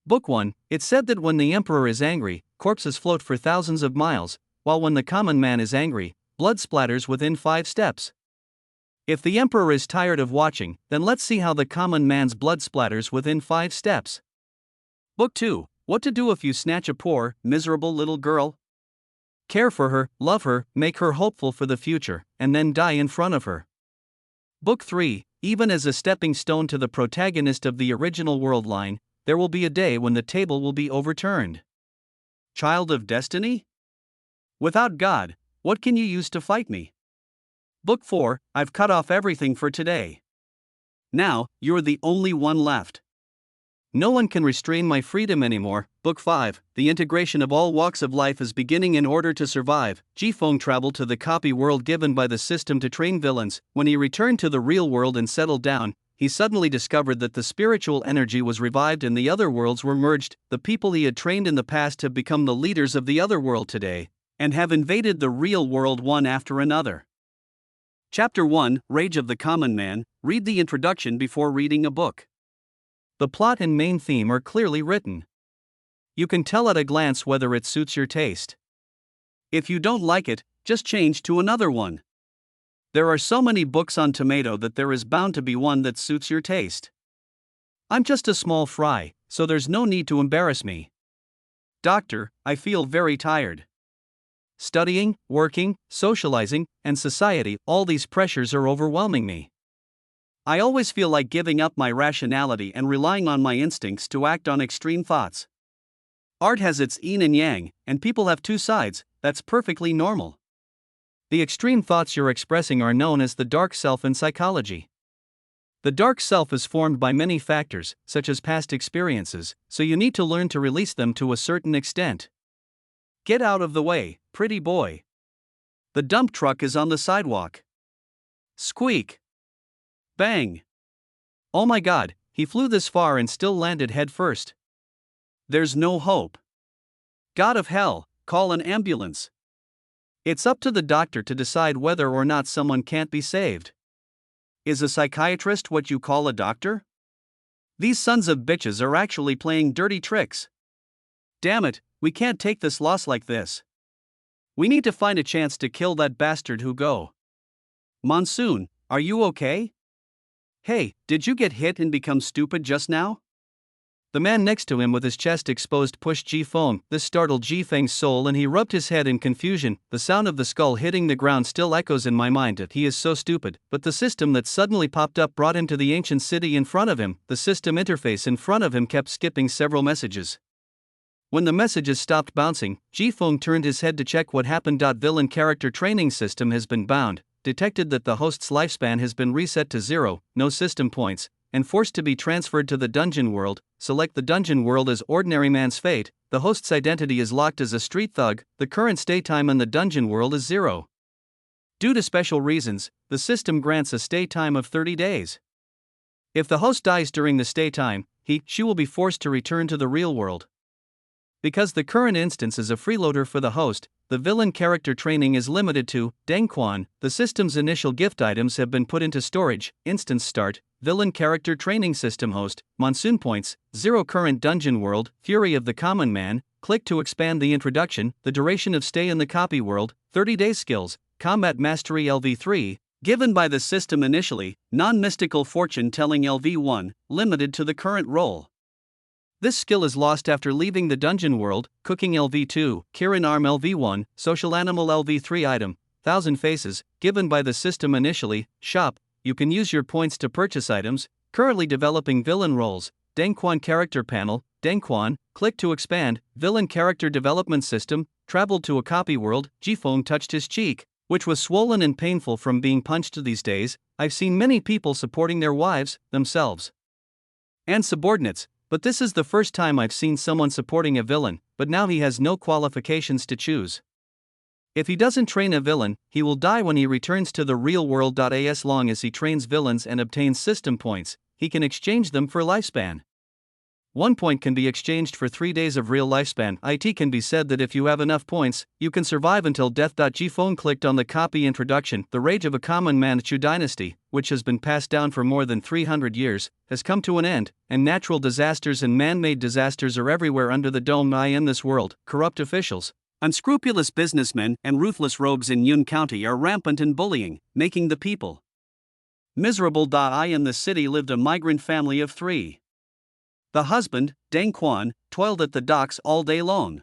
Book 1, it said that when the emperor is angry, corpses float for thousands of miles, while when the common man is angry, blood splatters within 5 steps. If the emperor is tired of watching, then let's see how the common man's blood splatters within 5 steps. Book 2, what to do if you snatch a poor, miserable little girl? Care for her, love her, make her hopeful for the future, and then die in front of her. Book 3, even as a stepping stone to the protagonist of the original world line, there will be a day when the table will be overturned. Child of Destiny? Without God, what can you use to fight me? Book 4, I've cut off everything for today. Now, you're the only one left. No one can restrain my freedom anymore. Book 5, the integration of all walks of life is beginning in order to survive. Ji-Feng traveled to the copy world given by the system to train villains. When he returned to the real world and settled down, he suddenly discovered that the spiritual energy was revived and the other worlds were merged. The people he had trained in the past have become the leaders of the other world today, and have invaded the real world one after another. Chapter 1, Rage of the Common Man. Read the introduction before reading a book. The plot and main theme are clearly written. You can tell at a glance whether it suits your taste. If you don't like it, just change to another one. There are so many books on tomato that there is bound to be one that suits your taste. I'm just a small fry, so there's no need to embarrass me. Doctor, I feel very tired. Studying, working, socializing, and society, all these pressures are overwhelming me. I always feel like giving up my rationality and relying on my instincts to act on extreme thoughts. Art has its yin and yang, and people have two sides. That's perfectly normal. The extreme thoughts you're expressing are known as the dark self in psychology. The dark self is formed by many factors, such as past experiences, so you need to learn to release them to a certain extent. Get out of the way, pretty boy. The dump truck is on the sidewalk. Squeak. Bang! Oh my God, he flew this far and still landed head first. There's no hope. God of hell, call an ambulance. It's up to the doctor to decide whether or not someone can't be saved. Is a psychiatrist what you call a doctor? These sons of bitches are actually playing dirty tricks. Damn it, we can't take this loss like this. We need to find a chance to kill that bastard Hugo. Monsoon, are you okay? Hey, did you get hit and become stupid just now? The man next to him with his chest exposed pushed Ji-Feng. This startled Ji-Feng's soul and he rubbed his head in confusion. The sound of the skull hitting the ground still echoes in my mind that he is so stupid, but the system that suddenly popped up brought him to the ancient city in front of him. The system interface in front of him kept skipping several messages. When the messages stopped bouncing, Ji-Feng turned his head to check what happened. Villain character training system has been bound. Detected that the host's lifespan has been reset to 0, no system points, and forced to be transferred to the dungeon world. Select the dungeon world as ordinary man's fate. The host's identity is locked as a street thug. The current stay time in the dungeon world is 0. Due to special reasons, the system grants a stay time of 30 days. If the host dies during the stay time, she will be forced to return to the real world. Because the current instance is a freeloader for the host, the villain character training is limited to Dengquan. The system's initial gift items have been put into storage. Instance start, villain character training system host, Monsoon points, 0 current dungeon world, Fury of the Common Man. Click to expand the introduction. The duration of stay in the copy world, 30 days. Skills, Combat Mastery LV3, given by the system initially, non-mystical fortune telling LV1, limited to the current role. This skill is lost after leaving the dungeon world. Cooking LV2, Kirin Arm LV1, Social Animal LV3 item, 1000 faces, given by the system initially. Shop, you can use your points to purchase items. Currently developing villain roles. Dengquan character panel, Dengquan, click to expand. Villain character development system, traveled to a copy world. Ji-Feng touched his cheek, which was swollen and painful from being punched. These days, I've seen many people supporting their wives, themselves, and subordinates. But this is the first time I've seen someone supporting a villain, but now he has no qualifications to choose. If he doesn't train a villain, he will die when he returns to the real world. As long as he trains villains and obtains system points, he can exchange them for lifespan. 1 point can be exchanged for 3 days of real lifespan. It can be said that if you have enough points, you can survive until death. G-Phone clicked on the copy introduction. The rage of a common man Chu dynasty, which has been passed down for more than 300 years, has come to an end, and natural disasters and man-made disasters are everywhere under the dome. In this world, corrupt officials, unscrupulous businessmen, and ruthless rogues in Yun County are rampant in bullying, making the people miserable. In the city lived a migrant family of 3. The husband, Deng Quan, toiled at the docks all day long.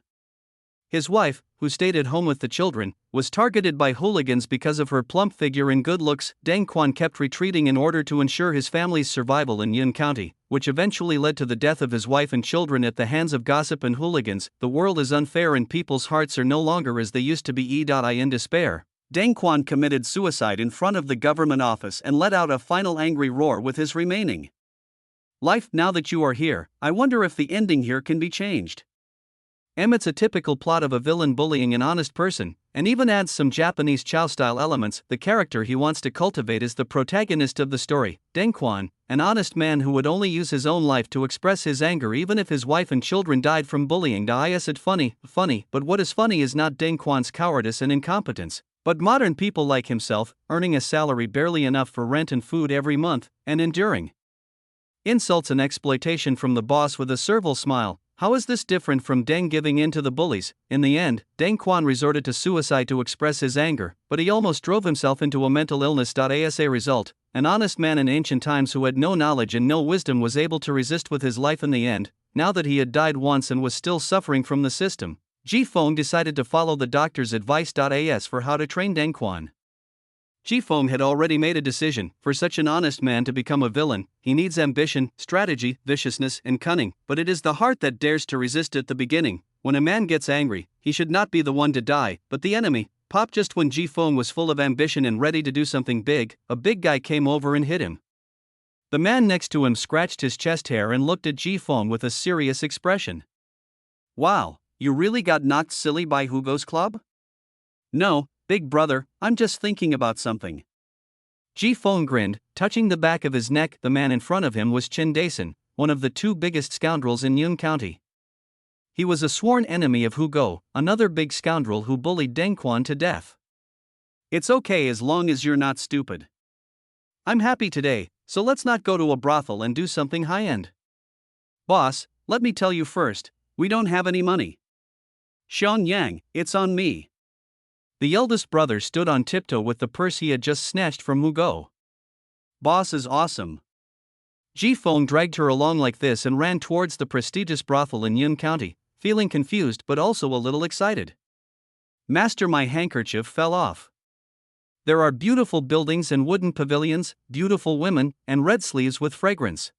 His wife, who stayed at home with the children, was targeted by hooligans because of her plump figure and good looks. Deng Quan kept retreating in order to ensure his family's survival in Yun County, which eventually led to the death of his wife and children at the hands of gossip and hooligans. The world is unfair and people's hearts are no longer as they used to be. In despair, Deng Quan committed suicide in front of the government office and let out a final angry roar with his remaining life. Now that you are here, I wonder if the ending here can be changed. It's a typical plot of a villain bullying an honest person, and even adds some Japanese chow-style elements. The character he wants to cultivate is the protagonist of the story, Deng Quan, an honest man who would only use his own life to express his anger even if his wife and children died from bullying. Is it funny? Funny, but what is funny is not Deng Quan's cowardice and incompetence, but modern people like himself, earning a salary barely enough for rent and food every month, and enduring insults and exploitation from the boss with a servile smile. How is this different from Deng giving in to the bullies? In the end, Deng Quan resorted to suicide to express his anger, but he almost drove himself into a mental illness. As a result, an honest man in ancient times who had no knowledge and no wisdom was able to resist with his life in the end. Now that he had died once and was still suffering from the system, G-Phone decided to follow the doctor's advice. As for how to train Deng Quan, G-Phone had already made a decision. For such an honest man to become a villain, he needs ambition, strategy, viciousness, and cunning, but it is the heart that dares to resist at the beginning. When a man gets angry, he should not be the one to die, but the enemy. Pop! Just when G-Phone was full of ambition and ready to do something big, a big guy came over and hit him. The man next to him scratched his chest hair and looked at G-Phone with a serious expression. Wow, you really got knocked silly by Hugo's club? No, big brother, I'm just thinking about something. G-Phone grinned, touching the back of his neck. The man in front of him was Chin Dason, one of the 2 biggest scoundrels in Yun County. He was a sworn enemy of Hugo, another big scoundrel who bullied Deng Quan to death. It's okay as long as you're not stupid. I'm happy today, so let's not go to a brothel and do something high-end. Boss, let me tell you first, we don't have any money. Xiang Yang, it's on me. The eldest brother stood on tiptoe with the purse he had just snatched from Hugo. Boss is awesome. G-Phone dragged her along like this and ran towards the prestigious brothel in Yun County, feeling confused but also a little excited. Master, my handkerchief fell off. There are beautiful buildings and wooden pavilions, beautiful women, and red sleeves with fragrance.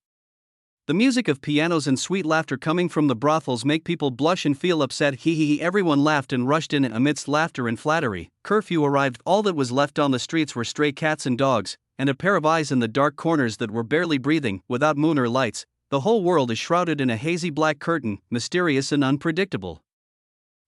The music of pianos and sweet laughter coming from the brothels make people blush and feel upset. Hee. Everyone laughed and rushed in amidst laughter and flattery. Curfew arrived. All that was left on the streets were stray cats and dogs, and a pair of eyes in the dark corners that were barely breathing. Without moon or lights, the whole world is shrouded in a hazy black curtain, mysterious and unpredictable.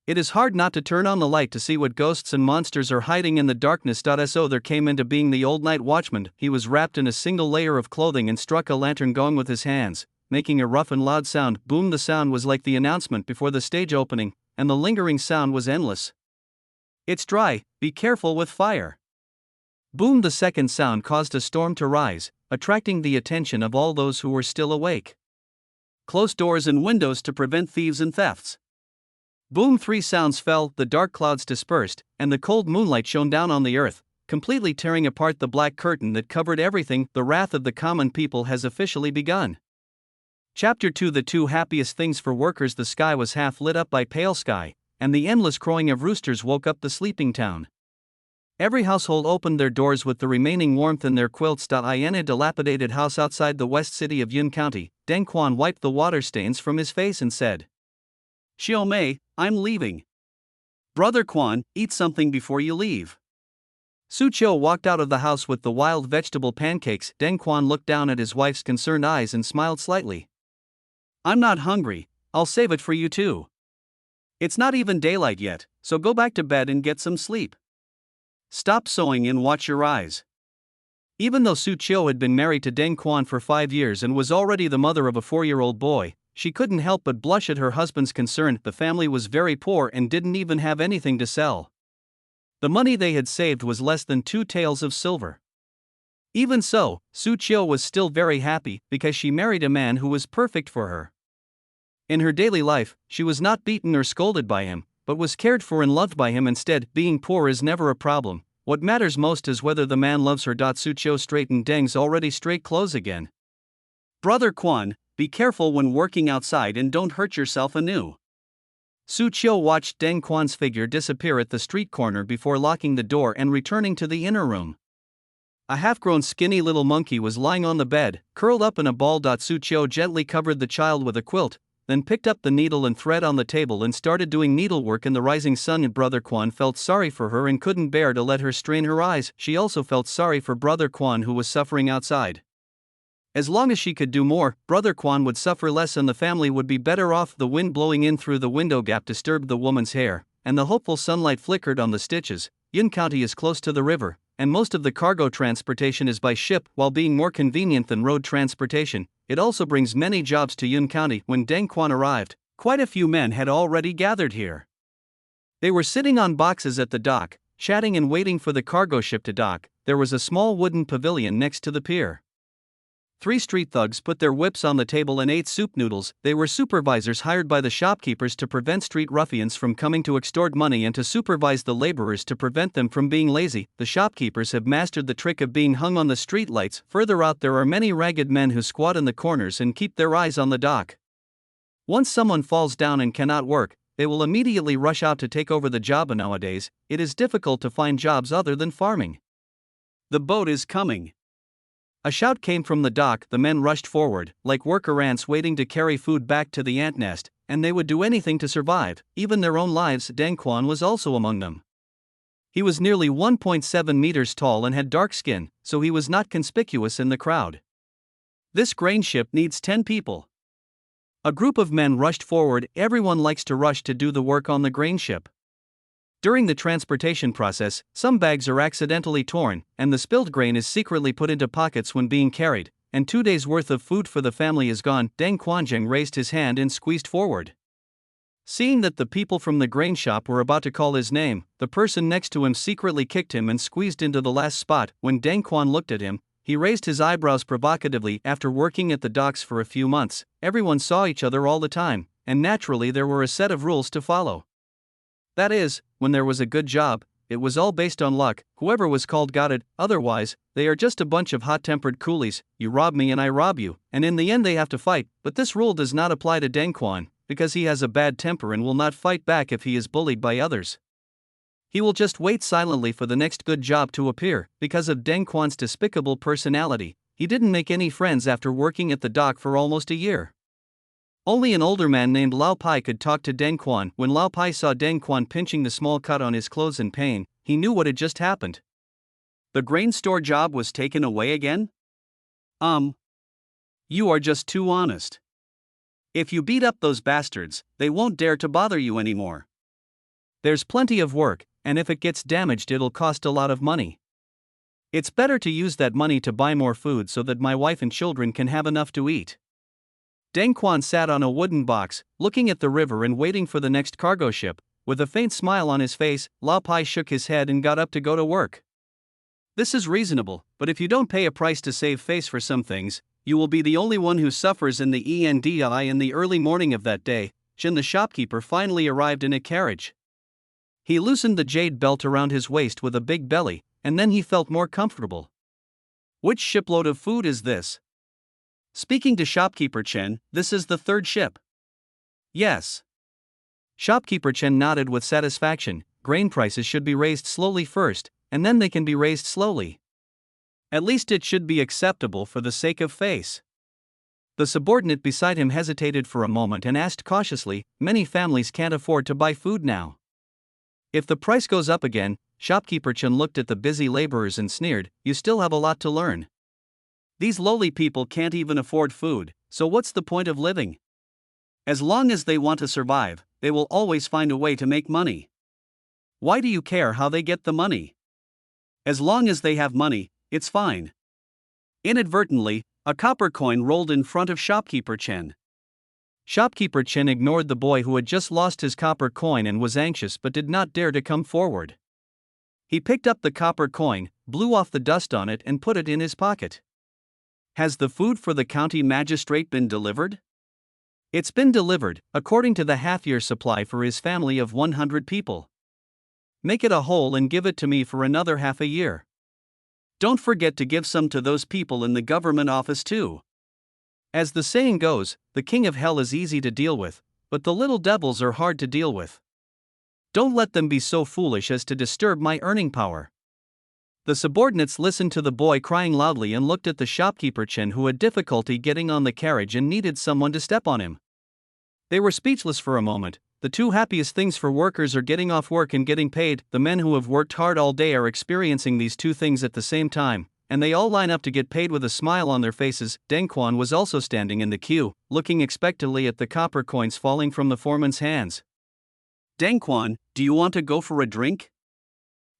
It is hard not to turn on the light to see what ghosts and monsters are hiding in the darkness. So there came into being the old night watchman. He was wrapped in a single layer of clothing and struck a lantern gong with his hands, making a rough and loud sound. Boom! The sound was like the announcement before the stage opening, and the lingering sound was endless. It's dry, be careful with fire. Boom! The second sound caused a storm to rise, attracting the attention of all those who were still awake. Close doors and windows to prevent thieves and thefts. Boom! 3 sounds fell, the dark clouds dispersed, and the cold moonlight shone down on the earth, completely tearing apart the black curtain that covered everything. The wrath of the common people has officially begun. Chapter 2: The 2 happiest things for workers. The sky was half lit up by pale sky, and the endless crowing of roosters woke up the sleeping town. Every household opened their doors with the remaining warmth in their quilts. In a dilapidated house outside the west city of Yun County, Deng Quan wiped the water stains from his face and said, "Xiao Mei, I'm leaving. Brother Quan, eat something before you leave." Su Qiu walked out of the house with the wild vegetable pancakes. Deng Quan looked down at his wife's concerned eyes and smiled slightly. "I'm not hungry, I'll save it for you too. It's not even daylight yet, so go back to bed and get some sleep. Stop sewing and watch your eyes." Even though Su Qiu had been married to Deng Quan for 5 years and was already the mother of a 4-year-old boy, she couldn't help but blush at her husband's concern. The family was very poor and didn't even have anything to sell. The money they had saved was less than 2 taels of silver. Even so, Su Chiu was still very happy because she married a man who was perfect for her. In her daily life, she was not beaten or scolded by him, but was cared for and loved by him instead. Being poor is never a problem. What matters most is whether the man loves her. Su Chiu straightened Deng's already straight clothes again. Brother Quan, be careful when working outside and don't hurt yourself anew. Su Chiu watched Deng Quan's figure disappear at the street corner before locking the door and returning to the inner room. A half-grown skinny little monkey was lying on the bed, curled up in a ball. Su Chiu gently covered the child with a quilt, then picked up the needle and thread on the table and started doing needlework in the rising sun. Brother Quan felt sorry for her and couldn't bear to let her strain her eyes. She also felt sorry for Brother Quan, who was suffering outside. As long as she could do more, Brother Quan would suffer less and the family would be better off. The wind blowing in through the window gap disturbed the woman's hair, and the hopeful sunlight flickered on the stitches. Yun County is close to the river, and most of the cargo transportation is by ship. While being more convenient than road transportation, it also brings many jobs to Yun County. When Deng Quan arrived, quite a few men had already gathered here. They were sitting on boxes at the dock, chatting and waiting for the cargo ship to dock. There was a small wooden pavilion next to the pier. 3 street thugs put their whips on the table and ate soup noodles. They were supervisors hired by the shopkeepers to prevent street ruffians from coming to extort money and to supervise the laborers to prevent them from being lazy. The shopkeepers have mastered the trick of being hung on the street lights. Further out there are many ragged men who squat in the corners and keep their eyes on the dock. Once someone falls down and cannot work, they will immediately rush out to take over the job. Nowadays, it is difficult to find jobs other than farming. The boat is coming. A shout came from the dock. The men rushed forward, like worker ants waiting to carry food back to the ant nest, and they would do anything to survive, even their own lives. Deng Quan was also among them. He was nearly 1.7 meters tall and had dark skin, so he was not conspicuous in the crowd. This grain ship needs 10 people. A group of men rushed forward. Everyone likes to rush to do the work on the grain ship. During the transportation process, some bags are accidentally torn, and the spilled grain is secretly put into pockets when being carried, and 2 days' worth of food for the family is gone. Deng Quanzheng raised his hand and squeezed forward. Seeing that the people from the grain shop were about to call his name, the person next to him secretly kicked him and squeezed into the last spot. When Deng Quan looked at him, he raised his eyebrows provocatively. After working at the docks for a few months, everyone saw each other all the time, and naturally there were a set of rules to follow. That is, when there was a good job, it was all based on luck. Whoever was called got it, otherwise, they are just a bunch of hot-tempered coolies. You rob me and I rob you, and in the end they have to fight. But this rule does not apply to Deng Quan, because he has a bad temper and will not fight back if he is bullied by others. He will just wait silently for the next good job to appear. Because of Deng Quan's despicable personality, he didn't make any friends after working at the dock for almost a year. Only an older man named Lao Pai could talk to Deng Quan. When Lao Pai saw Deng Quan pinching the small cut on his clothes in pain, he knew what had just happened. The grain store job was taken away again? You are just too honest. If you beat up those bastards, they won't dare to bother you anymore. There's plenty of work, and if it gets damaged it'll cost a lot of money. It's better to use that money to buy more food so that my wife and children can have enough to eat. Deng Quan sat on a wooden box, looking at the river and waiting for the next cargo ship. With a faint smile on his face, Lao Pai shook his head and got up to go to work. This is reasonable, but if you don't pay a price to save face for some things, you will be the only one who suffers in the ENDI. In the early morning of that day, Jin the shopkeeper finally arrived in a carriage. He loosened the jade belt around his waist with a big belly, and then he felt more comfortable. Which shipload of food is this? Speaking to shopkeeper Chen, this is the 3rd ship. Yes. Shopkeeper Chen nodded with satisfaction. Grain prices should be raised slowly first, and then they can be raised slowly. At least it should be acceptable for the sake of face. The subordinate beside him hesitated for a moment and asked cautiously, many families can't afford to buy food now. If the price goes up again, shopkeeper Chen looked at the busy laborers and sneered, you still have a lot to learn. These lowly people can't even afford food, so what's the point of living? As long as they want to survive, they will always find a way to make money. Why do you care how they get the money? As long as they have money, it's fine. Inadvertently, a copper coin rolled in front of shopkeeper Chen. Shopkeeper Chen ignored the boy who had just lost his copper coin and was anxious but did not dare to come forward. He picked up the copper coin, blew off the dust on it and put it in his pocket. Has the food for the county magistrate been delivered? It's been delivered, according to the half-year supply for his family of 100 people. Make it a whole and give it to me for another half a year. Don't forget to give some to those people in the government office too. As the saying goes, the king of hell is easy to deal with, but the little devils are hard to deal with. Don't let them be so foolish as to disturb my earning power. The subordinates listened to the boy crying loudly and looked at the shopkeeper Chen, who had difficulty getting on the carriage and needed someone to step on him. They were speechless for a moment. The two happiest things for workers are getting off work and getting paid. The men who have worked hard all day are experiencing these two things at the same time, and they all line up to get paid with a smile on their faces. Deng Quan was also standing in the queue, looking expectantly at the copper coins falling from the foreman's hands. Deng Quan, do you want to go for a drink?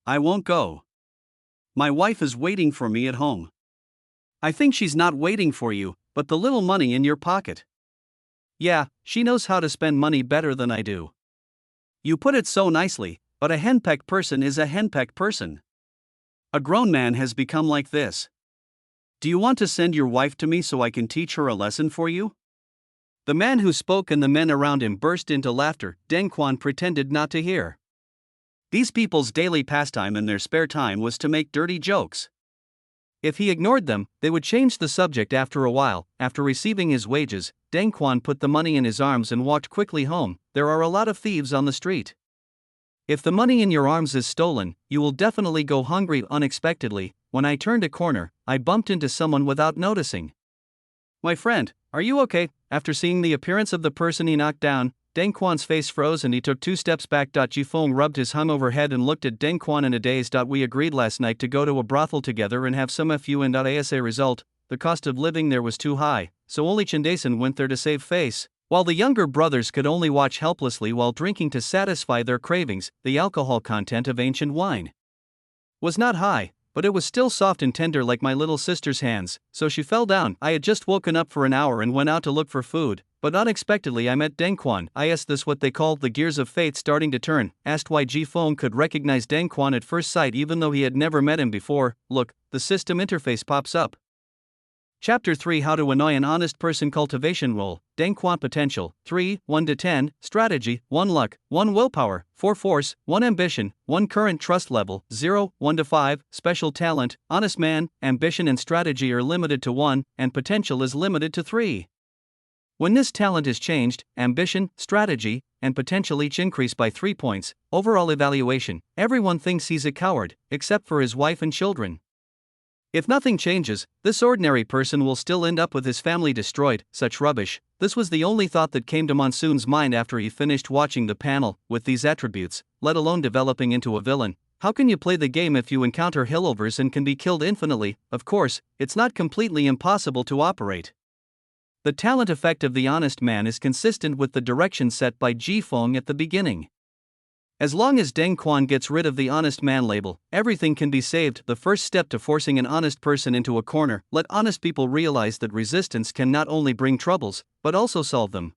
I won't go. My wife is waiting for me at home. I think she's not waiting for you, but the little money in your pocket. Yeah, she knows how to spend money better than I do. You put it so nicely, but a henpecked person is a henpecked person. A grown man has become like this. Do you want to send your wife to me so I can teach her a lesson for you? The man who spoke and the men around him burst into laughter. Deng Quan pretended not to hear. These people's daily pastime in their spare time was to make dirty jokes. If he ignored them, they would change the subject after a while. After receiving his wages, Deng Quan put the money in his arms and walked quickly home. There are a lot of thieves on the street. If the money in your arms is stolen, you will definitely go hungry unexpectedly. When I turned a corner, I bumped into someone without noticing. My friend, are you okay? After seeing the appearance of the person he knocked down, Deng Quan's face froze and he took 2 steps back. Ji Feng rubbed his hungover head and looked at Deng Quan in a daze. We agreed last night to go to a brothel together and have some fun. As a result, the cost of living there was too high, so only Chendason went there to save face, while the younger brothers could only watch helplessly while drinking to satisfy their cravings. The alcohol content of ancient wine was not high, but it was still soft and tender like my little sister's hands, so she fell down. I had just woken up for an hour and went out to look for food, but unexpectedly I met Deng Quan. Is this what they call the gears of fate starting to turn? Asked why Ji Feng could recognize Deng Quan at first sight even though he had never met him before. Look, the system interface pops up. Chapter 3: How to Annoy an Honest Person. Cultivation Role. Deng Quan Potential 3, 1 to 10. Strategy 1 Luck, 1 Willpower, 4 Force, 1 Ambition, 1 Current Trust Level 0, 1 to 5. Special Talent. Honest Man, Ambition and Strategy are limited to 1, and Potential is limited to 3. When this talent is changed, Ambition, Strategy, and Potential each increase by 3 points. Overall evaluation: everyone thinks he's a coward, except for his wife and children. If nothing changes, this ordinary person will still end up with his family destroyed. Such rubbish. This was the only thought that came to Monsoon's mind after he finished watching the panel. With these attributes, let alone developing into a villain, how can you play the game if you encounter hillovers and can be killed infinitely? Of course, it's not completely impossible to operate. The talent effect of the honest man is consistent with the direction set by Ji Feng at the beginning. As long as Deng Quan gets rid of the honest man label, everything can be saved. The first step to forcing an honest person into a corner: let honest people realize that resistance can not only bring troubles, but also solve them.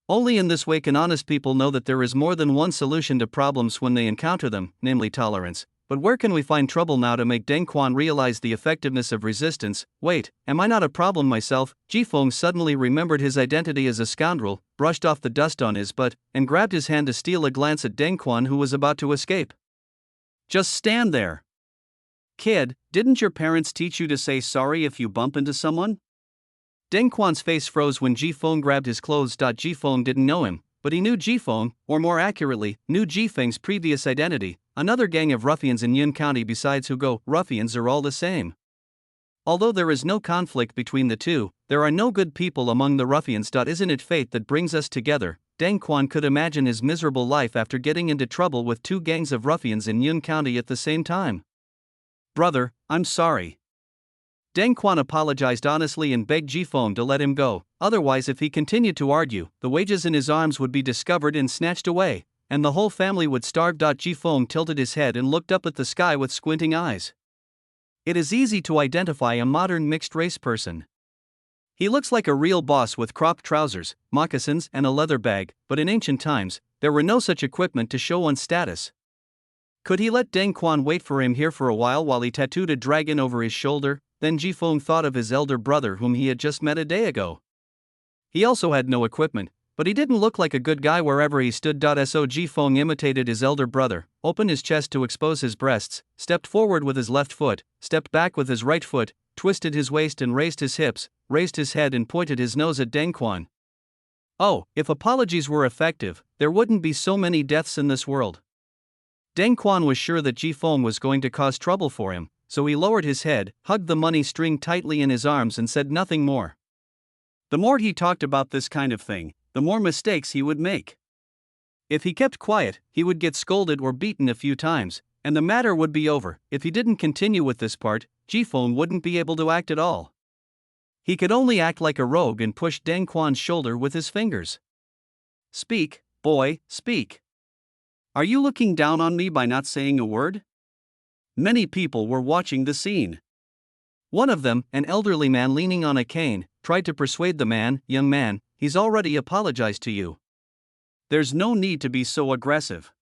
Only in this way can honest people know that there is more than one solution to problems when they encounter them, namely tolerance. But where can we find trouble now to make Deng Quan realize the effectiveness of resistance? Wait, am I not a problem myself? Ji Feng suddenly remembered his identity as a scoundrel, brushed off the dust on his butt, and grabbed his hand to steal a glance at Deng Quan, who was about to escape. Just stand there. Kid, didn't your parents teach you to say sorry if you bump into someone? Deng Quan's face froze when Ji Feng grabbed his clothes. Ji Feng didn't know him, but he knew Ji Feng, or more accurately, knew Ji Feng's previous identity. Another gang of ruffians in Yun County besides Hugo. Ruffians are all the same. Although there is no conflict between the two, there are no good people among the ruffians. Isn't it fate that brings us together? Deng Quan could imagine his miserable life after getting into trouble with 2 gangs of ruffians in Yun County at the same time. Brother, I'm sorry. Deng Quan apologized honestly and begged Ji Feng to let him go. Otherwise, if he continued to argue, the wages in his arms would be discovered and snatched away, and the whole family would starve. Ji Feng tilted his head and looked up at the sky with squinting eyes. It is easy to identify a modern mixed-race person. He looks like a real boss with cropped trousers, moccasins, and a leather bag, but in ancient times, there were no such equipment to show one's status. Could he let Deng Quan wait for him here for a while he tattooed a dragon over his shoulder? Then Jifeng thought of his elder brother whom he had just met a day ago. He also had no equipment, but he didn't look like a good guy wherever he stood. So Jifeng imitated his elder brother, opened his chest to expose his breasts, stepped forward with his left foot, stepped back with his right foot, twisted his waist and raised his hips, raised his head and pointed his nose at Deng Quan. Oh, if apologies were effective, there wouldn't be so many deaths in this world. Deng Quan was sure that Jifeng was going to cause trouble for him, so he lowered his head, hugged the money string tightly in his arms and said nothing more. The more he talked about this kind of thing, the more mistakes he would make. If he kept quiet, he would get scolded or beaten a few times, and the matter would be over. If he didn't continue with this part, Jifeng wouldn't be able to act at all. He could only act like a rogue and push Deng Quan's shoulder with his fingers. Speak, boy, speak. Are you looking down on me by not saying a word? Many people were watching the scene. One of them, an elderly man leaning on a cane, tried to persuade the man, young man, he's already apologized to you. There's no need to be so aggressive.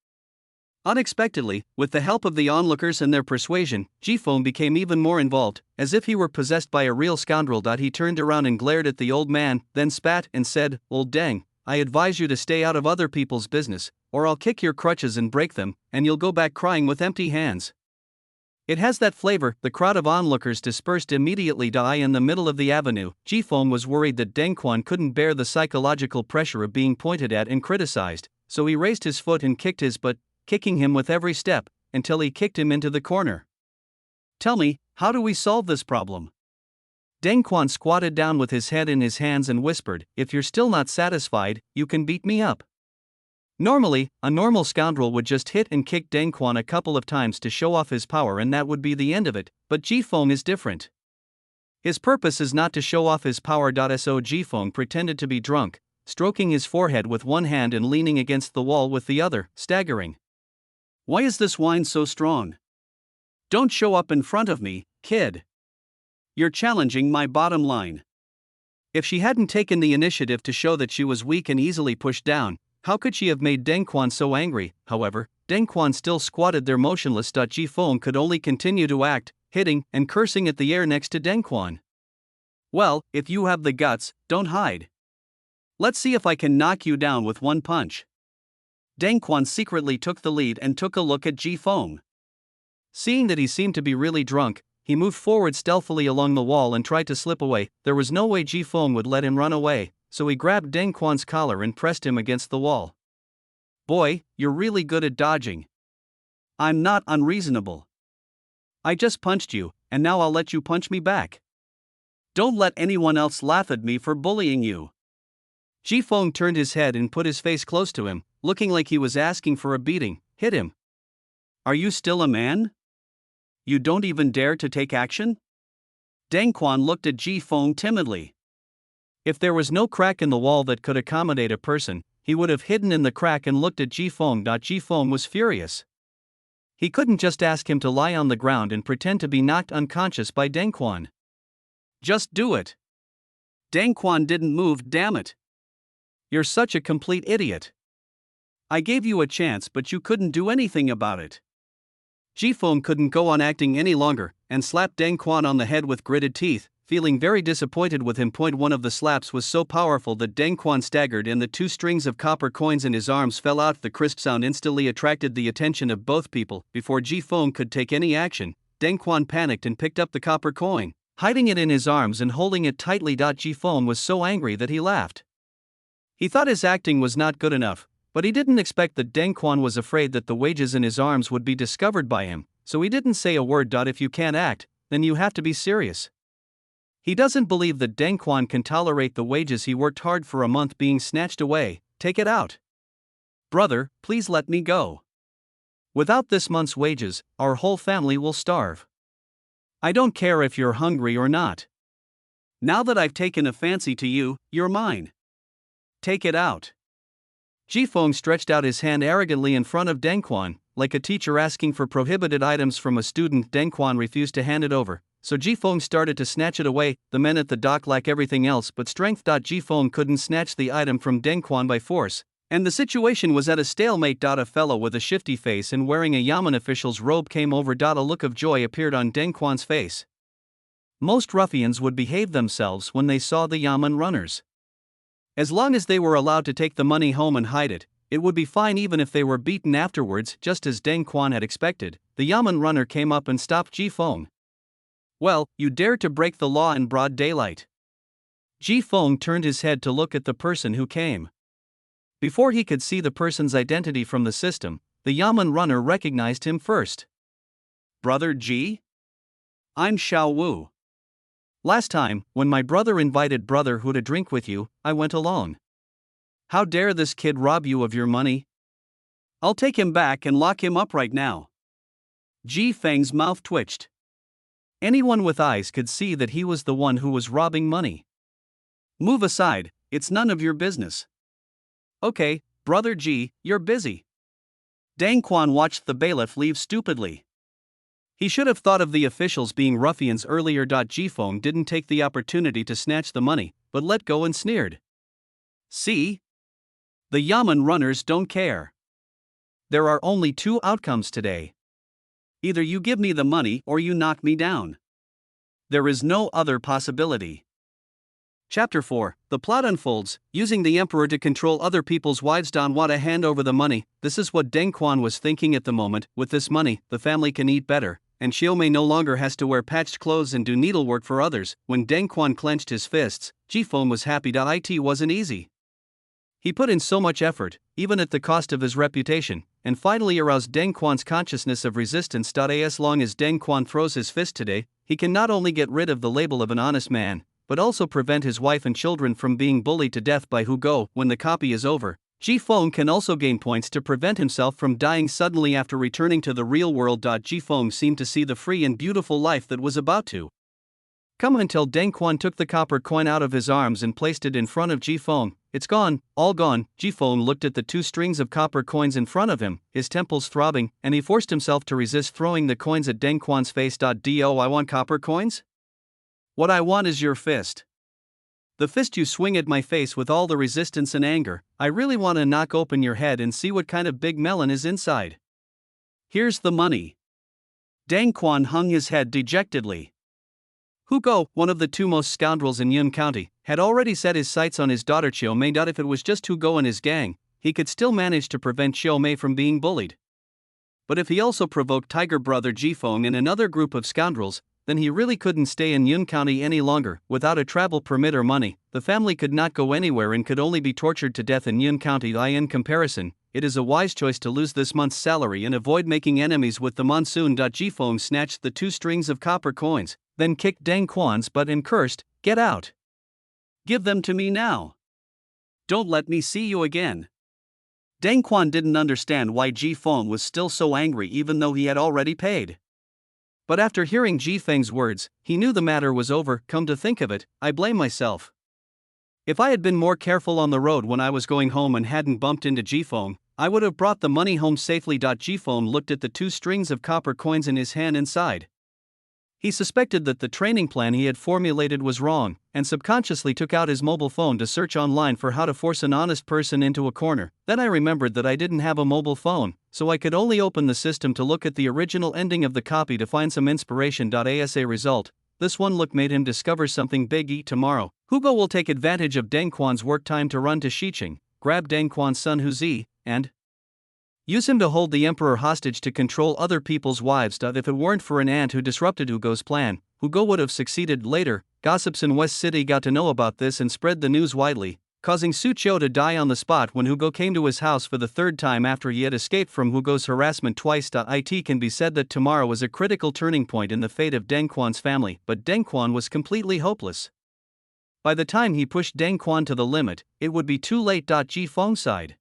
Unexpectedly, with the help of the onlookers and their persuasion, Jifeng became even more involved, as if he were possessed by a real scoundrel. He turned around and glared at the old man, then spat and said, "Old Deng, I advise you to stay out of other people's business, or I'll kick your crutches and break them, and you'll go back crying with empty hands." It has that flavor. The crowd of onlookers dispersed immediately. In the middle of the avenue, Jifeng was worried that Deng Quan couldn't bear the psychological pressure of being pointed at and criticized, so he raised his foot and kicked his butt, kicking him with every step, until he kicked him into the corner. Tell me, how do we solve this problem? Deng Quan squatted down with his head in his hands and whispered, "If you're still not satisfied, you can beat me up." Normally, a normal scoundrel would just hit and kick Deng Quan a couple of times to show off his power and that would be the end of it, but Jifeng is different. His purpose is not to show off his power. So Jifeng pretended to be drunk, stroking his forehead with one hand and leaning against the wall with the other, staggering. "Why is this wine so strong? Don't show up in front of me, kid. You're challenging my bottom line." If she hadn't taken the initiative to show that she was weak and easily pushed down, how could she have made Deng Quan so angry? However, Deng Quan still squatted there motionless. Jifeng could only continue to act, hitting and cursing at the air next to Deng Quan. "Well, if you have the guts, don't hide. Let's see if I can knock you down with one punch." Deng Quan secretly took the lead and took a look at Jifeng. Seeing that he seemed to be really drunk, he moved forward stealthily along the wall and tried to slip away. There was no way Jifeng would let him run away, so he grabbed Deng Quan's collar and pressed him against the wall. "Boy, you're really good at dodging. I'm not unreasonable. I just punched you, and now I'll let you punch me back. Don't let anyone else laugh at me for bullying you." Jifeng turned his head and put his face close to him, looking like he was asking for a beating. "Hit him. Are you still a man? You don't even dare to take action?" Deng Quan looked at Jifeng timidly. If there was no crack in the wall that could accommodate a person, he would have hidden in the crack and looked at Jifeng. Jifeng was furious. He couldn't just ask him to lie on the ground and pretend to be knocked unconscious by Deng Quan. "Just do it." Deng Quan didn't move. "Damn it. You're such a complete idiot. I gave you a chance but you couldn't do anything about it." Jifeng couldn't go on acting any longer, and slapped Deng Quan on the head with gritted teeth, feeling very disappointed with him. One of the slaps was so powerful that Deng Quan staggered and the 2 strings of copper coins in his arms fell out. The crisp sound instantly attracted the attention of both people. Before Jifeng could take any action, Deng Quan panicked and picked up the copper coin, hiding it in his arms and holding it tightly. Jifeng was so angry that he laughed. He thought his acting was not good enough, but he didn't expect that Deng Quan was afraid that the wages in his arms would be discovered by him, so he didn't say a word. If you can't act, then you have to be serious. He doesn't believe that Deng Quan can tolerate the wages he worked hard for a month being snatched away. "Take it out. Brother, please let me go. Without this month's wages, our whole family will starve. I don't care if you're hungry or not. Now that I've taken a fancy to you, you're mine. Take it out." Jifeng stretched out his hand arrogantly in front of Deng Quan, like a teacher asking for prohibited items from a student. Deng Quan refused to hand it over, so Jifeng started to snatch it away. The men at the dock lack everything else but strength. Jifeng couldn't snatch the item from Deng Quan by force, and the situation was at a stalemate. A fellow with a shifty face and wearing a Yamen official's robe came over. A look of joy appeared on Deng Quan's face. Most ruffians would behave themselves when they saw the Yamen runners. As long as they were allowed to take the money home and hide it, it would be fine even if they were beaten afterwards. Just as Deng Quan had expected, the Yamen runner came up and stopped Jifeng. "Well, you dared to break the law in broad daylight." Jifeng turned his head to look at the person who came. Before he could see the person's identity from the system, the Yamen runner recognized him first. "Brother Ji? I'm Xiao Wu. Last time, when my brother invited Brother Hu to drink with you, I went along. How dare this kid rob you of your money? I'll take him back and lock him up right now." Ji Feng's mouth twitched. Anyone with eyes could see that he was the one who was robbing money. "Move aside, it's none of your business." "Okay, Brother Ji, you're busy." Deng Quan watched the bailiff leave stupidly. He should have thought of the officials being ruffians earlier. Jifeng didn't take the opportunity to snatch the money, but let go and sneered. "See? The Yamen runners don't care. There are only two outcomes today. Either you give me the money or you knock me down. There is no other possibility." Chapter 4. The plot unfolds. Using the emperor to control other people's wives. Don't want to hand over the money. This is what Deng Quan was thinking at the moment. With this money, the family can eat better, and Xiaomei no longer has to wear patched clothes and do needlework for others. When Deng Quan clenched his fists, Jifeng was happy. It wasn't easy. He put in so much effort, even at the cost of his reputation, and finally aroused Deng Quan's consciousness of resistance. As long as Deng Quan throws his fist today, he can not only get rid of the label of an honest man, but also prevent his wife and children from being bullied to death by Hugo. When the copy is over, Jifeng can also gain points to prevent himself from dying suddenly after returning to the real world. Jifeng seemed to see the free and beautiful life that was about to come until Deng Quan took the copper coin out of his arms and placed it in front of Jifeng. "It's gone, all gone." Jifeng looked at the two strings of copper coins in front of him, his temples throbbing, and he forced himself to resist throwing the coins at Deng Quan's face. "Do I want copper coins? What I want is your fist. The fist you swing at my face with all the resistance and anger. I really want to knock open your head and see what kind of big melon is inside. Here's the money." Deng Quan hung his head dejectedly. Hugo, one of the two most scoundrels in Yun County, had already set his sights on his daughter Xiaomei. If it was just Hugo and his gang, he could still manage to prevent Xiaomei from being bullied. But if he also provoked Tiger Brother Jifeng and another group of scoundrels, then he really couldn't stay in Yun County any longer. Without a travel permit or money, the family could not go anywhere and could only be tortured to death in Yun County. In comparison, it is a wise choice to lose this month's salary and avoid making enemies with the monsoon. Jifeng snatched the two strings of copper coins, then kicked Deng Quan's butt and cursed, "Get out! Give them to me now! Don't let me see you again!" Deng Quan didn't understand why Jifeng was still so angry even though he had already paid. But after hearing Jifeng's words, he knew the matter was over. "Come to think of it, I blame myself. If I had been more careful on the road when I was going home and hadn't bumped into Jifeng, I would have brought the money home safely." Jifeng looked at the two strings of copper coins in his hand and sighed. He suspected that the training plan he had formulated was wrong, and subconsciously took out his mobile phone to search online for how to force an honest person into a corner. Then I remembered that I didn't have a mobile phone, so I could only open the system to look at the original ending of the copy to find some inspiration. As a result, this one look made him discover something big. Tomorrow, Hugo will take advantage of Deng Quan's work time to run to Xiqing, grab Deng Quan's son Huzi, and use him to hold the emperor hostage to control other people's wives. If it weren't for an aunt who disrupted Hugo's plan, Hugo would have succeeded. Later, gossips in West City got to know about this and spread the news widely, causing Su Qiu to die on the spot when Hugo came to his house for the third time after he had escaped from Hugo's harassment twice. It can be said that tomorrow was a critical turning point in the fate of Deng Quan's family, but Deng Quan was completely hopeless. By the time he pushed Deng Quan to the limit, it would be too late. Jifeng sighed.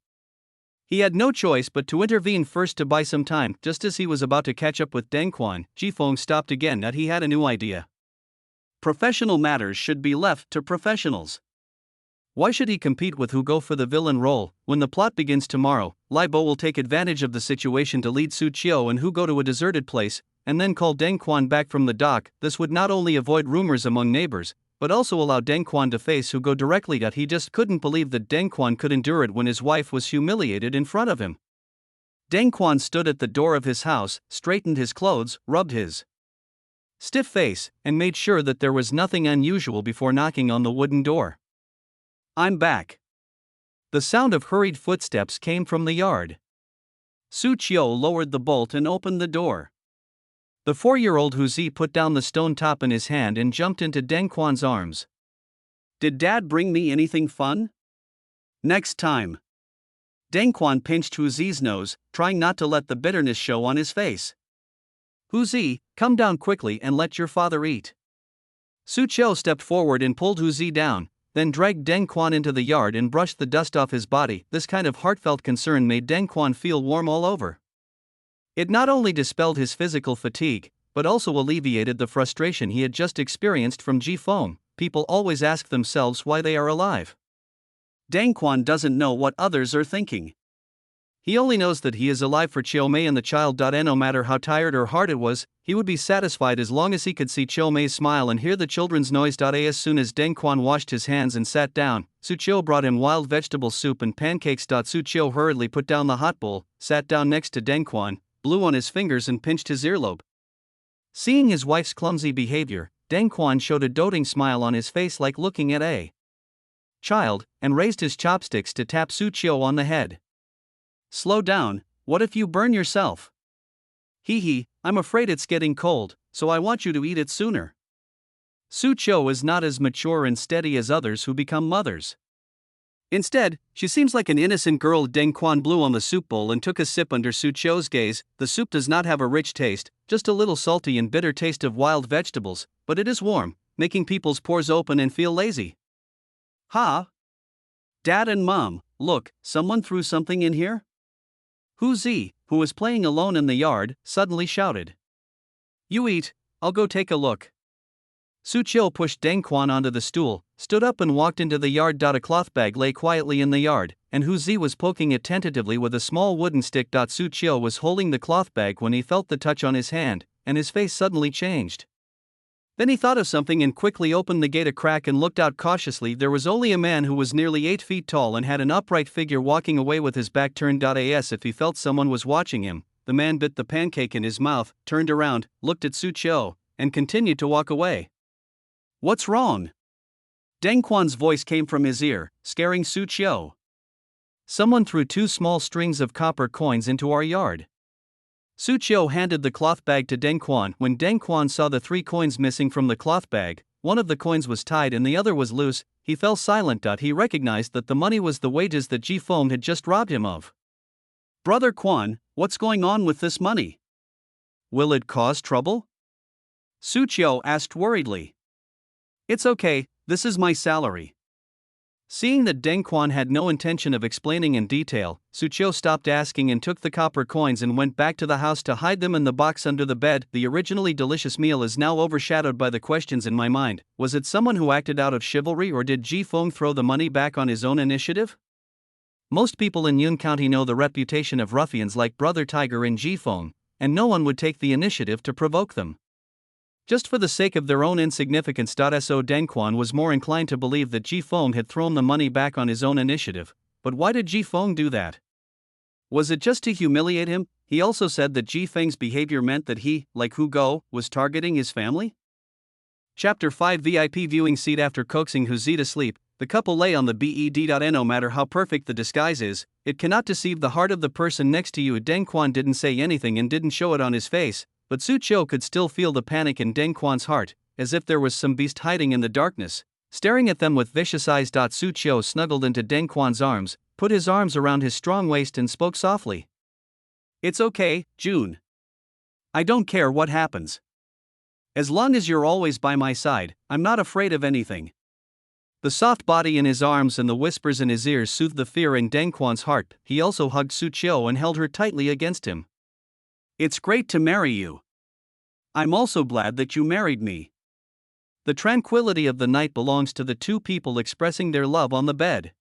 He had no choice but to intervene first to buy some time. Just as he was about to catch up with Deng Quan, Jifeng stopped again. He had a new idea. Professional matters should be left to professionals. Why should he compete with Hugo for the villain role? When the plot begins tomorrow, Lai Bo will take advantage of the situation to lead Su Qiu and Hugo to a deserted place, and then call Deng Quan back from the dock. This would not only avoid rumors among neighbors, but also allow Deng Quan to face who go directly at. He just couldn't believe that Deng Quan could endure it when his wife was humiliated in front of him. Deng Quan stood at the door of his house, straightened his clothes, rubbed his stiff face, and made sure that there was nothing unusual before knocking on the wooden door. "I'm back." The sound of hurried footsteps came from the yard. Su Chiu lowered the bolt and opened the door. The 4-year-old Hu Zi put down the stone top in his hand and jumped into Deng Quan's arms. "Did Dad bring me anything fun?" "Next time." Deng Quan pinched Hu Zi's nose, trying not to let the bitterness show on his face. "Hu Zi, come down quickly and let your father eat." Su Chiu stepped forward and pulled Hu Zi down, then dragged Deng Quan into the yard and brushed the dust off his body. This kind of heartfelt concern made Deng Quan feel warm all over. It not only dispelled his physical fatigue, but also alleviated the frustration he had just experienced from Ji Feng. People always ask themselves why they are alive. Deng Quan doesn't know what others are thinking. He only knows that he is alive for Chiu Mei and the child. No matter how tired or hard it was, he would be satisfied as long as he could see Chiu Mei's smile and hear the children's noise. As soon as Deng Quan washed his hands and sat down, Su Chiu brought him wild vegetable soup and pancakes. Su Chiu hurriedly put down the hot bowl, sat down next to Deng Quan, blew on his fingers and pinched his earlobe. Seeing his wife's clumsy behavior, Deng Quan showed a doting smile on his face like looking at a child, and raised his chopsticks to tap Su Chiu on the head. "Slow down, what if you burn yourself?" "Hee hee, I'm afraid it's getting cold, so I want you to eat it sooner." Su Chiu is not as mature and steady as others who become mothers. Instead, she seems like an innocent girl. Deng Quan blew on the soup bowl and took a sip under Su Chiu's gaze. The soup does not have a rich taste, just a little salty and bitter taste of wild vegetables, but it is warm, making people's pores open and feel lazy. "Ha! Dad and Mom, look, someone threw something in here?" Hu Zi, who was playing alone in the yard, suddenly shouted. "You eat, I'll go take a look." Su Chiu pushed Deng Quan onto the stool, stood up and walked into the yard. A cloth bag lay quietly in the yard, and Hu Zi was poking it tentatively with a small wooden stick. Su Chiu was holding the cloth bag when he felt the touch on his hand, and his face suddenly changed. Then he thought of something and quickly opened the gate a crack and looked out cautiously. There was only a man who was nearly 8 feet tall and had an upright figure walking away with his back turned. As if he felt someone was watching him, the man bit the pancake in his mouth, turned around, looked at Su Chiu, and continued to walk away. "What's wrong?" Deng Quan's voice came from his ear, scaring Su Chiu. "Someone threw 2 small strings of copper coins into our yard." Su Chiu handed the cloth bag to Deng Quan. When Deng Quan saw the 3 coins missing from the cloth bag, one of the coins was tied and the other was loose, he fell silent. He recognized that the money was the wages that Ji Feng had just robbed him of. "Brother Quan, what's going on with this money? Will it cause trouble?" Su Chiu asked worriedly. "It's okay, this is my salary." Seeing that Deng Quan had no intention of explaining in detail, Su Chiu stopped asking and took the copper coins and went back to the house to hide them in the box under the bed. The originally delicious meal is now overshadowed by the questions in my mind. Was it someone who acted out of chivalry, or did Ji Feng throw the money back on his own initiative? Most people in Yun County know the reputation of ruffians like Brother Tiger and Ji Feng, and no one would take the initiative to provoke them. Just for the sake of their own insignificance. So Deng Quan was more inclined to believe that Ji Feng had thrown the money back on his own initiative. But why did Ji Feng do that? Was it just to humiliate him? He also said that Ji Feng's behavior meant that he, like Hu Go, was targeting his family? Chapter 5 VIP Viewing Seat. After coaxing Hu Zi to sleep, the couple lay on the bed. No matter how perfect the disguise is, it cannot deceive the heart of the person next to you. Deng Quan didn't say anything and didn't show it on his face, but Su Chiu could still feel the panic in Deng Quan's heart, as if there was some beast hiding in the darkness, staring at them with vicious eyes. Su Chiu snuggled into Deng Quan's arms, put his arms around his strong waist and spoke softly. "It's okay, June. I don't care what happens. As long as you're always by my side, I'm not afraid of anything." The soft body in his arms and the whispers in his ears soothed the fear in Deng Quan's heart. He also hugged Su Chiu and held her tightly against him. "It's great to marry you. I'm also glad that you married me." The tranquility of the night belongs to the two people expressing their love on the bed.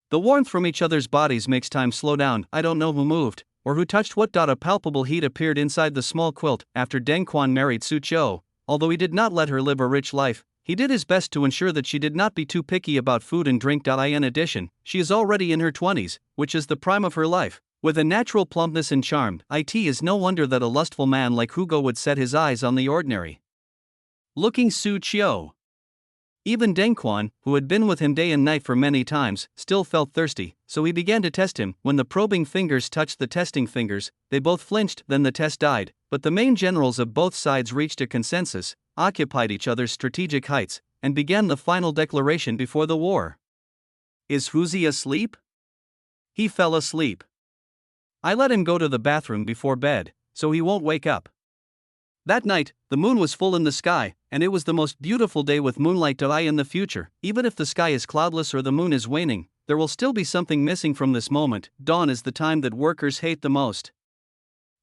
The warmth from each other's bodies makes time slow down. I don't know who moved, or who touched what. A palpable heat appeared inside the small quilt after Deng Quan married Su Qiu. Although he did not let her live a rich life, he did his best to ensure that she did not be too picky about food and drink. In addition, she is already in her 20s, which is the prime of her life. With a natural plumpness and charm, it is no wonder that a lustful man like Hugo would set his eyes on the ordinary looking Su Qiu. Even Deng Quan, who had been with him day and night for many times, still felt thirsty, so he began to test him. When the probing fingers touched the testing fingers, they both flinched, then the test died, but the main generals of both sides reached a consensus, occupied each other's strategic heights, and began the final declaration before the war. Is Huzi asleep? He fell asleep. I let him go to the bathroom before bed, so he won't wake up. That night, the moon was full in the sky, and it was the most beautiful day with moonlight. In the future, even if the sky is cloudless or the moon is waning, there will still be something missing from this moment. Dawn is the time that workers hate the most.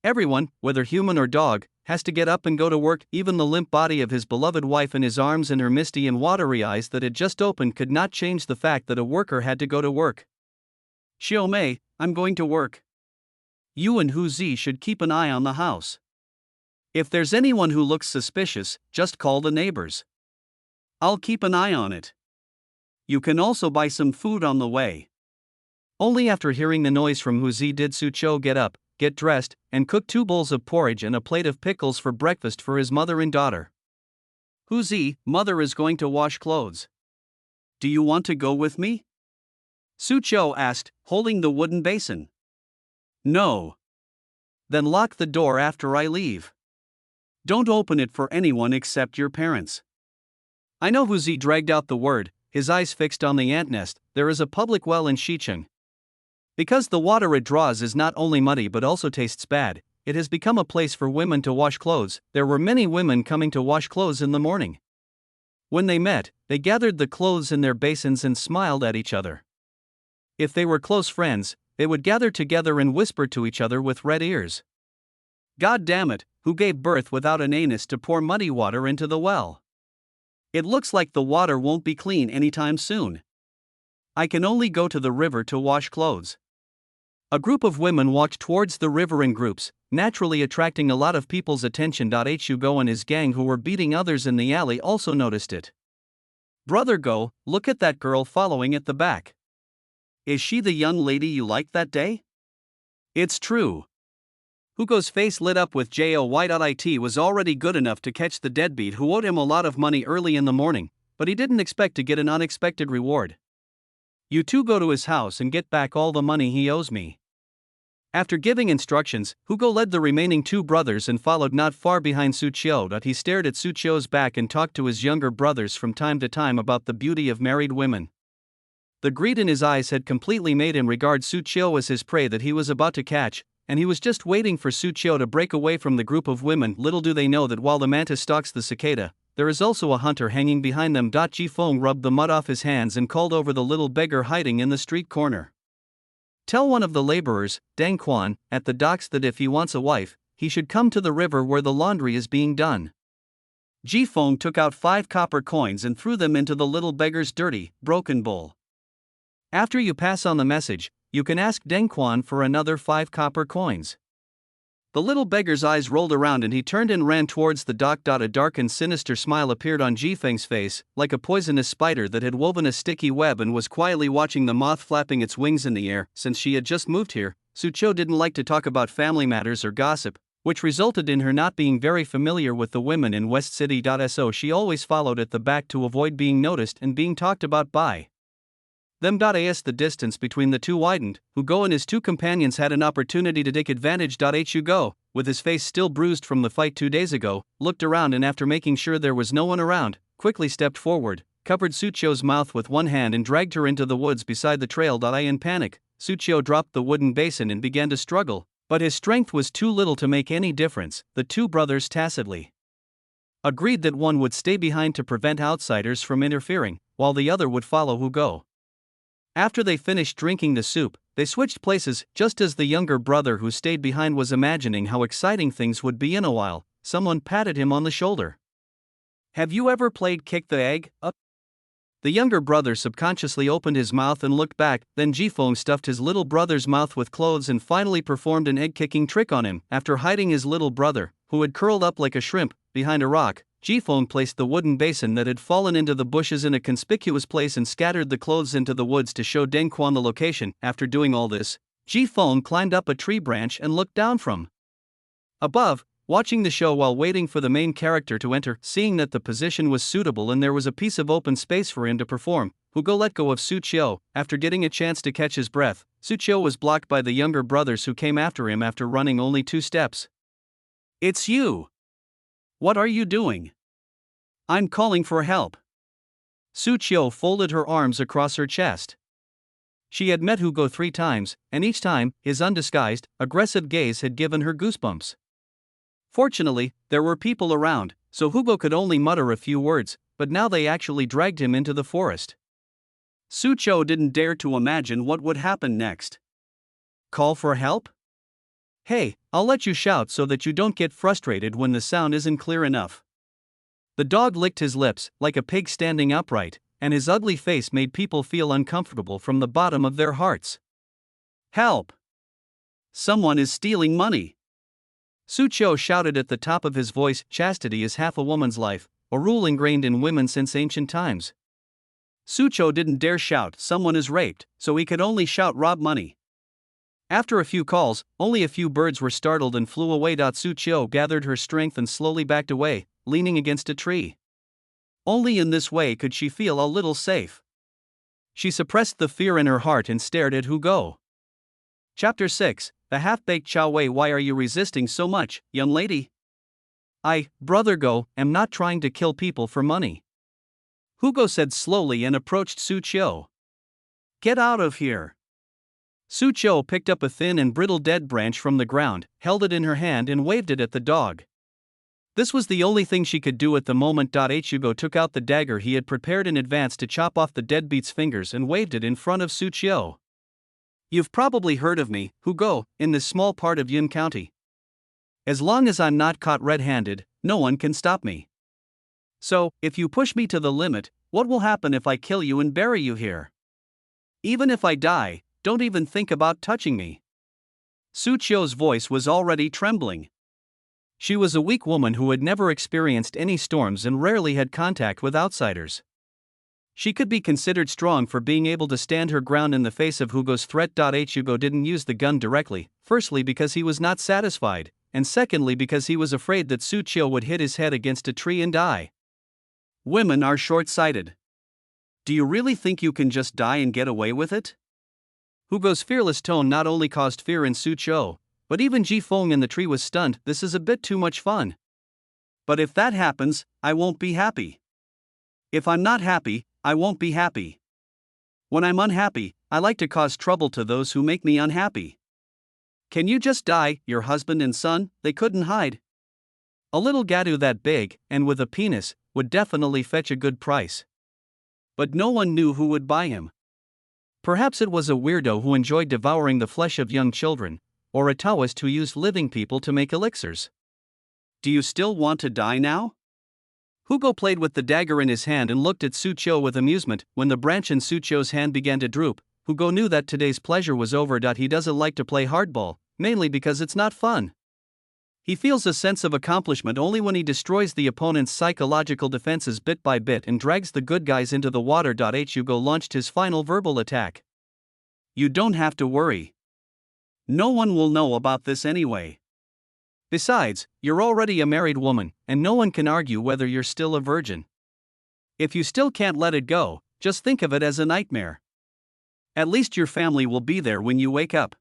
Everyone, whether human or dog, has to get up and go to work. Even the limp body of his beloved wife in his arms and her misty and watery eyes that had just opened could not change the fact that a worker had to go to work. Xiao Mei, I'm going to work. You and Hu Zi should keep an eye on the house. If there's anyone who looks suspicious, just call the neighbors. I'll keep an eye on it. You can also buy some food on the way. Only after hearing the noise from Hu Zi did Su Qiu get up, get dressed, and cook 2 bowls of porridge and a plate of pickles for breakfast for his mother and daughter. Hu Zi, mother is going to wash clothes. Do you want to go with me? Su Qiu asked, holding the wooden basin. No. Then lock the door after I leave. Don't open it for anyone except your parents. I know. Hu Zi dragged out the word, his eyes fixed on the ant nest. There is a public well in Xicheng. Because the water it draws is not only muddy but also tastes bad, it has become a place for women to wash clothes. There were many women coming to wash clothes in the morning. When they met, they gathered the clothes in their basins and smiled at each other. If they were close friends, they would gather together and whisper to each other with red ears. God damn it, who gave birth without an anus to pour muddy water into the well? It looks like the water won't be clean anytime soon. I can only go to the river to wash clothes. A group of women walked towards the river in groups, naturally attracting a lot of people's attention. Hugo and his gang who were beating others in the alley also noticed it. Brother Go, look at that girl following at the back. Is she the young lady you liked that day? It's true. Hugo's face lit up with joy. It was already good enough to catch the deadbeat who owed him a lot of money early in the morning, but he didn't expect to get an unexpected reward. You two go to his house and get back all the money he owes me. After giving instructions, Hugo led the remaining 2 brothers and followed not far behind Su Qiu. He stared at Su Qiu's back and talked to his younger brothers from time to time about the beauty of married women. The greed in his eyes had completely made him regard Su Qiu as his prey that he was about to catch, and he was just waiting for Su Qiu to break away from the group of women. Little do they know that while the mantis stalks the cicada, there is also a hunter hanging behind them. Ji Feng rubbed the mud off his hands and called over the little beggar hiding in the street corner. Tell one of the laborers, Deng Quan, at the docks that if he wants a wife, he should come to the river where the laundry is being done. Ji Feng took out 5 copper coins and threw them into the little beggar's dirty, broken bowl. After you pass on the message, you can ask Deng Quan for another 5 copper coins. The little beggar's eyes rolled around and he turned and ran towards the dock. A dark and sinister smile appeared on Ji Feng's face, like a poisonous spider that had woven a sticky web and was quietly watching the moth flapping its wings in the air. Since she had just moved here, Su Qiu didn't like to talk about family matters or gossip, which resulted in her not being very familiar with the women in West City. So she always followed at the back to avoid being noticed and being talked about by them. As the distance between the two widened, Hugo and his 2 companions had an opportunity to take advantage. Hugo, with his face still bruised from the fight 2 days ago, looked around and after making sure there was no one around, quickly stepped forward, covered Su Qiu's mouth with one hand and dragged her into the woods beside the trail. In panic, Su Qiu dropped the wooden basin and began to struggle, but his strength was too little to make any difference. The 2 brothers tacitly agreed that one would stay behind to prevent outsiders from interfering, while the other would follow Hugo. After they finished drinking the soup, they switched places. Just as the younger brother who stayed behind was imagining how exciting things would be in a while, someone patted him on the shoulder. Have you ever played Kick the Egg? The younger brother subconsciously opened his mouth and looked back, then Jifeng stuffed his little brother's mouth with clothes and finally performed an egg-kicking trick on him. After hiding his little brother, who had curled up like a shrimp, behind a rock, Jifeng placed the wooden basin that had fallen into the bushes in a conspicuous place and scattered the clothes into the woods to show Deng Quan the location. After doing all this, Jifeng climbed up a tree branch and looked down from above, watching the show while waiting for the main character to enter. Seeing that the position was suitable and there was a piece of open space for him to perform, Hugo let go of Su Qiu. After getting a chance to catch his breath, Su Qiu was blocked by the younger brothers who came after him after running only 2 steps. "It's you! What are you doing? I'm calling for help." Su Qiu folded her arms across her chest. She had met Hugo 3 times, and each time, his undisguised, aggressive gaze had given her goosebumps. Fortunately, there were people around, so Hugo could only mutter a few words, but now they actually dragged him into the forest. Su Qiu didn't dare to imagine what would happen next. Call for help? Hey, I'll let you shout so that you don't get frustrated when the sound isn't clear enough. The dog licked his lips, like a pig standing upright, and his ugly face made people feel uncomfortable from the bottom of their hearts. Help! Someone is stealing money! Su Qiu shouted at the top of his voice. Chastity is half a woman's life, a rule ingrained in women since ancient times. Su Qiu didn't dare shout, "Someone is raped," so he could only shout, "Rob money." After a few calls, only a few birds were startled and flew away. Su Qiu gathered her strength and slowly backed away, leaning against a tree. Only in this way could she feel a little safe. She suppressed the fear in her heart and stared at Hugo. Chapter 6, The Half-Baked Chow Wei. Why are you resisting so much, young lady? Brother Go, am not trying to kill people for money. Hugo said slowly and approached Su Qiu. Get out of here. Su Qiu picked up a thin and brittle dead branch from the ground, held it in her hand and waved it at the dog. This was the only thing she could do at the moment. Hugo took out the dagger he had prepared in advance to chop off the deadbeat's fingers and waved it in front of Su Qiu. You've probably heard of me, Hugo, in this small part of Yun County. As long as I'm not caught red-handed, no one can stop me. So, if you push me to the limit, what will happen if I kill you and bury you here? Even if I die, don't even think about touching me. Su Qiu's voice was already trembling. She was a weak woman who had never experienced any storms and rarely had contact with outsiders. She could be considered strong for being able to stand her ground in the face of Hugo's threat. Hugo didn't use the gun directly, firstly because he was not satisfied, and secondly because he was afraid that Su Qiu would hit his head against a tree and die. Women are short-sighted. Do you really think you can just die and get away with it? Hugo's fearless tone not only caused fear in Su Qiu, but even Jifeng in the tree was stunned. This is a bit too much fun. But if that happens, I won't be happy. If I'm not happy, I won't be happy. When I'm unhappy, I like to cause trouble to those who make me unhappy. Can you just die, your husband and son? They couldn't hide. A little gadu that big, and with a penis, would definitely fetch a good price. But no one knew who would buy him. Perhaps it was a weirdo who enjoyed devouring the flesh of young children, or a Taoist who used living people to make elixirs. Do you still want to die now? Hugo played with the dagger in his hand and looked at Su Qiu with amusement. When the branch in Su Qiu's hand began to droop, Hugo knew that today's pleasure was over. He doesn't like to play hardball, mainly because it's not fun. He feels a sense of accomplishment only when he destroys the opponent's psychological defenses bit by bit and drags the good guys into the water. Hugo launched his final verbal attack. You don't have to worry. No one will know about this anyway. Besides, you're already a married woman, and no one can argue whether you're still a virgin. If you still can't let it go, just think of it as a nightmare. At least your family will be there when you wake up.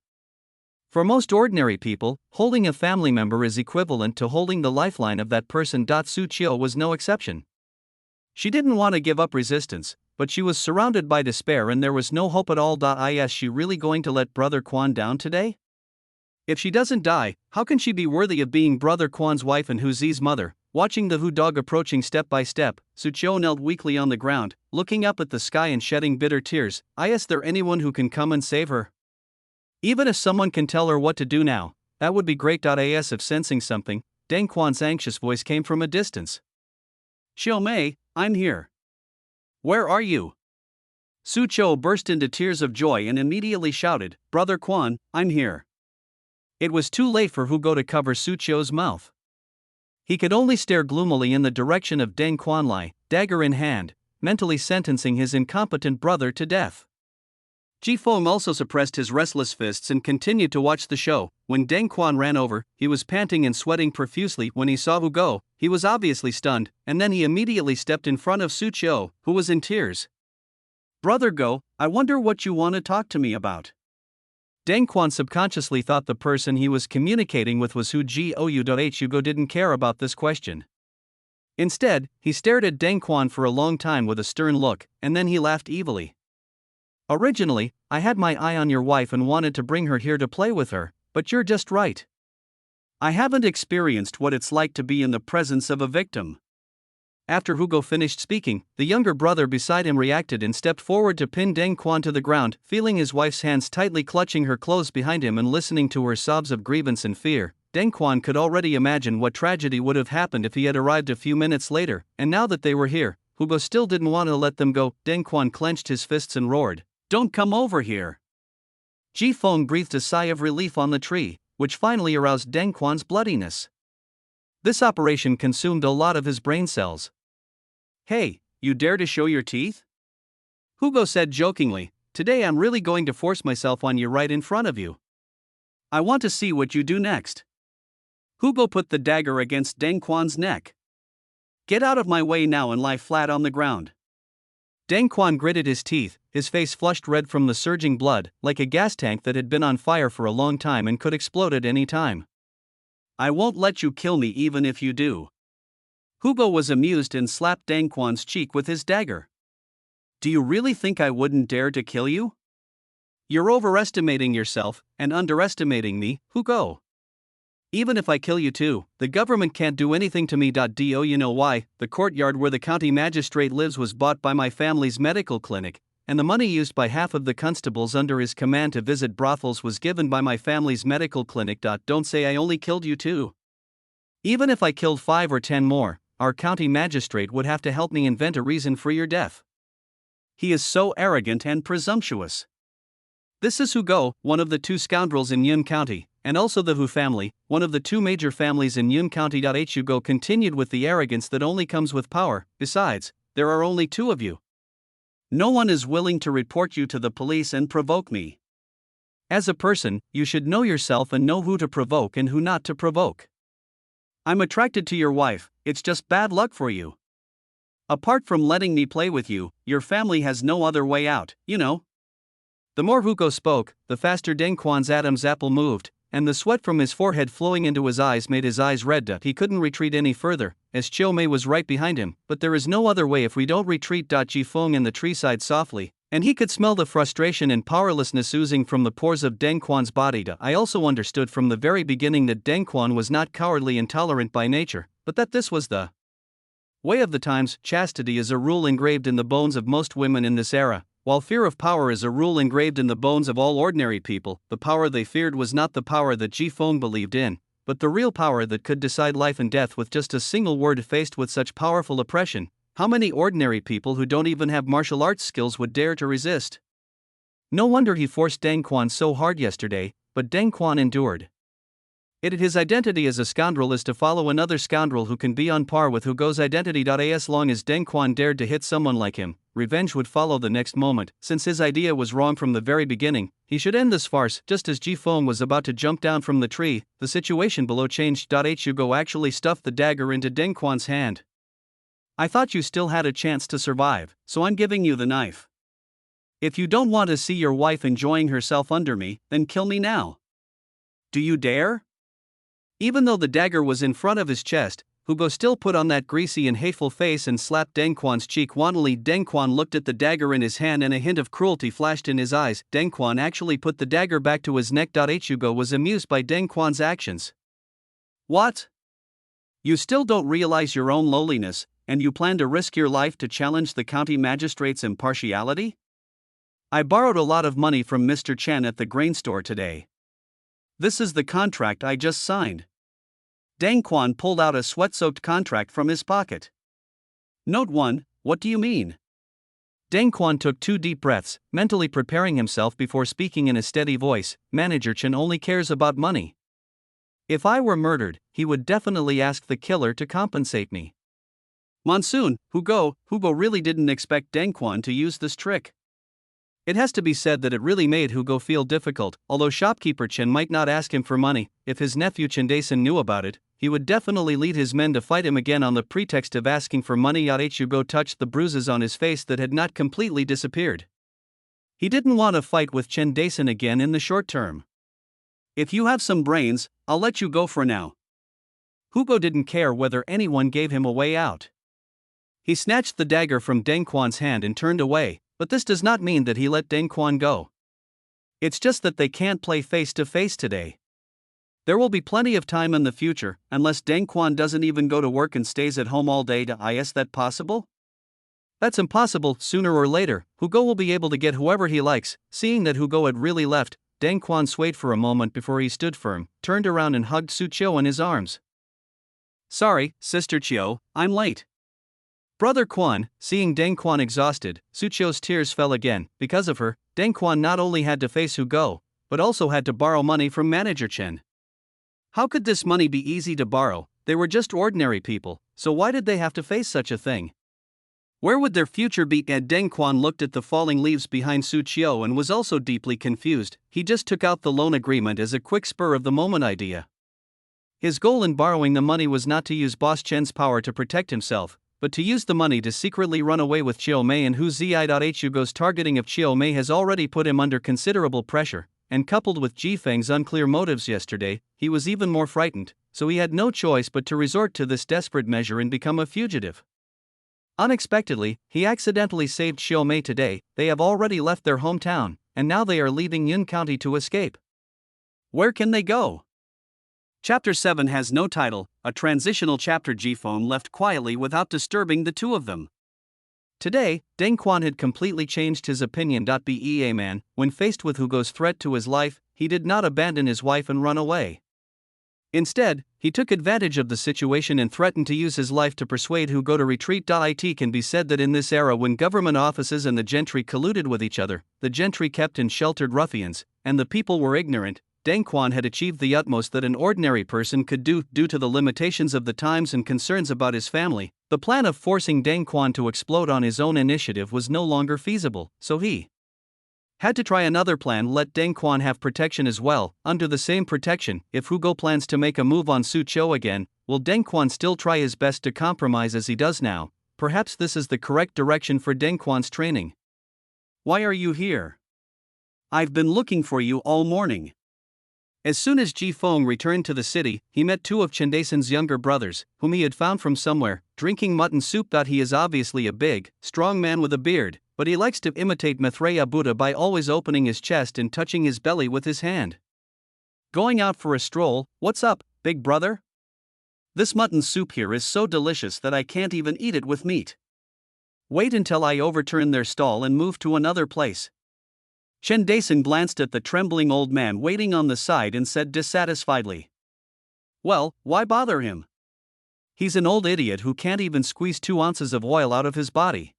For most ordinary people, holding a family member is equivalent to holding the lifeline of that person. Su Qiu was no exception. She didn't want to give up resistance, but she was surrounded by despair and there was no hope at all. Is she really going to let Brother Quan down today? If she doesn't die, how can she be worthy of being Brother Quan's wife and Hu Zi's mother? Watching the Hu dog approaching step by step, Su Qiu knelt weakly on the ground, looking up at the sky and shedding bitter tears. Is there anyone who can come and save her? Even if someone can tell her what to do now, that would be great. As if sensing something, Deng Quan's anxious voice came from a distance. Xiao Mei, I'm here. Where are you? Su Cho burst into tears of joy and immediately shouted, Brother Quan, I'm here. It was too late for Hugo to cover Su Cho's mouth. He could only stare gloomily in the direction of Deng Quanlai, dagger in hand, mentally sentencing his incompetent brother to death. Ji Feng also suppressed his restless fists and continued to watch the show. When Deng Quan ran over, he was panting and sweating profusely. When he saw Hugo, he was obviously stunned, and then he immediately stepped in front of Su Cho, who was in tears. Brother Go, I wonder what you want to talk to me about. Deng Quan subconsciously thought the person he was communicating with was Hu Hugo didn't care about this question. Instead, he stared at Deng Quan for a long time with a stern look, and then he laughed evilly. Originally, I had my eye on your wife and wanted to bring her here to play with her, but you're just right. I haven't experienced what it's like to be in the presence of a victim. After Hugo finished speaking, the younger brother beside him reacted and stepped forward to pin Deng Quan to the ground, feeling his wife's hands tightly clutching her clothes behind him and listening to her sobs of grievance and fear. Deng Quan could already imagine what tragedy would have happened if he had arrived a few minutes later, and now that they were here, Hugo still didn't want to let them go. Deng Quan clenched his fists and roared, Don't come over here! Ji Feng breathed a sigh of relief on the tree, which finally aroused Deng Quan's bloodiness. This operation consumed a lot of his brain cells. Hey, you dare to show your teeth? Hugo said jokingly, Today I'm really going to force myself on you right in front of you. I want to see what you do next. Hugo put the dagger against Deng Quan's neck. Get out of my way now and lie flat on the ground. Deng Quan gritted his teeth, his face flushed red from the surging blood, like a gas tank that had been on fire for a long time and could explode at any time. I won't let you kill me even if you do. Hugo was amused and slapped Deng Quan's cheek with his dagger. Do you really think I wouldn't dare to kill you? You're overestimating yourself and underestimating me, Hugo. Even if I kill you too, the government can't do anything to me. Do you know why? The courtyard where the county magistrate lives was bought by my family's medical clinic, and the money used by half of the constables under his command to visit brothels was given by my family's medical clinic. Don't say I only killed you too. Even if I killed 5 or 10 more, our county magistrate would have to help me invent a reason for your death. He is so arrogant and presumptuous. This is Hugo, one of the 2 scoundrels in Yun County, and also the Hu family, one of the 2 major families in Yun County. Hugo continued with the arrogance that only comes with power. Besides, there are only 2 of you. No one is willing to report you to the police and provoke me. As a person, you should know yourself and know who to provoke and who not to provoke. I'm attracted to your wife, it's just bad luck for you. Apart from letting me play with you, your family has no other way out, you know. The more Hugo spoke, the faster Deng Quan's Adam's apple moved, and the sweat from his forehead flowing into his eyes made his eyes red. He couldn't retreat any further, as Chiu Mei was right behind him, but there is no other way if we don't retreat. Ji Feng in the tree sighed softly, and he could smell the frustration and powerlessness oozing from the pores of Deng Quan's body. I also understood from the very beginning that Deng Quan was not cowardly and tolerant by nature, but that this was the way of the times. Chastity is a rule engraved in the bones of most women in this era, while fear of power is a rule engraved in the bones of all ordinary people. The power they feared was not the power that Ji Feng believed in, but the real power that could decide life and death with just a single word. Faced with such powerful oppression, how many ordinary people who don't even have martial arts skills would dare to resist? No wonder he forced Deng Quan so hard yesterday, but Deng Quan endured. His identity as a scoundrel is to follow another scoundrel who can be on par with Hugo's identity. As long as Deng Quan dared to hit someone like him, revenge would follow the next moment. Since his idea was wrong from the very beginning, he should end this farce. Just as Ji Feng was about to jump down from the tree, the situation below changed. Hugo actually stuffed the dagger into Deng Quan's hand. I thought you still had a chance to survive, so I'm giving you the knife. If you don't want to see your wife enjoying herself under me, then kill me now. Do you dare? Even though the dagger was in front of his chest, Hugo still put on that greasy and hateful face and slapped Deng Quan's cheek wantonly. Deng Quan looked at the dagger in his hand and a hint of cruelty flashed in his eyes. Deng Quan actually put the dagger back to his neck. Hugo was amused by Deng Quan's actions. What? You still don't realize your own lowliness, and you plan to risk your life to challenge the county magistrate's impartiality? I borrowed a lot of money from Mr. Chen at the grain store today. This is the contract I just signed. Deng Quan pulled out a sweat-soaked contract from his pocket. Note 1, what do you mean? Deng Quan took 2 deep breaths, mentally preparing himself before speaking in a steady voice. Manager Chen only cares about money. If I were murdered, he would definitely ask the killer to compensate me. Monsoon, Hugo really didn't expect Deng Quan to use this trick. It has to be said that it really made Hugo feel difficult. Although shopkeeper Chen might not ask him for money, if his nephew Chen Dason knew about it, he would definitely lead his men to fight him again on the pretext of asking for money. Hugo touched the bruises on his face that had not completely disappeared. He didn't want to fight with Chen Dason again in the short term. If you have some brains, I'll let you go for now. Hugo didn't care whether anyone gave him a way out. He snatched the dagger from Deng Quan's hand and turned away, but this does not mean that he let Deng Quan go. It's just that they can't play face to face today. There will be plenty of time in the future, unless Deng Quan doesn't even go to work and stays at home all day. Is that possible? That's impossible. Sooner or later, Hugo will be able to get whoever he likes. Seeing that Hugo had really left, Deng Quan swayed for a moment before he stood firm, turned around and hugged Su Qiu in his arms. Sorry, Sister Qiu, I'm late. Brother Quan. Seeing Deng Quan exhausted, Su Qiu's tears fell again. Because of her, Deng Quan not only had to face Hugo, but also had to borrow money from Manager Chen. How could this money be easy to borrow? They were just ordinary people, so why did they have to face such a thing? Where would their future be? Deng Quan looked at the falling leaves behind Su Qiu and was also deeply confused. He just took out the loan agreement as a quick spur-of-the-moment idea. His goal in borrowing the money was not to use Boss Chen's power to protect himself, but to use the money to secretly run away with Qiu Mei, and Hu Zi. Hugo's targeting of Qiu Mei has already put him under considerable pressure, and coupled with Ji Feng's unclear motives yesterday, he was even more frightened, so he had no choice but to resort to this desperate measure and become a fugitive. Unexpectedly, he accidentally saved Qiu Mei today. They have already left their hometown, and now they are leaving Yun County to escape. Where can they go? Chapter 7 has no title, a transitional chapter. Ji Feng left quietly without disturbing the two of them. Today, Deng Quan had completely changed his opinion. Bea man, when faced with Hugo's threat to his life, he did not abandon his wife and run away. Instead, he took advantage of the situation and threatened to use his life to persuade Hugo to retreat. It can be said that in this era, when government offices and the gentry colluded with each other, the gentry kept in sheltered ruffians, and the people were ignorant, Deng Quan had achieved the utmost that an ordinary person could do. Due to the limitations of the times and concerns about his family, the plan of forcing Deng Quan to explode on his own initiative was no longer feasible, so he had to try another plan. Let Deng Quan have protection as well. Under the same protection, if Hugo plans to make a move on Su Qiu again, will Deng Quan still try his best to compromise as he does now? Perhaps this is the correct direction for Deng Quan's training. Why are you here? I've been looking for you all morning. As soon as Ji Feng returned to the city, he met two of Chen Dason's younger brothers, whom he had found from somewhere, drinking mutton soup. He is obviously a big, strong man with a beard, but he likes to imitate Maitreya Buddha by always opening his chest and touching his belly with his hand. Going out for a stroll? What's up, big brother? This mutton soup here is so delicious that I can't even eat it with meat. Wait until I overturn their stall and move to another place. Chen Dason glanced at the trembling old man waiting on the side and said dissatisfiedly. Well, why bother him? He's an old idiot who can't even squeeze 2 ounces of oil out of his body.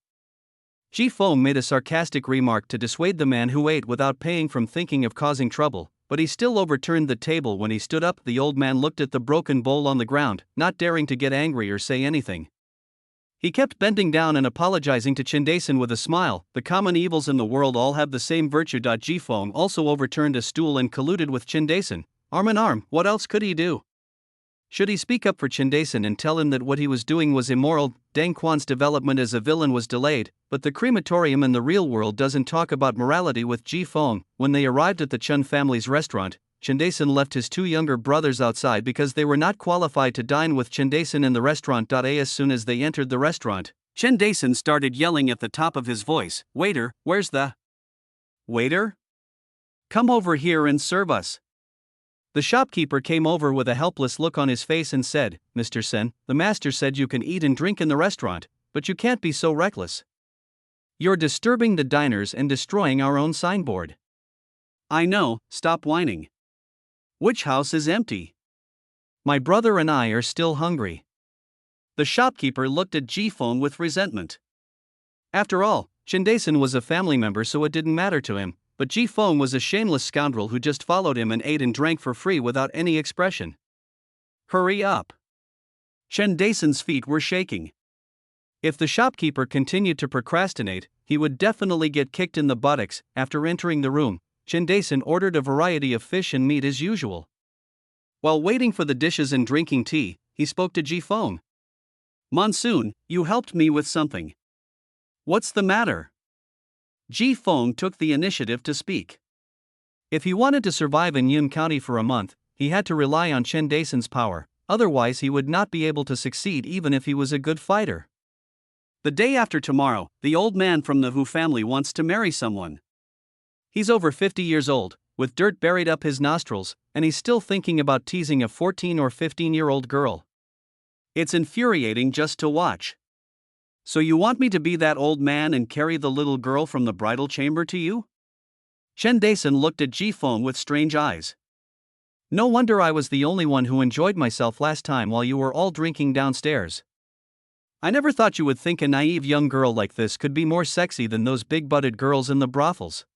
Ji Feng made a sarcastic remark to dissuade the man who ate without paying from thinking of causing trouble, but he still overturned the table when he stood up. The old man looked at the broken bowl on the ground, not daring to get angry or say anything. He kept bending down and apologizing to Chen Dason with a smile. The common evils in the world all have the same virtue. Ji Feng also overturned a stool and colluded with Chen Dason. Arm in arm, what else could he do? Should he speak up for Chen Dason and tell him that what he was doing was immoral? Deng Quan's development as a villain was delayed, but the crematorium in the real world doesn't talk about morality with Ji Feng. When they arrived at the Chen family's restaurant, Chen Dason left his 2 younger brothers outside because they were not qualified to dine with Chen Dason in the restaurant. As soon as they entered the restaurant, Chen Dason started yelling at the top of his voice, "Waiter, where's the waiter? Come over here and serve us." The shopkeeper came over with a helpless look on his face and said, "Mr. Sen, the master said you can eat and drink in the restaurant, but you can't be so reckless. You're disturbing the diners and destroying our own signboard." "I know, stop whining. Which house is empty? My brother and I are still hungry." The shopkeeper looked at Ji Feng with resentment. After all, Chindason was a family member, so it didn't matter to him, but Ji Feng was a shameless scoundrel who just followed him and ate and drank for free without any expression. Hurry up! Chendason's feet were shaking. If the shopkeeper continued to procrastinate, he would definitely get kicked in the buttocks. After entering the room, Chendason ordered a variety of fish and meat as usual. While waiting for the dishes and drinking tea, he spoke to Ji Feng. "Monsoon, you helped me with something. What's the matter?" Ji Feng took the initiative to speak. If he wanted to survive in Yun County for a month, he had to rely on Chendason's power, otherwise he would not be able to succeed even if he was a good fighter. "The day after tomorrow, the old man from the Hu family wants to marry someone. He's over 50 years old, with dirt buried up his nostrils, and he's still thinking about teasing a 14 or 15-year-old girl. It's infuriating just to watch. So you want me to be that old man and carry the little girl from the bridal chamber to you?" Chendason looked at Ji Feng with strange eyes. "No wonder I was the only one who enjoyed myself last time while you were all drinking downstairs. I never thought you would think a naive young girl like this could be more sexy than those big-butted girls in the brothels."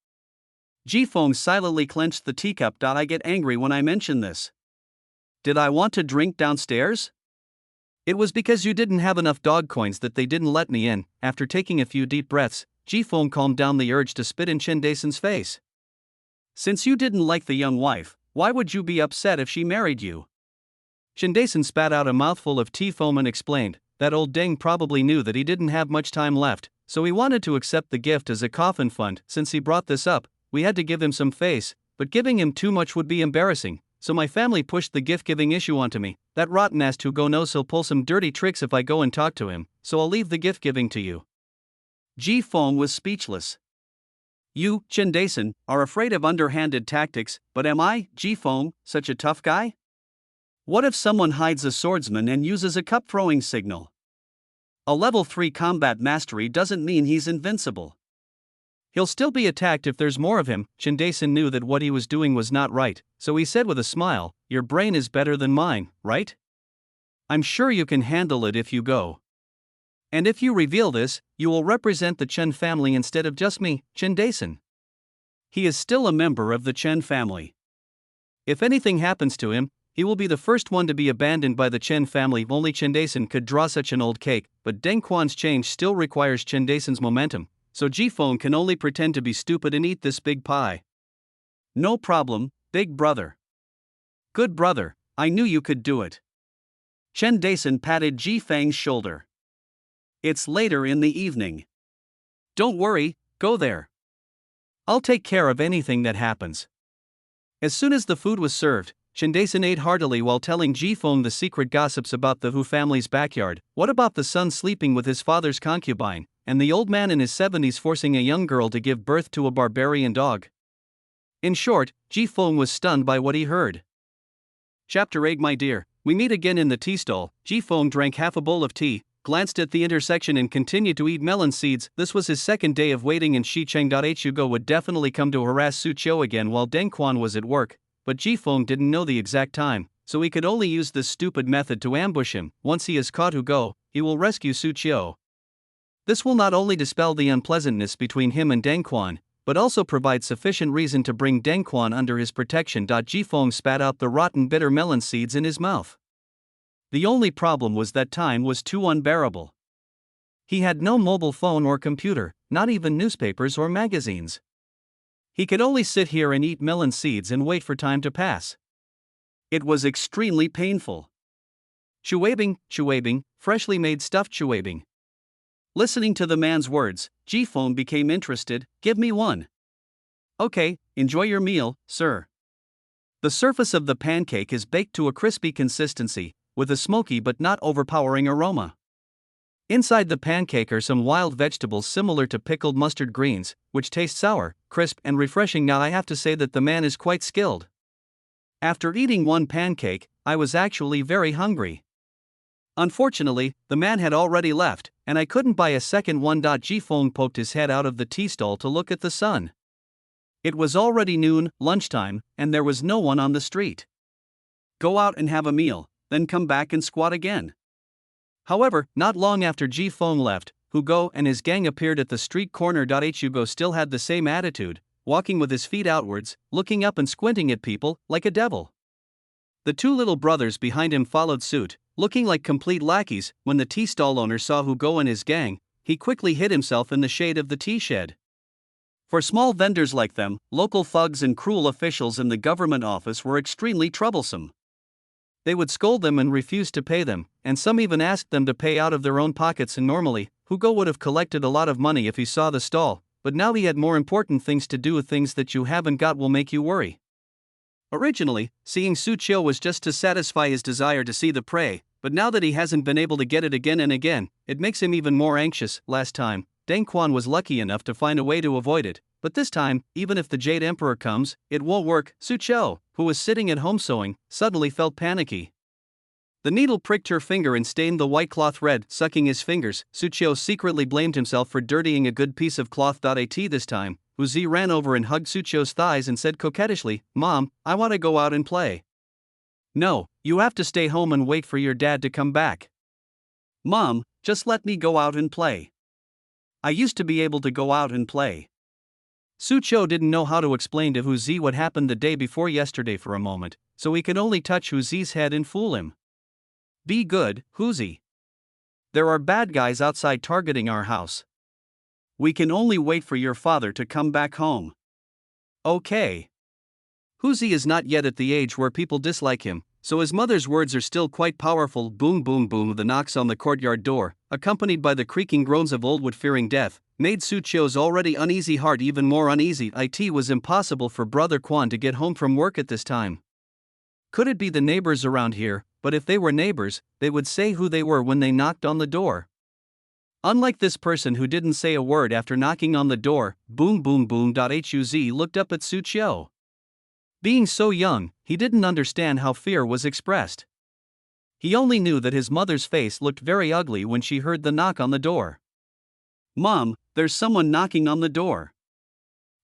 Ji Feng silently clenched the teacup. "I get angry when I mention this. Did I want to drink downstairs? It was because you didn't have enough dog coins that they didn't let me in." After taking a few deep breaths, Ji Feng calmed down the urge to spit in Chendason's face. "Since you didn't like the young wife, why would you be upset if she married you?" Chendason spat out a mouthful of tea foam and explained, "That old deng probably knew that he didn't have much time left, so he wanted to accept the gift as a coffin fund. Since he brought this up, we had to give him some face, but giving him too much would be embarrassing, so my family pushed the gift-giving issue onto me. That rotten ass Hugo knows he'll pull some dirty tricks if I go and talk to him, so I'll leave the gift-giving to you." Ji Feng was speechless. "You, Chendason, are afraid of underhanded tactics, but am I, Ji Feng, such a tough guy? What if someone hides a swordsman and uses a cup-throwing signal? A level 3 combat mastery doesn't mean he's invincible. He'll still be attacked if there's more of him." Chendason knew that what he was doing was not right, so he said with a smile, "Your brain is better than mine, right? I'm sure you can handle it if you go. And if you reveal this, you will represent the Chen family instead of just me, Chendason. He is still a member of the Chen family. If anything happens to him, he will be the first one to be abandoned by the Chen family." Only Chendason could draw such an old cake, but Deng Quan's change still requires Chendason's momentum, so Ji Feng can only pretend to be stupid and eat this big pie. "No problem, big brother. Good brother, I knew you could do it." Chendason patted Ji Feng's shoulder. "It's later in the evening. Don't worry, go there. I'll take care of anything that happens." As soon as the food was served, Chendason ate heartily while telling Ji Feng the secret gossips about the Hu family's backyard. What about the son sleeping with his father's concubine, and the old man in his 70s forcing a young girl to give birth to a barbarian dog? In short, Ji Feng was stunned by what he heard. Chapter 8. My dear, we meet again in the tea stall. Ji Feng drank half a bowl of tea, glanced at the intersection and continued to eat melon seeds. This was his second day of waiting in Shicheng. Hugo would definitely come to harass Su Qiu again while Deng Quan was at work, but Ji Feng didn't know the exact time, so he could only use this stupid method to ambush him. Once he has caught Hugo, he will rescue Su Qiu. This will not only dispel the unpleasantness between him and Deng Quan, but also provide sufficient reason to bring Deng Quan under his protection. Ji Feng spat out the rotten bitter melon seeds in his mouth. The only problem was that time was too unbearable. He had no mobile phone or computer, not even newspapers or magazines. He could only sit here and eat melon seeds and wait for time to pass. It was extremely painful. Chuabing, freshly made stuffed chuabing. Listening to the man's words, Ji Feng became interested. "Give me one." "Okay, enjoy your meal, sir." The surface of the pancake is baked to a crispy consistency, with a smoky but not overpowering aroma. Inside the pancake are some wild vegetables similar to pickled mustard greens, which taste sour, crisp, and refreshing. Now I have to say that the man is quite skilled. After eating one pancake, I was actually very hungry. Unfortunately, the man had already left, and I couldn't buy a second one. Ji Feng poked his head out of the tea stall to look at the sun. It was already noon, lunchtime, and there was no one on the street. Go out and have a meal, then come back and squat again. However, not long after Ji Feng left, Hugo and his gang appeared at the street corner. Hugo still had the same attitude, walking with his feet outwards, looking up and squinting at people, like a devil. The two little brothers behind him followed suit, looking like complete lackeys. When the tea stall owner saw Hugo and his gang, he quickly hid himself in the shade of the tea shed. For small vendors like them, local thugs and cruel officials in the government office were extremely troublesome. They would scold them and refuse to pay them, and some even asked them to pay out of their own pockets. And normally, Hugo would have collected a lot of money if he saw the stall, but now he had more important things to do. Things that you haven't got will make you worry. Originally, seeing Sucho was just to satisfy his desire to see the prey, but now that he hasn't been able to get it again and again, it makes him even more anxious. Last time, Deng Quan was lucky enough to find a way to avoid it, but this time, even if the Jade Emperor comes, it won't work. Sucho, who was sitting at home sewing, suddenly felt panicky. The needle pricked her finger and stained the white cloth red. Sucking his fingers, Sucho secretly blamed himself for dirtying a good piece of cloth. At this time, Uzi ran over and hugged Sucho's thighs and said coquettishly, "Mom, I want to go out and play." "No, you have to stay home and wait for your dad to come back." "Mom, just let me go out and play. I used to be able to go out and play." Sucho didn't know how to explain to Uzi what happened the day before yesterday for a moment, so he could only touch Uzi's head and fool him. "Be good, Uzi. There are bad guys outside targeting our house. We can only wait for your father to come back home." "Okay." Uzi is not yet at the age where people dislike him, so his mother's words are still quite powerful. Boom boom boom. The knocks on the courtyard door, accompanied by the creaking groans of old wood fearing death, made Sucho's already uneasy heart even more uneasy. It was impossible for Brother Quan to get home from work at this time. Could it be the neighbors around here? But if they were neighbors, they would say who they were when they knocked on the door. Unlike this person who didn't say a word after knocking on the door. Boom boom boom. Huzi looked up at Sucho. Being so young, he didn't understand how fear was expressed. He only knew that his mother's face looked very ugly when she heard the knock on the door. "Mom, there's someone knocking on the door."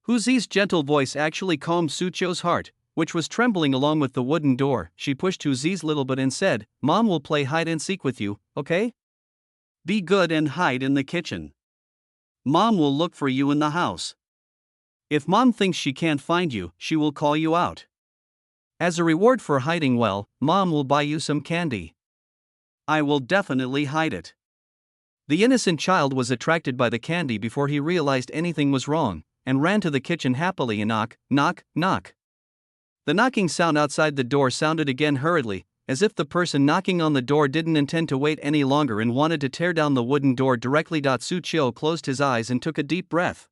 Uzi's gentle voice actually calmed Sucho's heart, which was trembling along with the wooden door. She pushed Uzi's little bit and said, "Mom will play hide and seek with you, okay? Be good and hide in the kitchen. Mom will look for you in the house. If Mom thinks she can't find you, she will call you out. As a reward for hiding well, Mom will buy you some candy. I will definitely hide it." The innocent child was attracted by the candy before he realized anything was wrong, and ran to the kitchen happily. And knock, knock, knock. The knocking sound outside the door sounded again hurriedly, as if the person knocking on the door didn't intend to wait any longer and wanted to tear down the wooden door directly. Sucho closed his eyes and took a deep breath.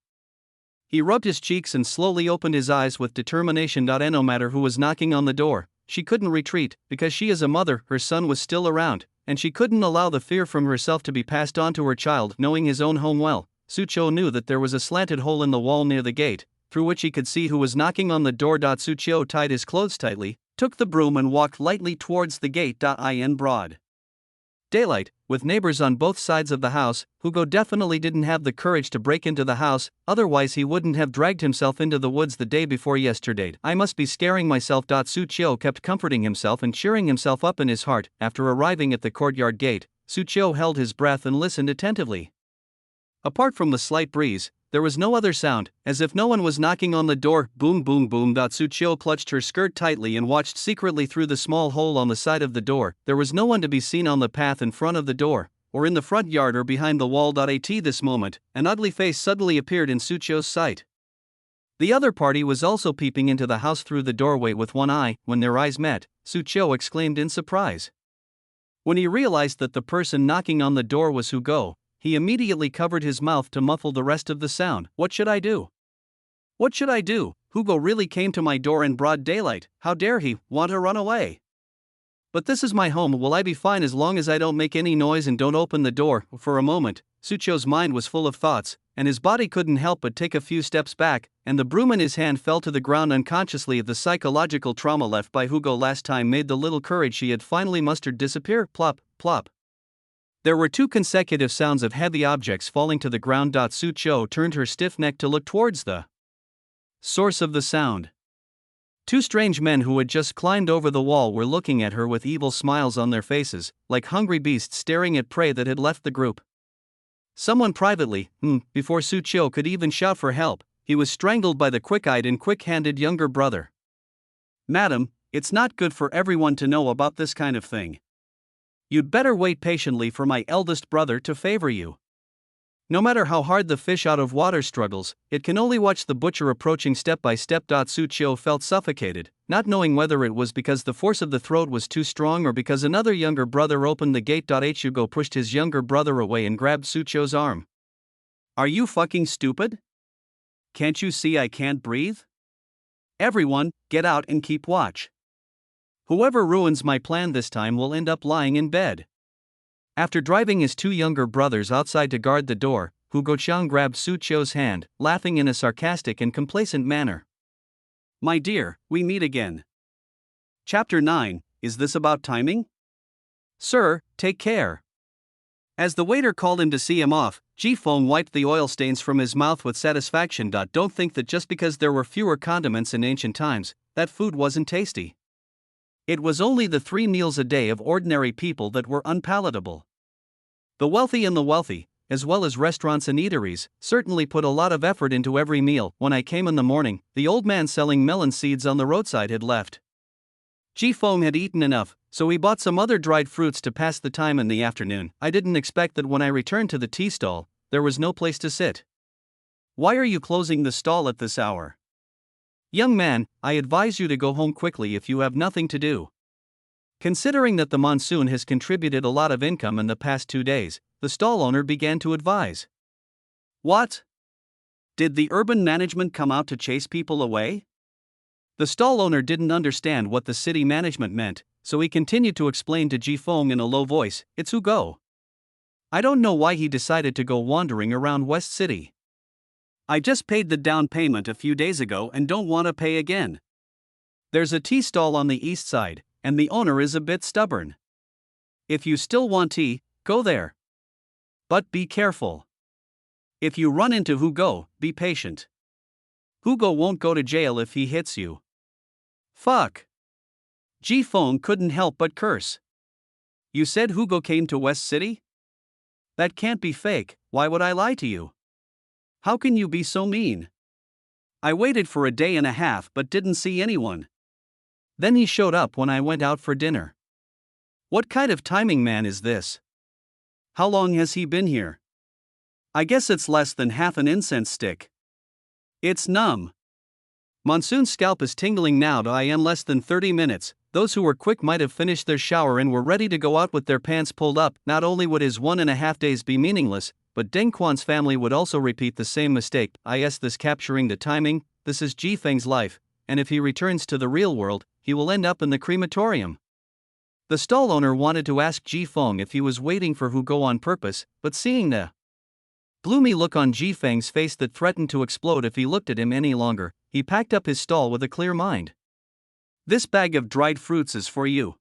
He rubbed his cheeks and slowly opened his eyes with determination. And no matter who was knocking on the door, she couldn't retreat, because she is a mother, her son was still around, and she couldn't allow the fear from herself to be passed on to her child. Knowing his own home well, Sucho knew that there was a slanted hole in the wall near the gate, through which he could see who was knocking on the door. Sucho tied his clothes tightly, took the broom and walked lightly towards the gate. In broad daylight, with neighbors on both sides of the house, Hugo definitely didn't have the courage to break into the house, otherwise he wouldn't have dragged himself into the woods the day before yesterday. "I must be scaring myself." Sucho kept comforting himself and cheering himself up in his heart. After arriving at the courtyard gate, Sucho held his breath and listened attentively. Apart from the slight breeze, there was no other sound, as if no one was knocking on the door. Boom boom boom. Sucho clutched her skirt tightly and watched secretly through the small hole on the side of the door. There was no one to be seen on the path in front of the door, or in the front yard or behind the wall. At this moment, an ugly face suddenly appeared in Sucho's sight. The other party was also peeping into the house through the doorway with one eye. When their eyes met, Sucho exclaimed in surprise. When he realized that the person knocking on the door was Hugo, he immediately covered his mouth to muffle the rest of the sound. "What should I do? What should I do? Hugo really came to my door in broad daylight. How dare he want to run away? But this is my home. Will I be fine as long as I don't make any noise and don't open the door?" For a moment, Sucho's mind was full of thoughts, and his body couldn't help but take a few steps back, and the broom in his hand fell to the ground unconsciously. The psychological trauma left by Hugo last time made the little courage she had finally mustered disappear. Plop, plop. There were two consecutive sounds of heavy objects falling to the ground. Sucho turned her stiff neck to look towards the source of the sound. Two strange men who had just climbed over the wall were looking at her with evil smiles on their faces, like hungry beasts staring at prey that had left the group. Someone privately, before Su Chiu could even shout for help, he was strangled by the quick-eyed and quick-handed younger brother. Madam, it's not good for everyone to know about this kind of thing. You'd better wait patiently for my eldest brother to favor you. No matter how hard the fish out of water struggles, it can only watch the butcher approaching step by step. Su Chiu felt suffocated, not knowing whether it was because the force of the throat was too strong or because another younger brother opened the gate. Hugo pushed his younger brother away and grabbed Su Chiu's arm. Are you fucking stupid? Can't you see I can't breathe? Everyone, get out and keep watch. Whoever ruins my plan this time will end up lying in bed. After driving his two younger brothers outside to guard the door, Hugo Chang grabbed Su Chiu's hand, laughing in a sarcastic and complacent manner. My dear, we meet again. Chapter 9, is this about timing? Sir, take care. As the waiter called him to see him off, Ji Feng wiped the oil stains from his mouth with satisfaction. Don't think that just because there were fewer condiments in ancient times, that food wasn't tasty. It was only the 3 meals a day of ordinary people that were unpalatable. The wealthy and the wealthy, as well as restaurants and eateries, certainly put a lot of effort into every meal. When I came in the morning, the old man selling melon seeds on the roadside had left. Ji Feng had eaten enough, so he bought some other dried fruits to pass the time in the afternoon. I didn't expect that when I returned to the tea stall, there was no place to sit. Why are you closing the stall at this hour? Young man, I advise you to go home quickly if you have nothing to do. Considering that the monsoon has contributed a lot of income in the past 2 days, the stall owner began to advise. What? Did the urban management come out to chase people away? The stall owner didn't understand what the city management meant, so he continued to explain to Ji Feng in a low voice, it's Hugo. I don't know why he decided to go wandering around West City. I just paid the down payment a few days ago and don't want to pay again. There's a tea stall on the east side, and the owner is a bit stubborn. If you still want tea, go there. But be careful. If you run into Hugo, be patient. Hugo won't go to jail if he hits you. Fuck. Ji Feng couldn't help but curse. You said Hugo came to West City? That can't be fake, why would I lie to you? How can you be so mean? I waited for a day and a half but didn't see anyone. Then he showed up when I went out for dinner. What kind of timing man is this? How long has he been here? I guess it's less than half an incense stick. It's numb. Monsoon's scalp is tingling now. In less than 30 minutes, those who were quick might have finished their shower and were ready to go out with their pants pulled up. Not only would his 1.5 days be meaningless, but Deng Quan's family would also repeat the same mistake. This capturing the timing, this is Ji Feng's life, and if he returns to the real world, he will end up in the crematorium. The stall owner wanted to ask Ji Feng if he was waiting for Hugo on purpose, but seeing the gloomy look on Ji Feng's face that threatened to explode if he looked at him any longer, he packed up his stall with a clear mind. This bag of dried fruits is for you.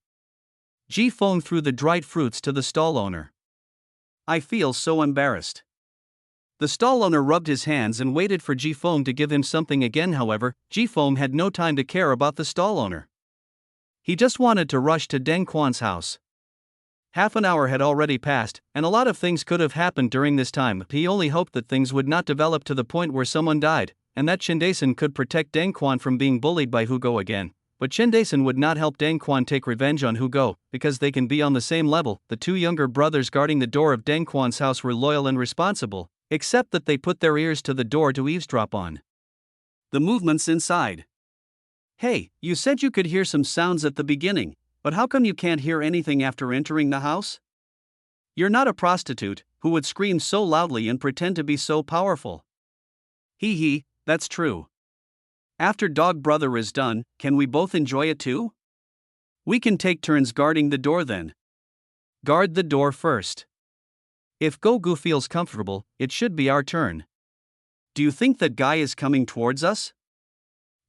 Ji Feng threw the dried fruits to the stall owner. I feel so embarrassed. The stall owner rubbed his hands and waited for Ji Feng to give him something again. However, Ji Feng had no time to care about the stall owner. He just wanted to rush to Deng Quan's house. Half an hour had already passed, and a lot of things could have happened during this time. He only hoped that things would not develop to the point where someone died, and that Chen Daisen could protect Deng Quan from being bullied by Hugo again. But Chen Daisen would not help Deng Quan take revenge on Hugo, because they can be on the same level. The two younger brothers guarding the door of Deng Quan's house were loyal and responsible, except that they put their ears to the door to eavesdrop on the movements inside. Hey, you said you could hear some sounds at the beginning, but how come you can't hear anything after entering the house? You're not a prostitute who would scream so loudly and pretend to be so powerful. Hee, that's true. After dog brother is done, can we both enjoy it too? We can take turns guarding the door then. Guard the door first. If Gogu feels comfortable, it should be our turn. Do you think that guy is coming towards us?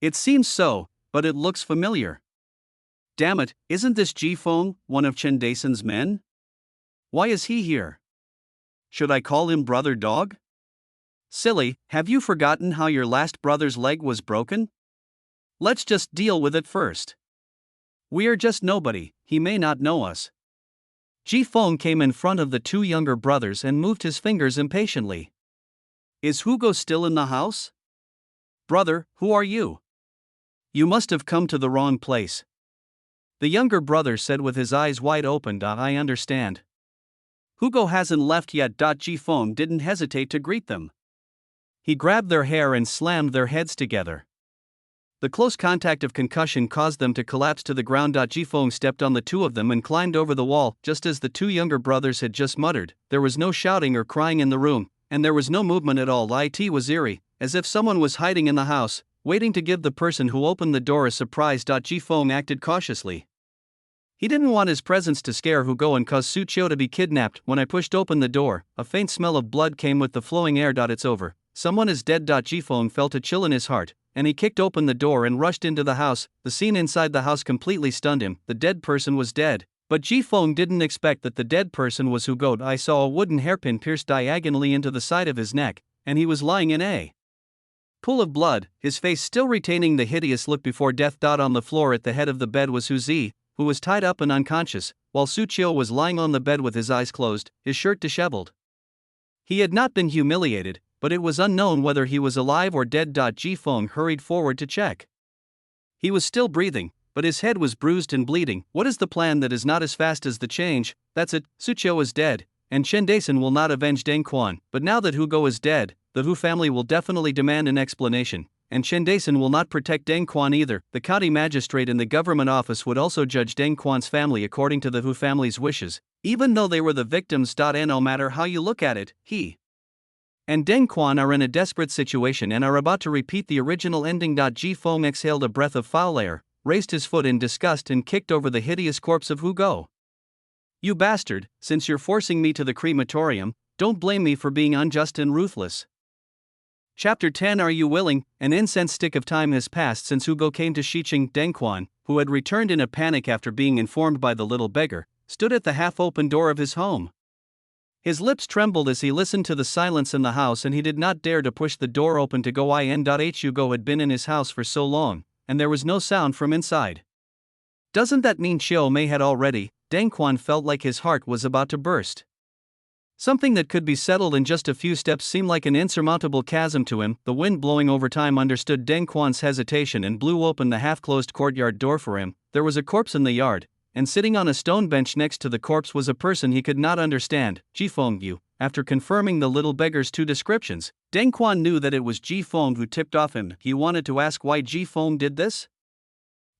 It seems so, but it looks familiar. Damn it, isn't this Ji Feng, one of Chen Daisen's men? Why is he here? Should I call him brother dog? Silly, have you forgotten how your last brother's leg was broken? Let's just deal with it first. We are just nobody, he may not know us. Ji Feng came in front of the two younger brothers and moved his fingers impatiently. Is Hugo still in the house? Brother, who are you? You must have come to the wrong place. The younger brother said with his eyes wide open. I understand. Hugo hasn't left yet. Ji Feng didn't hesitate to greet them. He grabbed their hair and slammed their heads together. The close contact of concussion caused them to collapse to the ground. Ji Feng stepped on the two of them and climbed over the wall. Just as the two younger brothers had just muttered, there was no shouting or crying in the room, and there was no movement at all. It was eerie, as if someone was hiding in the house, waiting to give the person who opened the door a surprise. Ji Feng acted cautiously. He didn't want his presence to scare Hugo and cause Su Qiu to be kidnapped. When I pushed open the door, a faint smell of blood came with the flowing air. It's over. Someone is dead. Ji Feng felt a chill in his heart, and he kicked open the door and rushed into the house. The scene inside the house completely stunned him. The dead person was dead, but Ji Feng didn't expect that the dead person was Hugo. I saw a wooden hairpin pierced diagonally into the side of his neck, and he was lying in a pool of blood, his face still retaining the hideous look before death. On the floor at the head of the bed was Hu Zi, who was tied up and unconscious, while Su Qiu was lying on the bed with his eyes closed, his shirt disheveled. He had not been humiliated, but it was unknown whether he was alive or dead. Ji Feng hurried forward to check. He was still breathing, but his head was bruised and bleeding. What is the plan that is not as fast as the change? That's it, Su Qiu is dead, and Chen Daisen will not avenge Deng Quan. But now that Hugo is dead, the Hu family will definitely demand an explanation, and Chen Daisen will not protect Deng Quan either. The county magistrate in the government office would also judge Deng Quan's family according to the Hu family's wishes, even though they were the victims. No matter how you look at it, he and Deng Quan are in a desperate situation and are about to repeat the original ending. Ji Feng exhaled a breath of foul air, raised his foot in disgust and kicked over the hideous corpse of Hugo. You bastard, since you're forcing me to the crematorium, don't blame me for being unjust and ruthless. Chapter 10. Are you willing? An incense stick of time has passed since Hugo came to Xiqing. Deng Quan, who had returned in a panic after being informed by the little beggar, stood at the half-open door of his home. His lips trembled as he listened to the silence in the house, and he did not dare to push the door open to go in. Hugo had been in his house for so long, and there was no sound from inside. Doesn't that mean Xiao Mei had already? Deng Quan felt like his heart was about to burst. Something that could be settled in just a few steps seemed like an insurmountable chasm to him. The wind blowing over time understood Deng Quan's hesitation and blew open the half-closed courtyard door for him. There was a corpse in the yard, and sitting on a stone bench next to the corpse was a person he could not understand. Ji Feng Yu. After confirming the little beggar's two descriptions, Deng Quan knew that it was Ji Feng who tipped off him. He wanted to ask why Ji Feng did this.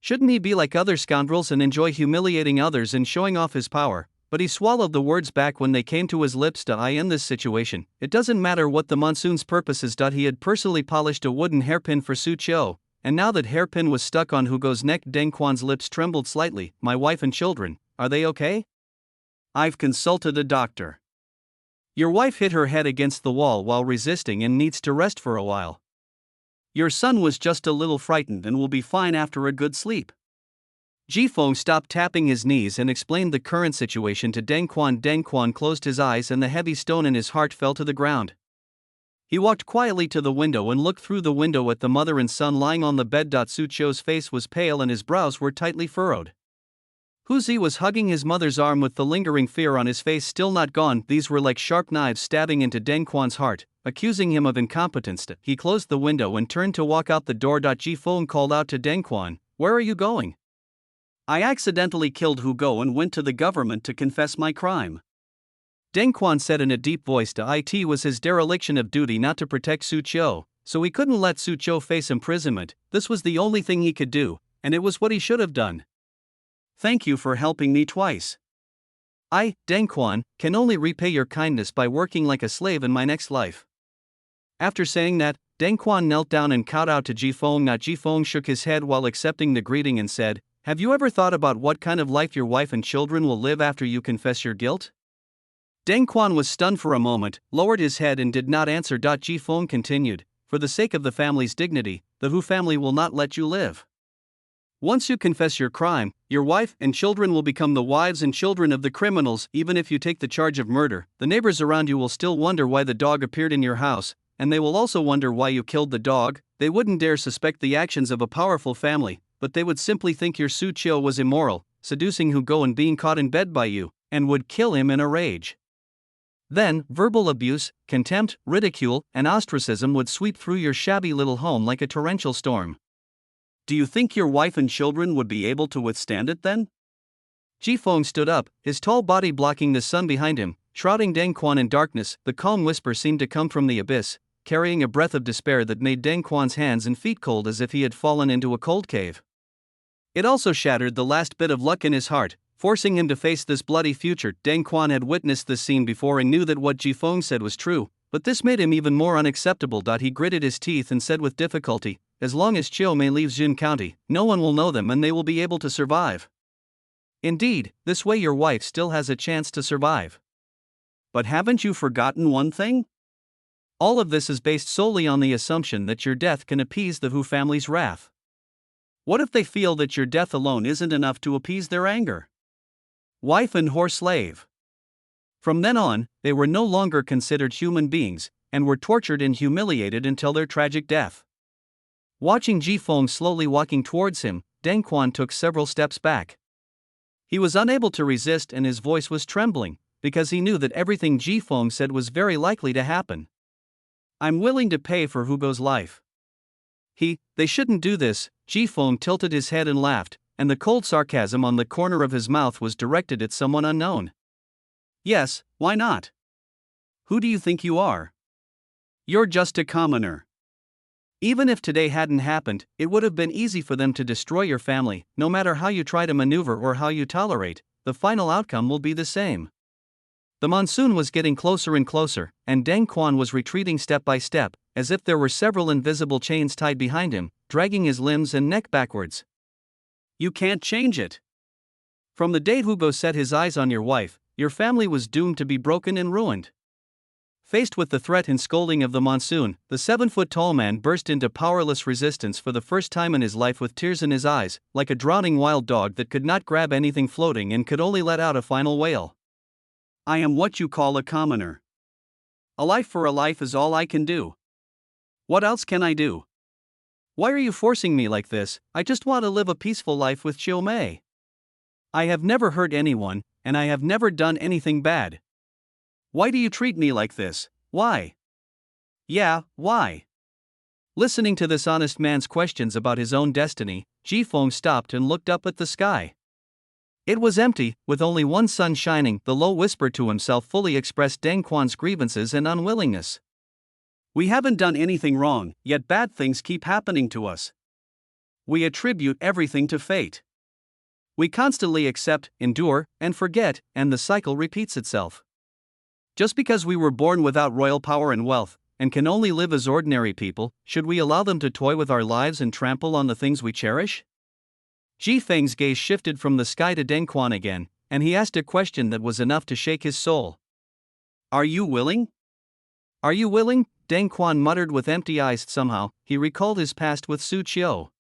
Shouldn't he be like other scoundrels and enjoy humiliating others and showing off his power? But he swallowed the words back when they came to his lips. In this situation, it doesn't matter what the monsoon's purpose is. He had personally polished a wooden hairpin for Su Qiu, and now that hairpin was stuck on Hugo's neck. Deng Quan's lips trembled slightly. My wife and children, are they okay? I've consulted a doctor. Your wife hit her head against the wall while resisting and needs to rest for a while. Your son was just a little frightened and will be fine after a good sleep. Ji Feng stopped tapping his knees and explained the current situation to Deng Quan. Deng Quan closed his eyes and the heavy stone in his heart fell to the ground. He walked quietly to the window and looked through the window at the mother and son lying on the bed. Su Qiu's face was pale and his brows were tightly furrowed. Hu Zi was hugging his mother's arm with the lingering fear on his face still not gone. These were like sharp knives stabbing into Deng Quan's heart, accusing him of incompetence. He closed the window and turned to walk out the door. Ji Feng called out to Deng Quan, "Where are you going?" I accidentally killed Hugo and went to the government to confess my crime. Deng Quan said in a deep voice. It was his dereliction of duty not to protect Su Qiu, so he couldn't let Su Qiu face imprisonment. This was the only thing he could do, and it was what he should have done. Thank you for helping me twice. I, Deng Quan, can only repay your kindness by working like a slave in my next life. After saying that, Deng Quan knelt down and kowtowed to Ji Feng. Ji Feng shook his head while accepting the greeting and said, "Have you ever thought about what kind of life your wife and children will live after you confess your guilt?" Deng Quan was stunned for a moment, lowered his head and did not answer. Ji Feng continued, "For the sake of the family's dignity, the Hu family will not let you live. Once you confess your crime, your wife and children will become the wives and children of the criminals. Even if you take the charge of murder, the neighbors around you will still wonder why the dog appeared in your house, and they will also wonder why you killed the dog. They wouldn't dare suspect the actions of a powerful family, but they would simply think your Su Qiu was immoral, seducing Hugo and being caught in bed by you. and would kill him in a rage. Then, verbal abuse, contempt, ridicule, and ostracism would sweep through your shabby little home like a torrential storm. Do you think your wife and children would be able to withstand it then? Jifeng stood up, his tall body blocking the sun behind him, shrouding Deng Quan in darkness. The calm whisper seemed to come from the abyss, carrying a breath of despair that made Deng Quan's hands and feet cold as if he had fallen into a cold cave. It also shattered the last bit of luck in his heart, forcing him to face this bloody future. Deng Quan had witnessed this scene before and knew that what Jifeng said was true, but this made him even more unacceptable. He gritted his teeth and said with difficulty, "As long as Chiu Mei leaves Jun County, no one will know them and they will be able to survive." Indeed, this way your wife still has a chance to survive. But haven't you forgotten one thing? All of this is based solely on the assumption that your death can appease the Hu family's wrath. What if they feel that your death alone isn't enough to appease their anger? Wife and whore slave. From then on, they were no longer considered human beings, and were tortured and humiliated until their tragic death. Watching Jifeng slowly walking towards him, Deng Quan took several steps back. He was unable to resist and his voice was trembling, because he knew that everything Jifeng said was very likely to happen. "I'm willing to pay for Hugo's life." They shouldn't do this. Jifeng tilted his head and laughed, and the cold sarcasm on the corner of his mouth was directed at someone unknown. "Yes, why not? Who do you think you are? You're just a commoner. Even if today hadn't happened, it would have been easy for them to destroy your family. No matter how you try to maneuver or how you tolerate, the final outcome will be the same." The monsoon was getting closer and closer, and Deng Quan was retreating step by step, as if there were several invisible chains tied behind him, dragging his limbs and neck backwards. "You can't change it. From the day Hugo set his eyes on your wife, your family was doomed to be broken and ruined." Faced with the threat and scolding of the monsoon, the 7-foot-tall man burst into powerless resistance for the first time in his life with tears in his eyes, like a drowning wild dog that could not grab anything floating and could only let out a final wail. "I am what you call a commoner. A life for a life is all I can do. What else can I do? Why are you forcing me like this? I just want to live a peaceful life with Chiu Mei. I have never hurt anyone, and I have never done anything bad. Why do you treat me like this? Why? Yeah, why?" Listening to this honest man's questions about his own destiny, Jifeng stopped and looked up at the sky. It was empty, with only one sun shining. The low whisper to himself fully expressed Deng Quan's grievances and unwillingness. "We haven't done anything wrong, yet bad things keep happening to us. We attribute everything to fate. We constantly accept, endure, and forget, and the cycle repeats itself. Just because we were born without royal power and wealth, and can only live as ordinary people, should we allow them to toy with our lives and trample on the things we cherish?" Jifeng's gaze shifted from the sky to Deng Quan again, and he asked a question that was enough to shake his soul. "Are you willing?" "Are you willing?" Deng Quan muttered with empty eyes. Somehow, he recalled his past with Su Qiu.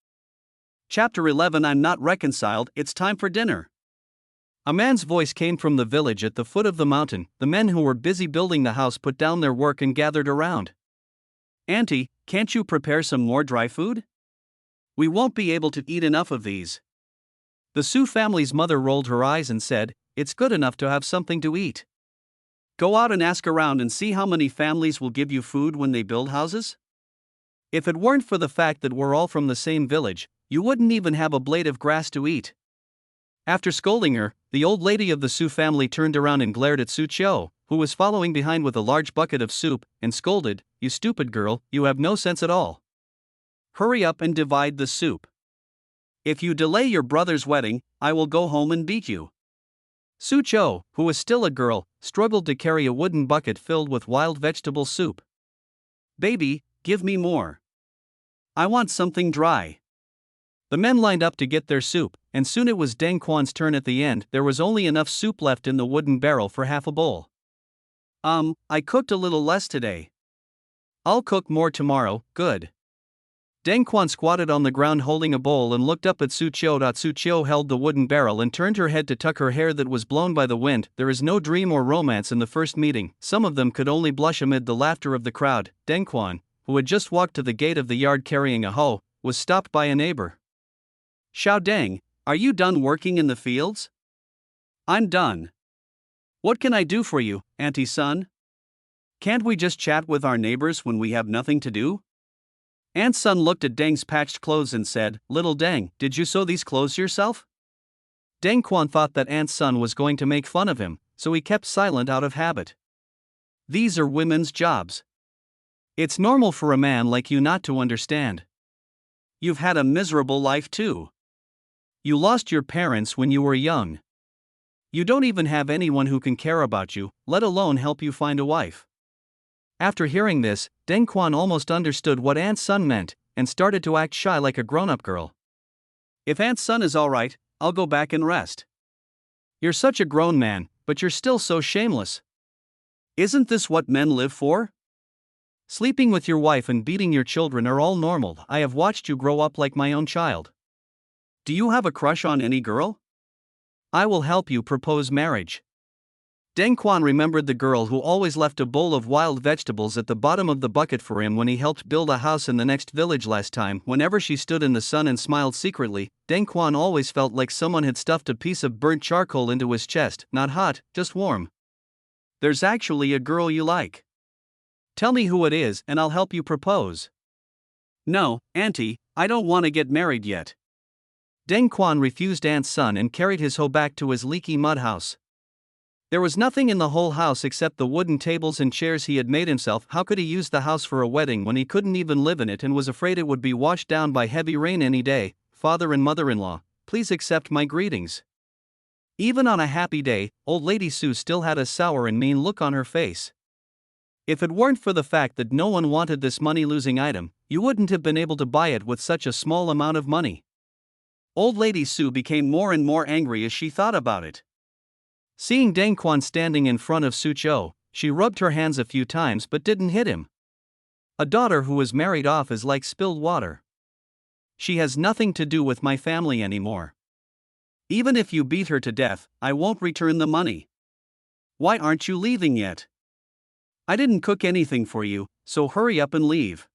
Chapter 11. I'm not reconciled, it's time for dinner. A man's voice came from the village at the foot of the mountain. The men who were busy building the house put down their work and gathered around. "Auntie, can't you prepare some more dry food? We won't be able to eat enough of these." The Su family's mother rolled her eyes and said, "It's good enough to have something to eat. Go out and ask around and see how many families will give you food when they build houses. If it weren't for the fact that we're all from the same village, you wouldn't even have a blade of grass to eat." After scolding her, the old lady of the Su family turned around and glared at Su Qiu, who was following behind with a large bucket of soup, and scolded, "You stupid girl, you have no sense at all. Hurry up and divide the soup. If you delay your brother's wedding, I will go home and beat you." Su Qiu, who was still a girl, struggled to carry a wooden bucket filled with wild vegetable soup. "Baby, give me more. I want something dry." The men lined up to get their soup, and soon it was Deng Quan's turn. At the end, there was only enough soup left in the wooden barrel for half a bowl. I cooked a little less today. I'll cook more tomorrow." "Good." Deng Quan squatted on the ground holding a bowl and looked up at Su Qiu. Su Qiu held the wooden barrel and turned her head to tuck her hair that was blown by the wind. There is no dream or romance in the first meeting. Some of them could only blush amid the laughter of the crowd. Deng Quan, who had just walked to the gate of the yard carrying a hoe, was stopped by a neighbor. "Xiao Deng, are you done working in the fields?" "I'm done. What can I do for you, Auntie Sun? Can't we just chat with our neighbors when we have nothing to do? Aunt Sun looked at Deng's patched clothes and said, Little Deng, did you sew these clothes yourself? Deng Quan thought that Aunt Sun was going to make fun of him, so he kept silent out of habit. These are women's jobs. It's normal for a man like you not to understand. You've had a miserable life too. You lost your parents when you were young. You don't even have anyone who can care about you, let alone help you find a wife. After hearing this, Deng Quan almost understood what Aunt Sun meant, and started to act shy like a grown-up girl. If Aunt Sun is alright, I'll go back and rest. You're such a grown man, but you're still so shameless. Isn't this what men live for? Sleeping with your wife and beating your children are all normal. I have watched you grow up like my own child. Do you have a crush on any girl? I will help you propose marriage. Deng Quan remembered the girl who always left a bowl of wild vegetables at the bottom of the bucket for him when he helped build a house in the next village last time. Whenever she stood in the sun and smiled secretly, Deng Quan always felt like someone had stuffed a piece of burnt charcoal into his chest, not hot, just warm. There's actually a girl you like. Tell me who it is and I'll help you propose. No, Auntie, I don't want to get married yet. Deng Quan refused Aunt Sun and carried his hoe back to his leaky mud house. There was nothing in the whole house except the wooden tables and chairs he had made himself. How could he use the house for a wedding when he couldn't even live in it and was afraid it would be washed down by heavy rain any day? Father and mother-in-law, please accept my greetings. Even on a happy day, old lady Sue still had a sour and mean look on her face. If it weren't for the fact that no one wanted this money-losing item, you wouldn't have been able to buy it with such a small amount of money. Old lady Sue became more and more angry as she thought about it. Seeing Deng Quan standing in front of Su Chou, she rubbed her hands a few times but didn't hit him. A daughter who is married off is like spilled water. She has nothing to do with my family anymore. Even if you beat her to death, I won't return the money. Why aren't you leaving yet? I didn't cook anything for you, so hurry up and leave.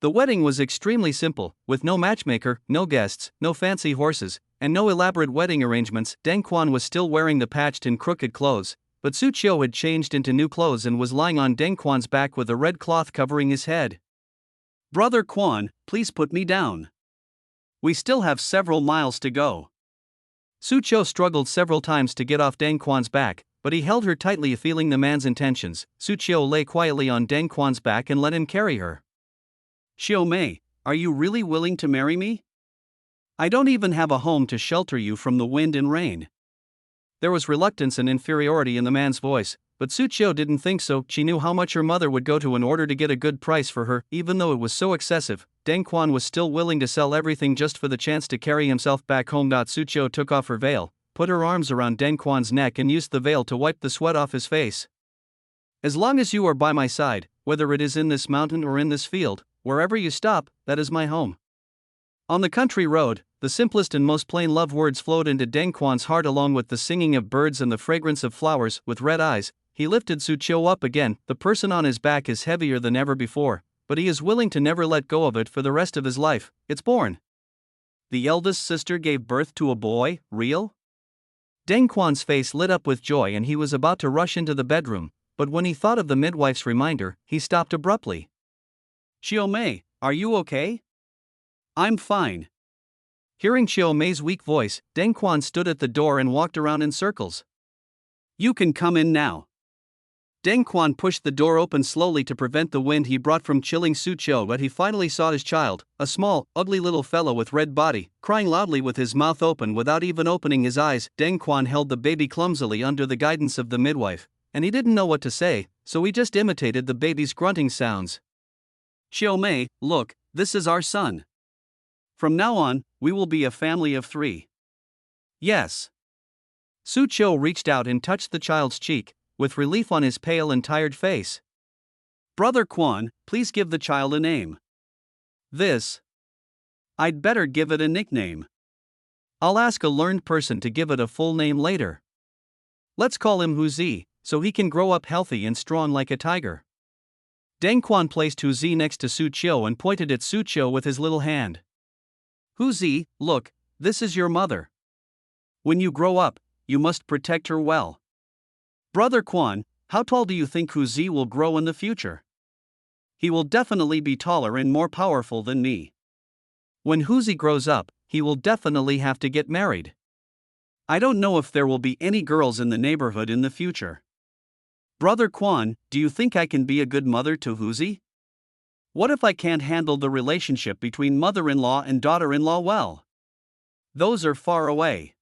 The wedding was extremely simple, with no matchmaker, no guests, no fancy horses, and no elaborate wedding arrangements. Deng Quan was still wearing the patched and crooked clothes, but Su Chou had changed into new clothes and was lying on Deng Quan's back with a red cloth covering his head. Brother Quan, please put me down. We still have several miles to go. Su Chou struggled several times to get off Deng Quan's back, but he held her tightly, feeling the man's intentions. Su Chou lay quietly on Deng Quan's back and let him carry her. Xiao Mei, are you really willing to marry me? I don't even have a home to shelter you from the wind and rain. There was reluctance and inferiority in the man's voice, but Su Chou didn't think so. She knew how much her mother would go to in order to get a good price for her. Even though it was so excessive, Deng Quan was still willing to sell everything just for the chance to carry himself back home. Su Chou took off her veil, put her arms around Deng Quan's neck and used the veil to wipe the sweat off his face. As long as you are by my side, whether it is in this mountain or in this field, wherever you stop, that is my home. On the country road, the simplest and most plain love words flowed into Deng Quan's heart along with the singing of birds and the fragrance of flowers. With red eyes, he lifted Su Chou up again. The person on his back is heavier than ever before, but he is willing to never let go of it for the rest of his life. It's born. The eldest sister gave birth to a boy, real? Deng Quan's face lit up with joy and he was about to rush into the bedroom, but when he thought of the midwife's reminder, he stopped abruptly. Xiao Mei, are you okay? I'm fine. Hearing Xiao Mei's weak voice, Deng Quan stood at the door and walked around in circles. You can come in now. Deng Quan pushed the door open slowly to prevent the wind he brought from chilling Su Chou, but he finally saw his child, a small, ugly little fellow with red body, crying loudly with his mouth open without even opening his eyes. Deng Quan held the baby clumsily under the guidance of the midwife, and he didn't know what to say, so he just imitated the baby's grunting sounds. Xiao Mei, look, this is our son. From now on, we will be a family of 3. Yes. Su Chou reached out and touched the child's cheek, with relief on his pale and tired face. Brother Quan, please give the child a name. This. I'd better give it a nickname. I'll ask a learned person to give it a full name later. Let's call him Huzi, so he can grow up healthy and strong like a tiger. Deng Quan placed Huzi next to Su Chou and pointed at Su Chou with his little hand. Huzi, look, this is your mother. When you grow up, you must protect her well. Brother Quan, how tall do you think Hu Zi will grow in the future? He will definitely be taller and more powerful than me. When Hu Zi grows up, he will definitely have to get married. I don't know if there will be any girls in the neighborhood in the future. Brother Quan, do you think I can be a good mother to Hu Zi? What if I can't handle the relationship between mother-in-law and daughter-in-law well? Those are far away.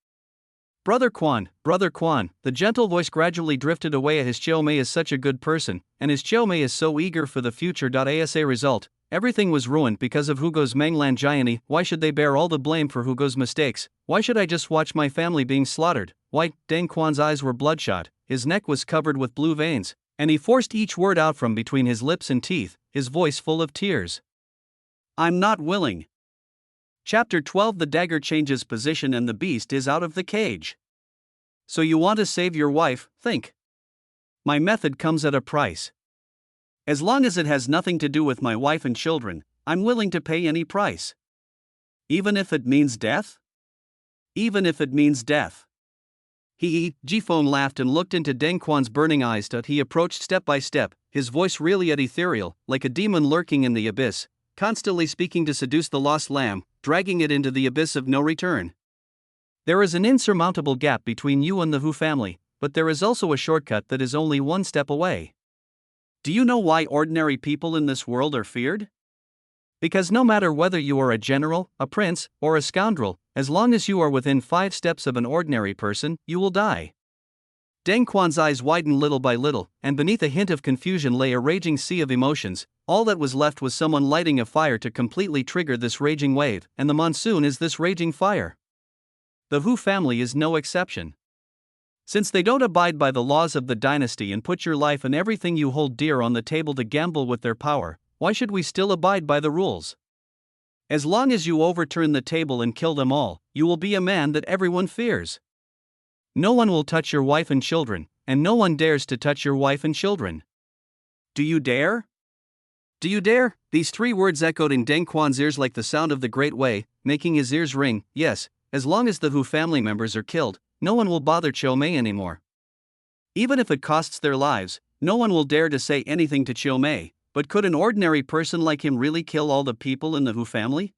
Brother Quan, the gentle voice gradually drifted away. His Chiao Mei is such a good person, and his Chiao Mei is so eager for the future. Asa result, everything was ruined because of Hugo's Manglan Gianni. Why should they bear all the blame for Hugo's mistakes? Why should I just watch my family being slaughtered? Why? Deng Quan's eyes were bloodshot, his neck was covered with blue veins, and he forced each word out from between his lips and teeth, his voice full of tears. I'm not willing. Chapter 12. The dagger changes position and the beast is out of the cage. So you want to save your wife? Think. My method comes at a price. As long as it has nothing to do with my wife and children, I'm willing to pay any price. Even if it means death? Even if it means death. Jifeng laughed and looked into Deng Quan's burning eyes. He approached step by step, his voice really yet ethereal, like a demon lurking in the abyss, constantly speaking to seduce the lost lamb, dragging it into the abyss of no return. There is an insurmountable gap between you and the Hu family, but there is also a shortcut that is only one step away. Do you know why ordinary people in this world are feared? Because no matter whether you are a general, a prince, or a scoundrel, as long as you are within 5 steps of an ordinary person, you will die. Deng Quan's eyes widened little by little, and beneath a hint of confusion lay a raging sea of emotions. All that was left was someone lighting a fire to completely trigger this raging wave, and the monsoon is this raging fire. The Hu family is no exception. Since they don't abide by the laws of the dynasty and put your life and everything you hold dear on the table to gamble with their power, why should we still abide by the rules? As long as you overturn the table and kill them all, you will be a man that everyone fears. No one will touch your wife and children, and no one dares to touch your wife and children. Do you dare? Do you dare? These 3 words echoed in Deng Quan's ears like the sound of the great way, making his ears ring. Yes, as long as the Hu family members are killed, no one will bother Chiao Mei anymore. Even if it costs their lives, no one will dare to say anything to Chiao Mei. But could an ordinary person like him really kill all the people in the Hu family?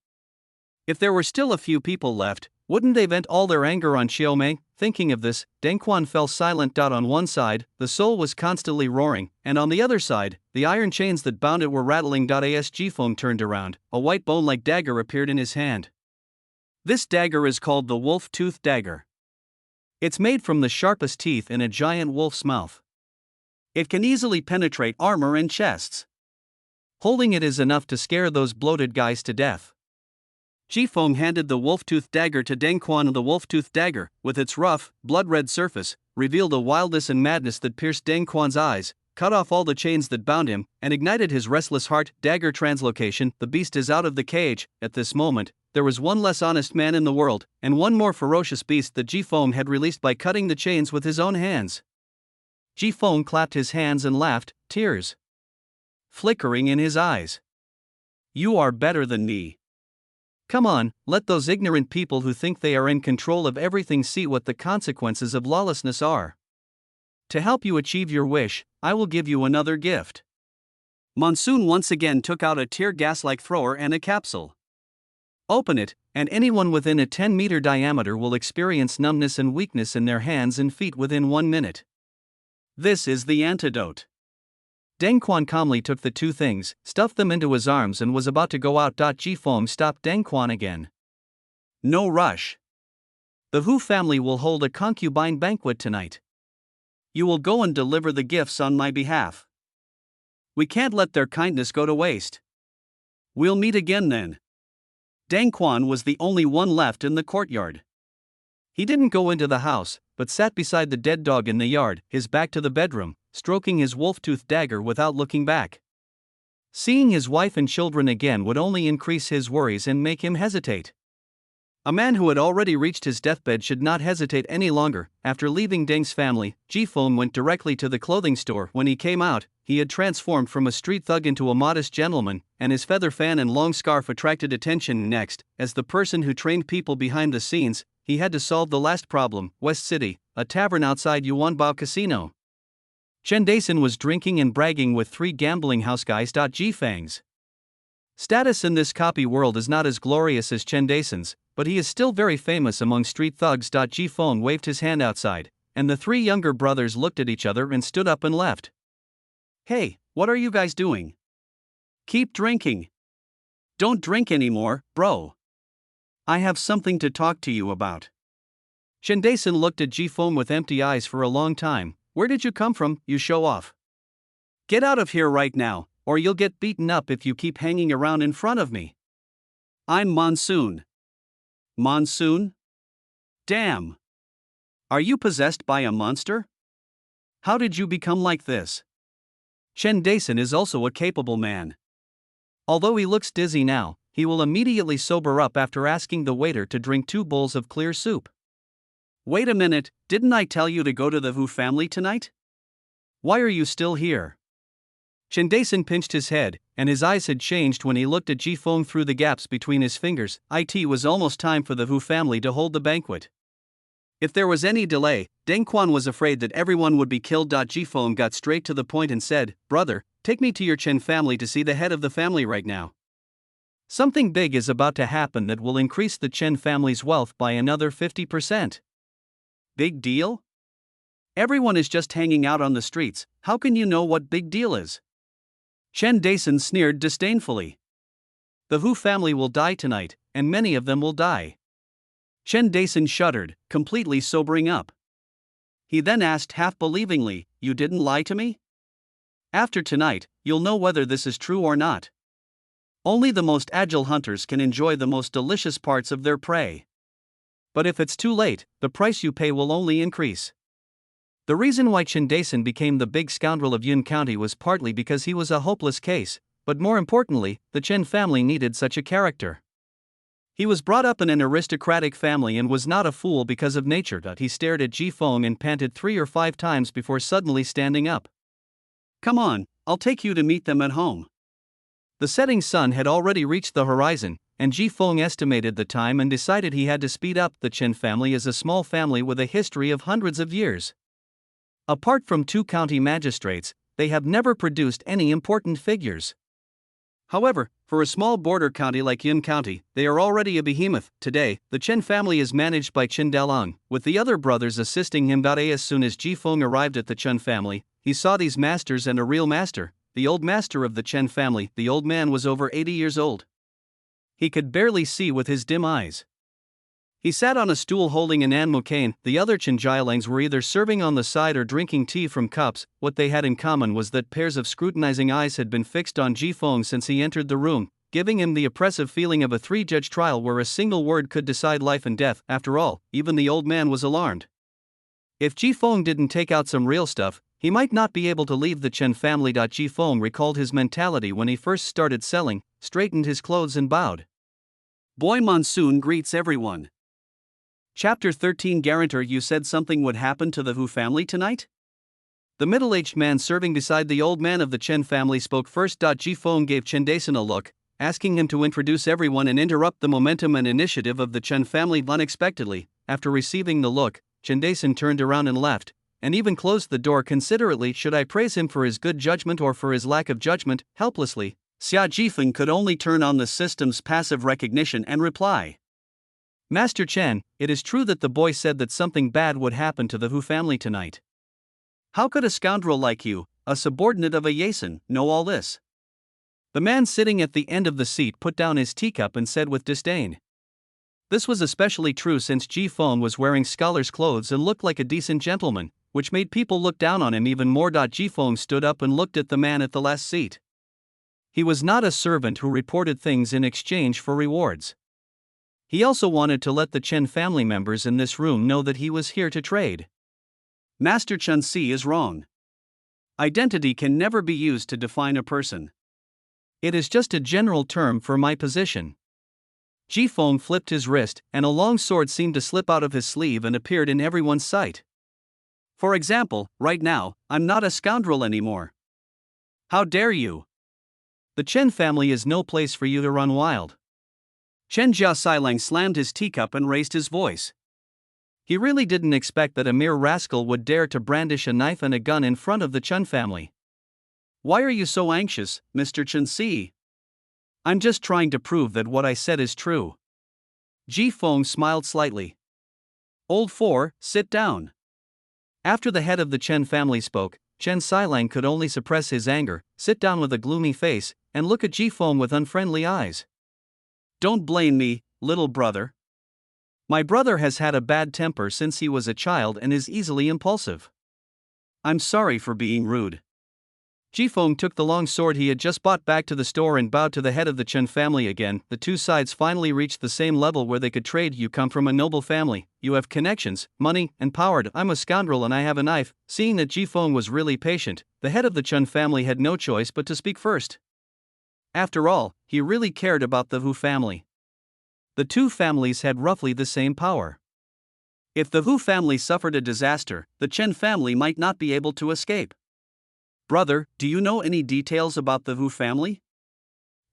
If there were still a few people left, wouldn't they vent all their anger on Chiao Mei? Thinking of this, Deng Quan fell silent. On one side, the soul was constantly roaring, and on the other side, the iron chains that bound it were rattling. As Jifeng turned around, a white bone-like dagger appeared in his hand. This dagger is called the wolf-tooth dagger. It's made from the sharpest teeth in a giant wolf's mouth. It can easily penetrate armor and chests. Holding it is enough to scare those bloated guys to death. Jifeng handed the wolf-tooth dagger to Deng Quan. The wolf-tooth dagger, with its rough, blood-red surface, revealed a wildness and madness that pierced Deng Quan's eyes, cut off all the chains that bound him, and ignited his restless heart. Dagger translocation. The beast is out of the cage. At this moment, there was one less honest man in the world, and one more ferocious beast that Jifeng had released by cutting the chains with his own hands. Jifeng clapped his hands and laughed, tears flickering in his eyes. You are better than me. Come on, let those ignorant people who think they are in control of everything see what the consequences of lawlessness are. To help you achieve your wish, I will give you another gift. Monsoon once again took out a tear gas-like thrower and a capsule. Open it, and anyone within a 10-meter diameter will experience numbness and weakness in their hands and feet within 1 minute. This is the antidote. Deng Quan calmly took the 2 things, stuffed them into his arms and was about to go out. Jifeng stopped Deng Quan again. No rush. The Hu family will hold a concubine banquet tonight. You will go and deliver the gifts on my behalf. We can't let their kindness go to waste. We'll meet again then. Deng Quan was the only one left in the courtyard. He didn't go into the house, but sat beside the dead dog in the yard, his back to the bedroom, stroking his wolf-tooth dagger without looking back. Seeing his wife and children again would only increase his worries and make him hesitate. A man who had already reached his deathbed should not hesitate any longer. After leaving Deng's family, Jifeng went directly to the clothing store. When he came out, he had transformed from a street thug into a modest gentleman, and his feather fan and long scarf attracted attention. Next, as the person who trained people behind the scenes, he had to solve the last problem. West City, a tavern outside Yuanbao Casino. Chen Dason was drinking and bragging with 3 gambling house guys. Fangs. Status in this copy world is not as glorious as Chen Dason's, but he is still very famous among street thugs. Feng waved his hand outside, and the 3 younger brothers looked at each other and stood up and left. Hey, what are you guys doing? Keep drinking. Don't drink anymore, bro. I have something to talk to you about. Chen Dason looked at Feng with empty eyes for a long time. Where did you come from, you show off? Get out of here right now, or you'll get beaten up if you keep hanging around in front of me. I'm Monsoon. Monsoon? Damn. Are you possessed by a monster? How did you become like this? Chen Dason is also a capable man. Although he looks dizzy now, he will immediately sober up after asking the waiter to drink 2 bowls of clear soup. Wait a minute, didn't I tell you to go to the Wu family tonight? Why are you still here? Chen Dason pinched his head, and his eyes had changed when he looked at Feng through the gaps between his fingers. It was almost time for the Wu family to hold the banquet. If there was any delay, Deng Quan was afraid that everyone would be killed. Feng got straight to the point and said, "Brother, take me to your Chen family to see the head of the family right now. Something big is about to happen that will increase the Chen family's wealth by another 50%. Big deal? Everyone is just hanging out on the streets, how can you know what big deal is?" Chen Dason sneered disdainfully. The Wu family will die tonight, and many of them will die. Chen Dason shuddered, completely sobering up. He then asked half-believingly, "You didn't lie to me? After tonight, you'll know whether this is true or not. Only the most agile hunters can enjoy the most delicious parts of their prey. But if it's too late, the price you pay will only increase." The reason why Chen Dason became the big scoundrel of Yun County was partly because he was a hopeless case, but more importantly, the Chen family needed such a character. He was brought up in an aristocratic family and was not a fool because of nature. He stared at Feng and panted 3 or 5 times before suddenly standing up. "Come on, I'll take you to meet them at home." The setting sun had already reached the horizon, and Feng estimated the time and decided he had to speed up. The Chen family is a small family with a history of hundreds of years. Apart from 2 county magistrates, they have never produced any important figures. However, for a small border county like Yun County, they are already a behemoth. Today, the Chen family is managed by Chen Dalong, with the other brothers assisting him. As soon as Feng arrived at the Chen family, he saw these masters and a real master, the old master of the Chen family. The old man was over 80 years old. He could barely see with his dim eyes. He sat on a stool holding an anmu cane. The other Chen Jialangs were either serving on the side or drinking tea from cups. What they had in common was that pairs of scrutinizing eyes had been fixed on Feng since he entered the room, giving him the oppressive feeling of a 3-judge trial where a single word could decide life and death. After all, even the old man was alarmed. If Feng didn't take out some real stuff, he might not be able to leave the Chen family. Feng recalled his mentality when he first started selling, straightened his clothes and bowed. Boy Monsoon greets everyone. Chapter 13. Guarantor, you said something would happen to the Wu family tonight? The middle-aged man serving beside the old man of the Chen family spoke first. Feng gave Chen Dason a look, asking him to introduce everyone and interrupt the momentum and initiative of the Chen family. Unexpectedly, after receiving the look, Chen Dason turned around and left, and even closed the door considerately. Should I praise him for his good judgment or for his lack of judgment? Helplessly, Xia Jifeng could only turn on the system's passive recognition and reply. Master Chen, it is true that the boy said that something bad would happen to the Wu family tonight. How could a scoundrel like you, a subordinate of a Yason, know all this? The man sitting at the end of the seat put down his teacup and said with disdain. This was especially true since Feng was wearing scholar's clothes and looked like a decent gentleman, which made people look down on him even more. Feng stood up and looked at the man at the last seat. He was not a servant who reported things in exchange for rewards. He also wanted to let the Chen family members in this room know that he was here to trade. Master Chen Si is wrong. Identity can never be used to define a person. It is just a general term for my position. Feng flipped his wrist, and a long sword seemed to slip out of his sleeve and appeared in everyone's sight. For example, right now, I'm not a scoundrel anymore. How dare you? The Chen family is no place for you to run wild. Chen Jiasailang slammed his teacup and raised his voice. He really didn't expect that a mere rascal would dare to brandish a knife and a gun in front of the Chun family. Why are you so anxious, Mr. Chen? I'm just trying to prove that what I said is true. Ji Feng smiled slightly. Old Four, sit down. After the head of the Chen family spoke, Chen Xilang could only suppress his anger, sit down with a gloomy face, and look at Ji Feng with unfriendly eyes. Don't blame me, little brother. My brother has had a bad temper since he was a child and is easily impulsive. I'm sorry for being rude. Ji Feng took the long sword he had just bought back to the store and bowed to the head of the Chen family again. The two sides finally reached the same level where they could trade. You come from a noble family, you have connections, money, and power. I'm a scoundrel and I have a knife. Seeing that Ji Feng was really patient, the head of the Chen family had no choice but to speak first. After all, he really cared about the Hu family. The two families had roughly the same power. If the Hu family suffered a disaster, the Chen family might not be able to escape. Brother, do you know any details about the Hu family?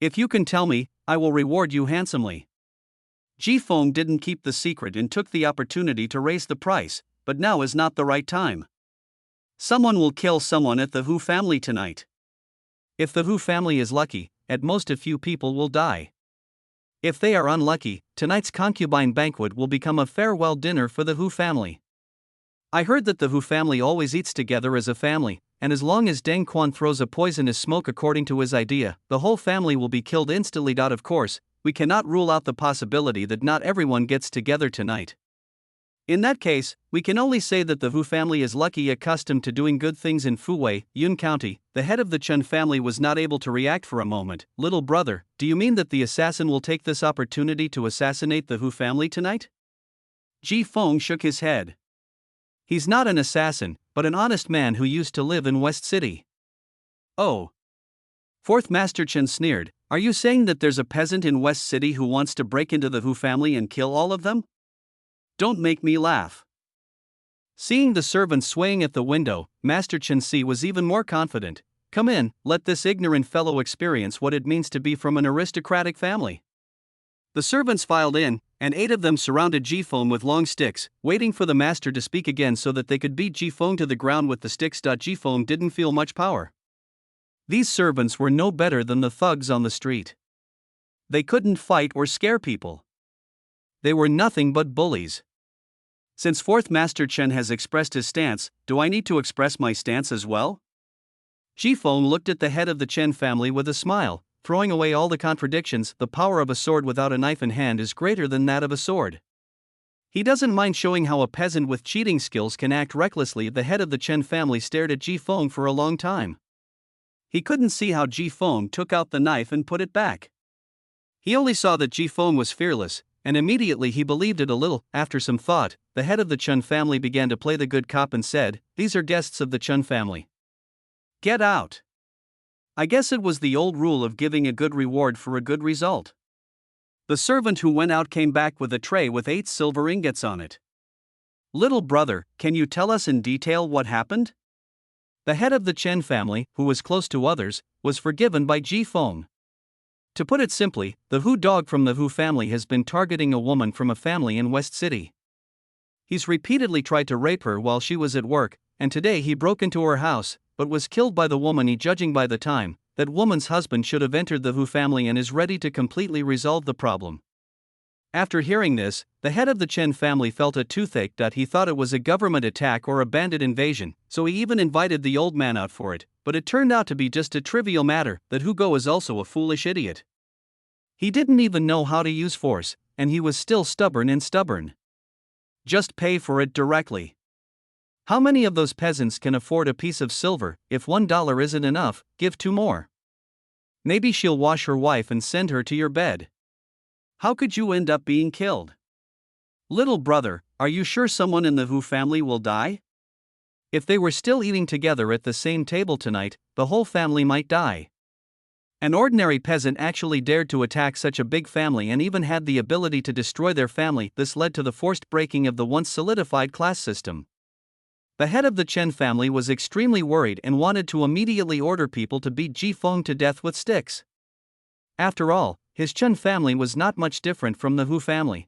If you can tell me, I will reward you handsomely. Ji Feng didn't keep the secret and took the opportunity to raise the price, but now is not the right time. Someone will kill someone at the Hu family tonight. If the Hu family is lucky, at most a few people will die. If they are unlucky, tonight's concubine banquet will become a farewell dinner for the Hu family. I heard that the Hu family always eats together as a family, and as long as Deng Quan throws a poisonous smoke according to his idea, the whole family will be killed instantly. Of course, we cannot rule out the possibility that not everyone gets together tonight. In that case, we can only say that the Hu family is lucky, accustomed to doing good things in Fuwei, Yun County. The head of the Chen family was not able to react for a moment. Little brother, do you mean that the assassin will take this opportunity to assassinate the Hu family tonight? Ji Feng shook his head. He's not an assassin, but an honest man who used to live in West City. Oh. Fourth Master Chen sneered, are you saying that there's a peasant in West City who wants to break into the Hu family and kill all of them? Don't make me laugh. Seeing the servant swaying at the window, Master Chen Si was even more confident. Come in, let this ignorant fellow experience what it means to be from an aristocratic family. The servants filed in, and 8 of them surrounded Ji Feng with long sticks, waiting for the master to speak again so that they could beat Ji Feng to the ground with the sticks. Ji Feng didn't feel much power. These servants were no better than the thugs on the street. They couldn't fight or scare people. They were nothing but bullies. Since Fourth Master Chen has expressed his stance, do I need to express my stance as well? Ji Feng looked at the head of the Chen family with a smile. Throwing away all the contradictions, the power of a sword without a knife in hand is greater than that of a sword. He doesn't mind showing how a peasant with cheating skills can act recklessly. The head of the Chen family stared at Ji Feng for a long time. He couldn't see how Ji Feng took out the knife and put it back. He only saw that Ji Feng was fearless, and immediately he believed it a little. After some thought, the head of the Chen family began to play the good cop and said, "These are guests of the Chen family. Get out." I guess it was the old rule of giving a good reward for a good result. The servant who went out came back with a tray with 8 silver ingots on it. Little brother, can you tell us in detail what happened? The head of the Chen family, who was close to others, was forgiven by Ji Feng. To put it simply, the Hu dog from the Hu family has been targeting a woman from a family in West City. He's repeatedly tried to rape her while she was at work, and today he broke into her house, but was killed by the woman. Judging by the time, that woman's husband should have entered the Hu family and is ready to completely resolve the problem. After hearing this, the head of the Chen family felt a toothache. He thought it was a government attack or a bandit invasion, so he even invited the old man out for it, but it turned out to be just a trivial matter. That Hugo is also a foolish idiot. He didn't even know how to use force, and he was still stubborn. Just pay for it directly. How many of those peasants can afford a piece of silver? If $1 isn't enough, give 2 more. Maybe she'll wash her wife and send her to your bed. How could you end up being killed? Little brother, are you sure someone in the Hu family will die? If they were still eating together at the same table tonight, the whole family might die. An ordinary peasant actually dared to attack such a big family and even had the ability to destroy their family. This led to the forced breaking of the once solidified class system. The head of the Chen family was extremely worried and wanted to immediately order people to beat Ji Feng to death with sticks. After all, his Chen family was not much different from the Hu family.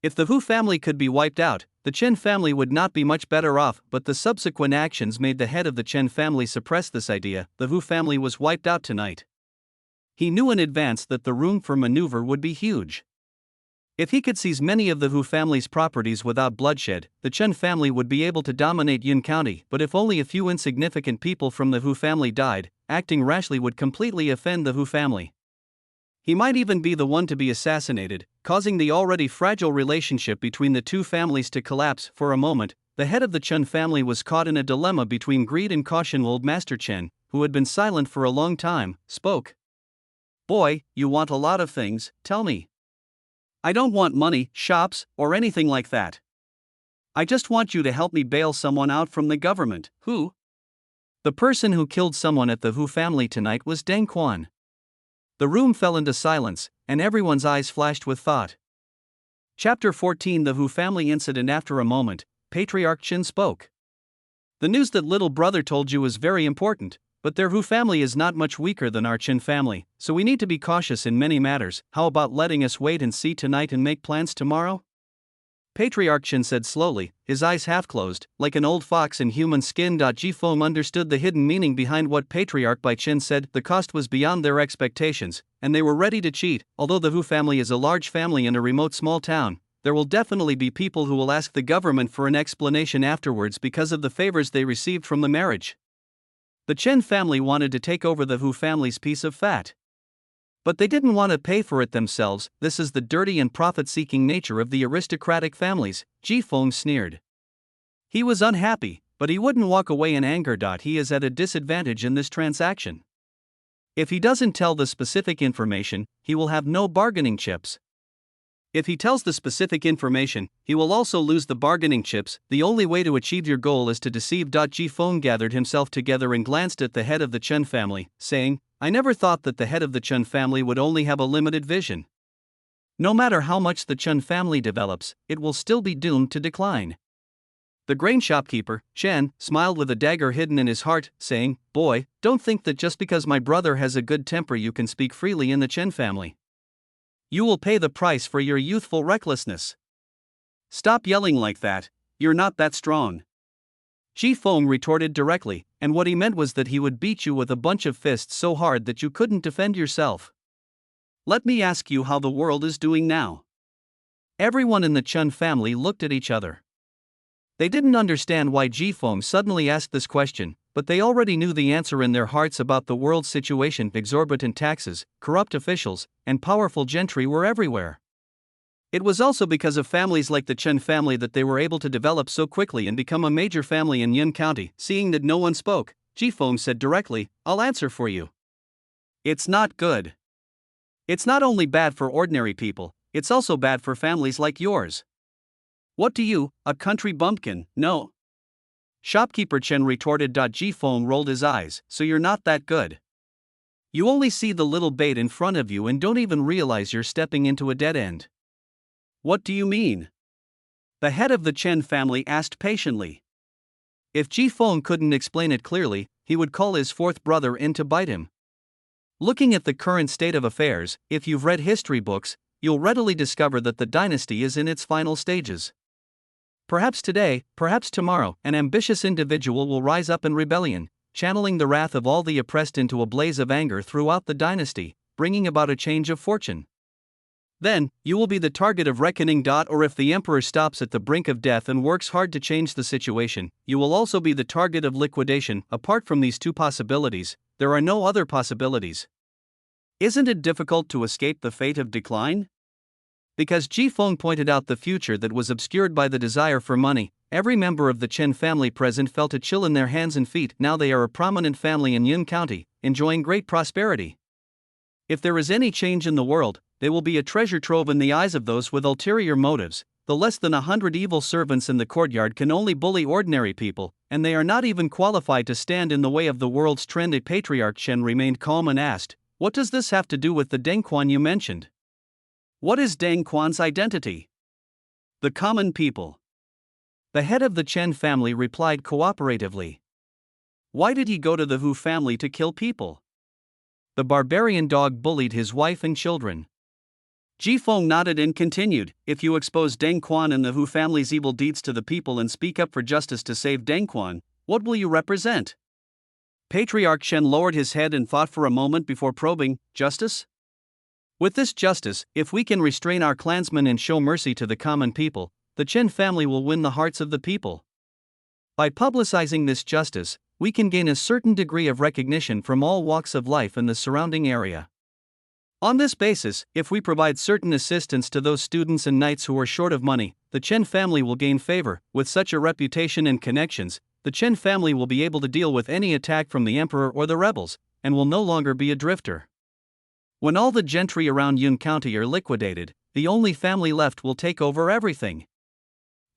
If the Hu family could be wiped out, the Chen family would not be much better off, but the subsequent actions made the head of the Chen family suppress this idea. The Wu family was wiped out tonight. He knew in advance that the room for maneuver would be huge. If he could seize many of the Wu family's properties without bloodshed, the Chen family would be able to dominate Yun County. But if only a few insignificant people from the Wu family died, acting rashly would completely offend the Wu family. He might even be the one to be assassinated, causing the already fragile relationship between the two families to collapse. For a moment, the head of the Chen family was caught in a dilemma between greed and caution. Old Master Chen, who had been silent for a long time, spoke. "Boy, you want a lot of things, tell me." "I don't want money, shops, or anything like that. I just want you to help me bail someone out from the government." "Who?" "The person who killed someone at the Wu family tonight was Deng Quan." The room fell into silence, and everyone's eyes flashed with thought. Chapter 14: The Wu family incident. After a moment, Patriarch Qin spoke. "The news that little brother told you is very important, but their Wu family is not much weaker than our Qin family, so we need to be cautious in many matters. How about letting us wait and see tonight and make plans tomorrow?" Patriarch Qin said slowly, his eyes half closed, like an old fox in human skin. Ji Feng understood the hidden meaning behind what Patriarch Bai Qin said. The cost was beyond their expectations, and they were ready to cheat. Although the Wu family is a large family in a remote small town, there will definitely be people who will ask the government for an explanation afterwards because of the favors they received from the marriage. The Chen family wanted to take over the Wu family's piece of fat. But they didn't want to pay for it themselves. This is the dirty and profit-seeking nature of the aristocratic families, Ji Feng sneered. He was unhappy, but he wouldn't walk away in anger. He is at a disadvantage in this transaction. If he doesn't tell the specific information, he will have no bargaining chips. If he tells the specific information, he will also lose the bargaining chips. The only way to achieve your goal is to deceive. Ji Feng gathered himself together and glanced at the head of the Chen family, saying, "I never thought that the head of the Chen family would only have a limited vision. No matter how much the Chen family develops, it will still be doomed to decline." The grain shopkeeper, Chen, smiled with a dagger hidden in his heart, saying, "Boy, don't think that just because my brother has a good temper you can speak freely in the Chen family. You will pay the price for your youthful recklessness. Stop yelling like that, you're not that strong." Ji Feng retorted directly, and what he meant was that he would beat you with a bunch of fists so hard that you couldn't defend yourself. "Let me ask you how the world is doing now." Everyone in the Chen family looked at each other. They didn't understand why Ji Feng suddenly asked this question, but they already knew the answer in their hearts about the world's situation. Exorbitant taxes, corrupt officials, and powerful gentry were everywhere. It was also because of families like the Chen family that they were able to develop so quickly and become a major family in Yun County. Seeing that no one spoke, Ji Feng said directly, "I'll answer for you. It's not good. It's not only bad for ordinary people, it's also bad for families like yours." "What do you, a country bumpkin, know?" Shopkeeper Chen retorted. Ji Feng rolled his eyes, "So you're not that good. You only see the little bait in front of you and don't even realize you're stepping into a dead end." "What do you mean?" the head of the Chen family asked patiently. If Ji Feng couldn't explain it clearly, he would call his fourth brother in to bite him. Looking at the current state of affairs, if you've read history books, you'll readily discover that the dynasty is in its final stages. Perhaps today, perhaps tomorrow, an ambitious individual will rise up in rebellion, channeling the wrath of all the oppressed into a blaze of anger throughout the dynasty, bringing about a change of fortune. Then, you will be the target of reckoning. Or if the emperor stops at the brink of death and works hard to change the situation, you will also be the target of liquidation. Apart from these two possibilities, there are no other possibilities. Isn't it difficult to escape the fate of decline? Because Ji Feng pointed out the future that was obscured by the desire for money, every member of the Chen family present felt a chill in their hands and feet. Now they are a prominent family in Yun County, enjoying great prosperity. If there is any change in the world, they will be a treasure trove in the eyes of those with ulterior motives. The less than 100 evil servants in the courtyard can only bully ordinary people, and they are not even qualified to stand in the way of the world's trend. A Patriarch Chen remained calm and asked, "What does this have to do with the Deng Quan you mentioned? What is Deng Quan's identity?" "The common people." The head of the Chen family replied cooperatively. "Why did he go to the Wu family to kill people?" "The barbarian dog bullied his wife and children." Ji Feng nodded and continued, if you expose Deng Quan and the Hu family's evil deeds to the people and speak up for justice to save Deng Quan, what will you represent? Patriarch Chen lowered his head and thought for a moment before probing, justice? With this justice, if we can restrain our clansmen and show mercy to the common people, the Chen family will win the hearts of the people. By publicizing this justice, we can gain a certain degree of recognition from all walks of life in the surrounding area. On this basis, if we provide certain assistance to those students and knights who are short of money, the Chen family will gain favor. With such a reputation and connections, the Chen family will be able to deal with any attack from the emperor or the rebels, and will no longer be a drifter. When all the gentry around Yun County are liquidated, the only family left will take over everything.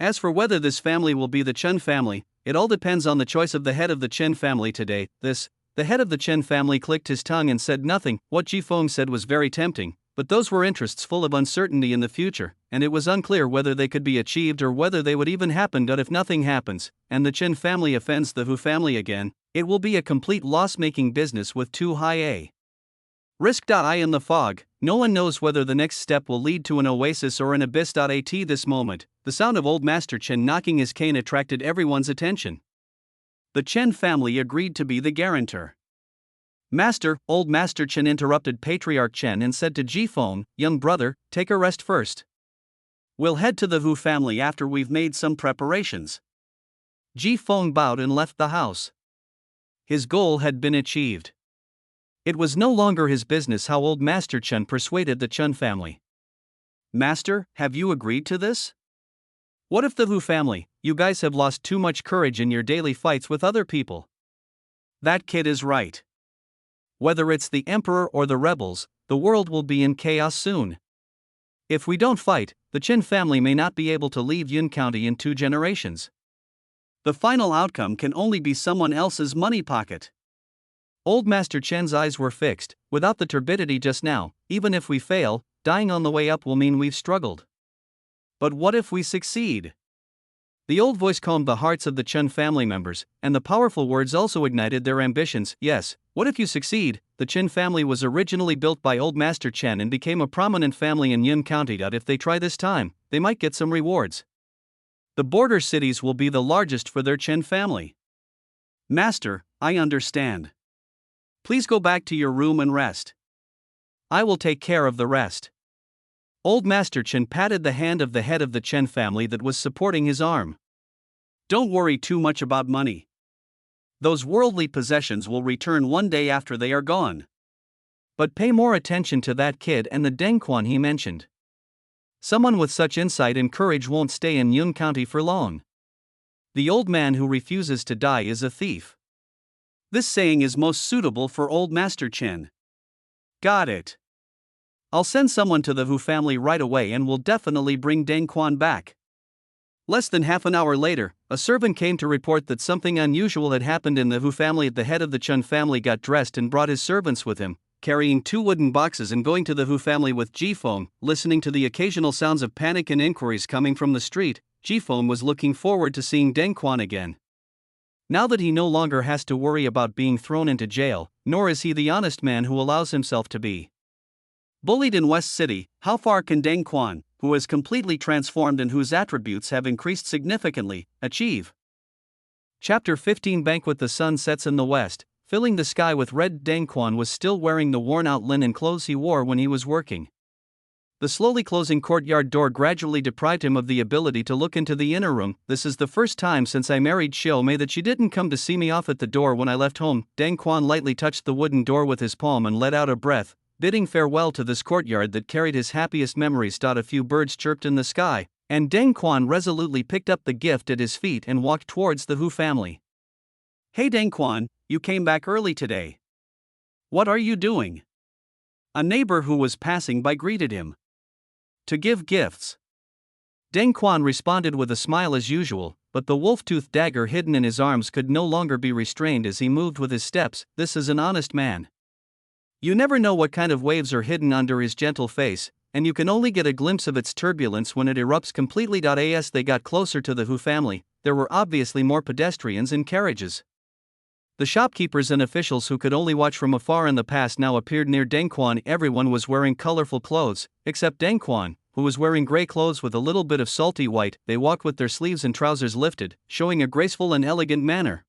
As for whether this family will be the Chen family, it all depends on the choice of the head of the Chen family today. The head of the Chen family clicked his tongue and said nothing. What Ji Feng said was very tempting, but those were interests full of uncertainty in the future, and it was unclear whether they could be achieved or whether they would even happen. But if nothing happens, and the Chen family offends the Hu family again, it will be a complete loss-making business with too high a risk. I in the fog, no one knows whether the next step will lead to an oasis or an abyss. At this moment, the sound of old Master Chen knocking his cane attracted everyone's attention. The Chen family agreed to be the guarantor. Master, old Master Chen interrupted Patriarch Chen and said to Ji Feng, young brother, take a rest first. We'll head to the Hu family after we've made some preparations. Ji Feng bowed and left the house. His goal had been achieved. It was no longer his business how old Master Chen persuaded the Chen family. Master, have you agreed to this? What if the Hu family, you guys have lost too much courage in your daily fights with other people? That kid is right. Whether it's the emperor or the rebels, the world will be in chaos soon. If we don't fight, the Chen family may not be able to leave Yun County in 2 generations. The final outcome can only be someone else's money pocket. Old Master Chen's eyes were fixed. Without the turbidity just now, even if we fail, dying on the way up will mean we've struggled. But what if we succeed? The old voice calmed the hearts of the Chen family members, and the powerful words also ignited their ambitions. Yes, what if you succeed? The Chen family was originally built by old Master Chen and became a prominent family in Yun County. If they try this time, they might get some rewards. The border cities will be the largest for their Chen family. Master, I understand. Please go back to your room and rest. I will take care of the rest. Old Master Chen patted the hand of the head of the Chen family that was supporting his arm. Don't worry too much about money. Those worldly possessions will return one day after they are gone. But pay more attention to that kid and the Deng Quan he mentioned. Someone with such insight and courage won't stay in Yun County for long. The old man who refuses to die is a thief. This saying is most suitable for old Master Chen. Got it. I'll send someone to the Hu family right away and will definitely bring Deng Quan back. Less than half an hour later, a servant came to report that something unusual had happened in the Hu family. The head of the Chen family got dressed and brought his servants with him, carrying 2 wooden boxes and going to the Hu family with Ji Feng. Listening to the occasional sounds of panic and inquiries coming from the street, Ji Feng was looking forward to seeing Deng Quan again. Now that he no longer has to worry about being thrown into jail, nor is he the honest man who allows himself to be bullied in West City, how far can Deng Quan, who is completely transformed and whose attributes have increased significantly, achieve? Chapter 15 Banquet. The sun sets in the west, filling the sky with red. Deng Quan was still wearing the worn-out linen clothes he wore when he was working. The slowly closing courtyard door gradually deprived him of the ability to look into the inner room. This is the first time since I married Xiao Mei that she didn't come to see me off at the door when I left home. Deng Quan lightly touched the wooden door with his palm and let out a breath, bidding farewell to this courtyard that carried his happiest memories. A few birds chirped in the sky, and Deng Quan resolutely picked up the gift at his feet and walked towards the Hu family. Hey Deng Quan, you came back early today. What are you doing? A neighbor who was passing by greeted him. To give gifts. Deng Quan responded with a smile as usual, but the wolf-toothed dagger hidden in his arms could no longer be restrained as he moved with his steps. This is an honest man. You never know what kind of waves are hidden under his gentle face, and you can only get a glimpse of its turbulence when it erupts completely. As they got closer to the Hu family, there were obviously more pedestrians and carriages. The shopkeepers and officials who could only watch from afar in the past now appeared near Deng Quan. Everyone was wearing colorful clothes, except Deng Quan, who was wearing gray clothes with a little bit of salty white. They walked with their sleeves and trousers lifted, showing a graceful and elegant manner.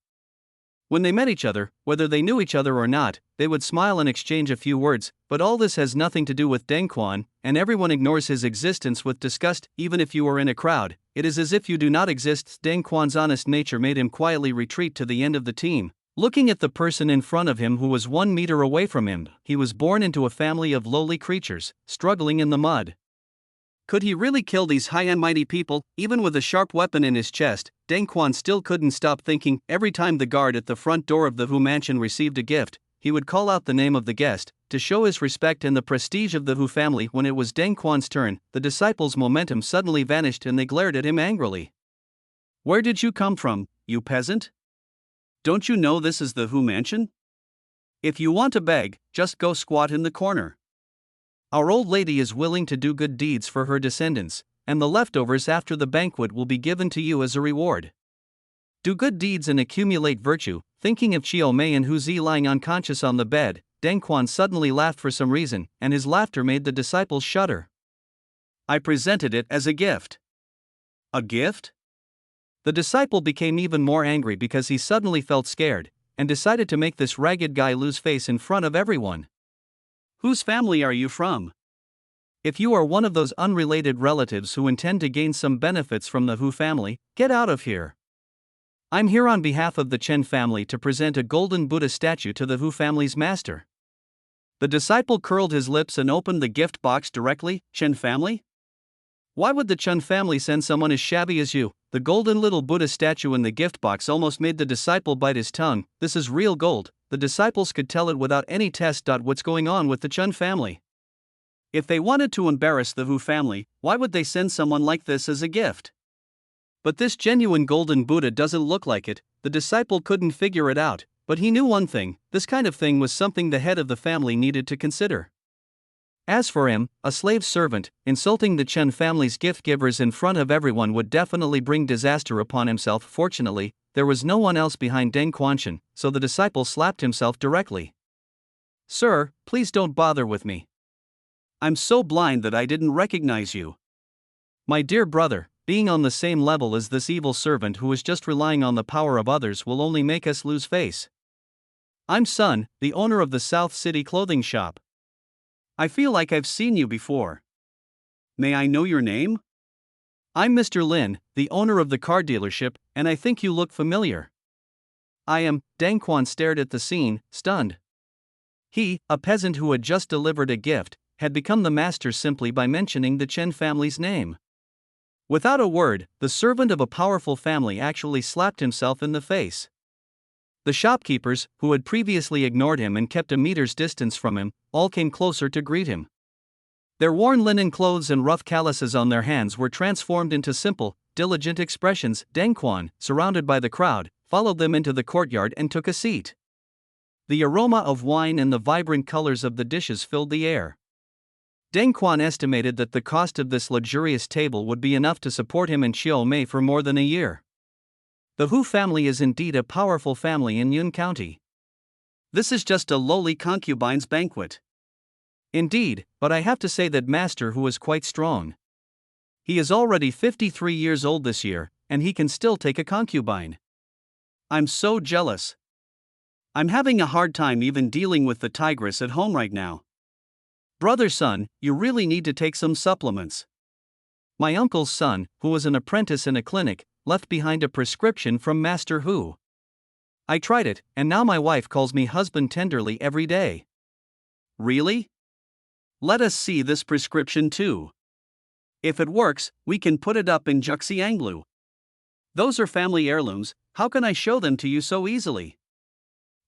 When they met each other, whether they knew each other or not, they would smile and exchange a few words, but all this has nothing to do with Deng Quan, and everyone ignores his existence with disgust. Even if you are in a crowd, it is as if you do not exist. Deng Quan's honest nature made him quietly retreat to the end of the team, looking at the person in front of him who was 1 meter away from him. He was born into a family of lowly creatures, struggling in the mud. Could he really kill these high and mighty people? Even with a sharp weapon in his chest, Deng Quan still couldn't stop thinking. Every time the guard at the front door of the Hu mansion received a gift, he would call out the name of the guest, to show his respect and the prestige of the Hu family. When it was Deng Quan's turn, the disciples' momentum suddenly vanished and they glared at him angrily. "Where did you come from, you peasant? Don't you know this is the Hu mansion? If you want to beg, just go squat in the corner. Our old lady is willing to do good deeds for her descendants, and the leftovers after the banquet will be given to you as a reward. Do good deeds and accumulate virtue." Thinking of Chiao Mei and Hu Zi lying unconscious on the bed, Deng Quan suddenly laughed for some reason, and his laughter made the disciples shudder. "I presented it as a gift." "A gift?" The disciple became even more angry because he suddenly felt scared, and decided to make this ragged guy lose face in front of everyone. "Whose family are you from? If you are one of those unrelated relatives who intend to gain some benefits from the Hu family, get out of here. I'm here on behalf of the Chen family to present a golden Buddha statue to the Hu family's master." The disciple curled his lips and opened the gift box directly. "Chen family? Why would the Chen family send someone as shabby as you?" The golden little Buddha statue in the gift box almost made the disciple bite his tongue. This is real gold. The disciples could tell it without any test. What's going on with the Chen family? If they wanted to embarrass the Hu family, why would they send someone like this as a gift? But this genuine golden Buddha doesn't look like it. The disciple couldn't figure it out, but he knew one thing: this kind of thing was something the head of the family needed to consider. As for him, a slave servant, insulting the Chen family's gift givers in front of everyone would definitely bring disaster upon himself. Fortunately, there was no one else behind Deng Quanchen, so the disciple slapped himself directly. "Sir, please don't bother with me. I'm so blind that I didn't recognize you. My dear brother, being on the same level as this evil servant who is just relying on the power of others will only make us lose face. I'm Sun, the owner of the South City clothing shop. I feel like I've seen you before. May I know your name?" "I'm Mr. Lin, the owner of the car dealership, and I think you look familiar." "I am." Deng Quan stared at the scene, stunned. He, a peasant who had just delivered a gift, had become the master simply by mentioning the Chen family's name. Without a word, the servant of a powerful family actually slapped himself in the face. The shopkeepers, who had previously ignored him and kept a meter's distance from him, all came closer to greet him. Their worn linen clothes and rough calluses on their hands were transformed into simple, diligent expressions. Deng Quan, surrounded by the crowd, followed them into the courtyard and took a seat. The aroma of wine and the vibrant colors of the dishes filled the air. Deng Quan estimated that the cost of this luxurious table would be enough to support him and Chiao Mei for more than a year. The Hu family is indeed a powerful family in Yun County. This is just a lowly concubine's banquet. Indeed, but I have to say that Master Hu is quite strong. He is already 53 years old this year, and he can still take a concubine. I'm so jealous. I'm having a hard time even dealing with the tigress at home right now. Brother Sun, you really need to take some supplements. My uncle's son, who was an apprentice in a clinic, left behind a prescription from Master Hu. I tried it, and now my wife calls me husband tenderly every day." "Really? Let us see this prescription too. If it works, we can put it up in Juxianglu. Those are family heirlooms. How can I show them to you so easily?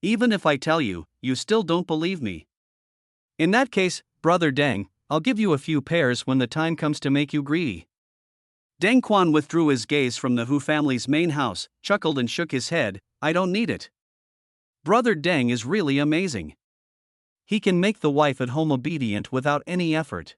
Even if I tell you, you still don't believe me. In that case, Brother Deng, I'll give you a few pairs when the time comes to make you greedy." Deng Quan withdrew his gaze from the Hu family's main house, chuckled and shook his head. "I don't need it. Brother Deng is really amazing. He can make the wife at home obedient without any effort.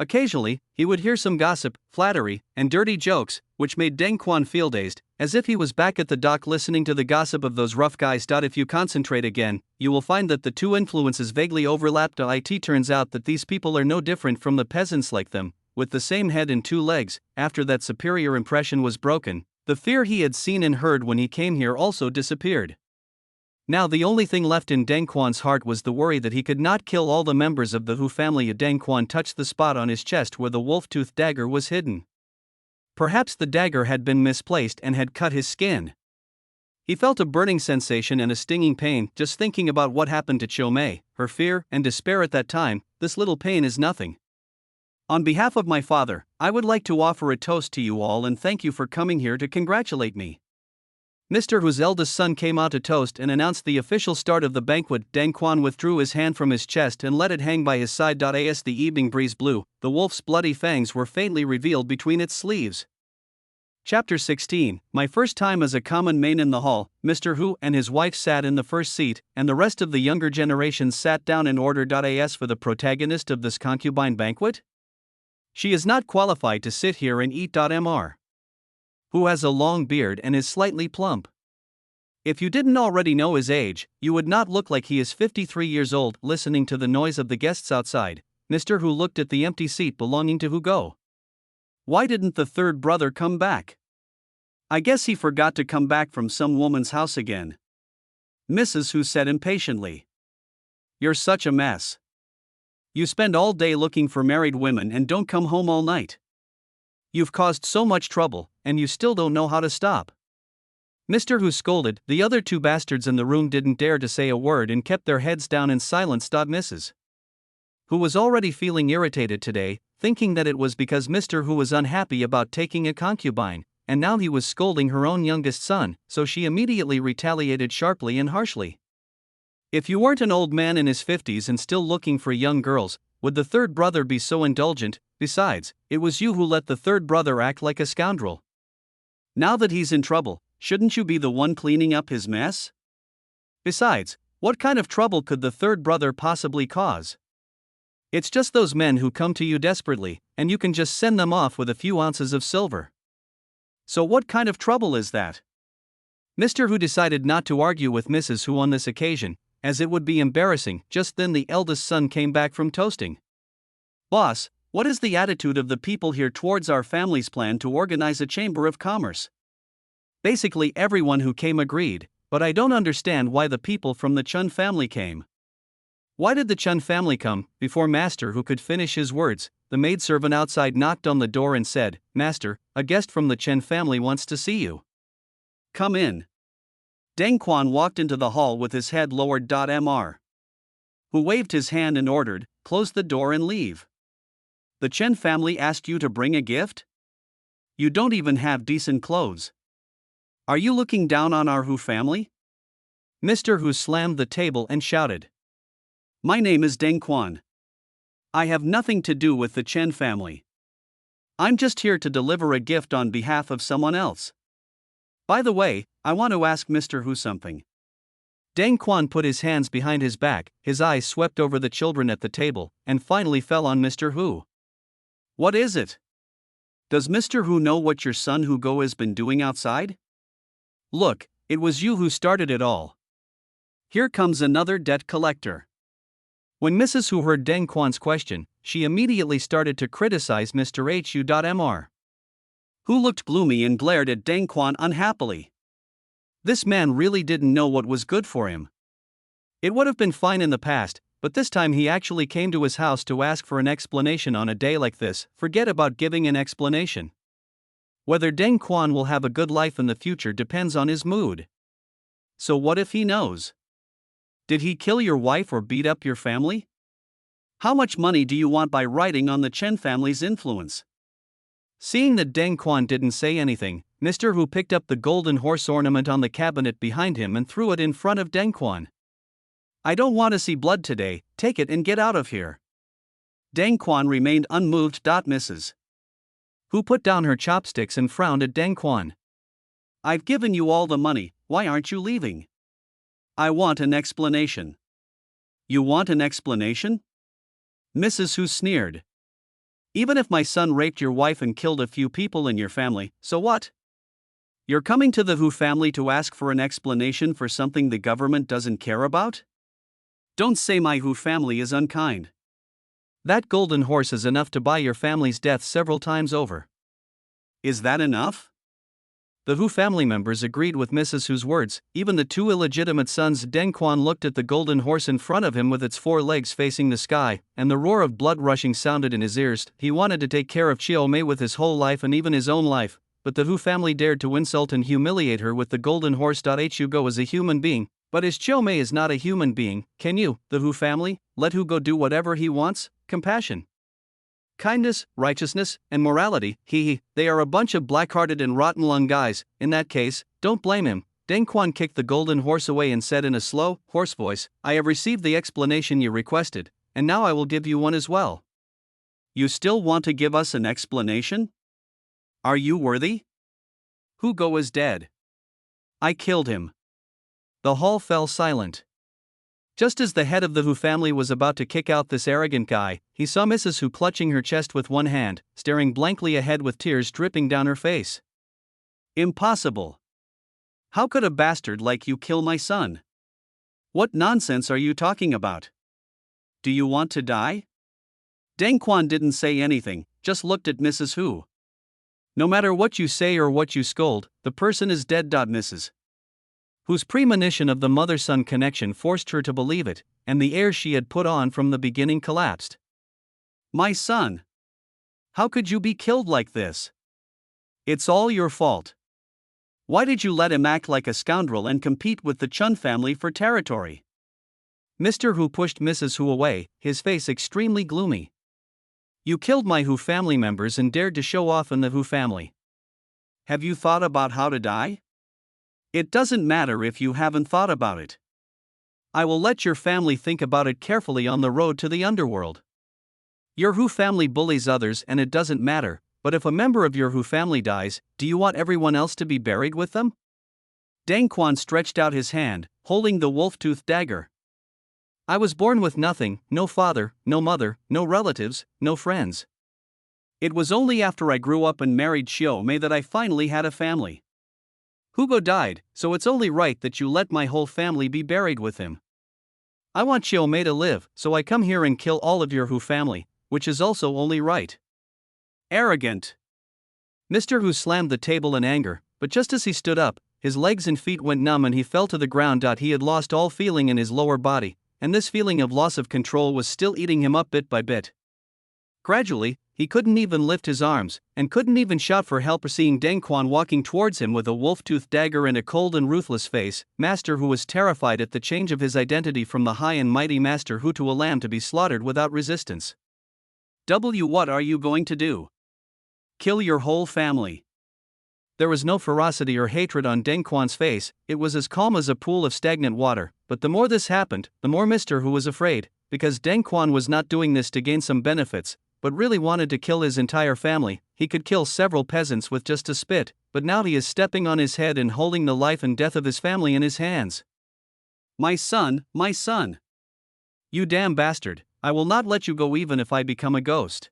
Occasionally, he would hear some gossip, flattery, and dirty jokes, which made Deng Quan feel dazed, as if he was back at the dock listening to the gossip of those rough guys. If you concentrate again, you will find that the two influences vaguely overlap. It turns out that these people are no different from the peasants like them, with the same head and two legs. After that superior impression was broken, the fear he had seen and heard when he came here also disappeared. Now the only thing left in Deng Quan's heart was the worry that he could not kill all the members of the Hu family. Deng Quan touched the spot on his chest where the wolf-tooth dagger was hidden. Perhaps the dagger had been misplaced and had cut his skin. He felt a burning sensation and a stinging pain just thinking about what happened to Cho Mei, her fear and despair at that time. This little pain is nothing. On behalf of my father, I would like to offer a toast to you all and thank you for coming here to congratulate me. Mr. Hu's eldest son came out to toast and announced the official start of the banquet. Deng Quan withdrew his hand from his chest and let it hang by his side. As the evening breeze blew, the wolf's bloody fangs were faintly revealed between its sleeves. Chapter 16. My first time as a common man in the hall. Mr. Hu and his wife sat in the first seat, and the rest of the younger generation sat down in order. As for the protagonist of this concubine banquet, she is not qualified to sit here and eat. Mr. Who has a long beard and is slightly plump. If you didn't already know his age, you would not look like he is 53 years old. Listening to the noise of the guests outside, Mr. Hu looked at the empty seat belonging to Hu Go. Why didn't the third brother come back? I guess he forgot to come back from some woman's house again. Mrs. Hu said impatiently. You're such a mess. You spend all day looking for married women and don't come home all night. You've caused so much trouble, and you still don't know how to stop. Mr. Hu scolded. The other two bastards in the room didn't dare to say a word and kept their heads down in silence. Mrs. Hu was already feeling irritated today, thinking that it was because Mr. Hu was unhappy about taking a concubine, and now he was scolding her own youngest son, so she immediately retaliated sharply and harshly. If you weren't an old man in his 50s and still looking for young girls, would the third brother be so indulgent? Besides, it was you who let the third brother act like a scoundrel. Now that he's in trouble, shouldn't you be the one cleaning up his mess? Besides, what kind of trouble could the third brother possibly cause? It's just those men who come to you desperately, and you can just send them off with a few ounces of silver. So what kind of trouble is that? Mr. Hu decided not to argue with Mrs. Hu on this occasion, as it would be embarrassing. Just then the eldest son came back from toasting. Boss, what is the attitude of the people here towards our family's plan to organize a chamber of commerce? Basically everyone who came agreed, but I don't understand why the people from the Chun family came. Why did the Chun family come? Before Master Hu could finish his words, the maidservant outside knocked on the door and said, Master, a guest from the Chen family wants to see you. Come in. Deng Quan walked into the hall with his head lowered. Mr. Hu waved his hand and ordered, close the door and leave. The Chen family asked you to bring a gift? You don't even have decent clothes. Are you looking down on our Hu family? Mr. Hu slammed the table and shouted. My name is Deng Quan. I have nothing to do with the Chen family. I'm just here to deliver a gift on behalf of someone else. By the way, I want to ask Mr. Hu something. Deng Quan put his hands behind his back, his eyes swept over the children at the table, and finally fell on Mr. Hu. What is it? Does Mr. Hu know what your son Hu Go has been doing outside? Look, it was you who started it all. Here comes another debt collector. When Mrs. Hu heard Deng Quan's question, she immediately started to criticize Mr. Hu. Mr. Hu looked gloomy and glared at Deng Quan unhappily. This man really didn't know what was good for him. It would have been fine in the past, but this time he actually came to his house to ask for an explanation on a day like this. Forget about giving an explanation. Whether Deng Quan will have a good life in the future depends on his mood. So what if he knows? Did he kill your wife or beat up your family? How much money do you want by riding on the Chen family's influence? Seeing that Deng Quan didn't say anything, Mr. Hu picked up the golden horse ornament on the cabinet behind him and threw it in front of Deng Quan. I don't want to see blood today, take it and get out of here. Deng Quan remained unmoved. Mrs. Hu put down her chopsticks and frowned at Deng Quan. I've given you all the money, why aren't you leaving? I want an explanation. You want an explanation? Mrs. Hu sneered. Even if my son raped your wife and killed a few people in your family, so what? You're coming to the Hu family to ask for an explanation for something the government doesn't care about? Don't say my Hu family is unkind. That golden horse is enough to buy your family's death several times over. Is that enough? The Hu family members agreed with Mrs. Hu's words. Even the two illegitimate sons Deng Quan looked at the golden horse in front of him with its 4 legs facing the sky, and the roar of blood rushing sounded in his ears. He wanted to take care of Chiao Mei with his whole life and even his own life, but the Hu family dared to insult and humiliate her with the golden horse. Hugo is a human being, but as Chiao Mei is not a human being, can you, the Hu family, let Hugo do whatever he wants? Compassion, kindness, righteousness, and morality, they are a bunch of black-hearted and rotten-lung guys. In that case, don't blame him. Deng Quan kicked the golden horse away and said in a slow, hoarse voice, I have received the explanation you requested, and now I will give you one as well. You still want to give us an explanation? Are you worthy? Hugo is dead. I killed him. The hall fell silent. Just as the head of the Hu family was about to kick out this arrogant guy, he saw Mrs. Hu clutching her chest with one hand, staring blankly ahead with tears dripping down her face. Impossible. How could a bastard like you kill my son? What nonsense are you talking about? Do you want to die? Deng Quan didn't say anything, just looked at Mrs. Hu. No matter what you say or what you scold, the person is dead. Mrs. Hu's premonition of the mother-son connection forced her to believe it, and the air she had put on from the beginning collapsed. My son! How could you be killed like this? It's all your fault. Why did you let him act like a scoundrel and compete with the Chun family for territory? Mr. Hu pushed Mrs. Hu away, his face extremely gloomy. You killed my Hu family members and dared to show off in the Hu family. Have you thought about how to die? It doesn't matter if you haven't thought about it. I will let your family think about it carefully on the road to the underworld. Your Hu family bullies others and it doesn't matter, but if a member of your Hu family dies, do you want everyone else to be buried with them? Deng Quan stretched out his hand, holding the wolf-toothed dagger. I was born with nothing, no father, no mother, no relatives, no friends. It was only after I grew up and married Chiao Mei that I finally had a family. Hugo died, so it's only right that you let my whole family be buried with him. I want Chiao Mei to live, so I come here and kill all of your Hu family, which is also only right. Arrogant. Mr. Hu slammed the table in anger, but just as he stood up, his legs and feet went numb and he fell to the ground. He had lost all feeling in his lower body, and this feeling of loss of control was still eating him up bit by bit. Gradually, he couldn't even lift his arms, and couldn't even shout for help. Seeing Deng Quan walking towards him with a wolf-toothed dagger and a cold and ruthless face, Master Hu was terrified at the change of his identity from the high and mighty Master Hu to a lamb to be slaughtered without resistance. What are you going to do? Kill your whole family. There was no ferocity or hatred on Deng Quan's face, it was as calm as a pool of stagnant water, but the more this happened, the more Mr. Hu was afraid, because Deng Quan was not doing this to gain some benefits, but really wanted to kill his entire family. He could kill several peasants with just a spit, but now he is stepping on his head and holding the life and death of his family in his hands. My son, my son. You damn bastard, I will not let you go even if I become a ghost.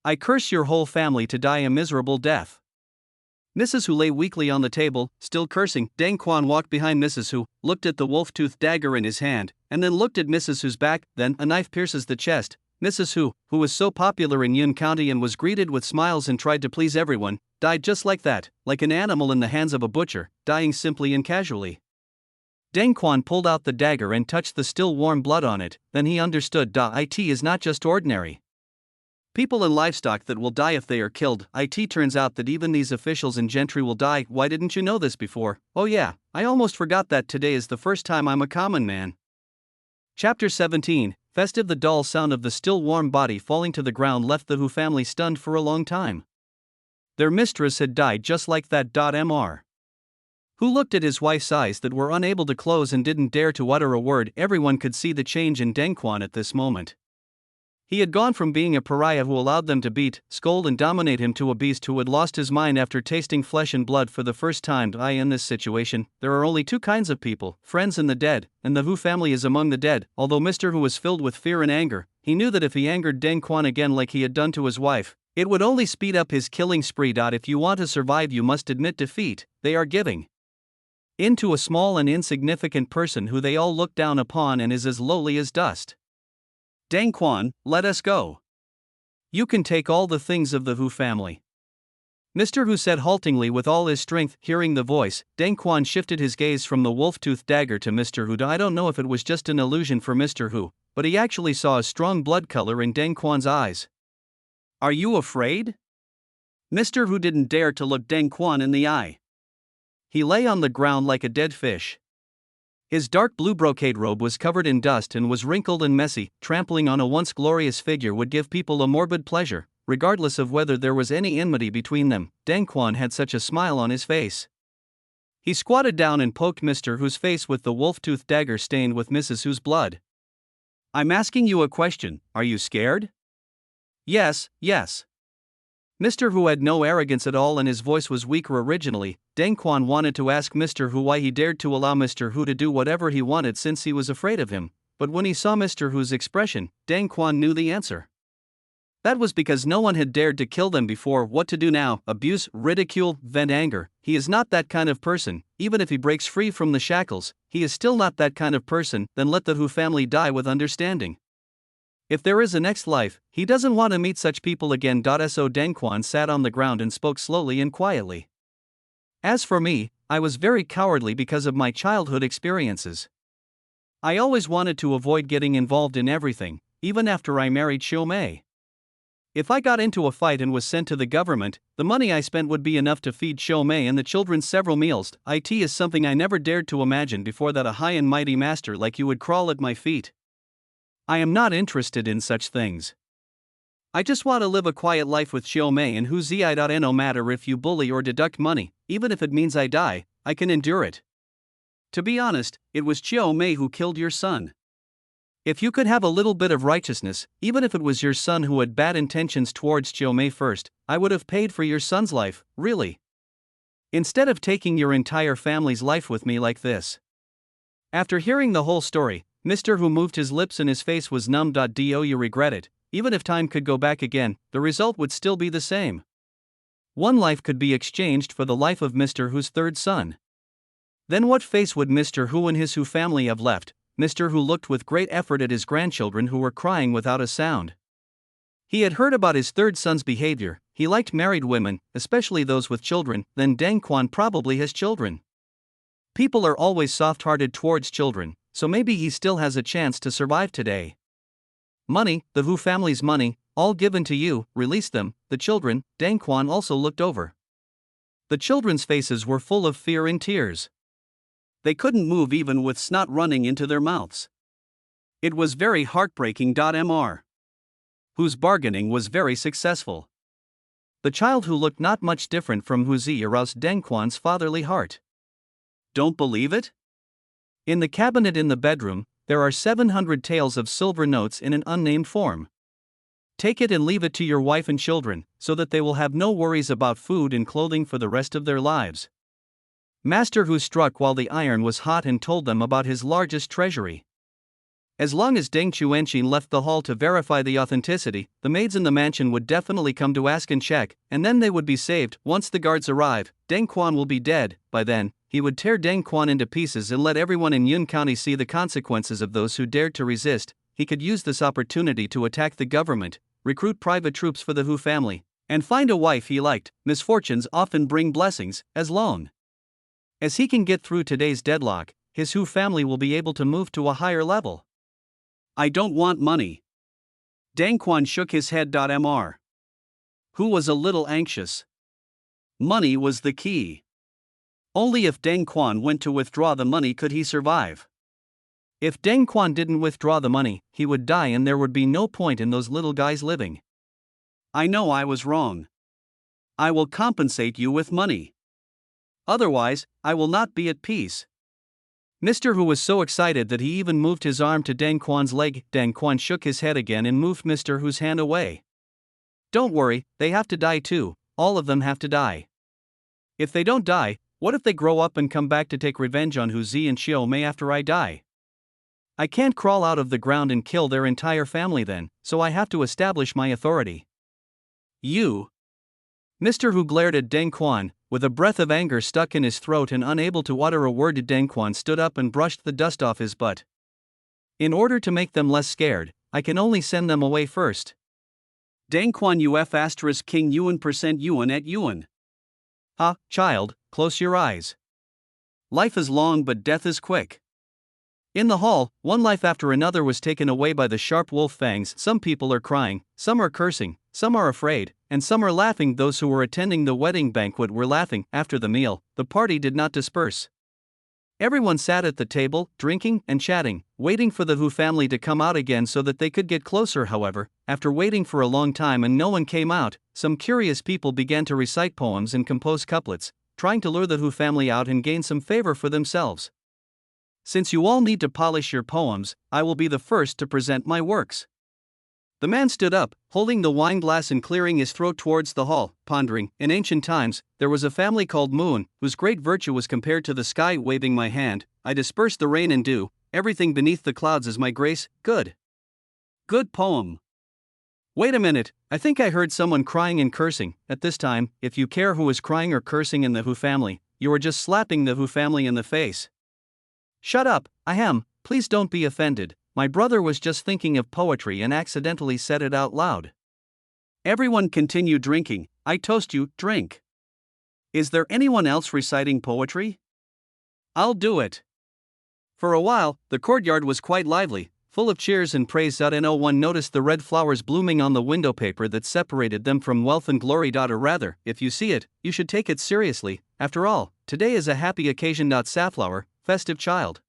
I curse your whole family to die a miserable death. Mrs. Hu lay weakly on the table, still cursing. Deng Quan walked behind Mrs. Hu, looked at the wolf-toothed dagger in his hand, and then looked at Mrs. Hu's back. Then a knife pierces the chest. Mrs. Hu, who was so popular in Yun County and was greeted with smiles and tried to please everyone, died just like that, like an animal in the hands of a butcher, dying simply and casually. Deng Quan pulled out the dagger and touched the still warm blood on it, then he understood. It is not just ordinary people and livestock that will die if they are killed. It turns out that even these officials and gentry will die. Why didn't you know this before? Oh yeah, I almost forgot that today is the first time I'm a common man. Chapter 17, Festive. The dull sound of the still warm body falling to the ground left the Hu family stunned for a long time. Their mistress had died just like that. Mr. Hu looked at his wife's eyes that were unable to close and didn't dare to utter a word. Everyone could see the change in Deng Quan at this moment. He had gone from being a pariah who allowed them to beat, scold and dominate him to a beast who had lost his mind after tasting flesh and blood for the first time. In this situation, there are only two kinds of people, friends and the dead, and the Hu family is among the dead. Although Mr. Hu was filled with fear and anger, he knew that if he angered Deng Quan again like he had done to his wife, it would only speed up his killing spree. If you want to survive, you must admit defeat. They are giving in to a small and insignificant person who they all look down upon and is as lowly as dust. Deng Quan, let us go. You can take all the things of the Hu family. Mr. Hu said haltingly with all his strength. Hearing the voice, Deng Quan shifted his gaze from the wolf-toothed dagger to Mr. Hu. I don't know if it was just an illusion for Mr. Hu, but he actually saw a strong blood color in Deng Quan's eyes. Are you afraid? Mr. Hu didn't dare to look Deng Quan in the eye. He lay on the ground like a dead fish. His dark blue brocade robe was covered in dust and was wrinkled and messy. Trampling on a once glorious figure would give people a morbid pleasure, regardless of whether there was any enmity between them. Deng Quan had such a smile on his face. He squatted down and poked Mr. Hu's face with the wolf-toothed dagger stained with Mrs. Hu's blood. I'm asking you a question, are you scared? Yes, yes. Mr. Hu had no arrogance at all and his voice was weaker originally. Deng Quan wanted to ask Mr. Hu why he dared to allow Mr. Hu to do whatever he wanted since he was afraid of him, but when he saw Mr. Hu's expression, Deng Quan knew the answer. That was because no one had dared to kill them before. What to do now? Abuse, ridicule, vent anger. He is not that kind of person. Even if he breaks free from the shackles, he is still not that kind of person. Then let the Hu family die with understanding. If there is a next life, he doesn't want to meet such people again. So Deng Quan sat on the ground and spoke slowly and quietly. As for me, I was very cowardly because of my childhood experiences. I always wanted to avoid getting involved in everything, even after I married Xiu Mei. If I got into a fight and was sent to the government, the money I spent would be enough to feed Xiu Mei and the children several meals. It is something I never dared to imagine before that a high and mighty master like you would crawl at my feet. I am not interested in such things. I just want to live a quiet life with Xiu Mei and Hu Zi. No matter if you bully or deduct money, even if it means I die, I can endure it. To be honest, it was Xiu Mei who killed your son. If you could have a little bit of righteousness, even if it was your son who had bad intentions towards Xiu Mei first, I would have paid for your son's life, really. Instead of taking your entire family's life with me like this. After hearing the whole story, Mr. Hu moved his lips and his face was numb. Do you regret it? Even if time could go back again, the result would still be the same. One life could be exchanged for the life of Mr. Hu's third son. Then what face would Mr. Hu and his Hu family have left? Mr. Hu looked with great effort at his grandchildren who were crying without a sound. He had heard about his third son's behavior. He liked married women, especially those with children. Then Deng Quan probably has children. People are always soft-hearted towards children, so maybe he still has a chance to survive today. Money, the Hu family's money, all given to you, release them. The children, Deng Quan also looked over. The children's faces were full of fear and tears. They couldn't move even with snot running into their mouths. It was very heartbreaking. Mr. Hu's bargaining was very successful. The child who looked not much different from Hu Zi aroused Deng Quan's fatherly heart. Don't believe it? In the cabinet in the bedroom, there are 700 taels of silver notes in an unnamed form. Take it and leave it to your wife and children, so that they will have no worries about food and clothing for the rest of their lives. Master Hu struck while the iron was hot and told them about his largest treasury. As long as Deng Chuanqin left the hall to verify the authenticity, the maids in the mansion would definitely come to ask and check, and then they would be saved. Once the guards arrive, Deng Quan will be dead. By then, he would tear Deng Quan into pieces and let everyone in Yun County see the consequences of those who dared to resist. He could use this opportunity to attack the government, recruit private troops for the Hu family, and find a wife he liked. Misfortunes often bring blessings, as long as he can get through today's deadlock, his Hu family will be able to move to a higher level. I don't want money. Deng Quan shook his head. Mr. Hu was a little anxious. Money was the key. Only if Deng Quan went to withdraw the money could he survive. If Deng Quan didn't withdraw the money, he would die and there would be no point in those little guys living. I know I was wrong. I will compensate you with money. Otherwise, I will not be at peace. Mr. Hu was so excited that he even moved his arm to Deng Quan's leg. Deng Quan shook his head again and moved Mr. Hu's hand away. Don't worry, they have to die too. All of them have to die. If they don't die, what if they grow up and come back to take revenge on Hu Zi and Xiu Mei after I die? I can't crawl out of the ground and kill their entire family then, so I have to establish my authority. You. Mr. Hu glared at Deng Quan, with a breath of anger stuck in his throat and unable to utter a word. Deng Quan stood up and brushed the dust off his butt. In order to make them less scared, I can only send them away first. Deng Quan Uf asterisk King Yuan % Yuan at Yuan. Ah, child, close your eyes. Life is long but death is quick. In the hall, one life after another was taken away by the sharp wolf fangs. Some people are crying, some are cursing, some are afraid, and some are laughing. Those who were attending the wedding banquet were laughing. After the meal, the party did not disperse. Everyone sat at the table, drinking and chatting, waiting for the Hu family to come out again so that they could get closer. However, after waiting for a long time and no one came out, some curious people began to recite poems and compose couplets, trying to lure the Hu family out and gain some favor for themselves. Since you all need to polish your poems, I will be the first to present my works. The man stood up, holding the wine glass and clearing his throat towards the hall, pondering. In ancient times, there was a family called Moon, whose great virtue was compared to the sky. Waving my hand, I disperse the rain and dew, everything beneath the clouds is my grace. Good poem. Wait a minute, I think I heard someone crying and cursing. At this time, if you care who is crying or cursing in the Hu family, you are just slapping the Hu family in the face. Shut up, I am, please don't be offended. My brother was just thinking of poetry and accidentally said it out loud. Everyone continued drinking. I toast you, drink. Is there anyone else reciting poetry? I'll do it. For a while, the courtyard was quite lively, full of cheers and praise. No one noticed the red flowers blooming on the window paper that separated them from wealth and glory. Or rather, if you see it, you should take it seriously. After all, today is a happy occasion. Safflower, festive child.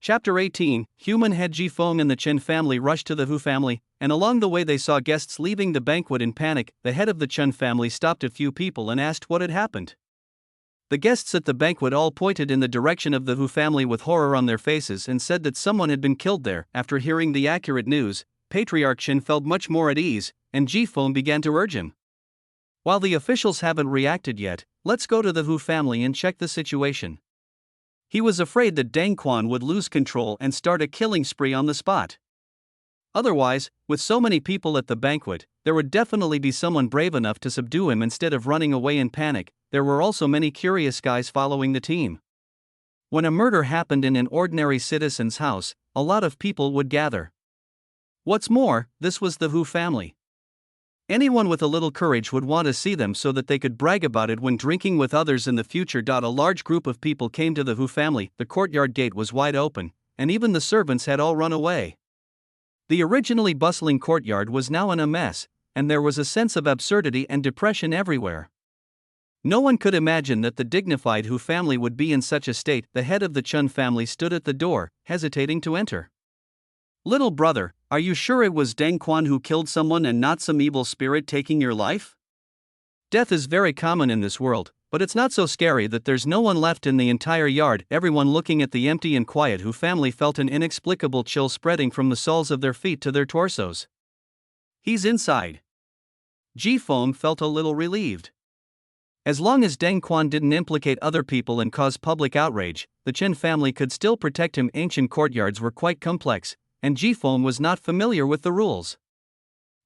Chapter 18. Human head Ji Feng and the Chen family rushed to the Hu family, and along the way they saw guests leaving the banquet in panic. The head of the Chen family stopped a few people and asked what had happened. The guests at the banquet all pointed in the direction of the Hu family with horror on their faces and said that someone had been killed there. After hearing the accurate news, Patriarch Chen felt much more at ease, and Ji Feng began to urge him. While the officials haven't reacted yet, let's go to the Hu family and check the situation. He was afraid that Deng Quan would lose control and start a killing spree on the spot. Otherwise, with so many people at the banquet, there would definitely be someone brave enough to subdue him instead of running away in panic. There were also many curious guys following the team. When a murder happened in an ordinary citizen's house, a lot of people would gather. What's more, this was the Hu family. Anyone with a little courage would want to see them so that they could brag about it when drinking with others in the future. A large group of people came to the Hu family. The courtyard gate was wide open, and even the servants had all run away. The originally bustling courtyard was now in a mess, and there was a sense of absurdity and depression everywhere. No one could imagine that the dignified Hu family would be in such a state. The head of the Chen family stood at the door, hesitating to enter. Little brother, are you sure it was Deng Quan who killed someone and not some evil spirit taking your life? Death is very common in this world, but it's not so scary that there's no one left in the entire yard. Everyone looking at the empty and quiet Hu family felt an inexplicable chill spreading from the soles of their feet to their torsos. He's inside. Ji Feng felt a little relieved. As long as Deng Quan didn't implicate other people and cause public outrage, the Chen family could still protect him. Ancient courtyards were quite complex, and Ji Feng was not familiar with the rules.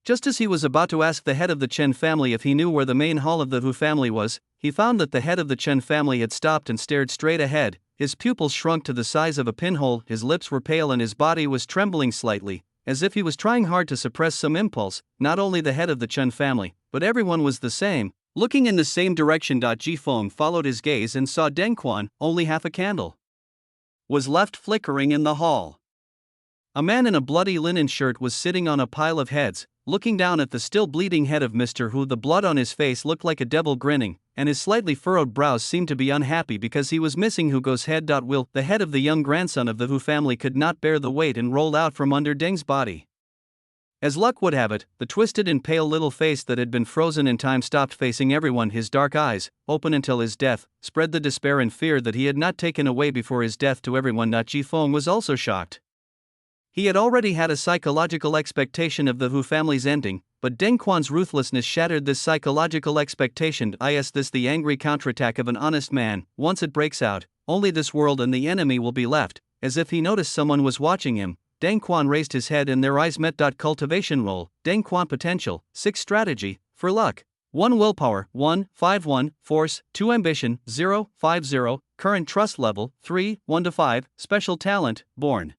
Just as he was about to ask the head of the Chen family if he knew where the main hall of the Hu family was, he found that the head of the Chen family had stopped and stared straight ahead. His pupils shrunk to the size of a pinhole, his lips were pale and his body was trembling slightly, as if he was trying hard to suppress some impulse. Not only the head of the Chen family, but everyone was the same, looking in the same direction. Ji Feng followed his gaze and saw Deng Quan, only half a candle was left flickering in the hall. A man in a bloody linen shirt was sitting on a pile of heads, looking down at the still bleeding head of Mr. Hu. The blood on his face looked like a devil grinning, and his slightly furrowed brows seemed to be unhappy because he was missing Hugo's head. Will, the head of the young grandson of the Hu family, could not bear the weight and rolled out from under Deng's body. As luck would have it, the twisted and pale little face that had been frozen in time stopped facing everyone. His dark eyes, open until his death, spread the despair and fear that he had not taken away before his death to everyone. Ji Feng was also shocked. He had already had a psychological expectation of the Hu family's ending, but Deng Quan's ruthlessness shattered this psychological expectation. Is this the angry counterattack of an honest man? Once it breaks out, only this world and the enemy will be left. as if he noticed someone was watching him. Deng Quan raised his head and their eyes met. Cultivation roll, Deng Quan potential, 6 strategy, for luck. 1 willpower, 1, 5 1, force, 2 ambition, 0, 5 0, current trust level, 3, 1 to 5, special talent, born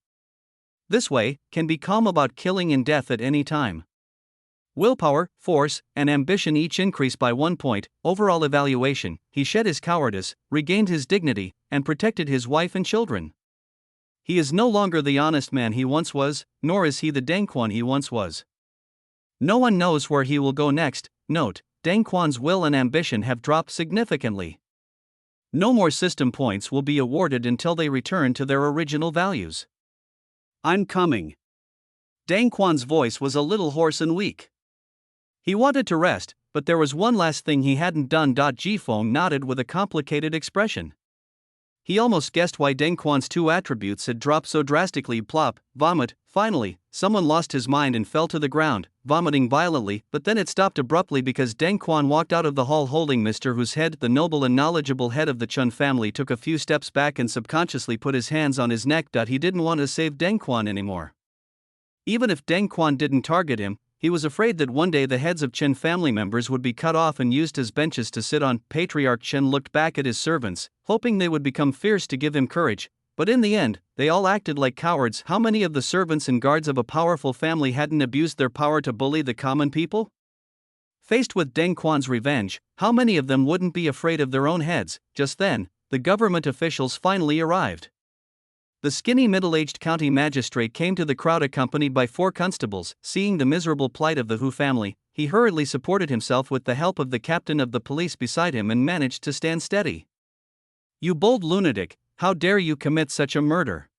this way, can be calm about killing and death at any time. Willpower, force, and ambition each increase by 1 point. Overall evaluation, he shed his cowardice, regained his dignity, and protected his wife and children. He is no longer the honest man he once was, nor is he the Deng Quan he once was. No one knows where he will go next. Note, Deng Quan's will and ambition have dropped significantly. No more system points will be awarded until they return to their original values. I'm coming. Deng Quan's voice was a little hoarse and weak. He wanted to rest, but there was one last thing he hadn't done. Jifeng nodded with a complicated expression. He almost guessed why Deng Quan's 2 attributes had dropped so drastically. Plop, vomit. Finally, someone lost his mind and fell to the ground, vomiting violently, but then it stopped abruptly because Deng Quan walked out of the hall holding Mr. Whose head. The noble and knowledgeable head of the Chun family took a few steps back and subconsciously put his hands on his neck. He didn't want to save Deng Quan anymore. Even if Deng Quan didn't target him, he was afraid that one day the heads of Chen family members would be cut off and used as benches to sit on. Patriarch Chen looked back at his servants, hoping they would become fierce to give him courage, but in the end, they all acted like cowards. How many of the servants and guards of a powerful family hadn't abused their power to bully the common people? Faced with Deng Quan's revenge, how many of them wouldn't be afraid of their own heads? Just then, the government officials finally arrived. The skinny middle-aged county magistrate came to the crowd accompanied by 4 constables. Seeing the miserable plight of the Hu family, he hurriedly supported himself with the help of the captain of the police beside him and managed to stand steady. You bold lunatic, how dare you commit such a murder?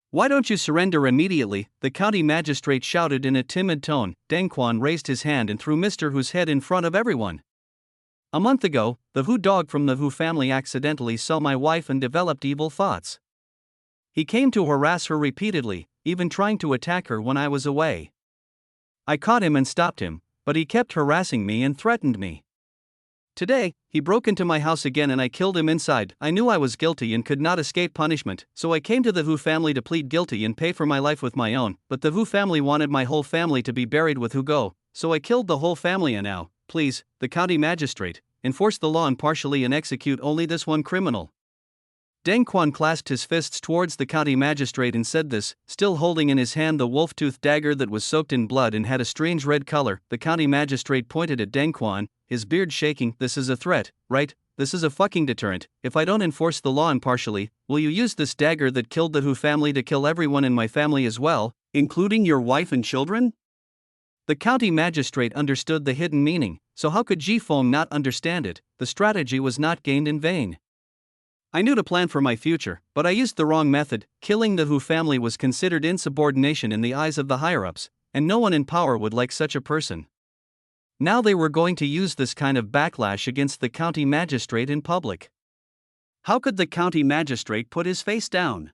Why don't you surrender immediately? The county magistrate shouted in a timid tone. Deng Quan raised his hand and threw Mr. Hu's head in front of everyone. A month ago, the Hu dog from the Hu family accidentally saw my wife and developed evil thoughts. He came to harass her repeatedly, even trying to attack her when I was away. I caught him and stopped him, but he kept harassing me and threatened me. Today, he broke into my house again and I killed him inside. I knew I was guilty and could not escape punishment, so I came to the Hu family to plead guilty and pay for my life with my own, but the Hu family wanted my whole family to be buried with Hu Go, so I killed the whole family. And now, please, the county magistrate, enforce the law impartially and execute only this one criminal. Deng Quan clasped his fists towards the county magistrate and said this, still holding in his hand the wolf-tooth dagger that was soaked in blood and had a strange red color. The county magistrate pointed at Deng Quan, his beard shaking. This is a threat, right? This is a fucking deterrent. If I don't enforce the law impartially, will you use this dagger that killed the Hu family to kill everyone in my family as well, including your wife and children? The county magistrate understood the hidden meaning, so how could Jifeng not understand it? The strategy was not gained in vain. I knew to plan for my future, but I used the wrong method. Killing the Hu family was considered insubordination in the eyes of the higher-ups, and no one in power would like such a person. Now they were going to use this kind of backlash against the county magistrate in public. How could the county magistrate put his face down?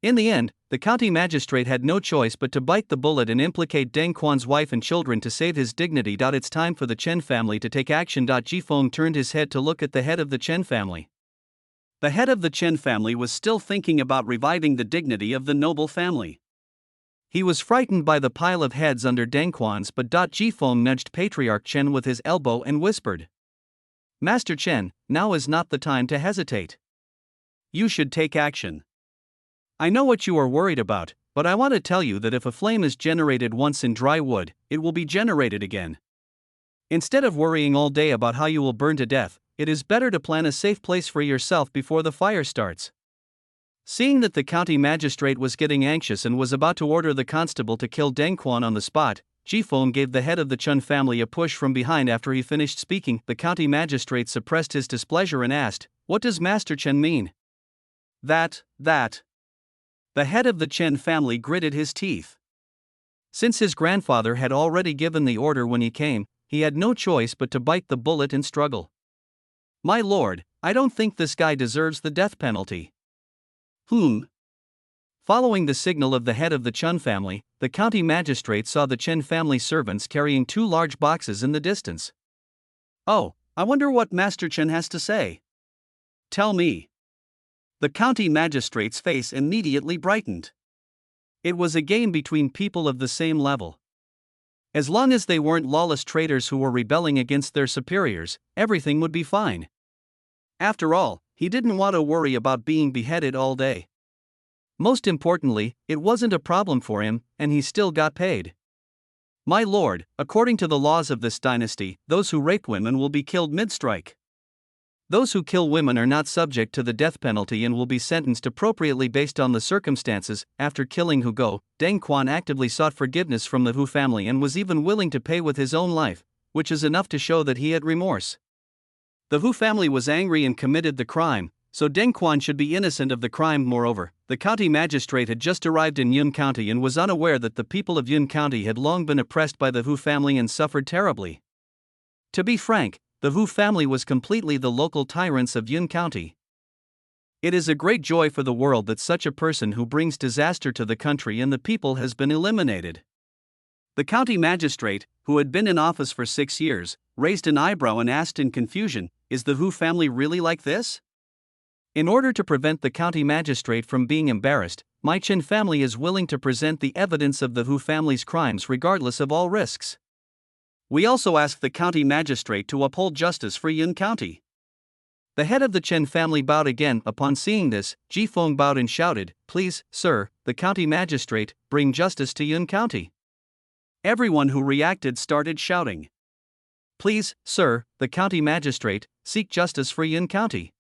In the end, the county magistrate had no choice but to bite the bullet and implicate Deng Quan's wife and children to save his dignity. It's time for the Chen family to take action. Jifeng turned his head to look at the head of the Chen family. The head of the Chen family was still thinking about reviving the dignity of the noble family. He was frightened by the pile of heads under Deng Quan's, but Jifeng nudged Patriarch Chen with his elbow and whispered, Master Chen, now is not the time to hesitate. You should take action. I know what you are worried about, but I want to tell you that if a flame is generated once in dry wood, it will be generated again. Instead of worrying all day about how you will burn to death, it is better to plan a safe place for yourself before the fire starts. Seeing that the county magistrate was getting anxious and was about to order the constable to kill Deng Quan on the spot, Jifeng gave the head of the Chun family a push from behind. After he finished speaking, the county magistrate suppressed his displeasure and asked, What does Master Chen mean? That. The head of the Chen family gritted his teeth. Since his grandfather had already given the order when he came, he had no choice but to bite the bullet and struggle. My lord, I don't think this guy deserves the death penalty. Following the signal of the head of the Chun family, the county magistrate saw the Chen family servants carrying 2 large boxes in the distance. Oh, I wonder what Master Chen has to say. Tell me. The county magistrate's face immediately brightened. It was a game between people of the same level. As long as they weren't lawless traitors who were rebelling against their superiors, everything would be fine. After all, he didn't want to worry about being beheaded all day. Most importantly, it wasn't a problem for him, and he still got paid. My lord, according to the laws of this dynasty, those who rape women will be killed mid-strike. Those who kill women are not subject to the death penalty and will be sentenced appropriately based on the circumstances. After killing Hugo, Deng Quan actively sought forgiveness from the Hu family and was even willing to pay with his own life, which is enough to show that he had remorse. The Hu family was angry and committed the crime, so Deng Quan should be innocent of the crime. Moreover, the county magistrate had just arrived in Yun County and was unaware that the people of Yun County had long been oppressed by the Hu family and suffered terribly. To be frank, the Hu family was completely the local tyrants of Yun County. It is a great joy for the world that such a person who brings disaster to the country and the people has been eliminated. The county magistrate, who had been in office for 6 years, raised an eyebrow and asked in confusion, "Is the Hu family really like this?" In order to prevent the county magistrate from being embarrassed, my Qin family is willing to present the evidence of the Hu family's crimes regardless of all risks. We also ask the county magistrate to uphold justice for Yun County. The head of the Chen family bowed again. Upon seeing this, Ji Feng bowed and shouted, "Please, sir, the county magistrate, bring justice to Yun County." Everyone who reacted started shouting, "Please, sir, the county magistrate, seek justice for Yun County."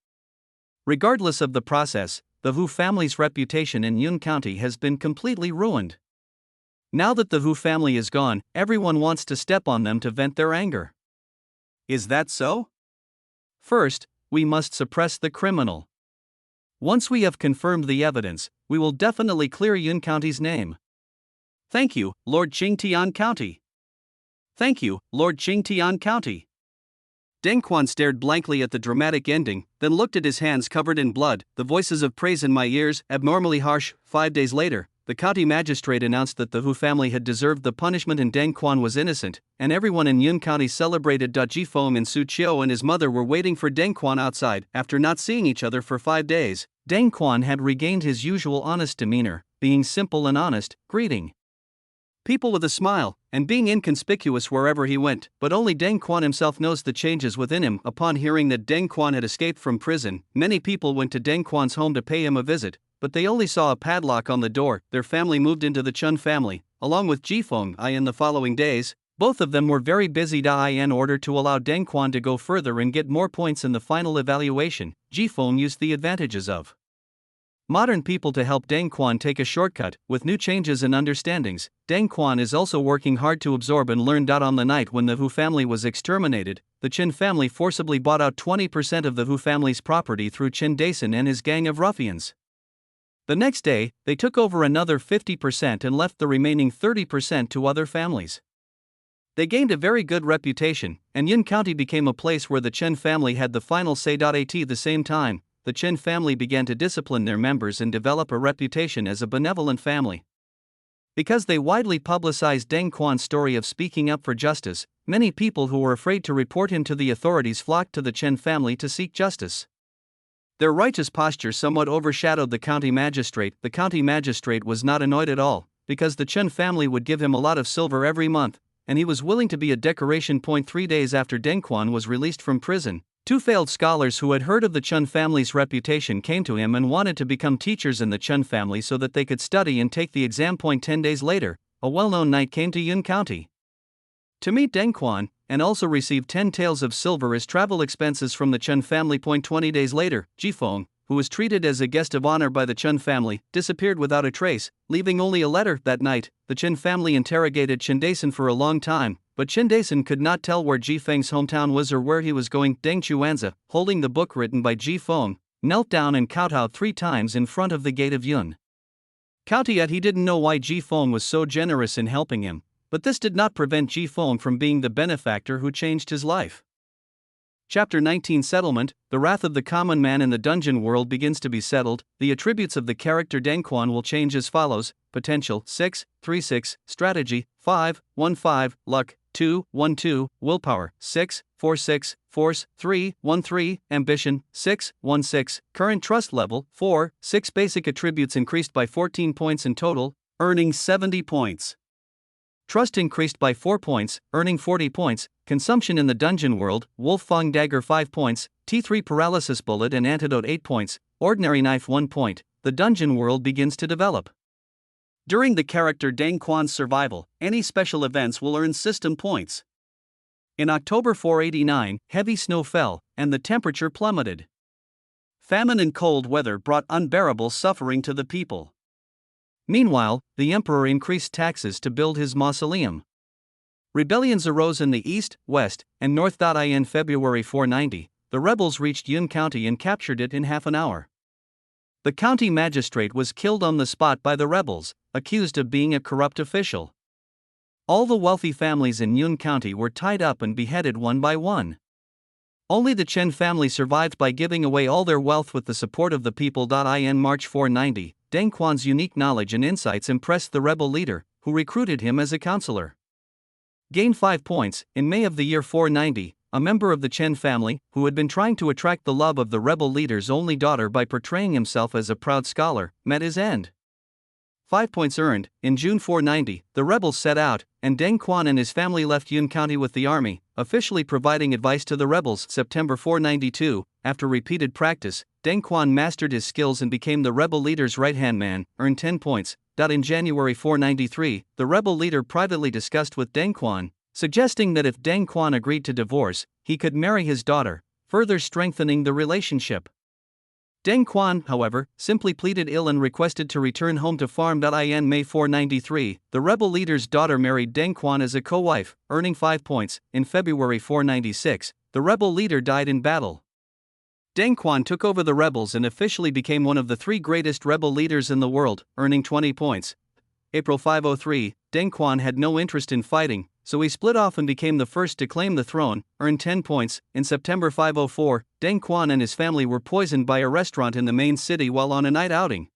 Regardless of the process, the Hu family's reputation in Yun County has been completely ruined. Now that the Hu family is gone, everyone wants to step on them to vent their anger. Is that so? First, we must suppress the criminal. Once we have confirmed the evidence, we will definitely clear Yun County's name. Thank you, Lord Qingtian County. Thank you, Lord Qingtian County. Deng Quan stared blankly at the dramatic ending, then looked at his hands covered in blood, the voices of praise in my ears, abnormally harsh. 5 days later, the county magistrate announced that the Hu family had deserved the punishment and Deng Quan was innocent, and everyone in Yun County celebrated. Ji Feng and Su Qiu and his mother were waiting for Deng Quan outside. After not seeing each other for 5 days, Deng Quan had regained his usual honest demeanor, being simple and honest, greeting people with a smile, and being inconspicuous wherever he went. But only Deng Quan himself knows the changes within him. Upon hearing that Deng Quan had escaped from prison, many people went to Deng Quan's home to pay him a visit, but they only saw a padlock on the door. Their family moved into the Chun family, along with Ji Feng. In the following days, both of them were very busy. In order to allow Deng Quan to go further and get more points in the final evaluation, Ji Feng used the advantages of modern people to help Deng Quan take a shortcut. With new changes and understandings, Deng Quan is also working hard to absorb and learn. On the night when the Hu family was exterminated, the Qin family forcibly bought out 20% of the Hu family's property through Qin Daisen and his gang of ruffians. The next day, they took over another 50% and left the remaining 30% to other families. They gained a very good reputation, and Yun County became a place where the Chen family had the final say. At the same time, the Chen family began to discipline their members and develop a reputation as a benevolent family. Because they widely publicized Deng Quan's story of speaking up for justice, many people who were afraid to report him to the authorities flocked to the Chen family to seek justice. Their righteous posture somewhat overshadowed the county magistrate. The county magistrate was not annoyed at all, because the Chen family would give him a lot of silver every month, and he was willing to be a decoration. 3 days after Deng Quan was released from prison, 2 failed scholars who had heard of the Chun family's reputation came to him and wanted to become teachers in the Chun family so that they could study and take the exam. 10 days later, a well-known knight came to Yun County to meet Deng Quan, and also received 10 taels of silver as travel expenses from the Chun family. 20 days later, Ji Feng, who was treated as a guest of honor by the Chun family, disappeared without a trace, leaving only a letter. That night, the Chen family interrogated Qin Daisen for a long time, but Qin Daisen could not tell where Ji Feng's hometown was or where he was going. Deng Chuanza, holding the book written by Ji Feng, knelt down and kowtowed 3 times in front of the gate of Yun County. Yet he didn't know why Ji Feng was so generous in helping him, but this did not prevent Ji Feng from being the benefactor who changed his life. Chapter 19 Settlement. The wrath of the common man in the dungeon world begins to be settled. The attributes of the character Deng Quan will change as follows: potential 6, 3-6, strategy 5, 1 5, luck, 2, 1 2, willpower, 6, 4 6, force, 3, 1 3, ambition, 6, 1 6, current trust level, 4, 6 basic attributes increased by 14 points in total, earning 70 points. Trust increased by 4 points, earning 40 points, consumption in the dungeon world, Wolf Fang Dagger 5 points, T3 Paralysis Bullet and Antidote 8 points, Ordinary Knife 1 point, the dungeon world begins to develop. During the character Deng Quan's survival, any special events will earn system points. In October 489, heavy snow fell, and the temperature plummeted. Famine and cold weather brought unbearable suffering to the people. Meanwhile, the emperor increased taxes to build his mausoleum. Rebellions arose in the east, west, and north. In February 490, the rebels reached Yun County and captured it in half an hour. The county magistrate was killed on the spot by the rebels, accused of being a corrupt official. All the wealthy families in Yun County were tied up and beheaded one by one. Only the Chen family survived by giving away all their wealth with the support of the people. In March 490, Deng Quan's unique knowledge and insights impressed the rebel leader, who recruited him as a counselor. Gained 5 points. In May of the year 490, a member of the Chen family, who had been trying to attract the love of the rebel leader's only daughter by portraying himself as a proud scholar, met his end. 5 points earned. In June 490, the rebels set out, and Deng Quan and his family left Yun County with the army, officially providing advice to the rebels. September 492, after repeated practice, Deng Quan mastered his skills and became the rebel leader's right-hand man, earned 10 points. In January 493, the rebel leader privately discussed with Deng Quan, suggesting that if Deng Quan agreed to divorce, he could marry his daughter, further strengthening the relationship. Deng Quan, however, simply pleaded ill and requested to return home to farm. In May 493, the rebel leader's daughter married Deng Quan as a co-wife, earning 5 points. In February 496, the rebel leader died in battle. Deng Quan took over the rebels and officially became one of the 3 greatest rebel leaders in the world, earning 20 points. April 503, Deng Quan had no interest in fighting, so he split off and became the first to claim the throne, earned 10 points. In September 504, Deng Quan and his family were poisoned by a restaurant in the main city while on a night outing.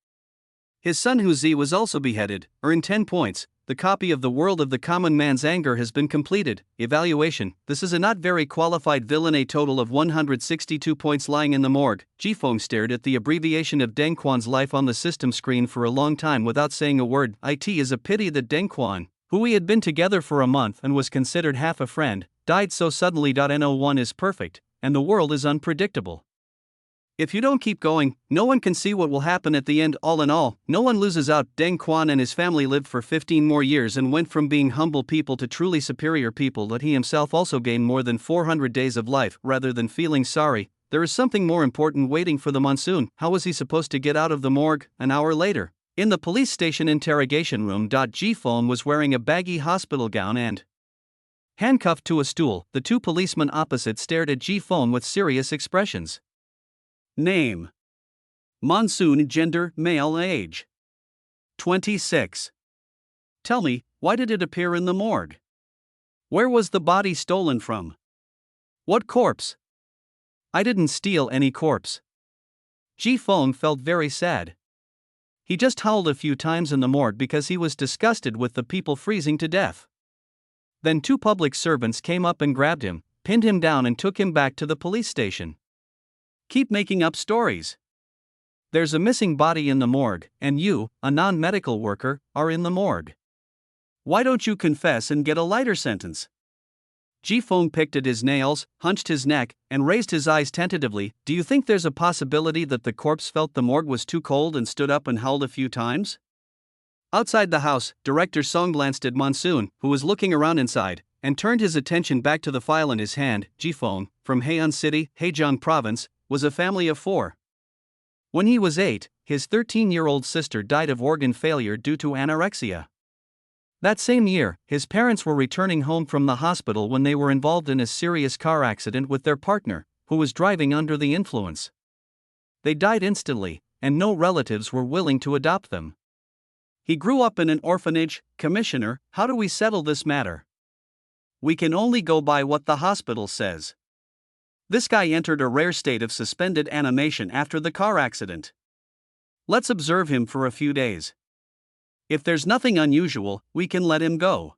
His son Huzi was also beheaded, earned 10 points. The copy of The World of the Common Man's Anger has been completed. Evaluation: this is a not very qualified villain. A total of 162 points. Lying in the morgue, Jifeng stared at the abbreviation of Deng Quan's life on the system screen for a long time without saying a word. It is a pity that Deng Quan, who we had been together for a month and was considered half a friend, died so suddenly. No1 is perfect, and the world is unpredictable. If you don't keep going, no one can see what will happen at the end. All in all, no one loses out. Deng Quan and his family lived for 15 more years and went from being humble people to truly superior people. That he himself also gained more than 400 days of life. Rather than feeling sorry, there is something more important waiting for the monsoon. How was he supposed to get out of the morgue an hour later? In the police station interrogation room. Jifeng was wearing a baggy hospital gown and handcuffed to a stool. The 2 policemen opposite stared at Jifeng with serious expressions. Name: Monsoon. Gender: male. Age: 26. Tell me, why did it appear in the morgue? Where was the body stolen from? What corpse? I didn't steal any corpse. Jifeng felt very sad. He just howled a few times in the morgue because he was disgusted with the people freezing to death. Then 2 public servants came up and grabbed him, pinned him down and took him back to the police station. Keep making up stories. There's a missing body in the morgue, and you, a non-medical worker, are in the morgue. Why don't you confess and get a lighter sentence? Jifeng picked at his nails, hunched his neck, and raised his eyes tentatively. Do you think there's a possibility that the corpse felt the morgue was too cold and stood up and howled a few times? Outside the house, Director Song glanced at Monsoon, who was looking around inside, and turned his attention back to the file in his hand. Jifeng, from Heian City, Hejiang Province, was a family of 4. When he was 8, his 13-year-old sister died of organ failure due to anorexia. That same year, his parents were returning home from the hospital when they were involved in a serious car accident with their partner, who was driving under the influence. They died instantly, and no relatives were willing to adopt them. He grew up in an orphanage. Commissioner, how do we settle this matter? We can only go by what the hospital says. This guy entered a rare state of suspended animation after the car accident. Let's observe him for a few days. If there's nothing unusual, we can let him go.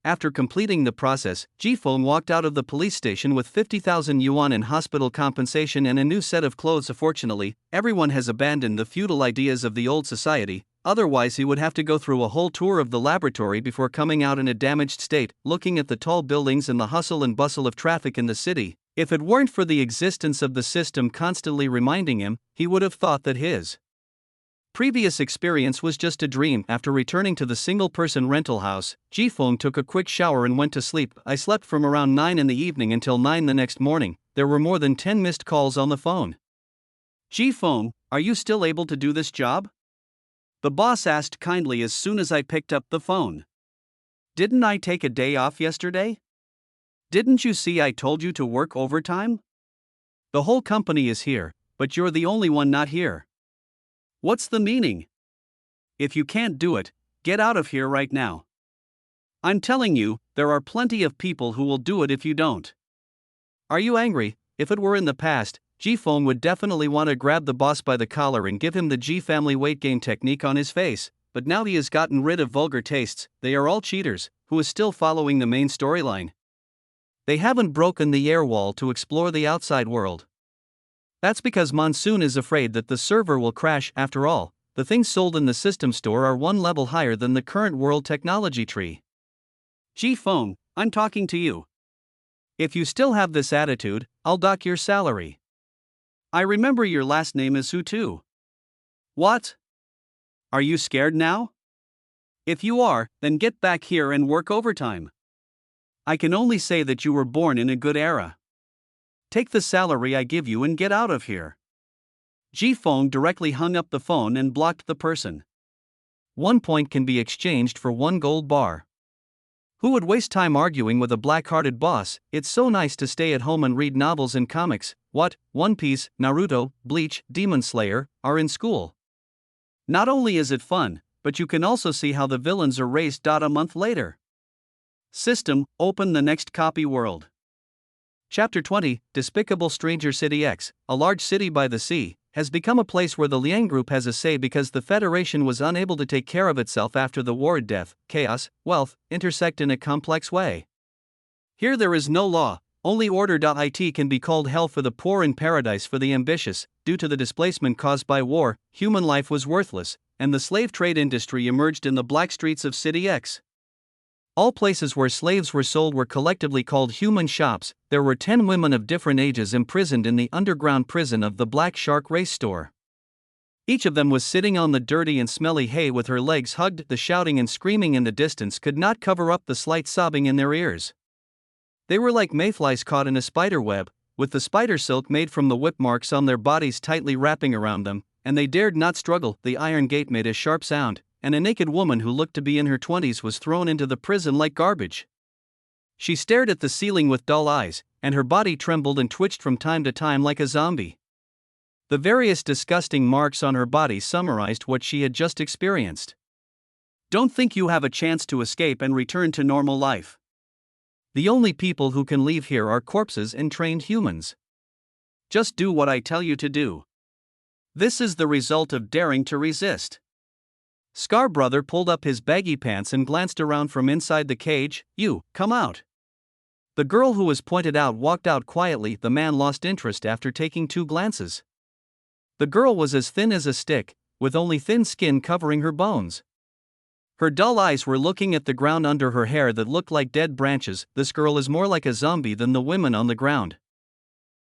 After completing the process, Jifeng walked out of the police station with 50,000 yuan in hospital compensation and a new set of clothes. Fortunately, everyone has abandoned the feudal ideas of the old society, otherwise he would have to go through a whole tour of the laboratory before coming out in a damaged state, looking at the tall buildings and the hustle and bustle of traffic in the city. If it weren't for the existence of the system constantly reminding him, he would have thought that his previous experience was just a dream. After returning to the single-person rental house, Jifeng took a quick shower and went to sleep. I slept from around 9 in the evening until 9 the next morning. There were more than 10 missed calls on the phone. Jifeng, are you still able to do this job? The boss asked kindly as soon as I picked up the phone. Didn't I take a day off yesterday? Didn't you see I told you to work overtime? The whole company is here, but you're the only one not here. What's the meaning? If you can't do it, get out of here right now. I'm telling you, there are plenty of people who will do it if you don't. Are you angry? If it were in the past, Jifeng would definitely want to grab the boss by the collar and give him the G family weight gain technique on his face, but now he has gotten rid of vulgar tastes. They are all cheaters, who is still following the main storyline. They haven't broken the air wall to explore the outside world. That's because Monsoon is afraid that the server will crash. After all, the things sold in the system store are one level higher than the current world technology tree. Jifeng, I'm talking to you. If you still have this attitude, I'll dock your salary. I remember your last name is Hu too. What? Are you scared now? If you are, then get back here and work overtime. I can only say that you were born in a good era. Take the salary I give you and get out of here. Jifeng directly hung up the phone and blocked the person. 1 point can be exchanged for 1 gold bar. Who would waste time arguing with a black-hearted boss? It's so nice to stay at home and read novels and comics. What? One Piece, Naruto, Bleach, Demon Slayer are in school. Not only is it fun, but you can also see how the villains are raised. A month later. System, open the next copy world. Chapter 20, Despicable Stranger City X, a large city by the sea, has become a place where the Liang Group has a say because the Federation was unable to take care of itself after the war. Death, chaos, wealth, intersect in a complex way. Here there is no law, only order. It can be called hell for the poor and paradise for the ambitious. Due to the displacement caused by war, human life was worthless, and the slave trade industry emerged in the black streets of City X. All places where slaves were sold were collectively called human shops. There were 10 women of different ages imprisoned in the underground prison of the Black Shark Race Store. Each of them was sitting on the dirty and smelly hay with her legs hugged. The shouting and screaming in the distance could not cover up the slight sobbing in their ears. They were like mayflies caught in a spider web, with the spider silk made from the whip marks on their bodies tightly wrapping around them, and they dared not struggle. The iron gate made a sharp sound, and a naked woman who looked to be in her 20s was thrown into the prison like garbage. She stared at the ceiling with dull eyes, and her body trembled and twitched from time to time like a zombie. The various disgusting marks on her body summarized what she had just experienced. Don't think you have a chance to escape and return to normal life. The only people who can leave here are corpses and trained humans. Just do what I tell you to do. This is the result of daring to resist. Scar Brother pulled up his baggy pants and glanced around from inside the cage. You, come out. The girl who was pointed out walked out quietly. The man lost interest after taking 2 glances. The girl was as thin as a stick, with only thin skin covering her bones. Her dull eyes were looking at the ground under her hair that looked like dead branches. This girl is more like a zombie than the women on the ground.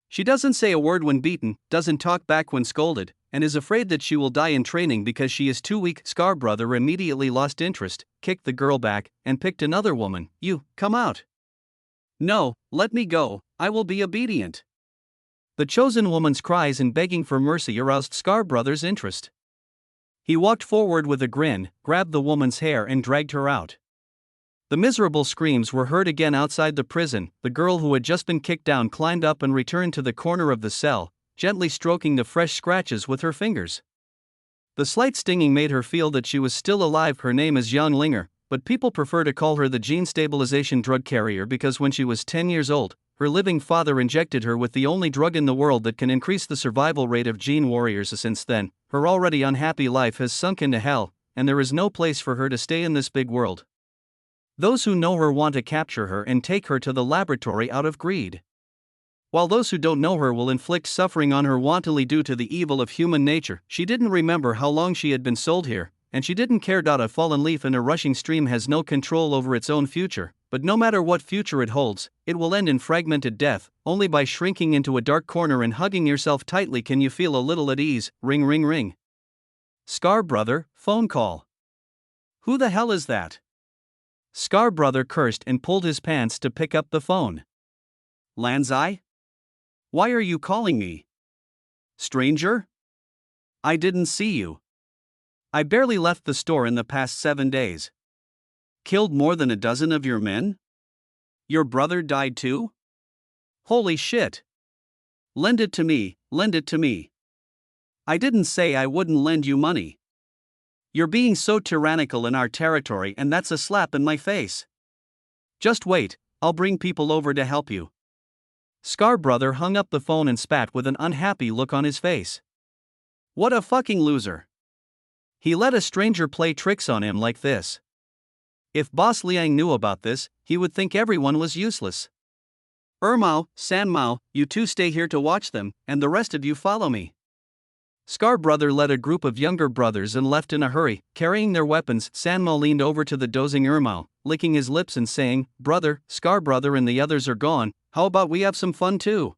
She doesn't say a word when beaten, doesn't talk back when scolded, and is afraid that she will die in training because she is too weak. Scar Brother immediately lost interest, kicked the girl back, and picked another woman. You, come out. No, let me go, I will be obedient. The chosen woman's cries and begging for mercy aroused Scar Brother's interest. He walked forward with a grin, grabbed the woman's hair and dragged her out. The miserable screams were heard again outside the prison. The girl who had just been kicked down climbed up and returned to the corner of the cell, gently stroking the fresh scratches with her fingers. The slight stinging made her feel that she was still alive. Her name is Yang Linger, but people prefer to call her the gene stabilization drug carrier because when she was 10 years old, her living father injected her with the only drug in the world that can increase the survival rate of gene warriors. Since then, her already unhappy life has sunk into hell, and there is no place for her to stay in this big world. Those who know her want to capture her and take her to the laboratory out of greed, while those who don't know her will inflict suffering on her wantonly due to the evil of human nature. She didn't remember how long she had been sold here, and she didn't care. A fallen leaf in a rushing stream has no control over its own future, but no matter what future it holds, it will end in fragmented death. Only by shrinking into a dark corner and hugging yourself tightly can you feel a little at ease. Ring ring ring. Scar brother, phone call. Who the hell is that? Scar brother cursed and pulled his pants to pick up the phone. Lanzai? Why are you calling me? Stranger? I didn't see you. I barely left the store in the past 7 days. Killed more than a dozen of your men? Your brother died too? Holy shit. Lend it to me, lend it to me. I didn't say I wouldn't lend you money. You're being so tyrannical in our territory, and that's a slap in my face. Just wait, I'll bring people over to help you. Scar brother hung up the phone and spat with an unhappy look on his face. What a fucking loser. He let a stranger play tricks on him like this. If Boss Liang knew about this, he would think everyone was useless. Mao, San Mao, you two stay here to watch them, and the rest of you follow me. Scar brother led a group of younger brothers and left in a hurry, carrying their weapons. San Mao leaned over to the dozing Mao, licking his lips and saying, Brother, Scar brother and the others are gone, how about we have some fun too?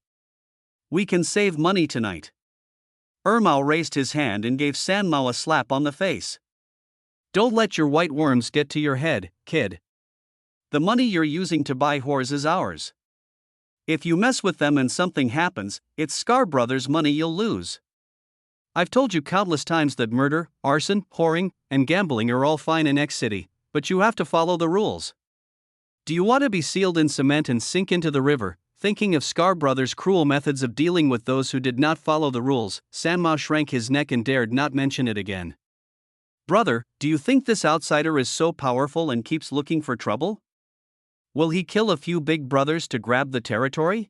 We can save money tonight. Mao raised his hand and gave San Mao a slap on the face. Don't let your white worms get to your head, kid. The money you're using to buy whores is ours. If you mess with them and something happens, it's Scar brother's money you'll lose. I've told you countless times that murder, arson, whoring, and gambling are all fine in X City, but you have to follow the rules. Do you want to be sealed in cement and sink into the river? Thinking of Scar brother's cruel methods of dealing with those who did not follow the rules, San Mao shrank his neck and dared not mention it again. Brother, do you think this outsider is so powerful and keeps looking for trouble? Will he kill a few big brothers to grab the territory?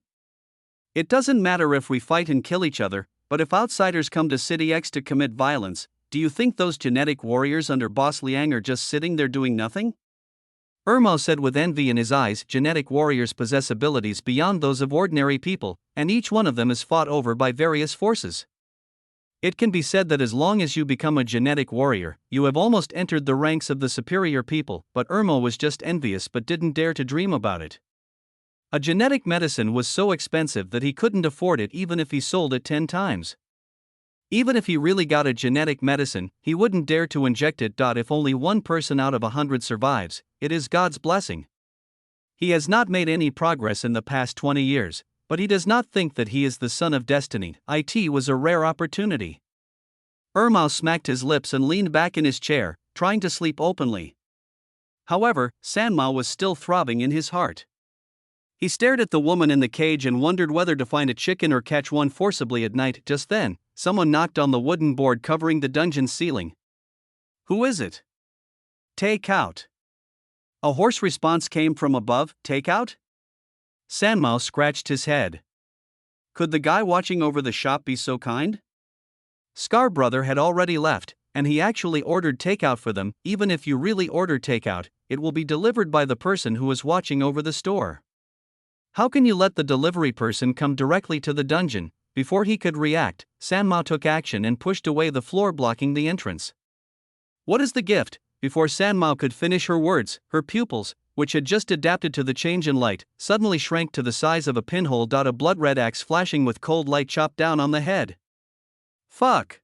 It doesn't matter if we fight and kill each other, but if outsiders come to City X to commit violence, do you think those genetic warriors under Boss Liang are just sitting there doing nothing? Mao said with envy in his eyes. Genetic warriors possess abilities beyond those of ordinary people, and each one of them is fought over by various forces. It can be said that as long as you become a genetic warrior, you have almost entered the ranks of the superior people, but Mao was just envious but didn't dare to dream about it. A genetic medicine was so expensive that he couldn't afford it even if he sold it 10 times. Even if he really got a genetic medicine, he wouldn't dare to inject it. If only 1 person out of 100 survives, it is God's blessing. He has not made any progress in the past 20 years, but he does not think that he is the son of destiny. It was a rare opportunity. Mao smacked his lips and leaned back in his chair, trying to sleep openly. However, San Mao was still throbbing in his heart. He stared at the woman in the cage and wondered whether to find a chicken or catch one forcibly at night. Just then, someone knocked on the wooden board covering the dungeon ceiling. Who is it? Take out. A hoarse response came from above. Take out? San Mao scratched his head. Could the guy watching over the shop be so kind? Scar brother had already left, and he actually ordered takeout for them. Even if you really order takeout, it will be delivered by the person who is watching over the store. How can you let the delivery person come directly to the dungeon? Before he could react, San Mao took action and pushed away the floor blocking the entrance. What is the gift? Before San Mao could finish her words, her pupils, which had just adapted to the change in light, suddenly shrank to the size of a pinhole. A blood-red axe flashing with cold light chopped down on the head. Fuck!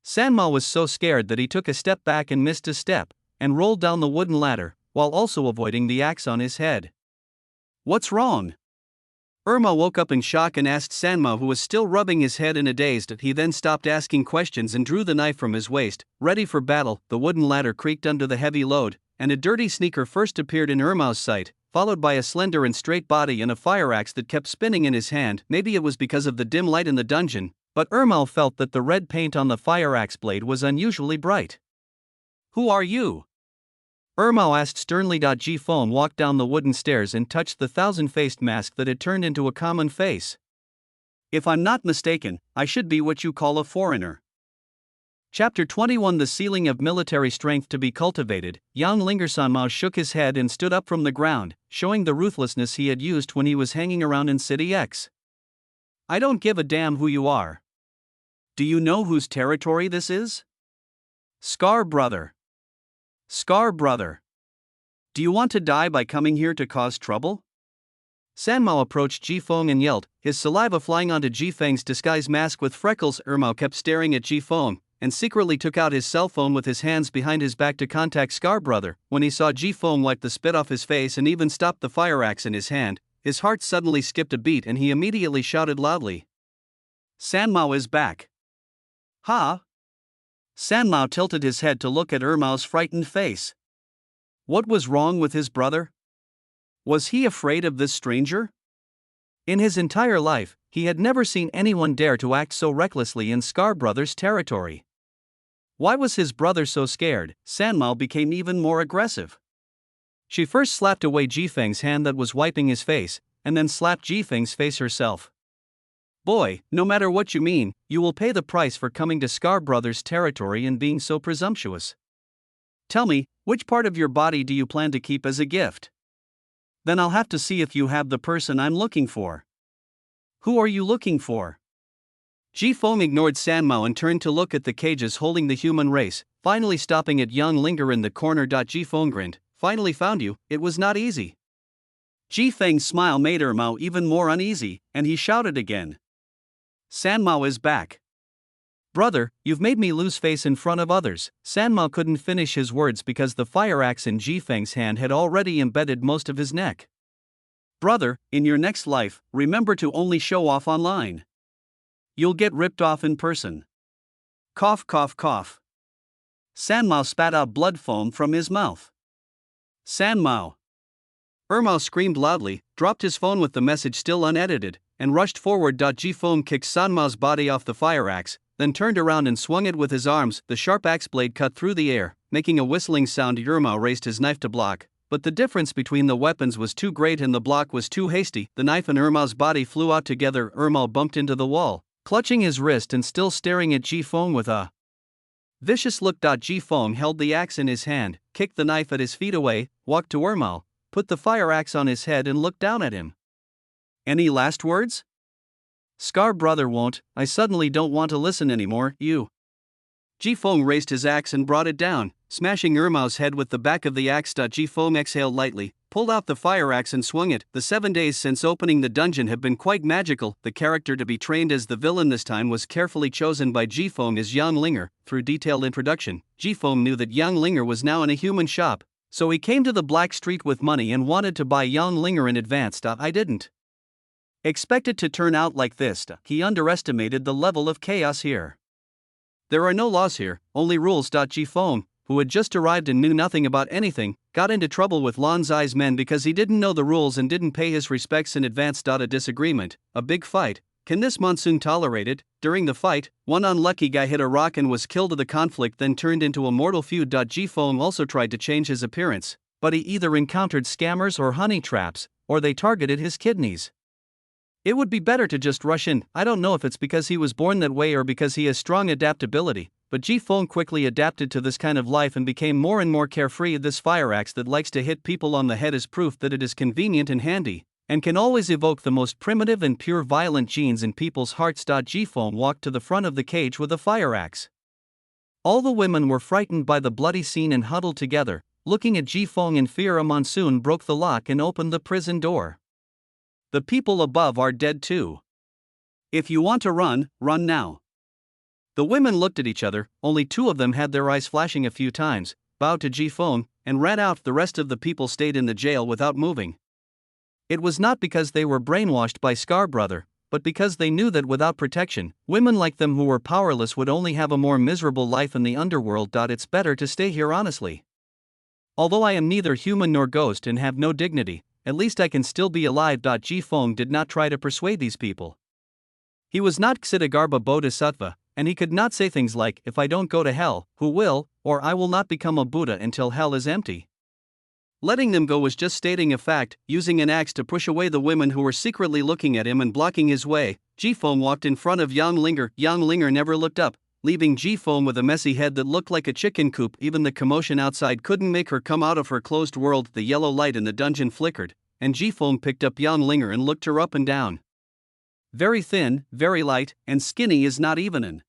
San Mao was so scared that he took a step back and missed a step, and rolled down the wooden ladder, while also avoiding the axe on his head. What's wrong? Mao woke up in shock and asked San Mao, who was still rubbing his head in a daze. He then stopped asking questions and drew the knife from his waist, ready for battle. The wooden ladder creaked under the heavy load, and a dirty sneaker first appeared in Mao's sight, followed by a slender and straight body and a fire axe that kept spinning in his hand. Maybe it was because of the dim light in the dungeon, but Mao felt that the red paint on the fire axe blade was unusually bright. Who are you? Mao asked sternly. Ji Feng walked down the wooden stairs and touched the thousand-faced mask that had turned into a common face. If I'm not mistaken, I should be what you call a foreigner. Chapter 21 The Ceiling of Military Strength to be Cultivated. Yang Lingersanmao shook his head and stood up from the ground, showing the ruthlessness he had used when he was hanging around in City X. I don't give a damn who you are. Do you know whose territory this is? Scar brother. Scar brother. Do you want to die by coming here to cause trouble? Sanmao approached Ji Feng and yelled, his saliva flying onto Ji Feng's disguise mask with freckles. Mao kept staring at Ji Feng, and secretly took out his cell phone with his hands behind his back to contact Scar brother. When he saw Ji Feng wipe the spit off his face and even stop the fire axe in his hand, his heart suddenly skipped a beat and he immediately shouted loudly, Sanmao is back. Ha? Sanmao tilted his head to look at Mao's frightened face. What was wrong with his brother? Was he afraid of this stranger? In his entire life, he had never seen anyone dare to act so recklessly in Scar brother's territory. Why was his brother so scared? Sanmao became even more aggressive. She first slapped away Ji Feng's hand that was wiping his face, and then slapped Ji Feng's face herself. Boy, no matter what you mean, you will pay the price for coming to Scar brother's territory and being so presumptuous. Tell me, which part of your body do you plan to keep as a gift? Then I'll have to see if you have the person I'm looking for. Who are you looking for? Ji Feng ignored Sanmao and turned to look at the cages holding the human race, finally stopping at young Linger in the corner. Ji Feng grinned, finally found you, it was not easy. Ji Feng's smile made Mao even more uneasy, and he shouted again. Sanmao is back. Brother, you've made me lose face in front of others. Sanmao couldn't finish his words because the fire axe in Ji Feng's hand had already embedded most of his neck. Brother, in your next life, remember to only show off online. You'll get ripped off in person. Cough cough cough. Sanmao spat out blood foam from his mouth. Sanmao. Mao screamed loudly, dropped his phone with the message still unedited, and rushed forward. Ji Feng kicked Sanmao's body off the fire axe, then turned around and swung it with his arms. The sharp axe blade cut through the air, making a whistling sound. Mao raised his knife to block, but the difference between the weapons was too great and the block was too hasty. The knife and Mao's body flew out together. Mao bumped into the wall, clutching his wrist and still staring at Ji Feng with a vicious look. Ji Feng held the axe in his hand, kicked the knife at his feet away, walked to Mao, put the fire axe on his head and looked down at him. Any last words? Scar brother won't, I suddenly don't want to listen anymore, you. Ji Feng raised his axe and brought it down, smashing Mao's head with the back of the axe. Ji Feng exhaled lightly, pulled out the fire axe and swung it. The 7 days since opening the dungeon have been quite magical. The character to be trained as the villain this time was carefully chosen by Ji Feng as Yang Linger. Through detailed introduction, Ji Feng knew that Yang Linger was now in a human shop, so he came to the Black Street with money and wanted to buy Yang Linger in advance. I didn't expect it to turn out like this. He underestimated the level of chaos here. There are no laws here, only rules. Ji Feng, who had just arrived and knew nothing about anything, got into trouble with Lan Zai's men because he didn't know the rules and didn't pay his respects in advance. A disagreement, a big fight. Can this monsoon tolerate it? During the fight, one unlucky guy hit a rock and was killed. The conflict then turned into a mortal feud. Ji Feng also tried to change his appearance, but he either encountered scammers or honey traps, or they targeted his kidneys. It would be better to just rush in. I don't know if it's because he was born that way or because he has strong adaptability, but Ji Feng quickly adapted to this kind of life and became more and more carefree. This fire axe that likes to hit people on the head is proof that it is convenient and handy, and can always evoke the most primitive and pure violent genes in people's hearts. Ji Feng walked to the front of the cage with a fire axe. All the women were frightened by the bloody scene and huddled together, looking at Ji Feng in fear. A monsoon broke the lock and opened the prison door. The people above are dead too. If you want to run, run now. The women looked at each other, only 2 of them had their eyes flashing a few times, bowed to Ji Feng, and ran out. The rest of the people stayed in the jail without moving. It was not because they were brainwashed by Scar brother, but because they knew that without protection, women like them who were powerless would only have a more miserable life in the underworld. It's better to stay here honestly. Although I am neither human nor ghost and have no dignity, at least I can still be alive. Ji Feng did not try to persuade these people. He was not Ksitigarbha Bodhisattva, and he could not say things like, if I don't go to hell, who will, or I will not become a Buddha until hell is empty. Letting them go was just stating a fact, using an axe to push away the women who were secretly looking at him and blocking his way. Ji Feng walked in front of Yang Linger. Yang Linger never looked up, leaving Ji-Fong with a messy head that looked like a chicken coop. Even the commotion outside couldn't make her come out of her closed world. The yellow light in the dungeon flickered, and Ji-Fong picked up Yang Linger and looked her up and down. Very thin, very light, and skinny is not even an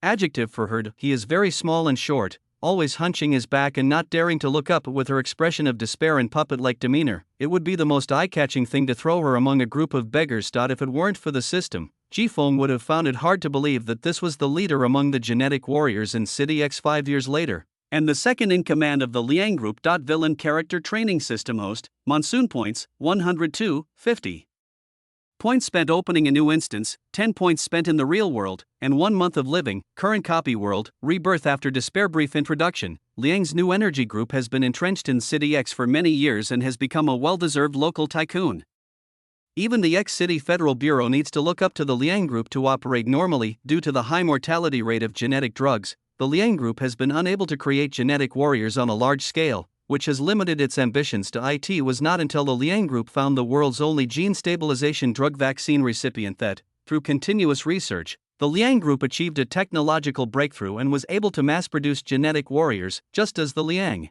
adjective for her. He is very small and short, always hunching his back and not daring to look up. With her expression of despair and puppet-like demeanor, it would be the most eye-catching thing to throw her among a group of beggars. If it weren't for the system, Ji-Fong would have found it hard to believe that this was the leader among the genetic warriors in City X 5 years later, and the second in command of the Liang Group. Villain character training system host, Monsoon points, 102, 50. Points spent opening a new instance, 10 points spent in the real world, and 1 month of living, current copy world, rebirth after despair. Brief introduction. Liang's new energy group has been entrenched in City X for many years and has become a well-deserved local tycoon. Even the X-City Federal Bureau needs to look up to the Liang Group to operate normally. Due to the high mortality rate of genetic drugs, the Liang Group has been unable to create genetic warriors on a large scale, which has limited its ambitions. It was not until the Liang Group found the world's only gene stabilization drug vaccine recipient that, through continuous research, the Liang Group achieved a technological breakthrough and was able to mass-produce genetic warriors. Just as the Liang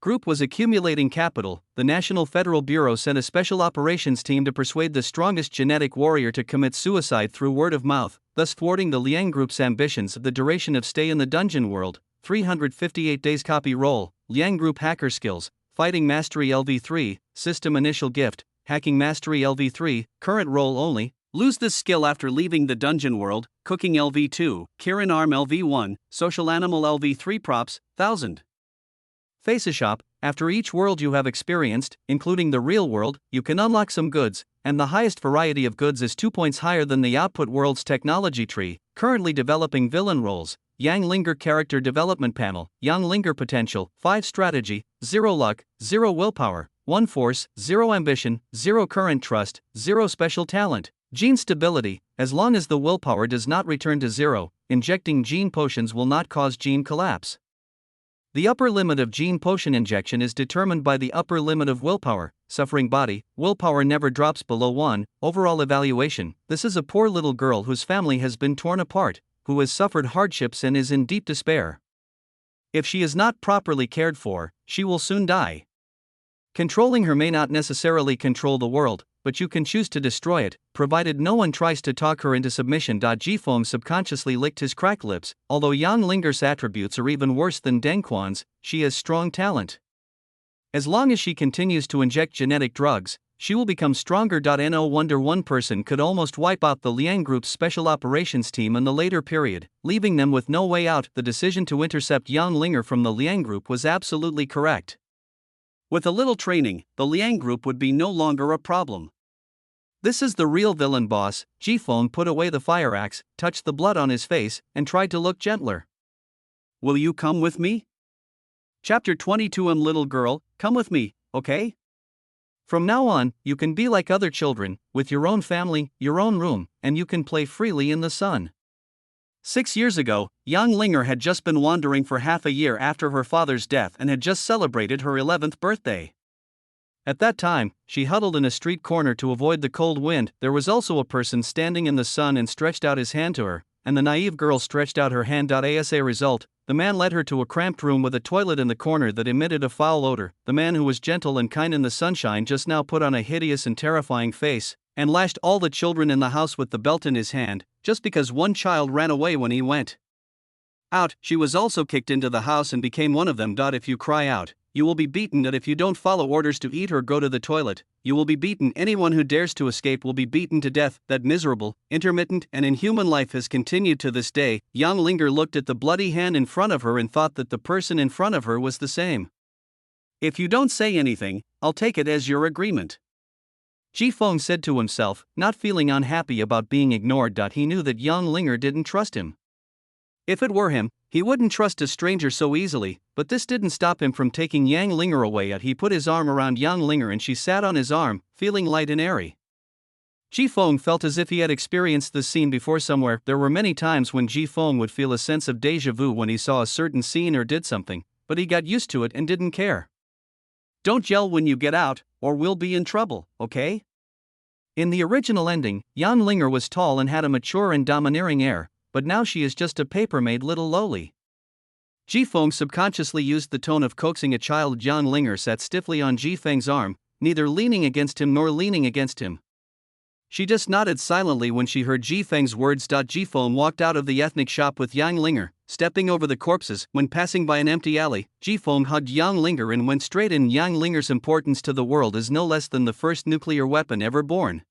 Group was accumulating capital, the National Federal Bureau sent a special operations team to persuade the strongest genetic warrior to commit suicide through word of mouth, thus thwarting the Liang Group's ambitions. The duration of stay in the dungeon world, 358 days. Copy roll. Liang Group hacker skills, Fighting Mastery LV3, System Initial Gift, Hacking Mastery LV3, current role only. Lose this skill after leaving the dungeon world. Cooking LV2, Kirin Arm LV1, Social Animal LV3. Props, 1000. Face a shop. After each world you have experienced, including the real world, you can unlock some goods, and the highest variety of goods is 2 points higher than the output world's technology tree. Currently developing villain roles. Yang Linger character development panel. Yang Linger potential, 5 strategy, 0 luck, 0 willpower, 1 force, 0 ambition, 0 current trust, 0 special talent. Gene stability. As long as the willpower does not return to 0, injecting gene potions will not cause gene collapse. The upper limit of gene potion injection is determined by the upper limit of willpower. Suffering body, willpower never drops below 1. Overall evaluation. This is a poor little girl whose family has been torn apart, who has suffered hardships and is in deep despair. If she is not properly cared for, she will soon die. Controlling her may not necessarily control the world, but you can choose to destroy it, provided no one tries to talk her into submission. Ji-Fong subconsciously licked his cracked lips. Although Yang Linger's attributes are even worse than Deng Quan's, she has strong talent. As long as she continues to inject genetic drugs, she will become stronger. No wonder one person could almost wipe out the Liang Group's special operations team in the later period, leaving them with no way out. The decision to intercept Yang Linger from the Liang Group was absolutely correct. With a little training, the Liang Group would be no longer a problem. This is the real villain boss. Ji-Fong put away the fire axe, touched the blood on his face, and tried to look gentler. Will you come with me? Chapter 22. Little girl, come with me, okay? From now on, you can be like other children, with your own family, your own room, and you can play freely in the sun. 6 years ago, Yang Linger had just been wandering for half a year after her father's death and had just celebrated her 11th birthday. At that time, she huddled in a street corner to avoid the cold wind. There was also a person standing in the sun and stretched out his hand to her, and the naive girl stretched out her hand. As a result, the man led her to a cramped room with a toilet in the corner that emitted a foul odor. The man, who was gentle and kind in the sunshine, just now put on a hideous and terrifying face, and lashed all the children in the house with the belt in his hand, just because one child ran away when he went out. She was also kicked into the house and became one of them. If you cry out, you will be beaten. If you don't follow orders to eat or go to the toilet, you will be beaten. Anyone who dares to escape will be beaten to death. That miserable, intermittent, and inhuman life has continued to this day. Yang Linger looked at the bloody hand in front of her and thought that the person in front of her was the same. If you don't say anything, I'll take it as your agreement. Ji-Fong said to himself, not feeling unhappy about being ignored. He knew that Yang Linger didn't trust him. If it were him, he wouldn't trust a stranger so easily, but this didn't stop him from taking Yang Linger away. He put his arm around Yang Linger and she sat on his arm, feeling light and airy. Ji-Fong felt as if he had experienced this scene before somewhere. There were many times when Ji-Fong would feel a sense of déjà vu when he saw a certain scene or did something, but he got used to it and didn't care. Don't yell when you get out, or we'll be in trouble, okay? In the original ending, Yang Linger was tall and had a mature and domineering air, but now she is just a paper-made little lowly. Jifeng subconsciously used the tone of coaxing a child. Yang Linger sat stiffly on Jifeng's arm, neither leaning against him nor leaning against him. She just nodded silently when she heard Jifeng's words. Jifeng walked out of the ethnic shop with Yang Linger, stepping over the corpses. When passing by an empty alley, Jifeng hugged Yang Linger and went straight in. Yang Linger's importance to the world is no less than the first nuclear weapon ever born.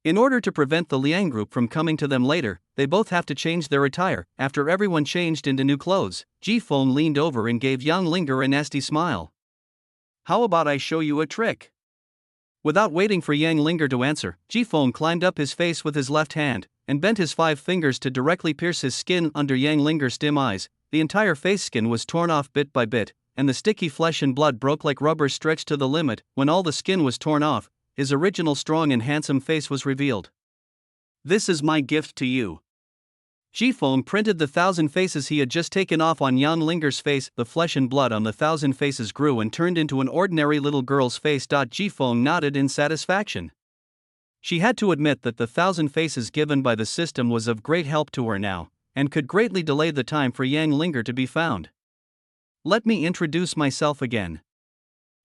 In order to prevent the Liang group from coming to them later, they both have to change their attire. After everyone changed into new clothes, Jifeng leaned over and gave Yang Linger a nasty smile. "How about I show you a trick?" Without waiting for Yang Linger to answer, Jifeng climbed up his face with his left hand, and bent his 5 fingers to directly pierce his skin under Yang Linger's dim eyes. The entire face skin was torn off bit by bit, and the sticky flesh and blood broke like rubber stretched to the limit. When all the skin was torn off, his original strong and handsome face was revealed. "This is my gift to you." Jifeng printed the 1,000 faces he had just taken off on Yang Linger's face. The flesh and blood on the 1,000 faces grew and turned into an ordinary little girl's face. Jifeng nodded in satisfaction. She had to admit that the 1,000 faces given by the system was of great help to her now, and could greatly delay the time for Yang Linger to be found. "Let me introduce myself again.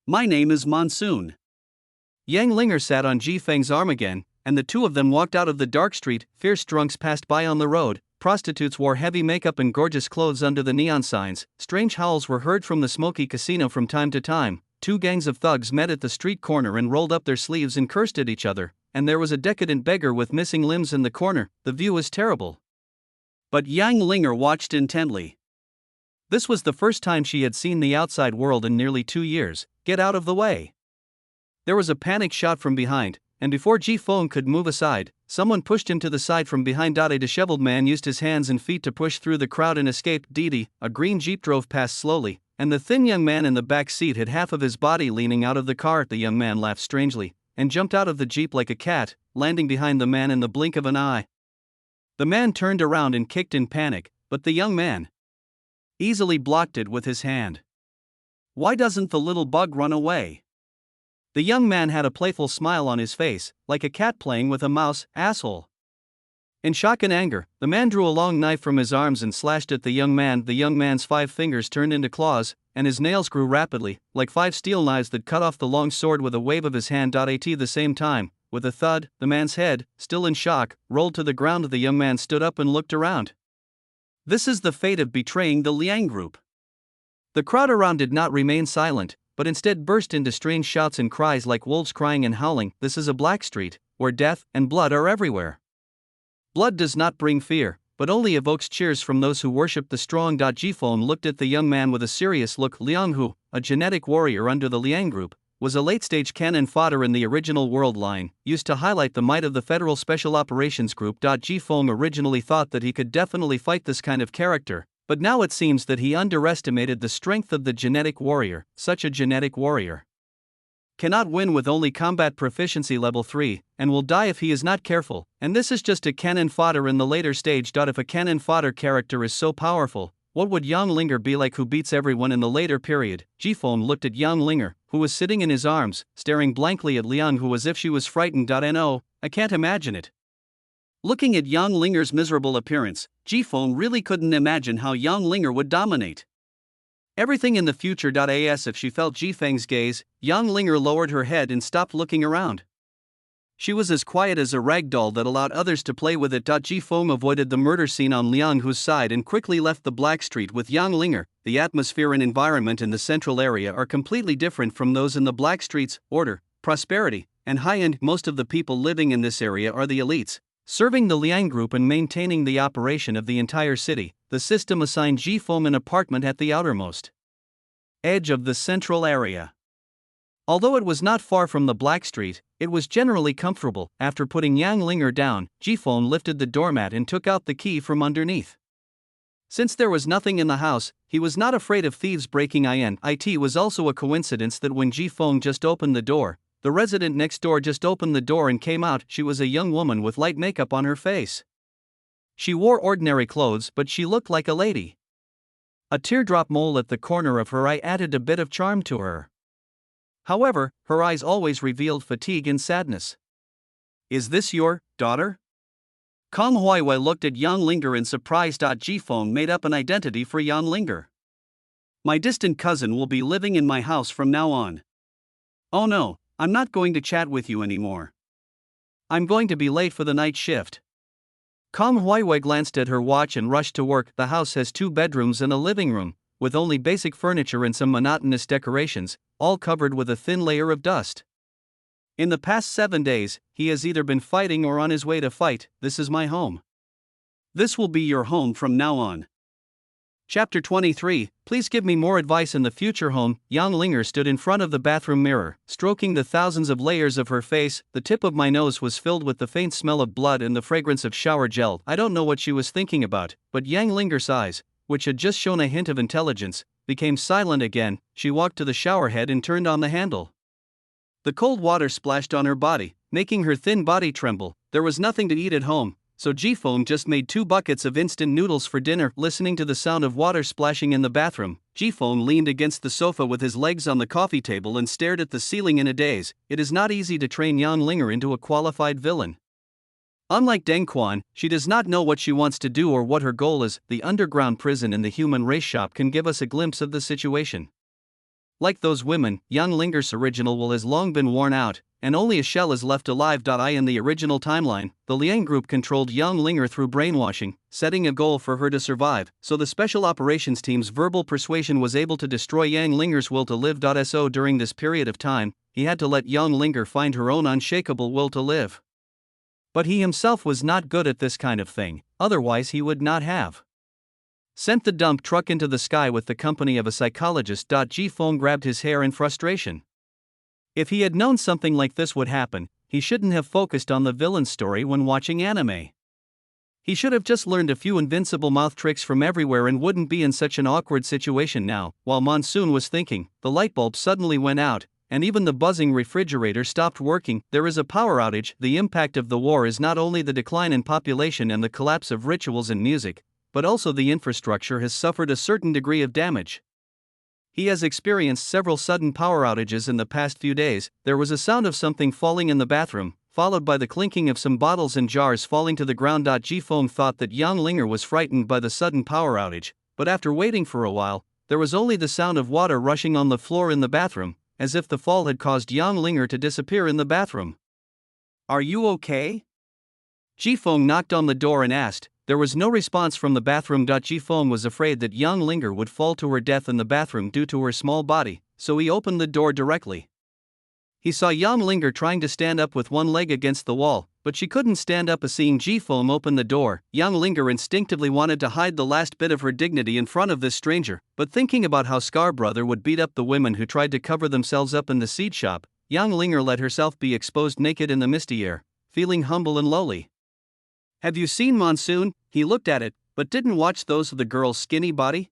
My name is Monsoon." Yang Linger sat on Jifeng's arm again, and the two of them walked out of the dark street. Fierce drunks passed by on the road, prostitutes wore heavy makeup and gorgeous clothes under the neon signs, strange howls were heard from the smoky casino from time to time. 2 gangs of thugs met at the street corner and rolled up their sleeves and cursed at each other, and there was a decadent beggar with missing limbs in the corner. The view was terrible. But Yang Linger watched intently. This was the first time she had seen the outside world in nearly 2 years. "Get out of the way." There was a panic shot from behind, and before Jifeng could move aside, someone pushed him to the side from behind. A disheveled man used his hands and feet to push through the crowd and escaped. A green Jeep drove past slowly, and the thin young man in the back seat had half of his body leaning out of the car. The young man laughed strangely, and jumped out of the Jeep like a cat, landing behind the man in the blink of an eye. The man turned around and kicked in panic, but the young man easily blocked it with his hand. "Why doesn't the little bug run away?" The young man had a playful smile on his face, like a cat playing with a mouse. "Asshole." In shock and anger, the man drew a long knife from his arms and slashed at the young man. The young man's 5 fingers turned into claws, and his nails grew rapidly, like 5 steel knives that cut off the long sword with a wave of his hand. At the same time, with a thud, the man's head, still in shock, rolled to the ground. The young man stood up and looked around. This is the fate of betraying the Liang group. The crowd around did not remain silent, but instead burst into strange shouts and cries like wolves crying and howling. This is a black street, where death and blood are everywhere. Blood does not bring fear, but only evokes cheers from those who worship the strong. Jifeng looked at the young man with a serious look. Liang Hu, a genetic warrior under the Liang group, was a late-stage cannon fodder in the original world line, used to highlight the might of the Federal Special Operations Group. Jifeng originally thought that he could definitely fight this kind of character, but now it seems that he underestimated the strength of the genetic warrior. Such a genetic warrior cannot win with only combat proficiency level 3, and will die if he is not careful, and this is just a cannon fodder in the later stage. If a cannon fodder character is so powerful, what would Yang Linger be like, who beats everyone in the later period? Jifeng looked at Yang Linger, who was sitting in his arms, staring blankly at Liang Hu as if she was frightened. No, I can't imagine it. Looking at Yang Linger's miserable appearance, Jifeng really couldn't imagine how Yang Linger would dominate everything in the future. As if she felt Jifeng's gaze, Yang Linger lowered her head and stopped looking around. She was as quiet as a rag doll that allowed others to play with it. Jifeng avoided the murder scene on Liang Hu's side and quickly left the black street with Yang Linger. The atmosphere and environment in the central area are completely different from those in the black streets. Order, prosperity, and high-end. Most of the people living in this area are the elites, serving the Liang group and maintaining the operation of the entire city. The system assigned Jifeng an apartment at the outermost edge of the central area. Although it was not far from the black street, it was generally comfortable. After putting Yang Linger down, Jifeng lifted the doormat and took out the key from underneath. Since there was nothing in the house, he was not afraid of thieves breaking in. It was also a coincidence that when Jifeng just opened the door, the resident next door just opened the door and came out. She was a young woman with light makeup on her face. She wore ordinary clothes, but she looked like a lady. A teardrop mole at the corner of her eye added a bit of charm to her. However, her eyes always revealed fatigue and sadness. "Is this your daughter?" Kong Huiwei looked at Yang Linger in surprise. Jifeng made up an identity for Yang Linger. My distant cousin will be living in my house from now on. Oh no, I'm not going to chat with you anymore. I'm going to be late for the night shift. Kong Huiwei glanced at her watch and rushed to work. The house has 2 bedrooms and a living room, with only basic furniture and some monotonous decorations, all covered with a thin layer of dust. In the past 7 days, he has either been fighting or on his way to fight. This is my home. This will be your home from now on. Chapter 23, Please give me more advice in the future home. Yang Linger stood in front of the bathroom mirror, stroking the thousands of layers of her face. The tip of my nose was filled with the faint smell of blood and the fragrance of shower gel. I don't know what she was thinking about, but Yang Linger's eyes, which had just shown a hint of intelligence, became silent again. She walked to the shower head and turned on the handle. The cold water splashed on her body, making her thin body tremble. There was nothing to eat at home, so Jifeng just made 2 buckets of instant noodles for dinner. Listening to the sound of water splashing in the bathroom, Jifeng leaned against the sofa with his legs on the coffee table and stared at the ceiling in a daze. It is not easy to train Yang Linger into a qualified villain. Unlike Deng Quan, she does not know what she wants to do or what her goal is. The underground prison in the human race shop can give us a glimpse of the situation. Like those women, Yang Linger's original will has long been worn out, and only a shell is left alive. In the original timeline, the Liang group controlled Yang Linger through brainwashing, setting a goal for her to survive, so the Special Operations Team's verbal persuasion was able to destroy Yang Linger's will to live. So during this period of time, he had to let Yang Linger find her own unshakable will to live. But he himself was not good at this kind of thing, otherwise he would not have sent the dump truck into the sky with the company of a psychologist. Jifeng grabbed his hair in frustration. If he had known something like this would happen, he shouldn't have focused on the villain's story when watching anime. He should have just learned a few invincible mouth tricks from everywhere and wouldn't be in such an awkward situation now. While Monsoon was thinking, the light bulb suddenly went out, and even the buzzing refrigerator stopped working. There is a power outage. The impact of the war is not only the decline in population and the collapse of rituals and music, but also the infrastructure has suffered a certain degree of damage. He has experienced several sudden power outages in the past few days. There was a sound of something falling in the bathroom, followed by the clinking of some bottles and jars falling to the ground. Jifeng thought that Yang Linger was frightened by the sudden power outage, but after waiting for a while, there was only the sound of water rushing on the floor in the bathroom, as if the fall had caused Yang Linger to disappear in the bathroom. Are you okay? Jifeng knocked on the door and asked. There was no response from the bathroom. Jifeng was afraid that Yang Linger would fall to her death in the bathroom due to her small body, so he opened the door directly. He saw Yang Linger trying to stand up with one leg against the wall, but she couldn't stand up. Seeing Jifeng open the door, Yang Linger instinctively wanted to hide the last bit of her dignity in front of this stranger, but thinking about how Scar Brother would beat up the women who tried to cover themselves up in the seed shop, Yang Linger let herself be exposed naked in the misty air, feeling humble and lowly. Have you seen Monsoon? He looked at it, but didn't watch those of the girl's skinny body.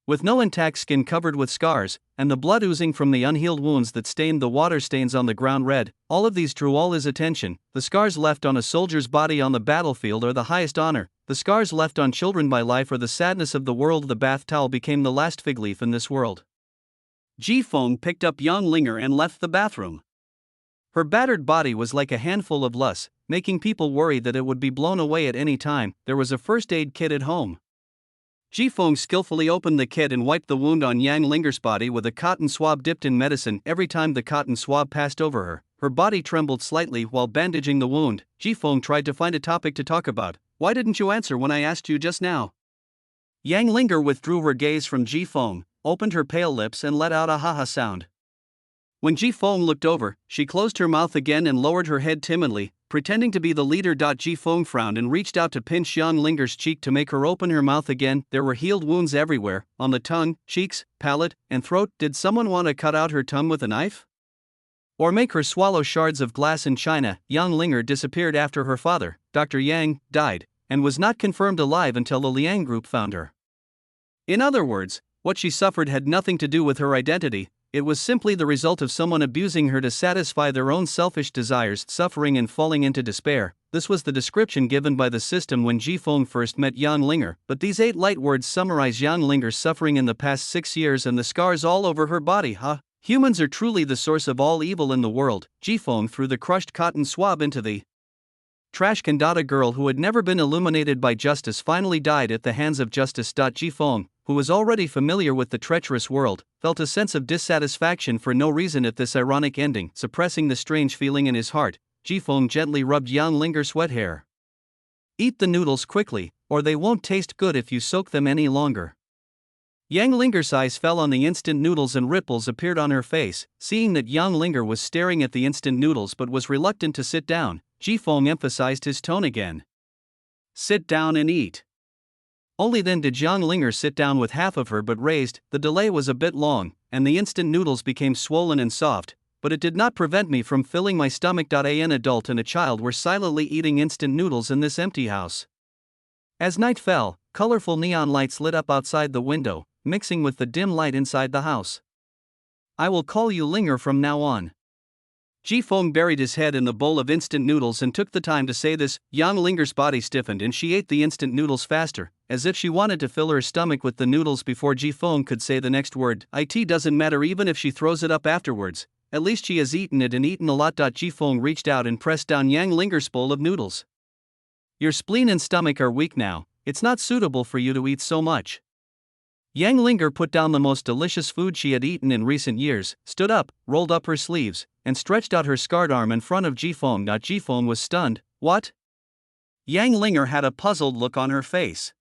With no intact skin covered with scars, and the blood oozing from the unhealed wounds that stained the water stains on the ground red, all of these drew all his attention. The scars left on a soldier's body on the battlefield are the highest honor. The scars left on children by life are the sadness of the world. The bath towel became the last fig leaf in this world. Jifeng picked up Yang Linger and left the bathroom. Her battered body was like a handful of loess, making people worry that it would be blown away at any time. There was a first aid kit at home. Jifeng skillfully opened the kit and wiped the wound on Yang Linger's body with a cotton swab dipped in medicine. Every time the cotton swab passed over her, her body trembled slightly while bandaging the wound. Jifeng tried to find a topic to talk about. Why didn't you answer when I asked you just now? Yang Linger withdrew her gaze from Jifeng, opened her pale lips and let out a ha-ha sound. When Jifeng looked over, she closed her mouth again and lowered her head timidly, pretending to be the leader. Jifeng frowned and reached out to pinch Yang Linger's cheek to make her open her mouth again. There were healed wounds everywhere, on the tongue, cheeks, palate, and throat. Did someone want to cut out her tongue with a knife? Or make her swallow shards of glass and china? Yang Linger disappeared after her father, Dr. Yang, died, and was not confirmed alive until the Liang group found her. In other words, what she suffered had nothing to do with her identity. It was simply the result of someone abusing her to satisfy their own selfish desires, suffering and falling into despair. This was the description given by the system when Jifeng first met Yang Linger, but these 8 light words summarize Yang Linger's suffering in the past 6 years and the scars all over her body. Humans are truly the source of all evil in the world. Jifeng threw the crushed cotton swab into the Trash can. A girl who had never been illuminated by justice finally died at the hands of Justice. Jifeng, who was already familiar with the treacherous world, felt a sense of dissatisfaction for no reason at this ironic ending. Suppressing the strange feeling in his heart, Jifeng gently rubbed Yang Linger's wet hair. Eat the noodles quickly, or they won't taste good if you soak them any longer. Yang Linger's eyes fell on the instant noodles and ripples appeared on her face. Seeing that Yang Linger was staring at the instant noodles but was reluctant to sit down, Jifeng emphasized his tone again. Sit down and eat. Only then did Yang Linger sit down with half of her but raised. The delay was a bit long, and the instant noodles became swollen and soft, but it did not prevent me from filling my stomach. An adult and a child were silently eating instant noodles in this empty house. As night fell, colorful neon lights lit up outside the window, mixing with the dim light inside the house. I will call you Linger from now on. Jifeng buried his head in the bowl of instant noodles and took the time to say this. Yang Linger's body stiffened and she ate the instant noodles faster, as if she wanted to fill her stomach with the noodles before Jifeng could say the next word. It doesn't matter even if she throws it up afterwards, at least she has eaten it and eaten a lot. Jifeng reached out and pressed down Yang Linger's bowl of noodles. Your spleen and stomach are weak now, it's not suitable for you to eat so much. Yang Linger put down the most delicious food she had eaten in recent years, stood up, rolled up her sleeves, and stretched out her scarred arm in front of Jifeng. Jifeng was stunned. What? Yang Linger had a puzzled look on her face.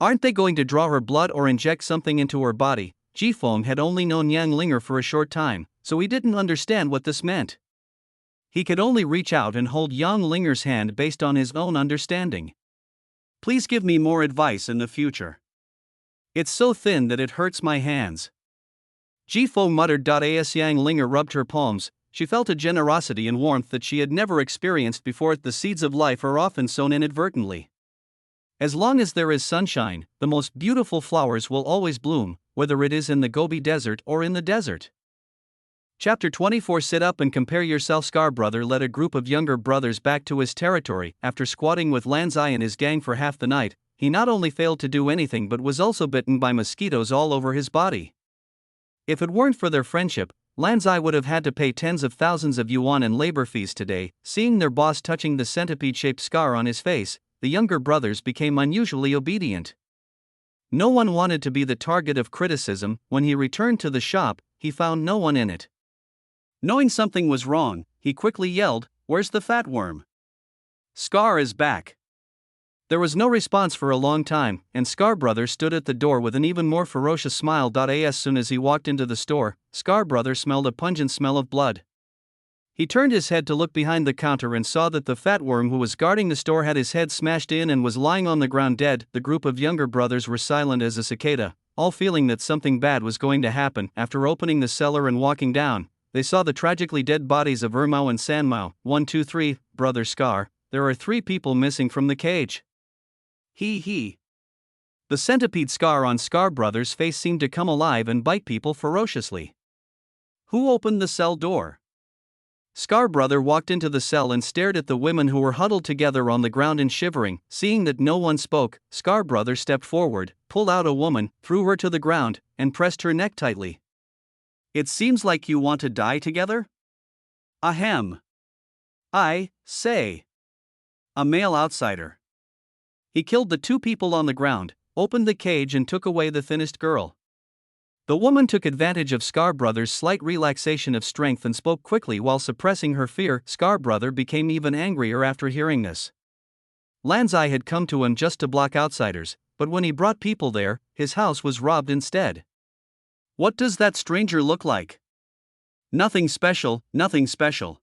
Aren't they going to draw her blood or inject something into her body? Jifeng had only known Yang Linger for a short time, so he didn't understand what this meant. He could only reach out and hold Yang Linger's hand based on his own understanding. Please give me more advice in the future. It's so thin that it hurts my hands. Jifeng muttered. As Yang Linger rubbed her palms, she felt a generosity and warmth that she had never experienced before. The seeds of life are often sown inadvertently. As long as there is sunshine, the most beautiful flowers will always bloom, whether it is in the Gobi Desert or in the desert. Chapter 24. Sit up and compare yourself. Scar Brother led a group of younger brothers back to his territory. After squatting with Lanzai and his gang for half the night, he not only failed to do anything but was also bitten by mosquitoes all over his body. If it weren't for their friendship, Lanzai would have had to pay tens of thousands of yuan in labor fees today. Seeing their boss touching the centipede-shaped scar on his face, the younger brothers became unusually obedient. No one wanted to be the target of criticism. When he returned to the shop, he found no one in it. Knowing something was wrong, he quickly yelled, "Where's the fat worm? Scar is back." There was no response for a long time, and Scar Brother stood at the door with an even more ferocious smile. As soon as he walked into the store, Scar Brother smelled a pungent smell of blood. He turned his head to look behind the counter and saw that the fat worm who was guarding the store had his head smashed in and was lying on the ground dead. The group of younger brothers were silent as a cicada, all feeling that something bad was going to happen. After opening the cellar and walking down, they saw the tragically dead bodies of Ermao and Sanmao. 1, 2, 3, Brother Scar, there are 3 people missing from the cage. He. The centipede scar on Scar Brother's face seemed to come alive and bite people ferociously. Who opened the cell door? Scar Brother walked into the cell and stared at the women who were huddled together on the ground and shivering. Seeing that no one spoke, Scar Brother stepped forward, pulled out a woman, threw her to the ground, and pressed her neck tightly. It seems like you want to die together? Ahem. I say. A male outsider. He killed the 2 people on the ground, opened the cage and took away the thinnest girl. The woman took advantage of Scar Brother's slight relaxation of strength and spoke quickly while suppressing her fear. Scar Brother became even angrier after hearing this. Lanzai had come to him just to block outsiders, but when he brought people there, his house was robbed instead. What does that stranger look like? Nothing special, nothing special.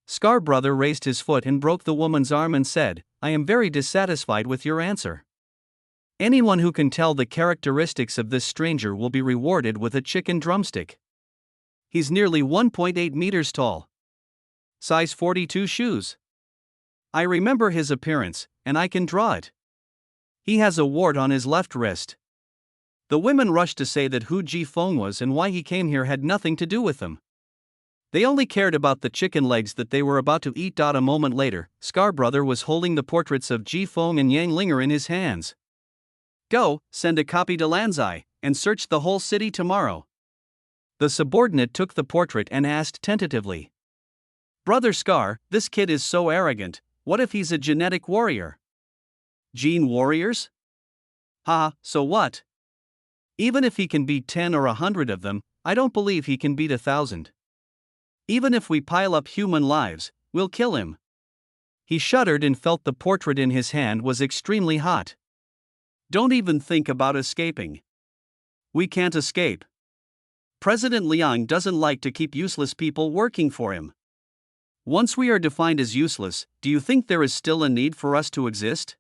Scar Brother raised his foot and broke the woman's arm and said, I am very dissatisfied with your answer. Anyone who can tell the characteristics of this stranger will be rewarded with a chicken drumstick. He's nearly 1.8 meters tall. Size 42 shoes. I remember his appearance, and I can draw it. He has a wart on his left wrist. The women rushed to say that who Jifeng was and why he came here had nothing to do with them. They only cared about the chicken legs that they were about to eat. A moment later, Scar Brother was holding the portraits of Jifeng and Yang Linger in his hands. Go, send a copy to Lanzai, and search the whole city tomorrow. The subordinate took the portrait and asked tentatively. Brother Scar, this kid is so arrogant, What if he's a genetic warrior? Gene warriors? Ha, so what? Even if he can beat 10 or 100 of them, I don't believe he can beat 1,000. Even if we pile up human lives, we'll kill him. He shuddered and felt the portrait in his hand was extremely hot. Don't even think about escaping. We can't escape. President Liang doesn't like to keep useless people working for him. Once we are defined as useless, do you think there is still a need for us to exist?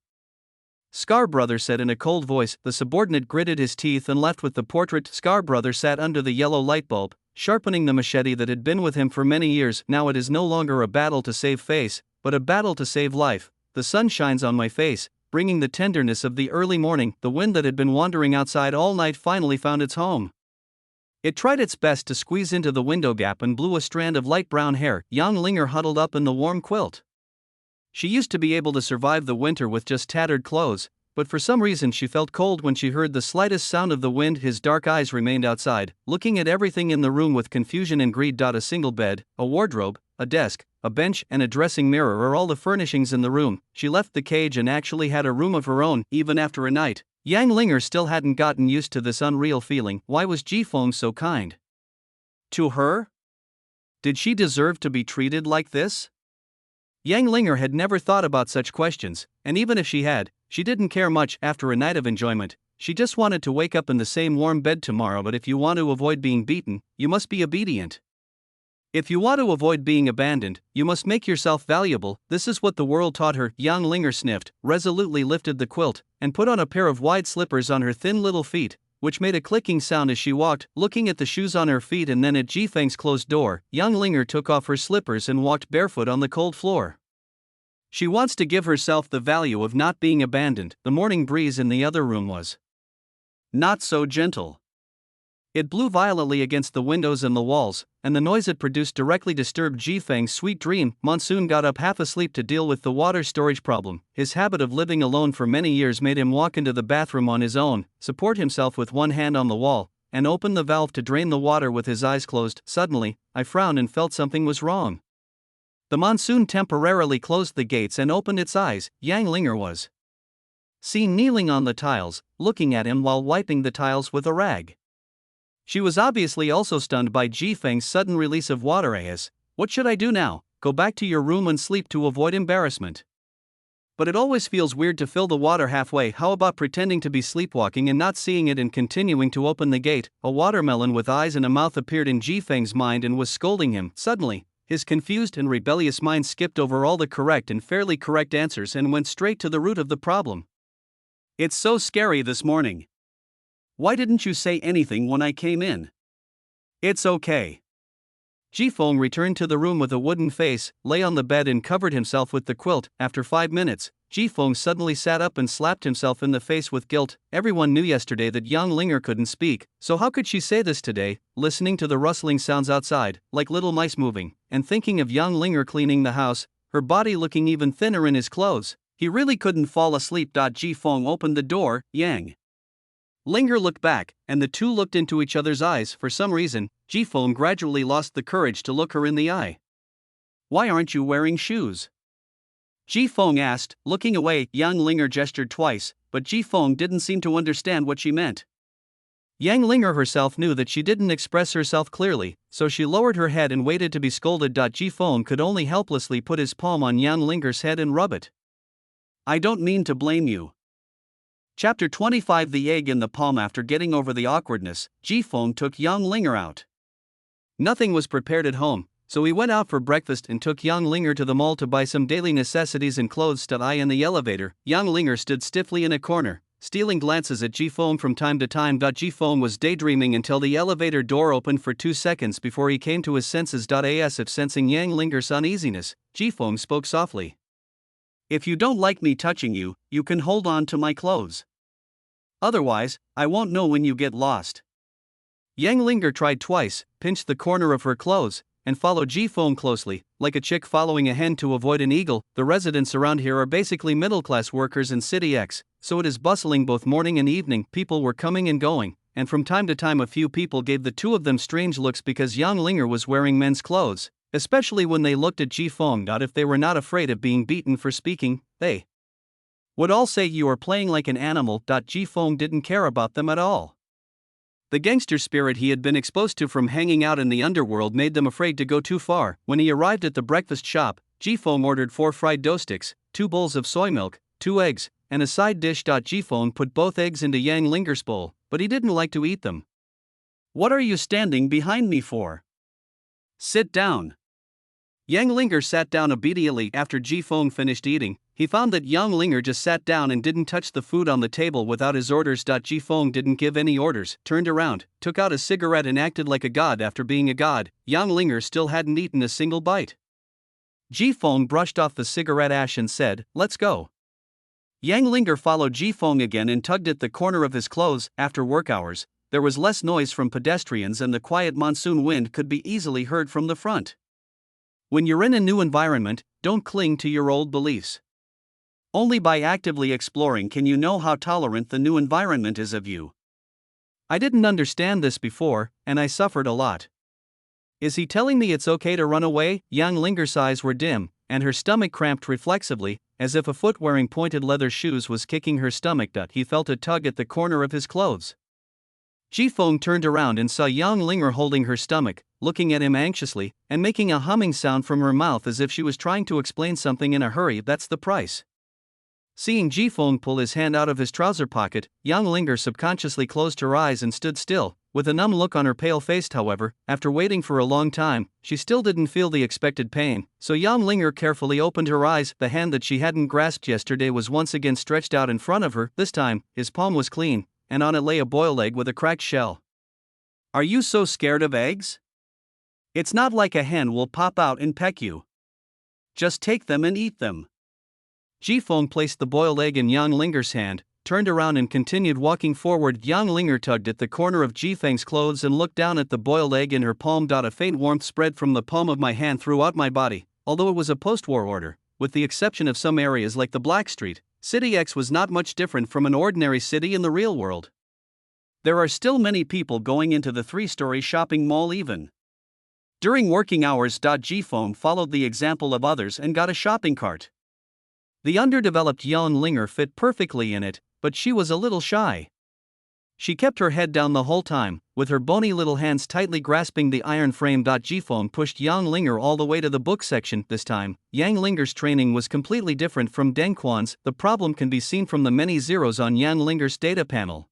Scarbrother said in a cold voice. The subordinate gritted his teeth and left with the portrait. Scarbrother sat under the yellow light bulb, sharpening the machete that had been with him for many years. Now it is no longer a battle to save face, but a battle to save life. The sun shines on my face, bringing the tenderness of the early morning. The wind that had been wandering outside all night finally found its home. It tried its best to squeeze into the window gap and blew a strand of light brown hair. Yang Linger huddled up in the warm quilt. She used to be able to survive the winter with just tattered clothes, but for some reason she felt cold when she heard the slightest sound of the wind. His dark eyes remained outside, looking at everything in the room with confusion and greed. A single bed, a wardrobe, a desk, a bench and a dressing mirror are all the furnishings in the room. She left the cage and actually had a room of her own. Even after a night, Yang Linger still hadn't gotten used to this unreal feeling. Why was Jifeng so kind to her? Did she deserve to be treated like this? Yang Linger had never thought about such questions, and even if she had, she didn't care much. After a night of enjoyment, she just wanted to wake up in the same warm bed tomorrow. But if you want to avoid being beaten, you must be obedient. If you want to avoid being abandoned, you must make yourself valuable. This is what the world taught her. Yang Linger sniffed, resolutely lifted the quilt, and put on a pair of wide slippers on her thin little feet, which made a clicking sound as she walked, looking at the shoes on her feet and then at Jifeng's closed door. Yang Linger took off her slippers and walked barefoot on the cold floor. She wants to give herself the value of not being abandoned. The morning breeze in the other room was not so gentle. It blew violently against the windows and the walls, and the noise it produced directly disturbed Jifeng's sweet dream. Monsoon got up half asleep to deal with the water storage problem. His habit of living alone for many years made him walk into the bathroom on his own, support himself with one hand on the wall, and open the valve to drain the water with his eyes closed. Suddenly, I frowned and felt something was wrong. The monsoon temporarily closed the gates and opened its eyes. Yang Linger was seen kneeling on the tiles, looking at him while wiping the tiles with a rag. She was obviously also stunned by Jifeng's sudden release of water. What should I do now? Go back to your room and sleep to avoid embarrassment. But it always feels weird to fill the water halfway. How about pretending to be sleepwalking and not seeing it and continuing to open the gate? A watermelon with eyes and a mouth appeared in Jifeng's mind and was scolding him. Suddenly, his confused and rebellious mind skipped over all the correct and fairly correct answers and went straight to the root of the problem. It's so scary this morning. Why didn't you say anything when I came in? It's okay. Jifeng returned to the room with a wooden face, lay on the bed and covered himself with the quilt. After 5 minutes, Jifeng suddenly sat up and slapped himself in the face with guilt. Everyone knew yesterday that Yang Linger couldn't speak, so how could she say this today? Listening to the rustling sounds outside, like little mice moving, and thinking of Yang Linger cleaning the house, her body looking even thinner in his clothes, he really couldn't fall asleep. Jifeng opened the door. Yang Linger looked back, and the two looked into each other's eyes. For some reason, Jifeng gradually lost the courage to look her in the eye. Why aren't you wearing shoes? Jifeng asked, looking away. Yang Linger gestured twice, but Jifeng didn't seem to understand what she meant. Yang Linger herself knew that she didn't express herself clearly, so she lowered her head and waited to be scolded. Jifeng could only helplessly put his palm on Yang Linger's head and rub it. I don't mean to blame you. Chapter 25. The egg in the palm. After getting over the awkwardness, Jifeng took Yang Linger out. Nothing was prepared at home, so he went out for breakfast and took Yang Linger to the mall to buy some daily necessities and clothes. In the elevator, Yang Linger stood stiffly in a corner, stealing glances at Jifeng from time to time. Jifeng was daydreaming until the elevator door opened for 2 seconds before he came to his senses. As if sensing Yang Linger's uneasiness, Jifeng spoke softly. If you don't like me touching you, you can hold on to my clothes. Otherwise, I won't know when you get lost. Yang Linger tried twice, pinched the corner of her clothes, and followed Jifeng closely, like a chick following a hen to avoid an eagle. The residents around here are basically middle-class workers in City X, so it is bustling both morning and evening. People were coming and going, and from time to time a few people gave the two of them strange looks because Yang Linger was wearing men's clothes. especially when they looked at Ji Feng. If they were not afraid of being beaten for speaking, they would all say you are playing like an animal. Ji Feng didn't care about them at all. The gangster spirit he had been exposed to from hanging out in the underworld made them afraid to go too far. When he arrived at the breakfast shop, Ji Feng ordered 4 fried dough sticks, 2 bowls of soy milk, 2 eggs, and a side dish. Ji Feng put both eggs into Yang Linger's bowl, but he didn't like to eat them. "What are you standing behind me for? Sit down." Yang Linger sat down obediently. After Ji Feng finished eating, he found that Yang Linger just sat down and didn't touch the food on the table without his orders. Ji Feng didn't give any orders, turned around, took out a cigarette and acted like a god. After being a god, Yang Linger still hadn't eaten a single bite. Ji Feng brushed off the cigarette ash and said, "Let's go." Yang Linger followed Ji Feng again and tugged at the corner of his clothes. After work hours, there was less noise from pedestrians and the quiet monsoon wind could be easily heard from the front. When you're in a new environment, don't cling to your old beliefs. Only by actively exploring can you know how tolerant the new environment is of you. I didn't understand this before, and I suffered a lot. Is he telling me it's okay to run away? Yang Linger's eyes were dim, and her stomach cramped reflexively, as if a foot wearing pointed leather shoes was kicking her stomach. He felt a tug at the corner of his clothes. Ji Feng turned around and saw Yang Linger holding her stomach, looking at him anxiously, and making a humming sound from her mouth as if she was trying to explain something in a hurry. "That's the price." Seeing Ji Feng pull his hand out of his trouser pocket, Yang Linger subconsciously closed her eyes and stood still, with a numb look on her pale face. However, after waiting for a long time, she still didn't feel the expected pain, so Yang Linger carefully opened her eyes. The hand that she hadn't grasped yesterday was once again stretched out in front of her. This time, his palm was clean, and on it lay a boiled egg with a cracked shell. "Are you so scared of eggs? It's not like a hen will pop out and peck you. Just take them and eat them." Ji Feng placed the boiled egg in Yang Linger's hand, turned around and continued walking forward. Yang Linger tugged at the corner of Ji Feng's clothes and looked down at the boiled egg in her palm. "A faint warmth spread from the palm of my hand throughout my body. Although it was a post-war order, with the exception of some areas like the Black Street, City X was not much different from an ordinary city in the real world. There are still many people going into the 3-story shopping mall even during working hours." Ji Feng followed the example of others and got a shopping cart. The underdeveloped Yang Linger fit perfectly in it, but she was a little shy. She kept her head down the whole time, with her bony little hands tightly grasping the iron frame. Ji Feng pushed Yang Linger all the way to the book section. This time, Yang Linger's training was completely different from Deng Quan's. The problem can be seen from the many zeros on Yang Linger's data panel.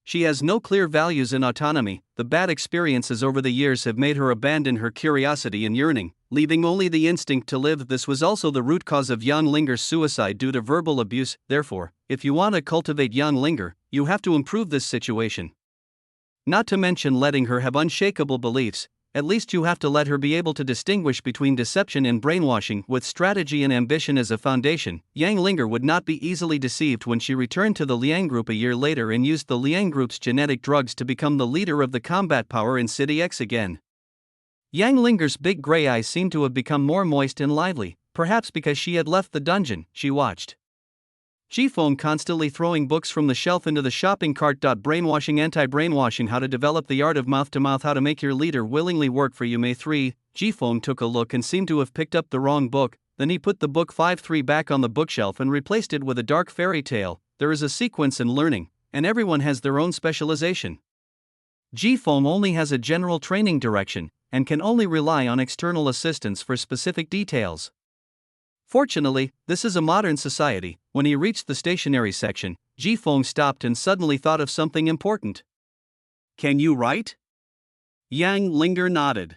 She has no clear values in autonomy. The bad experiences over the years have made her abandon her curiosity and yearning, leaving only the instinct to live. This was also the root cause of Yang Linger's suicide due to verbal abuse. Therefore, if you want to cultivate Yang Linger, you have to improve this situation. Not to mention letting her have unshakable beliefs. At least you have to let her be able to distinguish between deception and brainwashing. With strategy and ambition as a foundation, Yang Linger would not be easily deceived. When she returned to the Liang Group a year later and used the Liang Group's genetic drugs to become the leader of the combat power in City X again. Yang Linger's big gray eyes seemed to have become more moist and lively, perhaps because she had left the dungeon. She watched Ji Feng constantly throwing books from the shelf into the shopping cart. Brainwashing, anti-brainwashing, how to develop the art of mouth-to-mouth, how to make your leader willingly work for you. May 3, Ji Feng took a look and seemed to have picked up the wrong book. Then he put the book 5-3 back on the bookshelf and replaced it with a dark fairy tale. There is a sequence in learning, and everyone has their own specialization. Ji Feng only has a general training direction, and can only rely on external assistance for specific details. Fortunately, this is a modern society. When he reached the stationery section, Ji Feng stopped and suddenly thought of something important. "Can you write?" Yang Linger nodded.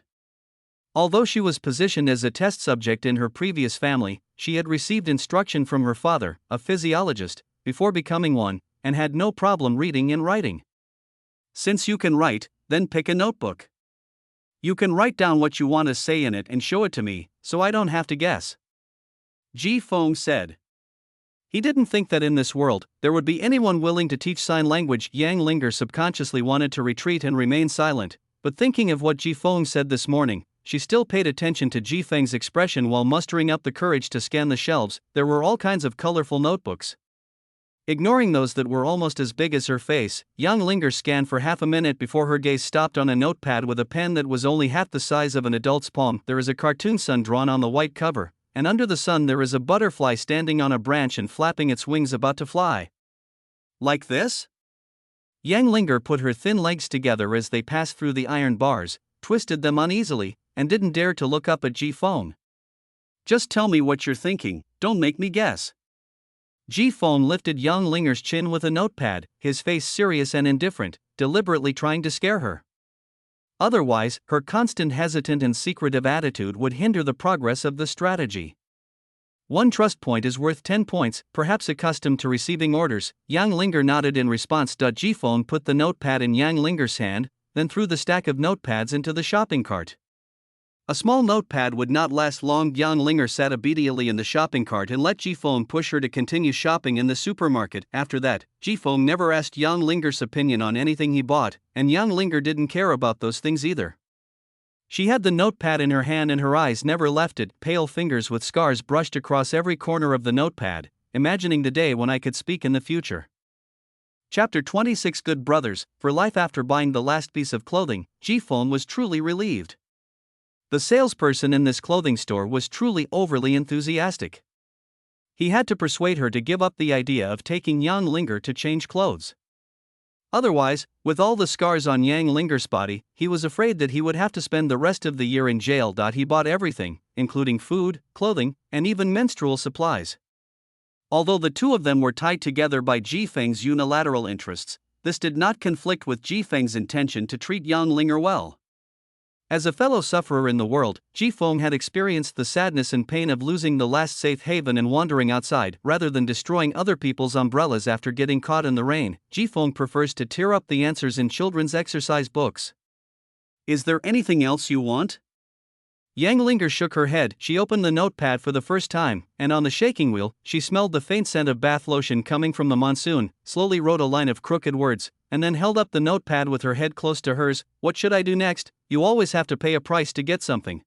Although she was positioned as a test subject in her previous family, she had received instruction from her father, a physiologist, before becoming one, and had no problem reading and writing. "Since you can write, then pick a notebook. You can write down what you want to say in it and show it to me, so I don't have to guess," Ji Feng said. He didn't think that in this world, there would be anyone willing to teach sign language. Yang Linger subconsciously wanted to retreat and remain silent, but thinking of what Ji Feng said this morning, she still paid attention to Ji Feng's expression while mustering up the courage to scan the shelves. There were all kinds of colorful notebooks. Ignoring those that were almost as big as her face, young Linger scanned for half a minute before her gaze stopped on a notepad with a pen that was only half the size of an adult's palm. There is a cartoon sun drawn on the white cover, and under the sun there is a butterfly standing on a branch and flapping its wings about to fly. Like this? Yang Linger put her thin legs together as they passed through the iron bars, twisted them uneasily, and didn't dare to look up at Ji-Fong. Just tell me what you're thinking, don't make me guess. Ji-Fong lifted young Linger's chin with a notepad, his face serious and indifferent, deliberately trying to scare her. Otherwise, her constant hesitant and secretive attitude would hinder the progress of the strategy. One trust point is worth 10 points, perhaps accustomed to receiving orders. Yang Linger nodded in response. Ji-Fong put the notepad in Yang Linger's hand, then threw the stack of notepads into the shopping cart. A small notepad would not last long. Yang Linger sat obediently in the shopping cart and let Ji-Fong push her to continue shopping in the supermarket. After that, Ji-Fong never asked Yang Linger's opinion on anything he bought, and Yang Linger didn't care about those things either. She had the notepad in her hand and her eyes never left it. Pale fingers with scars brushed across every corner of the notepad, imagining the day when I could speak in the future. Chapter 26 Good Brothers, for life. After buying the last piece of clothing, Ji-Fong was truly relieved. The salesperson in this clothing store was truly overly enthusiastic. He had to persuade her to give up the idea of taking Yang Linger to change clothes. Otherwise, with all the scars on Yang Linger's body, he was afraid that he would have to spend the rest of the year in jail. He bought everything, including food, clothing, and even menstrual supplies. Although the two of them were tied together by Ji-Feng's unilateral interests, this did not conflict with Ji-Feng's intention to treat Yang Linger well. As a fellow sufferer in the world, Ji-Fong had experienced the sadness and pain of losing the last safe haven and wandering outside. Rather than destroying other people's umbrellas after getting caught in the rain, Ji-Fong prefers to tear up the answers in children's exercise books. Is there anything else you want? Yang Linger shook her head. She opened the notepad for the first time, and on the shaking wheel, she smelled the faint scent of bath lotion coming from the monsoon, slowly wrote a line of crooked words, and then held up the notepad with her head close to hers. What should I do next? You always have to pay a price to get something.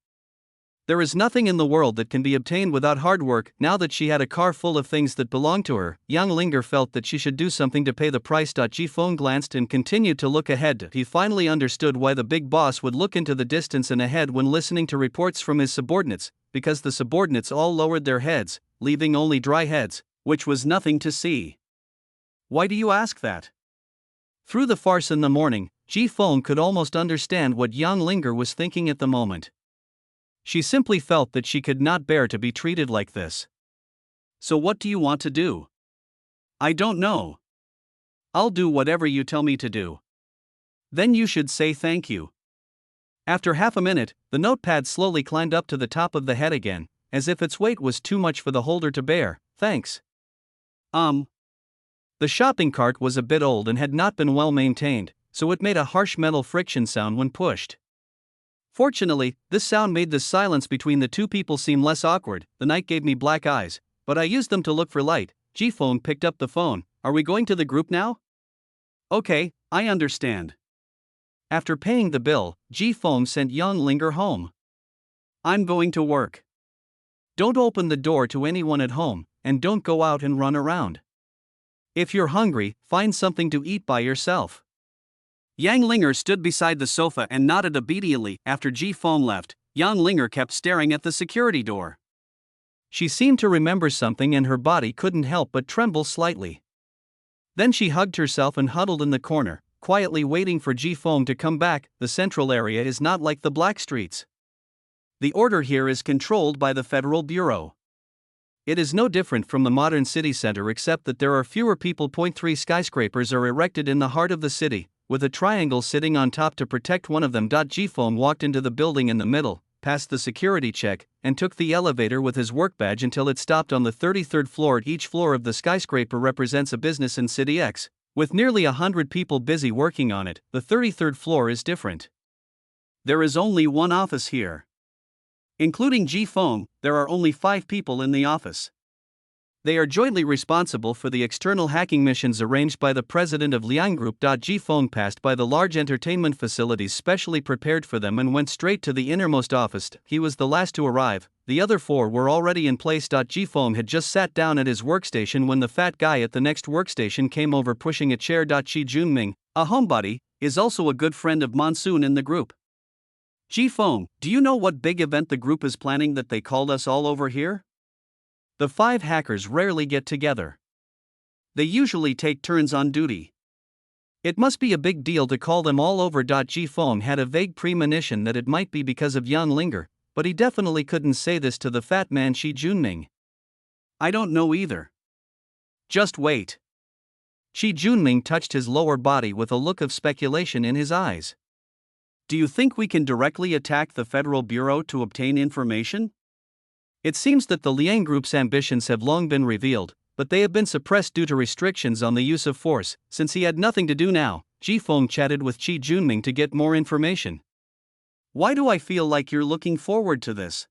There is nothing in the world that can be obtained without hard work. Now that she had a car full of things that belonged to her, Yang Linger felt that she should do something to pay the price. Ji-Fong glanced and continued to look ahead. He finally understood why the big boss would look into the distance and ahead when listening to reports from his subordinates, because the subordinates all lowered their heads, leaving only dry heads, which was nothing to see. Why do you ask that? Through the farce in the morning, Ji-Fong could almost understand what Yang Linger was thinking at the moment. She simply felt that she could not bear to be treated like this. So what do you want to do? I don't know. I'll do whatever you tell me to do. Then you should say thank you. After half a minute, the notepad slowly climbed up to the top of the head again, as if its weight was too much for the holder to bear. Thanks. The shopping cart was a bit old and had not been well maintained, so it made a harsh metal friction sound when pushed. Fortunately, this sound made the silence between the two people seem less awkward. The night gave me black eyes, but I used them to look for light. Ji-Fong picked up the phone. Are we going to the group now? Okay, I understand. After paying the bill, Ji-Fong sent Yang Linger home. I'm going to work. Don't open the door to anyone at home, and don't go out and run around. If you're hungry, find something to eat by yourself. Yang Linger stood beside the sofa and nodded obediently. After Ji-Fong left, Yang Linger kept staring at the security door. She seemed to remember something and her body couldn't help but tremble slightly. Then she hugged herself and huddled in the corner, quietly waiting for Ji-Fong to come back. The central area is not like the black streets. The order here is controlled by the Federal Bureau. It is no different from the modern city center except that there are fewer people. 3 skyscrapers are erected in the heart of the city, with a triangle sitting on top to protect one of them. Ji-Fong walked into the building in the middle, passed the security check, and took the elevator with his work badge until it stopped on the 33rd floor. Each floor of the skyscraper represents a business in City X, with nearly 100 people busy working on it. The 33rd floor is different. There is only one office here. Including Ji-Fong, there are only 5 people in the office. They are jointly responsible for the external hacking missions arranged by the president of Liang Group. Ji-Feng passed by the large entertainment facilities specially prepared for them and went straight to the innermost office. He was the last to arrive, the other four were already in place. Ji-Feng had just sat down at his workstation when the fat guy at the next workstation came over pushing a chair. Shi Junming, a homebody, is also a good friend of Monsoon in the group. Ji-Feng, do you know what big event the group is planning that they called us all over here? The 5 hackers rarely get together. They usually take turns on duty. It must be a big deal to call them all over. Ji-Feng had a vague premonition that it might be because of Yan Linger, but he definitely couldn't say this to the fat man Shi Junming. I don't know either. Just wait. Shi Junming touched his lower body with a look of speculation in his eyes. Do you think we can directly attack the Federal Bureau to obtain information? It seems that the Liang Group's ambitions have long been revealed, but they have been suppressed due to restrictions on the use of force. Since he had nothing to do now, Ji-Feng chatted with Shi Junming to get more information. Why do I feel like you're looking forward to this?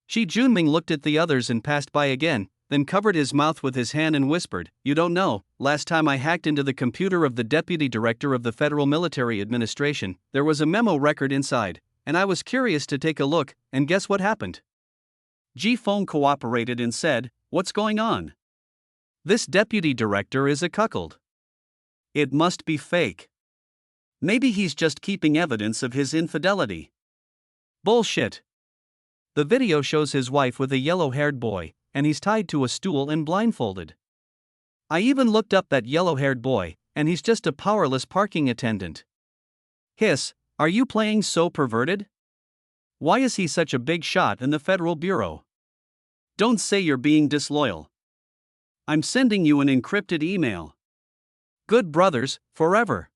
Shi Junming looked at the others and passed by again, then covered his mouth with his hand and whispered, "You don't know, last time I hacked into the computer of the Deputy Director of the Federal Military Administration, there was a memo record inside, and I was curious to take a look, and guess what happened?" Ji-Feng cooperated and said, "What's going on? This Deputy Director is a cuckold. It must be fake. Maybe he's just keeping evidence of his infidelity." Bullshit. The video shows his wife with a yellow-haired boy, and he's tied to a stool and blindfolded. I even looked up that yellow-haired boy, and he's just a powerless parking attendant. Hiss, are you playing so perverted? Why is he such a big shot in the Federal Bureau? Don't say you're being disloyal. I'm sending you an encrypted email. Good brothers, forever.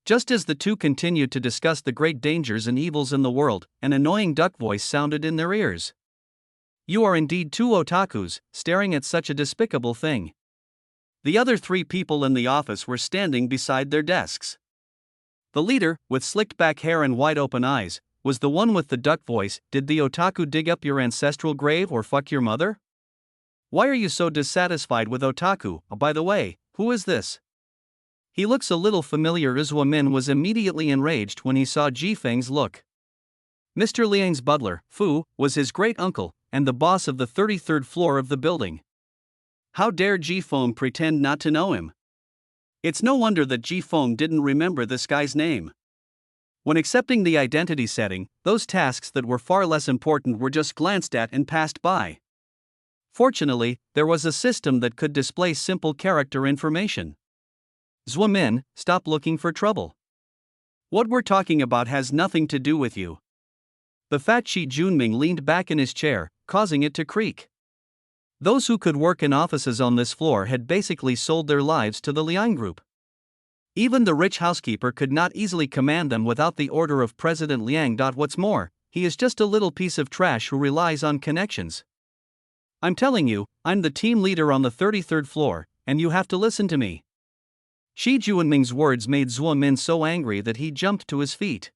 Just as the two continued to discuss the great dangers and evils in the world, an annoying duck voice sounded in their ears. You are indeed 2 otakus, staring at such a despicable thing. The other 3 people in the office were standing beside their desks. The leader, with slicked back hair and wide-open eyes, was the one with the duck voice. Did the otaku dig up your ancestral grave or fuck your mother? Why are you so dissatisfied with otaku? Oh, by the way, who is this? He looks a little familiar. Zuomin was immediately enraged when he saw Ji-Feng's look. Mr. Liang's butler, Fu, was his great-uncle, and the boss of the 33rd floor of the building. How dare Ji-Feng pretend not to know him? It's no wonder that Ji-Feng didn't remember this guy's name. When accepting the identity setting, those tasks that were far less important were just glanced at and passed by. Fortunately, there was a system that could display simple character information. Zuomin, stop looking for trouble. What we're talking about has nothing to do with you. The fat Shi Junming leaned back in his chair, causing it to creak. Those who could work in offices on this floor had basically sold their lives to the Liang Group. Even the rich housekeeper could not easily command them without the order of President Liang. What's more, he is just a little piece of trash who relies on connections. I'm telling you, I'm the team leader on the 33rd floor, and you have to listen to me. Shi Junming's words made Zuomin so angry that he jumped to his feet.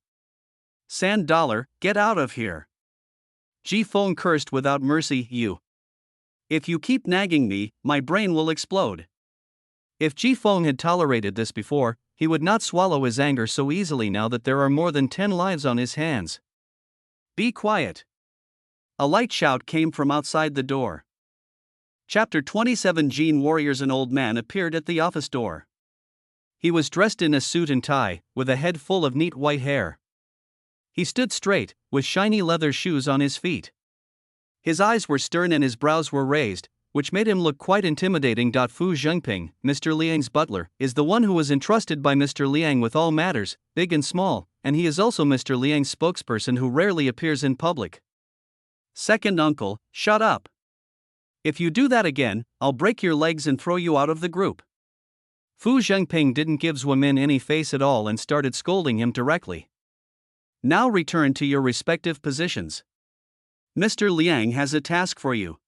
Sand dollar, get out of here. Ji-Feng cursed without mercy. If you keep nagging me, my brain will explode. If Ji-Feng had tolerated this before, he would not swallow his anger so easily now that there are more than 10 lives on his hands. Be quiet. A light shout came from outside the door. Chapter 27. Gene Warriors. An old man appeared at the office door. He was dressed in a suit and tie, with a head full of neat white hair. He stood straight, with shiny leather shoes on his feet. His eyes were stern and his brows were raised, which made him look quite intimidating. Fu Zhengping, Mr. Liang's butler, is the one who was entrusted by Mr. Liang with all matters, big and small, and he is also Mr. Liang's spokesperson who rarely appears in public. Second uncle, shut up. If you do that again, I'll break your legs and throw you out of the group. Fu Zhengping didn't give Zuomin any face at all and started scolding him directly. Now return to your respective positions. Mr. Liang has a task for you.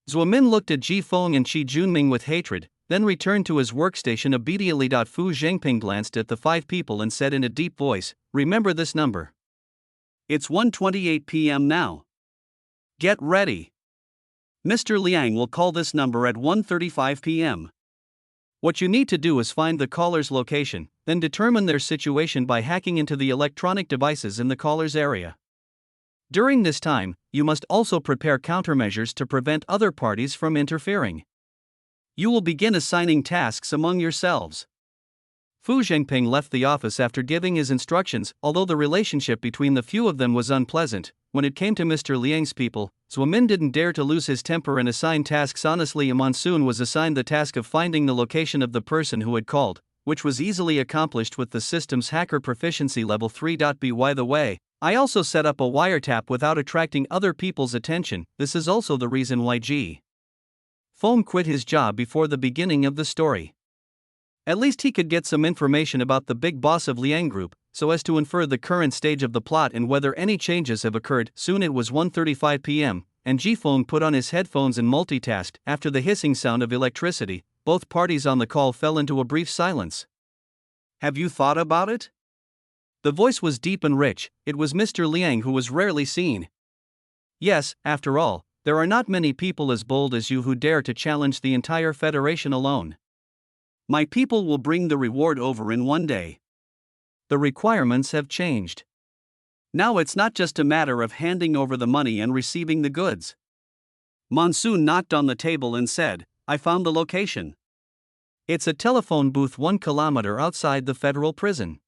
Zuomin looked at Ji-Feng and Shi Junming with hatred, then returned to his workstation obediently. Fu Zhengping glanced at the 5 people and said in a deep voice, remember this number. It's 1:28 p.m. now. Get ready. Mr. Liang will call this number at 1:35 p.m. What you need to do is find the caller's location, then determine their situation by hacking into the electronic devices in the caller's area. During this time, you must also prepare countermeasures to prevent other parties from interfering. You will begin assigning tasks among yourselves. Fu Zhengping left the office after giving his instructions. Although the relationship between the few of them was unpleasant, when it came to Mr. Liang's people, Zhou Min didn't dare to lose his temper and assign tasks honestly. Monsoon was assigned the task of finding the location of the person who had called, which was easily accomplished with the system's hacker proficiency level 3. By the way, I also set up a wiretap without attracting other people's attention. This is also the reason why Ji Feng quit his job before the beginning of the story. At least he could get some information about the big boss of Liang Group, so as to infer the current stage of the plot and whether any changes have occurred. Soon it was 1:35 p.m., and Ji Feng put on his headphones and multitasked. After the hissing sound of electricity, both parties on the call fell into a brief silence. Have you thought about it? The voice was deep and rich. It was Mr. Liang, who was rarely seen. Yes, after all, there are not many people as bold as you who dare to challenge the entire Federation alone. My people will bring the reward over in one day. The requirements have changed. Now it's not just a matter of handing over the money and receiving the goods. Monsoon knocked on the table and said, I found the location. It's a telephone booth 1 kilometer outside the federal prison.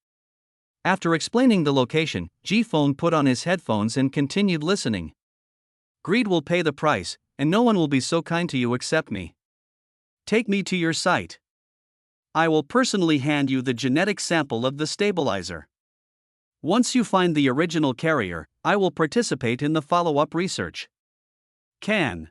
After explaining the location, Ji Feng put on his headphones and continued listening. Greed will pay the price, and no one will be so kind to you except me. Take me to your site. I will personally hand you the genetic sample of the stabilizer. Once you find the original carrier, I will participate in the follow-up research. Can.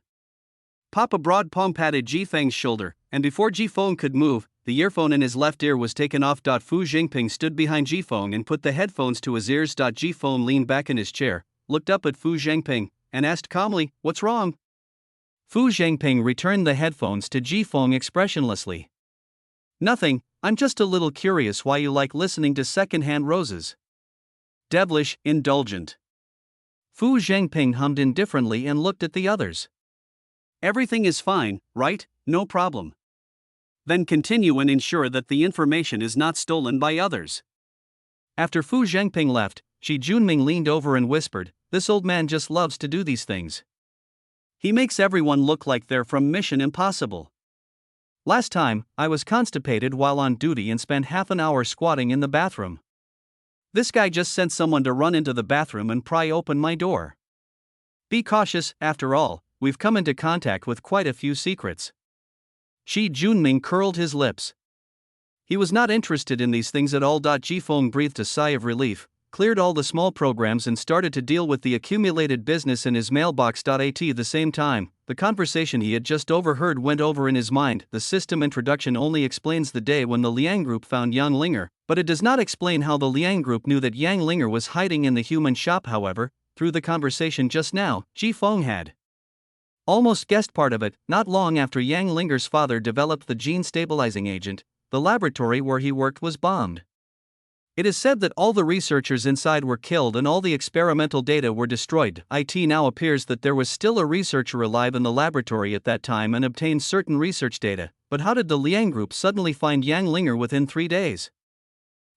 Papa Broad palm patted Ji Feng's shoulder, and before Ji Feng could move, the earphone in his left ear was taken off. Fu Jingping stood behind Ji Feng and put the headphones to his ears. Ji Feng leaned back in his chair, looked up at Fu Zhengping, and asked calmly, What's wrong? Fu Zhengping returned the headphones to Ji Feng expressionlessly. Nothing, I'm just a little curious why you like listening to second-hand roses. Devilish, indulgent. Fu Zhengping hummed indifferently and looked at the others. Everything is fine, right? No problem. Then continue and ensure that the information is not stolen by others. After Fu Zhengping left, Shi Junming leaned over and whispered, This old man just loves to do these things. He makes everyone look like they're from Mission Impossible. Last time, I was constipated while on duty and spent half an hour squatting in the bathroom. This guy just sent someone to run into the bathroom and pry open my door. Be cautious, after all, we've come into contact with quite a few secrets. Shi Junming curled his lips. He was not interested in these things at all. Ji Feng breathed a sigh of relief, cleared all the small programs and started to deal with the accumulated business in his mailbox. At the same time, the conversation he had just overheard went over in his mind. The system introduction only explains the day when the Liang Group found Yang Linger, but it does not explain how the Liang Group knew that Yang Linger was hiding in the human shop. However, through the conversation just now, Ji Feng had almost guessed part of it. Not long after Yang Linger's father developed the gene-stabilizing agent, the laboratory where he worked was bombed. It is said that all the researchers inside were killed and all the experimental data were destroyed. It now appears that there was still a researcher alive in the laboratory at that time and obtained certain research data, but how did the Liang Group suddenly find Yang Linger within 3 days?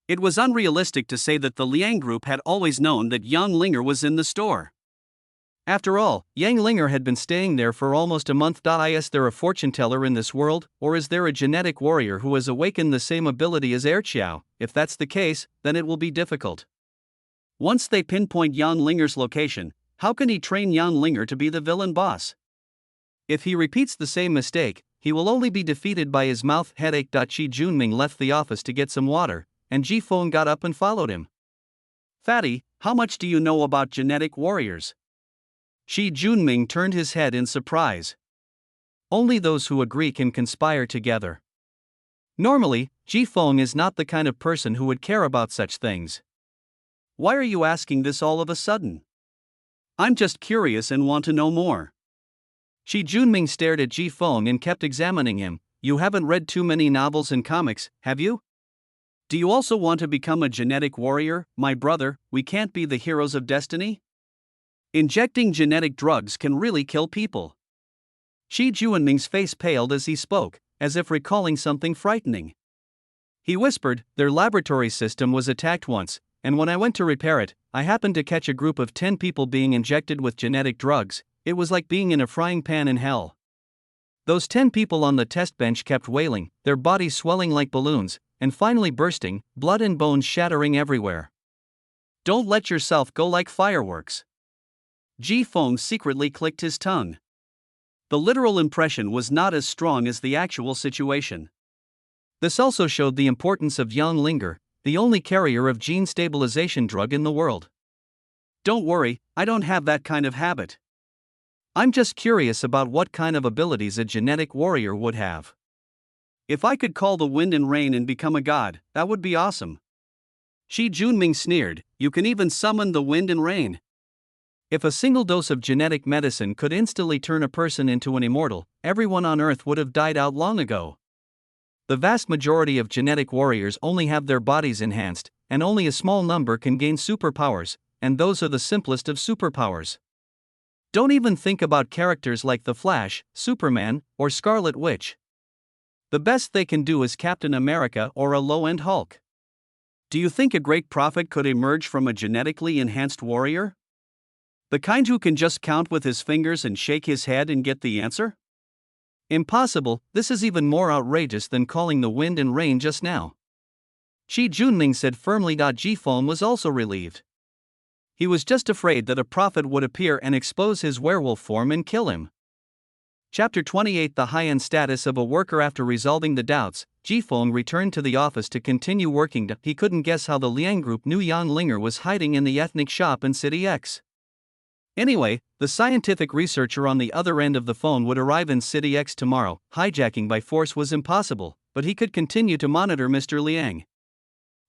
It was unrealistic to say that the Liang Group had always known that Yang Linger was in the store. After all, Yang Linger had been staying there for almost a month. Is there a fortune teller in this world, or is there a genetic warrior who has awakened the same ability as Erqiao? If that's the case, then it will be difficult. Once they pinpoint Yang Linger's location, how can he train Yang Linger to be the villain boss? If he repeats the same mistake, he will only be defeated by his mouth headache. Shi Junming left the office to get some water, and Ji Feng got up and followed him. Fatty, how much do you know about genetic warriors? Shi Junming turned his head in surprise. Only those who agree can conspire together. Normally, Ji Feng is not the kind of person who would care about such things. Why are you asking this all of a sudden? I'm just curious and want to know more. Shi Junming stared at Ji Feng and kept examining him. You haven't read too many novels and comics, have you? Do you also want to become a genetic warrior, my brother? We can't be the heroes of destiny? Injecting genetic drugs can really kill people. Shi Juanming's face paled as he spoke, as if recalling something frightening. He whispered, "Their laboratory system was attacked once, and when I went to repair it, I happened to catch a group of 10 people being injected with genetic drugs. It was like being in a frying pan in hell. Those 10 people on the test bench kept wailing, their bodies swelling like balloons, and finally bursting, blood and bones shattering everywhere. Don't let yourself go like fireworks." Ji Feng secretly clicked his tongue. The literal impression was not as strong as the actual situation. This also showed the importance of Yang Linger, the only carrier of gene stabilization drug in the world. "Don't worry, I don't have that kind of habit. I'm just curious about what kind of abilities a genetic warrior would have. If I could call the wind and rain and become a god, that would be awesome." Shi Junming sneered, "You can even summon the wind and rain." If a single dose of genetic medicine could instantly turn a person into an immortal, everyone on Earth would have died out long ago. The vast majority of genetic warriors only have their bodies enhanced, and only a small number can gain superpowers, and those are the simplest of superpowers. Don't even think about characters like the Flash, Superman, or Scarlet Witch. The best they can do is Captain America or a low-end Hulk. Do you think a great prophet could emerge from a genetically enhanced warrior? The kind who can just count with his fingers and shake his head and get the answer? Impossible. This is even more outrageous than calling the wind and rain just now. Shi Junming said firmly. Ji Feng was also relieved. He was just afraid that a prophet would appear and expose his werewolf form and kill him. Chapter 28. The high-end status of a worker. After resolving the doubts, Ji Feng returned to the office to continue working. He couldn't guess how the Liang Group knew Yang Linger was hiding in the ethnic shop in City X. Anyway, the scientific researcher on the other end of the phone would arrive in City X tomorrow. Hijacking by force was impossible, but he could continue to monitor Mr. Liang.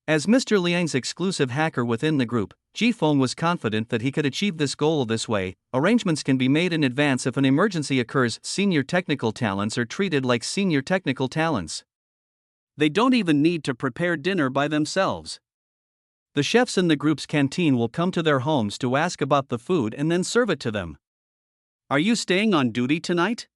As Mr. Liang's exclusive hacker within the group, Ji Feng was confident that he could achieve this goal this way. Arrangements can be made in advance if an emergency occurs. Senior technical talents are treated like senior technical talents. They don't even need to prepare dinner by themselves. The chefs in the group's canteen will come to their homes to ask about the food and then serve it to them. "Are you staying on duty tonight?"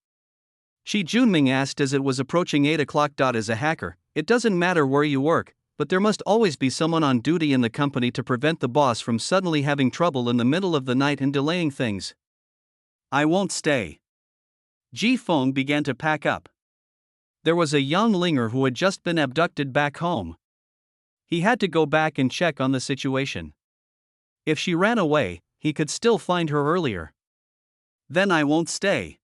Shi Junming asked as it was approaching 8 o'clock. As a hacker, it doesn't matter where you work, but there must always be someone on duty in the company to prevent the boss from suddenly having trouble in the middle of the night and delaying things. "I won't stay." Ji Feng began to pack up. There was a young Linger who had just been abducted back home. He had to go back and check on the situation. If she ran away, he could still find her earlier. "Then I won't stay.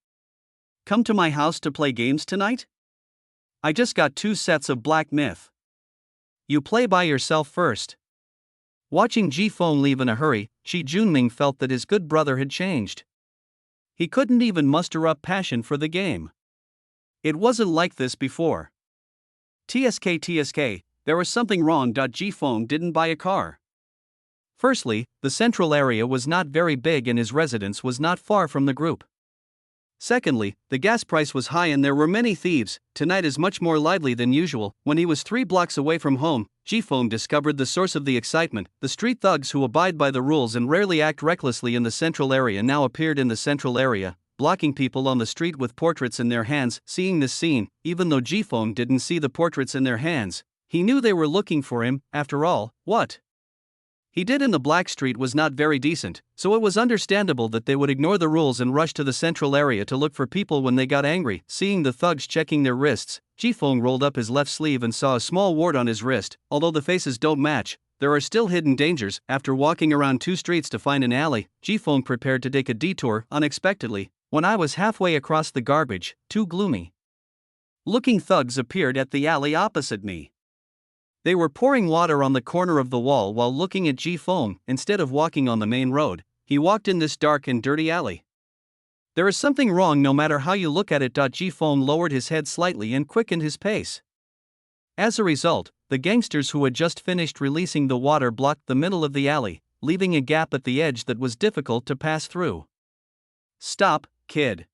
Come to my house to play games tonight? I just got 2 sets of Black Myth. You play by yourself first." Watching Ji Feng leave in a hurry, Shi Junming felt that his good brother had changed. He couldn't even muster up passion for the game. It wasn't like this before. TSK, there was something wrong. Ji Feng didn't buy a car. Firstly, the central area was not very big and his residence was not far from the group. Secondly, the gas price was high and there were many thieves. Tonight is much more lively than usual. When he was 3 blocks away from home, Ji Feng discovered the source of the excitement. The street thugs who abide by the rules and rarely act recklessly in the central area now appeared in the central area, blocking people on the street with portraits in their hands. Seeing this scene, even though Ji Feng didn't see the portraits in their hands, he knew they were looking for him. After all, what he did in the Black Street was not very decent, so it was understandable that they would ignore the rules and rush to the central area to look for people when they got angry. Seeing the thugs checking their wrists, Ji Feng rolled up his left sleeve and saw a small wart on his wrist. Although the faces don't match, there are still hidden dangers. After walking around 2 streets to find an alley, Ji Feng prepared to take a detour. Unexpectedly, when I was halfway across the garbage, 2 gloomy-looking thugs appeared at the alley opposite me. They were pouring water on the corner of the wall while looking at Ji Feng. Instead of walking on the main road, he walked in this dark and dirty alley. There is something wrong no matter how you look at it. Ji Feng lowered his head slightly and quickened his pace. As a result, the gangsters who had just finished releasing the water blocked the middle of the alley, leaving a gap at the edge that was difficult to pass through. "Stop, kid."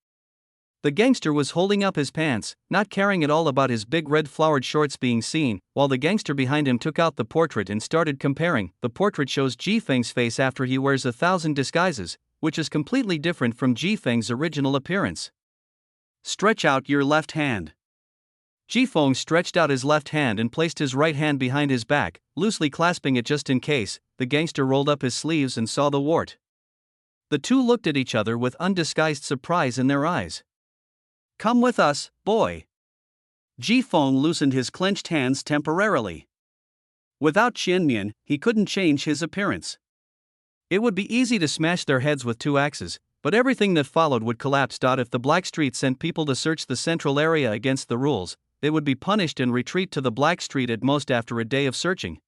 The gangster was holding up his pants, not caring at all about his big red flowered shorts being seen, while the gangster behind him took out the portrait and started comparing. The portrait shows Ji Feng's face after he wears 1,000 disguises, which is completely different from Ji Feng's original appearance. Stretch out your left hand. Jifeng stretched out his left hand and placed his right hand behind his back, loosely clasping it just in case. The gangster rolled up his sleeves and saw the wart. The two looked at each other with undisguised surprise in their eyes. Come with us, boy. Jifeng loosened his clenched hands temporarily. Without Qianmian, he couldn't change his appearance. It would be easy to smash their heads with 2 axes, but everything that followed would collapse. If the Blackstreet sent people to search the central area against the rules, they would be punished and retreat to the Blackstreet at most after a day of searching.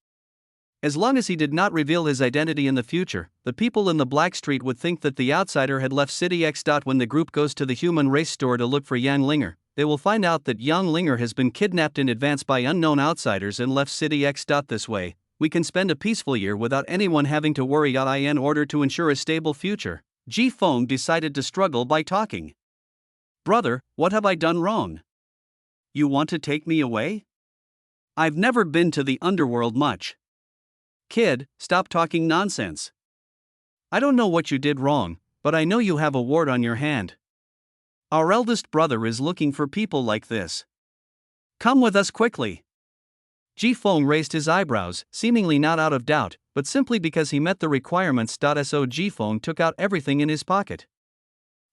As long as he did not reveal his identity in the future, the people in the Blackstreet would think that the outsider had left City X. When the group goes to the human race store to look for Yang Linger, they will find out that Yang Linger has been kidnapped in advance by unknown outsiders and left City X. This way, we can spend a peaceful year without anyone having to worry. In order to ensure a stable future, Jifeng decided to struggle by talking. Brother, what have I done wrong? You want to take me away? I've never been to the underworld much. Kid, stop talking nonsense. I don't know what you did wrong, but I know you have a wart on your hand. Our eldest brother is looking for people like this. Come with us quickly. Jifeng raised his eyebrows, seemingly not out of doubt, but simply because he met the requirements. So Jifeng took out everything in his pocket.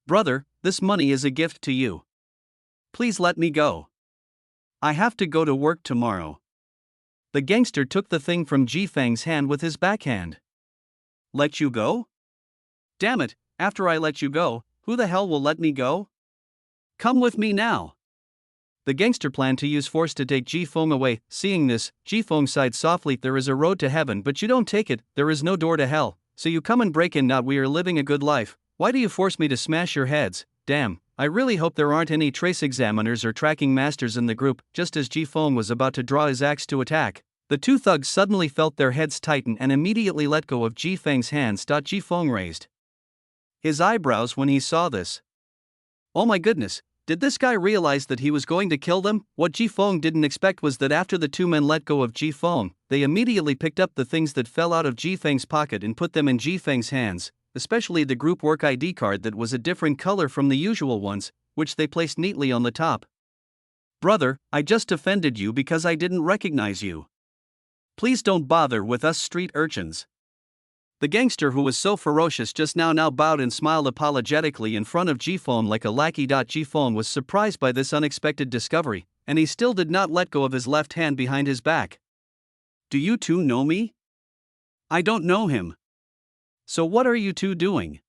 Brother, this money is a gift to you. Please let me go. I have to go to work tomorrow. The gangster took the thing from Jifeng's hand with his backhand. Let you go? Damn it, after I let you go, who the hell will let me go? Come with me now. The gangster planned to use force to take Jifeng away. Seeing this, Jifeng sighed softly. There is a road to heaven, but you don't take it. There is no door to hell. So you come and break in. Now we are living a good life. Why do you force me to smash your heads? Damn, I really hope there aren't any trace examiners or tracking masters in the group. Just as Jifeng was about to draw his axe to attack, the two thugs suddenly felt their heads tighten and immediately let go of Jifeng's hands. Jifeng raised his eyebrows when he saw this. Oh my goodness, did this guy realize that he was going to kill them? What Jifeng didn't expect was that after the two men let go of Jifeng, they immediately picked up the things that fell out of Jifeng's pocket and put them in Jifeng's hands, especially the group work ID card that was a different color from the usual ones, which they placed neatly on the top. Brother, I just offended you because I didn't recognize you. Please don't bother with us street urchins. The gangster who was so ferocious just now bowed and smiled apologetically in front of Jifeng like a lackey. Jifeng was surprised by this unexpected discovery, and he still did not let go of his left hand behind his back. Do you two know me? I don't know him. So what are you two doing?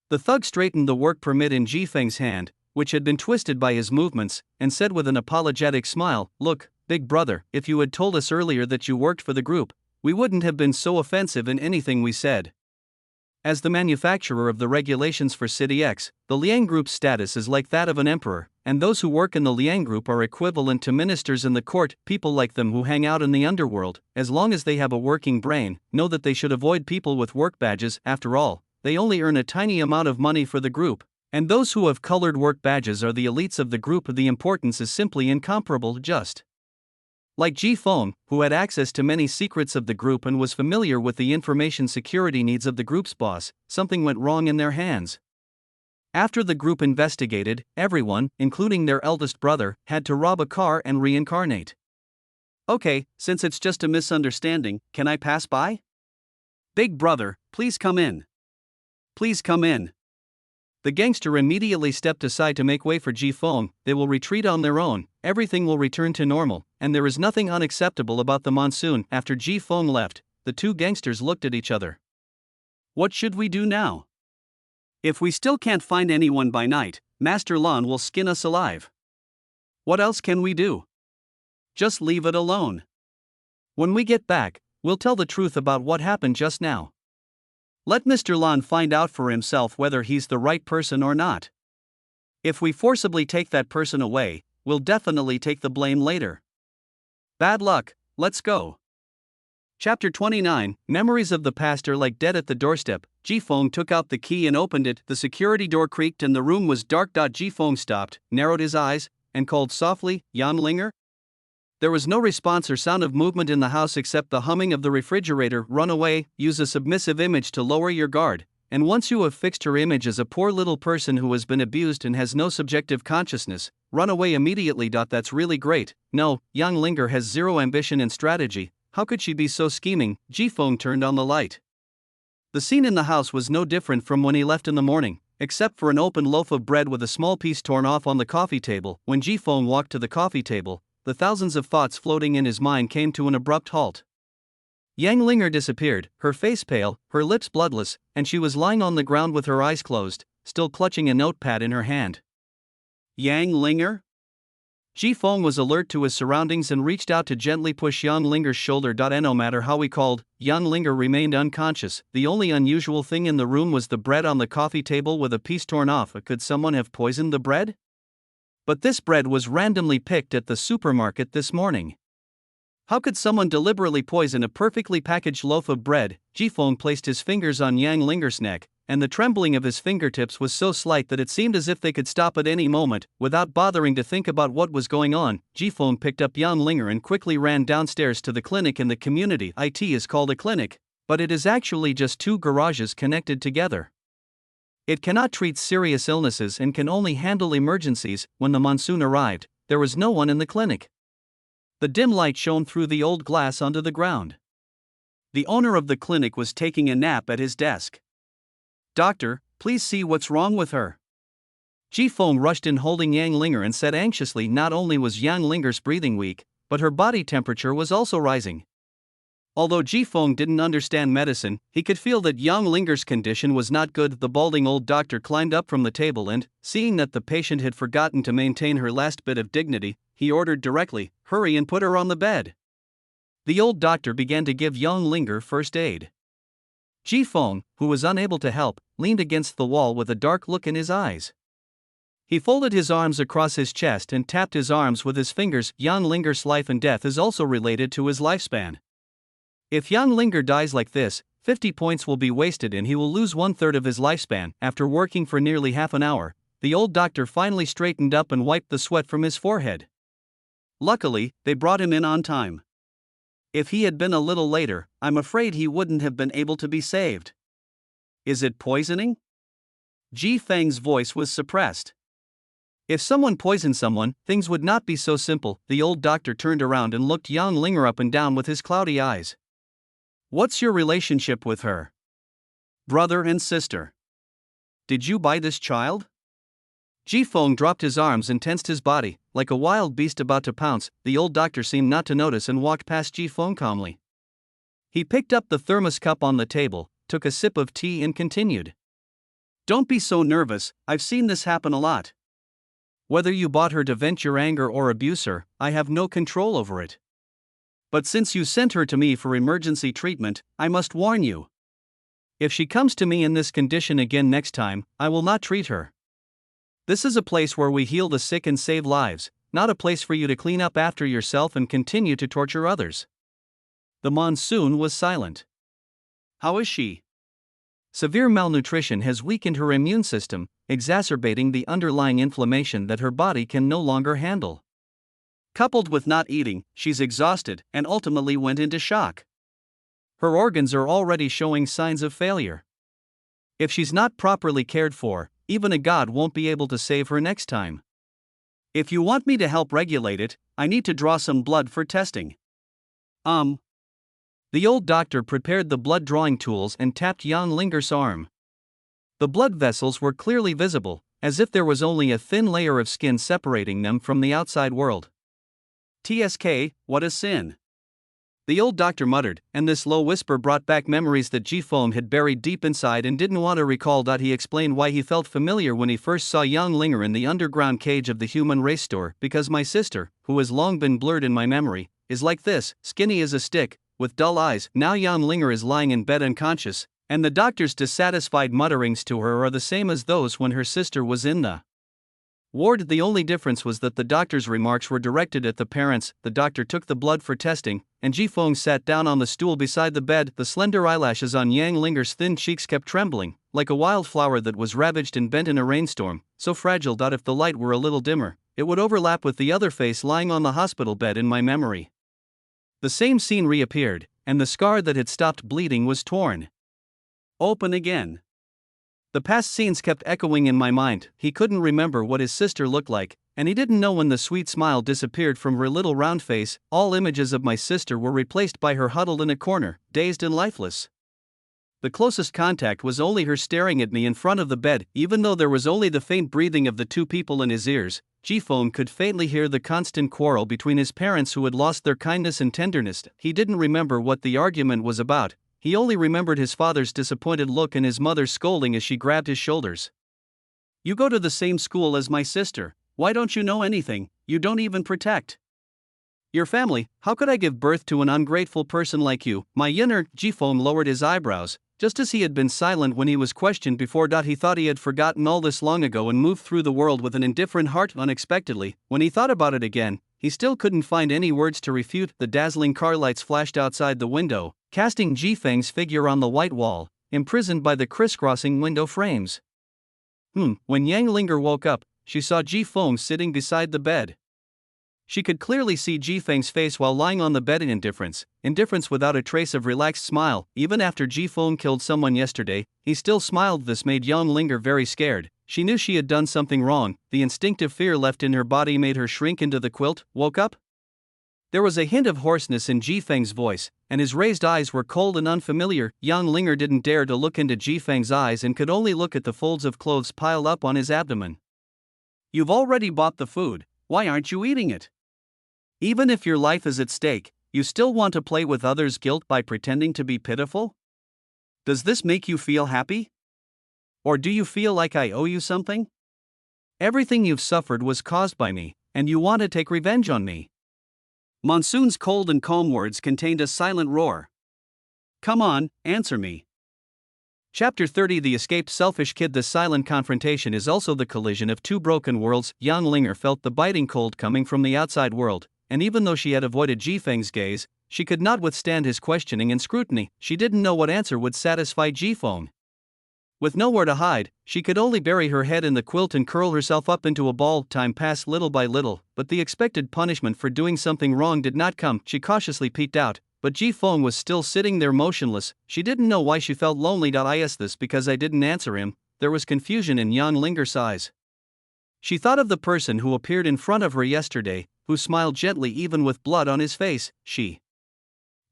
The thug straightened the work permit in Jifeng's hand, which had been twisted by his movements, and said with an apologetic smile, Look, big brother, if you had told us earlier that you worked for the group, we wouldn't have been so offensive in anything we said. As the manufacturer of the regulations for City X, the Liang Group's status is like that of an emperor, and those who work in the Liang Group are equivalent to ministers in the court. People like them who hang out in the underworld, as long as they have a working brain, know that they should avoid people with work badges. After all, they only earn a tiny amount of money for the group, and those who have colored work badges are the elites of the group. The importance is simply incomparable. Just like Jifeng, who had access to many secrets of the group and was familiar with the information security needs of the group's boss, something went wrong in their hands. After the group investigated, everyone, including their eldest brother, had to rob a car and reincarnate. Okay, since it's just a misunderstanding, can I pass by? Big brother, please come in. Please come in. The gangster immediately stepped aside to make way for Jifeng. They will retreat on their own, everything will return to normal, and there is nothing unacceptable about the monsoon. After Jifeng left, the two gangsters looked at each other. What should we do now? If we still can't find anyone by night, Master Lan will skin us alive. What else can we do? Just leave it alone. When we get back, we'll tell the truth about what happened just now. Let Mr. Lan find out for himself whether he's the right person or not. If we forcibly take that person away, we'll definitely take the blame later. Bad luck, let's go. Chapter 29, Memories of the Past are like dead at the doorstep. Jifeng took out the key and opened it. The security door creaked and the room was dark. Jifeng stopped, narrowed his eyes, and called softly, Jan Linger? There was no response or sound of movement in the house except the humming of the refrigerator. Run away, use a submissive image to lower your guard. and once you have fixed her image as a poor little person who has been abused and has no subjective consciousness, run away immediately. That's really great. No, Yang Linger has zero ambition and strategy. How could she be so scheming? Jifeng turned on the light. The scene in the house was no different from when he left in the morning, except for an open loaf of bread with a small piece torn off on the coffee table. When Jifeng walked to the coffee table, the thousands of thoughts floating in his mind came to an abrupt halt. Yang Linger disappeared, her face pale, her lips bloodless, and she was lying on the ground with her eyes closed, still clutching a notepad in her hand. Yang Linger? Jifeng was alert to his surroundings and reached out to gently push Yang Linger's shoulder. No matter how he called, Yang Linger remained unconscious. The only unusual thing in the room was the bread on the coffee table with a piece torn off. Could someone have poisoned the bread? But this bread was randomly picked at the supermarket this morning. How could someone deliberately poison a perfectly packaged loaf of bread? Jifeng placed his fingers on Yang Linger's neck, and the trembling of his fingertips was so slight that it seemed as if they could stop at any moment. Without bothering to think about what was going on, Jifeng picked up Yang Linger and quickly ran downstairs to the clinic in the community. It is called a clinic, but it is actually just two garages connected together. It cannot treat serious illnesses and can only handle emergencies. When the monsoon arrived, there was no one in the clinic. The dim light shone through the old glass onto the ground. The owner of the clinic was taking a nap at his desk. "Doctor, please see what's wrong with her." Jifeng rushed in holding Yang Linger and said anxiously. Not only was Yang Linger's breathing weak, but her body temperature was also rising. Although Jifeng didn't understand medicine, he could feel that Yang Linger's condition was not good. The balding old doctor climbed up from the table and, seeing that the patient had forgotten to maintain her last bit of dignity, he ordered directly, "Hurry and put her on the bed." The old doctor began to give Yang Linger first aid. Jifeng, who was unable to help, leaned against the wall with a dark look in his eyes. He folded his arms across his chest and tapped his arms with his fingers. Yang Linger's life and death is also related to his lifespan. If Yang Linger dies like this, 50 points will be wasted and he will lose 1/3 of his lifespan. After working for nearly half an hour, the old doctor finally straightened up and wiped the sweat from his forehead. Luckily, they brought him in on time. If he had been a little later, I'm afraid he wouldn't have been able to be saved. Is it poisoning? Jifeng's voice was suppressed. If someone poisoned someone, things would not be so simple. The old doctor turned around and looked Yang Linger up and down with his cloudy eyes. What's your relationship with her? Brother and sister. Did you buy this child? Jifeng dropped his arms and tensed his body, like a wild beast about to pounce. The old doctor seemed not to notice and walked past Jifeng calmly. He picked up the thermos cup on the table, took a sip of tea and continued. Don't be so nervous, I've seen this happen a lot. Whether you bought her to vent your anger or abuse her, I have no control over it. But since you sent her to me for emergency treatment, I must warn you. If she comes to me in this condition again next time, I will not treat her. This is a place where we heal the sick and save lives, not a place for you to clean up after yourself and continue to torture others. The monsoon was silent. How is she? Severe malnutrition has weakened her immune system, exacerbating the underlying inflammation that her body can no longer handle. Coupled with not eating, she's exhausted and ultimately went into shock. Her organs are already showing signs of failure. If she's not properly cared for, even a god won't be able to save her next time. If you want me to help regulate it, I need to draw some blood for testing. The old doctor prepared the blood drawing tools and tapped Yang Linger's arm. The blood vessels were clearly visible, as if there was only a thin layer of skin separating them from the outside world. TSK, what a sin. The old doctor muttered, and this low whisper brought back memories that Jifeng had buried deep inside and didn't want to recall. He explained why he felt familiar when he first saw Yang Linger in the underground cage of the human race store. Because my sister, who has long been blurred in my memory, is like this, skinny as a stick, with dull eyes. Now Yang Linger is lying in bed unconscious, and the doctor's dissatisfied mutterings to her are the same as those when her sister was in the ward. The only difference was that the doctor's remarks were directed at the parents. The doctor took the blood for testing, and Jifeng sat down on the stool beside the bed. The slender eyelashes on Yang Linger's thin cheeks kept trembling, like a wildflower that was ravaged and bent in a rainstorm, so fragile that if the light were a little dimmer, it would overlap with the other face lying on the hospital bed in my memory. The same scene reappeared, and the scar that had stopped bleeding was torn open again. The past scenes kept echoing in my mind. He couldn't remember what his sister looked like, and he didn't know when the sweet smile disappeared from her little round face. All images of my sister were replaced by her huddled in a corner, dazed and lifeless. The closest contact was only her staring at me in front of the bed. Even though there was only the faint breathing of the two people in his ears, Ji-Fong could faintly hear the constant quarrel between his parents who had lost their kindness and tenderness. He didn't remember what the argument was about. He only remembered his father's disappointed look and his mother's scolding as she grabbed his shoulders. "You go to the same school as my sister. Why don't you know anything? You don't even protect your family. How could I give birth to an ungrateful person like you, my Yinner?" Ji-Fong lowered his eyebrows, just as he had been silent when he was questioned before. He thought he had forgotten all this long ago and moved through the world with an indifferent heart. Unexpectedly, when he thought about it again, he still couldn't find any words to refute. The dazzling car lights flashed outside the window, casting Ji-Feng's figure on the white wall, imprisoned by the crisscrossing window frames. When Yang Linger woke up, she saw Ji-Feng sitting beside the bed. She could clearly see Ji-Feng's face while lying on the bed in indifference without a trace of relaxed smile. Even after Ji-Feng killed someone yesterday, he still smiled. This made Yang Linger very scared. She knew she had done something wrong. The instinctive fear left in her body made her shrink into the quilt. "Woke up?" There was a hint of hoarseness in Ji-Feng's voice, and his raised eyes were cold and unfamiliar. Yang Linger didn't dare to look into Ji-Feng's eyes and could only look at the folds of clothes piled up on his abdomen. "You've already bought the food. Why aren't you eating it? Even if your life is at stake, you still want to play with others' guilt by pretending to be pitiful? Does this make you feel happy? Or do you feel like I owe you something? Everything you've suffered was caused by me, and you want to take revenge on me." Monsoon's cold and calm words contained a silent roar. "Come on, answer me." Chapter 30: The Escaped Selfish Kid. The silent confrontation is also the collision of two broken worlds. Yang Linger felt the biting cold coming from the outside world, and even though she had avoided Ji-Feng's gaze, she could not withstand his questioning and scrutiny. She didn't know what answer would satisfy Ji-Feng. With nowhere to hide, she could only bury her head in the quilt and curl herself up into a ball. Time passed little by little, but the expected punishment for doing something wrong did not come. She cautiously peeked out, but Ji-Feng was still sitting there motionless. She didn't know why she felt lonely. I asked this because I didn't answer him. There was confusion in Yang Linger's eyes. She thought of the person who appeared in front of her yesterday, who smiled gently even with blood on his face. She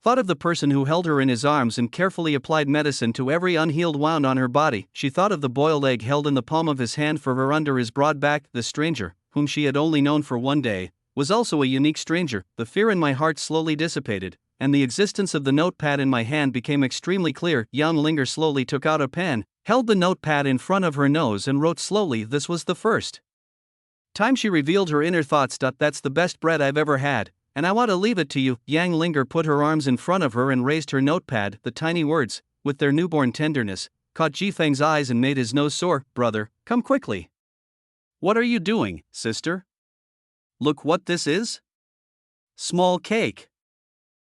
thought of the person who held her in his arms and carefully applied medicine to every unhealed wound on her body. She thought of the boiled egg held in the palm of his hand for her under his broad back. The stranger, whom she had only known for one day, was also a unique stranger. The fear in my heart slowly dissipated, and the existence of the notepad in my hand became extremely clear. Yang Linger slowly took out a pen, held the notepad in front of her nose and wrote slowly. This was the first time she revealed her inner thoughts. "That's the best bread I've ever had, and I want to leave it to you." Yang Linger put her arms in front of her and raised her notepad. The tiny words, with their newborn tenderness, caught Ji-Feng's eyes and made his nose sore. "Brother, come quickly." "What are you doing, sister? Look what this is. Small cake.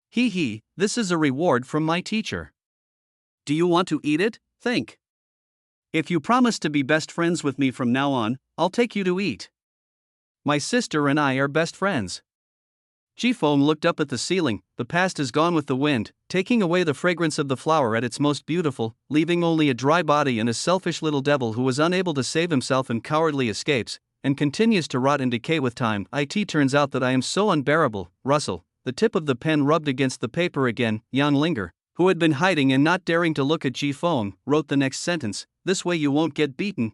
Hee, this is a reward from my teacher. Do you want to eat it? Think. If you promise to be best friends with me from now on, I'll take you to eat. My sister and I are best friends." Ji-Feng looked up at the ceiling. The past is gone with the wind, taking away the fragrance of the flower at its most beautiful, leaving only a dry body and a selfish little devil who was unable to save himself and cowardly escapes, and continues to rot and decay with time. It turns out that I am so unbearable. Russell. The tip of the pen rubbed against the paper again. Yang Linger, who had been hiding and not daring to look at Ji-Feng, wrote the next sentence. "This way you won't get beaten."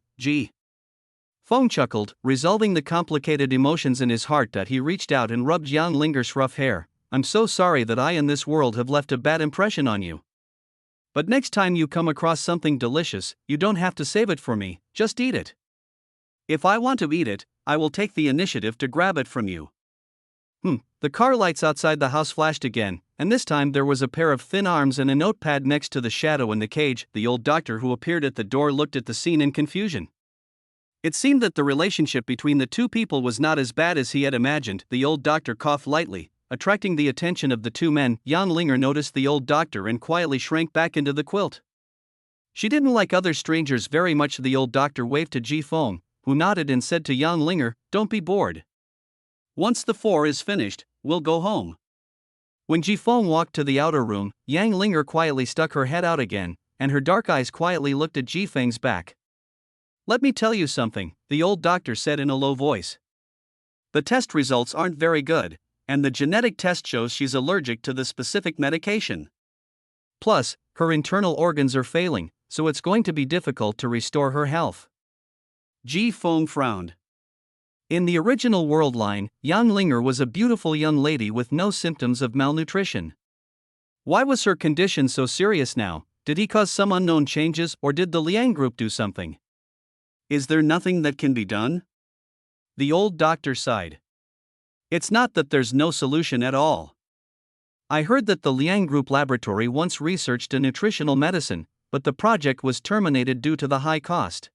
Feng chuckled, resolving the complicated emotions in his heart. He reached out and rubbed Yang Linger's rough hair. "I'm so sorry that I and this world have left a bad impression on you. But next time you come across something delicious, you don't have to save it for me, just eat it. If I want to eat it, I will take the initiative to grab it from you." The car lights outside the house flashed again, and this time there was a pair of thin arms and a notepad next to the shadow in the cage. The old doctor who appeared at the door looked at the scene in confusion. It seemed that the relationship between the two people was not as bad as he had imagined. The old doctor coughed lightly, attracting the attention of the two men. Yang Linger noticed the old doctor and quietly shrank back into the quilt. She didn't like other strangers very much. The old doctor waved to Ji-Feng, who nodded and said to Yang Linger, "Don't be bored. Once the 4 is finished, we'll go home." When Ji-Feng walked to the outer room, Yang Linger quietly stuck her head out again, and her dark eyes quietly looked at Ji-Feng's back. Let me tell you something, the old doctor said in a low voice. The test results aren't very good, and the genetic test shows she's allergic to the specific medication. Plus, her internal organs are failing, so it's going to be difficult to restore her health. Ji Feng frowned. In the original world line, Yang Linger was a beautiful young lady with no symptoms of malnutrition. Why was her condition so serious now? Did he cause some unknown changes, or did the Liang group do something? Is there nothing that can be done? The old doctor sighed. It's not that there's no solution at all. I heard that the Liang Group laboratory once researched a nutritional medicine, but the project was terminated due to the high cost.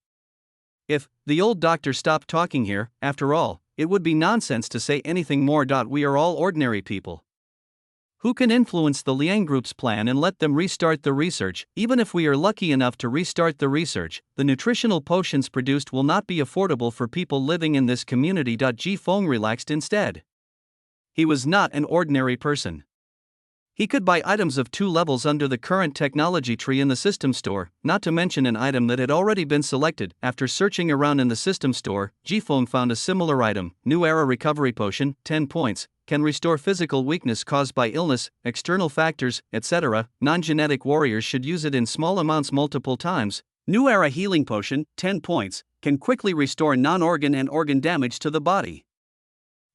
If the old doctor stopped talking here, after all, it would be nonsense to say anything more. We are all ordinary people. Who can influence the Liang Group's plan and let them restart the research? Even if we are lucky enough to restart the research, the nutritional potions produced will not be affordable for people living in this community. Ji Feng relaxed instead. He was not an ordinary person. He could buy items of 2 levels under the current technology tree in the system store, not to mention an item that had already been selected. After searching around in the system store, Ji Feng found a similar item, New Era Recovery Potion, 10 points, can restore physical weakness caused by illness, external factors, etc. Non-genetic warriors should use it in small amounts multiple times. New Era Healing Potion, 10 points, can quickly restore non-organ and organ damage to the body.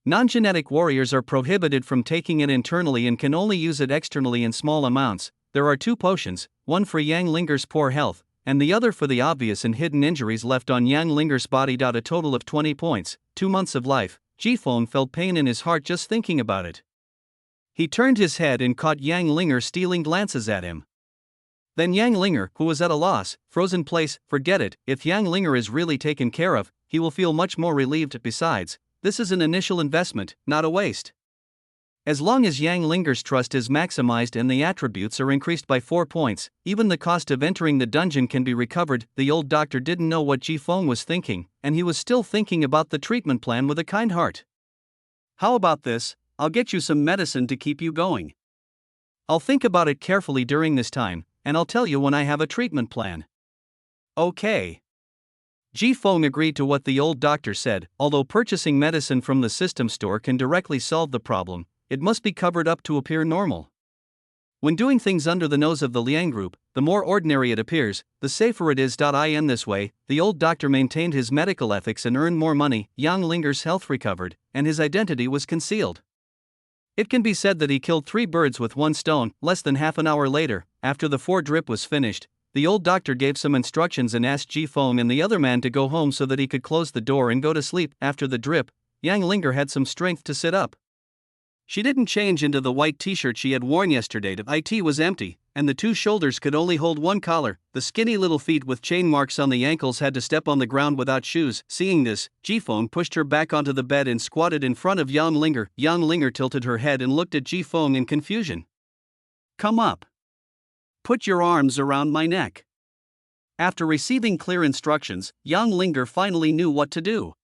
Non-genetic warriors are prohibited from taking it internally and can only use it externally in small amounts. There are 2 potions, one for Yang Linger's poor health, and the other for the obvious and hidden injuries left on Yang Linger's body. A total of 20 points, 2 months of life. Ji Feng felt pain in his heart just thinking about it. He turned his head and caught Yang Linger stealing glances at him. Then Yang Linger, who was at a loss, froze in place. Forget it, if Yang Linger is really taken care of, he will feel much more relieved. Besides, this is an initial investment, not a waste. As long as Yang Linger's trust is maximized and the attributes are increased by 4 points, even the cost of entering the dungeon can be recovered. The old doctor didn't know what Ji Feng was thinking, and he was still thinking about the treatment plan with a kind heart. How about this? I'll get you some medicine to keep you going. I'll think about it carefully during this time, and I'll tell you when I have a treatment plan. Okay. Ji Feng agreed to what the old doctor said. Although purchasing medicine from the system store can directly solve the problem, it must be covered up to appear normal. When doing things under the nose of the Liang Group, the more ordinary it appears, the safer it is. In this way, the old doctor maintained his medical ethics and earned more money. Yang Linger's health recovered, and his identity was concealed. It can be said that he killed 3 birds with 1 stone. Less than half an hour later, after the 4 drip was finished, the old doctor gave some instructions and asked Ji Feng and the other man to go home so that he could close the door and go to sleep. After the drip, Yang Linger had some strength to sit up. She didn't change into the white t-shirt she had worn yesterday. It was empty, and the 2 shoulders could only hold 1 collar. The skinny little feet with chain marks on the ankles had to step on the ground without shoes. Seeing this, Ji Feng pushed her back onto the bed and squatted in front of Yang Linger. Yang Linger tilted her head and looked at Ji Feng in confusion. Come up. Put your arms around my neck. After receiving clear instructions, Yang Linger finally knew what to do.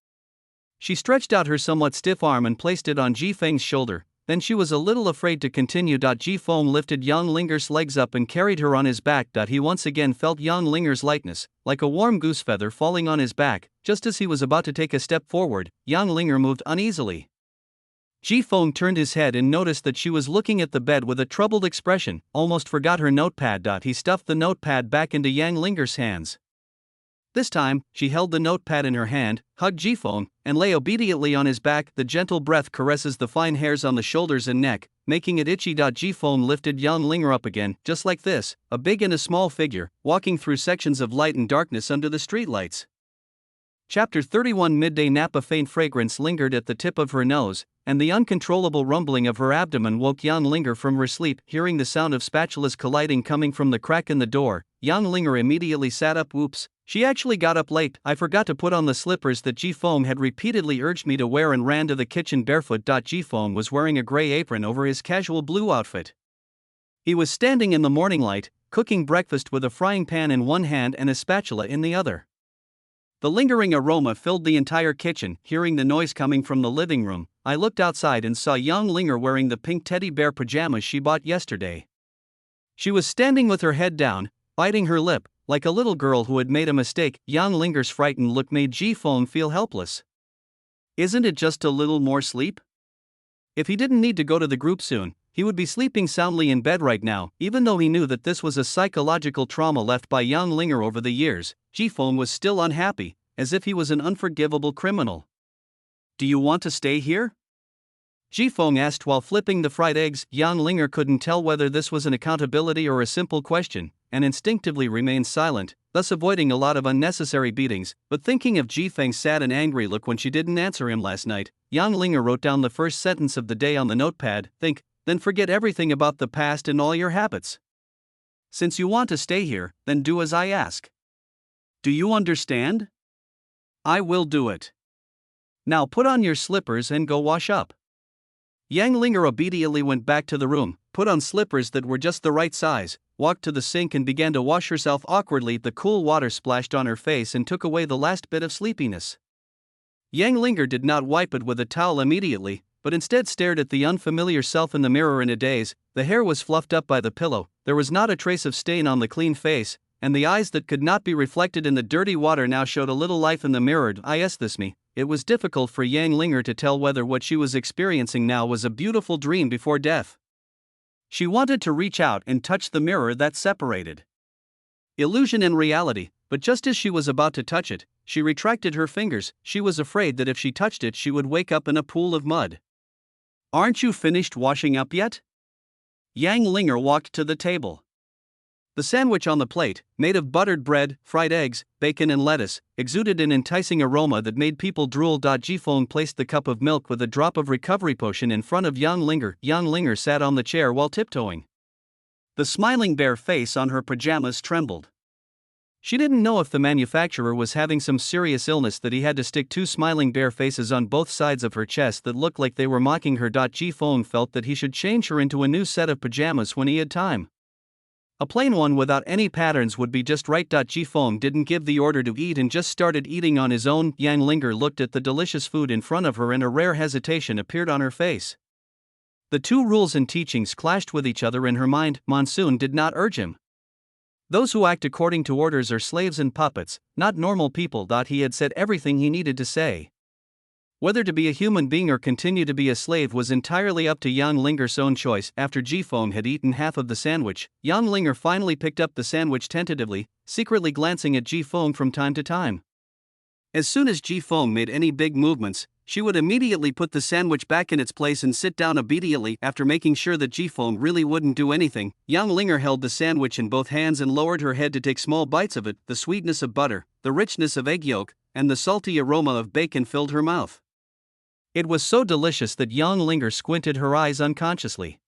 She stretched out her somewhat stiff arm and placed it on Ji Feng's shoulder. Then she was a little afraid to continue. Ji Feng lifted Yang Linger's legs up and carried her on his back. He once again felt Yang Linger's lightness, like a warm goose feather falling on his back. Just as he was about to take a step forward, Yang Linger moved uneasily. Ji Feng turned his head and noticed that she was looking at the bed with a troubled expression, almost forgot her notepad. He stuffed the notepad back into Yang Linger's hands. This time, she held the notepad in her hand, hugged Ji Feng, and lay obediently on his back. The gentle breath caresses the fine hairs on the shoulders and neck, making it itchy. Ji Feng lifted Yang Linger up again, just like this, a big and a small figure, walking through sections of light and darkness under the streetlights. Chapter 31 Midday nap. A faint fragrance lingered at the tip of her nose, and the uncontrollable rumbling of her abdomen woke Yang Linger from her sleep. Hearing the sound of spatulas colliding coming from the crack in the door, Yang Linger immediately sat up. Whoops, she actually got up late. I forgot to put on the slippers that Ji Feng had repeatedly urged me to wear and ran to the kitchen barefoot. Ji Feng was wearing a gray apron over his casual blue outfit. He was standing in the morning light, cooking breakfast with a frying pan in one hand and a spatula in the other. The lingering aroma filled the entire kitchen. Hearing the noise coming from the living room, I looked outside and saw Yang Linger wearing the pink teddy bear pajamas she bought yesterday. She was standing with her head down, biting her lip, like a little girl who had made a mistake. Yang Linger's frightened look made Ji Feng feel helpless. Isn't it just a little more sleep? If he didn't need to go to the group soon, he would be sleeping soundly in bed right now. Even though he knew that this was a psychological trauma left by Yang Linger over the years, Ji Feng was still unhappy, as if he was an unforgivable criminal. Do you want to stay here? Ji Feng asked while flipping the fried eggs. Yang Linger couldn't tell whether this was an accountability or a simple question, and instinctively remained silent, thus avoiding a lot of unnecessary beatings. But thinking of Ji Feng's sad and angry look when she didn't answer him last night, Yang Linger wrote down the first sentence of the day on the notepad. Think, then forget everything about the past and all your habits. Since you want to stay here, then do as I ask. Do you understand? I will do it. Now put on your slippers and go wash up. Yang Linger obediently went back to the room, put on slippers that were just the right size, walked to the sink and began to wash herself awkwardly. The cool water splashed on her face and took away the last bit of sleepiness. Yang Linger did not wipe it with a towel immediately, but instead stared at the unfamiliar self in the mirror in a daze. The hair was fluffed up by the pillow, there was not a trace of stain on the clean face, and the eyes that could not be reflected in the dirty water now showed a little life in the mirror. This me. It was difficult for Yang Linger to tell whether what she was experiencing now was a beautiful dream before death. She wanted to reach out and touch the mirror that separated illusion and reality, but just as she was about to touch it, she retracted her fingers. She was afraid that if she touched it she would wake up in a pool of mud. Aren't you finished washing up yet? Yang Linger walked to the table. The sandwich on the plate, made of buttered bread, fried eggs, bacon and lettuce, exuded an enticing aroma that made people drool. Ji Feng placed the cup of milk with a drop of recovery potion in front of Yang Linger. Yang Linger sat on the chair while tiptoeing. The smiling bare face on her pajamas trembled. She didn't know if the manufacturer was having some serious illness that he had to stick two smiling bare faces on both sides of her chest that looked like they were mocking her. Ji Feng felt that he should change her into a new set of pajamas when he had time. A plain one without any patterns would be just right. Ji Feng didn't give the order to eat and just started eating on his own. Yang Linger looked at the delicious food in front of her and a rare hesitation appeared on her face. The two rules and teachings clashed with each other in her mind. Monsoon did not urge him. Those who act according to orders are slaves and puppets, not normal people. He had said everything he needed to say. Whether to be a human being or continue to be a slave was entirely up to Yang Linger's own choice. After Ji Feng had eaten half of the sandwich, Yang Linger finally picked up the sandwich tentatively, secretly glancing at Ji Feng from time to time. As soon as Ji Feng made any big movements, she would immediately put the sandwich back in its place and sit down obediently. After making sure that Ji Feng really wouldn't do anything, Yang Linger held the sandwich in both hands and lowered her head to take small bites of it. The sweetness of butter, the richness of egg yolk, and the salty aroma of bacon filled her mouth. It was so delicious that Yang Linger squinted her eyes unconsciously.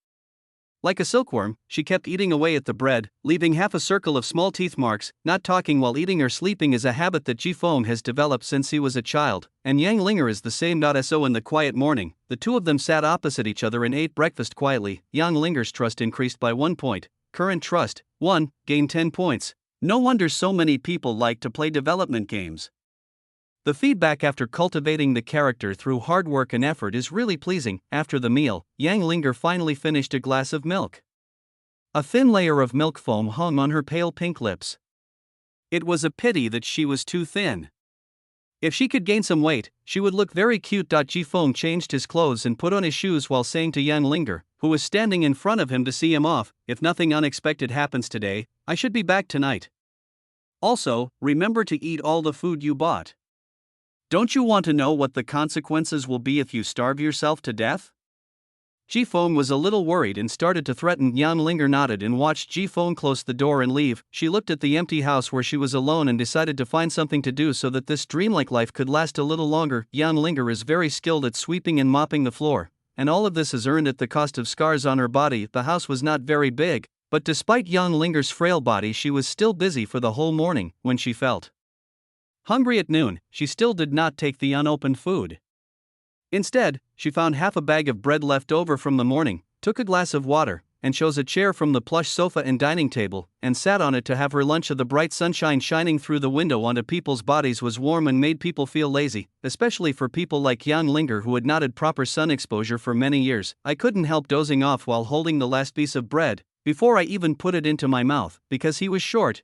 Like a silkworm, she kept eating away at the bread, leaving half a circle of small teeth marks. Not talking while eating or sleeping is a habit that Ji Feng has developed since he was a child, and Yang Linger is the same. So in the quiet morning, the two of them sat opposite each other and ate breakfast quietly. Yang Linger's trust increased by 1 point. Current trust, 1, gained 10 points. No wonder so many people like to play development games. The feedback after cultivating the character through hard work and effort is really pleasing. After the meal, Yang Linger finally finished a glass of milk. A thin layer of milk foam hung on her pale pink lips. It was a pity that she was too thin. If she could gain some weight, she would look very cute. Ji Feng changed his clothes and put on his shoes while saying to Yang Linger, who was standing in front of him to see him off, "If nothing unexpected happens today, I should be back tonight. Also, remember to eat all the food you bought. Don't you want to know what the consequences will be if you starve yourself to death?" Ji Feng was a little worried and started to threaten. Yang Linger nodded and watched Ji Feng close the door and leave. She looked at the empty house where she was alone and decided to find something to do so that this dreamlike life could last a little longer. Yang Linger is very skilled at sweeping and mopping the floor, and all of this is earned at the cost of scars on her body. The house was not very big, but despite Yang Linger's frail body she was still busy for the whole morning. When she felt hungry at noon, she still did not take the unopened food. Instead, she found half a bag of bread left over from the morning, took a glass of water, and chose a chair from the plush sofa and dining table, and sat on it to have her lunch. The bright sunshine shining through the window onto people's bodies was warm and made people feel lazy, especially for people like Yang Linger who had not had proper sun exposure for many years. I couldn't help dozing off while holding the last piece of bread, before I even put it into my mouth, because he was short.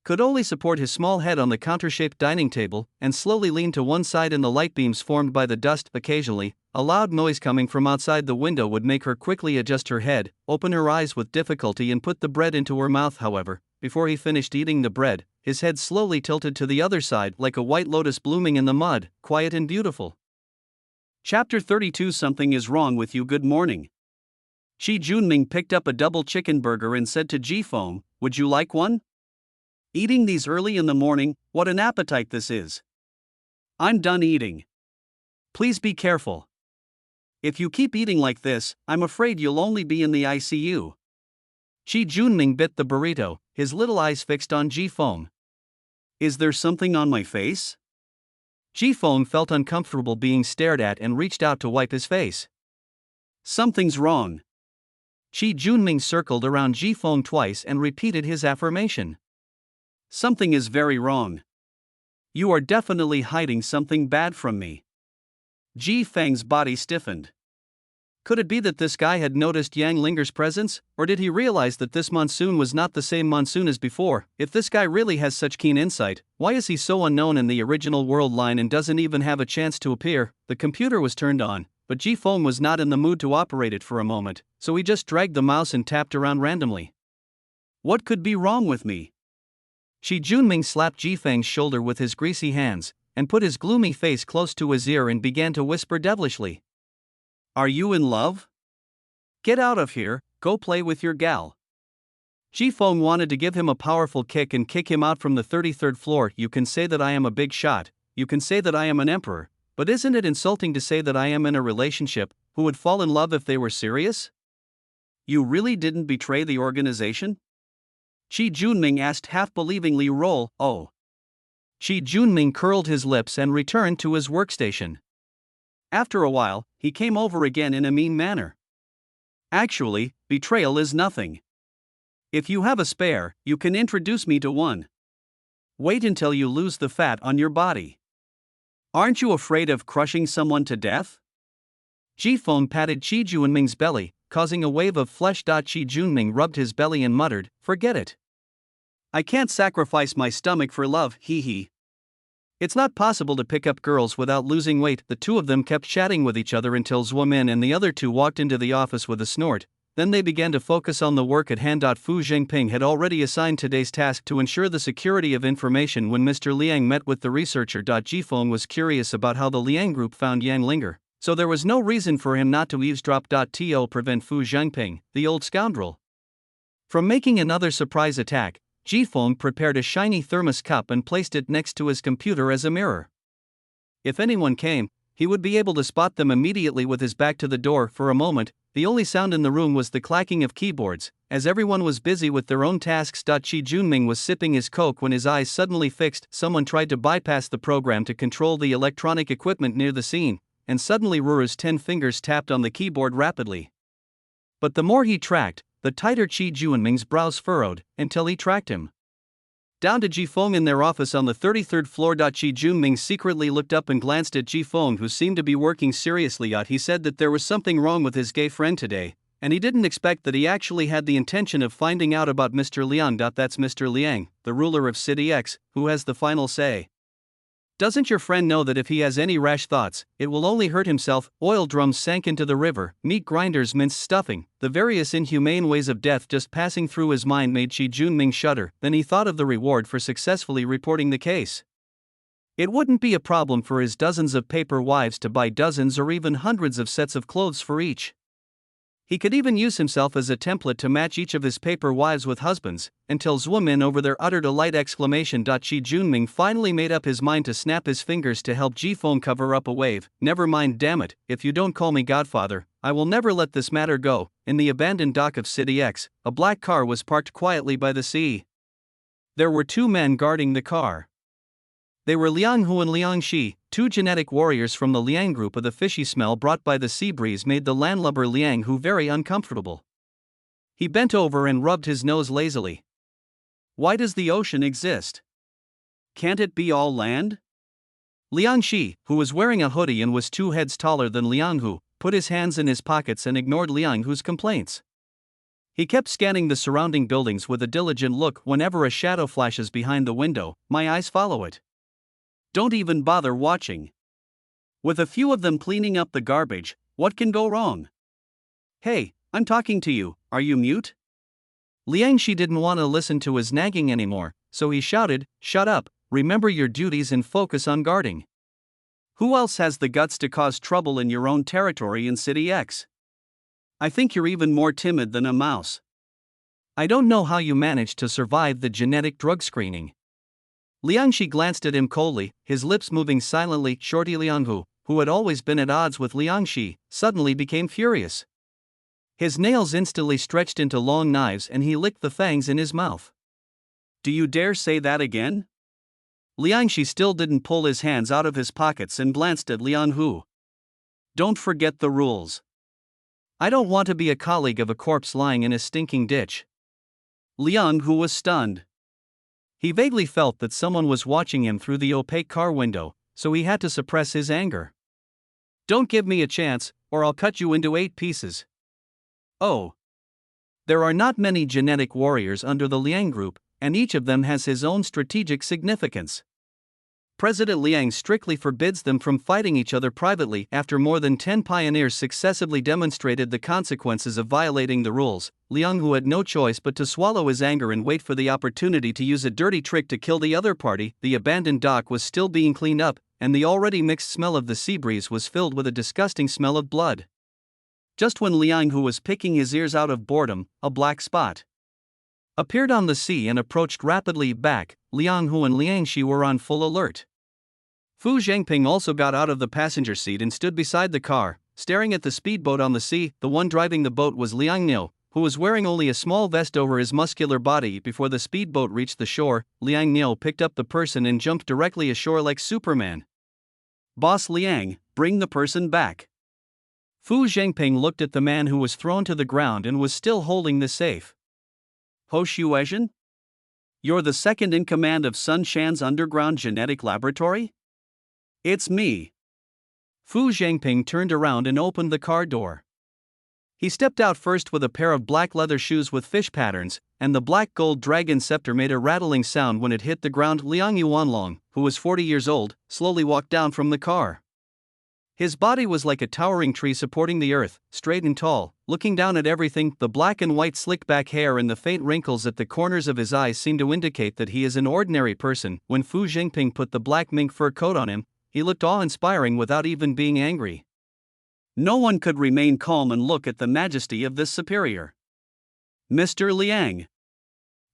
could only support his small head on the counter-shaped dining table and slowly lean to one side in the light beams formed by the dust. Occasionally, a loud noise coming from outside the window would make her quickly adjust her head, open her eyes with difficulty and put the bread into her mouth. However, before he finished eating the bread, his head slowly tilted to the other side like a white lotus blooming in the mud, quiet and beautiful. Chapter 32. Something is wrong with you. Good morning. Shi Junming picked up a double chicken burger and said to Ji Feng, "Would you like one? Eating these early in the morning, what an appetite this is. I'm done eating. Please be careful. If you keep eating like this, I'm afraid you'll only be in the ICU." Shi Junming bit the burrito, his little eyes fixed on Ji Feng. "Is there something on my face?" Ji Feng felt uncomfortable being stared at and reached out to wipe his face. "Something's wrong." Shi Junming circled around Ji Feng twice and repeated his affirmation. "Something is very wrong. You are definitely hiding something bad from me." Ji Feng's body stiffened. Could it be that this guy had noticed Yang Linger's presence, or did he realize that this monsoon was not the same monsoon as before? If this guy really has such keen insight, why is he so unknown in the original world line and doesn't even have a chance to appear? The computer was turned on, but Ji Feng was not in the mood to operate it for a moment, so he just dragged the mouse and tapped around randomly. What could be wrong with me? Shi Junming slapped Ji Feng's shoulder with his greasy hands, and put his gloomy face close to his ear and began to whisper devilishly. Are you in love? Get out of here, go play with your gal. Ji Feng wanted to give him a powerful kick and kick him out from the 33rd floor. You can say that I am a big shot, you can say that I am an emperor, but isn't it insulting to say that I am in a relationship? Who would fall in love if they were serious? You really didn't betray the organization? Shi Junming asked half-believingly. Oh. Shi Junming curled his lips and returned to his workstation. After a while, he came over again in a mean manner. Actually, betrayal is nothing. If you have a spare, you can introduce me to one. Wait until you lose the fat on your body. Aren't you afraid of crushing someone to death? Ji Feng patted Shi Junming's belly, causing a wave of flesh. Shi Junming rubbed his belly and muttered, forget it. I can't sacrifice my stomach for love, hee. It's not possible to pick up girls without losing weight. The two of them kept chatting with each other until Zhuo Min and the other two walked into the office with a snort. Then they began to focus on the work at hand. Fu Zhengping had already assigned today's task to ensure the security of information when Mr. Liang met with the researcher. Ji Feng was curious about how the Liang group found Yang Linger, so there was no reason for him not to eavesdrop. To prevent Fu Zhengping, the old scoundrel, from making another surprise attack, Ji Feng prepared a shiny thermos cup and placed it next to his computer as a mirror. If anyone came, he would be able to spot them immediately with his back to the door. For a moment, the only sound in the room was the clacking of keyboards, as everyone was busy with their own tasks. Shi Junming was sipping his Coke when his eyes suddenly fixed. Someone tried to bypass the program to control the electronic equipment near the scene, and suddenly Ruru's 10 fingers tapped on the keyboard rapidly. But the more he tracked, the tighter Shi Junming's brows furrowed, until he tracked him down to Ji Feng in their office on the 33rd floor. Shi Junming secretly looked up and glanced at Ji Feng, who seemed to be working seriously. He said that there was something wrong with his gay friend today, and he didn't expect that he actually had the intention of finding out about Mr. Liang. That's Mr. Liang, the ruler of City X, who has the final say. Doesn't your friend know that if he has any rash thoughts, it will only hurt himself? Oil drums sank into the river, meat grinders minced stuffing, the various inhumane ways of death just passing through his mind made Shi Junming shudder. Then he thought of the reward for successfully reporting the case. It wouldn't be a problem for his dozens of paper wives to buy dozens or even hundreds of sets of clothes for each. He could even use himself as a template to match each of his paper wives with husbands, until Zhuo Min over there uttered a light exclamation. Shi Junming finally made up his mind to snap his fingers to help Ji Feng cover up a wave. Never mind, damn it, if you don't call me Godfather, I will never let this matter go. In the abandoned dock of City X, a black car was parked quietly by the sea. There were two men guarding the car. They were Liang Hu and Liang Shi, two genetic warriors from the Liang group. The fishy smell brought by the sea breeze made the landlubber Liang Hu very uncomfortable. He bent over and rubbed his nose lazily. Why does the ocean exist? Can't it be all land? Liang Shi, who was wearing a hoodie and was 2 heads taller than Liang Hu, put his hands in his pockets and ignored Liang Hu's complaints. He kept scanning the surrounding buildings with a diligent look. Whenever a shadow flashes behind the window, my eyes follow it. Don't even bother watching. With a few of them cleaning up the garbage, what can go wrong? Hey, I'm talking to you, are you mute? Liang Shi didn't want to listen to his nagging anymore, so he shouted, "Shut up, remember your duties and focus on guarding." Who else has the guts to cause trouble in your own territory in City X? I think you're even more timid than a mouse. I don't know how you managed to survive the genetic drug screening. Liang Shi glanced at him coldly, his lips moving silently. Shorty Lianghu, who had always been at odds with Liang Shi, suddenly became furious. His nails instantly stretched into long knives and he licked the fangs in his mouth. Do you dare say that again? Liang Shi still didn't pull his hands out of his pockets and glanced at Liang Hu. Don't forget the rules. I don't want to be a colleague of a corpse lying in a stinking ditch. Liang Hu was stunned. He vaguely felt that someone was watching him through the opaque car window, so he had to suppress his anger. Don't give me a chance, or I'll cut you into 8 pieces. Oh. There are not many genetic warriors under the Liang group, and each of them has his own strategic significance. President Liang strictly forbids them from fighting each other privately. After more than 10 pioneers successively demonstrated the consequences of violating the rules, Liang Hu had no choice but to swallow his anger and wait for the opportunity to use a dirty trick to kill the other party. The abandoned dock was still being cleaned up, and the already mixed smell of the sea breeze was filled with a disgusting smell of blood. Just when Liang Hu was picking his ears out of boredom, a black spot appeared on the sea and approached rapidly back. Liang Hu and Liang Shi were on full alert. Fu Zhangping also got out of the passenger seat and stood beside the car, staring at the speedboat on the sea. The one driving the boat was Liang Niu, who was wearing only a small vest over his muscular body. Before the speedboat reached the shore, Liang Niu picked up the person and jumped directly ashore like Superman. Boss Liang, bring the person back. Fu Zhangping looked at the man who was thrown to the ground and was still holding the safe. Ho Shuezhen? You're the second in command of Sun Shan's underground genetic laboratory? It's me. Fu Zhangping turned around and opened the car door. He stepped out first with a pair of black leather shoes with fish patterns, and the black gold dragon scepter made a rattling sound when it hit the ground. Liang Yuanlong, who was 40 years old, slowly walked down from the car. His body was like a towering tree supporting the earth, straight and tall, looking down at everything. The black and white slick-back hair and the faint wrinkles at the corners of his eyes seemed to indicate that he is an ordinary person. When Fu Zhangping put the black mink fur coat on him, he looked awe-inspiring without even being angry. No one could remain calm and look at the majesty of this superior. Mr. Liang.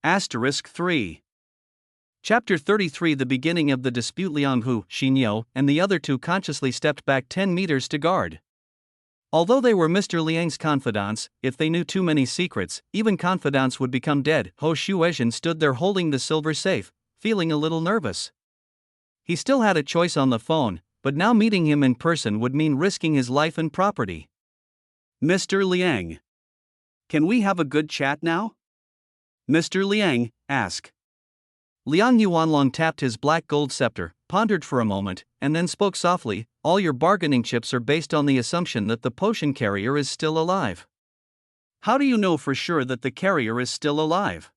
Asterisk 3. Chapter 33. The beginning of the dispute. Liang Hu, Xin Yao, and the other two consciously stepped back 10 meters to guard. Although they were Mr. Liang's confidants, if they knew too many secrets, even confidants would become dead. Ho Shuezhen stood there holding the silver safe, feeling a little nervous. He still had a choice on the phone, but now meeting him in person would mean risking his life and property. Mr. Liang. Can we have a good chat now? Mr. Liang, ask. Liang Yuanlong tapped his black gold scepter, pondered for a moment, and then spoke softly. All your bargaining chips are based on the assumption that the potion carrier is still alive. How do you know for sure that the carrier is still alive?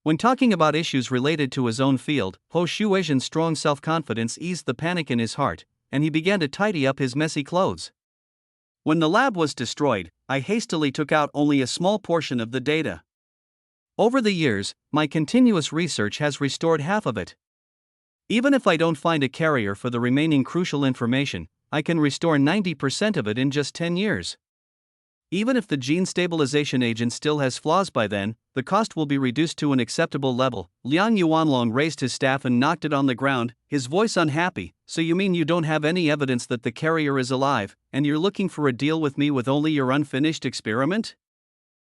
When talking about issues related to his own field, Ho Shuezhen's strong self-confidence eased the panic in his heart, and he began to tidy up his messy clothes. When the lab was destroyed, I hastily took out only a small portion of the data. Over the years, my continuous research has restored half of it. Even if I don't find a carrier for the remaining crucial information, I can restore 90% of it in just 10 years. Even if the gene stabilization agent still has flaws by then, the cost will be reduced to an acceptable level. Liang Yuanlong raised his staff and knocked it on the ground, his voice unhappy. So you mean you don't have any evidence that the carrier is alive, and you're looking for a deal with me with only your unfinished experiment?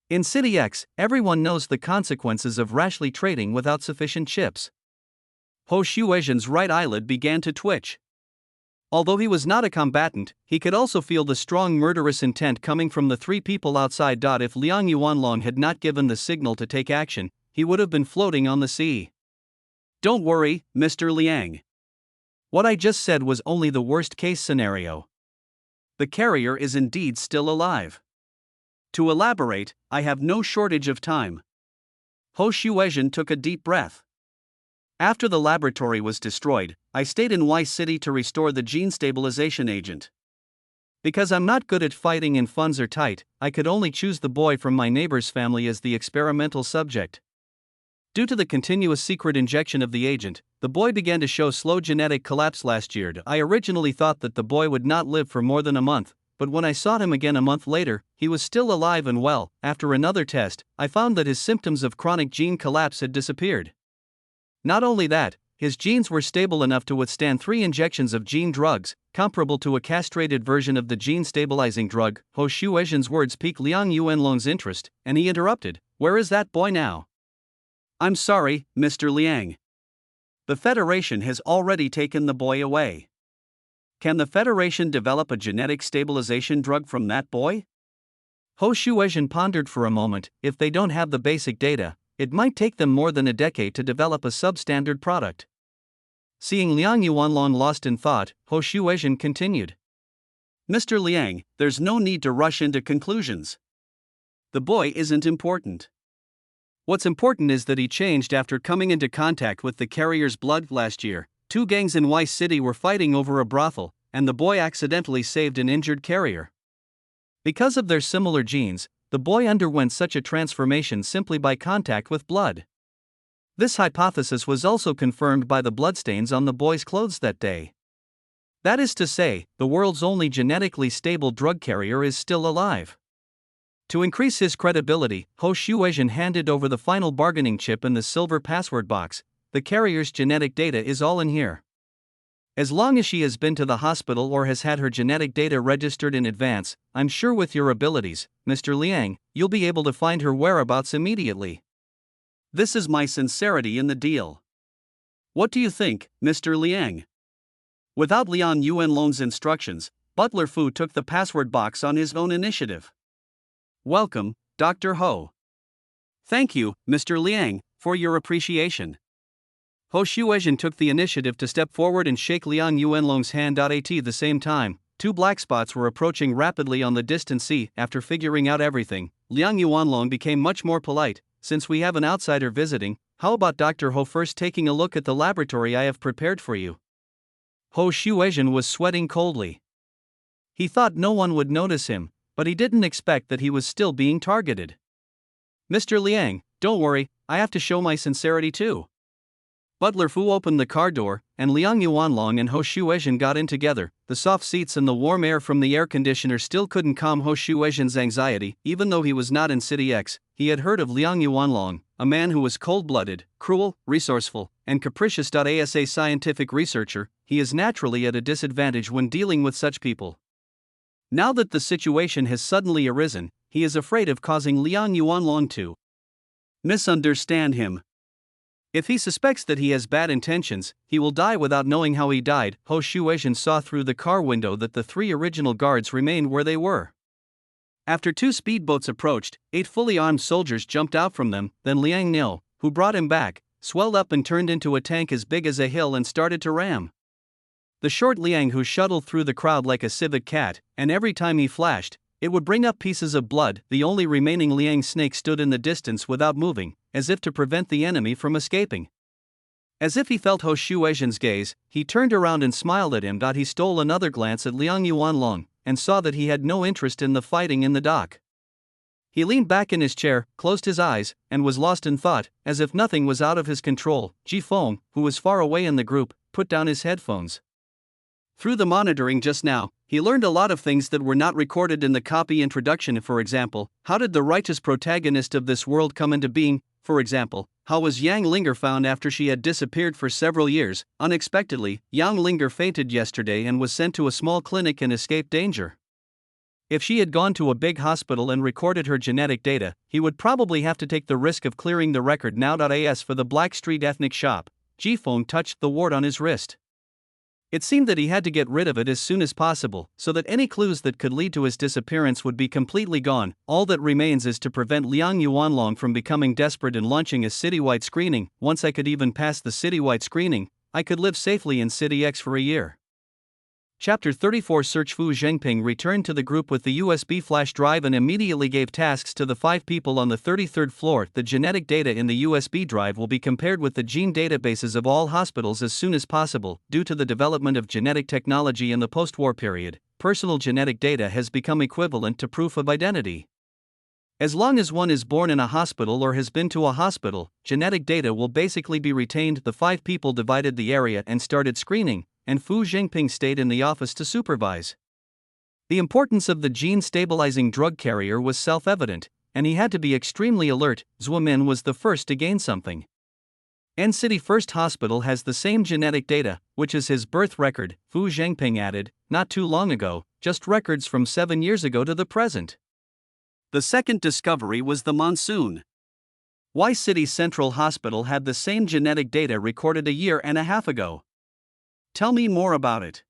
In City X, everyone knows the consequences of rashly trading without sufficient chips. Ho Shuezhen's right eyelid began to twitch. Although he was not a combatant, he could also feel the strong murderous intent coming from the 3 people outside. If Liang Yuanlong had not given the signal to take action, he would have been floating on the sea. Don't worry, Mr. Liang. What I just said was only the worst-case scenario. The carrier is indeed still alive. To elaborate, I have no shortage of time. Ho Shuezhen took a deep breath. After the laboratory was destroyed, I stayed in Y City to restore the gene stabilization agent. Because I'm not good at fighting and funds are tight, I could only choose the boy from my neighbor's family as the experimental subject. Due to the continuous secret injection of the agent, the boy began to show slow genetic collapse last year. I originally thought that the boy would not live for more than a month, but when I saw him again a month later, he was still alive and well. After another test, I found that his symptoms of chronic gene collapse had disappeared. Not only that, his genes were stable enough to withstand 3 injections of gene drugs, comparable to a castrated version of the gene-stabilizing drug. Ho Shuezhen's words piqued Liang Yuanlong's interest, and he interrupted, "Where is that boy now?" "I'm sorry, Mr. Liang. The Federation has already taken the boy away." "Can the Federation develop a genetic stabilization drug from that boy?" Ho Shuezhen pondered for a moment. If they don't have the basic data, it might take them more than a decade to develop a substandard product. Seeing Liang Yuanlong lost in thought, Ho Shuezhen continued. "Mr. Liang, there's no need to rush into conclusions. The boy isn't important. What's important is that he changed after coming into contact with the carrier's blood last year. 2 gangs in Y City were fighting over a brothel, and the boy accidentally saved an injured carrier. Because of their similar genes, the boy underwent such a transformation simply by contact with blood. This hypothesis was also confirmed by the bloodstains on the boy's clothes that day. That is to say, the world's only genetically stable drug carrier is still alive." To increase his credibility, Ho Shuezhen handed over the final bargaining chip in the silver password box. "The carrier's genetic data is all in here. As long as she has been to the hospital or has had her genetic data registered in advance, I'm sure with your abilities, Mr. Liang, you'll be able to find her whereabouts immediately. This is my sincerity in the deal. What do you think, Mr. Liang?" Without Liang Yuanlong's instructions, Butler Fu took the password box on his own initiative. "Welcome, Dr. Ho." "Thank you, Mr. Liang, for your appreciation." Ho Shuezhen took the initiative to step forward and shake Liang Yuanlong's hand. At the same time, 2 black spots were approaching rapidly on the distant sea. After figuring out everything, Liang Yuanlong became much more polite. "Since we have an outsider visiting, how about Dr. Ho first taking a look at the laboratory I have prepared for you?" Ho Shuezhen was sweating coldly. He thought no one would notice him, but he didn't expect that he was still being targeted. "Mr. Liang, don't worry, I have to show my sincerity too." Butler Fu opened the car door, and Liang Yuanlong and Ho Shuezhen got in together. The soft seats and the warm air from the air conditioner still couldn't calm Ho Shuezhen's anxiety. Even though he was not in City X, he had heard of Liang Yuanlong, a man who was cold-blooded, cruel, resourceful, and capricious. As a scientific researcher, he is naturally at a disadvantage when dealing with such people. Now that the situation has suddenly arisen, he is afraid of causing Liang Yuanlong to misunderstand him. If he suspects that he has bad intentions, he will die without knowing how he died. Ho Shuezhen saw through the car window that the 3 original guards remained where they were. After 2 speedboats approached, 8 fully armed soldiers jumped out from them. Then Liang Nil, who brought him back, swelled up and turned into a tank as big as a hill and started to ram the short Liang, who shuttled through the crowd like a civet cat, and every time he flashed, it would bring up pieces of blood. The only remaining Liang snake stood in the distance without moving, as if to prevent the enemy from escaping. As if he felt Ho Shuezhen's gaze, he turned around and smiled at him. He stole another glance at Liang Yuanlong, and saw that he had no interest in the fighting in the dock. He leaned back in his chair, closed his eyes, and was lost in thought, as if nothing was out of his control. Ji Feng, who was far away in the group, put down his headphones. Through the monitoring just now, he learned a lot of things that were not recorded in the copy introduction. For example, how did the righteous protagonist of this world come into being? For example, how was Yang Linger found after she had disappeared for several years? Unexpectedly, Yang Linger fainted yesterday and was sent to a small clinic and escaped danger. If she had gone to a big hospital and recorded her genetic data, he would probably have to take the risk of clearing the record now. As for the Blackstreet ethnic shop, Ji Feng touched the wart on his wrist. It seemed that he had to get rid of it as soon as possible, so that any clues that could lead to his disappearance would be completely gone. All that remains is to prevent Liang Yuanlong from becoming desperate and launching a citywide screening. Once I could even pass the citywide screening, I could live safely in City X for a year. Chapter 34 Search. Fu Zhengping returned to the group with the USB flash drive and immediately gave tasks to the 5 people on the 33rd floor. The genetic data in the USB drive will be compared with the gene databases of all hospitals as soon as possible. Due to the development of genetic technology in the post-war period, personal genetic data has become equivalent to proof of identity. As long as one is born in a hospital or has been to a hospital, genetic data will basically be retained. The 5 people divided the area and started screening, and Fu Zhengping stayed in the office to supervise. The importance of the gene-stabilizing drug carrier was self-evident, and he had to be extremely alert. Zuomin was the first to gain something. N-City First Hospital has the same genetic data, which is his birth record, Fu Zhengping added, not too long ago, just records from 7 years ago to the present. The second discovery was the monsoon. Y City Central Hospital had the same genetic data recorded a year and a half ago. Tell me more about it.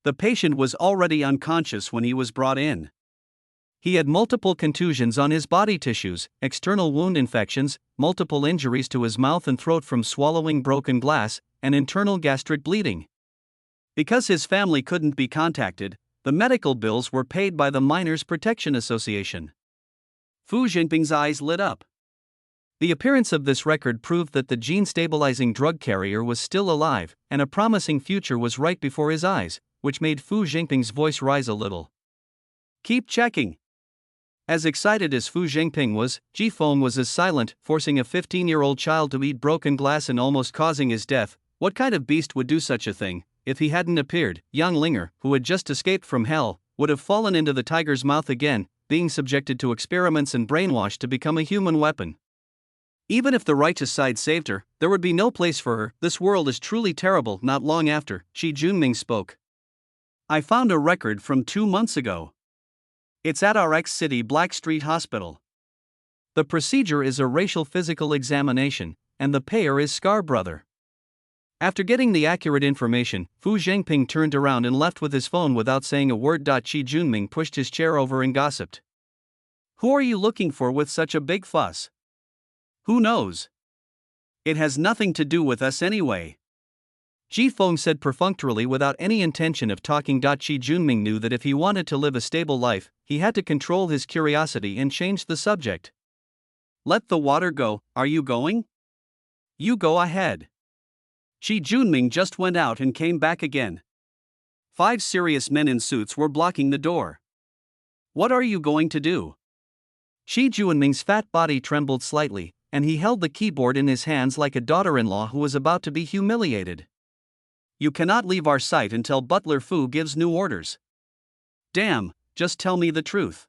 The patient was already unconscious when he was brought in. He had multiple contusions on his body tissues, external wound infections, multiple injuries to his mouth and throat from swallowing broken glass, and internal gastric bleeding. Because his family couldn't be contacted, the medical bills were paid by the Miners Protection Association. Fu Zhengping's eyes lit up. The appearance of this record proved that the gene-stabilizing drug carrier was still alive, and a promising future was right before his eyes, which made Fu Zhengping's voice rise a little. Keep checking. As excited as Fu Zhengping was, Ji Feng was as silent, forcing a 15-year-old child to eat broken glass and almost causing his death. What kind of beast would do such a thing? If he hadn't appeared, Yang Linger, who had just escaped from hell, would have fallen into the tiger's mouth again, being subjected to experiments and brainwashed to become a human weapon. Even if the righteous side saved her, there would be no place for her. This world is truly terrible. Not long after, Shi Junming spoke. I found a record from 2 months ago. It's at our X-City Blackstreet Hospital. The procedure is a racial physical examination, and the payer is Scar Brother. After getting the accurate information, Fu Zhengping turned around and left with his phone without saying a word. Shi Junming pushed his chair over and gossiped. Who are you looking for with such a big fuss? Who knows? It has nothing to do with us anyway. Ji Feng said perfunctorily without any intention of talking. Shi Junming knew that if he wanted to live a stable life, he had to control his curiosity and change the subject. Let the water go. Are you going? You go ahead. Shi Junming just went out and came back again. 5 serious men in suits were blocking the door. What are you going to do? Shi Junming's fat body trembled slightly, and he held the keyboard in his hands like a daughter-in-law who was about to be humiliated. You cannot leave our site until Butler Fu gives new orders. Damn, just tell me the truth.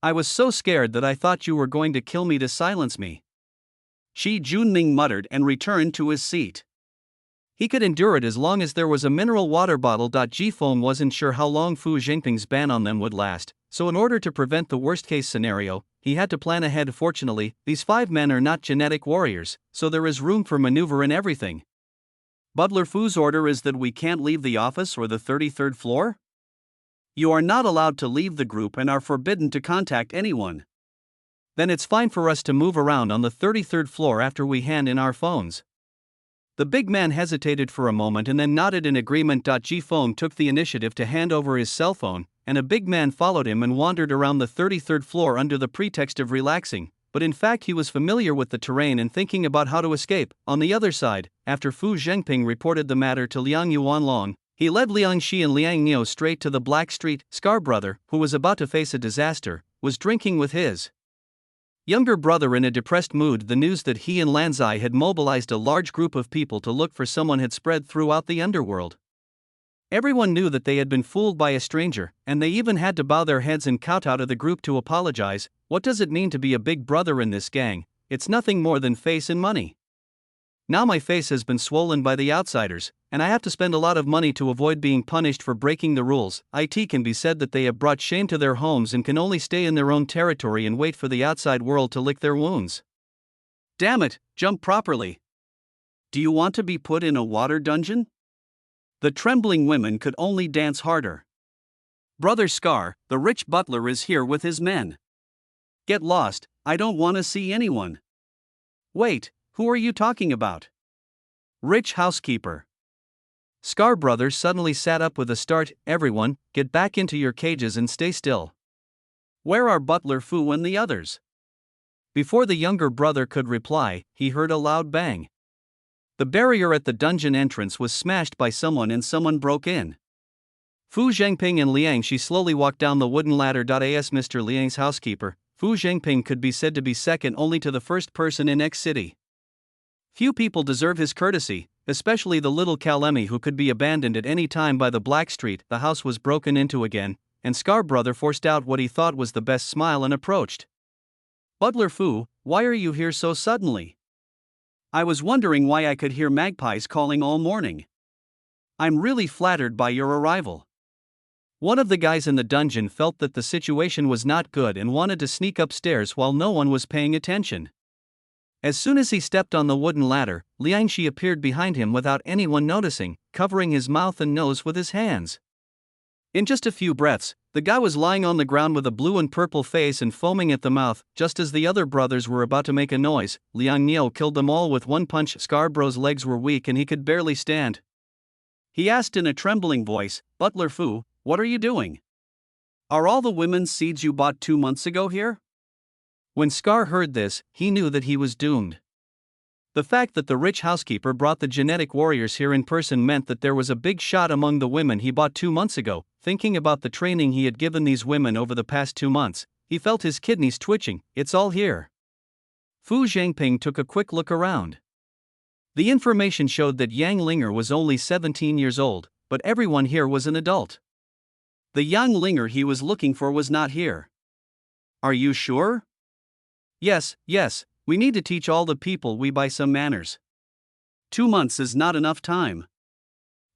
I was so scared that I thought you were going to kill me to silence me. Shi Junming muttered and returned to his seat. He could endure it as long as there was a mineral water bottle. Ji Feng wasn't sure how long Fu Zhengping's ban on them would last, so in order to prevent the worst-case scenario, he had to plan ahead. Fortunately, these 5 men are not genetic warriors, so there is room for maneuver in everything. Butler Fu's order is that we can't leave the office or the 33rd floor? You are not allowed to leave the group and are forbidden to contact anyone. Then it's fine for us to move around on the 33rd floor after we hand in our phones. The big man hesitated for a moment and then nodded in agreement. Ji Feng took the initiative to hand over his cell phone, and a big man followed him and wandered around the 33rd floor under the pretext of relaxing, but in fact he was familiar with the terrain and thinking about how to escape. On the other side, after Fu Zhengping reported the matter to Liang Yuanlong, he led Liang Shi and Liang Niu straight to the Black Street. Scar Brother, who was about to face a disaster, was drinking with his younger brother in a depressed mood. The news that he and Lanzai had mobilized a large group of people to look for someone had spread throughout the underworld. Everyone knew that they had been fooled by a stranger, and they even had to bow their heads and kowtow to the group to apologize. What does it mean to be a big brother in this gang? It's nothing more than face and money. Now my face has been swollen by the outsiders, and I have to spend a lot of money to avoid being punished for breaking the rules. It can be said that they have brought shame to their homes and can only stay in their own territory and wait for the outside world to lick their wounds. Damn it, jump properly. Do you want to be put in a water dungeon? The trembling women could only dance harder. Brother Scar, the rich butler, is here with his men. Get lost, I don't want to see anyone. Wait, who are you talking about? Rich housekeeper. Scar brother suddenly sat up with a start. Everyone, get back into your cages and stay still. Where are Butler Fu and the others? Before the younger brother could reply, he heard a loud bang. The barrier at the dungeon entrance was smashed by someone and someone broke in. Fu Zhengping and Liang Shi slowly walked down the wooden ladder. As Mr. Liang's housekeeper, Fu Zhengping could be said to be second only to the first person in X City. Few people deserve his courtesy, especially the little Kalemi who could be abandoned at any time by the Black Street. The house was broken into again, and Scar brother forced out what he thought was the best smile and approached. Butler Fu, why are you here so suddenly? I was wondering why I could hear magpies calling all morning. I'm really flattered by your arrival. One of the guys in the dungeon felt that the situation was not good and wanted to sneak upstairs while no one was paying attention. As soon as he stepped on the wooden ladder, Liang Shi appeared behind him without anyone noticing, covering his mouth and nose with his hands. In just a few breaths, the guy was lying on the ground with a blue and purple face and foaming at the mouth. Just as the other brothers were about to make a noise, Liang Niu killed them all with one punch. Scarbro's legs were weak and he could barely stand. He asked in a trembling voice, Butler Fu, what are you doing? Are all the women's seeds you bought 2 months ago here? When Scar heard this, he knew that he was doomed. The fact that the rich housekeeper brought the genetic warriors here in person meant that there was a big shot among the women he bought 2 months ago. Thinking about the training he had given these women over the past 2 months, he felt his kidneys twitching. It's all here. Fu Zhengping took a quick look around. The information showed that Yang Linger was only 17 years old, but everyone here was an adult. The young Linger he was looking for was not here. Are you sure? Yes, we need to teach all the people we buy some manners. 2 months is not enough time.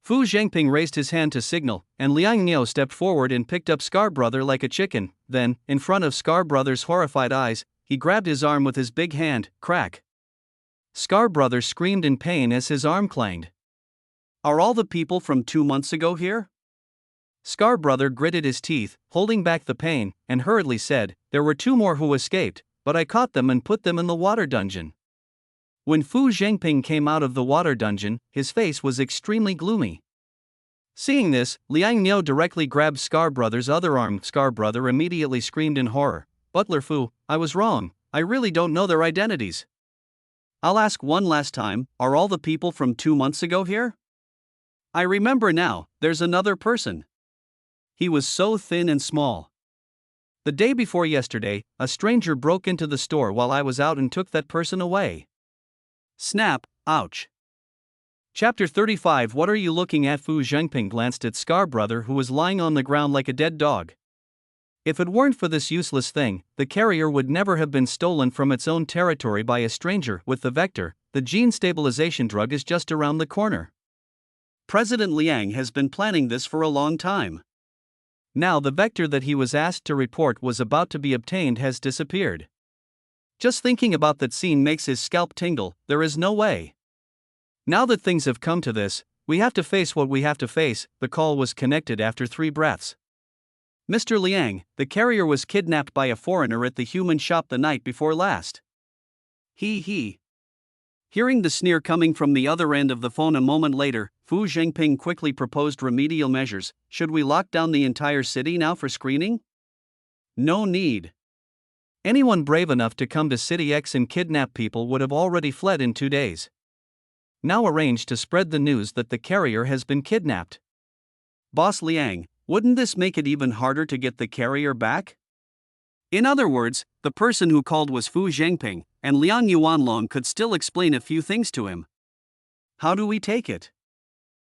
Fu Zhengping raised his hand to signal, and Liang Niu stepped forward and picked up Scar brother like a chicken. Then, in front of Scar brother's horrified eyes, he grabbed his arm with his big hand. Crack! Scar brother screamed in pain as his arm clanged. Are all the people from 2 months ago here? Scar brother gritted his teeth, holding back the pain, and hurriedly said, there were 2 more who escaped, but I caught them and put them in the water dungeon. When Fu Zhengping came out of the water dungeon, his face was extremely gloomy. Seeing this, Liang Niu directly grabbed Scar brother's other arm. Scar brother immediately screamed in horror, Butler Fu, I was wrong, I really don't know their identities. I'll ask one last time, are all the people from 2 months ago here? I remember now, there's another person. He was so thin and small. The day before yesterday, a stranger broke into the store while I was out and took that person away. Snap, ouch. Chapter 35 What are you looking at? Fu Zhengping glanced at Scar brother who was lying on the ground like a dead dog. If it weren't for this useless thing, the carrier would never have been stolen from its own territory by a stranger. With the vector, the gene stabilization drug is just around the corner. President Liang has been planning this for a long time. Now the vector that he was asked to report was about to be obtained has disappeared. Just thinking about that scene makes his scalp tingle. There is no way. Now that things have come to this, we have to face what we have to face. The call was connected after 3 breaths. Mr. Liang, the carrier was kidnapped by a foreigner at the human shop the night before last. He. Hearing the sneer coming from the other end of the phone a moment later, Fu Zhengping quickly proposed remedial measures. Should we lock down the entire city now for screening? No need. Anyone brave enough to come to City X and kidnap people would have already fled in 2 days. Now arrange to spread the news that the carrier has been kidnapped. Boss Liang, wouldn't this make it even harder to get the carrier back? In other words, the person who called was Fu Zhengping, and Liang Yuanlong could still explain a few things to him. How do we take it?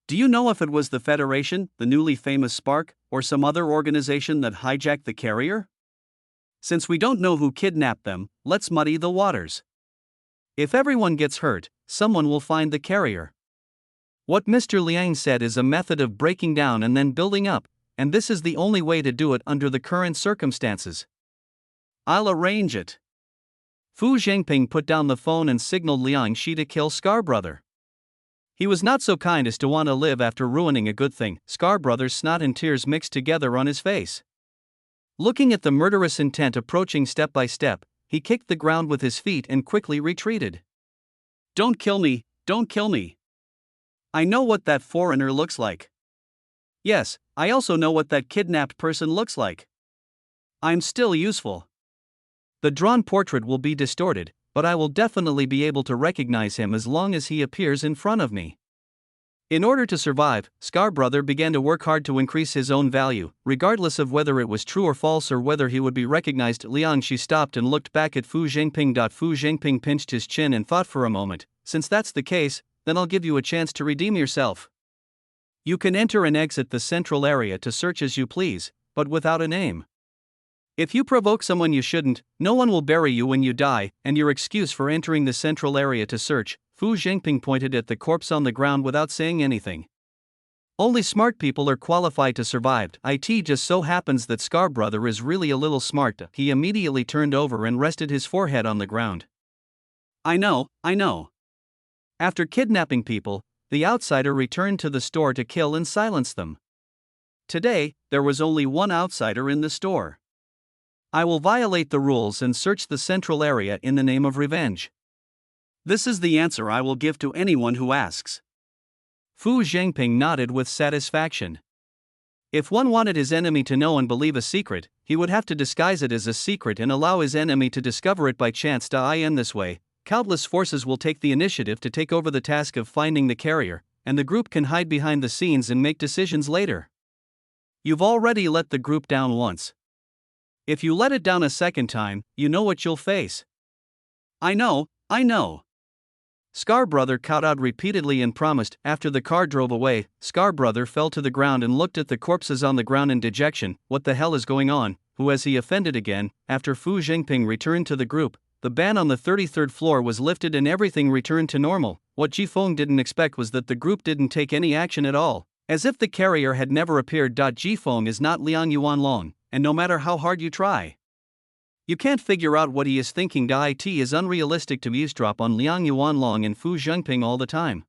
Do you know if it was the Federation, the newly famous Spark, or some other organization that hijacked the carrier? Since we don't know who kidnapped them, let's muddy the waters. If everyone gets hurt, someone will find the carrier. What Mr. Liang said is a method of breaking down and then building up, and this is the only way to do it under the current circumstances. I'll arrange it. Fu Zhengping put down the phone and signaled Liang Shi to kill Scar brother. He was not so kind as to want to live after ruining a good thing. Scar brother's snot and tears mixed together on his face. Looking at the murderous intent approaching step by step, he kicked the ground with his feet and quickly retreated. Don't kill me, don't kill me. I know what that foreigner looks like. Yes, I also know what that kidnapped person looks like. I'm still useful. The drawn portrait will be distorted, but I will definitely be able to recognize him as long as he appears in front of me. In order to survive, Scarbrother began to work hard to increase his own value, regardless of whether it was true or false or whether he would be recognized. Liang, she stopped and looked back at Fu Zhengping. Fu Zhengping pinched his chin and thought for a moment. Since that's the case, then I'll give you a chance to redeem yourself. You can enter and exit the central area to search as you please, but without a name. If you provoke someone you shouldn't, no one will bury you when you die, and your excuse for entering the central area to search. Fu Zhengping pointed at the corpse on the ground without saying anything. Only smart people are qualified to survive. It just so happens that Scarbrother is really a little smart. He immediately turned over and rested his forehead on the ground. I know. After kidnapping people, the outsider returned to the store to kill and silence them. Today, there was only one outsider in the store. I will violate the rules and search the central area in the name of revenge. This is the answer I will give to anyone who asks. Fu Zhengping nodded with satisfaction. If one wanted his enemy to know and believe a secret, he would have to disguise it as a secret and allow his enemy to discover it by chance. In this way, countless forces will take the initiative to take over the task of finding the carrier, and the group can hide behind the scenes and make decisions later. You've already let the group down once. If you let it down a second time, you know what you'll face. I know. Scarbrother kowtowed repeatedly and promised. After the car drove away, Scarbrother fell to the ground and looked at the corpses on the ground in dejection. What the hell is going on? Who has he offended again? After Fu Zhengping returned to the group, the ban on the 33rd floor was lifted and everything returned to normal. What Jifeng didn't expect was that the group didn't take any action at all, as if the carrier had never appeared. Jifeng is not Liang Yuanlong, and no matter how hard you try, you can't figure out what he is thinking. It is unrealistic to eavesdrop on Liang Yuanlong and Fu Zhengping all the time.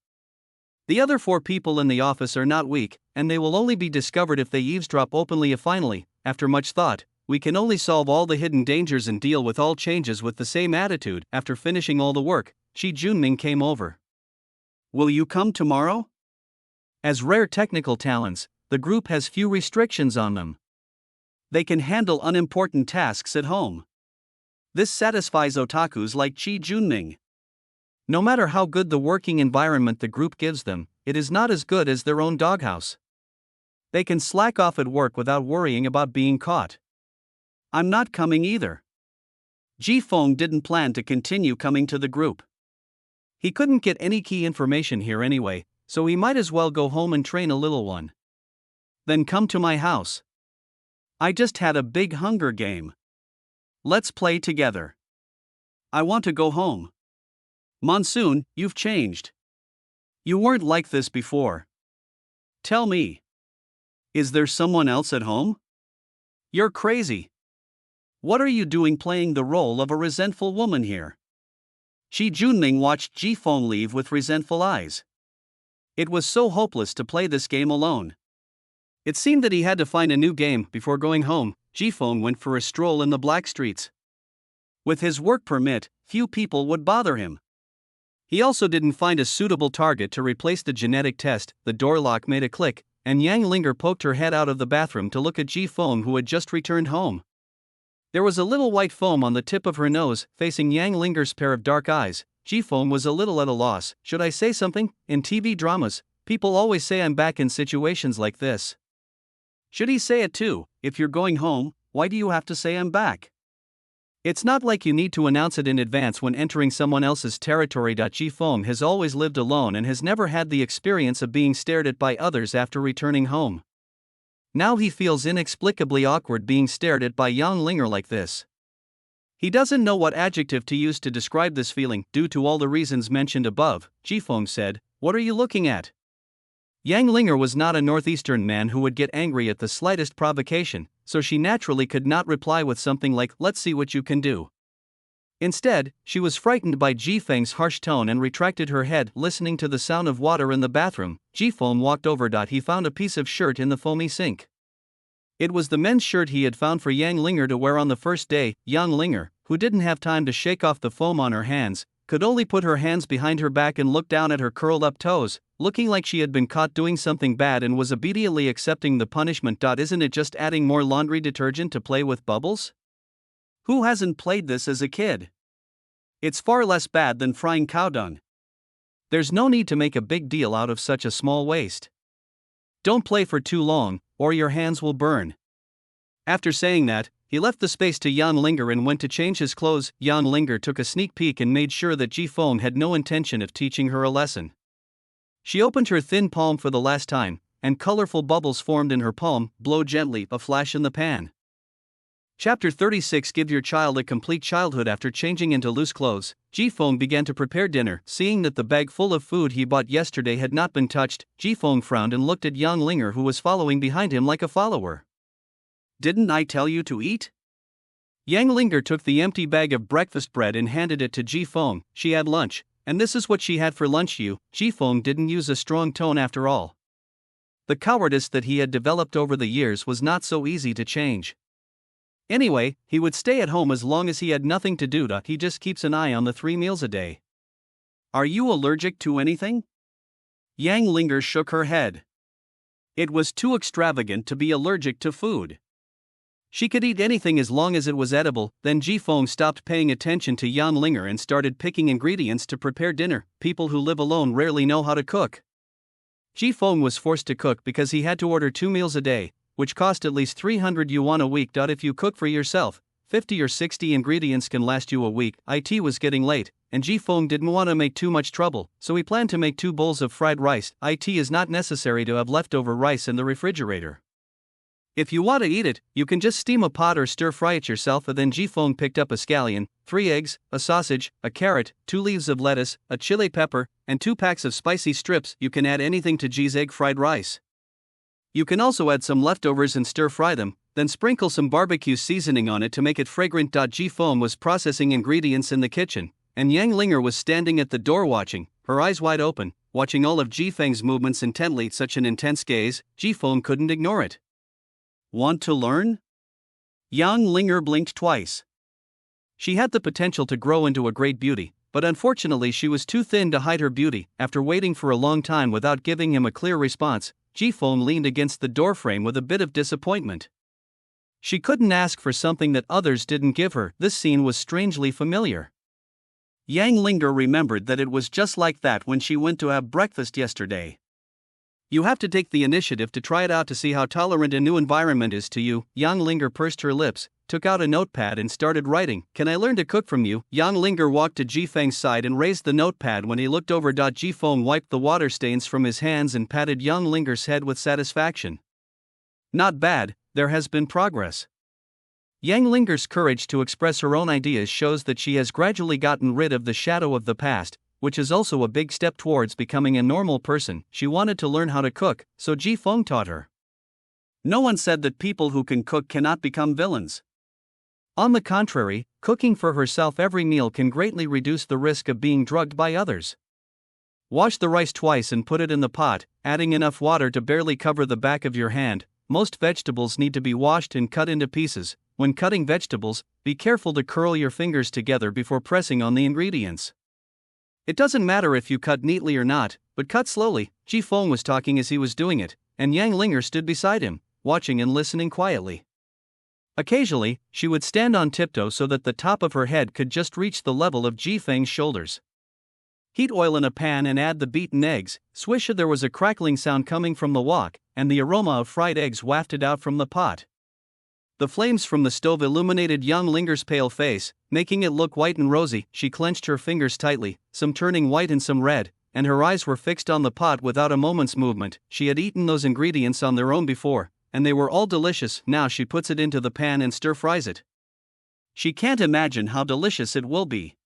The other 4 people in the office are not weak, and they will only be discovered if they eavesdrop openly. Finally, after much thought, we can only solve all the hidden dangers and deal with all changes with the same attitude. After finishing all the work, Shi Junming came over. Will you come tomorrow? As rare technical talents, the group has few restrictions on them. They can handle unimportant tasks at home. This satisfies otakus like Shi Junming. No matter how good the working environment the group gives them, it is not as good as their own doghouse. They can slack off at work without worrying about being caught. I'm not coming either. Jifeng didn't plan to continue coming to the group. He couldn't get any key information here anyway, so he might as well go home and train a little one. Then come to my house. I just had a big Hunger game. Let's play together. I want to go home. Monsoon, you've changed. You weren't like this before. Tell me. Is there someone else at home? You're crazy. What are you doing playing the role of a resentful woman here? Shi Junming watched Jifeng leave with resentful eyes. It was so hopeless to play this game alone. It seemed that he had to find a new game. Before going home, Jifeng went for a stroll in the black streets. With his work permit, few people would bother him. He also didn't find a suitable target to replace the genetic test. The door lock made a click, and Yang Linger poked her head out of the bathroom to look at Jifeng, who had just returned home. There was a little white foam on the tip of her nose, facing Yang Linger's pair of dark eyes. Jifeng was a little at a loss. Should I say something? In TV dramas, people always say I'm back in situations like this. Should he say it too? If you're going home, why do you have to say I'm back? It's not like you need to announce it in advance when entering someone else's territory. Jifeng has always lived alone and has never had the experience of being stared at by others after returning home. Now he feels inexplicably awkward being stared at by Yang Linger like this. He doesn't know what adjective to use to describe this feeling. Due to all the reasons mentioned above, Jifeng said, "What are you looking at?" Yang Linger was not a northeastern man who would get angry at the slightest provocation, so she naturally could not reply with something like, "Let's see what you can do." Instead, she was frightened by Jifeng's harsh tone and retracted her head. Listening to the sound of water in the bathroom, Jifeng walked over. He found a piece of shirt in the foamy sink. It was the men's shirt he had found for Yang Linger to wear on the first day. Yang Linger, who didn't have time to shake off the foam on her hands, could only put her hands behind her back and look down at her curled up toes. looking like she had been caught doing something bad and was obediently accepting the punishment. Isn't it just adding more laundry detergent to play with bubbles? Who hasn't played this as a kid? It's far less bad than frying cow dung. There's no need to make a big deal out of such a small waste. Don't play for too long, or your hands will burn. After saying that, he left the space to Jan Linger and went to change his clothes. Jan Linger took a sneak peek and made sure that Ji-Fong had no intention of teaching her a lesson. She opened her thin palm for the last time, and colorful bubbles formed in her palm. Blow gently, a flash in the pan. Chapter 36. Give your child a complete childhood. After changing into loose clothes, Ji-Fong began to prepare dinner. Seeing that the bag full of food he bought yesterday had not been touched, Ji-Fong frowned and looked at Jan Linger, who was following behind him like a follower. Didn't I tell you to eat? Yang Linger took the empty bag of breakfast bread and handed it to Ji-Fong. She had lunch, and this is what she had for lunch. Ji-Fong didn't use a strong tone after all. The cowardice that he had developed over the years was not so easy to change. Anyway, he would stay at home as long as he had nothing to do. He just keeps an eye on the 3 meals a day. Are you allergic to anything? Yang Linger shook her head. It was too extravagant to be allergic to food. She could eat anything as long as it was edible. Then Ji-Fong stopped paying attention to Jan Linger and started picking ingredients to prepare dinner. People who live alone rarely know how to cook. Ji-Fong was forced to cook because he had to order 2 meals a day, which cost at least 300 yuan a week. If you cook for yourself, 50 or 60 ingredients can last you a week. It was getting late, and Ji-Fong didn't want to make too much trouble, so he planned to make 2 bowls of fried rice. It is not necessary to have leftover rice in the refrigerator. If you want to eat it, you can just steam a pot or stir-fry it yourself. And then Ji-Fong picked up a scallion, 3 eggs, a sausage, a carrot, 2 leaves of lettuce, a chili pepper, and 2 packs of spicy strips. You can add anything to Ji's egg fried rice. You can also add some leftovers and stir-fry them, then sprinkle some barbecue seasoning on it to make it fragrant. Ji-Fong was processing ingredients in the kitchen, and Yang Linger was standing at the door watching, her eyes wide open, watching all of Ji-Feng's movements intently. Such an intense gaze, Ji-Fong couldn't ignore it. Want to learn? Yang Linger blinked twice. She had the potential to grow into a great beauty, but unfortunately she was too thin to hide her beauty. After waiting for a long time without giving him a clear response, Ji-Fong leaned against the doorframe with a bit of disappointment. She couldn't ask for something that others didn't give her. This scene was strangely familiar. Yang Linger remembered that it was just like that when she went to have breakfast yesterday. You have to take the initiative to try it out to see how tolerant a new environment is to you. Yang Linger pursed her lips, took out a notepad and started writing. Can I learn to cook from you? Yang Linger walked to Ji-Feng's side and raised the notepad. When he looked over, Ji-Fong wiped the water stains from his hands and patted Yang Linger's head with satisfaction. Not bad, there has been progress. Yang Linger's courage to express her own ideas shows that she has gradually gotten rid of the shadow of the past, which is also a big step towards becoming a normal person. She wanted to learn how to cook, so Ji-Fong taught her. No one said that people who can cook cannot become villains. On the contrary, cooking for herself every meal can greatly reduce the risk of being drugged by others. Wash the rice twice and put it in the pot, adding enough water to barely cover the back of your hand. Most vegetables need to be washed and cut into pieces. When cutting vegetables, be careful to curl your fingers together before pressing on the ingredients. It doesn't matter if you cut neatly or not, but cut slowly. Ji-Fong was talking as he was doing it, and Yang Linger stood beside him, watching and listening quietly. Occasionally, she would stand on tiptoe so that the top of her head could just reach the level of Ji-Feng's shoulders. Heat oil in a pan and add the beaten eggs. Swish! There was a crackling sound coming from the wok, and the aroma of fried eggs wafted out from the pot. The flames from the stove illuminated Yang Linger's pale face, making it look white and rosy. She clenched her fingers tightly, some turning white and some red, and her eyes were fixed on the pot without a moment's movement. She had eaten those ingredients on their own before, and they were all delicious. Now she puts it into the pan and stir-fries it. She can't imagine how delicious it will be.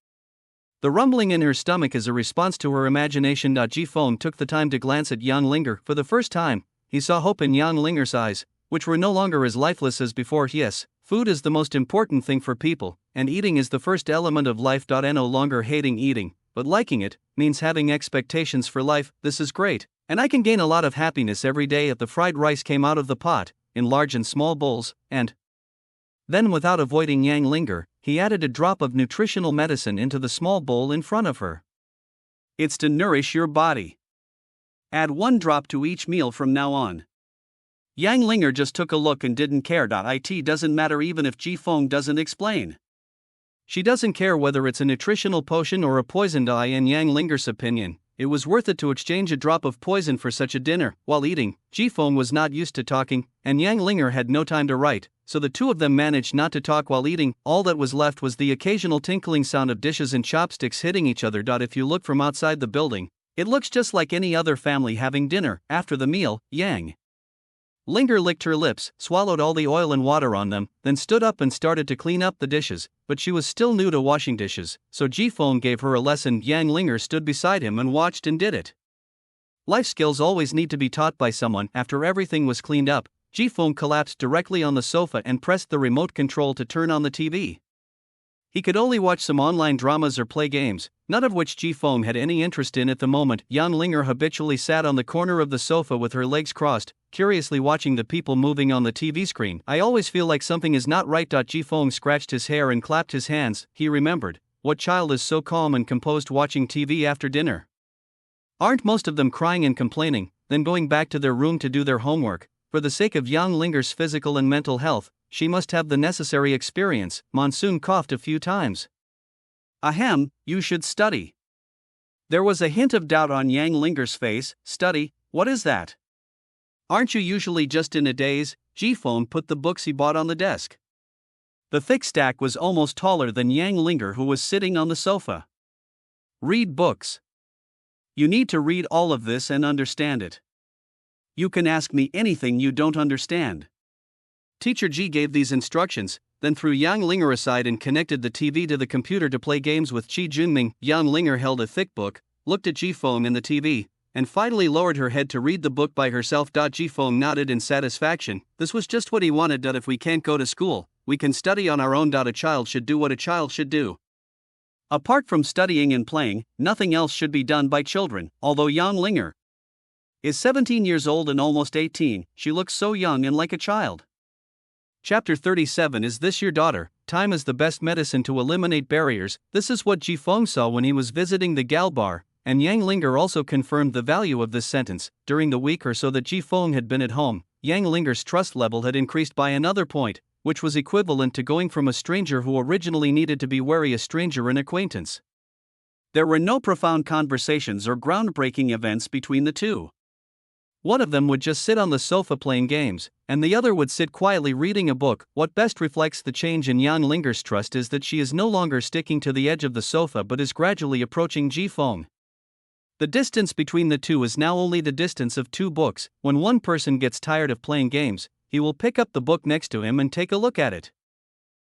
The rumbling in her stomach is a response to her imagination. Ji-Fong took the time to glance at Yang Linger. For the first time, he saw hope in Yang Linger's eyes, which were no longer as lifeless as before. Yes, food is the most important thing for people, and eating is the first element of life. No longer hating eating, but liking it, means having expectations for life. This is great, and I can gain a lot of happiness every day. The fried rice came out of the pot, in large and small bowls, and then, without avoiding Yang Linger, he added a drop of nutritional medicine into the small bowl in front of her. It's to nourish your body. Add 1 drop to each meal from now on. Yang Linger just took a look and didn't care. It doesn't matter even if Ji Feng doesn't explain. She doesn't care whether it's a nutritional potion or a poison. In Yang Linger's opinion, it was worth it to exchange a drop of poison for such a dinner. While eating, Ji Feng was not used to talking, and Yang Linger had no time to write, so the two of them managed not to talk while eating. All that was left was the occasional tinkling sound of dishes and chopsticks hitting each other. If you look from outside the building, it looks just like any other family having dinner. After the meal, Yang Linger licked her lips, swallowed all the oil and water on them, then stood up and started to clean up the dishes, but she was still new to washing dishes, so Ji Feng gave her a lesson. Yang Linger stood beside him and watched and did it. Life skills always need to be taught by someone. After everything was cleaned up, Ji Feng collapsed directly on the sofa and pressed the remote control to turn on the TV. He could only watch some online dramas or play games, none of which Ji Feng had any interest in at the moment. Yang Linger habitually sat on the corner of the sofa with her legs crossed, curiously watching the people moving on the TV screen. I always feel like something is not right. Ji Feng scratched his hair and clapped his hands. He remembered, what child is so calm and composed watching TV after dinner? Aren't most of them crying and complaining, then going back to their room to do their homework? For the sake of Yang Linger's physical and mental health, she must have the necessary experience. Monsoon coughed a few times. Ahem, you should study. There was a hint of doubt on Yang Linger's face. Study, what is that? Aren't you usually just in a daze? Ji Feng put the books he bought on the desk. The thick stack was almost taller than Yang Linger, who was sitting on the sofa. Read books. You need to read all of this and understand it. You can ask me anything you don't understand. Teacher Ji gave these instructions, then threw Yang Linger aside and connected the TV to the computer to play games with Ji Junming. Yang Linger held a thick book, looked at Ji Feng and the TV, and finally lowered her head to read the book by herself. Ji Feng nodded in satisfaction. This was just what he wanted. If we can't go to school, we can study on our own. A child should do what a child should do. Apart from studying and playing, nothing else should be done by children. Although Yang Linger is 17 years old and almost 18, she looks so young and like a child. Chapter 37. Is this your daughter? Time is the best medicine to eliminate barriers. This is what Ji Feng saw when he was visiting the gal bar, and Yang Linger also confirmed the value of this sentence. During the week or so that Ji Feng had been at home, Yang Linger's trust level had increased by another point, which was equivalent to going from a stranger who originally needed to be wary a stranger an acquaintance. There were no profound conversations or groundbreaking events between the two. One of them would just sit on the sofa playing games, and the other would sit quietly reading a book. What best reflects the change in Yang Linger's trust is that she is no longer sticking to the edge of the sofa but is gradually approaching Ji Feng. The distance between the two is now only the distance of 2 books. When one person gets tired of playing games, he will pick up the book next to him and take a look at it.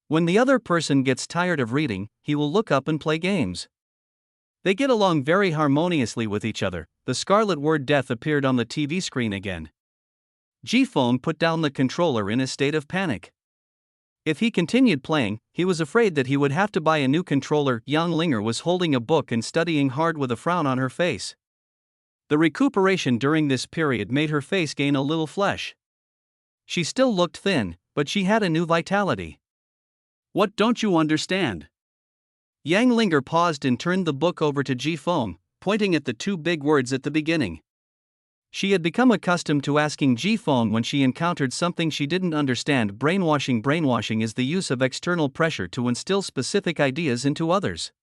When the other person gets tired of reading, he will look up and play games. They get along very harmoniously with each other. The scarlet word death appeared on the TV screen again. Ji Feng put down the controller in a state of panic. If he continued playing, he was afraid that he would have to buy a new controller. Yang Linger was holding a book and studying hard with a frown on her face. The recuperation during this period made her face gain a little flesh. She still looked thin, but she had a new vitality. What don't you understand? Yang Linger paused and turned the book over to Ji Feng, pointing at the 2 big words at the beginning. She had become accustomed to asking Ji Feng when she encountered something she didn't understand. Brainwashing. Brainwashing is the use of external pressure to instill specific ideas into others.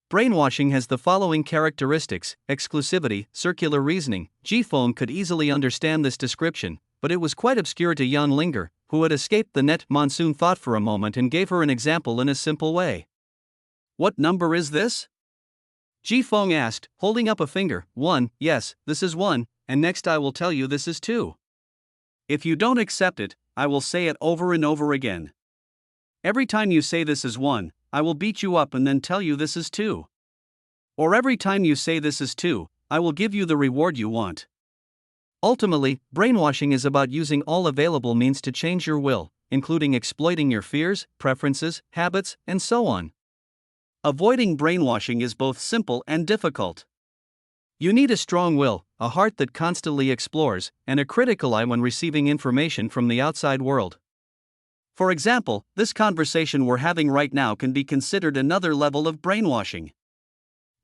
Brainwashing has the following characteristics: exclusivity, circular reasoning. Ji Feng could easily understand this description, but it was quite obscure to Yang Linger, who had escaped the net. Monsoon thought for a moment and gave her an example in a simple way. What number is this? Ji Feng asked, holding up a finger. 1, yes, this is 1, and next I will tell you this is 2. If you don't accept it, I will say it over and over again. Every time you say this is 1, I will beat you up and then tell you this is 2. Or every time you say this is 2, I will give you the reward you want. Ultimately, brainwashing is about using all available means to change your will, including exploiting your fears, preferences, habits, and so on. Avoiding brainwashing is both simple and difficult. You need a strong will, a heart that constantly explores, and a critical eye when receiving information from the outside world. For example, this conversation we're having right now can be considered another level of brainwashing.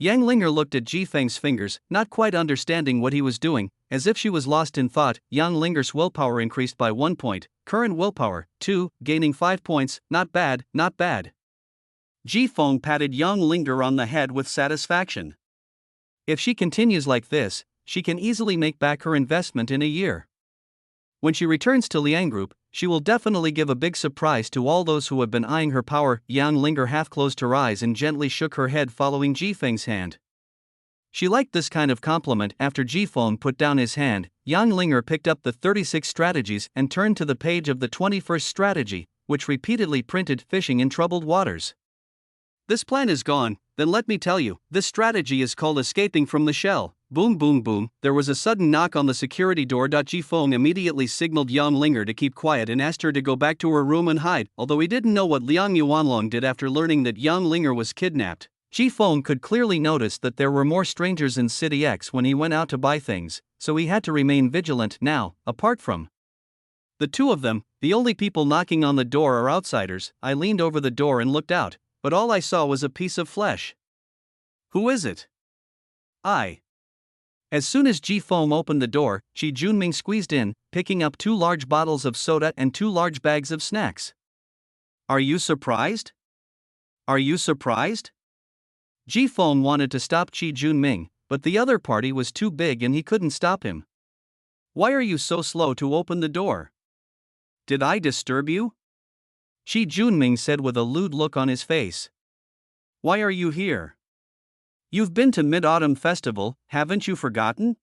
Yang Linger looked at Ji Feng's fingers, not quite understanding what he was doing, as if she was lost in thought. Yang Linger's willpower increased by 1 point, current willpower, 2, gaining 5 points, not bad, not bad. Ji Feng patted Yang Linger on the head with satisfaction. If she continues like this, she can easily make back her investment in a year. When she returns to Liang Group, she will definitely give a big surprise to all those who have been eyeing her power. Yang Linger half closed her eyes and gently shook her head, following Ji Feng's hand. She liked this kind of compliment. After Ji Feng put down his hand, Yang Linger picked up the 36 strategies and turned to the page of the 21st strategy, which repeatedly printed fishing in troubled waters. This plan is gone, then let me tell you, this strategy is called escaping from the shell. Boom boom boom, there was a sudden knock on the security door. Ji Feng immediately signaled Yang Linger to keep quiet and asked her to go back to her room and hide. Although he didn't know what Liang Yuanlong did after learning that Yang Linger was kidnapped, Ji Feng could clearly notice that there were more strangers in City X when he went out to buy things, so he had to remain vigilant now. Apart from the two of them, the only people knocking on the door are outsiders. I leaned over the door and looked out, but all I saw was a piece of flesh. Who is it? As soon as Ji Feng opened the door, Qi Junming squeezed in, picking up 2 large bottles of soda and 2 large bags of snacks. Are you surprised? Are you surprised? Ji Feng wanted to stop Qi Junming, but the other party was too big and he couldn't stop him. Why are you so slow to open the door? Did I disturb you? Qi Junming said with a lewd look on his face. Why are you here? You've been to Mid-Autumn Festival, haven't you forgotten?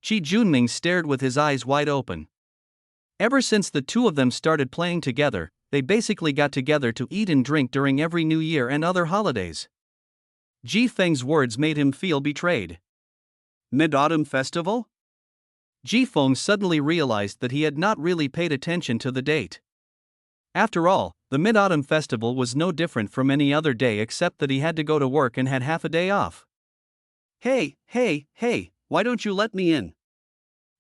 Qi Junming stared with his eyes wide open. Ever since the two of them started playing together, they basically got together to eat and drink during every New Year and other holidays. Ji Feng's words made him feel betrayed. Mid-Autumn Festival? Ji Feng suddenly realized that he had not really paid attention to the date. After all, the Mid-Autumn Festival was no different from any other day except that he had to go to work and had half a day off. Hey, why don't you let me in?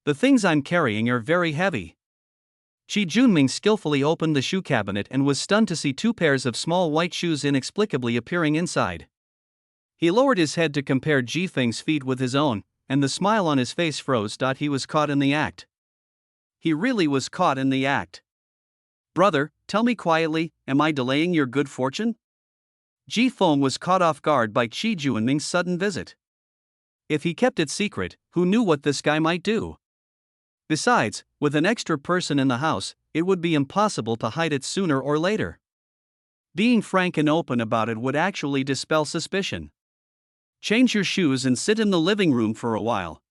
The things I'm carrying are very heavy. Qi Junming skillfully opened the shoe cabinet and was stunned to see 2 pairs of small white shoes inexplicably appearing inside. He lowered his head to compare Ji Feng's feet with his own, and the smile on his face froze. He was caught in the act. He really was caught in the act. Brother, tell me quietly, am I delaying your good fortune? Ji Feng was caught off guard by Qi Junming's sudden visit. If he kept it secret, who knew what this guy might do? Besides, with an extra person in the house, it would be impossible to hide it sooner or later. Being frank and open about it would actually dispel suspicion. Change your shoes and sit in the living room for a while.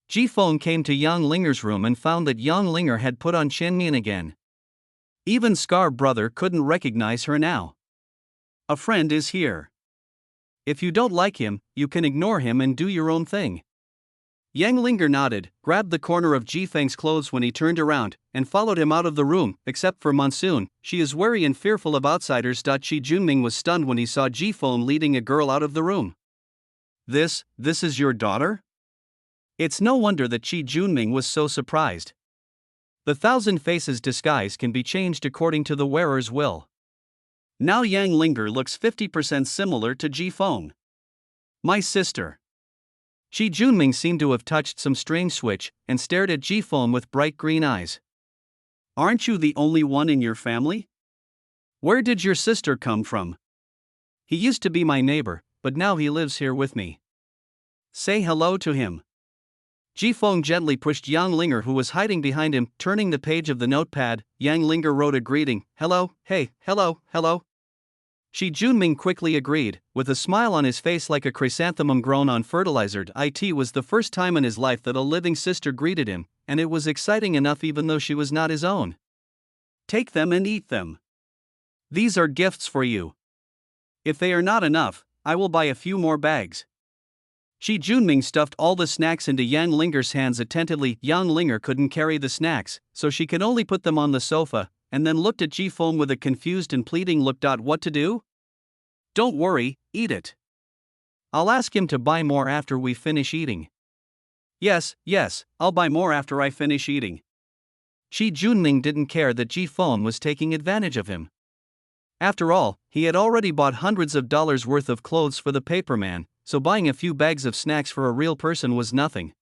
Ji Feng came to Yang Linger's room and found that Yang Linger had put on Chenmian again. Even Scar Brother couldn't recognize her now. A friend is here. If you don't like him, you can ignore him and do your own thing. Yang Linger nodded, grabbed the corner of Ji Feng's clothes when he turned around, and followed him out of the room. Except for Monsoon, she is wary and fearful of outsiders. Qi Junming was stunned when he saw Ji Feng leading a girl out of the room. This is your daughter? It's no wonder that Qi Junming was so surprised. The 1,000 faces disguise can be changed according to the wearer's will. Now Yang Linger looks 50% similar to Ji Feng. My sister. Qi Junming seemed to have touched some strange switch and stared at Ji Feng with bright green eyes. Aren't you the only one in your family? Where did your sister come from? He used to be my neighbor, but now he lives here with me. Say hello to him. Ji Feng gently pushed Yang Linger, who was hiding behind him. Turning the page of the notepad, Yang Linger wrote a greeting. Hello, hey, hello. Qi Junming quickly agreed, with a smile on his face like a chrysanthemum grown on fertilizer. It was the first time in his life that a living sister greeted him, and it was exciting enough even though she was not his own. Take them and eat them. These are gifts for you. If they are not enough, I will buy a few more bags. Qi Junming stuffed all the snacks into Yang Linger's hands attentively. Yang Linger couldn't carry the snacks, so she could only put them on the sofa, and then looked at Ji Feng with a confused and pleading look. What to do? Don't worry, eat it. I'll ask him to buy more after we finish eating. Yes, I'll buy more after I finish eating. Qi Junming didn't care that Ji Feng was taking advantage of him. After all, he had already bought hundreds of dollars worth of clothes for the paperman, so buying a few bags of snacks for a real person was nothing.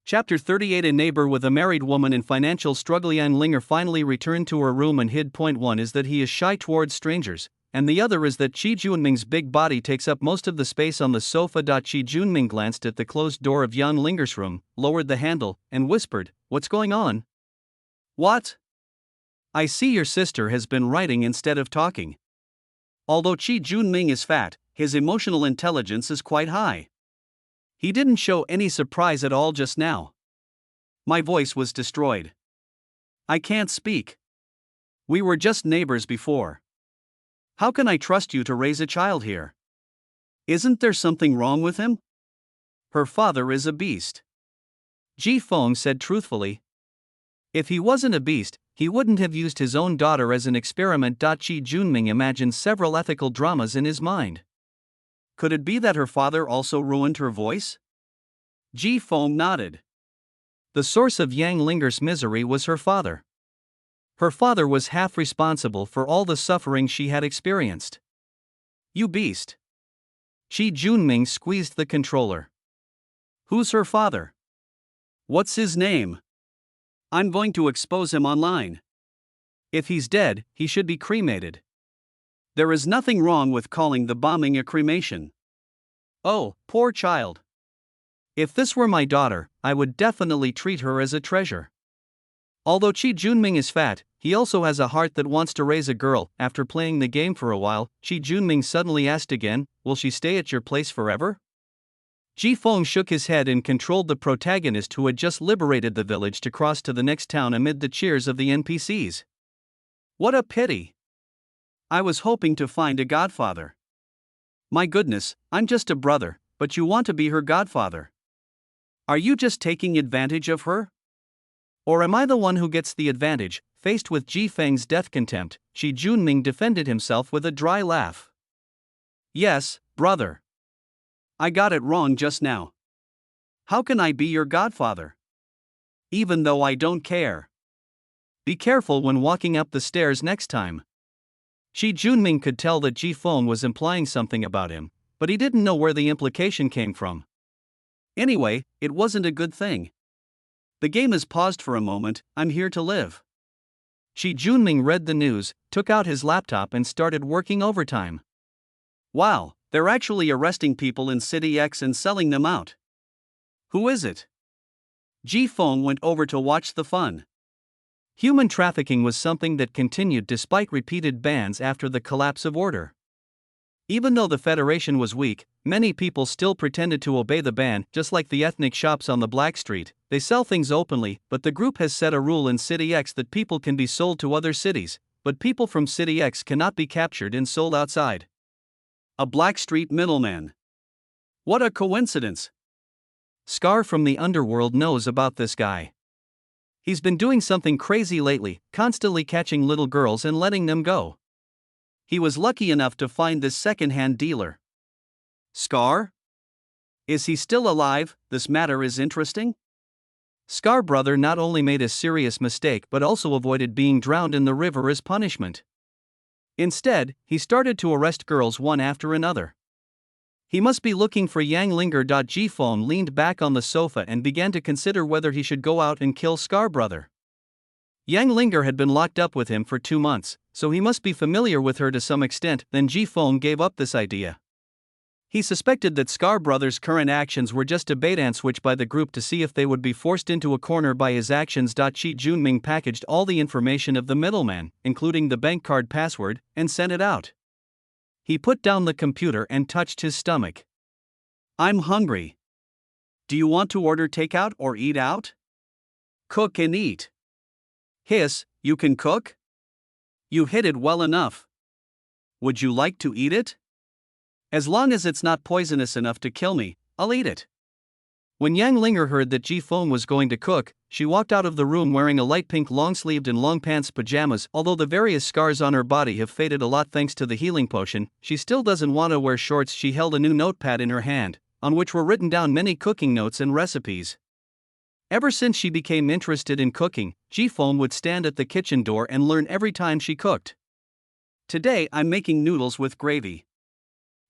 Chapter 38. A neighbor with a married woman in financial struggle. Yang Linger finally returned to her room and hid. Point 1 is that he is shy towards strangers, and the other is that Qi Junming's big body takes up most of the space on the sofa. Qi Junming glanced at the closed door of Yang Linger's room, lowered the handle, and whispered, "What's going on?" "What?" "I see your sister has been writing instead of talking." Although Qi Junming is fat, his emotional intelligence is quite high. He didn't show any surprise at all just now. "My voice was destroyed. I can't speak. We were just neighbors before. How can I trust you to raise a child here? Isn't there something wrong with him? Her father is a beast." Ji Feng said truthfully. If he wasn't a beast, he wouldn't have used his own daughter as an experiment. Qi Junming imagined several ethical dramas in his mind. Could it be that her father also ruined her voice? Ji Feng nodded. The source of Yang Linger's misery was her father. Her father was half responsible for all the suffering she had experienced. "You beast." Qi Junming squeezed the controller. "Who's her father? What's his name? I'm going to expose him online. If he's dead, he should be cremated. There is nothing wrong with calling the bombing a cremation." "Oh, poor child. If this were my daughter, I would definitely treat her as a treasure." Although Qi Junming is fat, he also has a heart that wants to raise a girl. After playing the game for a while, Qi Junming suddenly asked again, "Will she stay at your place forever?" Ji Feng shook his head and controlled the protagonist who had just liberated the village to cross to the next town amid the cheers of the NPCs. "What a pity. I was hoping to find a godfather. My goodness, I'm just a brother, but you want to be her godfather. Are you just taking advantage of her? Or am I the one who gets the advantage?" Faced with Ji Feng's death contempt, Qi Junming defended himself with a dry laugh. "Yes, brother. I got it wrong just now. How can I be your godfather? Even though I don't care. Be careful when walking up the stairs next time." Qi Junming could tell that Ji Feng was implying something about him, but he didn't know where the implication came from. Anyway, it wasn't a good thing. The game is paused for a moment. I'm here to live. Qi Junming read the news, took out his laptop and started working overtime. Wow, they're actually arresting people in City X and selling them out. Who is it? Ji Feng went over to watch the fun. Human trafficking was something that continued despite repeated bans after the collapse of order. Even though the Federation was weak, many people still pretended to obey the ban. Just like the ethnic shops on the Black Street, they sell things openly, but the group has set a rule in City X that people can be sold to other cities, but people from City X cannot be captured and sold outside. A Black Street middleman. What a coincidence. Scar from the underworld knows about this guy. He's been doing something crazy lately, constantly catching little girls and letting them go. He was lucky enough to find this second-hand dealer. Scar? Is he still alive? This matter is interesting. Scar brother not only made a serious mistake but also avoided being drowned in the river as punishment. Instead, he started to arrest girls one after another. He must be looking for Yang Linger. Ji Feng leaned back on the sofa and began to consider whether he should go out and kill Scar brother. Yang Linger had been locked up with him for 2 months, so he must be familiar with her to some extent. Then Ji Feng gave up this idea. He suspected that Scar brother's current actions were just a bait-and-switch by the group to see if they would be forced into a corner by his actions. Qi Junming packaged all the information of the middleman, including the bank card password, and sent it out. He put down the computer and touched his stomach. "I'm hungry. Do you want to order takeout or eat out?" "Cook and eat." "Hiss, you can cook? You hit it well enough. Would you like to eat it?" "As long as it's not poisonous enough to kill me, I'll eat it." When Yang Linger heard that Ji Feng was going to cook, she walked out of the room wearing a light pink long-sleeved and long-pants pajamas. Although the various scars on her body have faded a lot thanks to the healing potion, she still doesn't want to wear shorts. She held a new notepad in her hand, on which were written down many cooking notes and recipes. Ever since she became interested in cooking, Ji Feng would stand at the kitchen door and learn every time she cooked. "Today I'm making noodles with gravy.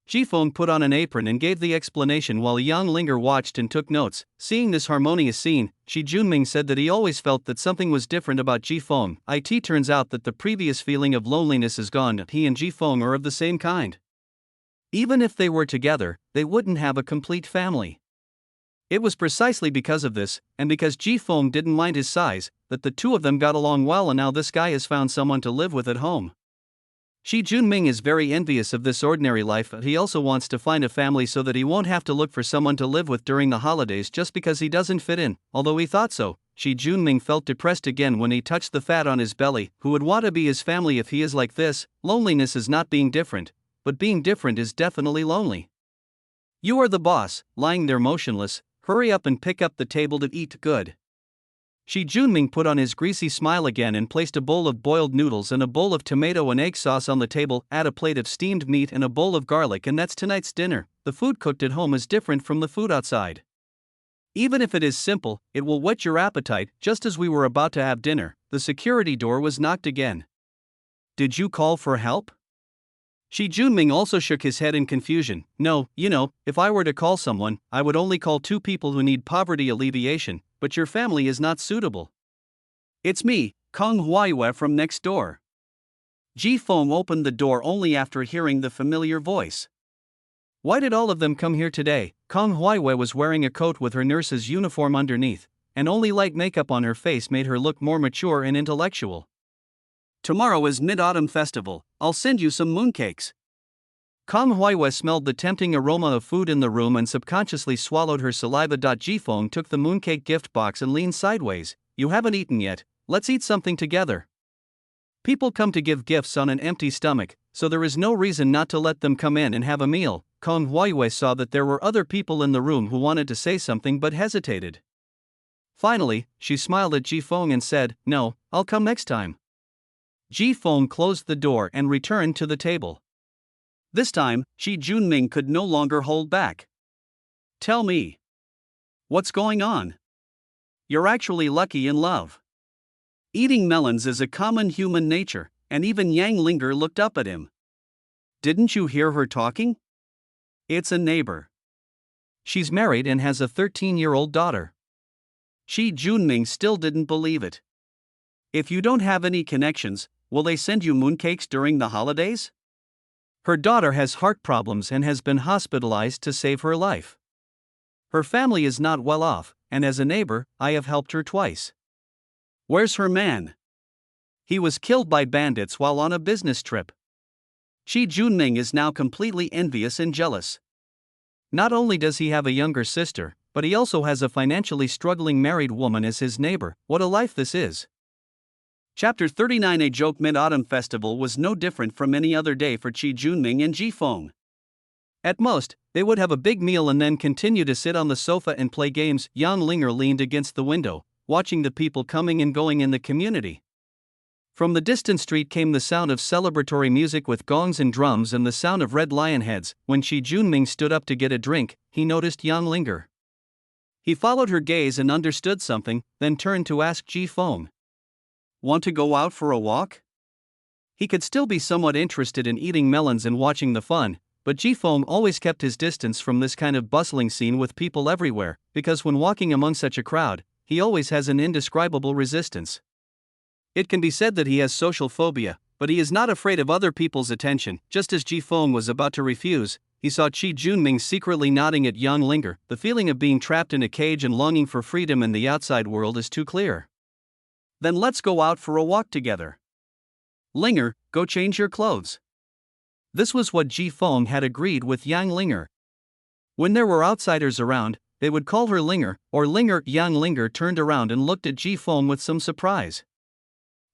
Jifeng put on an apron and gave the explanation while Yang Linger watched and took notes. Seeing this harmonious scene, Shi Junming said that he always felt that something was different about Jifeng. It turns out that the previous feeling of loneliness is gone. He and Jifeng are of the same kind. Even if they were together, they wouldn't have a complete family. It was precisely because of this, and because Jifeng didn't mind his size, that the two of them got along well, and now this guy has found someone to live with at home. Shi Junming is very envious of this ordinary life, but he also wants to find a family so that he won't have to look for someone to live with during the holidays just because he doesn't fit in. Although he thought so, Shi Junming felt depressed again when he touched the fat on his belly. Who would want to be his family if he is like this? Loneliness is not being different, but being different is definitely lonely. You are the boss, lying there motionless. Hurry up and pick up the table to eat. Good. Shi Junming put on his greasy smile again and placed a bowl of boiled noodles and a bowl of tomato and egg sauce on the table. Add a plate of steamed meat and a bowl of garlic, and that's tonight's dinner. The food cooked at home is different from the food outside. Even if it is simple, it will whet your appetite. Just as we were about to have dinner, the security door was knocked again. Did you call for help? Shi Junming also shook his head in confusion. No, if I were to call someone, I would only call two people who need poverty alleviation, but your family is not suitable. It's me, Kong Huaiyue from next door. Jifeng opened the door only after hearing the familiar voice. Why did all of them come here today? Kong Huaiyue was wearing a coat with her nurse's uniform underneath, and only light makeup on her face made her look more mature and intellectual. Tomorrow is Mid-Autumn Festival, I'll send you some mooncakes. Kong Huaiyue smelled the tempting aroma of food in the room and subconsciously swallowed her saliva. Jifeng took the mooncake gift box and leaned sideways. You haven't eaten yet, let's eat something together. People come to give gifts on an empty stomach, so there is no reason not to let them come in and have a meal. Kong Huaiyue saw that there were other people in the room who wanted to say something but hesitated. Finally, she smiled at Jifeng and said, No, I'll come next time. Jifeng closed the door and returned to the table. This time, Shi Junming could no longer hold back. Tell me. What's going on? You're actually lucky in love. Eating melons is a common human nature, and even Yang Linger looked up at him. Didn't you hear her talking? It's a neighbor. She's married and has a 13-year-old daughter. Shi Junming still didn't believe it. If you don't have any connections, will they send you mooncakes during the holidays? Her daughter has heart problems and has been hospitalized to save her life. Her family is not well off, and as a neighbor, I have helped her twice. Where's her man? He was killed by bandits while on a business trip. Shi Junming is now completely envious and jealous. Not only does he have a younger sister, but he also has a financially struggling married woman as his neighbor. What a life this is. Chapter 39. A joke. Mid-Autumn Festival was no different from any other day for Shi Junming and Jifeng. At most, they would have a big meal and then continue to sit on the sofa and play games. Yang Linger leaned against the window, watching the people coming and going in the community. From the distant street came the sound of celebratory music with gongs and drums and the sound of red lion heads. When Shi Junming stood up to get a drink, he noticed Yang Linger. He followed her gaze and understood something, then turned to ask Jifeng. Want to go out for a walk? He could still be somewhat interested in eating melons and watching the fun, but Jifeng always kept his distance from this kind of bustling scene with people everywhere, because when walking among such a crowd, he always has an indescribable resistance. It can be said that he has social phobia, but he is not afraid of other people's attention. Just as Jifeng was about to refuse, he saw Shi Junming secretly nodding at Yang Linger. The feeling of being trapped in a cage and longing for freedom in the outside world is too clear. Then let's go out for a walk together. Linger, go change your clothes. This was what Jifeng had agreed with Yang Linger. When there were outsiders around, they would call her Linger, or Linger. Yang Linger turned around and looked at Jifeng with some surprise.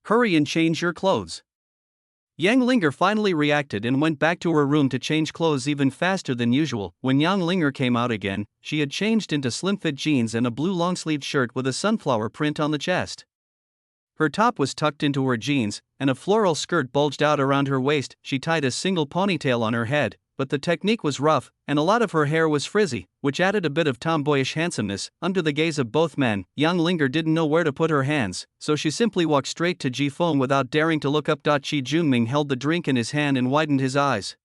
Hurry and change your clothes. Yang Linger finally reacted and went back to her room to change clothes even faster than usual. When Yang Linger came out again, she had changed into slim-fit jeans and a blue long-sleeved shirt with a sunflower print on the chest. Her top was tucked into her jeans, and a floral skirt bulged out around her waist. She tied a single ponytail on her head, but the technique was rough, and a lot of her hair was frizzy, which added a bit of tomboyish handsomeness. Under the gaze of both men, Yang Linger didn't know where to put her hands, so she simply walked straight to Jifeng without daring to look up. Shi Junming held the drink in his hand and widened his eyes.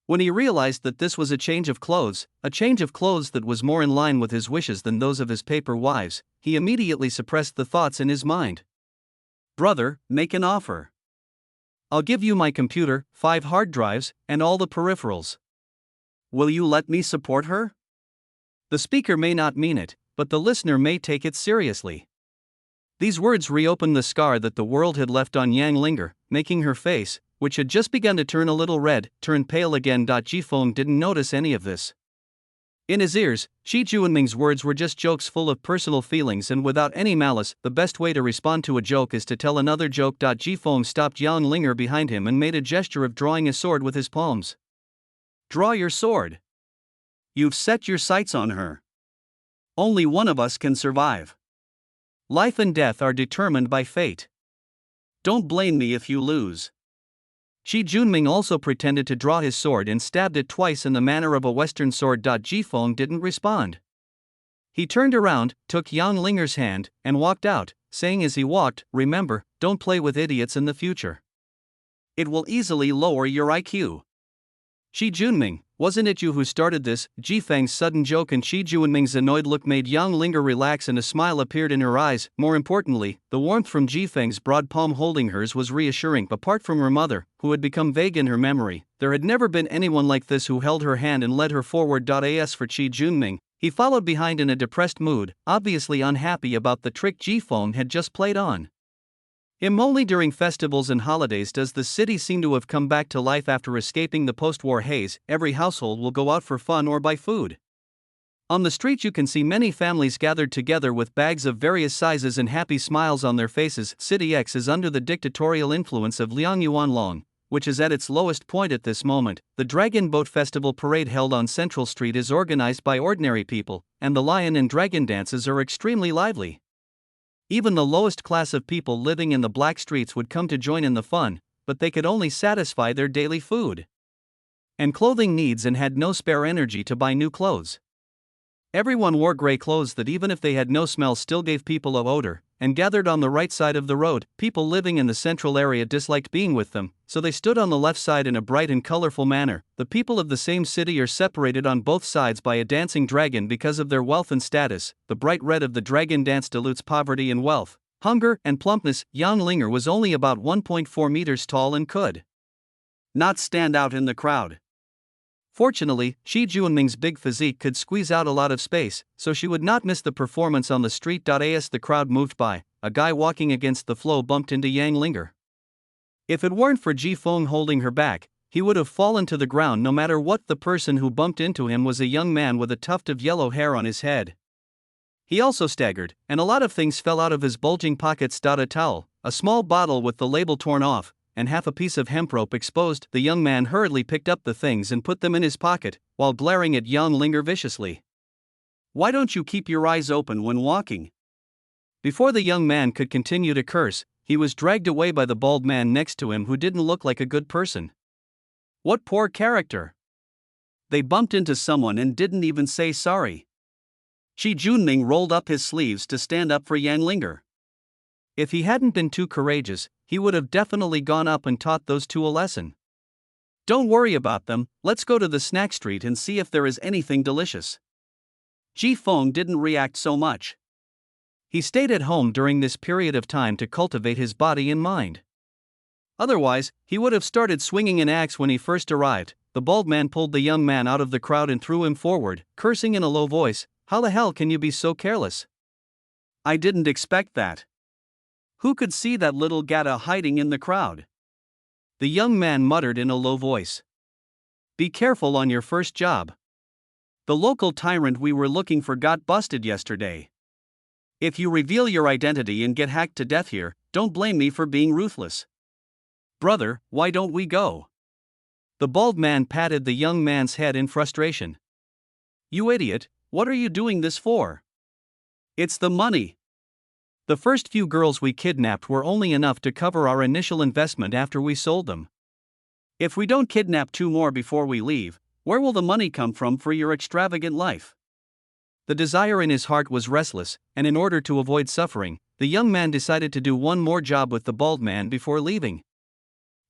When he realized that this was a change of clothes that was more in line with his wishes than those of his paper wives, he immediately suppressed the thoughts in his mind. "Brother, make an offer. I'll give you my computer, 5 hard drives, and all the peripherals. Will you let me support her?" The speaker may not mean it, but the listener may take it seriously. These words reopened the scar that the world had left on Yang Linger, making her face, which had just begun to turn a little red, turn pale again. Jifeng didn't notice any of this. In his ears, Shi Juanming's words were just jokes full of personal feelings and without any malice. The best way to respond to a joke is to tell another joke. Jifeng stopped Yang Linger behind him and made a gesture of drawing a sword with his palms. "Draw your sword. You've set your sights on her. Only one of us can survive. Life and death are determined by fate. Don't blame me if you lose." Shi Junming also pretended to draw his sword and stabbed it twice in the manner of a Western sword. Jifeng didn't respond. He turned around, took Yang Linger's hand, and walked out, saying as he walked, "Remember, don't play with idiots in the future. It will easily lower your IQ." "Shi Junming, wasn't it you who started this?" Jifeng's sudden joke and Shi Junming's annoyed look made Yang Linger relax and a smile appeared in her eyes. More importantly, the warmth from Jifeng's broad palm holding hers was reassuring. Apart from her mother, who had become vague in her memory, there had never been anyone like this who held her hand and led her forward. As for Shi Junming, he followed behind in a depressed mood, obviously unhappy about the trick Jifeng had just played on him. Only during festivals and holidays does the city seem to have come back to life after escaping the post-war haze. Every household will go out for fun or buy food. On the street you can see many families gathered together with bags of various sizes and happy smiles on their faces. City X is under the dictatorial influence of Liang Yuanlong, which is at its lowest point at this moment. The Dragon Boat Festival parade held on Central Street is organized by ordinary people, and the lion and dragon dances are extremely lively. Even the lowest class of people living in the black streets would come to join in the fun, but they could only satisfy their daily food and clothing needs and had no spare energy to buy new clothes. Everyone wore gray clothes that even if they had no smell still gave people a odor, and gathered on the right side of the road. People living in the central area disliked being with them, so they stood on the left side in a bright and colorful manner. The people of the same city are separated on both sides by a dancing dragon because of their wealth and status. The bright red of the dragon dance dilutes poverty and wealth, hunger and plumpness. Yang Linger was only about 1.4 meters tall and could not stand out in the crowd. Fortunately, Shi Junming's big physique could squeeze out a lot of space, so she would not miss the performance on the street. As the crowd moved by, a guy walking against the flow bumped into Yang Linger. If it weren't for Jifeng holding her back, he would have fallen to the ground no matter what. The person who bumped into him was a young man with a tuft of yellow hair on his head. He also staggered, and a lot of things fell out of his bulging pockets. A towel, a small bottle with the label torn off, and half a piece of hemp rope exposed. The young man hurriedly picked up the things and put them in his pocket, while glaring at Yang Linger viciously. "Why don't you keep your eyes open when walking?" Before the young man could continue to curse, he was dragged away by the bald man next to him who didn't look like a good person. What poor character! They bumped into someone and didn't even say sorry. Shi Junming rolled up his sleeves to stand up for Yang Linger. If he hadn't been too courageous, he would have definitely gone up and taught those two a lesson. "Don't worry about them, let's go to the snack street and see if there is anything delicious." Jifeng didn't react so much. He stayed at home during this period of time to cultivate his body and mind. Otherwise, he would have started swinging an axe when he first arrived. The bald man pulled the young man out of the crowd and threw him forward, cursing in a low voice, "How the hell can you be so careless? I didn't expect that. Who could see that little gata hiding in the crowd?" The young man muttered in a low voice. "Be careful on your first job. The local tyrant we were looking for got busted yesterday. If you reveal your identity and get hacked to death here, don't blame me for being ruthless. Brother, why don't we go?" The bald man patted the young man's head in frustration. "You idiot, what are you doing this for? It's the money. The first few girls we kidnapped were only enough to cover our initial investment after we sold them. If we don't kidnap 2 more before we leave, where will the money come from for your extravagant life?" The desire in his heart was restless, and in order to avoid suffering, the young man decided to do one more job with the bald man before leaving.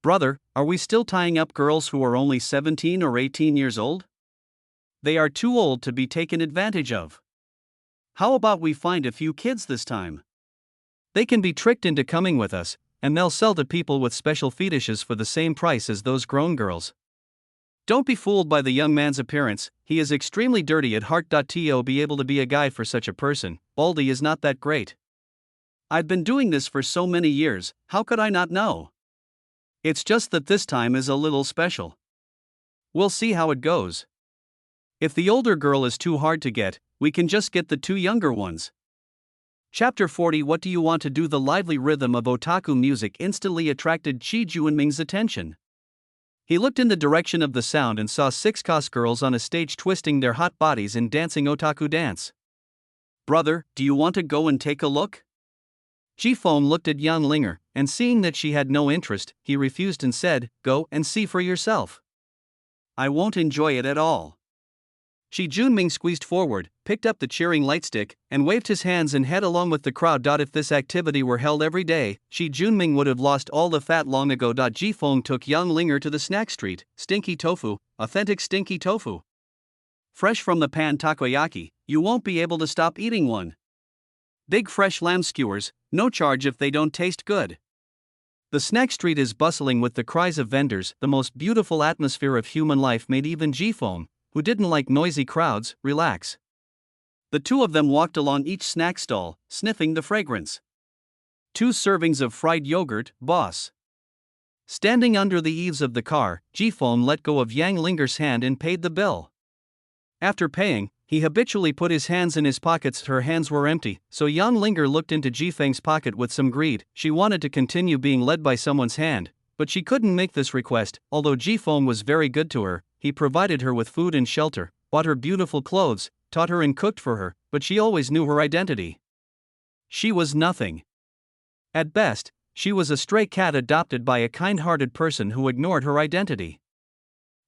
Brother, are we still tying up girls who are only 17 or 18 years old? They are too old to be taken advantage of. How about we find a few kids this time? They can be tricked into coming with us, and they'll sell to people with special fetishes for the same price as those grown girls. Don't be fooled by the young man's appearance, he is extremely dirty at heart. To be able to be a guy for such a person, Baldy is not that great. I've been doing this for so many years, how could I not know? It's just that this time is a little special. We'll see how it goes. If the older girl is too hard to get, we can just get the two younger ones. Chapter 40. What do you want to do? The lively rhythm of otaku music instantly attracted Chi Junming's attention. He looked in the direction of the sound and saw 6 cos girls on a stage twisting their hot bodies in dancing otaku dance. Brother, do you want to go and take a look? Jifeng looked at Yang Linger, and seeing that she had no interest, he refused and said, Go and see for yourself. I won't enjoy it at all. Shi Junming squeezed forward, picked up the cheering lightstick, and waved his hands and head along with the crowd. If this activity were held every day, Shi Junming would have lost all the fat long ago. Jifeng took Yang Linger to the snack street. Stinky tofu, authentic stinky tofu. Fresh from the pan takoyaki, you won't be able to stop eating one. Big fresh lamb skewers, no charge if they don't taste good. The snack street is bustling with the cries of vendors. The most beautiful atmosphere of human life made even Jifeng, who didn't like noisy crowds, relax. The two of them walked along each snack stall, sniffing the fragrance. 2 servings of fried yogurt, boss. Standing under the eaves of the car, Jifeng let go of Yang Linger's hand and paid the bill. After paying, he habitually put his hands in his pockets. Her hands were empty, so Yang Linger looked into Jifeng's pocket with some greed. She wanted to continue being led by someone's hand, but she couldn't make this request. Although Jifeng was very good to her, he provided her with food and shelter, bought her beautiful clothes, taught her and cooked for her, but she always knew her identity. She was nothing. At best, she was a stray cat adopted by a kind-hearted person who ignored her identity.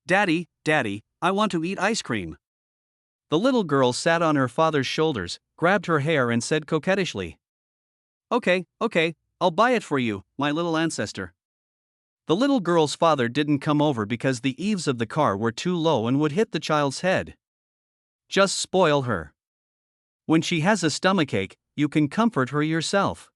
Daddy, Daddy, I want to eat ice cream. The little girl sat on her father's shoulders, grabbed her hair and said coquettishly. Okay, I'll buy it for you, my little ancestor. The little girl's father didn't come over because the eaves of the car were too low and would hit the child's head. Just spoil her. When she has a stomachache, you can comfort her yourself.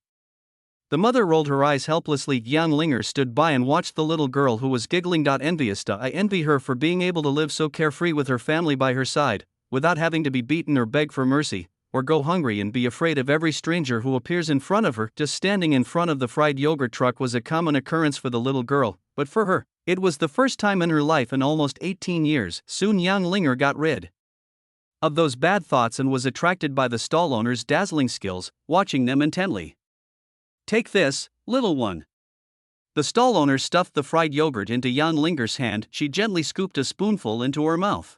The mother rolled her eyes helplessly. Yang Linger stood by and watched the little girl who was giggling. Envious. I envy her for being able to live so carefree with her family by her side, without having to be beaten or beg for mercy, or go hungry and be afraid of every stranger who appears in front of her. Just standing in front of the fried yogurt truck was a common occurrence for the little girl, but for her, it was the first time in her life in almost 18 years. Soon Yang Linger got rid of those bad thoughts and was attracted by the stall owner's dazzling skills, watching them intently. Take this, little one. The stall owner stuffed the fried yogurt into Yang Linger's hand. She gently scooped a spoonful into her mouth.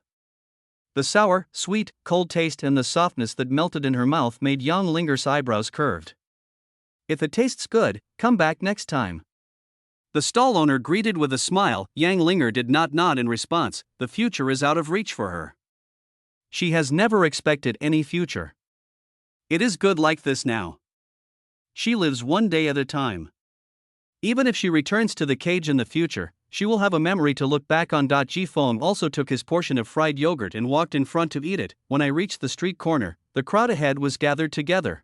The sour, sweet, cold taste and the softness that melted in her mouth made Yang Linger's eyebrows curved. If it tastes good, come back next time. The stall owner greeted with a smile. Yang Linger did not nod in response. The future is out of reach for her. She has never expected any future. It is good like this now. She lives one day at a time. Even if she returns to the cage in the future, she will have a memory to look back on. Jifeng also took his portion of fried yogurt and walked in front to eat it. When I reached the street corner, the crowd ahead was gathered together.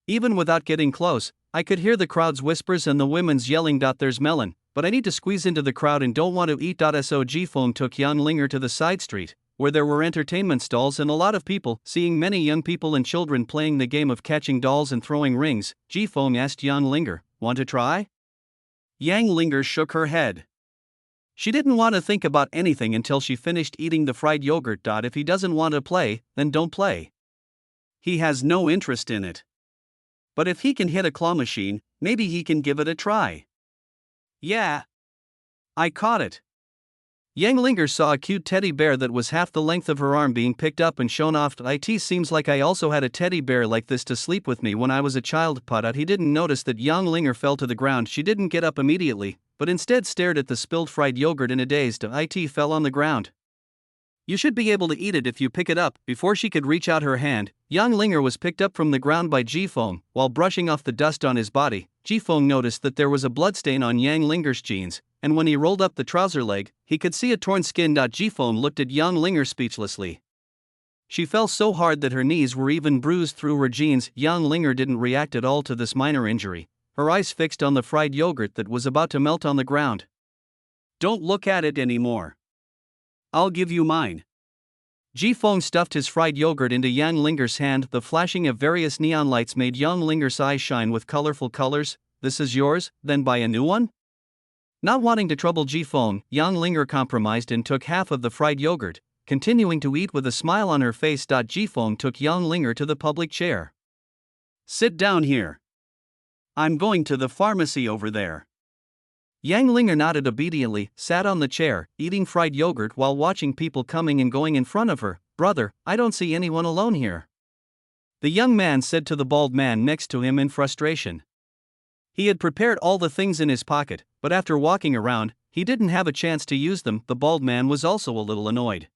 Even without getting close, I could hear the crowd's whispers and the women's yelling. There's melon, but I need to squeeze into the crowd and don't want to eat. So Jifeng took Yang Linger to the side street, where there were entertainment stalls and a lot of people. Seeing many young people and children playing the game of catching dolls and throwing rings, Jifeng asked Yang Linger, Want to try? Yang Linger shook her head. She didn't want to think about anything until she finished eating the fried yogurt. If he doesn't want to play, then don't play. He has no interest in it. But if he can hit a claw machine, maybe he can give it a try. Yeah. I caught it. Yang Linger saw a cute teddy bear that was half the length of her arm being picked up and shown off. It seems like I also had a teddy bear like this to sleep with me when I was a child. He didn't notice that Yang Linger fell to the ground. She didn't get up immediately, but instead stared at the spilled fried yogurt in a daze. It fell on the ground. You should be able to eat it if you pick it up. Before she could reach out her hand, Yang Linger was picked up from the ground by Jifeng. While brushing off the dust on his body, Jifeng noticed that there was a bloodstain on Yang Linger's jeans, and when he rolled up the trouser leg, he could see a torn skin. Jifeng looked at Yang Linger speechlessly. She fell so hard that her knees were even bruised through her jeans. Yang Linger didn't react at all to this minor injury, her eyes fixed on the fried yogurt that was about to melt on the ground. "Don't look at it anymore. I'll give you mine." Jifeng stuffed his fried yogurt into Yang Linger's hand. The flashing of various neon lights made Yang Linger's eyes shine with colorful colors. "This is yours, then buy a new one?" Not wanting to trouble Jifeng, Yang Linger compromised and took half of the fried yogurt, continuing to eat with a smile on her face. Jifeng took Yang Linger to the public chair. "Sit down here. I'm going to the pharmacy over there." Yang Linger nodded obediently, sat on the chair, eating fried yogurt while watching people coming and going in front of her. "Brother, I don't see anyone alone here," the young man said to the bald man next to him in frustration. He had prepared all the things in his pocket, but after walking around, he didn't have a chance to use them. The bald man was also a little annoyed.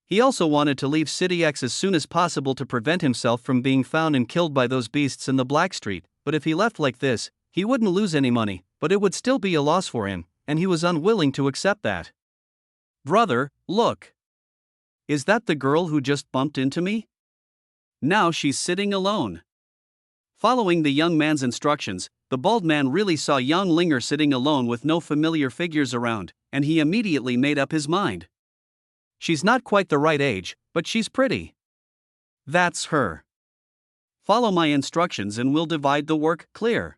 He also wanted to leave City X as soon as possible to prevent himself from being found and killed by those beasts in the Black Street, but if he left like this, he wouldn't lose any money, but it would still be a loss for him, and he was unwilling to accept that. "Brother, look. Is that the girl who just bumped into me? Now she's sitting alone." Following the young man's instructions, the bald man really saw Yang Linger sitting alone with no familiar figures around, and he immediately made up his mind. "She's not quite the right age, but she's pretty. That's her. Follow my instructions and we'll divide the work, clear?"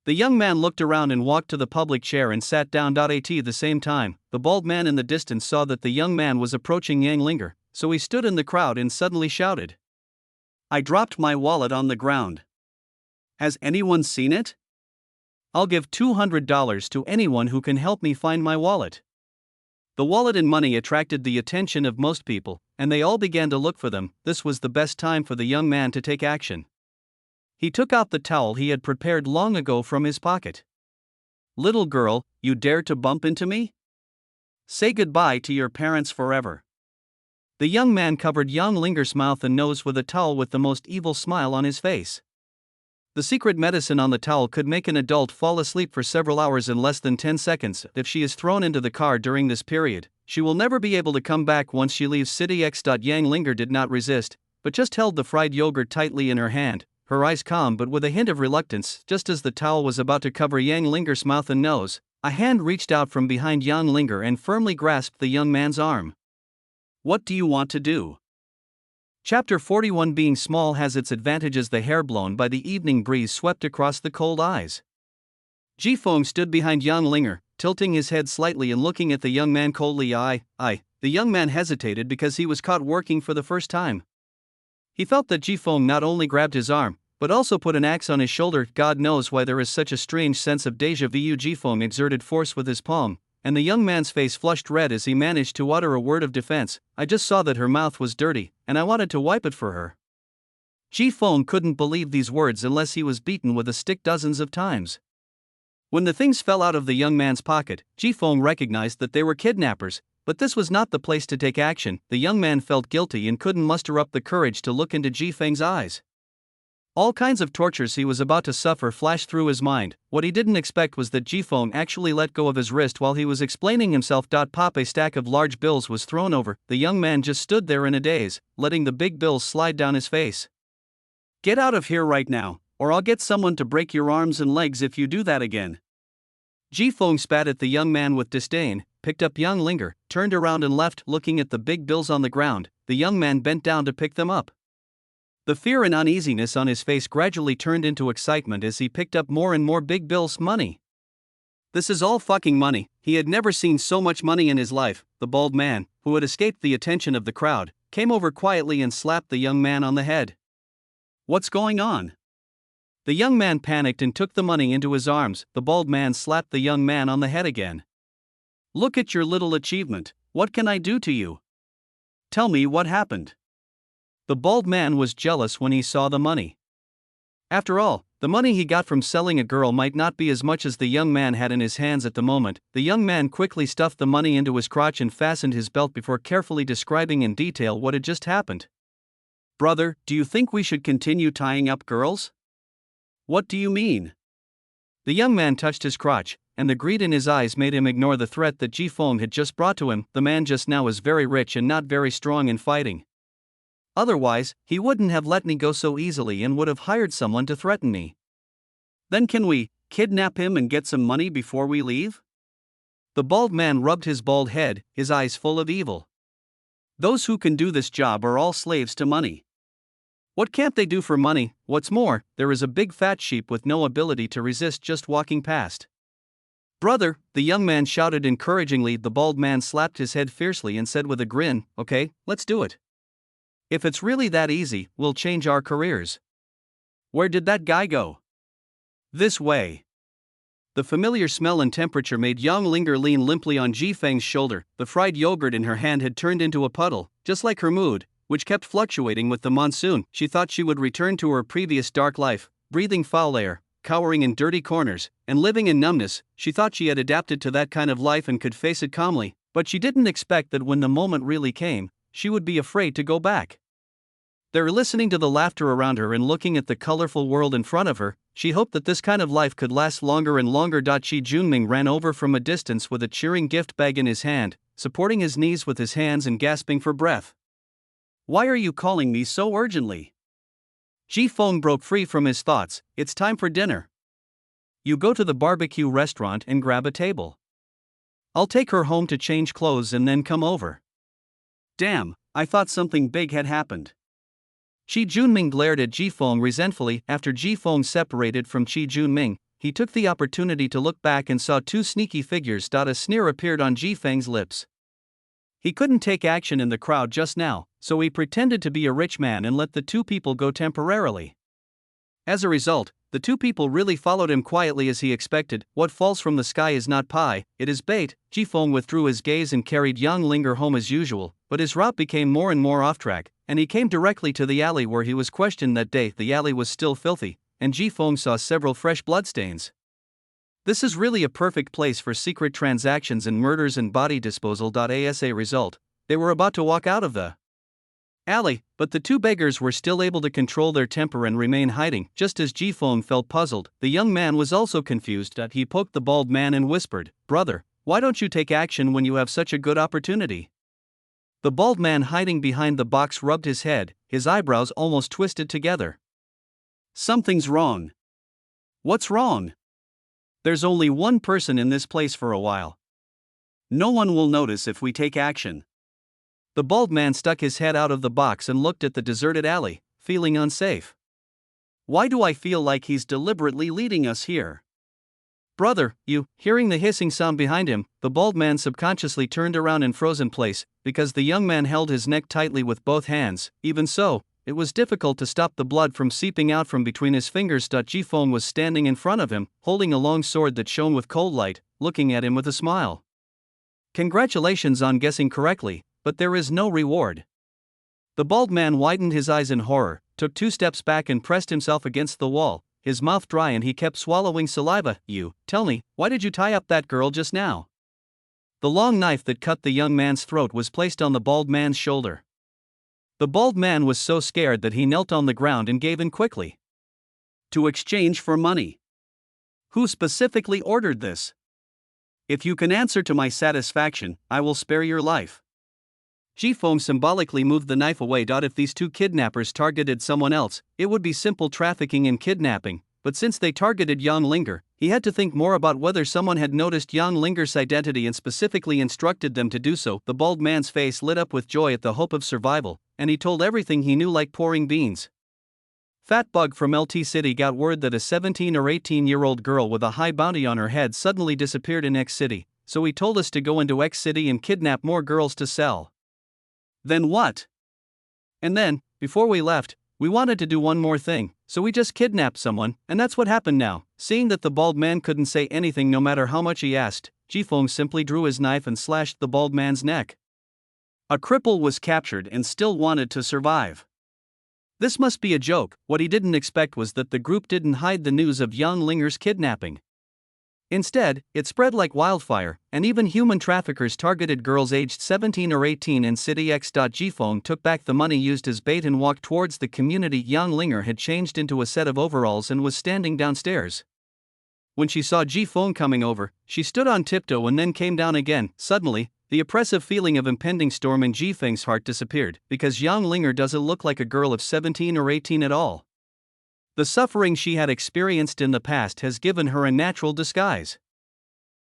The young man looked around and walked to the public chair and sat down. At the same time, the bald man in the distance saw that the young man was approaching Yang Linger, so he stood in the crowd and suddenly shouted, "I dropped my wallet on the ground. Has anyone seen it? I'll give $200 to anyone who can help me find my wallet." The wallet and money attracted the attention of most people, and they all began to look for them. This was the best time for the young man to take action. He took out the towel he had prepared long ago from his pocket. "Little girl, you dare to bump into me? Say goodbye to your parents forever." The young man covered Yang Linger's mouth and nose with a towel with the most evil smile on his face. The secret medicine on the towel could make an adult fall asleep for several hours in less than 10 seconds. If she is thrown into the car during this period, she will never be able to come back once she leaves City X. Yang Linger did not resist, but just held the fried yogurt tightly in her hand, her eyes calm but with a hint of reluctance. Just as the towel was about to cover Yang Linger's mouth and nose, a hand reached out from behind Yang Linger and firmly grasped the young man's arm. "What do you want to do?" Chapter 41. Being small has its advantages. The hair blown by the evening breeze swept across the cold eyes. Jifeng stood behind Yang Linger, tilting his head slightly and looking at the young man coldly. I. The young man hesitated because he was caught working for the first time. He felt that Jifeng not only grabbed his arm, but also put an axe on his shoulder. God knows why there is such a strange sense of deja vu. Jifeng exerted force with his palm, and the young man's face flushed red as he managed to utter a word of defense. "I just saw that her mouth was dirty, and I wanted to wipe it for her." Jifeng couldn't believe these words unless he was beaten with a stick dozens of times. When the things fell out of the young man's pocket, Jifeng recognized that they were kidnappers, but this was not the place to take action. The young man felt guilty and couldn't muster up the courage to look into Jifeng's eyes. All kinds of tortures he was about to suffer flashed through his mind. What he didn't expect was that Jifeng actually let go of his wrist while he was explaining himself. Pop! A stack of large bills was thrown over. The young man just stood there in a daze, letting the big bills slide down his face. "Get out of here right now, or I'll get someone to break your arms and legs if you do that again." Jifeng spat at the young man with disdain, picked up Yang Linger, turned around and left. Looking at the big bills on the ground, the young man bent down to pick them up. The fear and uneasiness on his face gradually turned into excitement as he picked up more and more big bills. Money. This is all fucking money. He had never seen so much money in his life. The bald man, who had escaped the attention of the crowd, came over quietly and slapped the young man on the head. "What's going on?" The young man panicked and took the money into his arms. The bald man slapped the young man on the head again. "Look at your little achievement. What can I do to you? Tell me what happened." The bald man was jealous when he saw the money. After all, the money he got from selling a girl might not be as much as the young man had in his hands at the moment. The young man quickly stuffed the money into his crotch and fastened his belt before carefully describing in detail what had just happened. "Brother, do you think we should continue tying up girls?" "What do you mean?" The young man touched his crotch, and the greed in his eyes made him ignore the threat that Ji Feng had just brought to him. The man just now is very rich and not very strong in fighting. Otherwise, he wouldn't have let me go so easily and would have hired someone to threaten me. Then can we kidnap him and get some money before we leave? The bald man rubbed his bald head, his eyes full of evil. Those who can do this job are all slaves to money. What can't they do for money? What's more, there is a big fat sheep with no ability to resist just walking past. Brother, the young man shouted encouragingly. The bald man slapped his head fiercely and said with a grin, okay, let's do it. If it's really that easy, we'll change our careers. Where did that guy go? This way. The familiar smell and temperature made young Linger lean limply on Ji Feng's shoulder. The fried yogurt in her hand had turned into a puddle, just like her mood, which kept fluctuating with the monsoon. She thought she would return to her previous dark life, breathing foul air, cowering in dirty corners, and living in numbness. She thought she had adapted to that kind of life and could face it calmly, but she didn't expect that when the moment really came, she would be afraid to go back. There, listening to the laughter around her and looking at the colorful world in front of her, she hoped that this kind of life could last longer and longer. Qi Junming ran over from a distance with a cheering gift bag in his hand, supporting his knees with his hands and gasping for breath. Why are you calling me so urgently? Ji Feng broke free from his thoughts. It's time for dinner. You go to the barbecue restaurant and grab a table. I'll take her home to change clothes and then come over. Damn, I thought something big had happened. Qi Junming glared at Ji Feng resentfully. After Ji Feng separated from Qi Junming, he took the opportunity to look back and saw two sneaky figures. A sneer appeared on Ji Feng's lips. He couldn't take action in the crowd just now, so he pretended to be a rich man and let the two people go temporarily. As a result, the two people really followed him quietly as he expected. What falls from the sky is not pie, it is bait. Ji Feng withdrew his gaze and carried young Linger home as usual, but his route became more and more off track, and he came directly to the alley where he was questioned that day. The alley was still filthy, and Ji Feng saw several fresh bloodstains. This is really a perfect place for secret transactions and murders and body disposal. As a result, they were about to walk out of the alley, but the two beggars were still able to control their temper and remain hiding. Just as Ji Feng felt puzzled, the young man was also confused. He poked the bald man and whispered, "Brother, why don't you take action when you have such a good opportunity?" The bald man hiding behind the box rubbed his head, his eyebrows almost twisted together. Something's wrong. What's wrong? There's only one person in this place for a while. No one will notice if we take action. The bald man stuck his head out of the box and looked at the deserted alley, feeling unsafe. Why do I feel like he's deliberately leading us here? Brother, you, hearing the hissing sound behind him, the bald man subconsciously turned around in frozen place, because the young man held his neck tightly with both hands. Even so, it was difficult to stop the blood from seeping out from between his fingers. Ji Feng was standing in front of him, holding a long sword that shone with cold light, looking at him with a smile. Congratulations on guessing correctly, but there is no reward. The bald man widened his eyes in horror, took 2 steps back and pressed himself against the wall, his mouth dry and he kept swallowing saliva. Tell me, why did you tie up that girl just now? The long knife that cut the young man's throat was placed on the bald man's shoulder. The bald man was so scared that he knelt on the ground and gave in quickly. To exchange for money. Who specifically ordered this? If you can answer to my satisfaction, I will spare your life. Ji Feng symbolically moved the knife away. If these two kidnappers targeted someone else, it would be simple trafficking and kidnapping, but since they targeted Yang Linger, he had to think more about whether someone had noticed Yang Linger's identity and specifically instructed them to do so. The bald man's face lit up with joy at the hope of survival, and he told everything he knew like pouring beans. Fat Bug from LT City got word that a 17 or 18-year-old girl with a high bounty on her head suddenly disappeared in X City, so he told us to go into X City and kidnap more girls to sell. Then what? And then, before we left, we wanted to do one more thing, so we just kidnapped someone, and that's what happened now. Seeing that the bald man couldn't say anything no matter how much he asked, Ji Feng simply drew his knife and slashed the bald man's neck. A cripple was captured and still wanted to survive. This must be a joke. What he didn't expect was that the group didn't hide the news of Yang Linger's kidnapping. Instead, it spread like wildfire, and even human traffickers targeted girls aged 17 or 18 in City X. Ji Feng took back the money used as bait and walked towards the community. Yang Linger had changed into a set of overalls and was standing downstairs. When she saw Ji Feng coming over, she stood on tiptoe and then came down again. Suddenly, the oppressive feeling of impending storm in Ji Feng's heart disappeared, because Yang Linger doesn't look like a girl of 17 or 18 at all. The suffering she had experienced in the past has given her a natural disguise.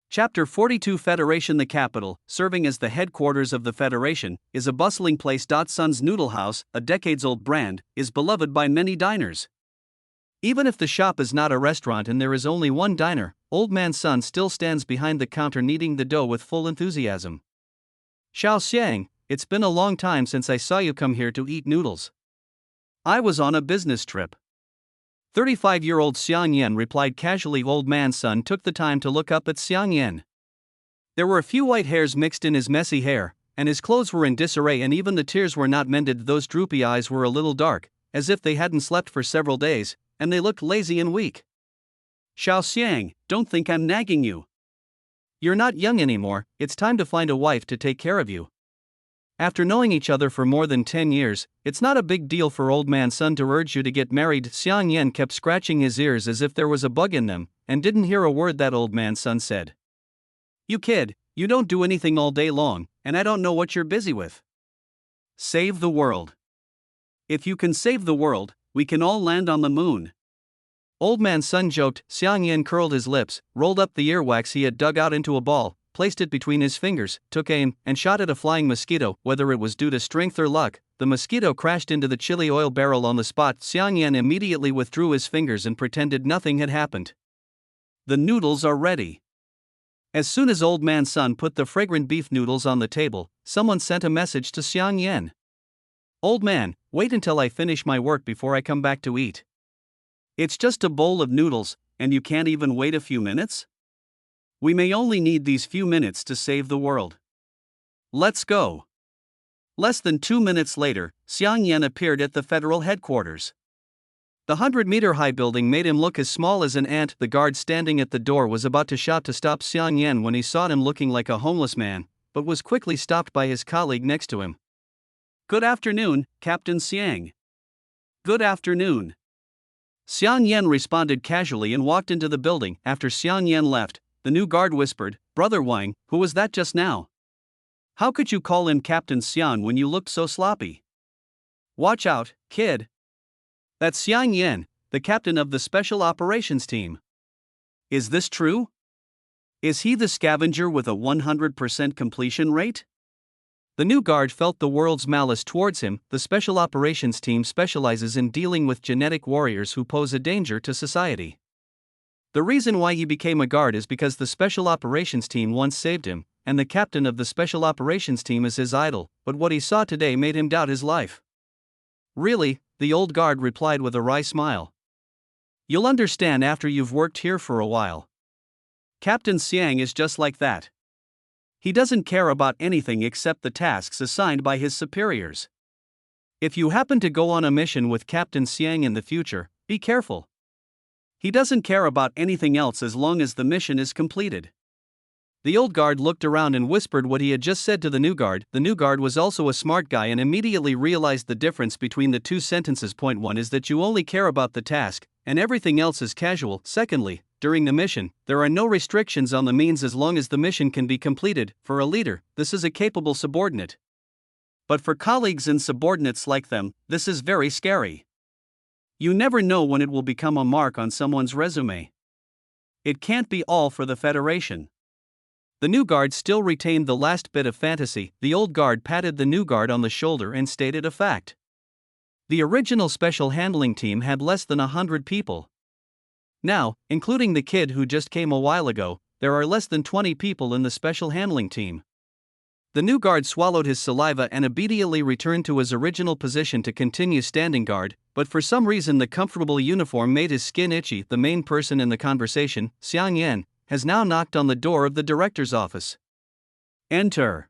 Chapter 42 Federation. The capital, serving as the headquarters of the Federation, is a bustling place. Sun's Noodle House, a decades-old brand, is beloved by many diners. Even if the shop is not a restaurant and there is only one diner, Old Man Sun still stands behind the counter kneading the dough with full enthusiasm. Xiao Xiang, it's been a long time since I saw you come here to eat noodles. I was on a business trip. 35-year-old Xiang Yan replied casually. Old Man Sun took the time to look up at Xiang Yan. There were a few white hairs mixed in his messy hair, and his clothes were in disarray, and even the tears were not mended. Those droopy eyes were a little dark, as if they hadn't slept for several days, and they looked lazy and weak. Xiao Xiang, don't think I'm nagging you. You're not young anymore, it's time to find a wife to take care of you. After knowing each other for more than 10 years, it's not a big deal for Old Man Sun to urge you to get married. Xiang Yan kept scratching his ears as if there was a bug in them, and didn't hear a word that Old Man Sun said. You kid, you don't do anything all day long, and I don't know what you're busy with. Save the world. If you can save the world, we can all land on the moon. Old Man Sun joked. Xiang Yan curled his lips, rolled up the earwax he had dug out into a ball, placed it between his fingers, took aim, and shot at a flying mosquito. Whether it was due to strength or luck, the mosquito crashed into the chili oil barrel on the spot. Xiang Yan immediately withdrew his fingers and pretended nothing had happened. The noodles are ready. As soon as Old Man Sun put the fragrant beef noodles on the table, someone sent a message to Xiang Yan. Old man, wait until I finish my work before I come back to eat. It's just a bowl of noodles, and you can't even wait a few minutes? We may only need these few minutes to save the world. Let's go. Less than 2 minutes later, Xiang Yan appeared at the federal headquarters. The 100-meter-high building made him look as small as an ant. The guard standing at the door was about to shout to stop Xiang Yan when he saw him looking like a homeless man, but was quickly stopped by his colleague next to him. Good afternoon, Captain Xiang. Good afternoon. Xiang Yan responded casually and walked into the building. After Xiang Yan left, the new guard whispered, Brother Wang, who was that just now? How could you call him Captain Xiang when you looked so sloppy? Watch out, kid. That's Xiang Yan, the captain of the Special Operations Team. Is this true? Is he the scavenger with a 100% completion rate? The new guard felt the world's malice towards him. The Special Operations Team specializes in dealing with genetic warriors who pose a danger to society. The reason why he became a guard is because the Special Operations Team once saved him, and the captain of the Special Operations Team is his idol, but what he saw today made him doubt his life. Really, the old guard replied with a wry smile. You'll understand after you've worked here for a while. Captain Xiang is just like that. He doesn't care about anything except the tasks assigned by his superiors. If you happen to go on a mission with Captain Xiang in the future, be careful. He doesn't care about anything else as long as the mission is completed. The old guard looked around and whispered what he had just said to the new guard. The new guard was also a smart guy and immediately realized the difference between the two sentences. Point 1 is that you only care about the task, and everything else is casual. Secondly, during the mission, there are no restrictions on the means as long as the mission can be completed. For a leader, this is a capable subordinate. But for colleagues and subordinates like them, this is very scary. You never know when it will become a mark on someone's resume. It can't be all for the Federation. The new guard still retained the last bit of fantasy. The old guard patted the new guard on the shoulder and stated a fact. The original special handling team had less than 100 people. Now, including the kid who just came a while ago, there are less than 20 people in the special handling team. The new guard swallowed his saliva and immediately returned to his original position to continue standing guard, but for some reason the comfortable uniform made his skin itchy. The main person in the conversation, Xiang Yan, has now knocked on the door of the director's office. Enter.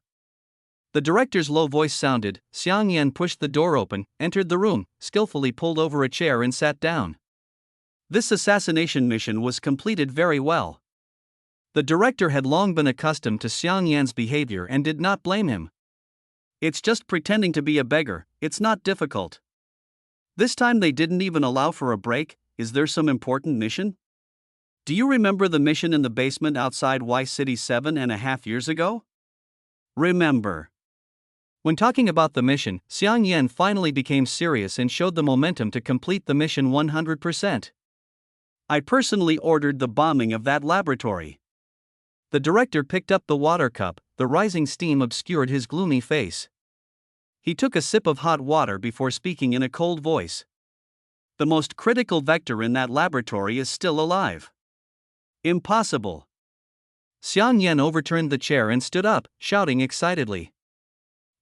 The director's low voice sounded. Xiang Yan pushed the door open, entered the room, skillfully pulled over a chair and sat down. This assassination mission was completed very well. The director had long been accustomed to Xiang Yan's behavior and did not blame him. It's just pretending to be a beggar, it's not difficult. This time they didn't even allow for a break. Is there some important mission? Do you remember the mission in the basement outside Y City 7.5 years ago? Remember. When talking about the mission, Xiang Yan finally became serious and showed the momentum to complete the mission 100%. I personally ordered the bombing of that laboratory. The director picked up the water cup, the rising steam obscured his gloomy face. He took a sip of hot water before speaking in a cold voice. The most critical vector in that laboratory is still alive. Impossible. Xiang Yan overturned the chair and stood up, shouting excitedly.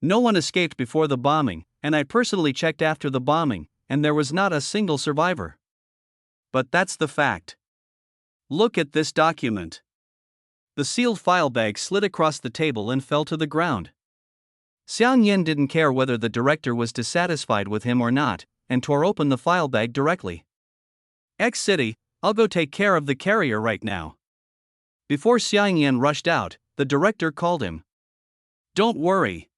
No one escaped before the bombing, and I personally checked after the bombing, and there was not a single survivor. But that's the fact. Look at this document. The sealed file bag slid across the table and fell to the ground. Xiang Yan didn't care whether the director was dissatisfied with him or not, and tore open the file bag directly. X City, I'll go take care of the carrier right now. Before Xiang Yan rushed out, the director called him. Don't worry.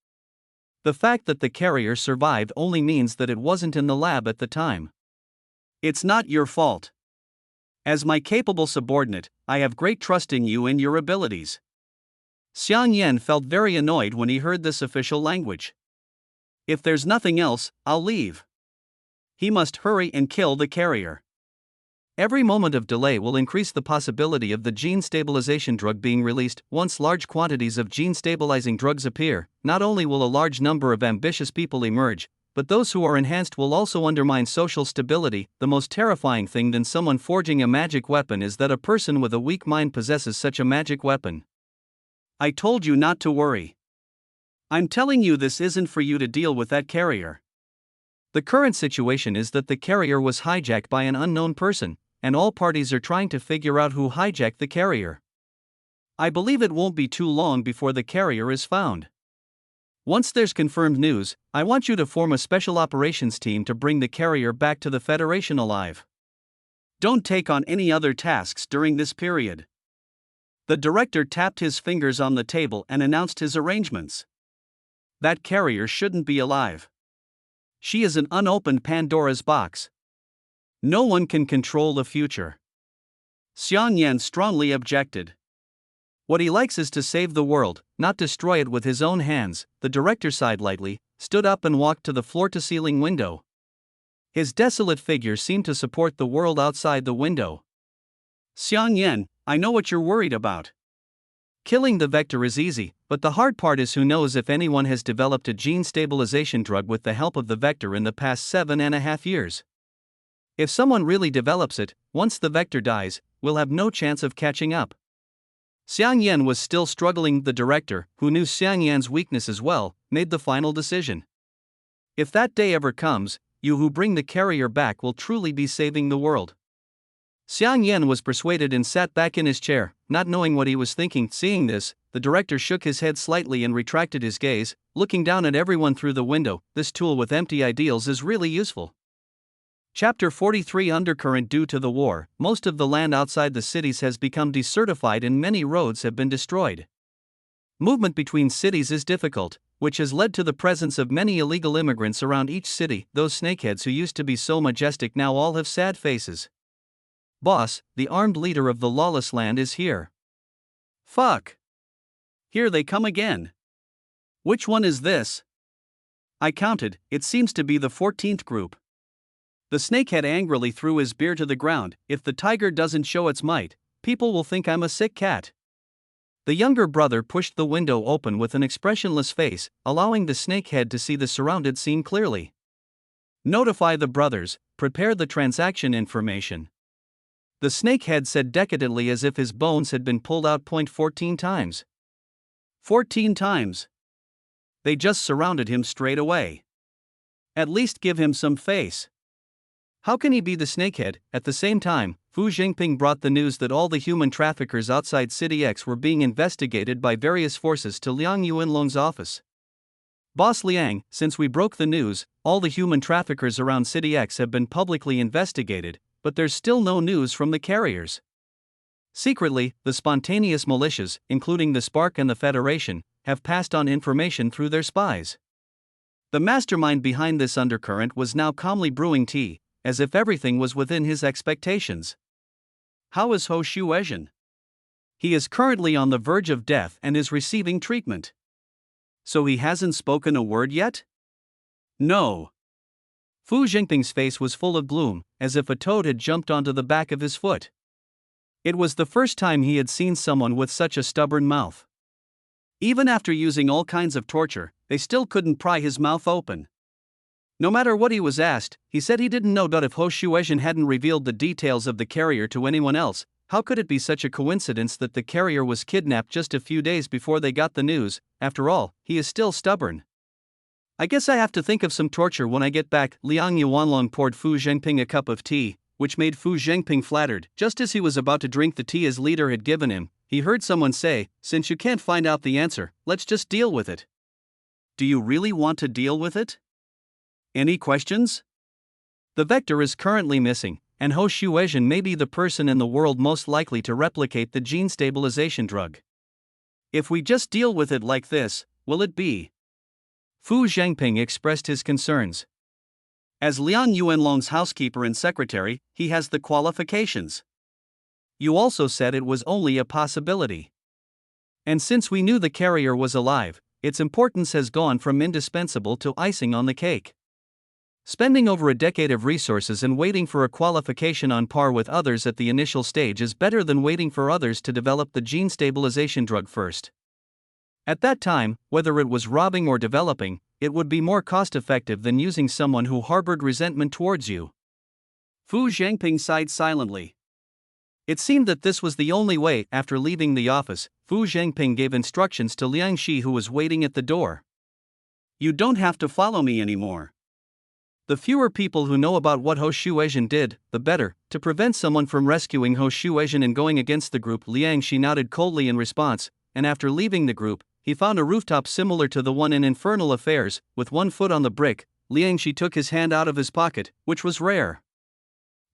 The fact that the carrier survived only means that it wasn't in the lab at the time. It's not your fault. As my capable subordinate, I have great trust in you and your abilities. Xiang Yan felt very annoyed when he heard this official language. If there's nothing else, I'll leave. He must hurry and kill the carrier. Every moment of delay will increase the possibility of the gene stabilization drug being released. Once large quantities of gene stabilizing drugs appear, not only will a large number of ambitious people emerge, but those who are enhanced will also undermine social stability. The most terrifying thing than someone forging a magic weapon is that a person with a weak mind possesses such a magic weapon. I told you not to worry. I'm telling you this isn't for you to deal with that carrier. The current situation is that the carrier was hijacked by an unknown person, and all parties are trying to figure out who hijacked the carrier. I believe it won't be too long before the carrier is found. Once there's confirmed news, I want you to form a special operations team to bring the carrier back to the Federation alive. Don't take on any other tasks during this period. The director tapped his fingers on the table and announced his arrangements. That carrier shouldn't be alive. She is an unopened Pandora's box. No one can control the future. Xiang Yan strongly objected. What he likes is to save the world, not destroy it with his own hands. The director sighed lightly, stood up and walked to the floor-to-ceiling window. His desolate figure seemed to support the world outside the window. Xiang Yan, I know what you're worried about. Killing the vector is easy, but the hard part is who knows if anyone has developed a gene stabilization drug with the help of the vector in the past 7.5 years. If someone really develops it, once the vector dies, we'll have no chance of catching up. Xiang Yan was still struggling. The director, who knew Xiang Yan's weakness as well, made the final decision. If that day ever comes, you who bring the carrier back will truly be saving the world. Xiang Yan was persuaded and sat back in his chair, not knowing what he was thinking. Seeing this, the director shook his head slightly and retracted his gaze, looking down at everyone through the window. This tool with empty ideals is really useful. Chapter 43 Undercurrent. Due to the war, most of the land outside the cities has become desertified and many roads have been destroyed. Movement between cities is difficult, which has led to the presence of many illegal immigrants around each city. Those snakeheads who used to be so majestic now all have sad faces. Boss, the armed leader of the lawless land is here. Fuck. Here they come again. Which one is this? I counted, it seems to be the 14th group. The snakehead angrily threw his beer to the ground. If the tiger doesn't show its might, people will think I'm a sick cat. The younger brother pushed the window open with an expressionless face, allowing the snakehead to see the surrounded scene clearly. Notify the brothers, prepare the transaction information. The snakehead said decadently as if his bones had been pulled out. 14 times. 14 times. They just surrounded him straight away. At least give him some face. How can he be the snakehead? At the same time, Fu Jingping brought the news that all the human traffickers outside City X were being investigated by various forces to Liang Yuanlong's office. Boss Liang, since we broke the news, all the human traffickers around City X have been publicly investigated, but there's still no news from the carriers. Secretly, the spontaneous militias, including the Spark and the Federation, have passed on information through their spies. The mastermind behind this undercurrent was now calmly brewing tea, as if everything was within his expectations. How is Ho Shuezhen? He is currently on the verge of death and is receiving treatment. So he hasn't spoken a word yet? No. Fu Jinping's face was full of gloom, as if a toad had jumped onto the back of his foot. It was the first time he had seen someone with such a stubborn mouth. Even after using all kinds of torture, they still couldn't pry his mouth open. No matter what he was asked, he said he didn't know that if Ho Shuezhen hadn't revealed the details of the carrier to anyone else, how could it be such a coincidence that the carrier was kidnapped just a few days before they got the news? After all, he is still stubborn. I guess I have to think of some torture when I get back. Liang Yuanlong poured Fu Zhengping a cup of tea, which made Fu Zhengping flattered. Just as he was about to drink the tea his leader had given him, he heard someone say, "Since you can't find out the answer, let's just deal with it." Do you really want to deal with it? Any questions? The vector is currently missing, and Ho Shuezhen may be the person in the world most likely to replicate the gene stabilization drug. If we just deal with it like this, will it be? Fu Zhengping expressed his concerns. As Liang Yuanlong's housekeeper and secretary, he has the qualifications. You also said it was only a possibility. And since we knew the carrier was alive, its importance has gone from indispensable to icing on the cake. Spending over a decade of resources and waiting for a qualification on par with others at the initial stage is better than waiting for others to develop the gene stabilization drug first. At that time, whether it was robbing or developing, it would be more cost-effective than using someone who harbored resentment towards you. Fu Zhengping sighed silently. It seemed that this was the only way. After leaving the office, Fu Zhengping gave instructions to Liang Shi, who was waiting at the door. You don't have to follow me anymore. The fewer people who know about what Ho Shuezhen did, the better. To prevent someone from rescuing Ho Shuezhen and going against the group, Liang Shi nodded coldly in response, and after leaving the group, he found a rooftop similar to the one in Infernal Affairs. With one foot on the brick, Liang Shi took his hand out of his pocket, which was rare.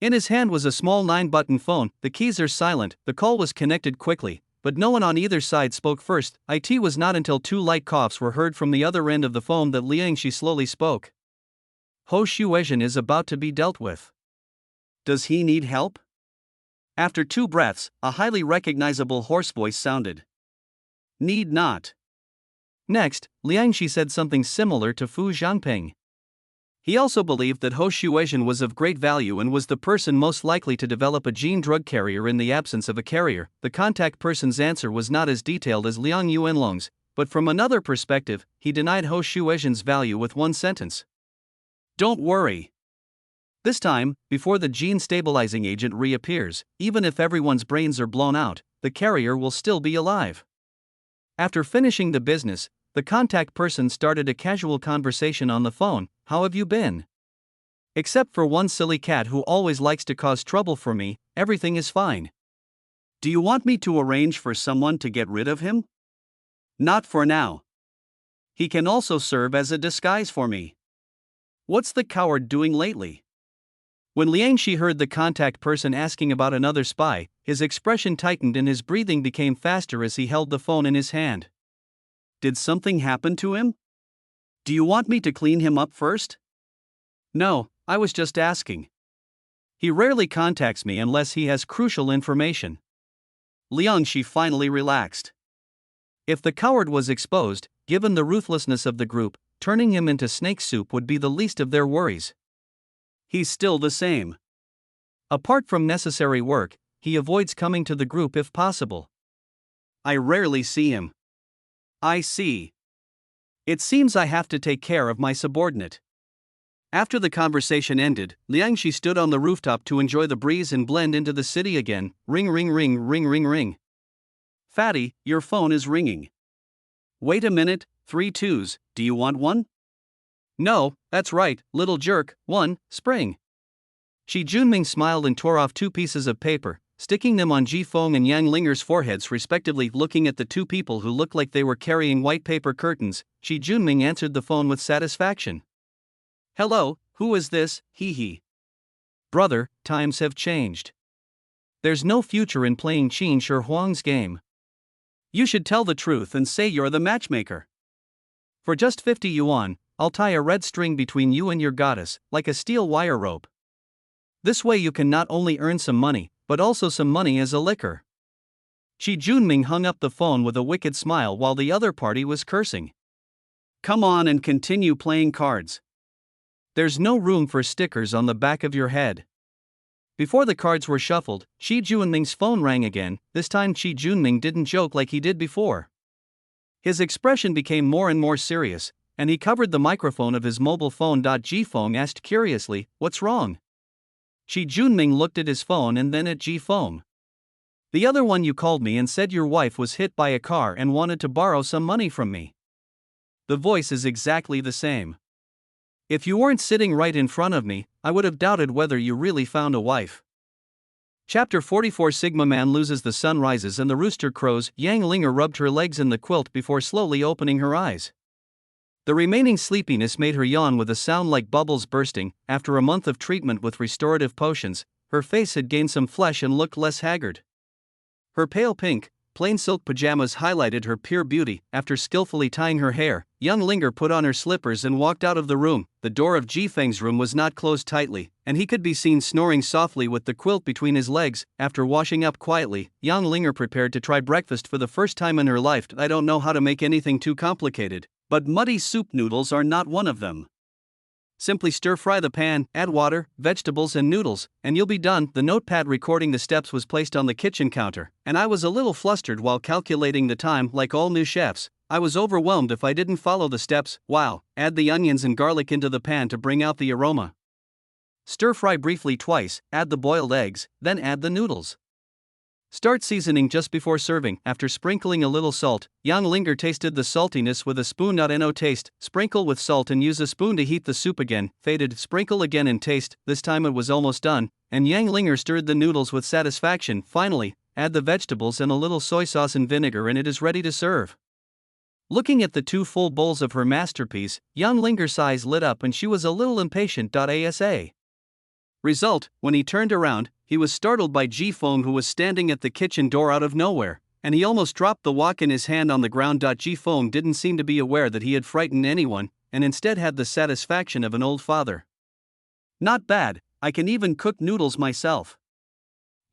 In his hand was a small 9-button phone. The keys are silent. The call was connected quickly, but no one on either side spoke first. It was not until 2 light coughs were heard from the other end of the phone that Liang Shi slowly spoke. Ho Shuezhen is about to be dealt with. Does he need help? After 2 breaths, a highly recognizable hoarse voice sounded. Need not. Next, Liang Shi said something similar to Fu Zhengping. He also believed that Ho Shuezhen was of great value and was the person most likely to develop a gene drug carrier in the absence of a carrier. The contact person's answer was not as detailed as Liang Yuanlong's, but from another perspective, he denied Ho Shuezhen's value with one sentence. Don't worry. This time, before the gene stabilizing agent reappears, even if everyone's brains are blown out, the carrier will still be alive. After finishing the business, the contact person started a casual conversation on the phone. How have you been? Except for one silly cat who always likes to cause trouble for me, everything is fine. Do you want me to arrange for someone to get rid of him? Not for now. He can also serve as a disguise for me. What's the coward doing lately? When Liang Shi heard the contact person asking about another spy, his expression tightened and his breathing became faster as he held the phone in his hand. Did something happen to him? Do you want me to clean him up first? No, I was just asking. He rarely contacts me unless he has crucial information. Liang Shi finally relaxed. If the coward was exposed, given the ruthlessness of the group, turning him into snake soup would be the least of their worries. He's still the same. Apart from necessary work, he avoids coming to the group if possible. I rarely see him. I see. It seems I have to take care of my subordinate. After the conversation ended, Liang Shi stood on the rooftop to enjoy the breeze and blend into the city again. Ring ring ring ring ring ring. Fatty, your phone is ringing. Wait a minute, 3 twos, do you want one? No, that's right, little jerk, 1, spring. Shi Junming smiled and tore off 2 pieces of paper, sticking them on Ji Feng and Yang Linger's foreheads respectively. Looking at the 2 people who looked like they were carrying white paper curtains, Shi Junming answered the phone with satisfaction. Hello, who is this, hee hee. Brother, times have changed. There's no future in playing Qin Shi Huang's game. You should tell the truth and say you're the matchmaker. For just 50 yuan, I'll tie a red string between you and your goddess, like a steel wire rope. This way you can not only earn some money, but also some money as a liquor. Chi Junming hung up the phone with a wicked smile while the other party was cursing. Come on and continue playing cards. There's no room for stickers on the back of your head. Before the cards were shuffled, Chi Junming's phone rang again. This time Chi Junming didn't joke like he did before. His expression became more and more serious, and he covered the microphone of his mobile phone. Ji Feng asked curiously, "What's wrong?" Chi Junming looked at his phone and then at Ji Feng. "The other one you called me and said your wife was hit by a car and wanted to borrow some money from me." The voice is exactly the same. "If you weren't sitting right in front of me, I would have doubted whether you really found a wife." Chapter 44 Sigma Man loses. The sun rises and the rooster crows. Yang Linger rubbed her legs in the quilt before slowly opening her eyes. The remaining sleepiness made her yawn with a sound like bubbles bursting. After a month of treatment with restorative potions, her face had gained some flesh and looked less haggard. Her pale pink, plain silk pajamas highlighted her pure beauty. After skillfully tying her hair, young Linger put on her slippers and walked out of the room. The door of Ji Feng's room was not closed tightly, and he could be seen snoring softly with the quilt between his legs. After washing up quietly, young Linger prepared to try breakfast for the first time in her life. I don't know how to make anything too complicated, but muddy soup noodles are not one of them. Simply stir-fry the pan, add water, vegetables and noodles, and you'll be done. The notepad recording the steps was placed on the kitchen counter, and I was a little flustered while calculating the time. Like all new chefs, I was overwhelmed if I didn't follow the steps. Wow, add the onions and garlic into the pan to bring out the aroma. Stir-fry briefly twice, add the boiled eggs, then add the noodles. Start seasoning just before serving. After sprinkling a little salt, Yang Linger tasted the saltiness with a spoon. No taste, sprinkle with salt and use a spoon to heat the soup again. Faded, sprinkle again and taste. This time it was almost done, and Yang Linger stirred the noodles with satisfaction. Finally, add the vegetables and a little soy sauce and vinegar and it is ready to serve. Looking at the 2 full bowls of her masterpiece, Yang Linger's eyes lit up and she was a little impatient. Asa. Result, when he turned around, he was startled by Ji Feng, who was standing at the kitchen door out of nowhere, and he almost dropped the wok in his hand on the ground. Ji Feng didn't seem to be aware that he had frightened anyone, and instead had the satisfaction of an old father. "Not bad, I can even cook noodles myself.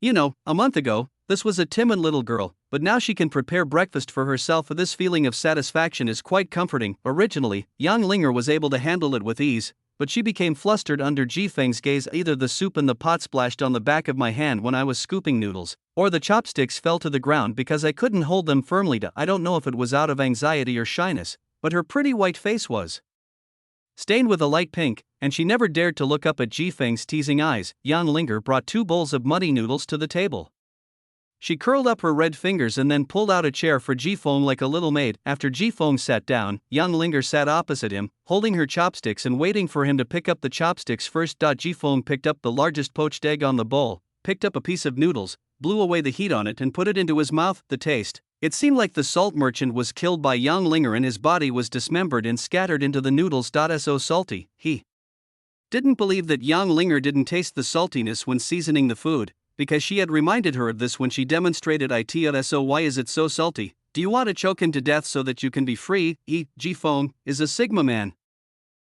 You know, a month ago, this was a timid little girl, but now she can prepare breakfast for herself." This feeling of satisfaction is quite comforting. Originally, Yang Linger was able to handle it with ease, but she became flustered under Ji Feng's gaze. Either the soup in the pot splashed on the back of my hand when I was scooping noodles, or the chopsticks fell to the ground because I couldn't hold them firmly. I don't know if it was out of anxiety or shyness, but her pretty white face was stained with a light pink, and she never dared to look up at Ji Feng's teasing eyes. Yang Linger brought 2 bowls of muddy noodles to the table. She curled up her red fingers and then pulled out a chair for Ji Feng like a little maid. After Ji Feng sat down, Yang Linger sat opposite him, holding her chopsticks and waiting for him to pick up the chopsticks first. Ji Feng picked up the largest poached egg on the bowl, picked up a piece of noodles, blew away the heat on it and put it into his mouth. The taste. It seemed like the salt merchant was killed by Yang Linger and his body was dismembered and scattered into the noodles. So salty. He didn't believe that Yang Linger didn't taste the saltiness when seasoning the food, because she had reminded her of this when she demonstrated it. So why is it so salty? Do you want to choke him to death so that you can be free? Ji Feng is a Sigma man.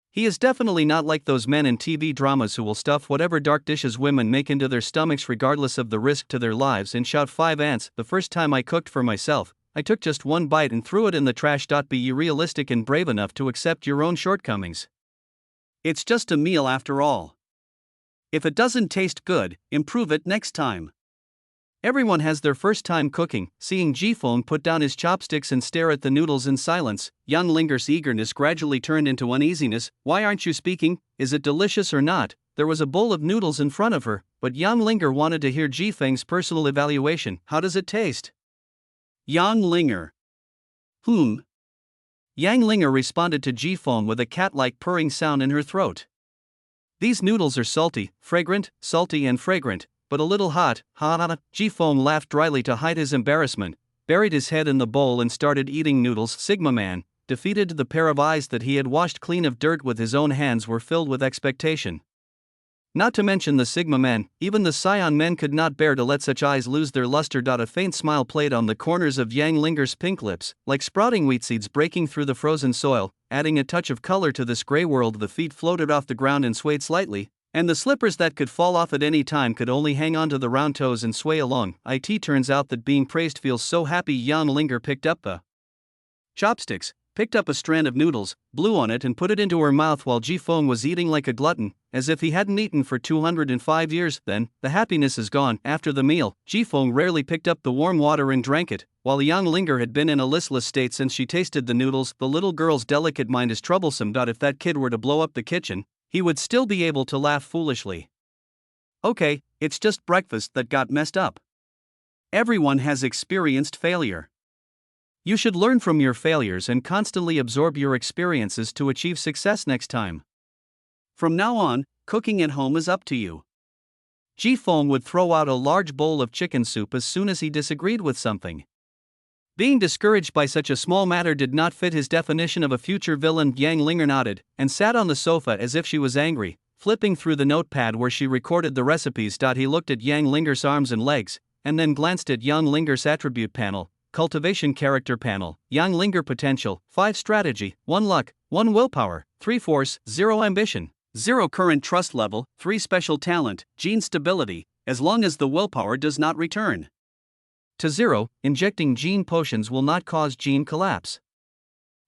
He is definitely not like those men in TV dramas who will stuff whatever dark dishes women make into their stomachs regardless of the risk to their lives and shout 5 ants. The first time I cooked for myself, I took just 1 bite and threw it in the trash. Be you realistic and brave enough to accept your own shortcomings. It's just a meal after all. If it doesn't taste good, improve it next time. Everyone has their first time cooking. Seeing Ji Feng put down his chopsticks and stare at the noodles in silence, Yang Linger's eagerness gradually turned into uneasiness. "Why aren't you speaking? Is it delicious or not?" There was a bowl of noodles in front of her, but Yang Linger wanted to hear Ji Feng's personal evaluation. "How does it taste?" Yang Linger. Yang Linger responded to Ji Feng with a cat-like purring sound in her throat. "These noodles are salty, salty and fragrant, but a little hot." Ji Feng laughed dryly to hide his embarrassment, buried his head in the bowl and started eating noodles. Sigma Man, defeated. The pair of eyes that he had washed clean of dirt with his own hands were filled with expectation. Not to mention the Sigma men, even the Scion men could not bear to let such eyes lose their luster. A faint smile played on the corners of Yang Linger's pink lips, like sprouting wheat seeds breaking through the frozen soil, adding a touch of color to this gray world. The feet floated off the ground and swayed slightly, And the slippers that could fall off at any time could only hang onto the round toes and sway along. It turns out that being praised feels so happy. Yang Linger picked up the chopsticks, picked up a strand of noodles, blew on it and put it into her mouth while Jifeng was eating like a glutton, as if he hadn't eaten for 205 years. Then, the happiness is gone. After the meal, Jifeng rarely picked up the warm water and drank it, while Yang Linger had been in a listless state since she tasted the noodles. The little girl's delicate mind is troublesome. If that kid were to blow up the kitchen, he would still be able to laugh foolishly. Okay, it's just breakfast that got messed up. Everyone has experienced failure. You should learn from your failures and constantly absorb your experiences to achieve success next time. From now on, cooking at home is up to you. Jifeng would throw out a large bowl of chicken soup as soon as he disagreed with something. Being discouraged by such a small matter did not fit his definition of a future villain. Yang Linger nodded and sat on the sofa as if she was angry, flipping through the notepad where she recorded the recipes. He looked at Yang Linger's arms and legs, and then glanced at Yang Linger's attribute panel, cultivation character panel, Yang Linger potential, 5 strategy, 1 luck, 1 willpower, 3 force, 0 ambition, 0 current trust level, 3 special talent, gene stability, as long as the willpower does not return to 0, injecting gene potions will not cause gene collapse.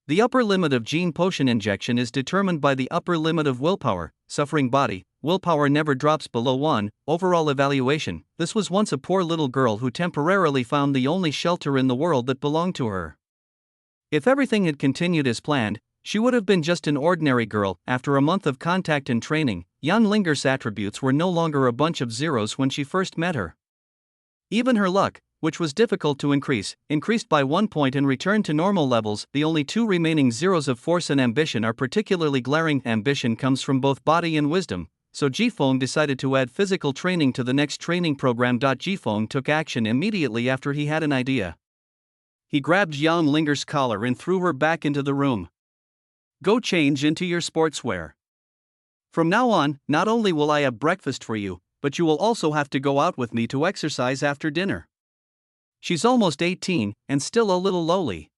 The upper limit of gene potion injection is determined by the upper limit of willpower. Suffering body, willpower never drops below 1. Overall evaluation, this was once a poor little girl who temporarily found the only shelter in the world that belonged to her. If everything had continued as planned, she would have been just an ordinary girl. After a month of contact and training, Yang Linger's attributes were no longer a bunch of zeros when she first met her. Even her luck, which was difficult to increased by 1 point and returned to normal levels. The only 2 remaining zeros of force and ambition are particularly glaring. Ambition comes from both body and wisdom, so Jifeng decided to add physical training to the next training program. Jifeng took action immediately after he had an idea. He grabbed Yang Linger's collar and threw her back into the room. Go change into your sportswear. From now on, not only will I have breakfast for you, but you will also have to go out with me to exercise after dinner. She's almost 18, and still a little lowly.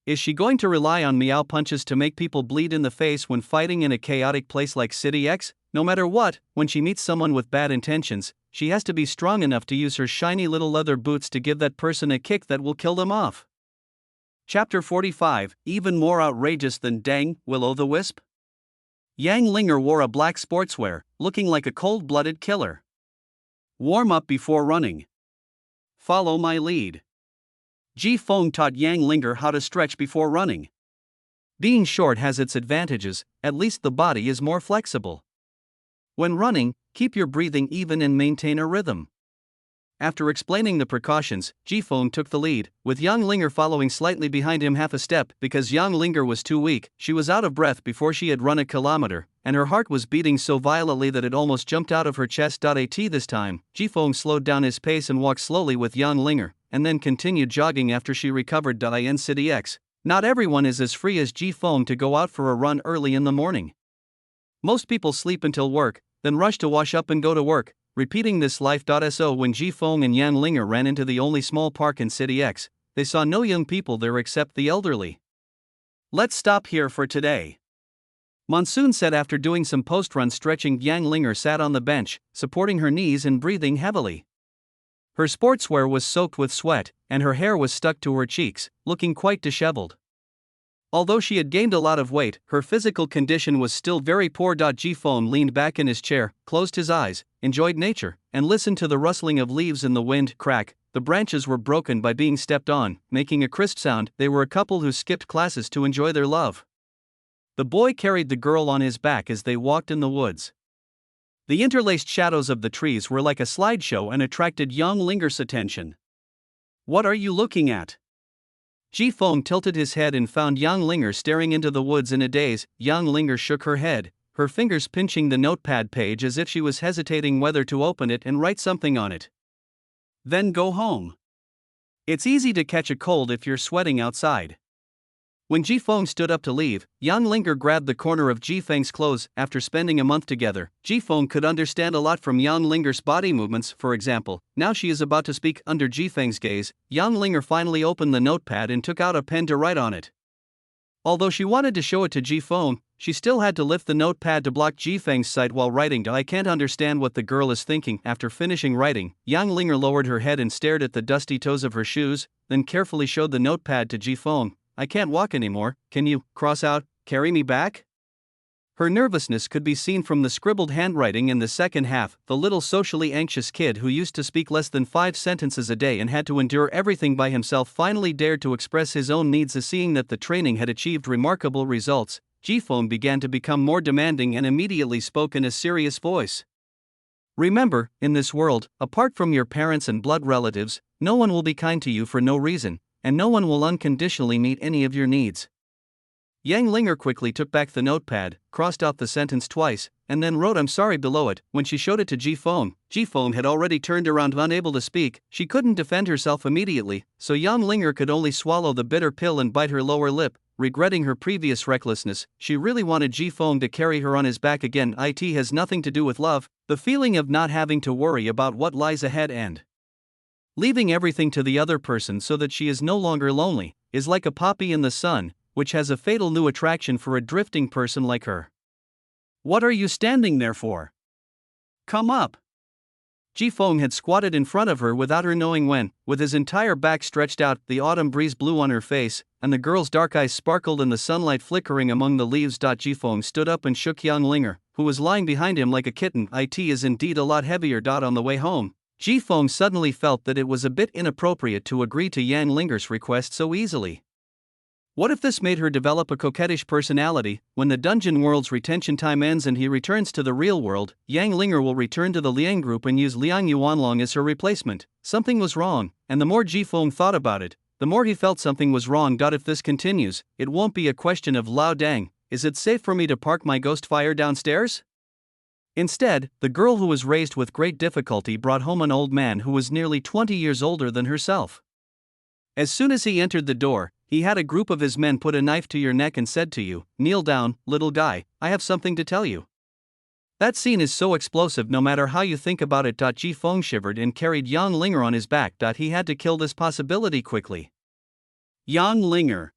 Is she going to rely on meow punches to make people bleed in the face when fighting in a chaotic place like City X? No matter what, when she meets someone with bad intentions, she has to be strong enough to use her shiny little leather boots to give that person a kick that will kill them off. Chapter 45, even more outrageous than Dang, Will-o'-the-Wisp? Yang Linger wore a black sportswear, looking like a cold-blooded killer. Warm up before running. Follow my lead. Jifeng taught Yang Linger how to stretch before running. Being short has its advantages, at least the body is more flexible. When running, keep your breathing even and maintain a rhythm. After explaining the precautions, Jifeng took the lead, with Yang Linger following slightly behind him half a step. Because Yang Linger was too weak, she was out of breath before she had run a kilometer, and her heart was beating so violently that it almost jumped out of her chest. This time, Jifeng slowed down his pace and walked slowly with Yang Linger, and then continued jogging after she recovered. In City X, not everyone is as free as Jifeng to go out for a run early in the morning. Most people sleep until work, then rush to wash up and go to work, repeating this life. So when Jifeng and Yang Linger ran into the only small park in City X, they saw no young people there except the elderly. Let's stop here for today. Monsoon said after doing some post-run stretching. Yang Linger sat on the bench, supporting her knees and breathing heavily. Her sportswear was soaked with sweat, and her hair was stuck to her cheeks, looking quite disheveled. Although she had gained a lot of weight, her physical condition was still very poor. Jifeng leaned back in his chair, closed his eyes, enjoyed nature, and listened to the rustling of leaves in the wind. Crack, the branches were broken by being stepped on, making a crisp sound. They were a couple who skipped classes to enjoy their love. The boy carried the girl on his back as they walked in the woods. The interlaced shadows of the trees were like a slideshow and attracted Yang Linger's attention. What are you looking at? Jifeng tilted his head and found Yang Linger staring into the woods in a daze. Yang Linger shook her head, her fingers pinching the notepad page as if she was hesitating whether to open it and write something on it. Then go home. It's easy to catch a cold if you're sweating outside. When Jifeng stood up to leave, Yang Linger grabbed the corner of Jifeng's clothes. After spending a month together, Jifeng could understand a lot from Yang Linger's body movements. For example, now she is about to speak. Under Jifeng's gaze, Yang Linger finally opened the notepad and took out a pen to write on it. Although she wanted to show it to Jifeng, she still had to lift the notepad to block Jifeng's sight while writing. I can't understand what the girl is thinking. After finishing writing, Yang Linger lowered her head and stared at the dusty toes of her shoes, then carefully showed the notepad to Jifeng. I can't walk anymore, can you, cross out, carry me back? Her nervousness could be seen from the scribbled handwriting in the second half. The little socially anxious kid who used to speak less than 5 sentences a day and had to endure everything by himself finally dared to express his own needs. Seeing that the training had achieved remarkable results, Jifeng began to become more demanding and immediately spoke in a serious voice. Remember, in this world, apart from your parents and blood relatives, no one will be kind to you for no reason, and no one will unconditionally meet any of your needs. Yang Linger quickly took back the notepad, crossed out the sentence twice, and then wrote "I'm sorry" below it. When she showed it to Jifeng had already turned around unable to speak. She couldn't defend herself immediately, so Yang Linger could only swallow the bitter pill and bite her lower lip. Regretting her previous recklessness, she really wanted Jifeng to carry her on his back again. It has nothing to do with love, the feeling of not having to worry about what lies ahead and leaving everything to the other person so that she is no longer lonely, is like a poppy in the sun, which has a fatal new attraction for a drifting person like her. What are you standing there for? Come up. Jifeng had squatted in front of her without her knowing when, with his entire back stretched out. The autumn breeze blew on her face, and the girl's dark eyes sparkled in the sunlight flickering among the leaves. Jifeng stood up and shook Yang Linger, who was lying behind him like a kitten. It is indeed a lot heavier. On the way home, Jifeng suddenly felt that it was a bit inappropriate to agree to Yang Linger's request so easily. What if this made her develop a coquettish personality? When the dungeon world's retention time ends and he returns to the real world, Yang Linger will return to the Liang group and use Liang Yuanlong as her replacement. Something was wrong, and the more Jifeng thought about it, the more he felt something was wrong. If this continues, it won't be a question of Lao Dang, is it safe for me to park my ghost fire downstairs? Instead, the girl who was raised with great difficulty brought home an old man who was nearly 20 years older than herself. As soon as he entered the door, he had a group of his men put a knife to your neck and said to you, "Kneel down, little guy, I have something to tell you." That scene is so explosive no matter how you think about it. Jifeng shivered and carried Yang Linger on his back. He had to kill this possibility quickly. Yang Linger.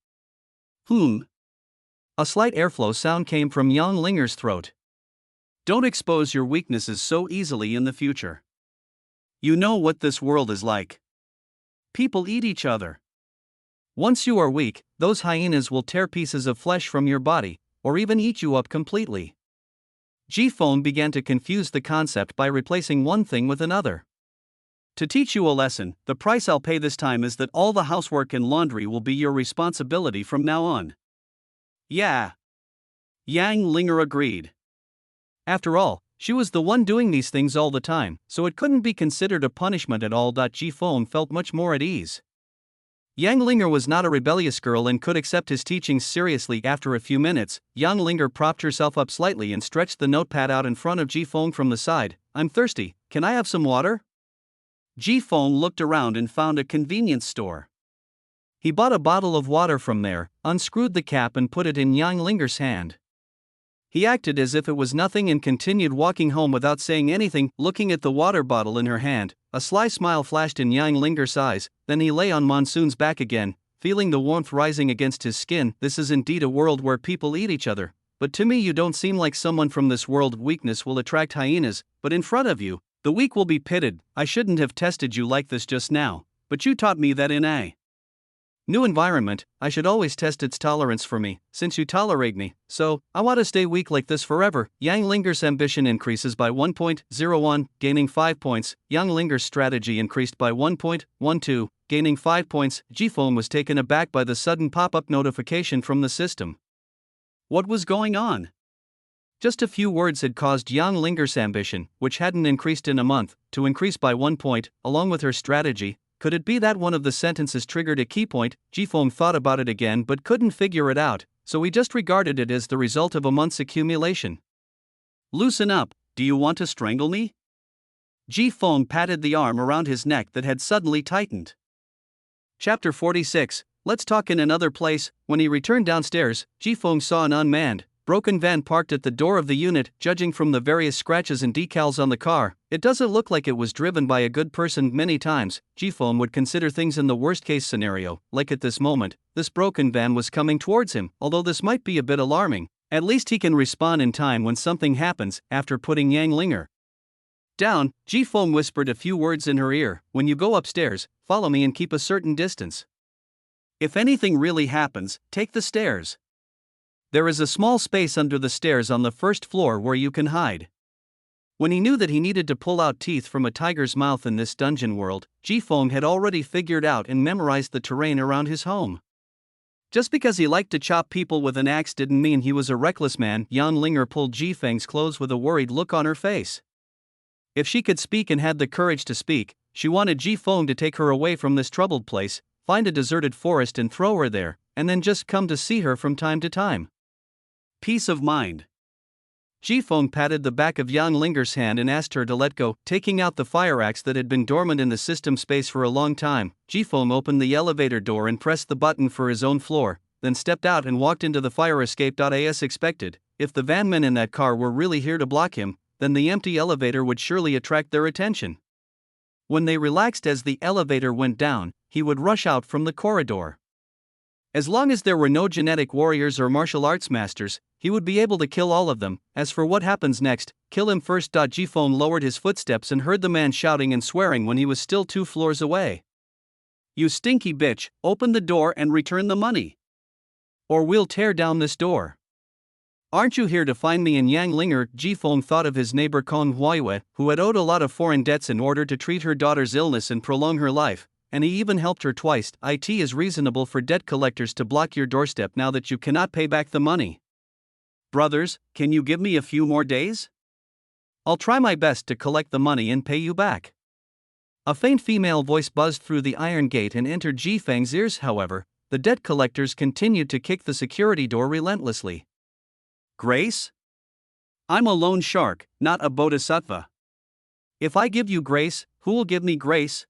A slight airflow sound came from Yang Linger's throat. Don't expose your weaknesses so easily in the future. You know what this world is like. People eat each other. Once you are weak, those hyenas will tear pieces of flesh from your body, or even eat you up completely. Jifeng began to confuse the concept by replacing one thing with another. To teach you a lesson, the price I'll pay this time is that all the housework and laundry will be your responsibility from now on. Yeah. Yang Linger agreed. After all, she was the one doing these things all the time, so it couldn't be considered a punishment at all. Jifeng felt much more at ease. Yang Linger was not a rebellious girl and could accept his teachings seriously. After a few minutes, Yang Linger propped herself up slightly and stretched the notepad out in front of Jifeng from the side. "I'm thirsty, can I have some water?" Jifeng looked around and found a convenience store. He bought a bottle of water from there, unscrewed the cap and put it in Yang Linger's hand. He acted as if it was nothing and continued walking home without saying anything. Looking at the water bottle in her hand, a sly smile flashed in Yang Linger's eyes. Then he lay on Monsoon's back again, feeling the warmth rising against his skin. This is indeed a world where people eat each other, but to me you don't seem like someone from this world. Weakness will attract hyenas, but in front of you, the weak will be pitted. I shouldn't have tested you like this just now, but you taught me that in a new environment, I should always test its tolerance for me, since you tolerate me, so I want to stay weak like this forever. Yang Linger's ambition increases by 1.01, gaining 5 points. Yang Linger's strategy increased by 1.12, gaining 5 points. Jifeng was taken aback by the sudden pop-up notification from the system. What was going on? Just a few words had caused Yang Linger's ambition, which hadn't increased in a month, to increase by 1 point, along with her strategy. Could it be that one of the sentences triggered a key point? Jifeng thought about it again but couldn't figure it out, so he just regarded it as the result of a month's accumulation. Loosen up, do you want to strangle me? Jifeng patted the arm around his neck that had suddenly tightened. Chapter 46, Let's talk in another place. When he returned downstairs, Jifeng saw an unmanned, broken van parked at the door of the unit. Judging from the various scratches and decals on the car, it doesn't look like it was driven by a good person. Many times, Jifeng would consider things in the worst-case scenario, like at this moment, this broken van was coming towards him. Although this might be a bit alarming, At least he can respond in time when something happens. After putting Yang Linger down, Ji Feng whispered a few words in her ear. When you go upstairs, follow me and keep a certain distance. If anything really happens, take the stairs. There is a small space under the stairs on the first floor where you can hide. When he knew that he needed to pull out teeth from a tiger's mouth in this dungeon world, Ji Feng had already figured out and memorized the terrain around his home. Just because he liked to chop people with an axe didn't mean he was a reckless man. Yan Linger pulled Ji Feng's clothes with a worried look on her face. If she could speak and had the courage to speak, she wanted Ji Feng to take her away from this troubled place, find a deserted forest and throw her there, and then just come to see her from time to time. Peace of mind. Ji Feng patted the back of Yang Linger's hand and asked her to let go, taking out the fire axe that had been dormant in the system space for a long time. Ji Feng opened the elevator door and pressed the button for his own floor, then stepped out and walked into the fire escape. As expected, if the vanmen in that car were really here to block him, then the empty elevator would surely attract their attention. When they relaxed as the elevator went down, he would rush out from the corridor. As long as there were no genetic warriors or martial arts masters, he would be able to kill all of them. As for what happens next, kill him first. Ji Feng lowered his footsteps and heard the man shouting and swearing when he was still 2 floors away. You stinky bitch, open the door and return the money. Or we'll tear down this door. Aren't you here to find me? In Yang Linger, Ji Feng thought of his neighbor Kong Huaiyue, who had owed a lot of foreign debts in order to treat her daughter's illness and prolong her life, and he even helped her twice. It is reasonable for debt collectors to block your doorstep now that you cannot pay back the money. Brothers, can you give me a few more days? I'll try my best to collect the money and pay you back. A faint female voice buzzed through the iron gate and entered Ji Feng's ears. However, the debt collectors continued to kick the security door relentlessly. Grace? I'm a loan shark, not a bodhisattva. If I give you grace, who will give me grace?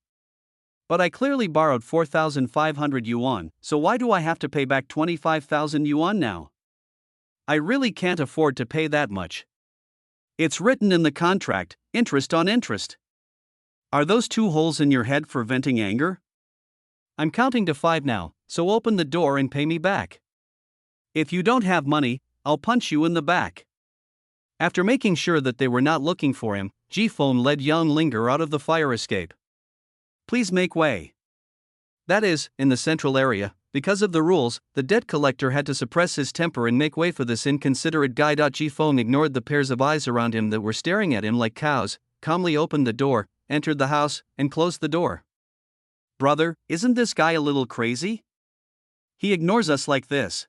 But I clearly borrowed 4,500 yuan, so why do I have to pay back 25,000 yuan now? I really can't afford to pay that much. It's written in the contract, interest on interest. Are those 2 holes in your head for venting anger? I'm counting to 5 now, so open the door and pay me back. If you don't have money, I'll punch you in the back. After making sure that they were not looking for him, Ji Feng led Yang Linger out of the fire escape. Please make way. That is, in the central area, because of the rules, the debt collector had to suppress his temper and make way for this inconsiderate guy. Ji Feng ignored the pairs of eyes around him that were staring at him like cows, calmly opened the door, entered the house, and closed the door. Brother, isn't this guy a little crazy? He ignores us like this.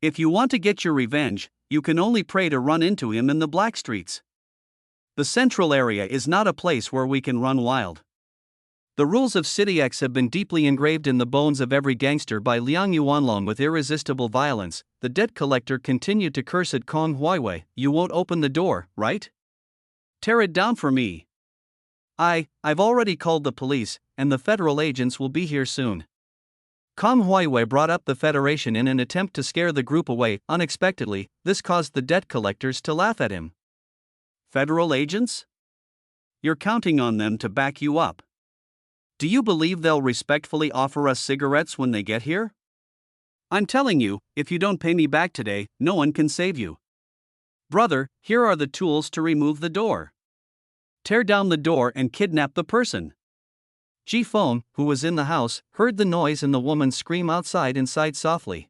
If you want to get your revenge, you can only pray to run into him in the black streets. The central area is not a place where we can run wild. The rules of City X have been deeply engraved in the bones of every gangster by Liang Yuanlong with irresistible violence. The debt collector continued to curse at Kong Huaiyue. You won't open the door, right? Tear it down for me. I've already called the police, and the federal agents will be here soon. Kong Huaiyue brought up the Federation in an attempt to scare the group away. Unexpectedly, this caused the debt collectors to laugh at him. Federal agents? You're counting on them to back you up. Do you believe they'll respectfully offer us cigarettes when they get here? I'm telling you, if you don't pay me back today, no one can save you. Brother, here are the tools to remove the door. Tear down the door and kidnap the person. Ji Feng, who was in the house, heard the noise and the woman scream outside and sighed softly.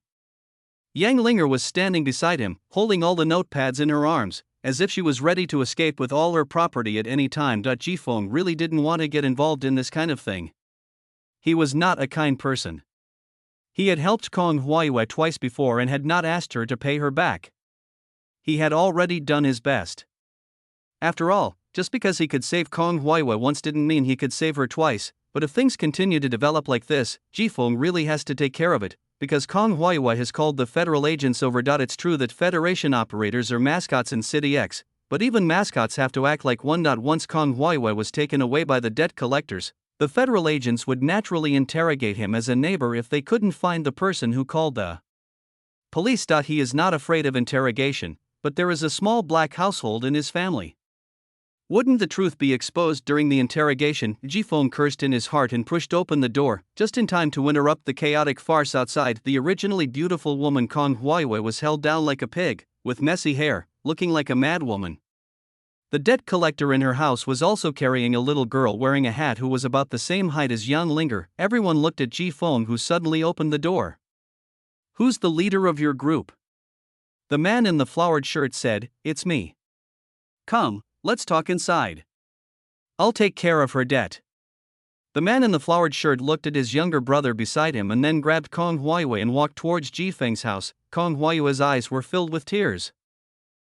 Yang Linger was standing beside him, holding all the notepads in her arms, as if she was ready to escape with all her property at any time. Ji Feng really didn't want to get involved in this kind of thing. He was not a kind person. He had helped Kong Huaiyue twice before and had not asked her to pay her back. He had already done his best. After all, just because he could save Kong Huaiyue once didn't mean he could save her twice, but if things continue to develop like this, Ji Feng really has to take care of it, because Kong Huaiyue has called the federal agents over. It's true that Federation operators are mascots in City X, but even mascots have to act like one. Once Kong Huaiyue was taken away by the debt collectors, the federal agents would naturally interrogate him as a neighbor if they couldn't find the person who called the police. He is not afraid of interrogation, but there is a small black household in his family. Wouldn't the truth be exposed during the interrogation? Jifeng cursed in his heart and pushed open the door, just in time to interrupt the chaotic farce outside. The originally beautiful woman Kong Huaiwei was held down like a pig, with messy hair, looking like a madwoman. The debt collector in her house was also carrying a little girl wearing a hat who was about the same height as Yang Linger. Everyone looked at Jifeng, who suddenly opened the door. "Who's the leader of your group?" The man in the flowered shirt said. "It's me. Come, let's talk inside. I'll take care of her debt." The man in the flowered shirt looked at his younger brother beside him and then grabbed Kong Huaiwei and walked towards Jifeng's house. Kong Huaiwei's eyes were filled with tears.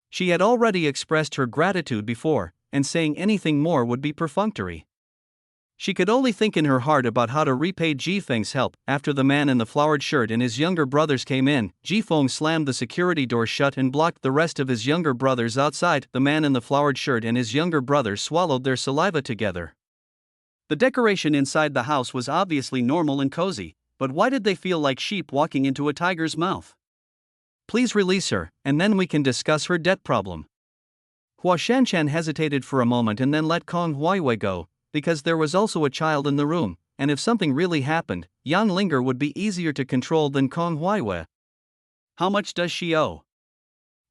She had already expressed her gratitude before, and saying anything more would be perfunctory. She could only think in her heart about how to repay Jifeng's help. After the man in the flowered shirt and his younger brothers came in, Jifeng slammed the security door shut and blocked the rest of his younger brothers outside. The man in the flowered shirt and his younger brother swallowed their saliva together. The decoration inside the house was obviously normal and cozy, but why did they feel like sheep walking into a tiger's mouth? "Please release her, and then we can discuss her debt problem." Hua Shanshan hesitated for a moment and then let Kong Huaiwei go, because there was also a child in the room, and if something really happened, Yang Linger would be easier to control than Kong Huaiwei. "How much does she owe?"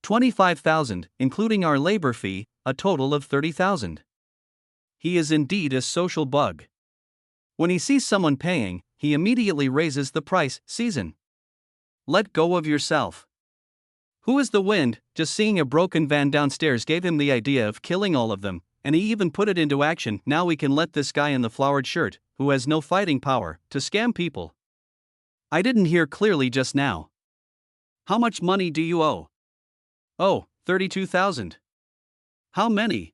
25,000, including our labor fee, a total of 30,000. He is indeed a social bug. When he sees someone paying, he immediately raises the price. Season. Let go of yourself. Who is the wind? Just seeing a broken van downstairs gave him the idea of killing all of them, and he even put it into action. Now we can let this guy in the flowered shirt, who has no fighting power, to scam people. I didn't hear clearly just now. How much money do you owe? Oh, 32,000. How many?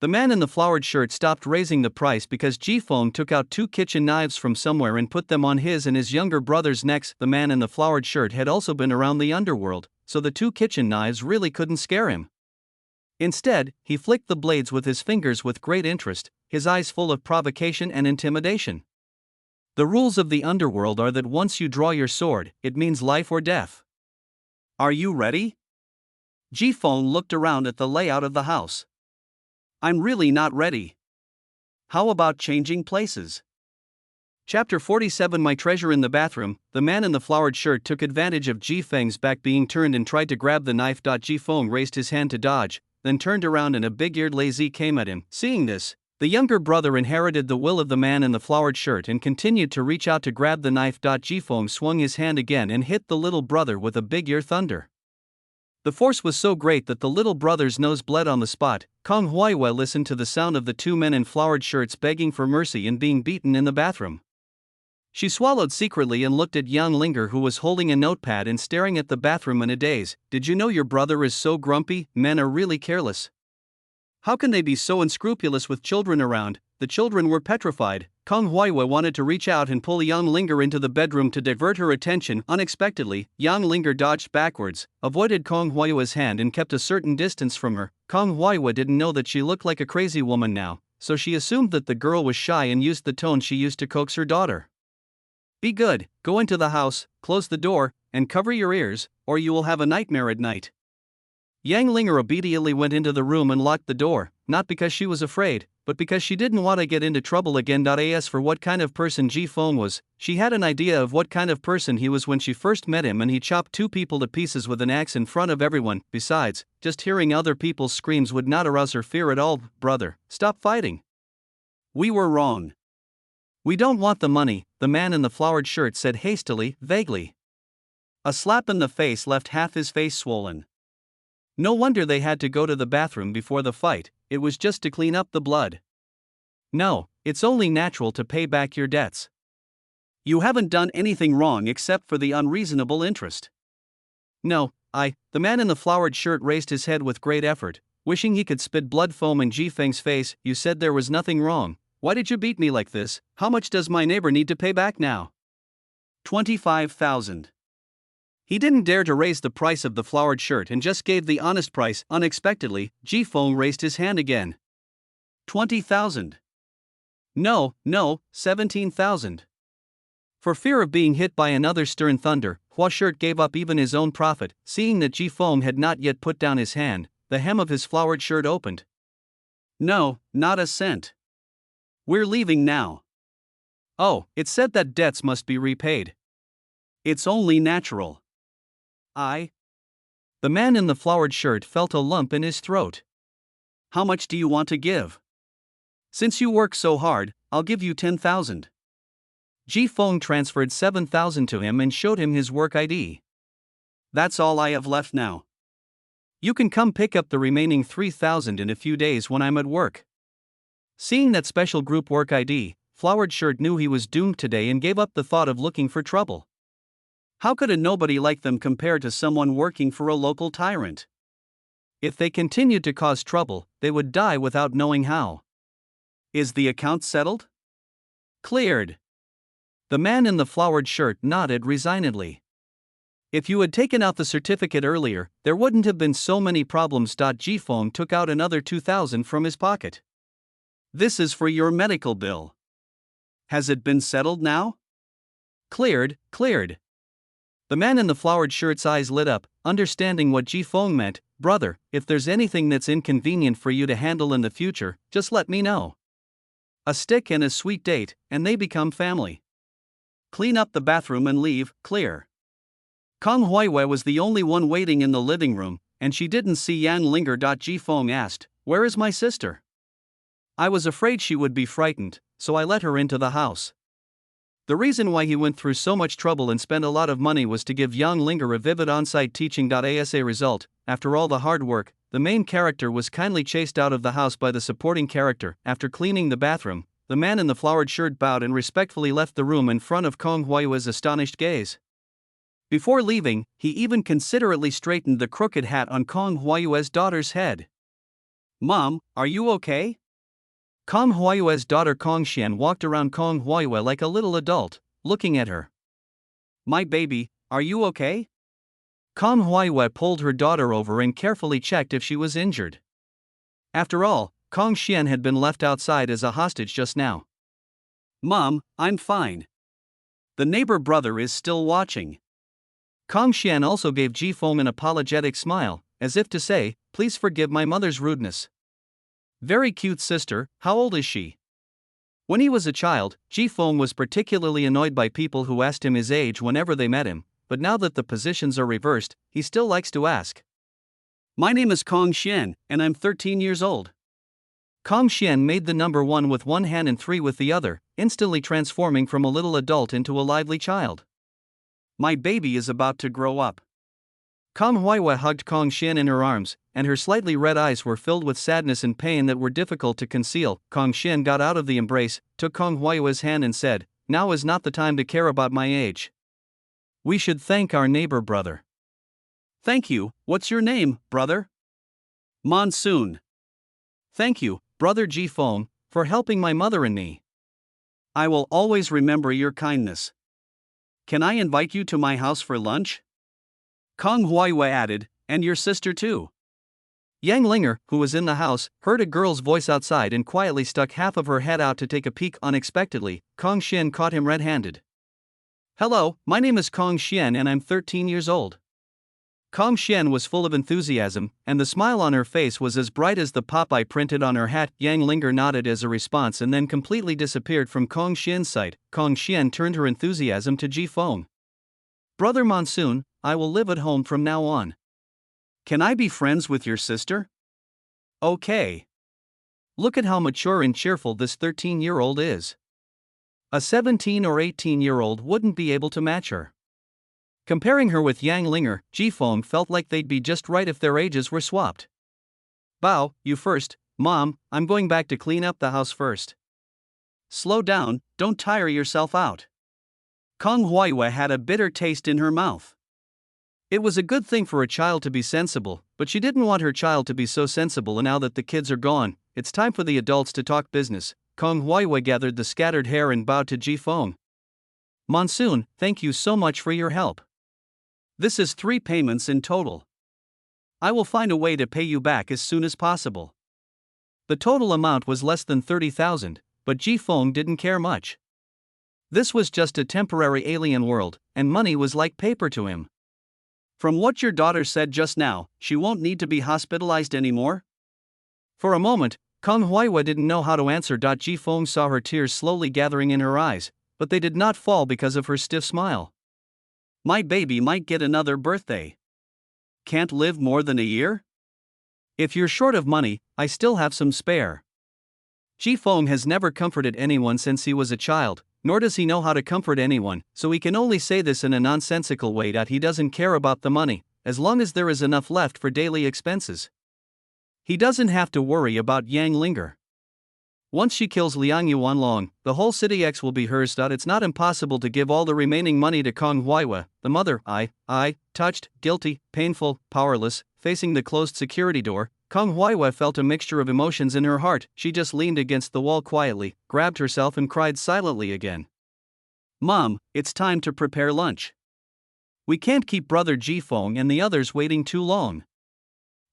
The man in the flowered shirt stopped raising the price because Jifeng took out 2 kitchen knives from somewhere and put them on his and his younger brother's necks. The man in the flowered shirt had also been around the underworld, so the 2 kitchen knives really couldn't scare him. Instead, he flicked the blades with his fingers with great interest, his eyes full of provocation and intimidation. The rules of the underworld are that once you draw your sword, it means life or death. Are you ready? Jifeng looked around at the layout of the house. I'm really not ready. How about changing places? Chapter 47. My treasure in the bathroom. The man in the flowered shirt took advantage of Jifeng's back being turned and tried to grab the knife. Jifeng raised his hand to dodge, then turned around and a big-eared lazy came at him. Seeing this, the younger brother inherited the will of the man in the flowered shirt and continued to reach out to grab the knife. Jifeng swung his hand again and hit the little brother with a big-ear thunder. The force was so great that the little brother's nose bled on the spot. Kong Huaiwei listened to the sound of the 2 men in flowered shirts begging for mercy and being beaten in the bathroom. She swallowed secretly and looked at Yang Linger, who was holding a notepad and staring at the bathroom in a daze. Did you know your brother is so grumpy? Men are really careless. How can they be so unscrupulous with children around? The children were petrified. Kong Huaiwei wanted to reach out and pull Yang Linger into the bedroom to divert her attention. Unexpectedly, Yang Linger dodged backwards, avoided Kong Huaiwei's hand and kept a certain distance from her. Kong Huaiwei didn't know that she looked like a crazy woman now, so she assumed that the girl was shy and used the tone she used to coax her daughter. Be good, go into the house, close the door, and cover your ears, or you will have a nightmare at night. Yang Linger obediently went into the room and locked the door, not because she was afraid, but because she didn't want to get into trouble again. As for what kind of person Jifeng was, she had an idea of what kind of person he was when she first met him, and he chopped 2 people to pieces with an axe in front of everyone. Besides, just hearing other people's screams would not arouse her fear at all. Brother, stop fighting. We were wrong. We don't want the money, the man in the flowered shirt said hastily, vaguely. A slap in the face left half his face swollen. No wonder they had to go to the bathroom before the fight, it was just to clean up the blood. No, it's only natural to pay back your debts. You haven't done anything wrong except for the unreasonable interest. No, the man in the flowered shirt raised his head with great effort, wishing he could spit blood foam in Jifeng's face. You said there was nothing wrong. Why did you beat me like this? How much does my neighbor need to pay back now? 25,000. He didn't dare to raise the price of the flowered shirt and just gave the honest price. Unexpectedly, Jifeng raised his hand again. 20,000. No, 17,000. For fear of being hit by another stern thunder, Hua Shirt gave up even his own profit. Seeing that Jifeng had not yet put down his hand, the hem of his flowered shirt opened. No, not a cent. We're leaving now. Oh, it said that debts must be repaid. It's only natural. I. The man in the flowered shirt felt a lump in his throat. How much do you want to give? Since you work so hard, I'll give you 10,000. Ji Feng transferred 7,000 to him and showed him his work ID. That's all I have left now. You can come pick up the remaining 3,000 in a few days when I'm at work. Seeing that special group work ID, Flowered Shirt knew he was doomed today and gave up the thought of looking for trouble. How could a nobody like them compare to someone working for a local tyrant? If they continued to cause trouble, they would die without knowing how. Is the account settled? Cleared. The man in the flowered shirt nodded resignedly. If you had taken out the certificate earlier, there wouldn't have been so many problems. Ji Feng took out another 2,000 from his pocket. This is for your medical bill. Has it been settled now? Cleared. The man in the flowered shirt's eyes lit up, understanding what Ji Feng meant. Brother, if there's anything that's inconvenient for you to handle in the future, just let me know. A stick and a sweet date, and they become family. Clean up the bathroom and leave, clear. Kong Huiwei was the only one waiting in the living room, and she didn't see Yang Linger. Ji Feng asked, "Where is my sister?" I was afraid she would be frightened, so I let her into the house. The reason why he went through so much trouble and spent a lot of money was to give Yang Linger a vivid on-site teaching. As a result, after all the hard work, the main character was kindly chased out of the house by the supporting character. After cleaning the bathroom, the man in the flowered shirt bowed and respectfully left the room in front of Kong Huiwei's astonished gaze. Before leaving, he even considerately straightened the crooked hat on Kong Huiwei's daughter's head. "Mom, are you okay?" Kong Huiwei's daughter Kong Xian walked around Kong Huiwei like a little adult, looking at her. "My baby, are you okay?" Kong Huiwei pulled her daughter over and carefully checked if she was injured. After all, Kong Xian had been left outside as a hostage just now. "Mom, I'm fine. The neighbor brother is still watching." Kong Xian also gave Ji Feng an apologetic smile, as if to say, "Please forgive my mother's rudeness." Very cute sister, how old is she? When he was a child, Ji Feng was particularly annoyed by people who asked him his age whenever they met him, but now that the positions are reversed, he still likes to ask. "My name is Kong Xian, and I'm 13 years old. Kong Xian made the number 1 with one hand and 3 with the other, instantly transforming from a little adult into a lively child. My baby is about to grow up." Kong Huiwei hugged Kong Xian in her arms, and her slightly red eyes were filled with sadness and pain that were difficult to conceal. Kong Xian got out of the embrace, took Kong Huiwei's hand and said, "Now is not the time to care about my age. We should thank our neighbor brother." "Thank you. What's your name, brother?" "Monsoon." "Thank you, brother Ji Feng, for helping my mother and me. I will always remember your kindness. Can I invite you to my house for lunch?" Kong Huiwei added, "And your sister too." Yang Linger, who was in the house, heard a girl's voice outside and quietly stuck half of her head out to take a peek. Unexpectedly, Kong Xian caught him red-handed. "Hello, my name is Kong Xian and I'm 13 years old." Kong Xian was full of enthusiasm, and the smile on her face was as bright as the Popeye printed on her hat. Yang Linger nodded as a response and then completely disappeared from Kong Xian's sight. Kong Xian turned her enthusiasm to Ji Feng. "Brother Monsoon, I will live at home from now on. Can I be friends with your sister?" Okay. Look at how mature and cheerful this 13-year-old is. A 17 or 18-year-old wouldn't be able to match her. Comparing her with Yang Linger, Ji Feng felt like they'd be just right if their ages were swapped. "Bao, you first, Mom, I'm going back to clean up the house first." "Slow down, don't tire yourself out." Kong Huiwei had a bitter taste in her mouth. It was a good thing for a child to be sensible, but she didn't want her child to be so sensible. And now that the kids are gone, it's time for the adults to talk business. Kong Huiwei gathered the scattered hair and bowed to Ji Feng. "Monsoon, thank you so much for your help. This is 3 payments in total. I will find a way to pay you back as soon as possible." The total amount was less than 30,000, but Ji Feng didn't care much. This was just a temporary alien world, and money was like paper to him. "From what your daughter said just now, she won't need to be hospitalized anymore?" For a moment, Kong Huaiwa didn't know how to answer. Ji Feng saw her tears slowly gathering in her eyes, but they did not fall because of her stiff smile. My baby might get another birthday. Can't live more than a year? If you're short of money, I still have some spare. Ji Feng has never comforted anyone since he was a child, nor does he know how to comfort anyone, so he can only say this in a nonsensical way that he doesn't care about the money, as long as there is enough left for daily expenses. He doesn't have to worry about Yang Linger. Once she kills Liang Yuanlong, the whole city X will be hers. It's not impossible to give all the remaining money to Kong Huaiwa, the mother. Touched, guilty, painful, powerless, facing the closed security door, Kong Huaiwa felt a mixture of emotions in her heart. She just leaned against the wall quietly, grabbed herself and cried silently again. Mom, it's time to prepare lunch. We can't keep Brother Ji Feng and the others waiting too long.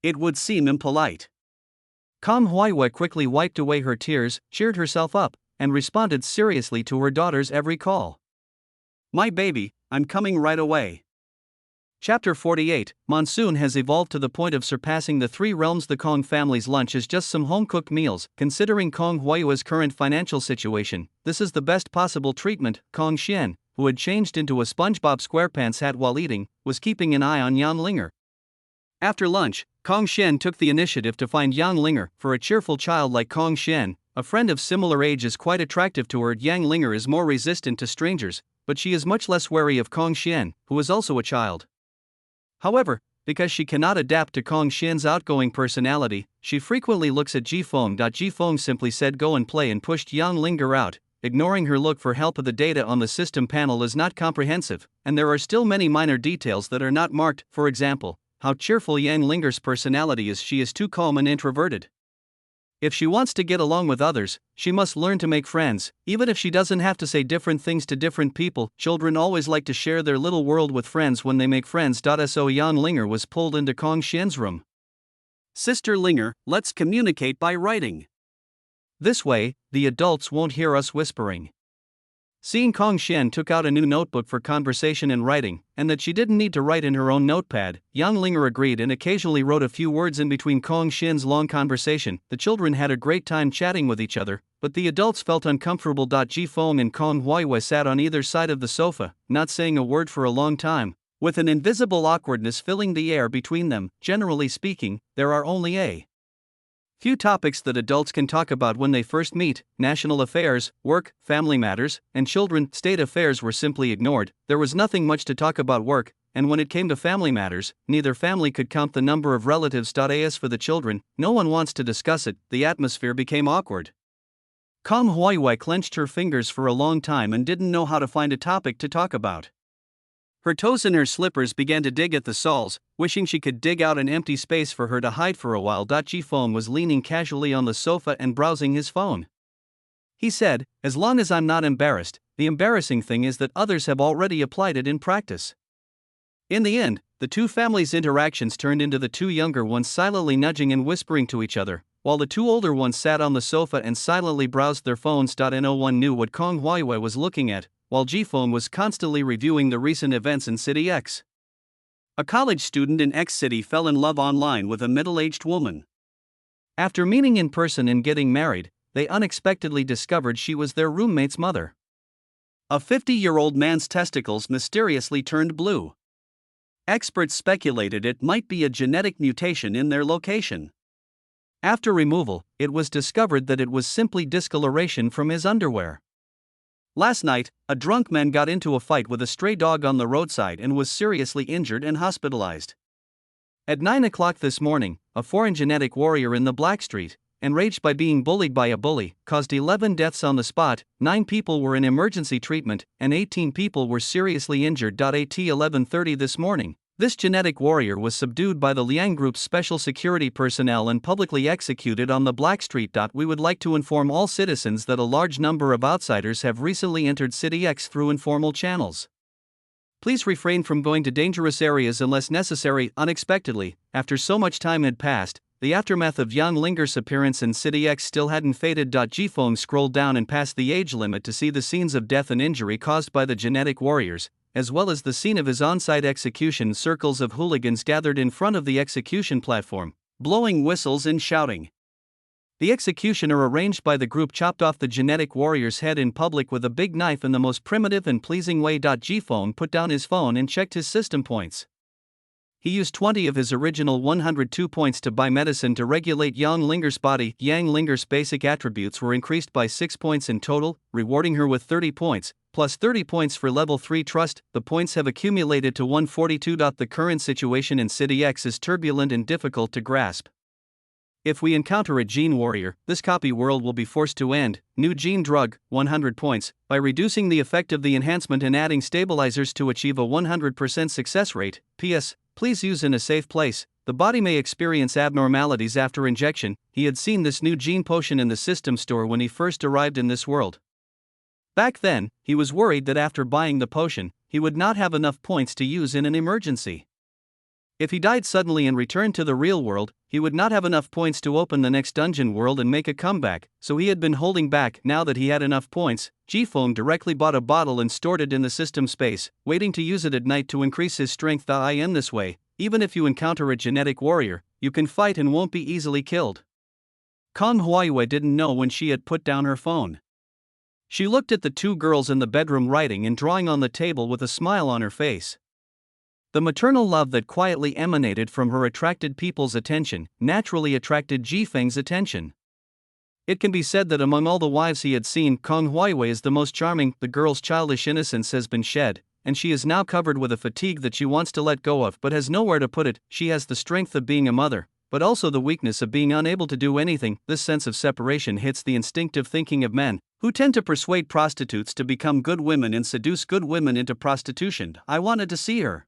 It would seem impolite. Kong Huaiwa quickly wiped away her tears, cheered herself up, and responded seriously to her daughter's every call. My baby, I'm coming right away. Chapter 48, Monsoon has evolved to the point of surpassing the three realms. The Kong family's lunch is just some home-cooked meals. Considering Kong Huaiwa's current financial situation, this is the best possible treatment. Kong Xian, who had changed into a SpongeBob SquarePants hat while eating, was keeping an eye on Yang Linger. After lunch, Kong Xian took the initiative to find Yang Linger. For a cheerful child like Kong Xian, a friend of similar age is quite attractive to her. Yang Linger is more resistant to strangers, but she is much less wary of Kong Xian, who is also a child. However, because she cannot adapt to Kong Xian's outgoing personality, she frequently looks at Ji Feng. Ji Feng simply said go and play and pushed Yang Linger out, ignoring her look for help. The data on the system panel is not comprehensive, and there are still many minor details that are not marked. For example, how cheerful Yang Linger's personality is. She is too calm and introverted. If she wants to get along with others, she must learn to make friends, even if she doesn't have to say different things to different people. Children always like to share their little world with friends when they make friends. So Yang Linger was pulled into Kong Xian's room. Sister Linger, let's communicate by writing. This way, the adults won't hear us whispering. Seeing Kong Xian took out a new notebook for conversation and writing, and that she didn't need to write in her own notepad, Yang Linger agreed and occasionally wrote a few words in between Kong Xian's long conversation. The children had a great time chatting with each other, but the adults felt uncomfortable. Ji Feng and Kong Huaiwa sat on either side of the sofa, not saying a word for a long time, with an invisible awkwardness filling the air between them. Generally speaking, there are only a few topics that adults can talk about when they first meet: national affairs, work, family matters, and children. State affairs were simply ignored. There was nothing much to talk about work, and when it came to family matters, neither family could count the number of relatives. As for the children, no one wants to discuss it. The atmosphere became awkward. Kong Huaiwa clenched her fingers for a long time and didn't know how to find a topic to talk about. Her toes in her slippers began to dig at the soles, wishing she could dig out an empty space for her to hide for a while. Ji Feng was leaning casually on the sofa and browsing his phone. He said, as long as I'm not embarrassed, the embarrassing thing is that others have already applied it in practice. In the end, the two families' interactions turned into the two younger ones silently nudging and whispering to each other, while the two older ones sat on the sofa and silently browsed their phones. No one knew what Kong Huaiwa was looking at, while Ji Feng was constantly reviewing the recent events in City X. A college student in X City fell in love online with a middle-aged woman. After meeting in person and getting married, they unexpectedly discovered she was their roommate's mother. A 50-year-old man's testicles mysteriously turned blue. Experts speculated it might be a genetic mutation in their location. After removal, it was discovered that it was simply discoloration from his underwear. Last night, a drunk man got into a fight with a stray dog on the roadside and was seriously injured and hospitalized. At 9 o'clock this morning, a foreign genetic warrior in the Blackstreet, enraged by being bullied by a bully, caused 11 deaths on the spot. 9 people were in emergency treatment, and 18 people were seriously injured. At 11:30 this morning, this genetic warrior was subdued by the Liang Group's special security personnel and publicly executed on the Blackstreet. We would like to inform all citizens that a large number of outsiders have recently entered City X through informal channels. Please refrain from going to dangerous areas unless necessary. Unexpectedly, after so much time had passed, the aftermath of Yang Linger's appearance in City X still hadn't faded. Ji Feng scrolled down and past the age limit to see the scenes of death and injury caused by the genetic warriors, as well as the scene of his on-site execution. Circles of hooligans gathered in front of the execution platform, blowing whistles and shouting. The executioner arranged by the group chopped off the genetic warrior's head in public with a big knife in the most primitive and pleasing way. G-Phone put down his phone and checked his system points. He used 20 of his original 102 points to buy medicine to regulate Yang Linger's body. Yang Linger's basic attributes were increased by 6 points in total, rewarding her with 30 points, plus 30 points for level 3 trust. The points have accumulated to 142. The current situation in City X is turbulent and difficult to grasp. If we encounter a gene warrior, this copy world will be forced to end. New gene drug, 100 points, by reducing the effect of the enhancement and adding stabilizers to achieve a 100% success rate. PS, please use in a safe place. The body may experience abnormalities after injection. He had seen this new gene potion in the system store when he first arrived in this world. Back then, he was worried that after buying the potion, he would not have enough points to use in an emergency. If he died suddenly and returned to the real world, he would not have enough points to open the next dungeon world and make a comeback, so he had been holding back. Now that he had enough points, G-Phone directly bought a bottle and stored it in the system space, waiting to use it at night to increase his strength. In this way, even if you encounter a genetic warrior, you can fight and won't be easily killed. Kong Huaiyue didn't know when she had put down her phone. She looked at the two girls in the bedroom writing and drawing on the table with a smile on her face. The maternal love that quietly emanated from her attracted people's attention, naturally attracted Ji-Feng's attention. It can be said that among all the wives he had seen, Kong Huaiyue is the most charming. The girl's childish innocence has been shed, and she is now covered with a fatigue that she wants to let go of but has nowhere to put it. She has the strength of being a mother, but also the weakness of being unable to do anything. This sense of separation hits the instinctive thinking of men, who tend to persuade prostitutes to become good women and seduce good women into prostitution. I wanted to see her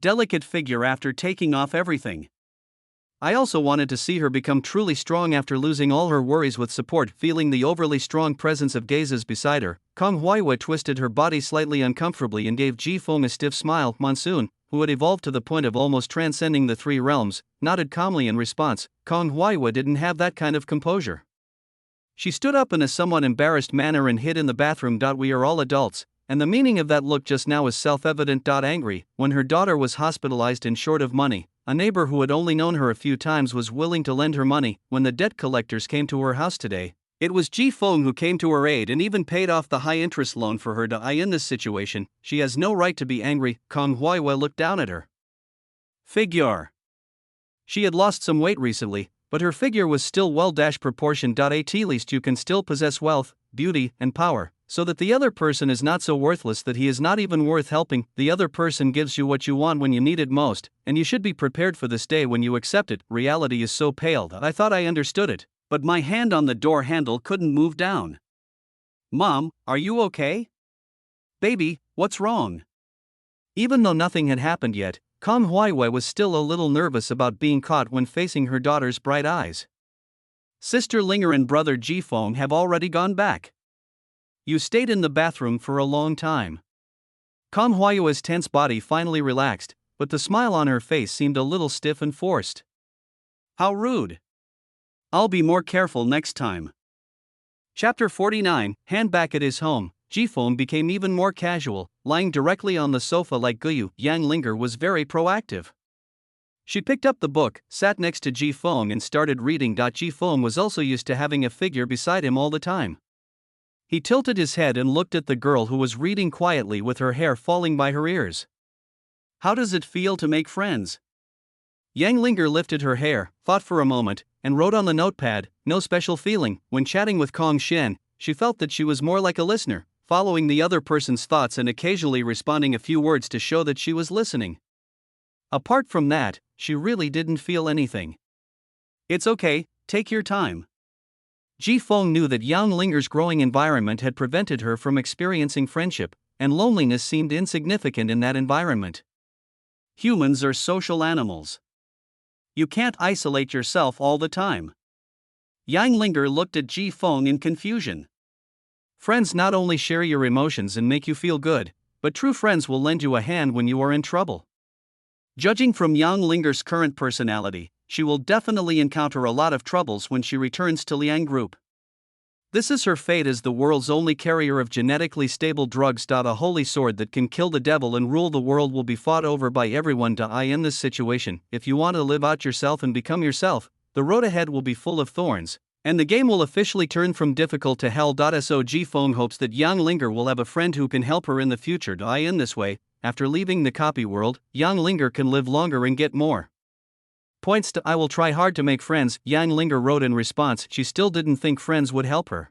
delicate figure after taking off everything. I also wanted to see her become truly strong after losing all her worries with support. Feeling the overly strong presence of gazes beside her, Kong Huaiyue twisted her body slightly uncomfortably and gave Ji-Feng a stiff smile. Monsoon, who had evolved to the point of almost transcending the three realms, nodded calmly in response. Kong Huaiyue didn't have that kind of composure. She stood up in a somewhat embarrassed manner and hid in the bathroom. We are all adults, and the meaning of that look just now is self-evident. Angry, when her daughter was hospitalized and short of money, a neighbor who had only known her a few times was willing to lend her money. When the debt collectors came to her house today, it was Ji-Feng who came to her aid and even paid off the high-interest loan for her. In this situation, she has no right to be angry. Kong Huaiyue looked down at her figure. She had lost some weight recently, but her figure was still well-proportioned. At least you can still possess wealth, beauty, and power, so that the other person is not so worthless that he is not even worth helping. The other person gives you what you want when you need it most, and you should be prepared for this day when you accept it. Reality is so pale that I thought I understood it, but my hand on the door handle couldn't move down. Mom, are you okay? Baby, what's wrong? Even though nothing had happened yet, Kong Huaiyue was still a little nervous about being caught when facing her daughter's bright eyes. Sister Linger and brother Ji-Feng have already gone back. You stayed in the bathroom for a long time. Kong Huaiyue's tense body finally relaxed, but the smile on her face seemed a little stiff and forced. How rude. I'll be more careful next time. Chapter 49, Hand back at his home. Ji-Feng became even more casual, lying directly on the sofa like Guyu. Yang Linger was very proactive. She picked up the book, sat next to Ji-Feng and started reading. Ji-Feng was also used to having a figure beside him all the time. He tilted his head and looked at the girl who was reading quietly with her hair falling by her ears. How does it feel to make friends? Yang Linger lifted her hair, thought for a moment, and wrote on the notepad, no special feeling. When chatting with Kong Shen, she felt that she was more like a listener, following the other person's thoughts and occasionally responding a few words to show that she was listening. Apart from that, she really didn't feel anything. It's okay, take your time. Ji-Feng knew that Yang Linger's growing environment had prevented her from experiencing friendship, and loneliness seemed insignificant in that environment. Humans are social animals. You can't isolate yourself all the time. Yang Linger looked at Ji-Feng in confusion. Friends not only share your emotions and make you feel good, but true friends will lend you a hand when you are in trouble. Judging from Yang Linger's current personality, she will definitely encounter a lot of troubles when she returns to Liang Group. This is her fate as the world's only carrier of genetically stable drugs. A holy sword that can kill the devil and rule the world will be fought over by everyone. In this situation, if you want to live out yourself and become yourself, the road ahead will be full of thorns, And the game will officially turn from difficult to hell. So Ji-Fong hopes that Yang Linger will have a friend who can help her in the future. In this way, after leaving the copy world, Yang Linger can live longer and get more points. I will try hard to make friends, Yang Linger wrote in response. She still didn't think friends would help her.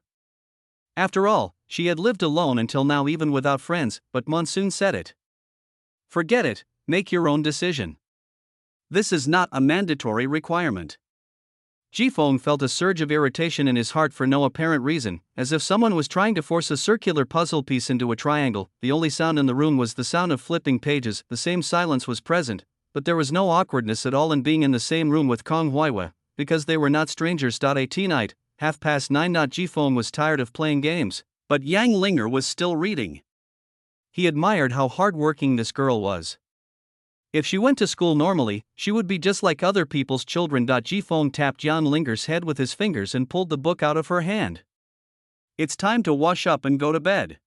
After all, she had lived alone until now, even without friends, but Monsoon said it. Forget it, make your own decision. This is not a mandatory requirement. Ji-Fong felt a surge of irritation in his heart for no apparent reason, as if someone was trying to force a circular puzzle piece into a triangle. The only sound in the room was the sound of flipping pages. The same silence was present, but there was no awkwardness at all in being in the same room with Kong Huiwa, because they were not strangers. At night, 9:30. Ji-Fong was tired of playing games, but Yang Linger was still reading. He admired how hard-working this girl was. If she went to school normally, she would be just like other people's children. Ji-Fong tapped Yang Linger's head with his fingers and pulled the book out of her hand. It's time to wash up and go to bed.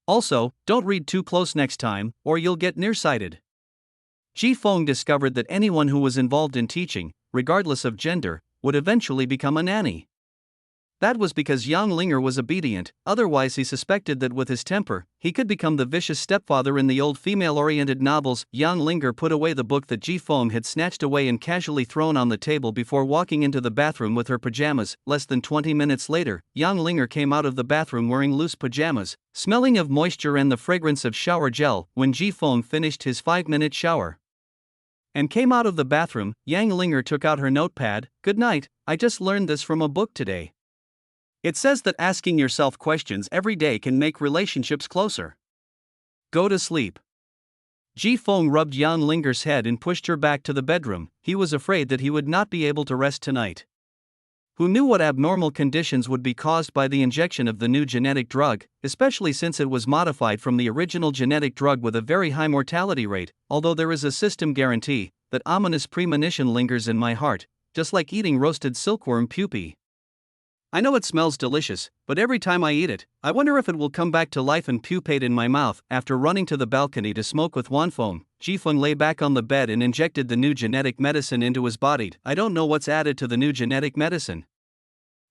Also, don't read too close next time, or you'll get nearsighted. Ji-Fong discovered that anyone who was involved in teaching, regardless of gender, would eventually become a nanny. That was because Yang Linger was obedient, otherwise he suspected that with his temper, he could become the vicious stepfather in the old female-oriented novels. Yang Linger put away the book that Ji-Fong had snatched away and casually thrown on the table before walking into the bathroom with her pajamas. Less than 20 minutes later, Yang Linger came out of the bathroom wearing loose pajamas, smelling of moisture and the fragrance of shower gel. When Ji-Fong finished his 5-minute shower and came out of the bathroom, Yang Linger took out her notepad. Good night, I just learned this from a book today. It says that asking yourself questions every day can make relationships closer. Go to sleep. Ji-Fong rubbed Yang Linger's head and pushed her back to the bedroom. He was afraid that he would not be able to rest tonight. Who knew what abnormal conditions would be caused by the injection of the new genetic drug, especially since it was modified from the original genetic drug with a very high mortality rate. Although there is a system guarantee, that ominous premonition lingers in my heart, just like eating roasted silkworm pupae. I know it smells delicious, but every time I eat it, I wonder if it will come back to life and pupate in my mouth. After running to the balcony to smoke with Wanfeng, Ji-Fong lay back on the bed and injected the new genetic medicine into his body. I don't know what's added to the new genetic medicine.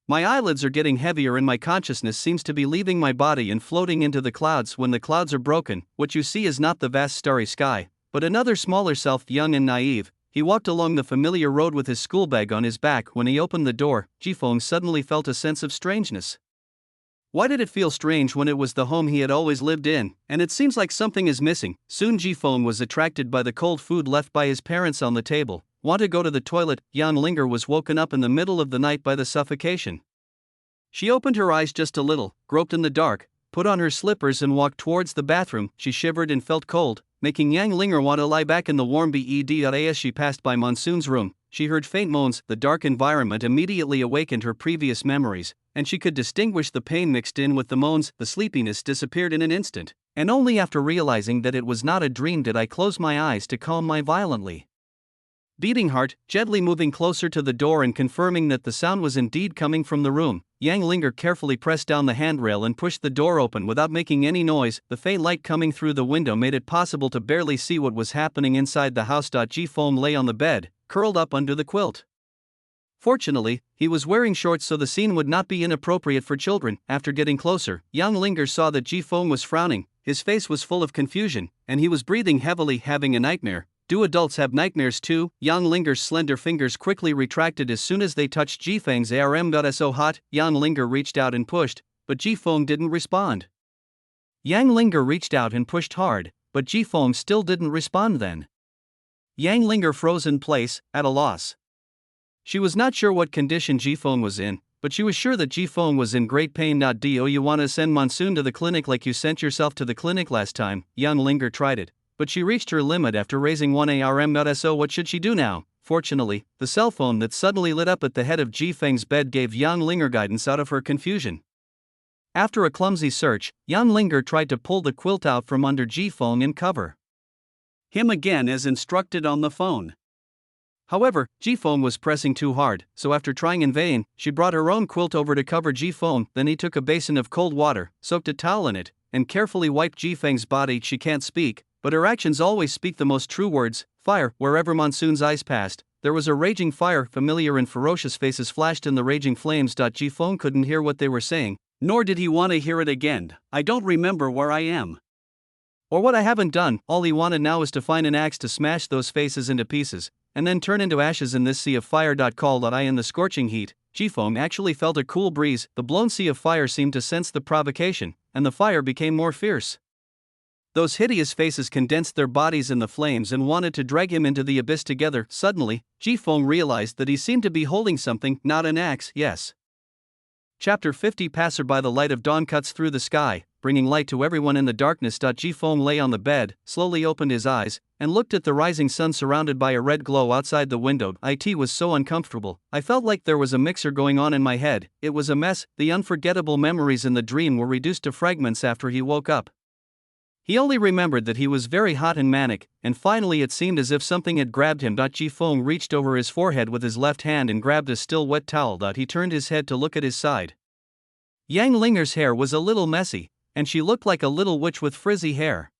My eyelids are getting heavier and my consciousness seems to be leaving my body and floating into the clouds. When the clouds are broken, what you see is not the vast starry sky, but another smaller self, young and naive. He walked along the familiar road with his school bag on his back. When he opened the door, Ji-Fong suddenly felt a sense of strangeness. Why did it feel strange when it was the home he had always lived in? And it seems like something is missing. Soon Ji-Fong was attracted by the cold food left by his parents on the table. Want to go to the toilet? Yang Linger was woken up in the middle of the night by the suffocation. She opened her eyes just a little, groped in the dark, put on her slippers and walked towards the bathroom. She shivered and felt cold, making Yang Linger want to lie back in the warm bed. As she passed by Monsoon's room, she heard faint moans. The dark environment immediately awakened her previous memories, and she could distinguish the pain mixed in with the moans. The sleepiness disappeared in an instant, and only after realizing that it was not a dream did I close my eyes to calm my violently beating heart. Gently moving closer to the door and confirming that the sound was indeed coming from the room, Yang Linger carefully pressed down the handrail and pushed the door open without making any noise. The faint light coming through the window made it possible to barely see what was happening inside the house. Ji-Fong lay on the bed, curled up under the quilt. Fortunately, he was wearing shorts so the scene would not be inappropriate for children. After getting closer, Yang Linger saw that Ji-Fong was frowning, his face was full of confusion, and he was breathing heavily, having a nightmare. Do adults have nightmares too? Yang Linger's slender fingers quickly retracted as soon as they touched Ji-Feng's arm. So hot. Yang Linger reached out and pushed, but Ji-Fong didn't respond. Yang Linger reached out and pushed hard, but Ji-Fong still didn't respond then. Yang Linger froze in place, at a loss. She was not sure what condition Ji-Fong was in, but she was sure that Ji-Fong was in great pain. Do you want to send Monsoon to the clinic like you sent yourself to the clinic last time? Yang Linger tried it, but she reached her limit after raising one arm. So what should she do now? Fortunately, the cell phone that suddenly lit up at the head of Ji-Feng's bed gave Yang Linger guidance out of her confusion. After a clumsy search, Yang Linger tried to pull the quilt out from under Ji-Fong and cover him again as instructed on the phone. However, Ji-Fong was pressing too hard, so after trying in vain, she brought her own quilt over to cover Ji-Fong. Then he took a basin of cold water, soaked a towel in it, and carefully wiped Ji-Feng's body. She can't speak, but her actions always speak the most true words. Fire. Wherever Monsoon's eyes passed, there was a raging fire. Familiar and ferocious faces flashed in the raging flames. Jifeng couldn't hear what they were saying, nor did he want to hear it again. I don't remember where I am. Or what I haven't done. All he wanted now was to find an axe to smash those faces into pieces, and then turn into ashes in this sea of fire. Called I in the scorching heat, Jifeng actually felt a cool breeze. The blown sea of fire seemed to sense the provocation, and the fire became more fierce. Those hideous faces condensed their bodies in the flames and wanted to drag him into the abyss together. Suddenly, Jifeng realized that he seemed to be holding something, not an axe. Yes. Chapter 50. Passerby. The light of dawn cuts through the sky, bringing light to everyone in the darkness. Jifeng lay on the bed, slowly opened his eyes, and looked at the rising sun surrounded by a red glow outside the window. It was so uncomfortable. I felt like there was a mixer going on in my head. It was a mess. The unforgettable memories in the dream were reduced to fragments after he woke up. He only remembered that he was very hot and manic, and finally it seemed as if something had grabbed him. Jifeng reached over his forehead with his left hand and grabbed a still wet towel. He turned his head to look at his side. Yang Linger's hair was a little messy, and she looked like a little witch with frizzy hair.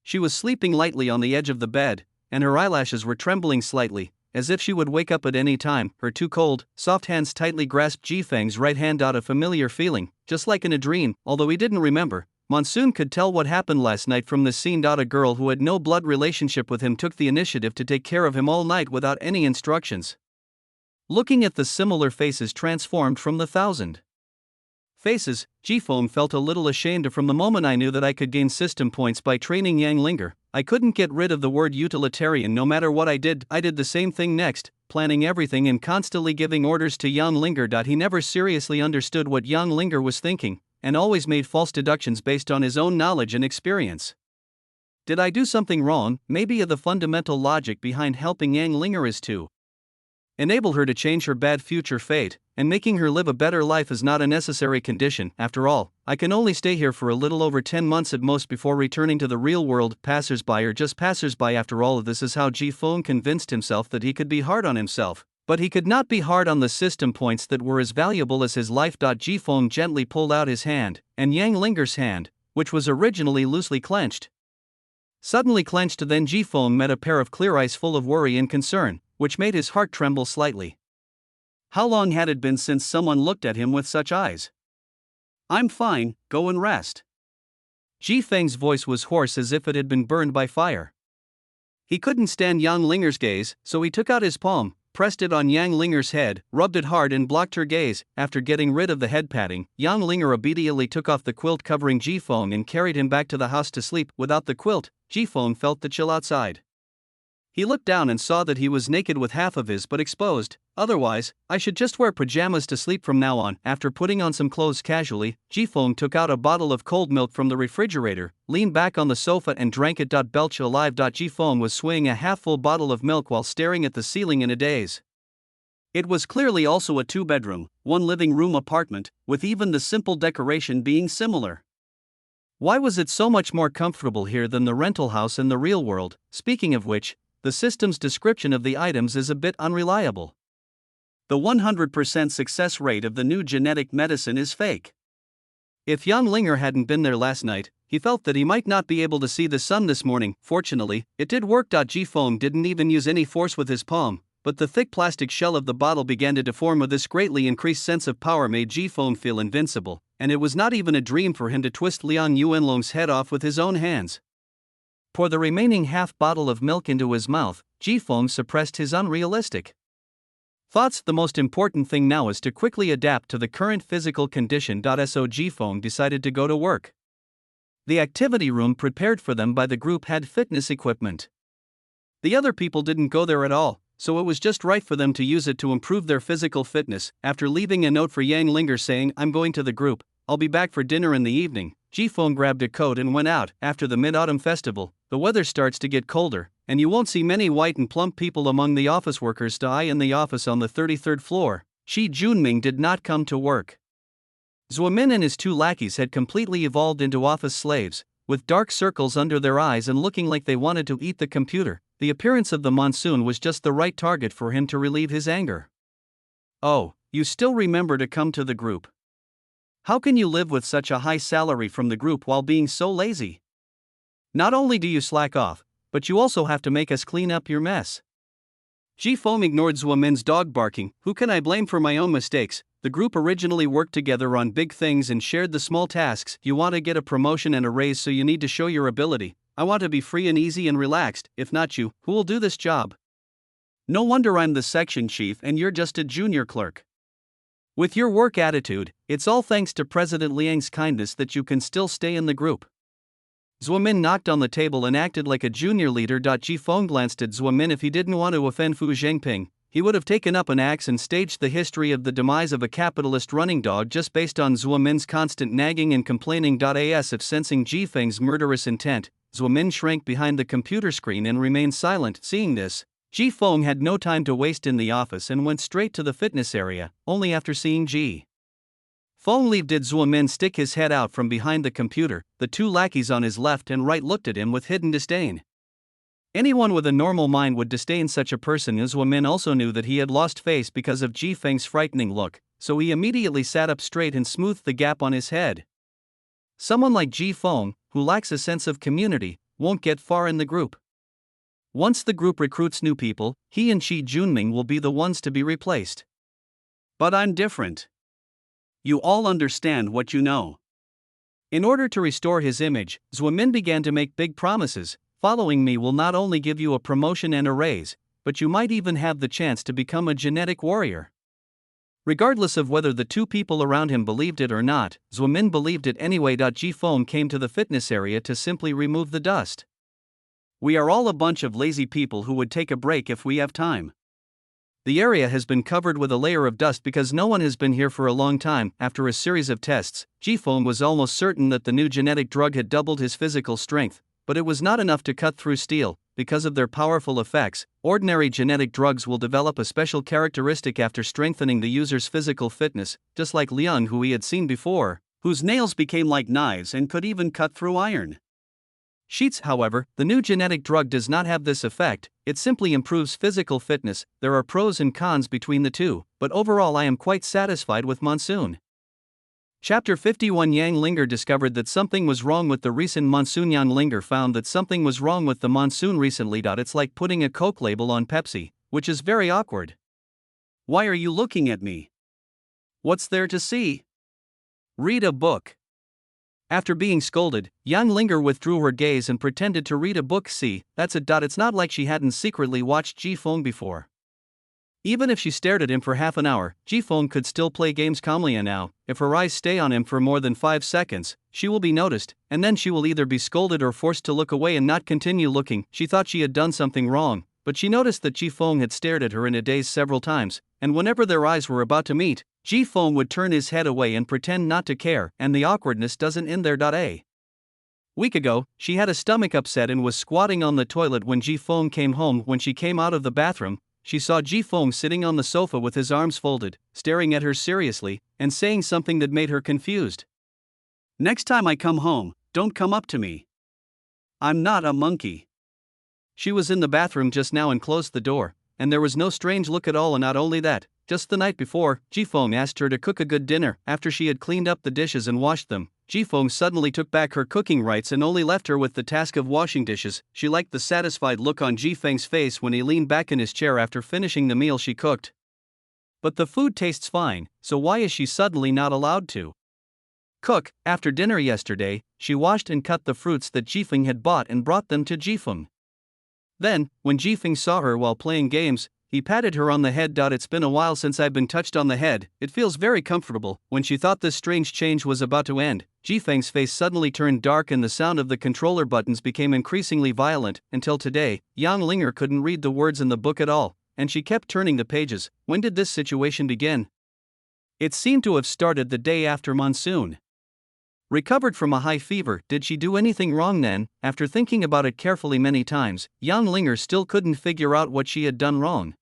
She was sleeping lightly on the edge of the bed, and her eyelashes were trembling slightly, as if she would wake up at any time. Her two cold, soft hands tightly grasped Jifeng's right hand. A familiar feeling, just like in a dream, although he didn't remember. Monsoon could tell what happened last night from the scene. A girl who had no blood relationship with him took the initiative to take care of him all night without any instructions. Looking at the similar faces transformed from the thousand faces, Jifeng felt a little ashamed. From the moment I knew that I could gain system points by training Yang Linger, I couldn't get rid of the word utilitarian. No matter what I did the same thing next, planning everything and constantly giving orders to Yang Linger. He never seriously understood what Yang Linger was thinking, and always made false deductions based on his own knowledge and experience. Did I do something wrong? Maybe the fundamental logic behind helping Yang Linger is to enable her to change her bad future fate, and making her live a better life is not a necessary condition. After all, I can only stay here for a little over 10 months at most before returning to the real world. Passersby are just passersby. After all, this is how Jifeng convinced himself that he could be hard on himself, but he could not be hard on the system points that were as valuable as his life. Jifeng gently pulled out his hand, and Yang Linger's hand, which was originally loosely clenched, suddenly clenched. Then Jifeng met a pair of clear eyes full of worry and concern, which made his heart tremble slightly. How long had it been since someone looked at him with such eyes? I'm fine, go and rest. Jifeng's voice was hoarse as if it had been burned by fire. He couldn't stand Yang Linger's gaze, so he took out his palm, pressed it on Yang Linger's head, rubbed it hard and blocked her gaze. After getting rid of the head patting, Yang Linger obediently took off the quilt covering Jifeng and carried him back to the house to sleep. Without the quilt, Jifeng felt the chill outside. He looked down and saw that he was naked with half of his butt exposed. Otherwise, I should just wear pajamas to sleep from now on. After putting on some clothes casually, Jifeng took out a bottle of cold milk from the refrigerator, leaned back on the sofa and drank it. Belch alive. Jifeng was swinging a half-full bottle of milk while staring at the ceiling in a daze. It was clearly also a two-bedroom, one living room apartment, with even the simple decoration being similar. Why was it so much more comfortable here than the rental house in the real world? Speaking of which, the system's description of the items is a bit unreliable. The 100% success rate of the new genetic medicine is fake. If Yang Linger hadn't been there last night, he felt that he might not be able to see the sun this morning. Fortunately, it did work. Jifeng didn't even use any force with his palm, but the thick plastic shell of the bottle began to deform. With this greatly increased sense of power made Jifeng feel invincible, and it was not even a dream for him to twist Liang Yuanlong's head off with his own hands. Pour the remaining half bottle of milk into his mouth, Jifeng suppressed his unrealistic thoughts. The most important thing now is to quickly adapt to the current physical condition. So Jifeng decided to go to work. The activity room prepared for them by the group had fitness equipment. The other people didn't go there at all, so it was just right for them to use it to improve their physical fitness. After leaving a note for Yang Linger saying, "I'm going to the group, I'll be back for dinner in the evening," Jifeng grabbed a coat and went out. After the Mid-Autumn Festival, the weather starts to get colder, and you won't see many white and plump people among the office workers. In the office on the 33rd floor, Shi Junming did not come to work. Zuomin and his two lackeys had completely evolved into office slaves, with dark circles under their eyes and looking like they wanted to eat the computer. The appearance of the monsoon was just the right target for him to relieve his anger. "Oh, you still remember to come to the group? How can you live with such a high salary from the group while being so lazy? Not only do you slack off, but you also have to make us clean up your mess." Ji Feng ignored Zhuo Min's dog barking. Who can I blame for my own mistakes? The group originally worked together on big things and shared the small tasks. You want to get a promotion and a raise, so you need to show your ability. I want to be free and easy and relaxed. If not you, who will do this job? No wonder I'm the section chief and you're just a junior clerk. With your work attitude, it's all thanks to President Liang's kindness that you can still stay in the group. Zhuo Min knocked on the table and acted like a junior leader. Ji Feng glanced at Zhuo Min. If he didn't want to offend Fu Zhengping, he would have taken up an axe and staged the history of the demise of a capitalist running dog just based on Zhuo Min's constant nagging and complaining. As if sensing Ji Feng's murderous intent, Zhuo Min shrank behind the computer screen and remained silent. Seeing this, Ji Feng had no time to waste in the office and went straight to the fitness area. Only after seeing Ji Feng leave did Zhuo Min stick his head out from behind the computer. The two lackeys on his left and right looked at him with hidden disdain. Anyone with a normal mind would disdain such a person. Zhuo Min also knew that he had lost face because of Ji Feng's frightening look, so he immediately sat up straight and smoothed the gap on his head. Someone like Ji Feng, who lacks a sense of community, won't get far in the group. Once the group recruits new people, he and Shi Junming will be the ones to be replaced. But I'm different. You all understand what you know. In order to restore his image, Zhuo Min began to make big promises. Following me will not only give you a promotion and a raise, but you might even have the chance to become a genetic warrior. Regardless of whether the two people around him believed it or not, Zhuo Min believed it anyway. Ji Feng came to the fitness area to simply remove the dust. We are all a bunch of lazy people who would take a break if we have time. The area has been covered with a layer of dust because no one has been here for a long time. After a series of tests, Ji Feng was almost certain that the new genetic drug had doubled his physical strength, but it was not enough to cut through steel. Because of their powerful effects, ordinary genetic drugs will develop a special characteristic after strengthening the user's physical fitness, just like Liang, who he had seen before, whose nails became like knives and could even cut through iron sheets. However, the new genetic drug does not have this effect. It simply improves physical fitness. There are pros and cons between the two, but overall I am quite satisfied with Monsoon. Chapter 51. Yang Linger discovered that something was wrong with the recent Monsoon. Yang Linger found that something was wrong with the Monsoon recently. It's like putting a Coke label on Pepsi, which is very awkward. Why are you looking at me? What's there to see? Read a book. After being scolded, Yang Linger withdrew her gaze and pretended to read a book. See, that's it. It's not like she hadn't secretly watched Ji Feng before. Even if she stared at him for half an hour, Ji Feng could still play games calmly, and now, if her eyes stay on him for more than 5 seconds, she will be noticed, and then she will either be scolded or forced to look away and not continue looking. She thought she had done something wrong, but she noticed that Ji Feng had stared at her in a daze several times, and whenever their eyes were about to meet, Ji Feng would turn his head away and pretend not to care, and the awkwardness doesn't end there. A week ago, she had a stomach upset and was squatting on the toilet when Ji Feng came home. When she came out of the bathroom, she saw Ji Feng sitting on the sofa with his arms folded, staring at her seriously, and saying something that made her confused. Next time I come home, don't come up to me. I'm not a monkey. She was in the bathroom just now and closed the door, and there was no strange look at all. And not only that, just the night before, Ji Feng asked her to cook a good dinner. After she had cleaned up the dishes and washed them, Ji Feng suddenly took back her cooking rights and only left her with the task of washing dishes. She liked the satisfied look on Ji Feng's face when he leaned back in his chair after finishing the meal she cooked. But the food tastes fine, so why is she suddenly not allowed to cook? After dinner yesterday, she washed and cut the fruits that Ji Feng had bought and brought them to Ji Feng. Then, when Ji Feng saw her while playing games, he patted her on the head. It's been a while since I've been touched on the head, it feels very comfortable. When she thought this strange change was about to end, Ji Feng's face suddenly turned dark and the sound of the controller buttons became increasingly violent. Until today, Yang Linger couldn't read the words in the book at all, and she kept turning the pages. When did this situation begin? It seemed to have started the day after Monsoon recovered from a high fever. Did she do anything wrong then? After thinking about it carefully many times, Yang Linger still couldn't figure out what she had done wrong.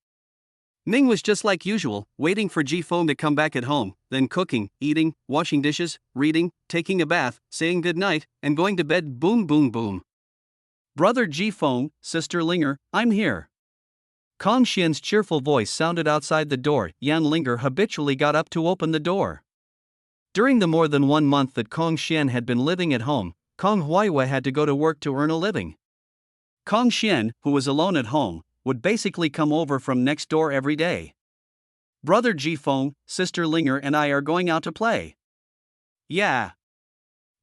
Ning was just like usual, waiting for Ji Feng to come back at home, then cooking, eating, washing dishes, reading, taking a bath, saying goodnight, and going to bed. Boom boom boom. Brother Ji Feng, Sister Linger, I'm here. Kong Xian's cheerful voice sounded outside the door. Yang Linger habitually got up to open the door. During the more than 1 month that Kong Xian had been living at home, Kong Huaihua had to go to work to earn a living. Kong Xian, who was alone at home, would basically come over from next door every day. Brother Jifeng, sister Linger, and I are going out to play. Yeah.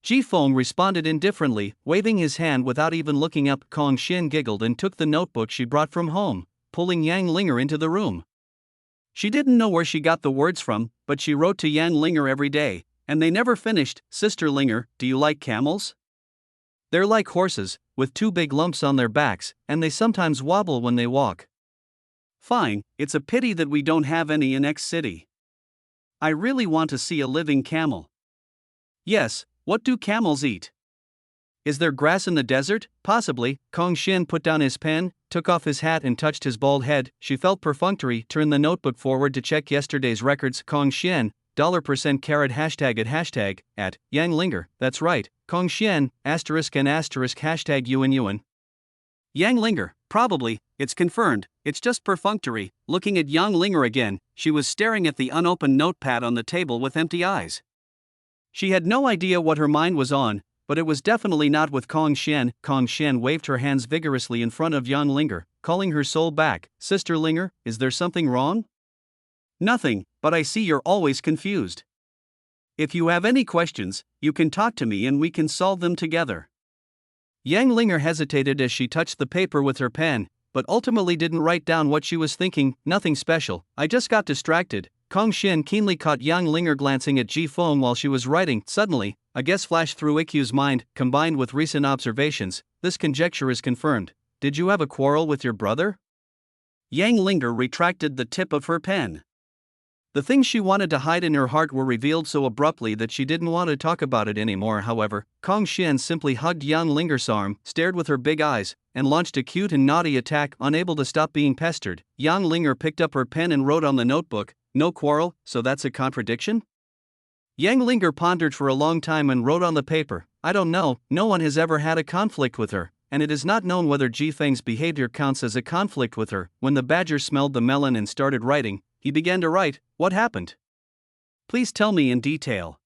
Jifeng responded indifferently, waving his hand without even looking up. Kong Xin giggled and took the notebook she brought from home, pulling Yang Linger into the room. She didn't know where she got the words from, but she wrote to Yang Linger every day, and they never finished. Sister Linger, do you like camels? They're like horses, with 2 big lumps on their backs, and they sometimes wobble when they walk. Fine, it's a pity that we don't have any in X City. I really want to see a living camel. Yes, what do camels eat? Is there grass in the desert? Possibly. Kong Xin put down his pen, took off his hat and touched his bald head. She felt perfunctory, turned the notebook forward to check yesterday's records. Kong Xin, $% carat hashtag at Yang Linger, that's right, Kong Xian, asterisk and asterisk hashtag yuan. Yang Linger, probably, it's confirmed, it's just perfunctory. Looking at Yang Linger again, she was staring at the unopened notepad on the table with empty eyes. She had no idea what her mind was on, but it was definitely not with Kong Xian. Kong Xian waved her hands vigorously in front of Yang Linger, calling her soul back. Sister Linger, is there something wrong? Nothing, but I see you're always confused. If you have any questions, you can talk to me and we can solve them together. Yang Linger hesitated as she touched the paper with her pen, but ultimately didn't write down what she was thinking. Nothing special, I just got distracted. Kong Xin keenly caught Yang Linger glancing at Jifeng while she was writing. Suddenly, a guess flashed through Ikkyu's mind, combined with recent observations. This conjecture is confirmed. Did you have a quarrel with your brother? Yang Linger retracted the tip of her pen. The things she wanted to hide in her heart were revealed so abruptly that she didn't want to talk about it anymore. However, Kong Xian simply hugged Yang Linger's arm, stared with her big eyes, and launched a cute and naughty attack. Unable to stop being pestered, Yang Linger picked up her pen and wrote on the notebook, "No quarrel, so that's a contradiction?" Yang Linger pondered for a long time and wrote on the paper, "I don't know, no one has ever had a conflict with her, and it is not known whether Jifeng's behavior counts as a conflict with her." When the badger smelled the melon and started writing, he began to write, "What happened? Please tell me in detail."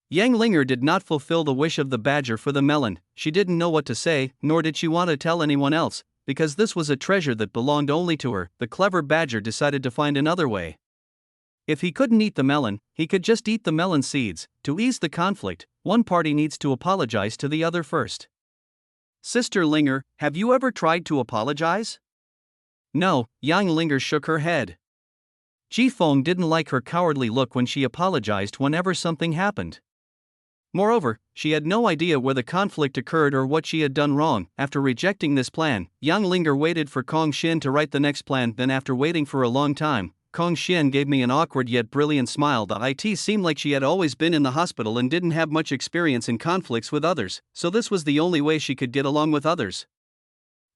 Yang Linger did not fulfill the wish of the badger for the melon. She didn't know what to say, nor did she want to tell anyone else, because this was a treasure that belonged only to her. The clever badger decided to find another way. If he couldn't eat the melon, he could just eat the melon seeds. To ease the conflict, one party needs to apologize to the other first. Sister Linger, have you ever tried to apologize? No, Yang Linger shook her head. Jifeng didn't like her cowardly look when she apologized whenever something happened. Moreover, she had no idea where the conflict occurred or what she had done wrong. After rejecting this plan, Yang Linger waited for Kong Xin to write the next plan. Then after waiting for a long time, Kong Xian gave me an awkward yet brilliant smile. The IT seemed like she had always been in the hospital and didn't have much experience in conflicts with others, so this was the only way she could get along with others.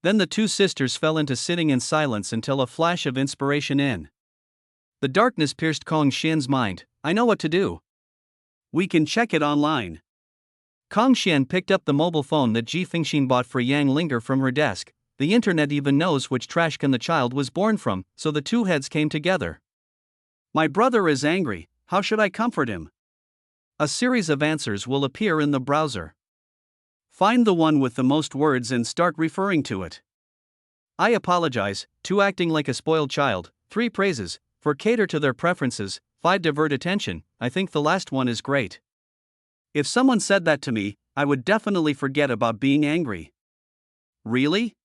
Then the two sisters fell into sitting in silence until a flash of inspiration in the darkness pierced Kong Xian's mind. I know what to do. We can check it online. Kong Xian picked up the mobile phone that Ji Fengxin bought for Yang Linger from her desk. The internet even knows which trash can the child was born from, so the two heads came together. My brother is angry, how should I comfort him? A series of answers will appear in the browser. Find the one with the most words and start referring to it. I apologize, 2 acting like a spoiled child, 3 praises, 4 cater to their preferences, 5 divert attention. I think the last one is great. If someone said that to me, I would definitely forget about being angry. Really?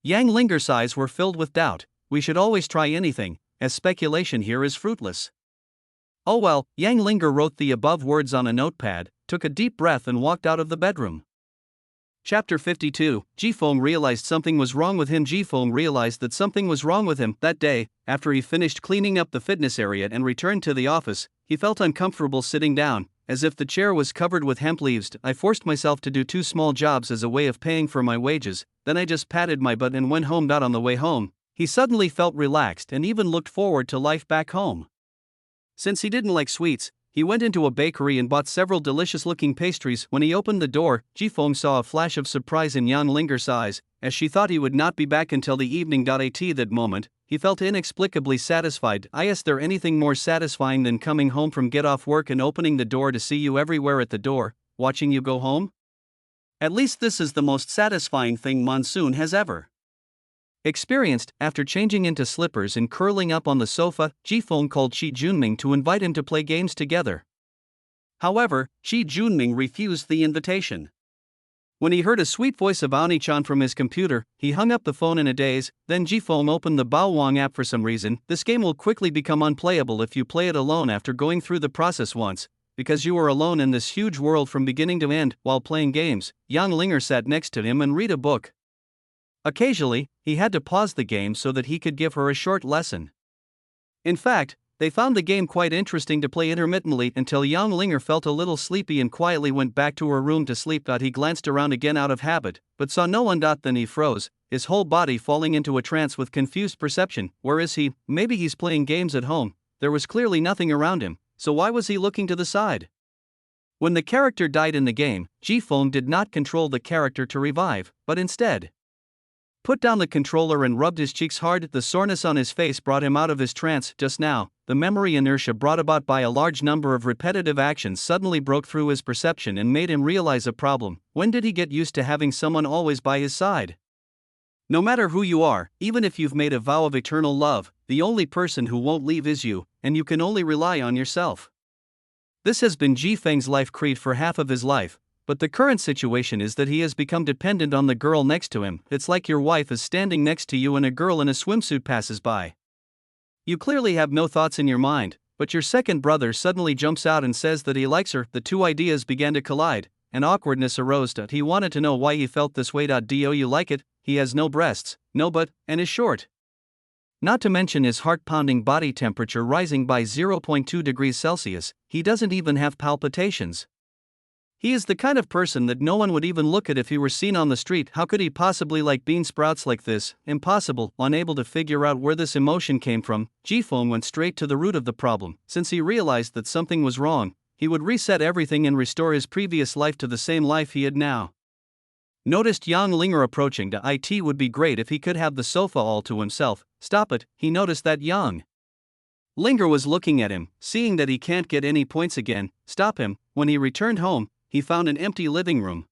Yang Linger's eyes were filled with doubt. We should always try anything, as speculation here is fruitless. Oh well, Yang Linger wrote the above words on a notepad, took a deep breath and walked out of the bedroom. Chapter 52, Jifeng realized something was wrong with him. Jifeng realized that something was wrong with him. That day, after he finished cleaning up the fitness area and returned to the office, he felt uncomfortable sitting down, as if the chair was covered with hemp leaves. I forced myself to do 2 small jobs as a way of paying for my wages, then I just patted my butt and went home. On the way home, he suddenly felt relaxed and even looked forward to life back home. Since he didn't like sweets, he went into a bakery and bought several delicious-looking pastries. When he opened the door, Jifeng saw a flash of surprise in Yang Linger's eyes, as she thought he would not be back until the evening. At that moment, he felt inexplicably satisfied. Is there anything more satisfying than coming home from get off work and opening the door to see you everywhere at the door, watching you go home? At least this is the most satisfying thing Monsoon has ever Experienced, after changing into slippers and curling up on the sofa, Ji-fong called Shi Junming to invite him to play games together. However, Shi Junming refused the invitation. When he heard a sweet voice of Ani-chan from his computer, he hung up the phone in a daze. Then Ji-fong opened the Baowang app for some reason. This game will quickly become unplayable if you play it alone after going through the process once, because you are alone in this huge world from beginning to end. While playing games, Yang Linger sat next to him and read a book. Occasionally, he had to pause the game so that he could give her a short lesson. In fact, they found the game quite interesting to play intermittently until Yang Linger felt a little sleepy and quietly went back to her room to sleep. He glanced around again out of habit, but saw no one. Then he froze, his whole body falling into a trance with confused perception. Where is he? Maybe he's playing games at home. There was clearly nothing around him, so why was he looking to the side? When the character died in the game, Ji-fong did not control the character to revive, but instead put down the controller and rubbed his cheeks hard. The soreness on his face brought him out of his trance. Just now, the memory inertia brought about by a large number of repetitive actions suddenly broke through his perception and made him realize a problem. When did he get used to having someone always by his side? No matter who you are, even if you've made a vow of eternal love, the only person who won't leave is you, and you can only rely on yourself. This has been Ji-feng's life creed for half of his life. But the current situation is that he has become dependent on the girl next to him. It's like your wife is standing next to you and a girl in a swimsuit passes by. You clearly have no thoughts in your mind, but your second brother suddenly jumps out and says that he likes her. The two ideas began to collide, and awkwardness arose. He wanted to know why he felt this way. Do you like it? He has no breasts, no butt, and is short. Not to mention his heart-pounding body temperature rising by 0.2 degrees Celsius, he doesn't even have palpitations. He is the kind of person that no one would even look at if he were seen on the street. How could he possibly like bean sprouts like this? Impossible. Unable to figure out where this emotion came from, Ji-fong went straight to the root of the problem. Since he realized that something was wrong, he would reset everything and restore his previous life to the same life he had now. Noticed Yang Linger approaching. It would be great if he could have the sofa all to himself. Stop it. He noticed that Yang Linger was looking at him, seeing that he can't get any points again. Stop him. When he returned home, he found an empty living room.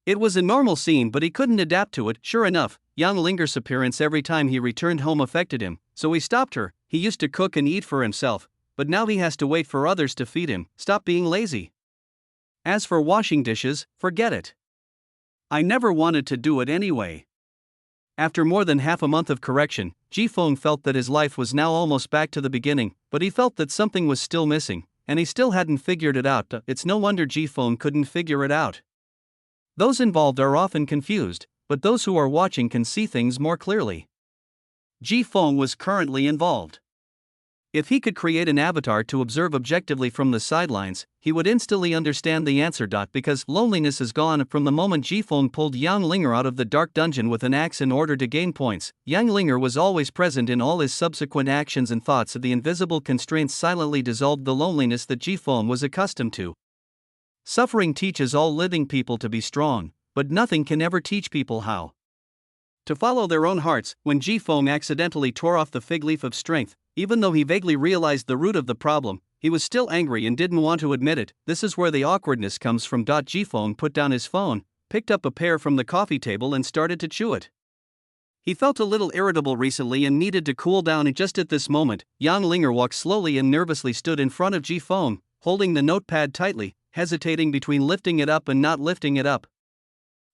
It was a normal scene, but he couldn't adapt to it. Sure enough, Yang Linger's appearance every time he returned home affected him, so he stopped her. He used to cook and eat for himself, but now he has to wait for others to feed him. Stop being lazy. As for washing dishes, forget it. I never wanted to do it anyway. After more than half a month of correction, Ji-fong felt that his life was now almost back to the beginning, but he felt that something was still missing. And he still hadn't figured it out. It's no wonder Ji-fong couldn't figure it out. Those involved are often confused, but those who are watching can see things more clearly. Ji-fong was currently involved. If he could create an avatar to observe objectively from the sidelines, he would instantly understand the answer. Because loneliness is gone from the moment Ji-fong pulled Yang Linger out of the dark dungeon with an axe in order to gain points. Yang Linger was always present in all his subsequent actions and thoughts. The invisible constraints silently dissolved the loneliness that Ji-fong was accustomed to. Suffering teaches all living people to be strong, but nothing can ever teach people how to follow their own hearts. When Ji-fong accidentally tore off the fig leaf of strength, even though he vaguely realized the root of the problem, he was still angry and didn't want to admit it. This is where the awkwardness comes from. Ji-fong put down his phone, picked up a pear from the coffee table and started to chew it. He felt a little irritable recently and needed to cool down. And just at this moment, Yang Linger walked slowly and nervously stood in front of Ji-fong, holding the notepad tightly, hesitating between lifting it up and not lifting it up.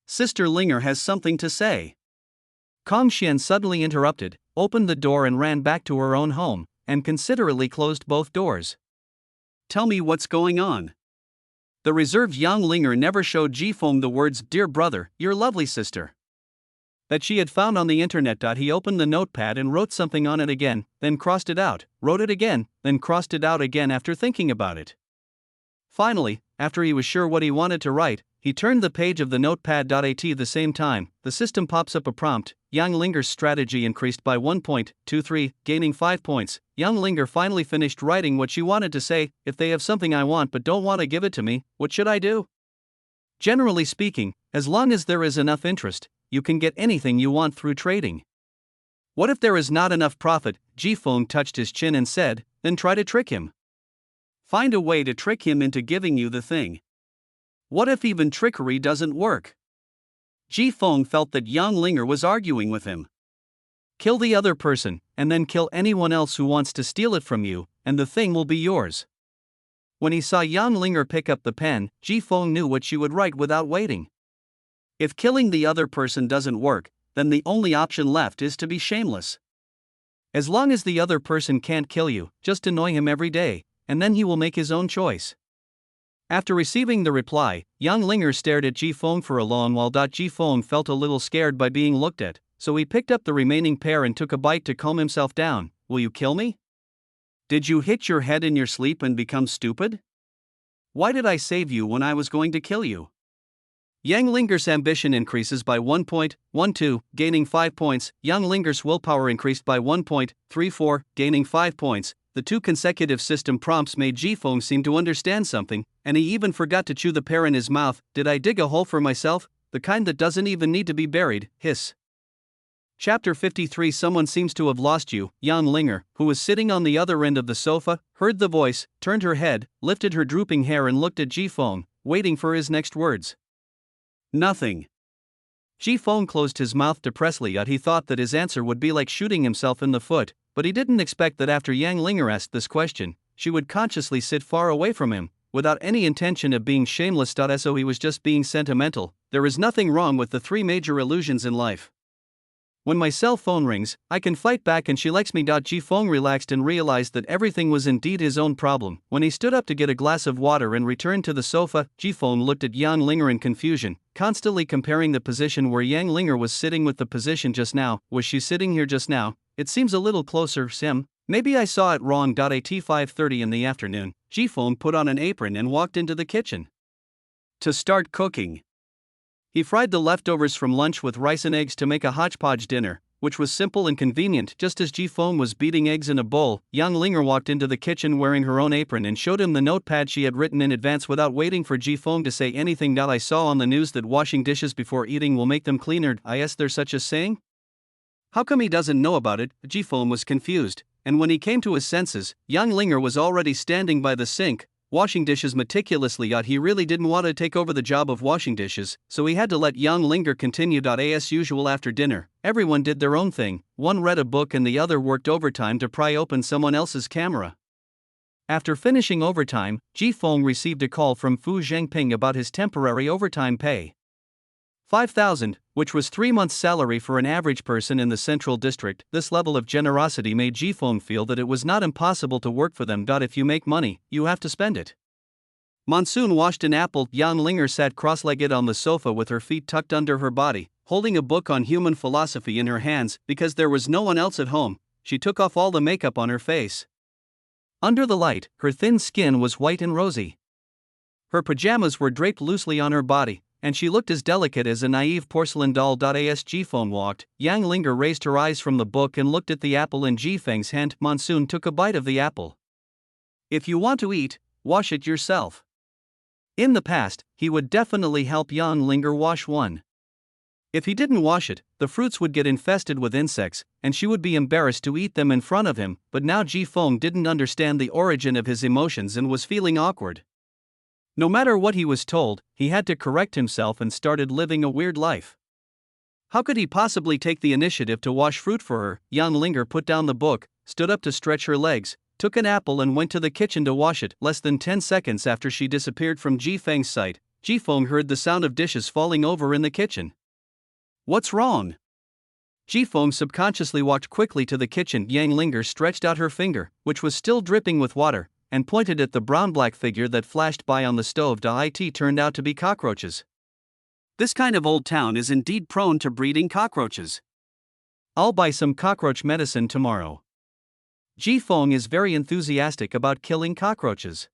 Sister Linger has something to say. Kong Xian suddenly interrupted, opened the door and ran back to her own home, and considerately closed both doors. Tell me what's going on. The reserved Yang Linger never showed Ji-fong the words, "Dear brother, your lovely sister," that she had found on the internet. He opened the notepad and wrote something on it again, then crossed it out, wrote it again, then crossed it out again after thinking about it. Finally, after he was sure what he wanted to write, he turned the page of the notepad. At the same time, the system pops up a prompt. Yang Linger's strategy increased by 1.23, gaining 5 points. Yang Linger finally finished writing what she wanted to say. If they have something I want but don't want to give it to me, what should I do? Generally speaking, as long as there is enough interest, you can get anything you want through trading. What if there is not enough profit? Ji-fong touched his chin and said, then try to trick him. Find a way to trick him into giving you the thing. What if even trickery doesn't work? Ji-fong felt that Yang Linger was arguing with him. Kill the other person, and then kill anyone else who wants to steal it from you, and the thing will be yours. When he saw Yang Linger pick up the pen, Ji Feng knew what she would write without waiting. If killing the other person doesn't work, then the only option left is to be shameless. As long as the other person can't kill you, just annoy him every day, and then he will make his own choice. After receiving the reply, Yang Linger stared at Ji Feng for a long while. Ji Feng felt a little scared by being looked at, so he picked up the remaining pear and took a bite to calm himself down. Will you kill me? Did you hit your head in your sleep and become stupid? Why did I save you when I was going to kill you? Yang Linger's ambition increases by 1.12, gaining 5 points. Yang Linger's willpower increased by 1.34, gaining 5 points. The two consecutive system prompts made Ji Feng seem to understand something, and he even forgot to chew the pear in his mouth. Did I dig a hole for myself? The kind that doesn't even need to be buried. Hiss. Chapter 53. Someone seems to have lost you. Yang Linger, who was sitting on the other end of the sofa, heard the voice, turned her head, lifted her drooping hair and looked at Ji Feng, waiting for his next words. Nothing. Ji Feng closed his mouth depressedly. He thought that his answer would be like shooting himself in the foot, but he didn't expect that after Yang Linger asked this question, she would consciously sit far away from him, without any intention of being shameless. So he was just being sentimental. There is nothing wrong with the three major illusions in life. When my cell phone rings, I can fight back and she likes me. Ji Feng relaxed and realized that everything was indeed his own problem. When he stood up to get a glass of water and returned to the sofa, Ji Feng looked at Yang Linger in confusion, constantly comparing the position where Yang Linger was sitting with the position just now. Was she sitting here just now? It seems a little closer, Sim. Maybe I saw it wrong. At 5:30 in the afternoon, Ji Feng put on an apron and walked into the kitchen to start cooking. He fried the leftovers from lunch with rice and eggs to make a hodgepodge dinner, which was simple and convenient. Just as Ji Feng was beating eggs in a bowl, Yang Linger walked into the kitchen wearing her own apron and showed him the notepad she had written in advance without waiting for Ji Feng to say anything. I saw on the news that washing dishes before eating will make them cleaner. Is there such a saying? How come he doesn't know about it? Ji Feng was confused, and when he came to his senses, Yang Linger was already standing by the sink, washing dishes meticulously. He really didn't want to take over the job of washing dishes, so he had to let Yang Linger continue. As usual after dinner, everyone did their own thing. One read a book and the other worked overtime to pry open someone else's camera. After finishing overtime, Ji Feng received a call from Fu Zhengping about his temporary overtime pay. 5,000, which was 3 months' salary for an average person in the Central District. This level of generosity made Ji Feng feel that it was not impossible to work for them. If you make money, you have to spend it. Monsoon washed an apple. Yang Linger sat cross-legged on the sofa with her feet tucked under her body, holding a book on human philosophy in her hands. Because there was no one else at home, she took off all the makeup on her face. Under the light, her thin skin was white and rosy. Her pajamas were draped loosely on her body, and she looked as delicate as a naive porcelain doll. As Ji Feng walked, Yang Linger raised her eyes from the book and looked at the apple in Ji Feng's hand. Monsoon took a bite of the apple. If you want to eat, wash it yourself. In the past, he would definitely help Yang Linger wash one. If he didn't wash it, the fruits would get infested with insects, and she would be embarrassed to eat them in front of him. But now Ji Feng didn't understand the origin of his emotions and was feeling awkward. No matter what he was told, he had to correct himself and started living a weird life. How could he possibly take the initiative to wash fruit for her? Yang Linger put down the book, stood up to stretch her legs, took an apple and went to the kitchen to wash it. Less than 10 seconds after she disappeared from Ji Feng's sight, Ji Feng heard the sound of dishes falling over in the kitchen. What's wrong? Ji Feng subconsciously walked quickly to the kitchen. Yang Linger stretched out her finger, which was still dripping with water, and pointed at the brown-black figure that flashed by on the stove. It turned out to be cockroaches. This kind of old town is indeed prone to breeding cockroaches. I'll buy some cockroach medicine tomorrow. Ji Feng is very enthusiastic about killing cockroaches.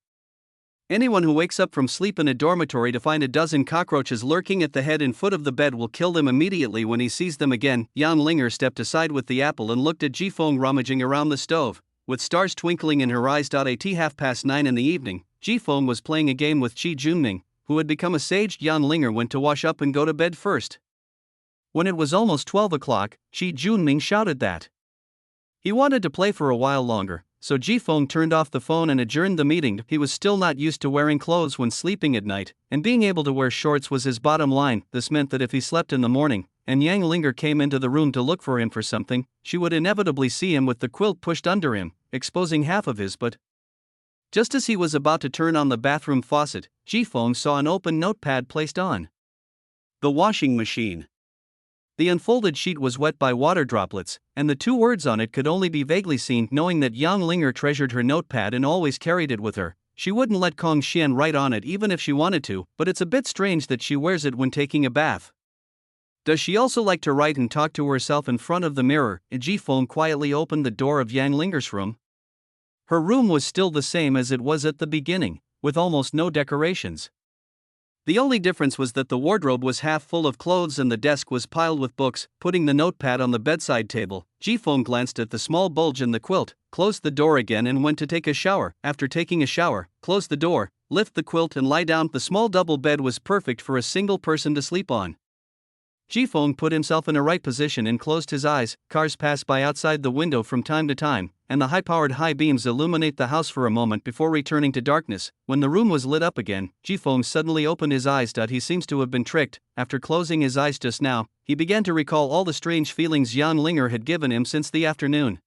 Anyone who wakes up from sleep in a dormitory to find a dozen cockroaches lurking at the head and foot of the bed will kill them immediately when he sees them again. Yang Linger stepped aside with the apple and looked at Ji Feng rummaging around the stove, with stars twinkling in her eyes. At 9:30 in the evening, Ji Feng was playing a game with Qi Junming, who had become a sage. Yang Linger went to wash up and go to bed first. When it was almost 12 o'clock, Qi Junming shouted that he wanted to play for a while longer, so Ji Feng turned off the phone and adjourned the meeting. He was still not used to wearing clothes when sleeping at night, and being able to wear shorts was his bottom line. This meant that if he slept in the morning, and Yang Linger came into the room to look for him for something, she would inevitably see him with the quilt pushed under him, exposing half of his butt. Just as he was about to turn on the bathroom faucet, Jifeng saw an open notepad placed on the washing machine. The unfolded sheet was wet by water droplets, and the two words on it could only be vaguely seen. Knowing that Yang Linger treasured her notepad and always carried it with her, she wouldn't let Kong Xian write on it even if she wanted to, but it's a bit strange that she wears it when taking a bath. Does she also like to write and talk to herself in front of the mirror? Jifeng quietly opened the door of Yang Linger's room. Her room was still the same as it was at the beginning, with almost no decorations. The only difference was that the wardrobe was half full of clothes and the desk was piled with books. Putting the notepad on the bedside table, Jifeng glanced at the small bulge in the quilt, closed the door again and went to take a shower. After taking a shower, close the door, lift the quilt and lie down. The small double bed was perfect for a single person to sleep on. Jifeng put himself in a right position and closed his eyes. Cars pass by outside the window from time to time, and the high-powered high beams illuminate the house for a moment before returning to darkness. When the room was lit up again, Jifeng suddenly opened his eyes. He seems to have been tricked. After closing his eyes just now, he began to recall all the strange feelings Yang Linger had given him since the afternoon.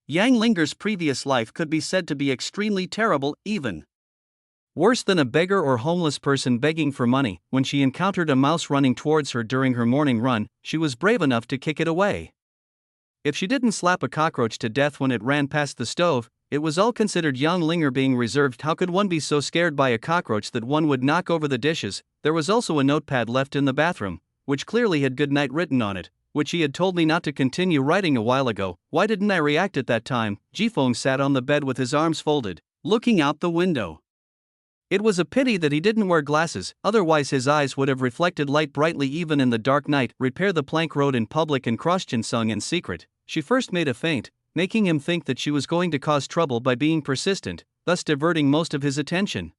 Yang Linger's previous life could be said to be extremely terrible, even worse than a beggar or homeless person begging for money. When she encountered a mouse running towards her during her morning run, she was brave enough to kick it away. If she didn't slap a cockroach to death when it ran past the stove, it was all considered Yang Linger being reserved. How could one be so scared by a cockroach that one would knock over the dishes? There was also a notepad left in the bathroom, which clearly had "good night" written on it, which he had told me not to continue writing a while ago. Why didn't I react at that time? Jifeng sat on the bed with his arms folded, looking out the window. It was a pity that he didn't wear glasses, otherwise his eyes would have reflected light brightly even in the dark night. Repair the plank road in public and Crossgen sung in secret. She first made a feint, making him think that she was going to cause trouble by being persistent, thus diverting most of his attention.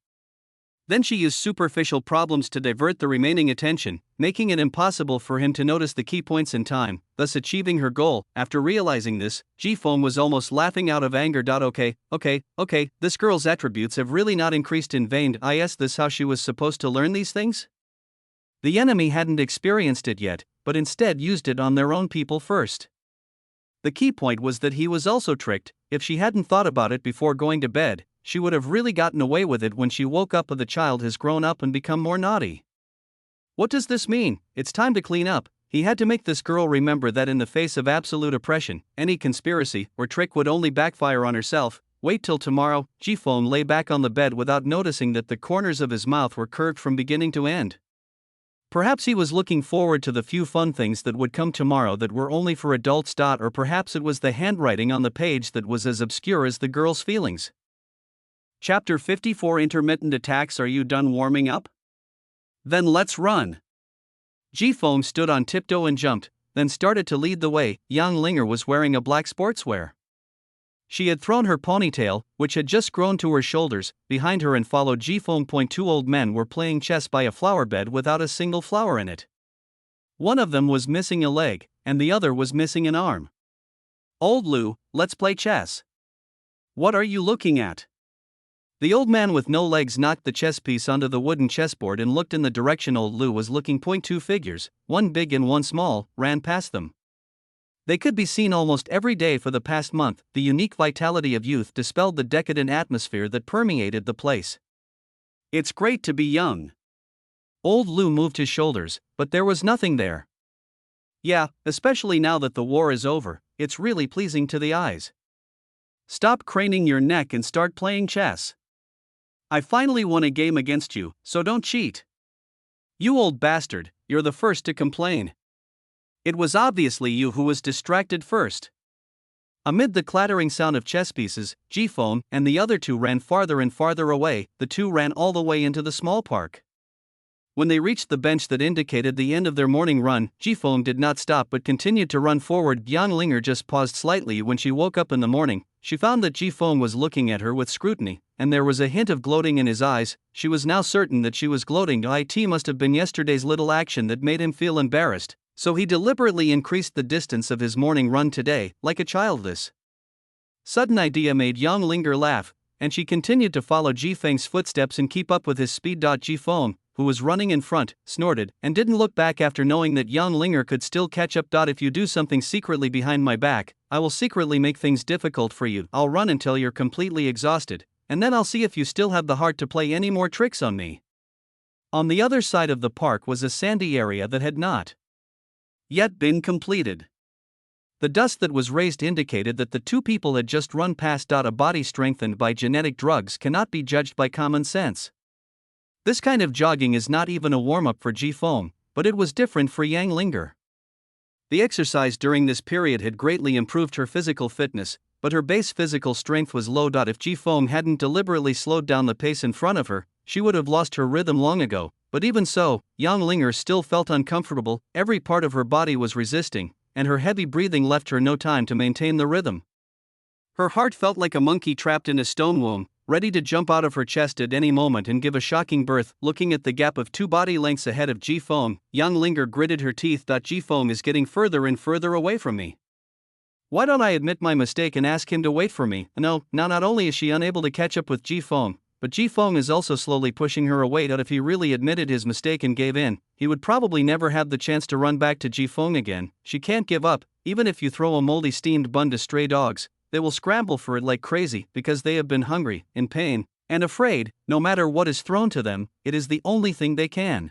Then she used superficial problems to divert the remaining attention, making it impossible for him to notice the key points in time, thus achieving her goal. After realizing this, Jifeng was almost laughing out of anger. Okay, this girl's attributes have really not increased in vain. Is this how she was supposed to learn these things? The enemy hadn't experienced it yet, but instead used it on their own people first. The key point was that he was also tricked. If she hadn't thought about it before going to bed, she would have really gotten away with it when she woke up. The child has grown up and become more naughty. What does this mean? It's time to clean up. He had to make this girl remember that in the face of absolute oppression, any conspiracy or trick would only backfire on herself. Wait till tomorrow. Jifeng lay back on the bed without noticing that the corners of his mouth were curved from beginning to end. Perhaps he was looking forward to the few fun things that would come tomorrow that were only for adults. Or perhaps it was the handwriting on the page that was as obscure as the girl's feelings. Chapter 54 Intermittent Attacks. Are you done warming up? Then let's run. Jifeng stood on tiptoe and jumped, then started to lead the way. Yang Linger was wearing a black sportswear. She had thrown her ponytail, which had just grown to her shoulders, behind her and followed Jifeng. Two old men were playing chess by a flower bed without a single flower in it. One of them was missing a leg, and the other was missing an arm. Old Lu, let's play chess. What are you looking at? The old man with no legs knocked the chess piece onto the wooden chessboard and looked in the direction old Lu was looking. Two figures, one big and one small, ran past them. They could be seen almost every day for the past month. The unique vitality of youth dispelled the decadent atmosphere that permeated the place. It's great to be young. Old Lu moved his shoulders, but there was nothing there. Yeah, especially now that the war is over, it's really pleasing to the eyes. Stop craning your neck and start playing chess. I finally won a game against you, so don't cheat. You old bastard, you're the first to complain. It was obviously you who was distracted first. Amid the clattering sound of chess pieces, Jifeng and the other two ran farther and farther away. The two ran all the way into the small park. When they reached the bench that indicated the end of their morning run, Jifeng did not stop but continued to run forward. Yang Linger just paused slightly. When she woke up in the morning, she found that Jifeng was looking at her with scrutiny, and there was a hint of gloating in his eyes. She was now certain that she was gloating. It must have been yesterday's little action that made him feel embarrassed, so he deliberately increased the distance of his morning run today, like a child. This sudden idea made Yang Linger laugh, and she continued to follow Jifeng's footsteps and keep up with his speed. Jifeng, who was running in front, snorted, and didn't look back after knowing that Yang Linger could still catch up. If you do something secretly behind my back, I will secretly make things difficult for you. I'll run until you're completely exhausted, and then I'll see if you still have the heart to play any more tricks on me. On the other side of the park was a sandy area that had not yet been completed. The dust that was raised indicated that the two people had just run past. A body strengthened by genetic drugs cannot be judged by common sense. This kind of jogging is not even a warm-up for Ji-Fong, but it was different for Yang Linger. The exercise during this period had greatly improved her physical fitness, but her base physical strength was low. If Ji-Fong hadn't deliberately slowed down the pace in front of her, she would have lost her rhythm long ago, but even so, Yang Linger still felt uncomfortable. Every part of her body was resisting, and her heavy breathing left her no time to maintain the rhythm. Her heart felt like a monkey trapped in a stone womb, ready to jump out of her chest at any moment and give a shocking birth. Looking at the gap of 2 body lengths ahead of Ji-Fong, Yang Linger gritted her teeth. Ji-Fong is getting further and further away from me. Why don't I admit my mistake and ask him to wait for me? No, now not only is she unable to catch up with Ji-Fong, but Ji-Fong is also slowly pushing her away. If he really admitted his mistake and gave in, he would probably never have the chance to run back to Ji-Fong again. She can't give up. Even if you throw a moldy steamed bun to stray dogs, they will scramble for it like crazy because they have been hungry, in pain, and afraid. No matter what is thrown to them, it is the only thing they can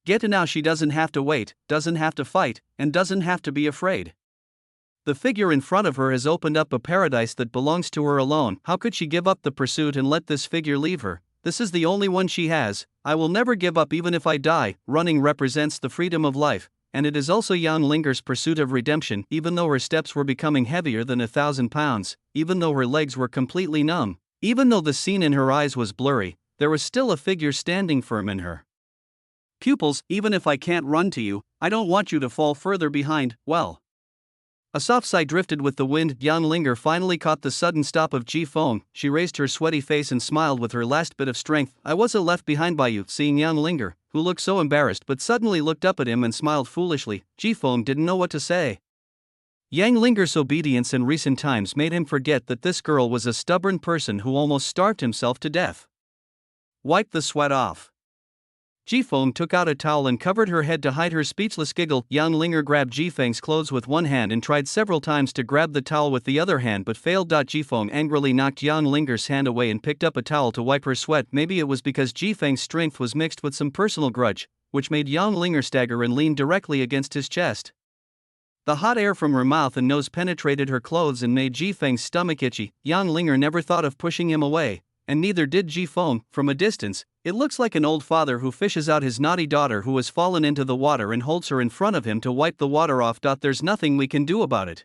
get. And now she doesn't have to wait, doesn't have to fight, and doesn't have to be afraid. The figure in front of her has opened up a paradise that belongs to her alone. How could she give up the pursuit and let this figure leave her? This is the only one she has. I will never give up even if I die. Running represents the freedom of life, and it is also Yang Linger's pursuit of redemption. Even though her steps were becoming heavier than 1,000 pounds, even though her legs were completely numb, even though the scene in her eyes was blurry, there was still a figure standing firm in her pupils. Even if I can't run to you, I don't want you to fall further behind. Well, a soft sigh drifted with the wind. Yang Linger finally caught the sudden stop of Ji-Fong. She raised her sweaty face and smiled with her last bit of strength. I wasn't left behind by you. Seeing Yang Linger, who looked so embarrassed but suddenly looked up at him and smiled foolishly, Ji-Fong didn't know what to say. Yang Linger's obedience in recent times made him forget that this girl was a stubborn person who almost starved himself to death. Wipe the sweat off. Ji-Fong took out a towel and covered her head to hide her speechless giggle. Yang Linger grabbed Ji-Feng's clothes with one hand and tried several times to grab the towel with the other hand but failed. Ji-Fong angrily knocked Yang Linger's hand away and picked up a towel to wipe her sweat. Maybe it was because Ji-Feng's strength was mixed with some personal grudge, which made Yang Linger stagger and lean directly against his chest. The hot air from her mouth and nose penetrated her clothes and made Ji-Feng's stomach itchy. Yang Linger never thought of pushing him away, and neither did Ji-Fong. From a distance, it looks like an old father who fishes out his naughty daughter who has fallen into the water and holds her in front of him to wipe the water off. There's nothing we can do about it.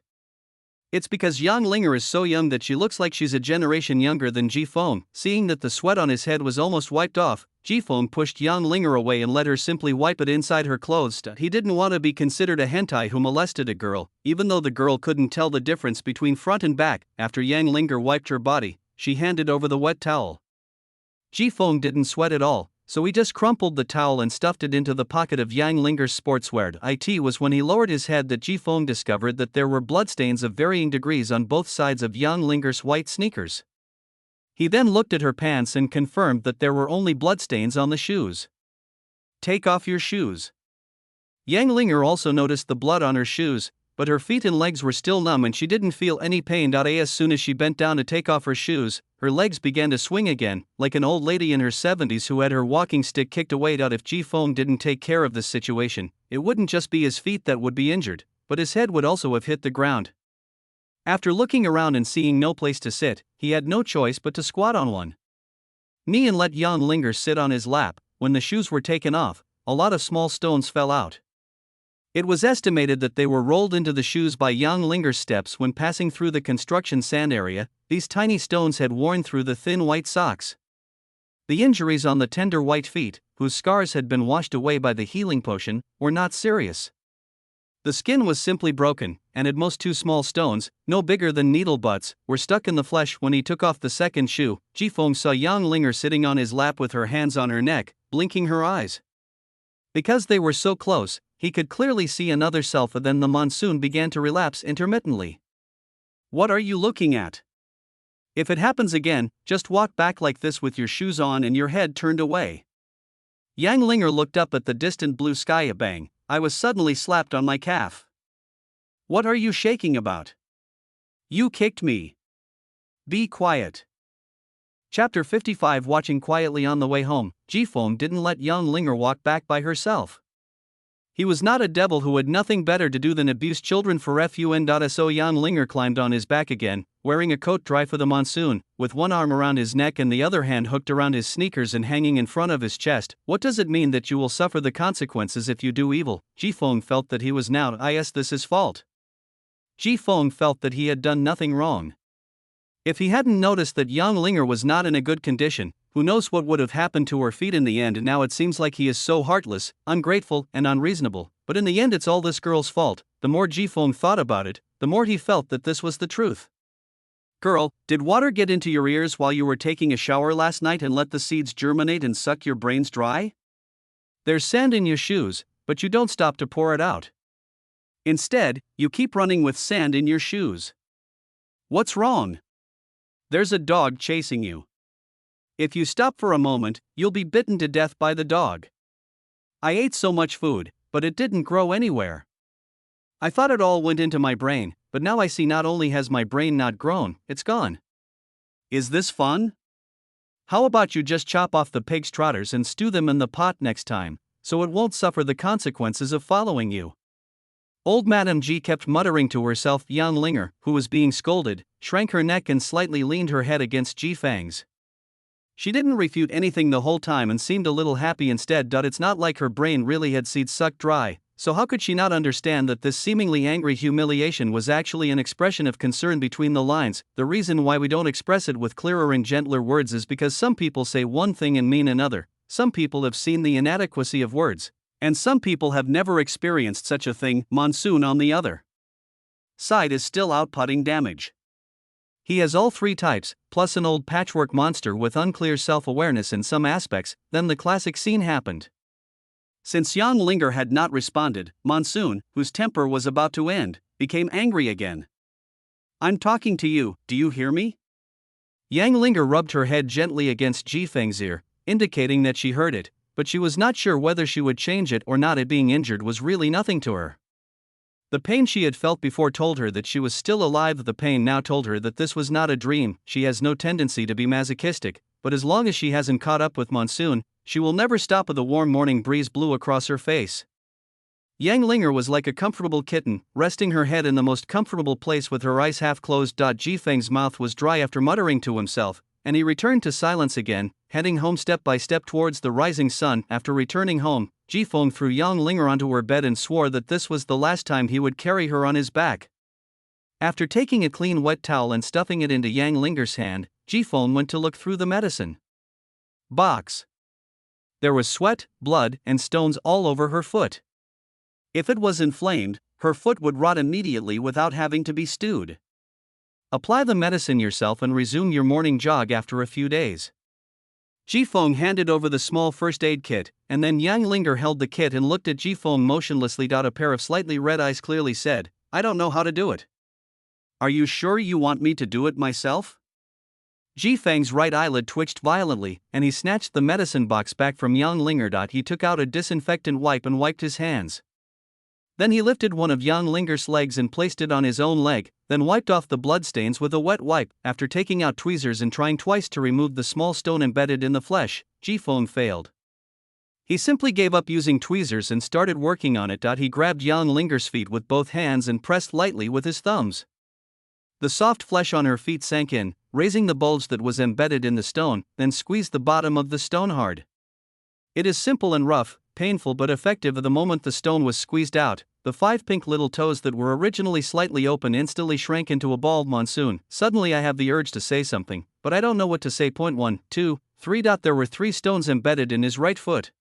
It's because Yang Linger is so young that she looks like she's a generation younger than Ji-Fong. Seeing that the sweat on his head was almost wiped off, Ji-Fong pushed Yang Linger away and let her simply wipe it inside her clothes. He didn't want to be considered a hentai who molested a girl, even though the girl couldn't tell the difference between front and back. After Yang Linger wiped her body, she handed over the wet towel. Ji-Fong didn't sweat at all, so he just crumpled the towel and stuffed it into the pocket of Yang Linger's sportswear. It was when he lowered his head that Ji-Fong discovered that there were bloodstains of varying degrees on both sides of Yang Linger's white sneakers. He then looked at her pants and confirmed that there were only bloodstains on the shoes. Take off your shoes. Yang Linger also noticed the blood on her shoes, but her feet and legs were still numb and she didn't feel any pain. As soon as she bent down to take off her shoes, her legs began to swing again, like an old lady in her 70s who had her walking stick kicked away. If Ji-Fong didn't take care of this situation, it wouldn't just be his feet that would be injured, but his head would also have hit the ground. After looking around and seeing no place to sit, he had no choice but to squat on one knee and let Yang Linger sit on his lap. When the shoes were taken off, a lot of small stones fell out. It was estimated that they were rolled into the shoes by Yang Linger's steps when passing through the construction sand area. These tiny stones had worn through the thin white socks. The injuries on the tender white feet, whose scars had been washed away by the healing potion, were not serious. The skin was simply broken, and at most 2 small stones, no bigger than needle butts, were stuck in the flesh. When he took off the second shoe, Ji-Fong saw Yang Linger sitting on his lap with her hands on her neck, blinking her eyes. Because they were so close, he could clearly see another self. And then the monsoon began to relapse intermittently. What are you looking at? If it happens again, just walk back like this with your shoes on and your head turned away. Yang Linger looked up at the distant blue sky. Bang! I was suddenly slapped on my calf. What are you shaking about? You kicked me. Be quiet. Chapter 55. Watching quietly on the way home, Jifeng didn't let Yang Linger walk back by herself. He was not a devil who had nothing better to do than abuse children for fun. So Yang Linger climbed on his back again, wearing a coat dry for the monsoon, with one arm around his neck and the other hand hooked around his sneakers and hanging in front of his chest. What does it mean that you will suffer the consequences if you do evil? Jifeng felt that he was now this his fault. Jifeng felt that he had done nothing wrong. If he hadn't noticed that Yang Linger was not in a good condition, who knows what would have happened to her feet in the end. And now it seems like he is so heartless, ungrateful, and unreasonable. But in the end it's all this girl's fault. The more Jifeng thought about it, the more he felt that this was the truth. Girl, did water get into your ears while you were taking a shower last night and let the seeds germinate and suck your brains dry? There's sand in your shoes, but you don't stop to pour it out. Instead, you keep running with sand in your shoes. What's wrong? There's a dog chasing you. If you stop for a moment, you'll be bitten to death by the dog. I ate so much food, but it didn't grow anywhere. I thought it all went into my brain, but now I see not only has my brain not grown, it's gone. Is this fun? How about you just chop off the pig's trotters and stew them in the pot next time, so it won't suffer the consequences of following you? Old Madame G kept muttering to herself. Yang Linger, who was being scolded, shrank her neck and slightly leaned her head against Jifeng's. She didn't refute anything the whole time and seemed a little happy instead. It's not like her brain really had seeds sucked dry, so how could she not understand that this seemingly angry humiliation was actually an expression of concern between the lines? The reason why we don't express it with clearer and gentler words is because some people say one thing and mean another, some people have seen the inadequacy of words, and some people have never experienced such a thing. Monsoon, on the other side, is still out putting damage. He has all three types, plus an old patchwork monster with unclear self-awareness in some aspects. Then the classic scene happened. Since Yang Linger had not responded, Monsoon, whose temper was about to end, became angry again. I'm talking to you, do you hear me? Yang Linger rubbed her head gently against Jifeng's ear, indicating that she heard it, but she was not sure whether she would change it or not. It being injured was really nothing to her. The pain she had felt before told her that she was still alive. The pain now told her that this was not a dream. She has no tendency to be masochistic, but as long as she hasn't caught up with Monsoon, she will never stop. The warm morning breeze blew across her face. Yang Linger was like a comfortable kitten, resting her head in the most comfortable place with her eyes half closed. Jifeng's mouth was dry after muttering to himself, and he returned to silence again, heading home step by step towards the rising sun. After returning home, Jifeng threw Yang Linger onto her bed and swore that this was the last time he would carry her on his back. After taking a clean wet towel and stuffing it into Yang Linger's hand, Jifeng went to look through the medicine box. There was sweat, blood, and stones all over her foot. If it was inflamed, her foot would rot immediately without having to be stewed. Apply the medicine yourself and resume your morning jog after a few days. Jifeng handed over the small first aid kit, and then Yang Linger held the kit and looked at Jifeng motionlessly. A pair of slightly red eyes clearly said, I don't know how to do it. Are you sure you want me to do it myself? Jifeng's right eyelid twitched violently, and he snatched the medicine box back from Yang Linger. He took out a disinfectant wipe and wiped his hands. Then he lifted one of Yang Linger's legs and placed it on his own leg, then wiped off the bloodstains with a wet wipe. After taking out tweezers and trying twice to remove the small stone embedded in the flesh, Jifeng failed. He simply gave up using tweezers and started working on it. He grabbed Yang Linger's feet with both hands and pressed lightly with his thumbs. The soft flesh on her feet sank in, raising the bulge that was embedded in the stone, then squeezed the bottom of the stone hard. It is simple and rough, painful but effective. The moment the stone was squeezed out, the 5 pink little toes that were originally slightly open instantly shrank into a ball. Monsoon, suddenly I have the urge to say something, but I don't know what to say. 1, 2, 3. There were 3 stones embedded in his right foot.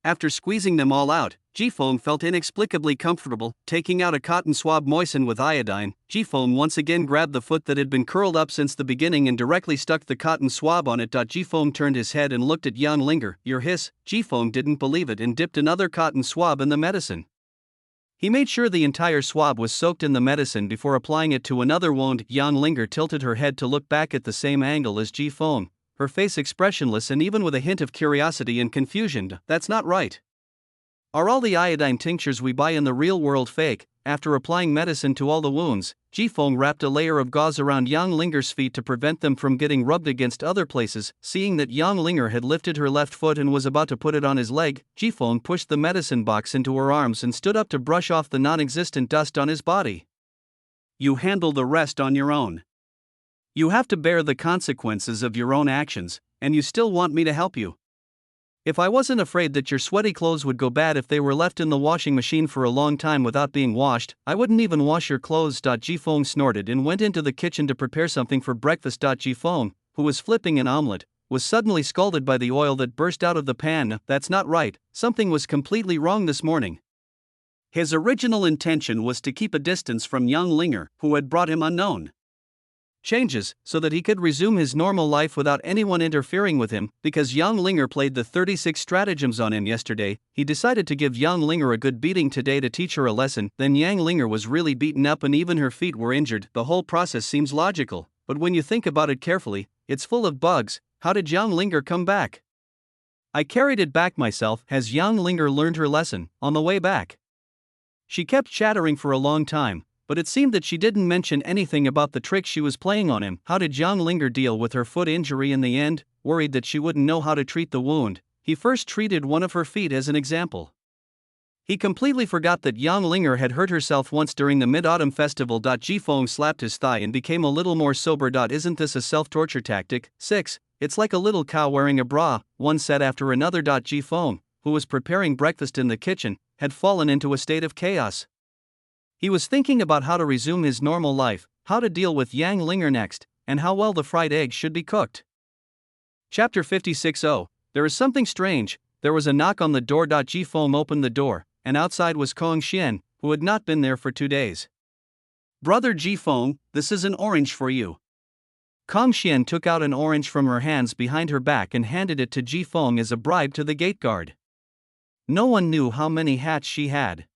After squeezing them all out, Jifeng felt inexplicably comfortable. Taking out a cotton swab moistened with iodine, Jifeng once again grabbed the foot that had been curled up since the beginning and directly stuck the cotton swab on it. Jifeng turned his head and looked at Yang Linger. Your hiss. Jifeng didn't believe it and dipped another cotton swab in the medicine. He made sure the entire swab was soaked in the medicine before applying it to another wound. Yang Linger tilted her head to look back at the same angle as Jifeng, her face expressionless and even with a hint of curiosity and confusion. That's not right. Are all the iodine tinctures we buy in the real world fake? After applying medicine to all the wounds, Jifeng wrapped a layer of gauze around Yang Linger's feet to prevent them from getting rubbed against other places. Seeing that Yang Linger had lifted her left foot and was about to put it on his leg, Jifeng pushed the medicine box into her arms and stood up to brush off the non-existent dust on his body. You handle the rest on your own. You have to bear the consequences of your own actions, and you still want me to help you. If I wasn't afraid that your sweaty clothes would go bad if they were left in the washing machine for a long time without being washed, I wouldn't even wash your clothes. Jifeng snorted and went into the kitchen to prepare something for breakfast. Jifeng, who was flipping an omelette, was suddenly scalded by the oil that burst out of the pan. That's not right, something was completely wrong this morning. His original intention was to keep a distance from young Linger, who had brought him unknown changes, so that he could resume his normal life without anyone interfering with him. Because Yang Linger played the 36 stratagems on him yesterday, he decided to give Yang Linger a good beating today to teach her a lesson. Then Yang Linger was really beaten up and even her feet were injured. The whole process seems logical, but when you think about it carefully, it's full of bugs. How did Yang Linger come back? I carried it back myself. Has Yang Linger learned her lesson on the way back? She kept chattering for a long time, but it seemed that she didn't mention anything about the trick she was playing on him. How did Yang Linger deal with her foot injury in the end? Worried that she wouldn't know how to treat the wound, he first treated one of her feet as an example. He completely forgot that Yang Linger had hurt herself once during the Mid-Autumn Festival. Jifeng slapped his thigh and became a little more sober. Isn't this a self-torture tactic? 6. It's like a little cow wearing a bra, one said after another. Jifeng, who was preparing breakfast in the kitchen, had fallen into a state of chaos. He was thinking about how to resume his normal life, how to deal with Yang Linger next, and how well the fried eggs should be cooked. Chapter 56. Oh, there is something strange. There was a knock on the door. Jifeng opened the door, and outside was Kong Xian, who had not been there for 2 days. Brother Jifeng, this is an orange for you. Kong Xian took out an orange from her hands behind her back and handed it to Jifeng as a bribe to the gate guard. No one knew how many hats she had.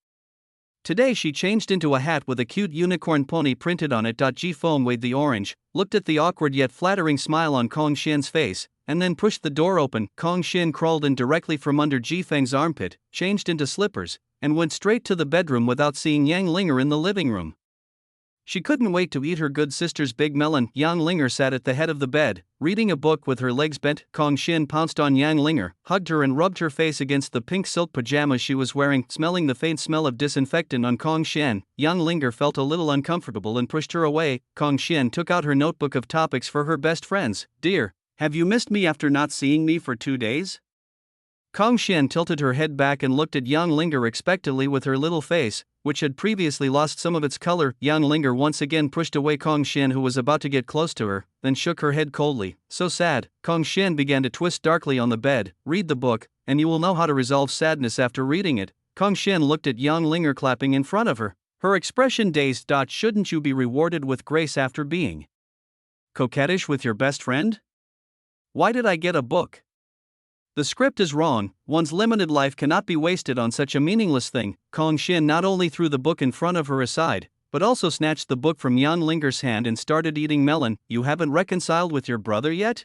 Today she changed into a hat with a cute unicorn pony printed on it. Jifeng weighed the orange, looked at the awkward yet flattering smile on Kong Xian's face, and then pushed the door open. Kong Xian crawled in directly from under Jifeng's armpit, changed into slippers, and went straight to the bedroom without seeing Yang Linger in the living room. She couldn't wait to eat her good sister's big melon. Yang Linger sat at the head of the bed, reading a book with her legs bent. Kong Xian pounced on Yang Linger, hugged her and rubbed her face against the pink silk pajamas she was wearing. Smelling the faint smell of disinfectant on Kong Xian, Yang Linger felt a little uncomfortable and pushed her away. Kong Xian took out her notebook of topics for her best friends. Dear, have you missed me after not seeing me for 2 days? Kong Xian tilted her head back and looked at Yang Linger expectantly with her little face, which had previously lost some of its color. Yang Linger once again pushed away Kong Xian, who was about to get close to her, then shook her head coldly. So sad. Kong Xian began to twist darkly on the bed. Read the book, and you will know how to resolve sadness after reading it. Kong Xian looked at Yang Linger clapping in front of her, her expression dazed. Shouldn't you be rewarded with grace after being coquettish with your best friend? Why did I get a book? The script is wrong. One's limited life cannot be wasted on such a meaningless thing. Kong Xian not only threw the book in front of her aside, but also snatched the book from Yang Linger's hand and started eating melon. You haven't reconciled with your brother yet?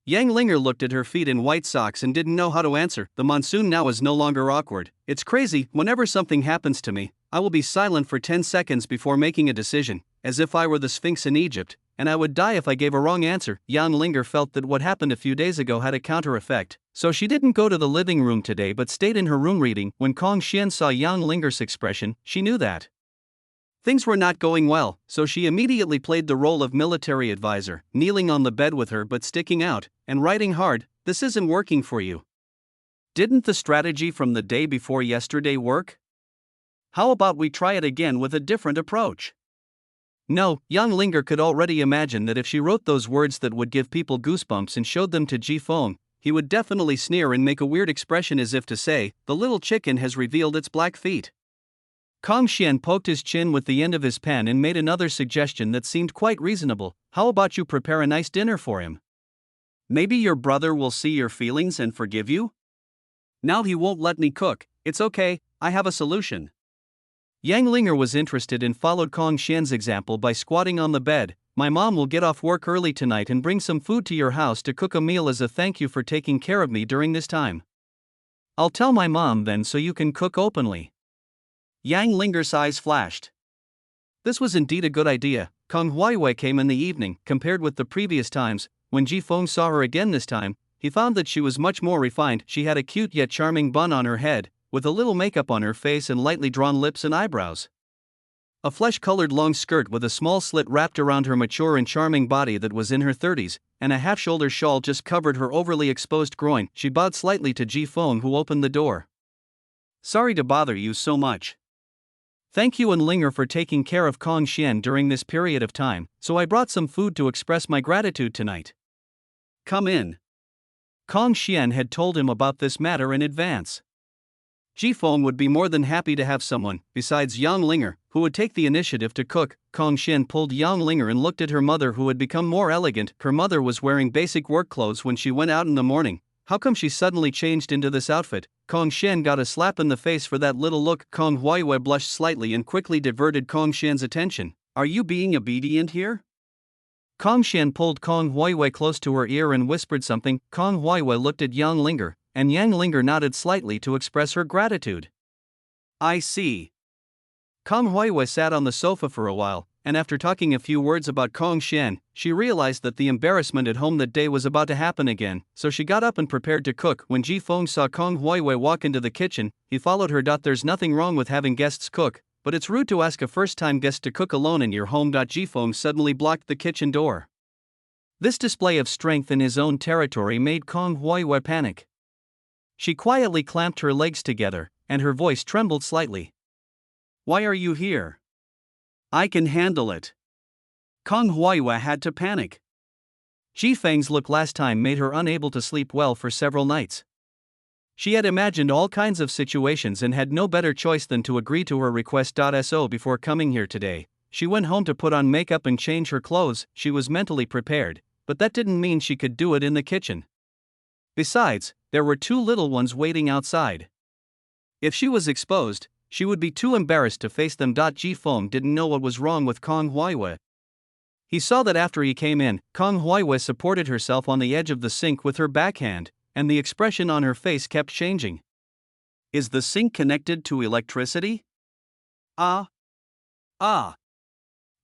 Yang Linger looked at her feet in white socks and didn't know how to answer. The monsoon now is no longer awkward. It's crazy. Whenever something happens to me, I will be silent for 10 seconds before making a decision, as if I were the Sphinx in Egypt, and I would die if I gave a wrong answer. Yang Linger felt that what happened a few days ago had a counter effect, so she didn't go to the living room today but stayed in her room reading. When Kong Xian saw Yang Linger's expression, she knew that things were not going well, so she immediately played the role of military advisor, kneeling on the bed with her but sticking out, and writing hard. This isn't working for you. Didn't the strategy from the day before yesterday work? How about we try it again with a different approach? No, Yang Linger could already imagine that if she wrote those words that would give people goosebumps and showed them to Jifeng, he would definitely sneer and make a weird expression as if to say, the little chicken has revealed its black feet. Kong Xian poked his chin with the end of his pen and made another suggestion that seemed quite reasonable. How about you prepare a nice dinner for him? Maybe your brother will see your feelings and forgive you? Now he won't let me cook. It's okay, I have a solution. Yang Linger was interested and followed Kong Xian's example by squatting on the bed, my mom will get off work early tonight and bring some food to your house to cook a meal as a thank you for taking care of me during this time. I'll tell my mom then so you can cook openly. Yang Linger's eyes flashed. This was indeed a good idea. Kong Huaiwei came in the evening. Compared with the previous times, when Ji Feng saw her again this time, he found that she was much more refined. She had a cute yet charming bun on her head, with a little makeup on her face and lightly drawn lips and eyebrows. A flesh-colored long skirt with a small slit wrapped around her mature and charming body that was in her 30s, and a half-shoulder shawl just covered her overly exposed groin. She bowed slightly to Ji Feng, who opened the door. Sorry to bother you so much. Thank you and Linger for taking care of Kong Xian during this period of time, so I brought some food to express my gratitude tonight. Come in. Kong Xian had told him about this matter in advance. Ji Feng would be more than happy to have someone, besides Yang Linger, who would take the initiative to cook. Kong Xian pulled Yang Linger and looked at her mother, who had become more elegant. Her mother was wearing basic work clothes when she went out in the morning. How come she suddenly changed into this outfit? Kong Xian got a slap in the face for that little look. Kong Huaiwei blushed slightly and quickly diverted Kong Xian's attention. Are you being obedient here? Kong Xian pulled Kong Huaiwei close to her ear and whispered something. Kong Huaiwei looked at Yang Linger, and Yang Linger nodded slightly to express her gratitude. I see. Kong Huaiwei sat on the sofa for a while, and after talking a few words about Kong Xian, she realized that the embarrassment at home that day was about to happen again, so she got up and prepared to cook. When Ji Feng saw Kong Huaiwei walk into the kitchen, he followed her. There's nothing wrong with having guests cook, but it's rude to ask a first-time guest to cook alone in your home. Ji Feng suddenly blocked the kitchen door. This display of strength in his own territory made Kong Huaiwei panic. She quietly clamped her legs together, and her voice trembled slightly. Why are you here? I can handle it. Kong Huaiwei had to panic. Ji Feng's look last time made her unable to sleep well for several nights. She had imagined all kinds of situations and had no better choice than to agree to her request. So before coming here today, she went home to put on makeup and change her clothes. She was mentally prepared, but that didn't mean she could do it in the kitchen. Besides, there were two little ones waiting outside. If she was exposed, she would be too embarrassed to face them. Ji Feng didn't know what was wrong with Kong Huaiwei. He saw that after he came in, Kong Huaiwei supported herself on the edge of the sink with her backhand, and the expression on her face kept changing. Is the sink connected to electricity? Ah.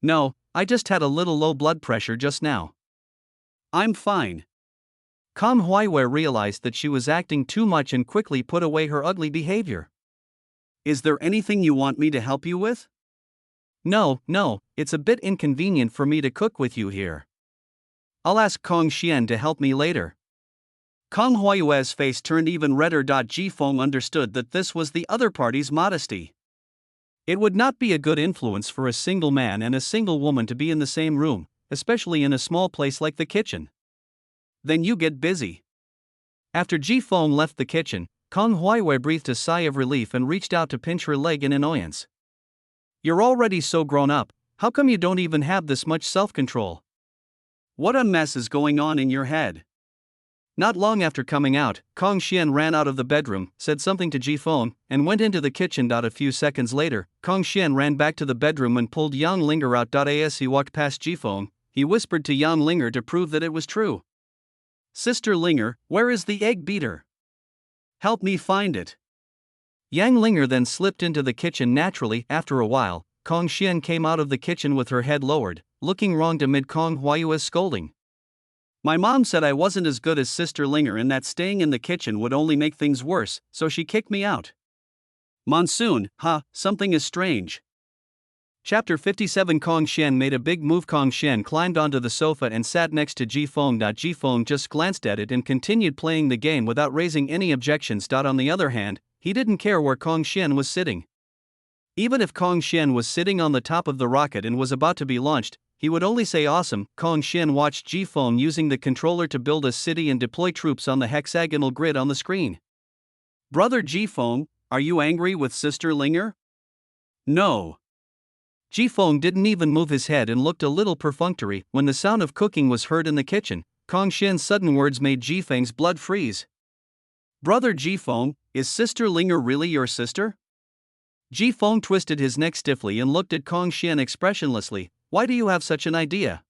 No, I just had a little low blood pressure just now. I'm fine. Kong Huaiwei realized that she was acting too much and quickly put away her ugly behavior. Is there anything you want me to help you with? No, it's a bit inconvenient for me to cook with you here. I'll ask Kong Xian to help me later. Kong Huaiwei's face turned even redder. Ji Feng understood that this was the other party's modesty. It would not be a good influence for a single man and a single woman to be in the same room, especially in a small place like the kitchen. Then you get busy. After Ji Feng left the kitchen, Kong Huaiwei breathed a sigh of relief and reached out to pinch her leg in annoyance. You're already so grown up, how come you don't even have this much self-control? What a mess is going on in your head? Not long after coming out, Kong Xian ran out of the bedroom, said something to Ji Feng, and went into the kitchen. A few seconds later, Kong Xian ran back to the bedroom and pulled Yang Linger out. As he walked past Ji Feng, he whispered to Yang Linger to prove that it was true. Sister Linger, where is the egg beater? Help me find it. Yang Linger then slipped into the kitchen naturally. After a while, Kong Xian came out of the kitchen with her head lowered, looking wronged amid Kong Huaiwei's scolding. My mom said I wasn't as good as Sister Linger and that staying in the kitchen would only make things worse, so she kicked me out. Monsoon, something is strange. Chapter 57. Kong Xian made a big move. Kong Xian climbed onto the sofa and sat next to Ji Feng. Ji Feng just glanced at it and continued playing the game without raising any objections. On the other hand, he didn't care where Kong Xian was sitting. Even if Kong Xian was sitting on the top of the rocket and was about to be launched, he would only say awesome. Kong Xian watched Ji Feng using the controller to build a city and deploy troops on the hexagonal grid on the screen. Brother Ji Feng, are you angry with Sister Linger? No. Ji Feng didn't even move his head and looked a little perfunctory. When the sound of cooking was heard in the kitchen, Kong Xian's sudden words made Ji Feng's blood freeze. Brother Ji Feng, is Sister Linger really your sister? Ji Feng twisted his neck stiffly and looked at Kong Xian expressionlessly. Why do you have such an idea?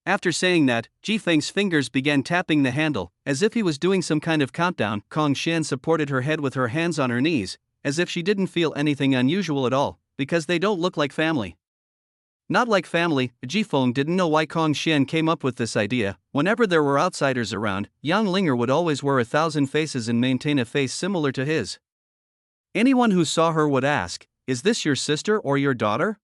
After saying that, Ji Feng's fingers began tapping the handle, as if he was doing some kind of countdown. Kong Xian supported her head with her hands on her knees, as if she didn't feel anything unusual at all, because they don't look like family. Not like family, Ji Feng didn't know why Kong Xian came up with this idea. Whenever there were outsiders around, Yang Linger would always wear 1,000 faces and maintain a face similar to his. Anyone who saw her would ask, "Is this your sister or your daughter?"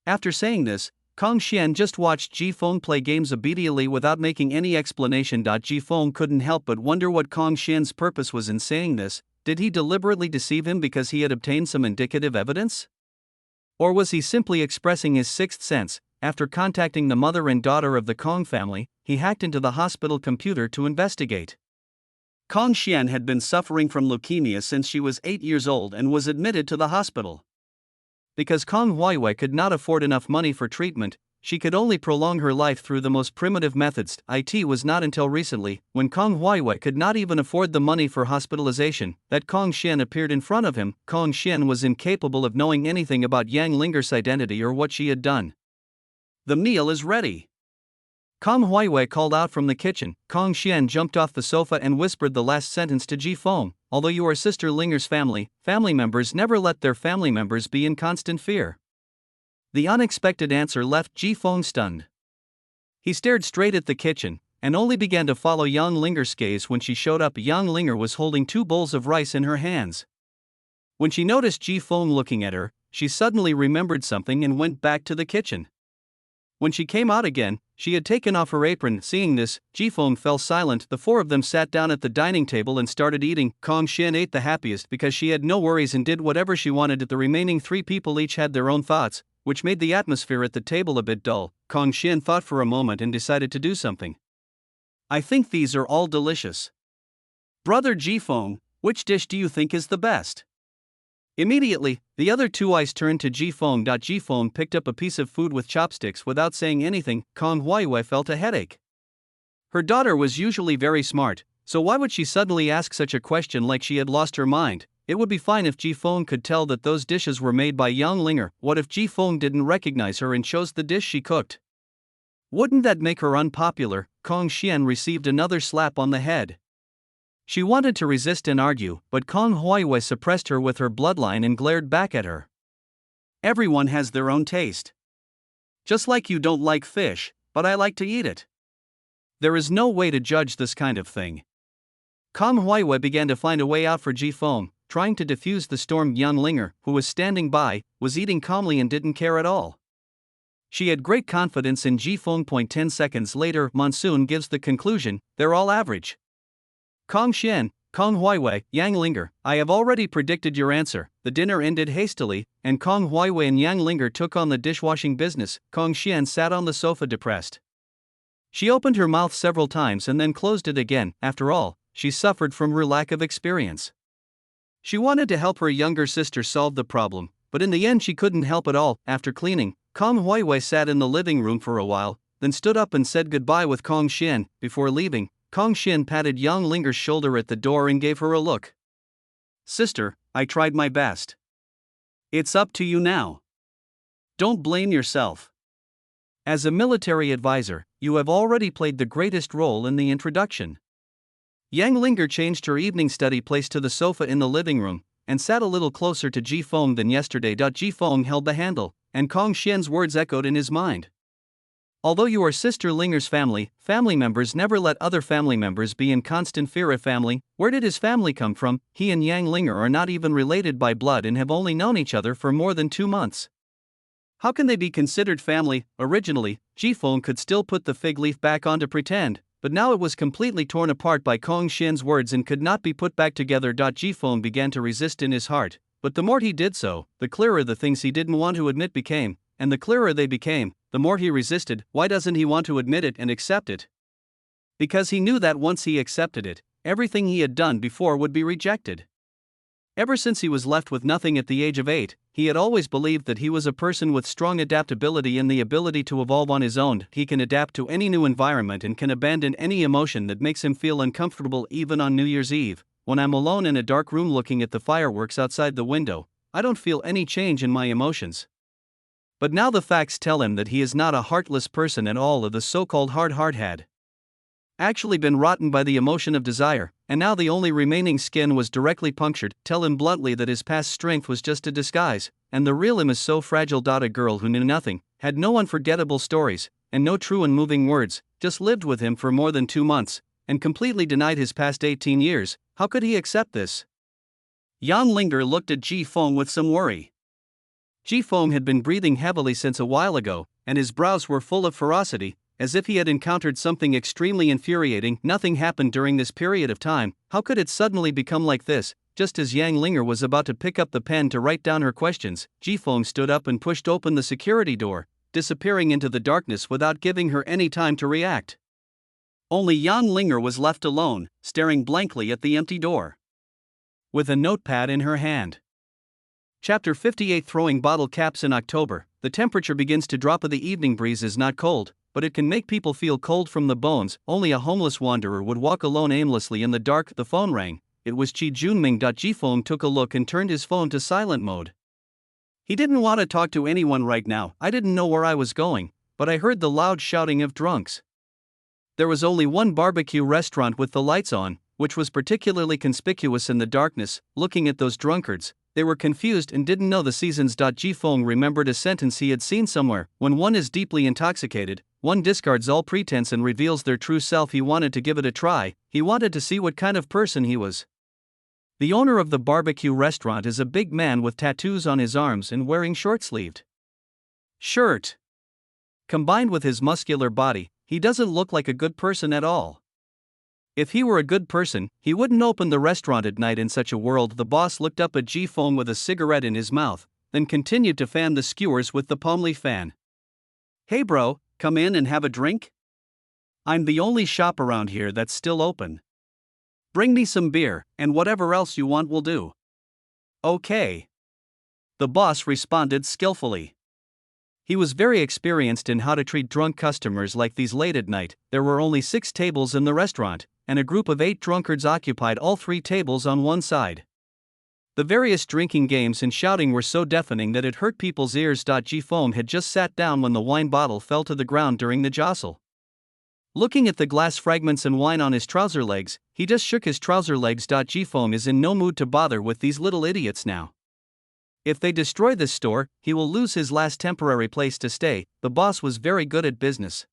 After saying this, Kong Xian just watched Ji Feng play games obediently without making any explanation. Ji Feng couldn't help but wonder what Kong Xian's purpose was in saying this. Did he deliberately deceive him because he had obtained some indicative evidence? Or was he simply expressing his sixth sense? After contacting the mother and daughter of the Kong family, he hacked into the hospital computer to investigate. Kong Xian had been suffering from leukemia since she was 8 years old and was admitted to the hospital. Because Kong Huaiwei could not afford enough money for treatment, she could only prolong her life through the most primitive methods. It was not until recently, when Kong Huaiwei could not even afford the money for hospitalization, that Kong Xian appeared in front of him. Kong Xian was incapable of knowing anything about Yang Linger's identity or what she had done. "The meal is ready." Kong Huaiwei called out from the kitchen. Kong Xian jumped off the sofa and whispered the last sentence to Ji Feng. "Although you are Sister Linger's family members never let their family members be in constant fear." The unexpected answer left Ji Feng stunned. He stared straight at the kitchen, and only began to follow Yang Linger's gaze when she showed up. Yang Linger was holding 2 bowls of rice in her hands. When she noticed Ji Feng looking at her, she suddenly remembered something and went back to the kitchen. When she came out again, she had taken off her apron. Seeing this, Ji Feng fell silent. The 4 of them sat down at the dining table and started eating. Kong Xian ate the happiest because she had no worries and did whatever she wanted. The remaining 3 people each had their own thoughts, which made the atmosphere at the table a bit dull. Kong Xian thought for a moment and decided to do something. "I think these are all delicious. Brother Ji Feng, which dish do you think is the best?" Immediately, the other 2 eyes turned to Ji Feng. Ji Feng picked up a piece of food with chopsticks without saying anything. Kong Huaiwei felt a headache. Her daughter was usually very smart, so why would she suddenly ask such a question like she had lost her mind? It would be fine if Ji Feng could tell that those dishes were made by Yang Linger. What if Ji Feng didn't recognize her and chose the dish she cooked? Wouldn't that make her unpopular? Kong Xian received another slap on the head. She wanted to resist and argue, but Kong Huaiwei suppressed her with her bloodline and glared back at her. "Everyone has their own taste. Just like you don't like fish, but I like to eat it. There is no way to judge this kind of thing." Kong Huaiwei began to find a way out for Ji Feng, trying to diffuse the storm. Yang Linger, who was standing by, was eating calmly and didn't care at all. She had great confidence in Ji Feng. 10 seconds later, Monsoon gives the conclusion, "They're all average." Kong Xian, Kong Huaiwei, Yang Linger, I have already predicted your answer. The dinner ended hastily, and Kong Huaiwei and Yang Linger took on the dishwashing business. Kong Xian sat on the sofa depressed. She opened her mouth several times and then closed it again. After all, she suffered from her lack of experience. She wanted to help her younger sister solve the problem, but in the end she couldn't help at all. After cleaning, Kong Huaiwei sat in the living room for a while, then stood up and said goodbye with Kong Xian. Before leaving, Kong Xian patted Yang Linger's shoulder at the door and gave her a look. "Sister, I tried my best. It's up to you now. Don't blame yourself. As a military advisor, you have already played the greatest role in the introduction." Yang Linger changed her evening study place to the sofa in the living room, and sat a little closer to Ji Feng than yesterday. Ji Feng held the handle, and Kong Xian's words echoed in his mind. "Although you are Sister Linger's family members never let other family members be in constant fear of family." Where did his family come from? He and Yang Linger are not even related by blood and have only known each other for more than 2 months. How can they be considered family? Originally, Ji Feng could still put the fig leaf back on to pretend, but now it was completely torn apart by Kong Xian's words and could not be put back together. Ji Feng began to resist in his heart, but the more he did so, the clearer the things he didn't want to admit became, and the clearer they became, the more he resisted. Why doesn't he want to admit it and accept it? Because he knew that once he accepted it, everything he had done before would be rejected. Ever since he was left with nothing at the age of 8, he had always believed that he was a person with strong adaptability and the ability to evolve on his own. He can adapt to any new environment and can abandon any emotion that makes him feel uncomfortable. Even on New Year's Eve, when I'm alone in a dark room looking at the fireworks outside the window, I don't feel any change in my emotions. But now the facts tell him that he is not a heartless person at all. Of the so-called hard heart had actually been rotten by the emotion of desire, and now the only remaining skin was directly punctured. Tell him bluntly that his past strength was just a disguise, and the real him is so fragile. A girl who knew nothing, had no unforgettable stories, and no true and moving words, just lived with him for more than 2 months, and completely denied his past 18 years. How could he accept this? Jan Linger looked at Ji Feng with some worry. Ji Feng had been breathing heavily since a while ago, and his brows were full of ferocity, as if he had encountered something extremely infuriating. Nothing happened during this period of time. How could it suddenly become like this? Just as Yang Linger was about to pick up the pen to write down her questions, Ji Feng stood up and pushed open the security door, disappearing into the darkness without giving her any time to react. Only Jan Linger was left alone, staring blankly at the empty door, with a notepad in her hand. Chapter 58. Throwing bottle caps. In October, the temperature begins to drop. The evening breeze is not cold, but it can make people feel cold from the bones. Only a homeless wanderer would walk alone aimlessly in the dark. The phone rang. It was Chi Junming. Ji Feng took a look and turned his phone to silent mode. He didn't want to talk to anyone right now. I didn't know where I was going, but I heard the loud shouting of drunks. There was only one barbecue restaurant with the lights on, which was particularly conspicuous in the darkness. Looking at those drunkards, they were confused and didn't know the seasons. Ji Feng remembered a sentence he had seen somewhere: when one is deeply intoxicated, one discards all pretense and reveals their true self. He wanted to give it a try. He wanted to see what kind of person he was. The owner of the barbecue restaurant is a big man with tattoos on his arms and wearing short-sleeved shirt. Combined with his muscular body, he doesn't look like a good person at all. If he were a good person, he wouldn't open the restaurant at night. In such a world. The boss looked up at Ji Feng with a cigarette in his mouth, then continued to fan the skewers with the palm leaf fan. "Hey bro, come in and have a drink? I'm the only shop around here that's still open. Bring me some beer, and whatever else you want will do." "Okay," the boss responded skillfully. He was very experienced in how to treat drunk customers like these late at night. There were only 6 tables in the restaurant, and a group of 8 drunkards occupied all 3 tables on one side. The various drinking games and shouting were so deafening that it hurt people's ears. Ji Feng had just sat down when the wine bottle fell to the ground during the jostle. Looking at the glass fragments and wine on his trouser legs, he just shook his trouser legs. Ji Feng is in no mood to bother with these little idiots now. If they destroy this store, he will lose his last temporary place to stay. The boss was very good at business.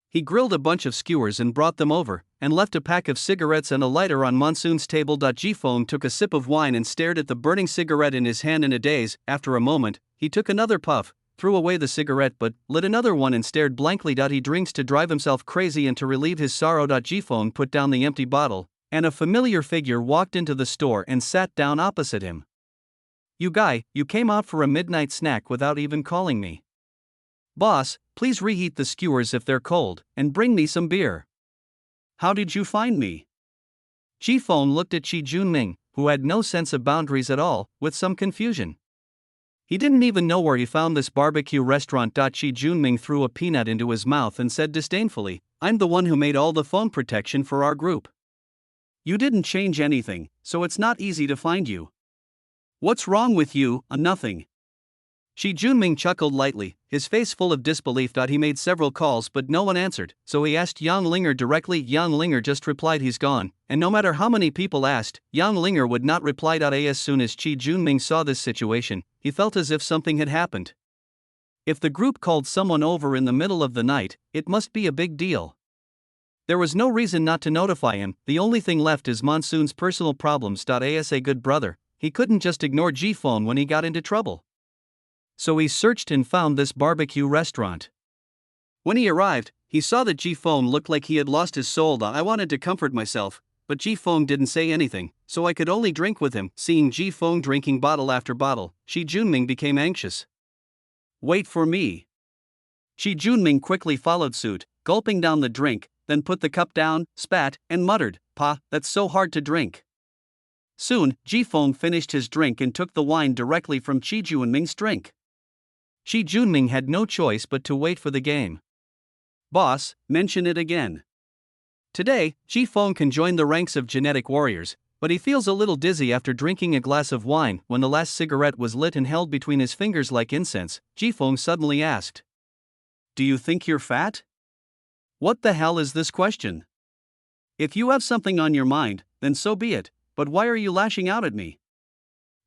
He grilled a bunch of skewers and brought them over, and left a pack of cigarettes and a lighter on Monsoon's table. Ji Feng took a sip of wine and stared at the burning cigarette in his hand in a daze. After a moment, he took another puff, threw away the cigarette but lit another one and stared blankly. He drinks to drive himself crazy and to relieve his sorrow. Ji Feng put down the empty bottle, and a familiar figure walked into the store and sat down opposite him. "You guy, you came out for a midnight snack without even calling me." "Boss, please reheat the skewers if they're cold, and bring me some beer." "How did you find me?" Ji Feng looked at Chi Junming, who had no sense of boundaries at all, with some confusion. He didn't even know where he found this barbecue restaurant. Chi Junming threw a peanut into his mouth and said disdainfully, "I'm the one who made all the phone protection for our group. You didn't change anything, so it's not easy to find you. What's wrong with you? Nothing." Chi Junming chuckled lightly, his face full of disbelief. He made several calls but no one answered, so he asked Yang Linger directly. Yang Linger just replied he's gone, and no matter how many people asked, Yang Linger would not reply. As soon as Chi Junming saw this situation, he felt as if something had happened. If the group called someone over in the middle of the night, it must be a big deal. There was no reason not to notify him. The only thing left is Monsoon's personal problems. As a good brother, he couldn't just ignore Ji Feng when he got into trouble. So he searched and found this barbecue restaurant. When he arrived, he saw that Ji Feng looked like he had lost his soul. I wanted to comfort myself, but Ji Feng didn't say anything, so I could only drink with him. Seeing Ji Feng drinking bottle after bottle, Chi Junming became anxious. "Wait for me." Chi Junming quickly followed suit, gulping down the drink, then put the cup down, spat, and muttered, "Pa, that's so hard to drink." Soon, Ji Feng finished his drink and took the wine directly from Chi Junming's drink. Chi Junming had no choice but to wait for the game. "Boss, mention it again." Today, Ji Feng can join the ranks of genetic warriors, But he feels a little dizzy after drinking a glass of wine. When the last cigarette was lit and held between his fingers like incense, Jifeng suddenly asked, "Do you think you're fat?" What the hell is this question? If you have something on your mind, then so be it, but why are you lashing out at me?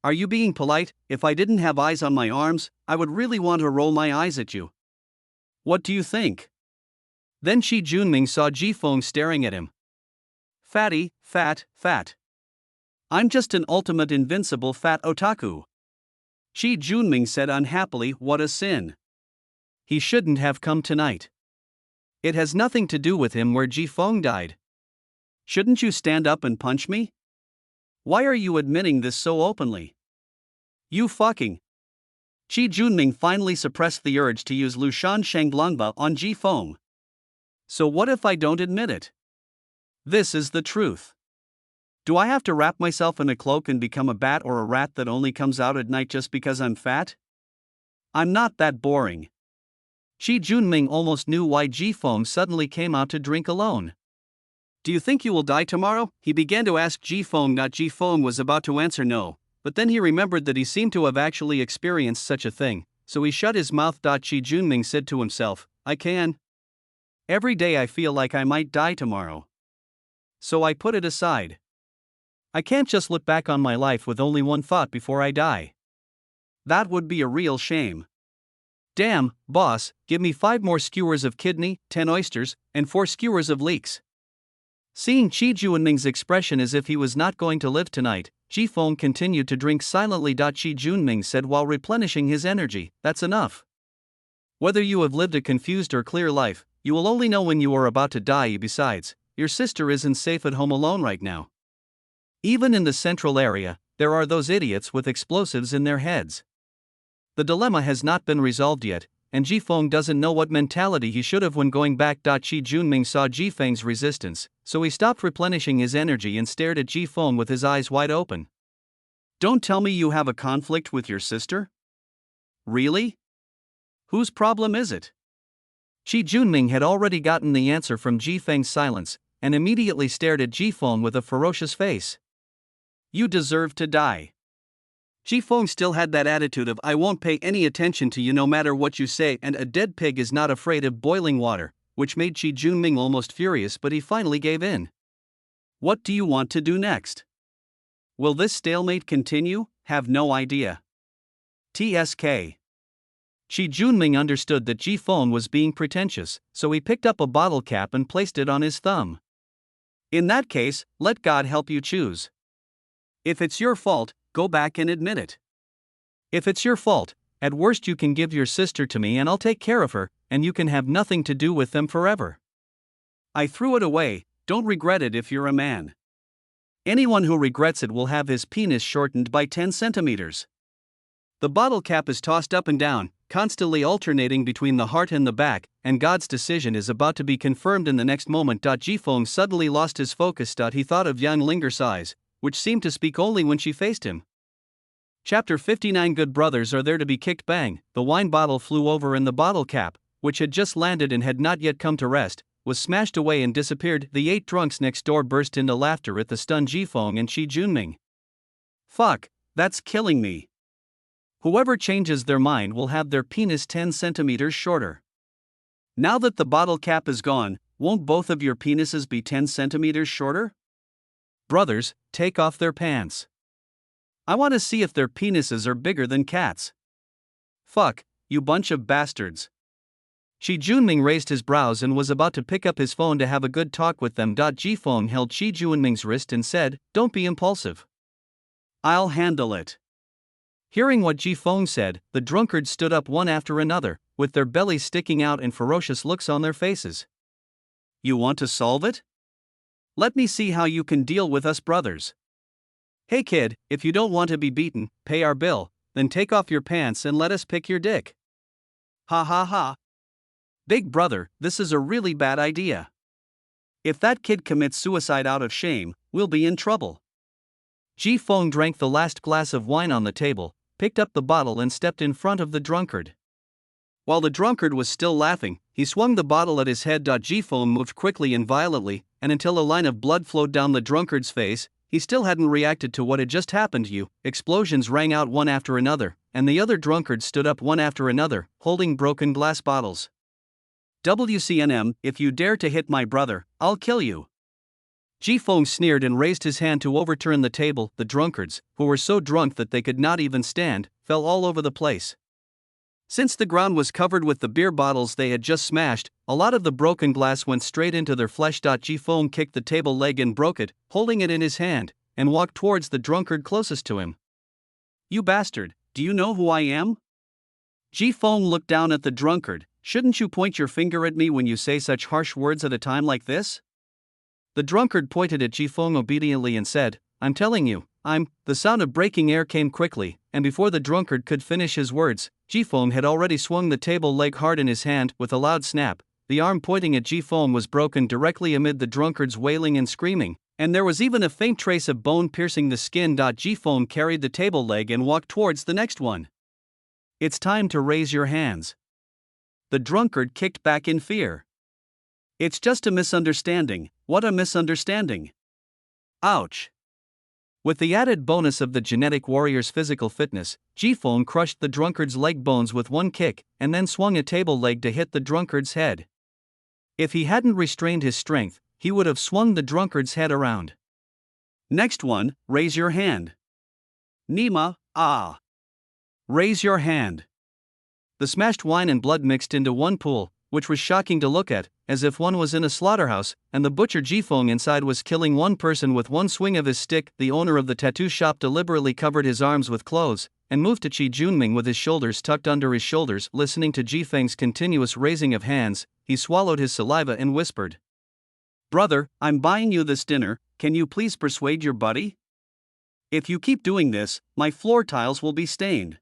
Are you being polite? If I didn't have eyes on my arms, I would really want to roll my eyes at you. What do you think? Then Shi Junming saw Jifeng staring at him. Fatty, fat, fat. I'm just an ultimate invincible fat otaku. Shi Junming said unhappily, what a sin. He shouldn't have come tonight. It has nothing to do with him where Jifeng died. Shouldn't you stand up and punch me? Why are you admitting this so openly? You fucking. Shi Junming finally suppressed the urge to use Lushan Shanglangba on Jifeng. So what if I don't admit it? This is the truth. Do I have to wrap myself in a cloak and become a bat or a rat that only comes out at night just because I'm fat? I'm not that boring. Shi Junming almost knew why Jifeng suddenly came out to drink alone. Do you think you will die tomorrow? He began to ask Jifeng. Jifeng was about to answer no, but then he remembered that he seemed to have actually experienced such a thing, so he shut his mouth. Shi Junming said to himself, I can. Every day I feel like I might die tomorrow. So I put it aside. I can't just look back on my life with only one thought before I die. That would be a real shame. Damn, boss, give me 5 more skewers of kidney, 10 oysters, and 4 skewers of leeks. Seeing Shi Junming's expression as if he was not going to live tonight, Jifeng continued to drink silently. Shi Junming said while replenishing his energy, that's enough. Whether you have lived a confused or clear life, you will only know when you are about to die. Besides, your sister isn't safe at home alone right now. Even in the central area, there are those idiots with explosives in their heads. The dilemma has not been resolved yet, and Jifeng doesn't know what mentality he should have when going back. Shi Junming saw Jifeng's resistance, so he stopped replenishing his energy and stared at Jifeng with his eyes wide open. Don't tell me you have a conflict with your sister? Really? Whose problem is it? Shi Junming had already gotten the answer from Jifeng's silence, and immediately stared at Jifeng with a ferocious face. You deserve to die. Jifeng still had that attitude of I won't pay any attention to you no matter what you say, and a dead pig is not afraid of boiling water, which made Shi Junming almost furious, but he finally gave in. What do you want to do next? Will this stalemate continue? Have no idea. TSK. Shi Junming understood that Jifeng was being pretentious, so he picked up a bottle cap and placed it on his thumb. In that case, let God help you choose. If it's your fault, go back and admit it. If it's your fault, at worst you can give your sister to me and I'll take care of her, and you can have nothing to do with them forever. I threw it away, don't regret it if you're a man. Anyone who regrets it will have his penis shortened by 10 centimeters. The bottle cap is tossed up and down, constantly alternating between the heart and the back, and God's decision is about to be confirmed in the next moment. Jifeng suddenly lost his focus. He thought of Yan Linger's eyes, which seemed to speak only when she faced him. Chapter 59. Good brothers are there to be kicked. Bang, the wine bottle flew over and the bottle cap, which had just landed and had not yet come to rest, was smashed away and disappeared. The 8 drunks next door burst into laughter at the stunned Jifeng and Shi Junming. Fuck, that's killing me. Whoever changes their mind will have their penis 10 centimeters shorter. Now that the bottle cap is gone, won't both of your penises be 10 centimeters shorter? Brothers, take off their pants. I want to see if their penises are bigger than cats. Fuck, you bunch of bastards. Shi Junming raised his brows and was about to pick up his phone to have a good talk with them. Jifeng held Shi Junming's wrist and said, don't be impulsive. I'll handle it. Hearing what Jifeng said, the drunkards stood up one after another, with their bellies sticking out and ferocious looks on their faces. You want to solve it? Let me see how you can deal with us brothers. Hey kid, if you don't want to be beaten, pay our bill, then take off your pants and let us pick your dick. Ha ha ha. Big brother, this is a really bad idea. If that kid commits suicide out of shame, we'll be in trouble. Jifeng drank the last glass of wine on the table, picked up the bottle and stepped in front of the drunkard. While the drunkard was still laughing, he swung the bottle at his head. Jifeng moved quickly and violently, and until a line of blood flowed down the drunkard's face, he still hadn't reacted to what had just happened to you. Explosions rang out one after another, and the other drunkards stood up one after another, holding broken glass bottles. WCNM, if you dare to hit my brother, I'll kill you. Ji Feng sneered and raised his hand to overturn the table. The drunkards, who were so drunk that they could not even stand, fell all over the place. Since the ground was covered with the beer bottles they had just smashed, a lot of the broken glass went straight into their flesh. Ji Feng kicked the table leg and broke it, holding it in his hand, and walked towards the drunkard closest to him. You bastard, do you know who I am? Ji Feng looked down at the drunkard. Shouldn't you point your finger at me when you say such harsh words at a time like this? The drunkard pointed at Ji Feng obediently and said, I'm telling you, I'm. The sound of breaking air came quickly, and before the drunkard could finish his words, Ji Feng had already swung the table leg hard in his hand. With a loud snap, the arm pointing at Ji Feng was broken directly amid the drunkard's wailing and screaming, and there was even a faint trace of bone piercing the skin. Ji Feng carried the table leg and walked towards the next one. It's time to raise your hands. The drunkard kicked back in fear. It's just a misunderstanding. What a misunderstanding. Ouch. With the added bonus of the genetic warrior's physical fitness, Ji Feng crushed the drunkard's leg bones with one kick, and then swung a table leg to hit the drunkard's head. If he hadn't restrained his strength, he would have swung the drunkard's head around. Next one, raise your hand. Nima, ah. Raise your hand. The smashed wine and blood mixed into one pool, which was shocking to look at, as if one was in a slaughterhouse, and the butcher Ji Feng inside was killing one person with one swing of his stick. The owner of the tattoo shop deliberately covered his arms with clothes, and moved to Qi Junming with his shoulders tucked under his shoulders. Listening to Ji Feng's continuous raising of hands, he swallowed his saliva and whispered, Brother, I'm buying you this dinner, can you please persuade your buddy? If you keep doing this, my floor tiles will be stained.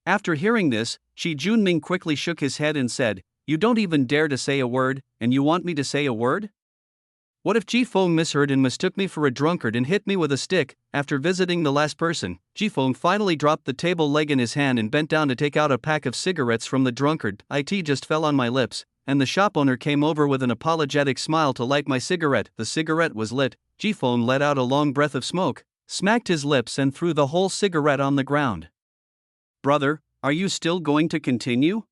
After hearing this, Qi Junming quickly shook his head and said, You don't even dare to say a word, and you want me to say a word? What if Ji Feng misheard and mistook me for a drunkard and hit me with a stick? After visiting the last person, Ji Feng finally dropped the table leg in his hand and bent down to take out a pack of cigarettes from the drunkard. It just fell on my lips, and the shop owner came over with an apologetic smile to light my cigarette. The cigarette was lit. Ji Feng let out a long breath of smoke, smacked his lips and threw the whole cigarette on the ground. Brother, are you still going to continue?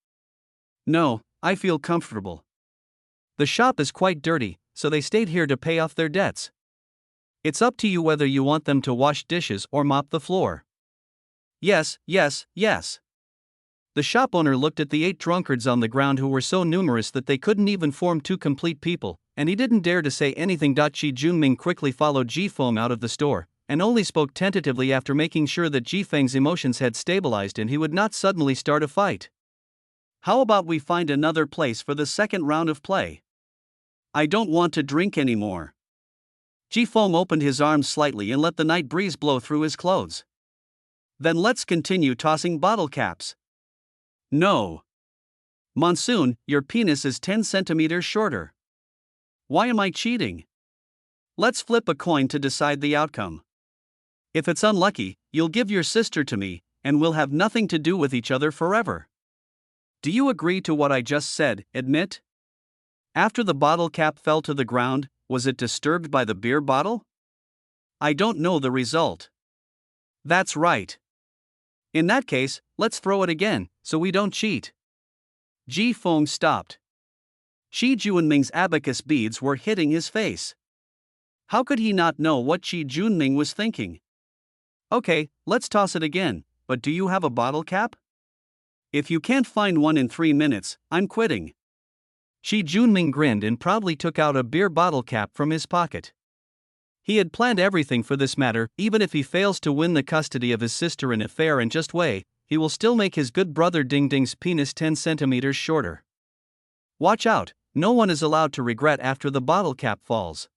No, I feel comfortable. The shop is quite dirty, so they stayed here to pay off their debts. It's up to you whether you want them to wash dishes or mop the floor. Yes, yes, yes. The shop owner looked at the 8 drunkards on the ground who were so numerous that they couldn't even form 2 complete people, and he didn't dare to say anything. Qi Junming quickly followed Ji Feng out of the store, and only spoke tentatively after making sure that Ji Feng's emotions had stabilized and he would not suddenly start a fight. How about we find another place for the second round of play? I don't want to drink anymore. Ji Feng opened his arms slightly and let the night breeze blow through his clothes. Then let's continue tossing bottle caps. No. Monsoon, your penis is 10 centimeters shorter. Why am I cheating? Let's flip a coin to decide the outcome. If it's unlucky, you'll give your sister to me, and we'll have nothing to do with each other forever. Do you agree to what I just said? Admit? After the bottle cap fell to the ground, was it disturbed by the beer bottle? I don't know the result. That's right. In that case, let's throw it again, so we don't cheat. Ji Feng stopped. Qi Junming's abacus beads were hitting his face. How could he not know what Qi Junming was thinking? Okay, let's toss it again, but do you have a bottle cap? If you can't find one in 3 minutes, I'm quitting. Qi Junming grinned and proudly took out a beer bottle cap from his pocket. He had planned everything for this matter. Even if he fails to win the custody of his sister in a fair and just way, he will still make his good brother Ding Ding's penis 10 centimeters shorter. Watch out, no one is allowed to regret after the bottle cap falls.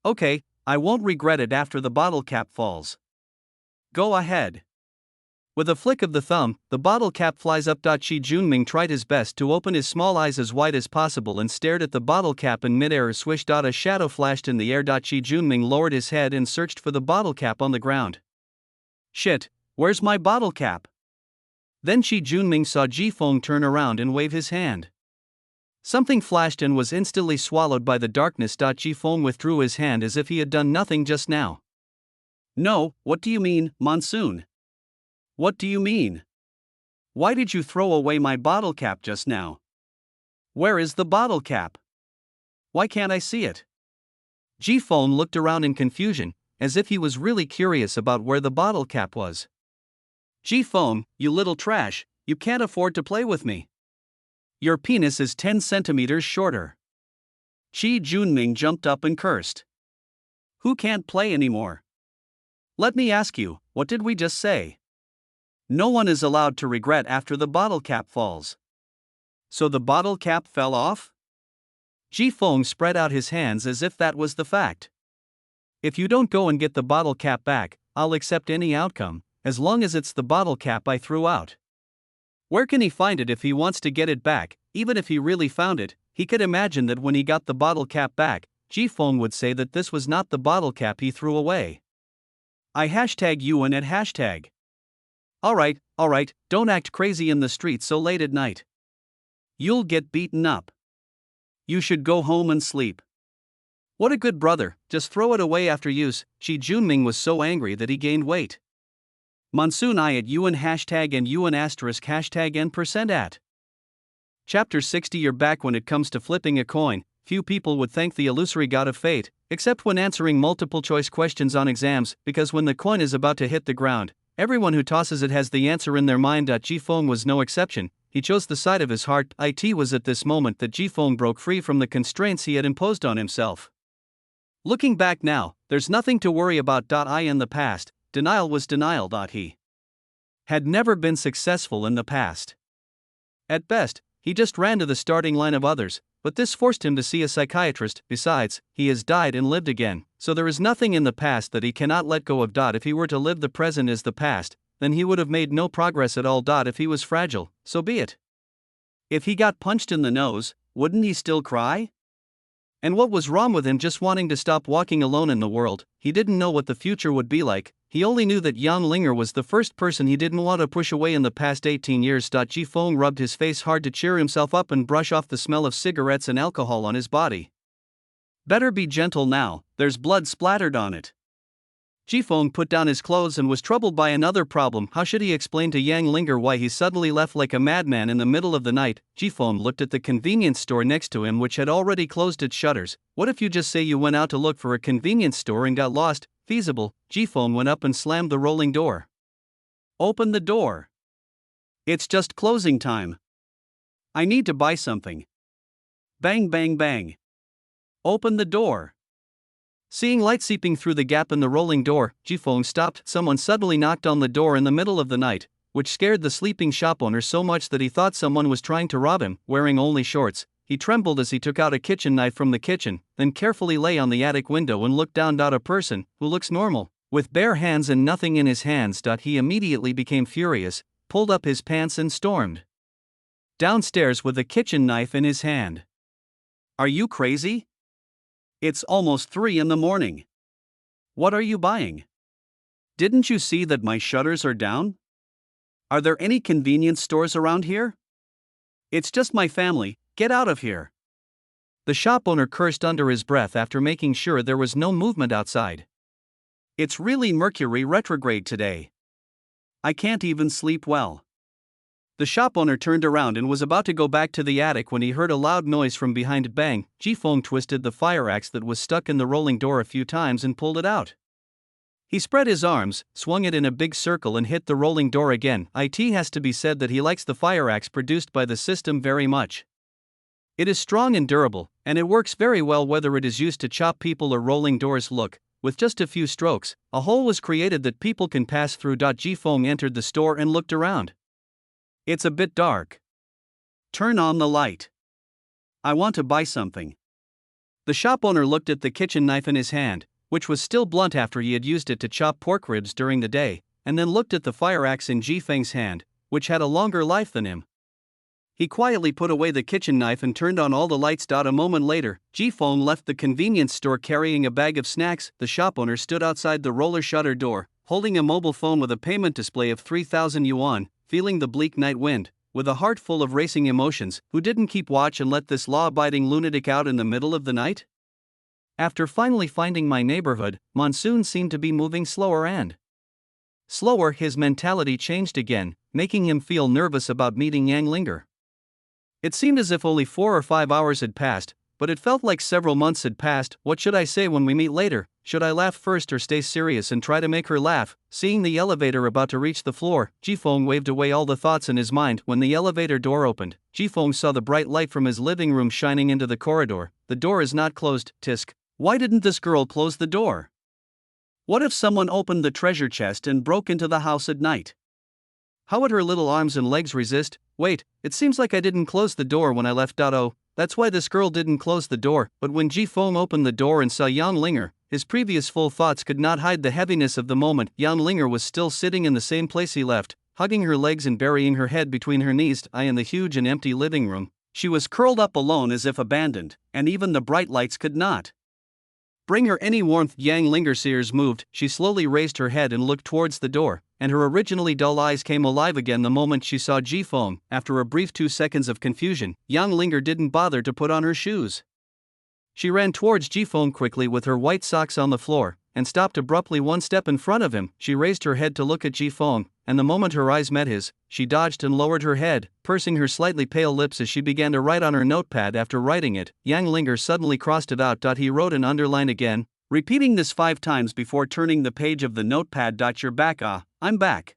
Okay, I won't regret it after the bottle cap falls. Go ahead. With a flick of the thumb, the bottle cap flies up. Qi Junming tried his best to open his small eyes as wide as possible and stared at the bottle cap in midair. Swish. A shadow flashed in the air. Qi Junming lowered his head and searched for the bottle cap on the ground. Shit, where's my bottle cap? Then Qi Junming saw Ji Feng turn around and wave his hand. Something flashed and was instantly swallowed by the darkness. Ji Feng withdrew his hand as if he had done nothing just now. No, what do you mean, monsoon? What do you mean? Why did you throw away my bottle cap just now? Where is the bottle cap? Why can't I see it? G-Phone looked around in confusion, as if he was really curious about where the bottle cap was. G-Phone, you little trash, you can't afford to play with me. Your penis is 10 centimeters shorter. Chi Junming jumped up and cursed. Who can't play anymore? Let me ask you, what did we just say? No one is allowed to regret after the bottle cap falls. So the bottle cap fell off? Ji-Fong spread out his hands as if that was the fact. If you don't go and get the bottle cap back, I'll accept any outcome, as long as it's the bottle cap I threw out. Where can he find it if he wants to get it back? Even if he really found it, he could imagine that when he got the bottle cap back, Ji-Fong would say that this was not the bottle cap he threw away. I hashtag you and at hashtag. Alright, don't act crazy in the street so late at night. You'll get beaten up. You should go home and sleep. What a good brother, just throw it away after use. Shi Junming was so angry that he gained weight. Monsoon I at you and hashtag and you and asterisk hashtag n percent at. Chapter 60. You're back. When it comes to flipping a coin, few people would thank the illusory god of fate, except when answering multiple choice questions on exams, because when the coin is about to hit the ground, everyone who tosses it has the answer in their mind. Ji-Fong was no exception. He chose the side of his heart. It was at this moment that Ji-Fong broke free from the constraints he had imposed on himself. Looking back now, there's nothing to worry about. In the past, denial was denial. He had never been successful in the past. At best, he just ran to the starting line of others, but this forced him to see a psychiatrist. Besides, he has died and lived again, so there is nothing in the past that he cannot let go of. If he were to live the present as the past, then he would have made no progress at all. If he was fragile, so be it. If he got punched in the nose, wouldn't he still cry? And what was wrong with him just wanting to stop walking alone in the world? He didn't know what the future would be like. He only knew that Yang Linger was the first person he didn't want to push away in the past 18 years. Ji-Fong rubbed his face hard to cheer himself up and brush off the smell of cigarettes and alcohol on his body. Better be gentle now, there's blood splattered on it. Ji-Fong put down his clothes and was troubled by another problem. How should he explain to Yang Linger why he suddenly left like a madman in the middle of the night? Ji-Fong looked at the convenience store next to him, which had already closed its shutters. What if you just say you went out to look for a convenience store and got lost? Feasible. Ji-Fong went up and slammed the rolling door. Open the door. It's just closing time. I need to buy something. Bang bang bang. Open the door. Seeing light seeping through the gap in the rolling door, Ji-Fong stopped. Someone suddenly knocked on the door in the middle of the night, which scared the sleeping shop owner so much that he thought someone was trying to rob him. Wearing only shorts, he trembled as he took out a kitchen knife from the kitchen, then carefully lay on the attic window and looked down. A person who looks normal, with bare hands and nothing in his hands. He immediately became furious, pulled up his pants and stormed downstairs with a kitchen knife in his hand. Are you crazy? It's almost 3 in the morning. What are you buying? Didn't you see that my shutters are down? Are there any convenience stores around here? It's just my family, get out of here. The shop owner cursed under his breath after making sure there was no movement outside. It's really Mercury retrograde today. I can't even sleep well. The shop owner turned around and was about to go back to the attic when he heard a loud noise from behind. Bang! Ji-Fong twisted the fire axe that was stuck in the rolling door a few times and pulled it out. He spread his arms, swung it in a big circle and hit the rolling door again. It has to be said that he likes the fire axe produced by the system very much. It is strong and durable, and it works very well whether it is used to chop people or rolling doors. Look, with just a few strokes, a hole was created that people can pass through. Ji-Fong entered the store and looked around. It's a bit dark. Turn on the light. I want to buy something. The shop owner looked at the kitchen knife in his hand, which was still blunt after he had used it to chop pork ribs during the day, and then looked at the fire axe in Ji-Feng's hand, which had a longer life than him. He quietly put away the kitchen knife and turned on all the lights. A moment later, Ji-Fong left the convenience store carrying a bag of snacks. The shop owner stood outside the roller shutter door, holding a mobile phone with a payment display of 3,000 yuan, feeling the bleak night wind, with a heart full of racing emotions. Who didn't keep watch and let this law-abiding lunatic out in the middle of the night? After finally finding my neighborhood, Monsoon seemed to be moving slower and slower. His mentality changed again, making him feel nervous about meeting Yang Linger. It seemed as if only 4 or 5 hours had passed, but it felt like several months had passed. What should I say when we meet later? Should I laugh first or stay serious and try to make her laugh? Seeing the elevator about to reach the floor, Jifeng waved away all the thoughts in his mind. When the elevator door opened, Jifeng saw the bright light from his living room shining into the corridor. The door is not closed, Tisk. Why didn't this girl close the door? What if someone opened the treasure chest and broke into the house at night? How would her little arms and legs resist? Wait, it seems like I didn't close the door when I left. Oh, that's why this girl didn't close the door. But when Jifeng opened the door and saw Yang Linger, his previous full thoughts could not hide the heaviness of the moment. Yang Linger was still sitting in the same place he left, hugging her legs and burying her head between her knees. In the huge and empty living room, she was curled up alone as if abandoned, and even the bright lights could not bring her any warmth. Yang Linger's ears moved. She slowly raised her head and looked towards the door, and her originally dull eyes came alive again the moment she saw Jifeng. After a brief 2 seconds of confusion, Yang Linger didn't bother to put on her shoes. She ran towards Jifeng quickly with her white socks on the floor, and stopped abruptly 1 step in front of him. She raised her head to look at Jifeng, and the moment her eyes met his, she dodged and lowered her head, pursing her slightly pale lips as she began to write on her notepad. After writing it, Yang Linger suddenly crossed it out. He wrote and underlined again, repeating this 5 times before turning the page of the notepad. You're back. I'm back.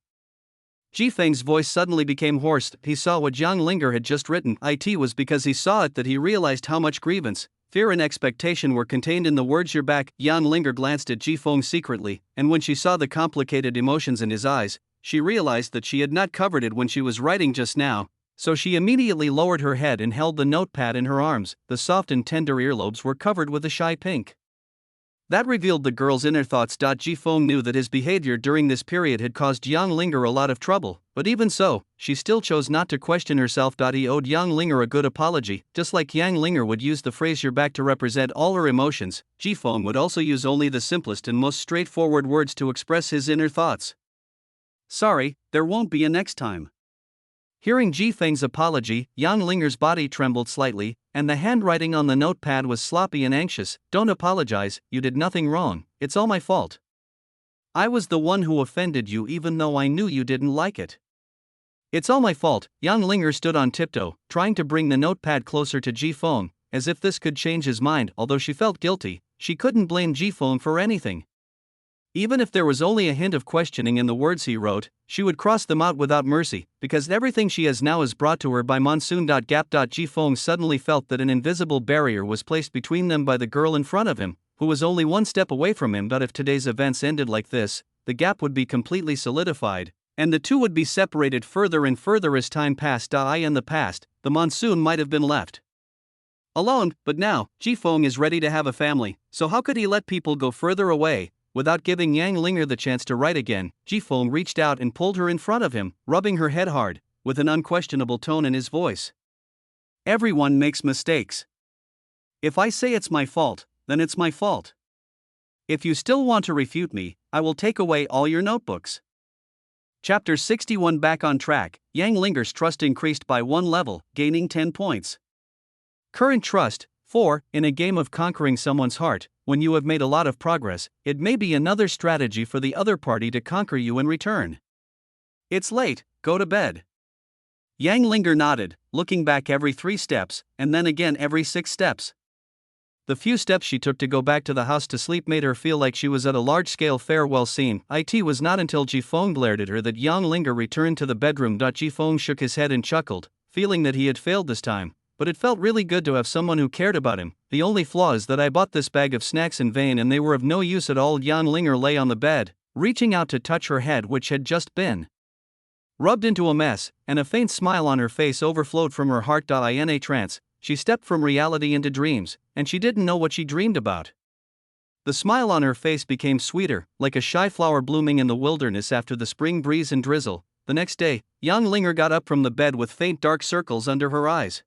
Jifeng's voice suddenly became hoarse. He saw what Yang Linger had just written. It was because he saw it that he realized how much grievance, fear and expectation were contained in the words "you're back." Yang Linger glanced at Jifeng secretly, and when she saw the complicated emotions in his eyes, she realized that she had not covered it when she was writing just now, so she immediately lowered her head and held the notepad in her arms. The soft and tender earlobes were covered with a shy pink. That revealed the girl's inner thoughts. Jifeng knew that his behavior during this period had caused Yang Linger a lot of trouble, but even so, she still chose not to question herself. He owed Yang Linger a good apology. Just like Yang Linger would use the phrase "you're back" to represent all her emotions, Jifeng would also use only the simplest and most straightforward words to express his inner thoughts. Sorry, there won't be a next time. Hearing Jifeng's apology, Yang Linger's body trembled slightly, and the handwriting on the notepad was sloppy and anxious. Don't apologize, you did nothing wrong, it's all my fault. I was the one who offended you even though I knew you didn't like it. It's all my fault. Yang Linger stood on tiptoe, trying to bring the notepad closer to Jifeng, as if this could change his mind. Although she felt guilty, she couldn't blame Jifeng for anything. Even if there was only a hint of questioning in the words he wrote, she would cross them out without mercy, because everything she has now is brought to her by Monsoon. Jifeng suddenly felt that an invisible barrier was placed between them by the girl in front of him, who was only 1 step away from him. If today's events ended like this, the gap would be completely solidified, and the two would be separated further and further as time passed. In the past, the Monsoon might have been left alone, but now, Jifeng is ready to have a family, so how could he let people go further away? Without giving Yang Linger the chance to write again, Jifeng reached out and pulled her in front of him, rubbing her head hard, with an unquestionable tone in his voice. Everyone makes mistakes. If I say it's my fault, then it's my fault. If you still want to refute me, I will take away all your notebooks. Chapter 61. Back on track. Yang Linger's trust increased by 1 level, gaining 10 points. Current trust, 4. In a game of conquering someone's heart, when you have made a lot of progress, it may be another strategy for the other party to conquer you in return. It's late, go to bed. Yang Linger nodded, looking back every 3 steps, and then again every 6 steps. The few steps she took to go back to the house to sleep made her feel like she was at a large-scale farewell scene. It was not until Jifeng glared at her that Yang Linger returned to the bedroom. Jifeng shook his head and chuckled, feeling that he had failed this time. But it felt really good to have someone who cared about him. The only flaw is that I bought this bag of snacks in vain and they were of no use at all. Yang Linger lay on the bed, reaching out to touch her head, which had just been rubbed into a mess, and a faint smile on her face overflowed from her heart. In a trance, she stepped from reality into dreams, and she didn't know what she dreamed about. The smile on her face became sweeter, like a shy flower blooming in the wilderness after the spring breeze and drizzle. The next day, Yang Linger got up from the bed with faint dark circles under her eyes.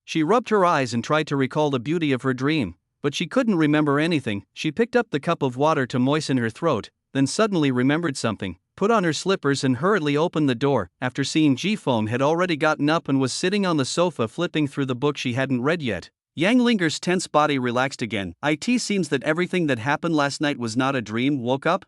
She rubbed her eyes and tried to recall the beauty of her dream, but she couldn't remember anything. She picked up the cup of water to moisten her throat, then suddenly remembered something, put on her slippers and hurriedly opened the door. After seeing Jifeng had already gotten up and was sitting on the sofa flipping through the book she hadn't read yet, Yang Linger's tense body relaxed again. It seems that everything that happened last night was not a dream. Woke up?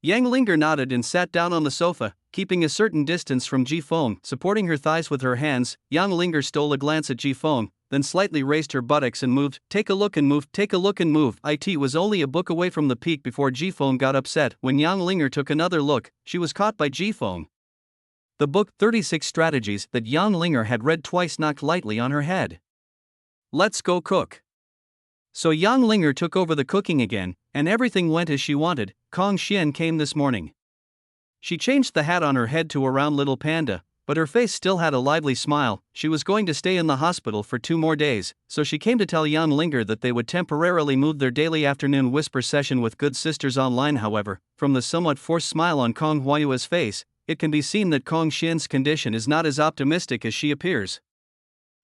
Yang Linger nodded and sat down on the sofa, keeping a certain distance from Ji Feng. Supporting her thighs with her hands, Yang Linger stole a glance at Ji Feng, then slightly raised her buttocks and moved. Take a look and move, take a look and move. It was only a book away from the peak before Ji Feng got upset. When Yang Linger took another look, she was caught by Ji Feng. The book, 36 Strategies, that Yang Linger had read twice knocked lightly on her head. Let's go cook. So Yang Linger took over the cooking again, and everything went as she wanted. Kong Xian came this morning. She changed the hat on her head to a round little panda, but her face still had a lively smile. She was going to stay in the hospital for 2 more days, so she came to tell Yang Linger that they would temporarily move their daily afternoon whisper session with Good Sisters online. However, from the somewhat forced smile on Kong Huayue's face, it can be seen that Kong Xian's condition is not as optimistic as she appears.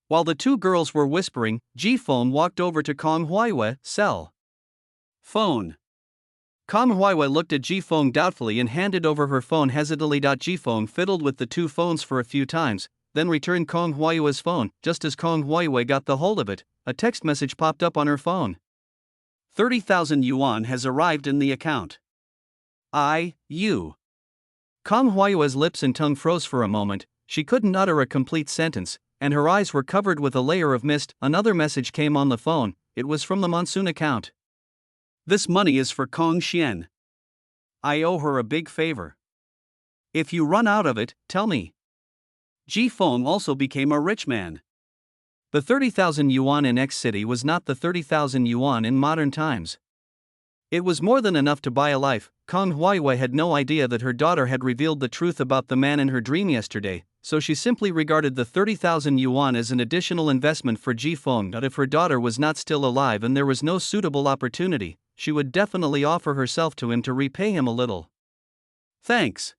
While the two girls were whispering, Ji Feng walked over to Kong Huayue. Cell phone. Kong Huayue looked at Ji Feng doubtfully and handed over her phone hesitantly. Ji Feng fiddled with the two phones for a few times, then returned Kong Huayue's phone. Just as Kong Huayue got the hold of it, a text message popped up on her phone. 30,000 yuan has arrived in the account. You. Kong Huayue's lips and tongue froze for a moment. She couldn't utter a complete sentence, and her eyes were covered with a layer of mist. Another message came on the phone. It was from the monsoon account. This money is for Kong Xian. I owe her a big favor. If you run out of it, tell me. Ji Feng also became a rich man. The 30,000 yuan in X City was not the 30,000 yuan in modern times. It was more than enough to buy a life. Kong Huayue had no idea that her daughter had revealed the truth about the man in her dream yesterday, so she simply regarded the 30,000 yuan as an additional investment for Ji Feng. But if her daughter was not still alive and there was no suitable opportunity, she would definitely offer herself to him to repay him a little. Thanks.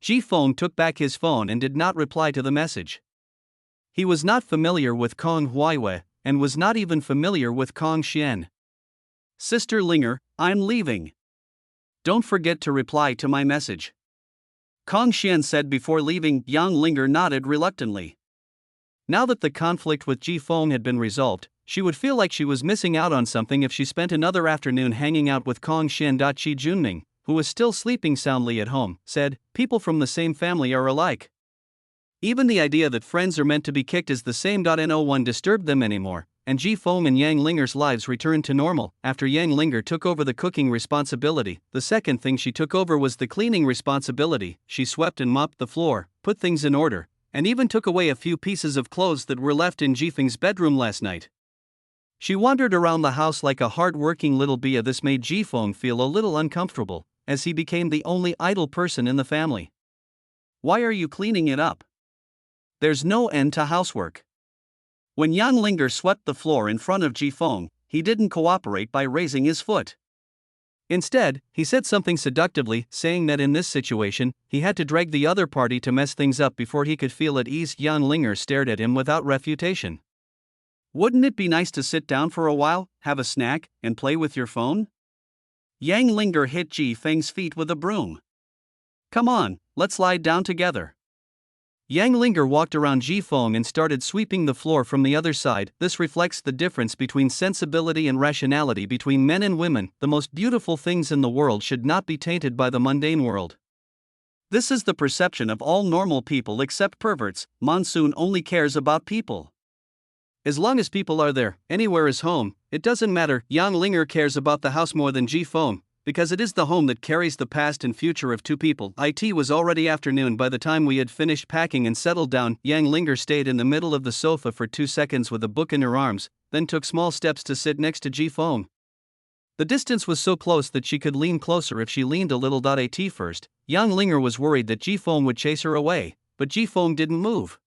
Ji Feng took back his phone and did not reply to the message. He was not familiar with Kong Huayue, and was not even familiar with Kong Xian. Sister Linger, I'm leaving. Don't forget to reply to my message. Kong Xian said before leaving. Yang Linger nodded reluctantly. Now that the conflict with Ji Feng had been resolved, she would feel like she was missing out on something if she spent another afternoon hanging out with Kong Xian. Qi Junming, who was still sleeping soundly at home, said, people from the same family are alike. Even the idea that friends are meant to be kicked is the same. No one disturbed them anymore, and Ji Feng and Yang Linger's lives returned to normal. After Yang Linger took over the cooking responsibility, the second thing she took over was the cleaning responsibility. She swept and mopped the floor, put things in order, and even took away a few pieces of clothes that were left in Ji Feng's bedroom last night. She wandered around the house like a hard-working little bee. This made Ji Feng feel a little uncomfortable, as he became the only idle person in the family. Why are you cleaning it up? There's no end to housework. When Yang Linger swept the floor in front of Ji Feng, he didn't cooperate by raising his foot. Instead, he said something seductively, saying that in this situation, he had to drag the other party to mess things up before he could feel at ease. Yang Linger stared at him without refutation. Wouldn't it be nice to sit down for a while, have a snack, and play with your phone? Yang Linger hit Ji Feng's feet with a broom. Come on, let's lie down together. Yang Linger walked around Ji Feng and started sweeping the floor from the other side. This reflects the difference between sensibility and rationality between men and women. The most beautiful things in the world should not be tainted by the mundane world. This is the perception of all normal people except perverts. Monsoon only cares about people. As long as people are there, anywhere is home, it doesn't matter. Yang Linger cares about the house more than Ji Feng, because it is the home that carries the past and future of two people. It was already afternoon by the time we had finished packing and settled down. Yang Linger stayed in the middle of the sofa for 2 seconds with a book in her arms, then took small steps to sit next to Ji Feng. The distance was so close that she could lean closer if she leaned a little. At first, Yang Linger was worried that Ji Feng would chase her away, but Ji Feng didn't move.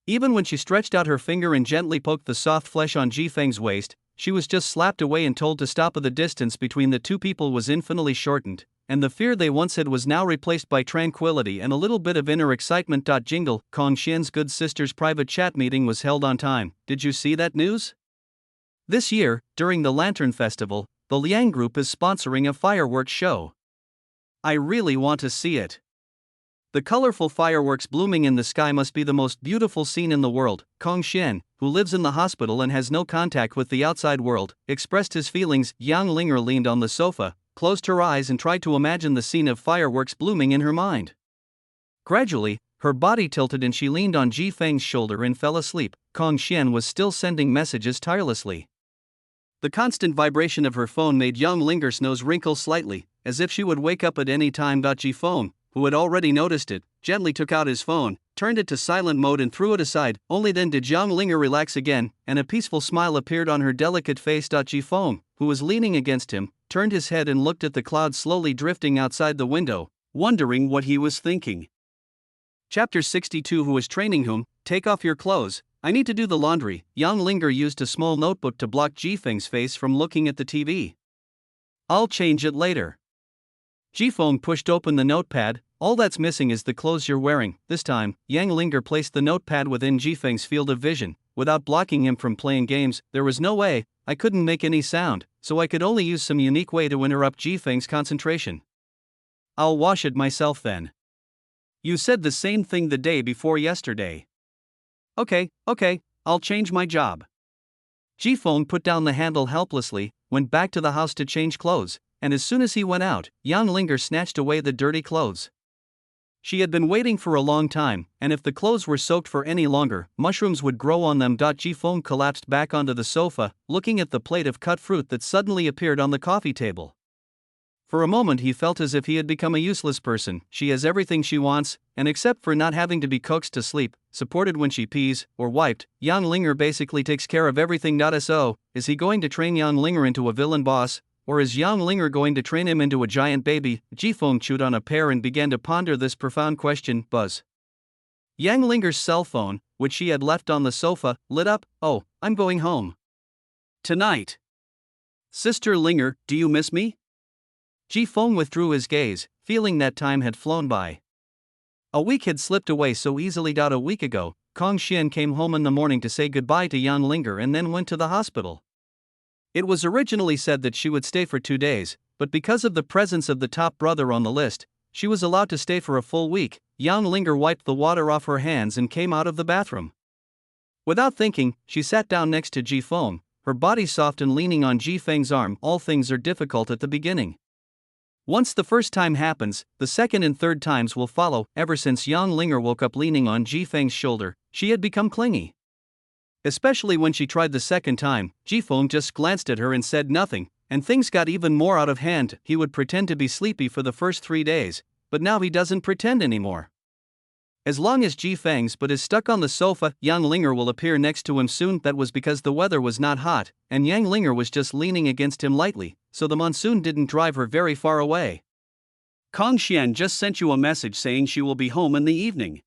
Even when she stretched out her finger and gently poked the soft flesh on Ji Feng's waist, she was just slapped away and told to stop. The distance between the two people was infinitely shortened, and the fear they once had was now replaced by tranquility and a little bit of inner excitement. Jingle, Kong Xian's Good Sisters private chat meeting was held on time. Did you see that news? This year, during the Lantern Festival, the Liang Group is sponsoring a fireworks show. I really want to see it. The colorful fireworks blooming in the sky must be the most beautiful scene in the world. Kong Xian, who lives in the hospital and has no contact with the outside world, expressed his feelings. Yang Linger leaned on the sofa, closed her eyes and tried to imagine the scene of fireworks blooming in her mind. Gradually, her body tilted and she leaned on Ji Feng's shoulder and fell asleep. Kong Xian was still sending messages tirelessly. The constant vibration of her phone made young Linger's nose wrinkle slightly, as if she would wake up at any time. Ji Feng, who had already noticed it, gently took out his phone, turned it to silent mode and threw it aside. Only then did Yang Linger relax again, and a peaceful smile appeared on her delicate face. Ji Feng, who was leaning against him, turned his head and looked at the clouds slowly drifting outside the window, wondering what he was thinking. Chapter 62. Who is training whom? Take off your clothes, I need to do the laundry. Yang Linger used a small notebook to block Ji Feng's face from looking at the TV. I'll change it later. Ji Feng pushed open the notepad. All that's missing is the clothes you're wearing. This time, Yang Linger placed the notepad within Ji Feng's field of vision. Without blocking him from playing games, there was no way. I couldn't make any sound, so I could only use some unique way to interrupt Ji Feng's concentration. I'll wash it myself then. You said the same thing the day before yesterday. Okay, I'll change my job. Ji Feng put down the handle helplessly, went back to the house to change clothes, and as soon as he went out, Yang Linger snatched away the dirty clothes. She had been waiting for a long time, and if the clothes were soaked for any longer, mushrooms would grow on them. Ji Feng collapsed back onto the sofa, looking at the plate of cut fruit that suddenly appeared on the coffee table. For a moment he felt as if he had become a useless person. She has everything she wants, and except for not having to be coaxed to sleep, supported when she pees, or wiped, Yang Linger basically takes care of everything. So, is he going to train Yang Linger into a villain boss? Or is Yang Linger going to train him into a giant baby? Ji Feng chewed on a pear and began to ponder this profound question. Buzz. Yang Linger's cell phone, which she had left on the sofa, lit up. Oh, I'm going home tonight. Sister Linger, do you miss me? Ji Feng withdrew his gaze, feeling that time had flown by. A week had slipped away so easily. A week ago, Kong Xian came home in the morning to say goodbye to Yang Linger and then went to the hospital. It was originally said that she would stay for 2 days, but because of the presence of the top brother on the list, she was allowed to stay for a full week. Yang Linger wiped the water off her hands and came out of the bathroom. Without thinking, she sat down next to Ji Feng, her body soft and leaning on Ji Feng's arm. All things are difficult at the beginning. Once the first time happens, the second and third times will follow. Ever since Yang Linger woke up leaning on Ji Feng's shoulder, she had become clingy. Especially when she tried the second time, Ji Feng just glanced at her and said nothing, and things got even more out of hand. He would pretend to be sleepy for the first 3 days, but now he doesn't pretend anymore. As long as Ji Feng's butt is stuck on the sofa, Yang Linger will appear next to him soon. That was because the weather was not hot, and Yang Linger was just leaning against him lightly, so the monsoon didn't drive her very far away. Kong Xian just sent you a message saying she will be home in the evening.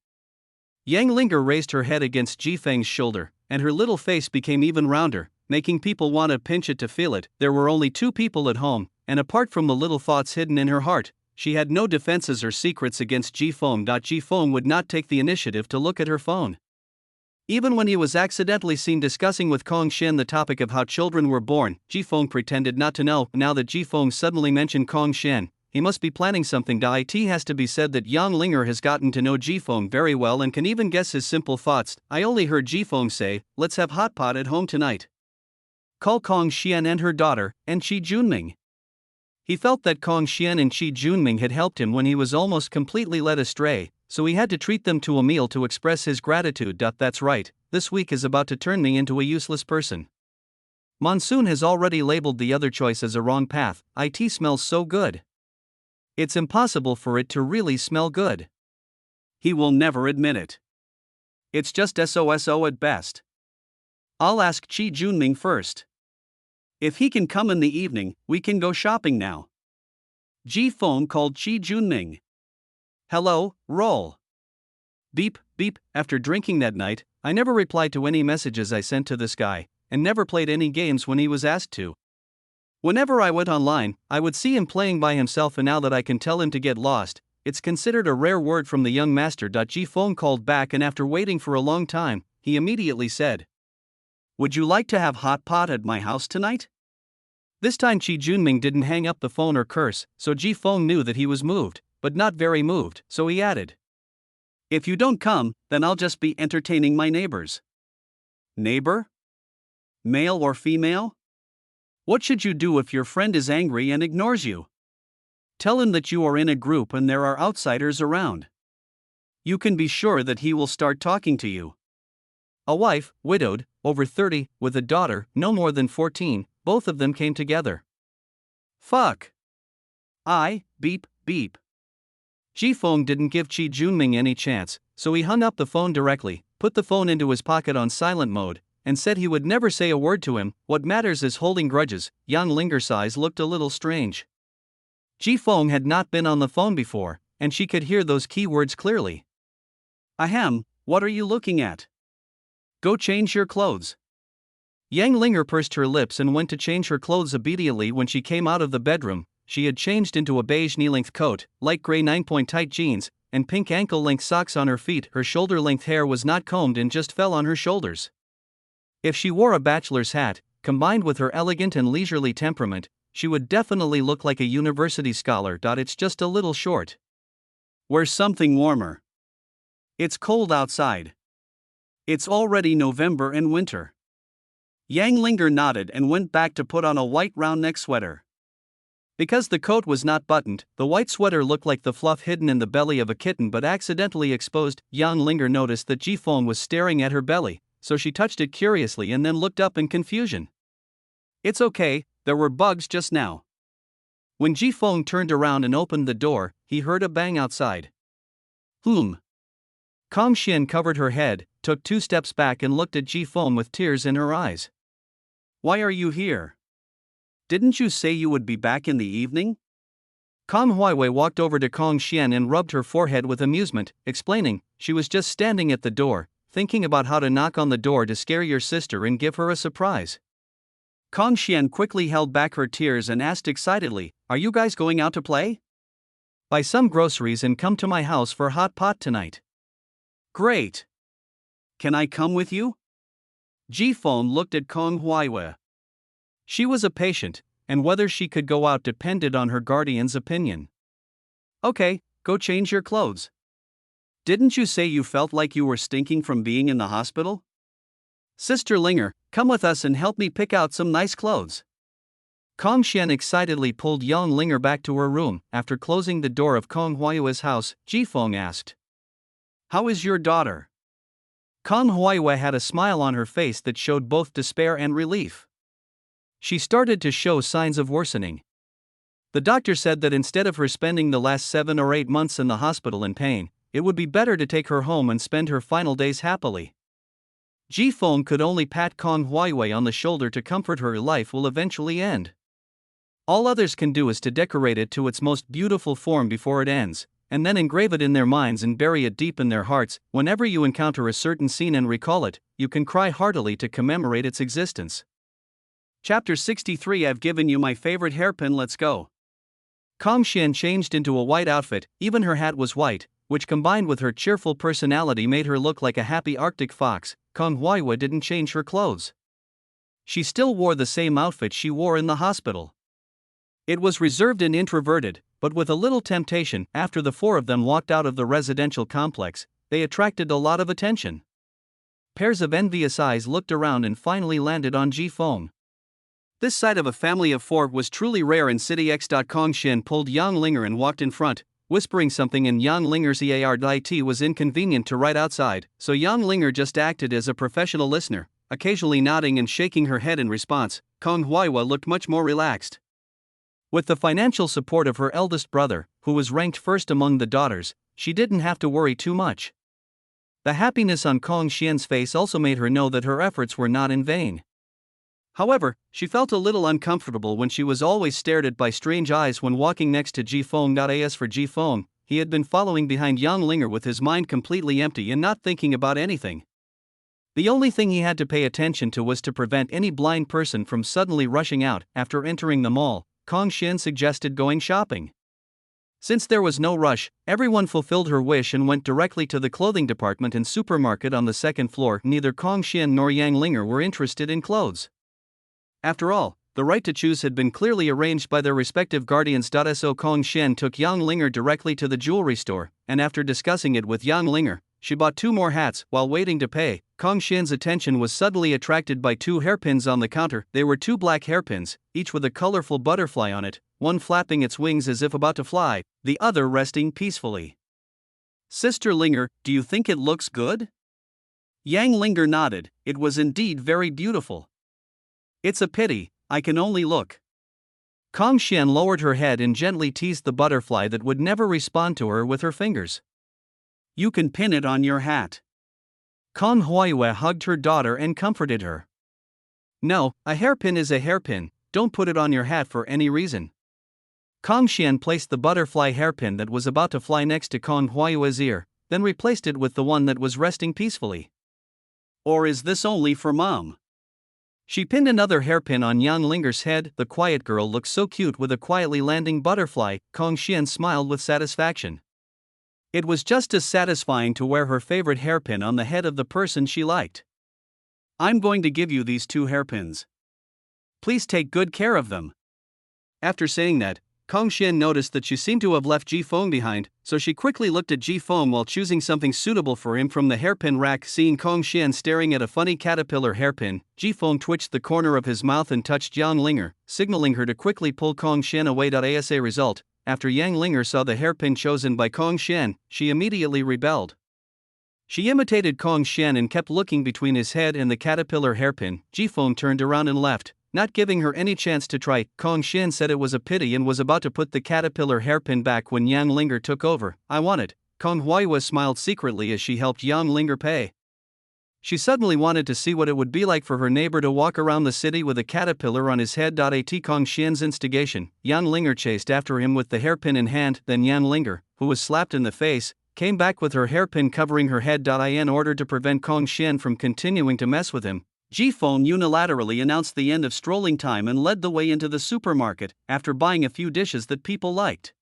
Yang Linger raised her head against Ji Feng's shoulder, and her little face became even rounder, making people want to pinch it to feel it. There were only 2 people at home, and apart from the little thoughts hidden in her heart, she had no defenses or secrets against Ji Feng. Ji Feng would not take the initiative to look at her phone. Even when he was accidentally seen discussing with Kong Xian the topic of how children were born, Ji Feng pretended not to know. Now that Ji Feng suddenly mentioned Kong Xian, he must be planning something. It has to be said that Yang Linger has gotten to know Ji Feng very well and can even guess his simple thoughts. I only heard Ji Feng say, "Let's have hot pot at home tonight. Call Kong Xian and her daughter, and Qi Junming." He felt that Kong Xian and Qi Junming had helped him when he was almost completely led astray, so he had to treat them to a meal to express his gratitude. That's right, this week is about to turn me into a useless person. Monsoon has already labeled the other choice as a wrong path. It smells so good. It's impossible for it to really smell good. He will never admit it. It's just SOSO at best. I'll ask Qi Junming first. If he can come in the evening, we can go shopping now. Ji Feng called Qi Junming. Hello, roll. Beep, beep. After drinking that night, I never replied to any messages I sent to this guy, and never played any games when he was asked to. Whenever I went online, I would see him playing by himself, and now that I can tell him to get lost, it's considered a rare word from the young master. Ji Feng called back, and after waiting for a long time, he immediately said, "Would you like to have hot pot at my house tonight?" This time Qi Junming didn't hang up the phone or curse, so Ji Feng knew that he was moved, but not very moved, so he added, If you don't come, then I'll just be entertaining my neighbors. Neighbor? Male or female? What should you do if your friend is angry and ignores you? Tell him that you are in a group and there are outsiders around. You can be sure that he will start talking to you. A wife, widowed, over 30, with a daughter, no more than 14, both of them came together. Fuck. Beep, beep. Jifeng didn't give Qi Junming any chance, so he hung up the phone directly, put the phone into his pocket on silent mode, and said he would never say a word to him. What matters is holding grudges. Yang Linger's eyes looked a little strange. Jifeng had not been on the phone before, and she could hear those keywords clearly. Ahem, what are you looking at? Go change your clothes. Yang Linger pursed her lips and went to change her clothes obediently. When she came out of the bedroom, she had changed into a beige knee-length coat, light gray 9-point tight jeans, and pink ankle-length socks on her feet. Her shoulder-length hair was not combed and just fell on her shoulders. If she wore a bachelor's hat, combined with her elegant and leisurely temperament, she would definitely look like a university scholar. It's just a little short. Wear something warmer. It's cold outside. It's already November and winter. Yang Linger nodded and went back to put on a white round-neck sweater. Because the coat was not buttoned, the white sweater looked like the fluff hidden in the belly of a kitten but accidentally exposed. Yang Linger noticed that Jifeng was staring at her belly, so she touched it curiously and then looked up in confusion. It's okay, there were bugs just now. When Jifeng turned around and opened the door, he heard a bang outside. Kong Xian covered her head, took 2 steps back and looked at Jifeng with tears in her eyes. Why are you here? Didn't you say you would be back in the evening? Kong Huaiwei walked over to Kong Xian and rubbed her forehead with amusement, explaining, she was just standing at the door, thinking about how to knock on the door to scare your sister and give her a surprise. Kong Xian quickly held back her tears and asked excitedly, are you guys going out to play? Buy some groceries and come to my house for hot pot tonight. Great. Can I come with you? Jifeng looked at Kong Huaiwei. She was a patient, and whether she could go out depended on her guardian's opinion. Okay, go change your clothes. Didn't you say you felt like you were stinking from being in the hospital? Sister Linger, come with us and help me pick out some nice clothes. Kong Xian excitedly pulled Yang Linger back to her room. After closing the door of Kong Huaiwei's house, Jifeng asked, how is your daughter? Kong Huaiwei had a smile on her face that showed both despair and relief. She started to show signs of worsening. The doctor said that instead of her spending the last 7 or 8 months in the hospital in pain, it would be better to take her home and spend her final days happily. Jifeng could only pat Kong Huaiwei on the shoulder to comfort her. Life will eventually end. All others can do is to decorate it to its most beautiful form before it ends, and then engrave it in their minds and bury it deep in their hearts. Whenever you encounter a certain scene and recall it, you can cry heartily to commemorate its existence. Chapter 63. I've given you my favorite hairpin, let's go. Kong Xian changed into a white outfit. Even her hat was white, which combined with her cheerful personality made her look like a happy Arctic fox. Kong Huaiwei didn't change her clothes. She still wore the same outfit she wore in the hospital. It was reserved and introverted, but with a little temptation. After the 4 of them walked out of the residential complex, they attracted a lot of attention. Pairs of envious eyes looked around and finally landed on Jifeng. This sight of a family of 4 was truly rare in City X. Kong Xian pulled Yang Linger and walked in front, whispering something in Yang Linger's ear. It was inconvenient to write outside, so Yang Linger just acted as a professional listener, occasionally nodding and shaking her head in response. Kong Huaiwei looked much more relaxed. With the financial support of her eldest brother, who was ranked first among the daughters, she didn't have to worry too much. The happiness on Kong Xian's face also made her know that her efforts were not in vain. However, she felt a little uncomfortable when she was always stared at by strange eyes when walking next to Jifeng. As for Jifeng, he had been following behind Yang Linger with his mind completely empty and not thinking about anything. The only thing he had to pay attention to was to prevent any blind person from suddenly rushing out. After entering the mall, Kong Xian suggested going shopping. Since there was no rush, everyone fulfilled her wish and went directly to the clothing department and supermarket on the 2nd floor. Neither Kong Xian nor Yang Linger were interested in clothes. After all, the right to choose had been clearly arranged by their respective guardians. So Kong Xian took Yang Linger directly to the jewelry store, and after discussing it with Yang Linger, she bought 2 more hats. While waiting to pay, Kong Xian's attention was suddenly attracted by 2 hairpins on the counter. They were 2 black hairpins, each with a colorful butterfly on it, one flapping its wings as if about to fly, the other resting peacefully. Sister Linger, do you think it looks good? Yang Linger nodded. It was indeed very beautiful. It's a pity, I can only look. Kong Xian lowered her head and gently teased the butterfly that would never respond to her with her fingers. You can pin it on your hat. Kong Huaiyue hugged her daughter and comforted her. No, a hairpin is a hairpin, don't put it on your hat for any reason. Kong Xian placed the butterfly hairpin that was about to fly next to Kong Huaiyue's ear, then replaced it with the one that was resting peacefully. Or is this only for Mom? She pinned another hairpin on Yang Linger's head. The quiet girl looked so cute with a quietly landing butterfly. Kong Xian smiled with satisfaction. It was just as satisfying to wear her favorite hairpin on the head of the person she liked. I'm going to give you these 2 hairpins. Please take good care of them. After saying that, Kong Xian noticed that she seemed to have left Ji Feng behind, so she quickly looked at Ji Feng while choosing something suitable for him from the hairpin rack. Seeing Kong Xian staring at a funny caterpillar hairpin, Ji Feng twitched the corner of his mouth and touched Yang Linger, signaling her to quickly pull Kong Xian away. As a result, after Yang Linger saw the hairpin chosen by Kong Xian, she immediately rebelled. She imitated Kong Xian and kept looking between his head and the caterpillar hairpin. Ji Feng turned around and left, not giving her any chance to try. Kong Xian said it was a pity and was about to put the caterpillar hairpin back when Yang Linger took over. I want it. Kong Huaiyue smiled secretly as she helped Yang Linger pay. She suddenly wanted to see what it would be like for her neighbor to walk around the city with a caterpillar on his head. At Kong Xian's instigation, Yang Linger chased after him with the hairpin in hand. Then Yang Linger, who was slapped in the face, came back with her hairpin covering her head. In order to prevent Kong Xian from continuing to mess with him, Ji Feng unilaterally announced the end of strolling time and led the way into the supermarket, after buying a few dishes that people liked.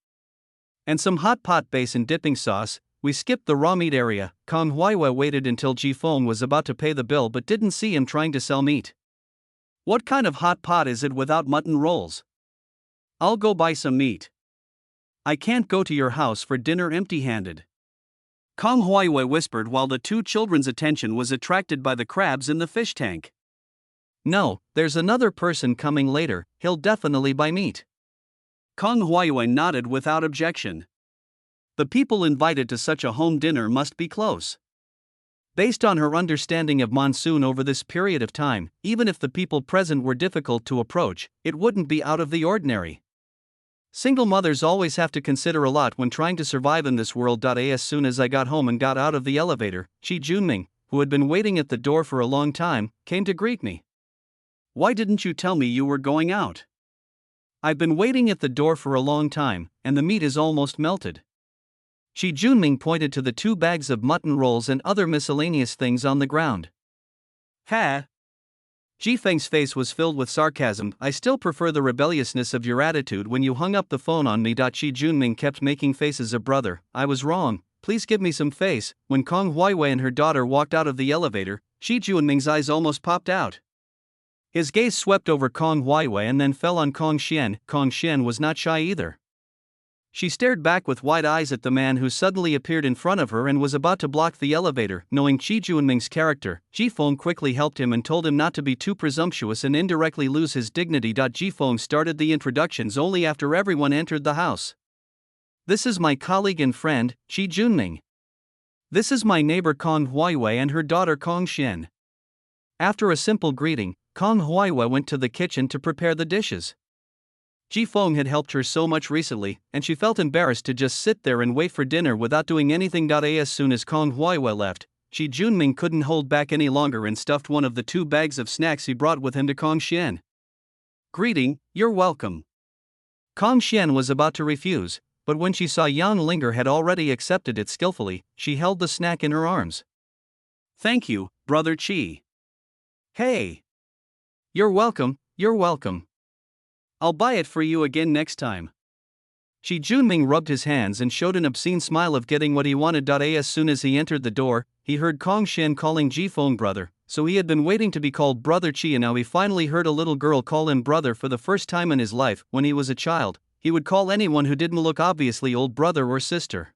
And some hot pot base and dipping sauce. We skipped the raw meat area. Kong Huaiyue waited until Ji Feng was about to pay the bill but didn't see him trying to sell meat. What kind of hot pot is it without mutton rolls? I'll go buy some meat. I can't go to your house for dinner empty-handed. Kong Huaiyue whispered while the 2 children's attention was attracted by the crabs in the fish tank. No, there's another person coming later, he'll definitely buy meat. Kong Huaiyue nodded without objection. The people invited to such a home dinner must be close. Based on her understanding of monsoon over this period of time, even if the people present were difficult to approach, it wouldn't be out of the ordinary. Single mothers always have to consider a lot when trying to survive in this world. As soon as I got home and got out of the elevator, Qi Junming, who had been waiting at the door for a long time, came to greet me. Why didn't you tell me you were going out? I've been waiting at the door for a long time, and the meat is almost melted. Qi Junming pointed to the 2 bags of mutton rolls and other miscellaneous things on the ground. Ha! Ji Feng's face was filled with sarcasm. I still prefer the rebelliousness of your attitude when you hung up the phone on me. Qi Junming kept making faces of brother. I was wrong, please give me some face. When Kong Huaiyue and her daughter walked out of the elevator, Qi Junming's eyes almost popped out. His gaze swept over Kong Huaiyue and then fell on Kong Xian. Kong Xian was not shy either. She stared back with wide eyes at the man who suddenly appeared in front of her and was about to block the elevator. Knowing Qi Junming's character, Ji Feng quickly helped him and told him not to be too presumptuous and indirectly lose his dignity. Ji Feng started the introductions only after everyone entered the house. This is my colleague and friend, Qi Junming. This is my neighbor Kong Huaiyue and her daughter Kong Xian. After a simple greeting, Kong Huaiyue went to the kitchen to prepare the dishes. Ji Feng had helped her so much recently, and she felt embarrassed to just sit there and wait for dinner without doing anything. As soon as Kong Huaiyue left, Qi Junming couldn't hold back any longer and stuffed one of the 2 bags of snacks he brought with him to Kong Xian. Greeting, you're welcome. Kong Xian was about to refuse, but when she saw Yang Linger had already accepted it skillfully, she held the snack in her arms. Thank you, brother Qi. Hey! You're welcome, you're welcome. I'll buy it for you again next time. Qi Junming rubbed his hands and showed an obscene smile of getting what he wanted. As soon as he entered the door, he heard Kong Xian calling Ji Feng brother, so he had been waiting to be called Brother Chi, and now he finally heard a little girl call him brother for the first time in his life. When he was a child, he would call anyone who didn't look obviously old brother or sister.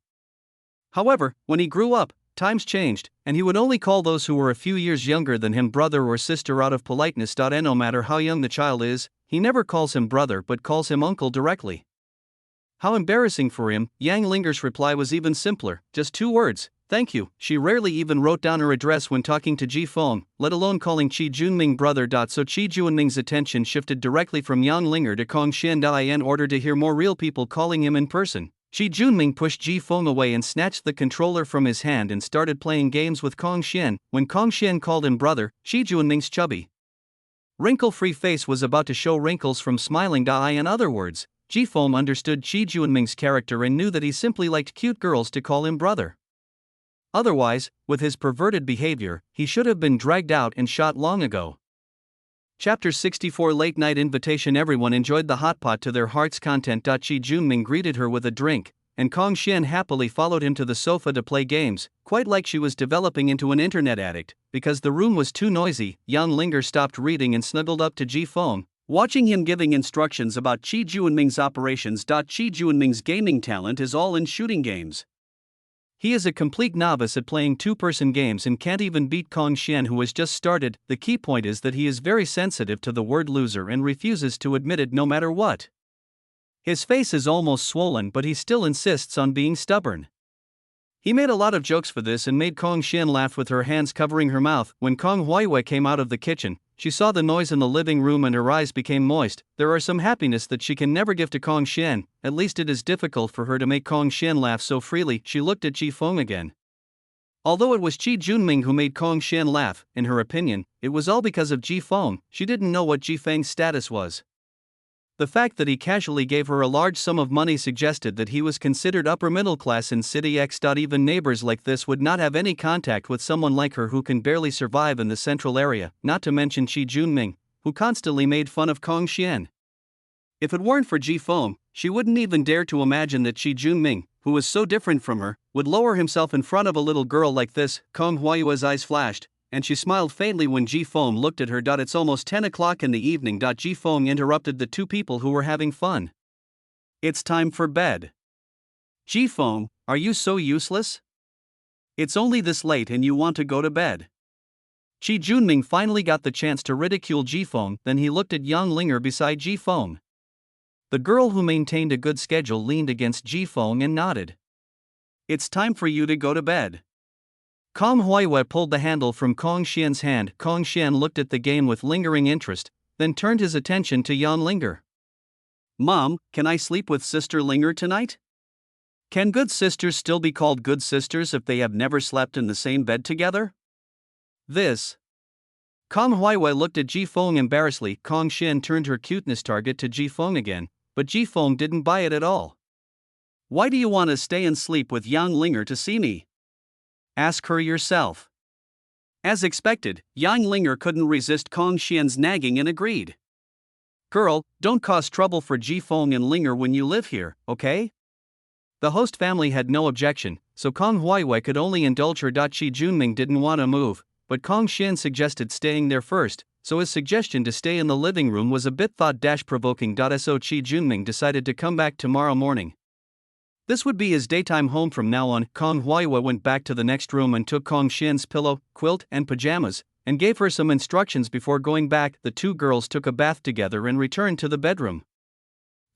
However, when he grew up, times changed, and he would only call those who were a few years younger than him brother or sister out of politeness. And no matter how young the child is, he never calls him brother but calls him uncle directly. How embarrassing for him. Yang Linger's reply was even simpler, just 2 words: thank you. She rarely even wrote down her address when talking to Ji Feng, let alone calling Chi Junming brother. So Chi Junming's attention shifted directly from Yang Linger to Kong Xian. In order to hear more real people calling him in person, Chi Junming pushed Ji Feng away and snatched the controller from his hand and started playing games with Kong Xian. When Kong Xian called him brother, Chi Junming's chubby, wrinkle-free face was about to show wrinkles from smiling. In other words, Ji Feng understood Chi Junming's character and knew that he simply liked cute girls to call him brother. Otherwise, with his perverted behavior, he should have been dragged out and shot long ago. Chapter 64 Late Night Invitation. Everyone enjoyed the hot pot to their heart's content. Chi Junming greeted her with a drink, and Kong Xian happily followed him to the sofa to play games, quite like she was developing into an internet addict. Because the room was too noisy, Yang Linger stopped reading and snuggled up to Ji Feng, watching him giving instructions about Chi Junming's operations. Chi Junming's gaming talent is all in shooting games. He is a complete novice at playing 2-person games and can't even beat Kong Xian, who has just started. The key point is that he is very sensitive to the word loser and refuses to admit it no matter what. His face is almost swollen, but he still insists on being stubborn. He made a lot of jokes for this and made Kong Xian laugh with her hands covering her mouth. When Kong Huaiwei came out of the kitchen, she saw the noise in the living room and her eyes became moist. There are some happiness that she can never give to Kong Xian. At least it is difficult for her to make Kong Xian laugh so freely. She looked at Ji Feng again. Although it was Chi Junming who made Kong Xian laugh, in her opinion, it was all because of Ji Feng. She didn't know what Ji Feng's status was. The fact that he casually gave her a large sum of money suggested that he was considered upper middle class in City X. Even neighbors like this would not have any contact with someone like her who can barely survive in the central area, not to mention Chi Junming, who constantly made fun of Kong Xian. If it weren't for Ji Feng, she wouldn't even dare to imagine that Chi Junming, who was so different from her, would lower himself in front of a little girl like this. Kong Huayue's eyes flashed, and she smiled faintly when Ji Feng looked at her. It's almost 10 o'clock in the evening. Ji Feng interrupted the 2 people who were having fun. It's time for bed. Ji Feng, are you so useless? It's only this late and you want to go to bed. Chi Junming finally got the chance to ridicule Ji Feng. Then he looked at Yang Linger beside Ji Feng. The girl who maintained a good schedule leaned against Ji Feng and nodded. It's time for you to go to bed. Kong Huaiwei pulled the handle from Kong Xian's hand. Kong Xian looked at the game with lingering interest, then turned his attention to Yang Linger. Mom, can I sleep with Sister Linger tonight? Can good sisters still be called good sisters if they have never slept in the same bed together? This. Kong Huaiwei looked at Ji Feng embarrassedly. Kong Xian turned her cuteness target to Ji Feng again, but Ji Feng didn't buy it at all. Why do you want to stay and sleep with Yang Linger to see me? Ask her yourself. As expected, Yang Linger couldn't resist Kong Xian's nagging and agreed. Girl, don't cause trouble for Ji Feng and Linger when you live here, okay? The host family had no objection, so Kong Huaiwei could only indulge her. Chi Junming didn't want to move, but Kong Xian suggested staying there first, so his suggestion to stay in the living room was a bit thought-provoking. So Chi Junming decided to come back tomorrow morning. This would be his daytime home from now on. Kong Huaiwei went back to the next room and took Kong Xian's pillow, quilt, and pajamas, and gave her some instructions before going back. The 2 girls took a bath together and returned to the bedroom.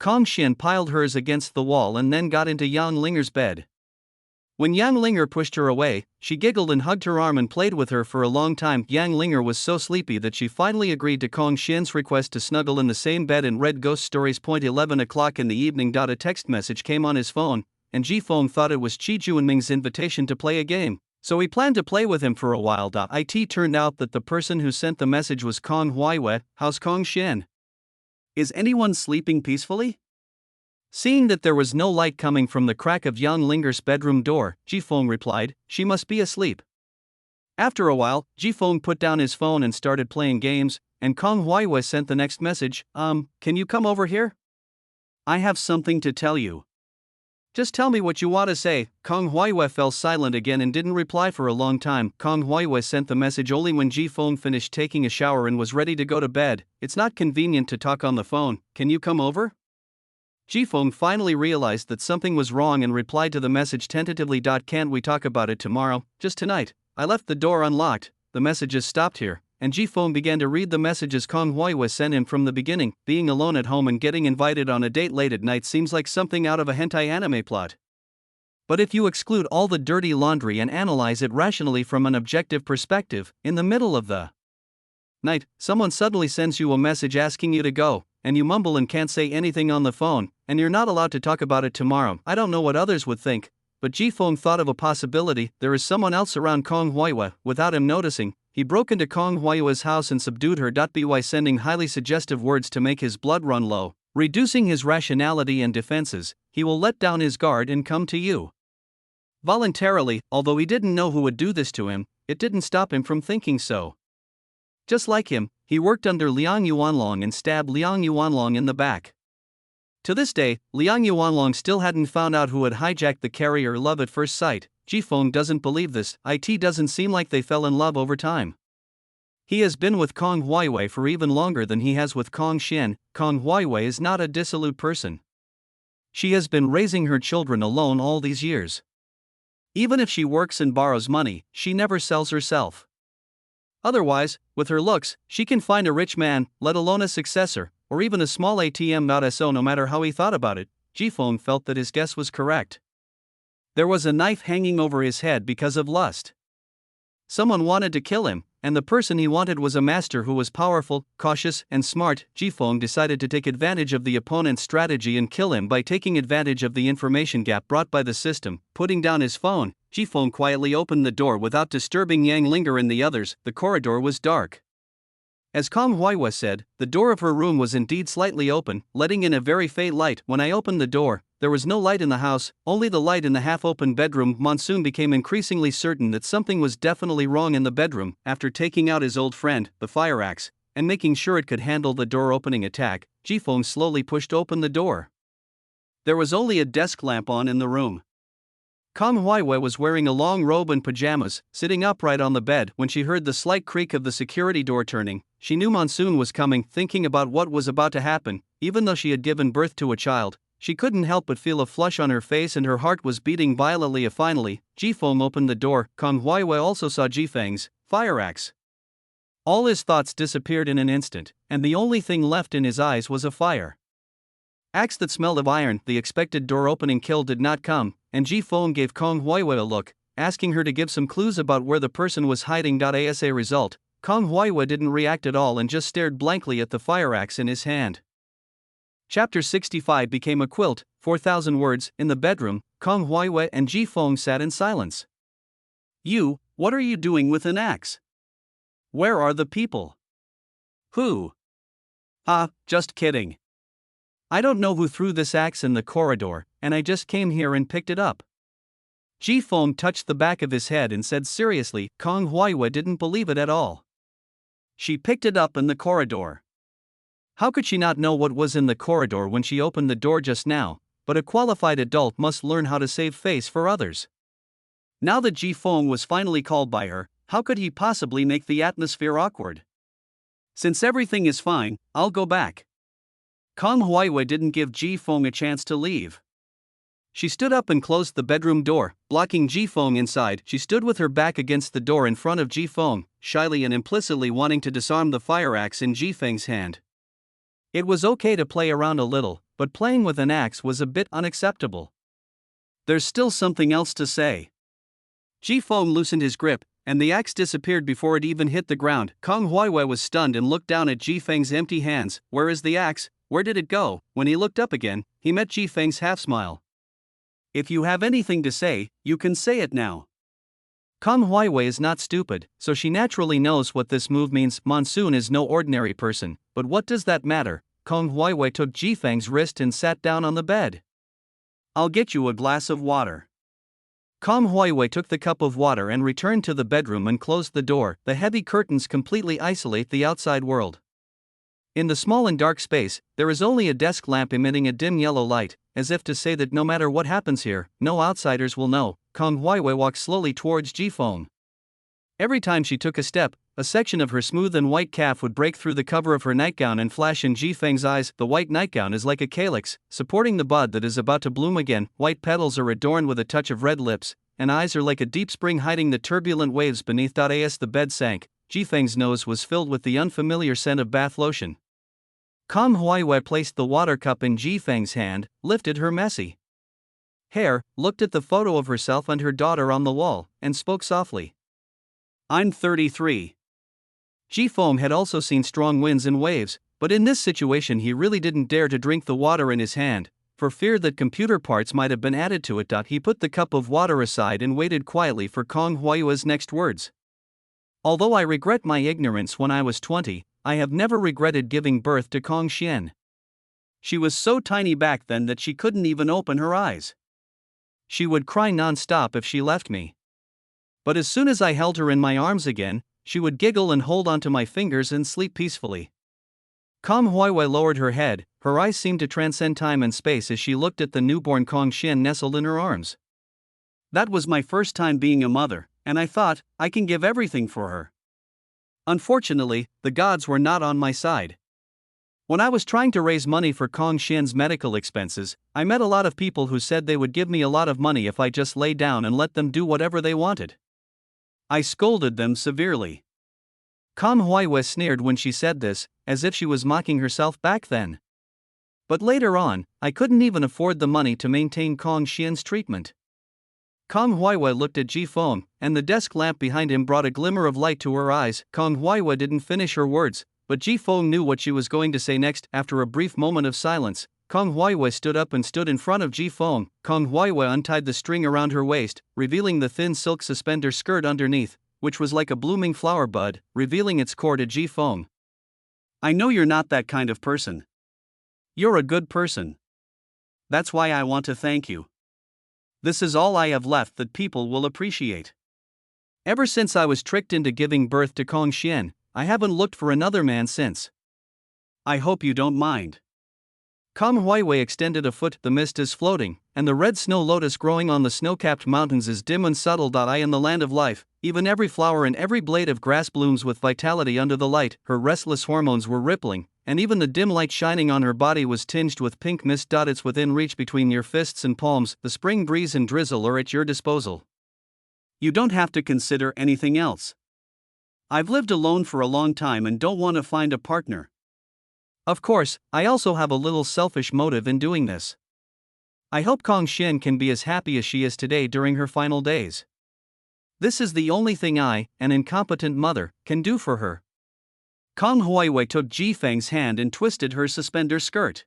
Kong Xian piled hers against the wall and then got into Yang Linger's bed. When Yang Linger pushed her away, she giggled and hugged her arm and played with her for a long time. Yang Linger was so sleepy that she finally agreed to Kong Xian's request to snuggle in the same bed and read ghost stories. 11 o'clock in the evening. A text message came on his phone, and Ji Feng thought it was Chi Junming's invitation to play a game, so he planned to play with him for a while. It turned out that the person who sent the message was Kong Huaiwei. How's Kong Xian? Is anyone sleeping peacefully? Seeing that there was no light coming from the crack of Yang Linger's bedroom door, Ji Feng replied, she must be asleep. After a while, Ji Feng put down his phone and started playing games, and Kong Huaiwei sent the next message, can you come over here? I have something to tell you. Just tell me what you want to say. Kong Huihui fell silent again and didn't reply for a long time. Kong Huihui sent the message only when Ji Feng finished taking a shower and was ready to go to bed. It's not convenient to talk on the phone, can you come over? Ji Feng finally realized that something was wrong and replied to the message tentatively. Can't we talk about it tomorrow, just tonight? I left the door unlocked, the messages stopped here, and Ji Feng began to read the messages Kong Huihui sent him from the beginning. Being alone at home and getting invited on a date late at night seems like something out of a hentai anime plot. But if you exclude all the dirty laundry and analyze it rationally from an objective perspective, in the middle of the night, someone suddenly sends you a message asking you to go, and you mumble and can't say anything on the phone, and you're not allowed to talk about it tomorrow. I don't know what others would think, but Ji Feng thought of a possibility. There is someone else around Kong Huihui. Without him noticing, he broke into Kong Huihui's house and subdued her. By sending highly suggestive words to make his blood run low, reducing his rationality and defenses, he will let down his guard and come to you voluntarily. Although he didn't know who would do this to him, it didn't stop him from thinking so. Just like him, he worked under Liang Yuanlong and stabbed Liang Yuanlong in the back. To this day, Liang Yuanlong still hadn't found out who had hijacked the carrier. Love at first sight. Ji Feng doesn't believe this. It doesn't seem like they fell in love over time. He has been with Kong Huihui for even longer than he has with Kong Xian. Kong Huihui is not a dissolute person. She has been raising her children alone all these years. Even if she works and borrows money, she never sells herself. Otherwise, with her looks, she can find a rich man, let alone a successor, or even a small ATM. So no matter how he thought about it, Ji Feng felt that his guess was correct. There was a knife hanging over his head because of lust. Someone wanted to kill him, and the person he wanted was a master who was powerful, cautious, and smart. Ji Feng decided to take advantage of the opponent's strategy and kill him by taking advantage of the information gap brought by the system. Putting down his phone, Ji Feng quietly opened the door without disturbing Yang Linger and the others. The corridor was dark. As Kong Huihui said, the door of her room was indeed slightly open, letting in a very faint light. When I opened the door, there was no light in the house, only the light in the half-open bedroom. Monsoon became increasingly certain that something was definitely wrong in the bedroom. After taking out his old friend, the fire axe, and making sure it could handle the door-opening attack, Ji Feng slowly pushed open the door. There was only a desk lamp on in the room. Kong Huihui was wearing a long robe and pajamas, sitting upright on the bed. When she heard the slight creak of the security door turning, she knew Monsoon was coming. Thinking about what was about to happen, even though she had given birth to a child, she couldn't help but feel a flush on her face and her heart was beating violently. Finally, Ji Feng opened the door. Kong Huihui also saw Ji Feng's fire axe. All his thoughts disappeared in an instant, and the only thing left in his eyes was a fire axe that smelled of iron. The expected door-opening kill did not come, and Ji Feng gave Kong Huihui a look, asking her to give some clues about where the person was hiding. As a result, Kong Huihui didn't react at all and just stared blankly at the fire axe in his hand. Chapter 65 became a quilt, 4,000 words. In the bedroom, Kong Huihui and Ji Feng sat in silence. You, what are you doing with an axe? Where are the people? Who? Just kidding. I don't know who threw this axe in the corridor, and I just came here and picked it up. Ji Feng touched the back of his head and said seriously. Kong Huihui didn't believe it at all. She picked it up in the corridor. How could she not know what was in the corridor when she opened the door just now? But a qualified adult must learn how to save face for others. Now that Ji Feng was finally called by her, how could he possibly make the atmosphere awkward? Since everything is fine, I'll go back. Kong Huihui didn't give Ji Feng a chance to leave. She stood up and closed the bedroom door, blocking Ji Feng inside. She stood with her back against the door in front of Ji Feng, shyly and implicitly wanting to disarm the fire axe in Ji Feng's hand. It was okay to play around a little, but playing with an axe was a bit unacceptable. There's still something else to say. Ji Feng loosened his grip, and the axe disappeared before it even hit the ground. Kong Huihui was stunned and looked down at Ji Feng's empty hands. Where is the axe? Where did it go? When he looked up again, he met Ji Feng's half-smile. If you have anything to say, you can say it now. Kong Huihui is not stupid, so she naturally knows what this move means. Monsoon is no ordinary person, but what does that matter? Kong Huihui took Ji Feng's wrist and sat down on the bed. I'll get you a glass of water. Kong Huihui took the cup of water and returned to the bedroom and closed the door. The heavy curtains completely isolate the outside world. In the small and dark space, there is only a desk lamp emitting a dim yellow light, as if to say that no matter what happens here, no outsiders will know. Kong Huiwei walked slowly towards Jifeng. Every time she took a step, a section of her smooth and white calf would break through the cover of her nightgown and flash in Jifeng's eyes. The white nightgown is like a calyx, supporting the bud that is about to bloom again. White petals are adorned with a touch of red lips, and eyes are like a deep spring hiding the turbulent waves beneath. As the bed sank, Jifeng's nose was filled with the unfamiliar scent of bath lotion. Kong Huiwei placed the water cup in Jifeng's hand, lifted her messy hair, looked at the photo of herself and her daughter on the wall, and spoke softly. I'm 33. Jifeng had also seen strong winds and waves, but in this situation he really didn't dare to drink the water in his hand, for fear that computer parts might have been added to it. He put the cup of water aside and waited quietly for Kong Huiwei's next words. Although I regret my ignorance when I was 20, I have never regretted giving birth to Kong Xian. She was so tiny back then that she couldn't even open her eyes. She would cry non-stop if she left me. But as soon as I held her in my arms again, she would giggle and hold onto my fingers and sleep peacefully. Kong Huiwei lowered her head, her eyes seemed to transcend time and space as she looked at the newborn Kong Xian nestled in her arms. That was my first time being a mother, and I thought, I can give everything for her. Unfortunately, the gods were not on my side. When I was trying to raise money for Kong Xian's medical expenses, I met a lot of people who said they would give me a lot of money if I just lay down and let them do whatever they wanted. I scolded them severely. Kong Huiwei sneered when she said this, as if she was mocking herself back then. But later on, I couldn't even afford the money to maintain Kong Xian's treatment. Kong Huiwei looked at Jifeng, and the desk lamp behind him brought a glimmer of light to her eyes. Kong Huiwei didn't finish her words, but Jifeng knew what she was going to say next. After a brief moment of silence, Kong Huiwei stood up and stood in front of Jifeng. Kong Huiwei untied the string around her waist, revealing the thin silk suspender skirt underneath, which was like a blooming flower bud, revealing its core to Jifeng. I know you're not that kind of person. You're a good person. That's why I want to thank you. This is all I have left that people will appreciate. Ever since I was tricked into giving birth to Kong Xian, I haven't looked for another man since. I hope you don't mind. Kong Huiwei extended a foot. The mist is floating, and the red snow lotus growing on the snow-capped mountains is dim and subtle. I in the land of life, even every flower and every blade of grass blooms with vitality under the light. Her restless hormones were rippling, and even the dim light shining on her body was tinged with pink mist. It's within reach between your fists and palms. The spring breeze and drizzle are at your disposal. You don't have to consider anything else. I've lived alone for a long time and don't want to find a partner. Of course, I also have a little selfish motive in doing this. I hope Kong Xian can be as happy as she is today during her final days. This is the only thing I, an incompetent mother, can do for her. Kong Huiwei took Jifeng's hand and twisted her suspender skirt.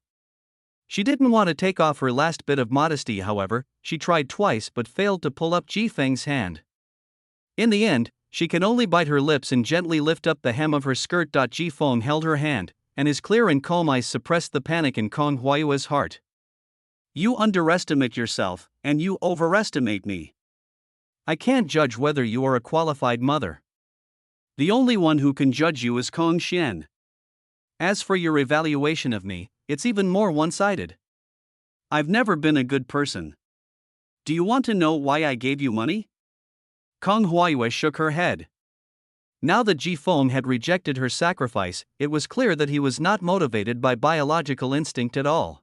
She didn't want to take off her last bit of modesty, however. She tried twice but failed to pull up Jifeng's hand. In the end, she could only bite her lips and gently lift up the hem of her skirt. Jifeng held her hand, and his clear and calm eyes suppressed the panic in Kong Huiwei's heart. You underestimate yourself, and you overestimate me. I can't judge whether you are a qualified mother. The only one who can judge you is Kong Xian. As for your evaluation of me, it's even more one-sided. I've never been a good person. Do you want to know why I gave you money? Kong Huiwei shook her head. Now that Jifeng had rejected her sacrifice, it was clear that he was not motivated by biological instinct at all.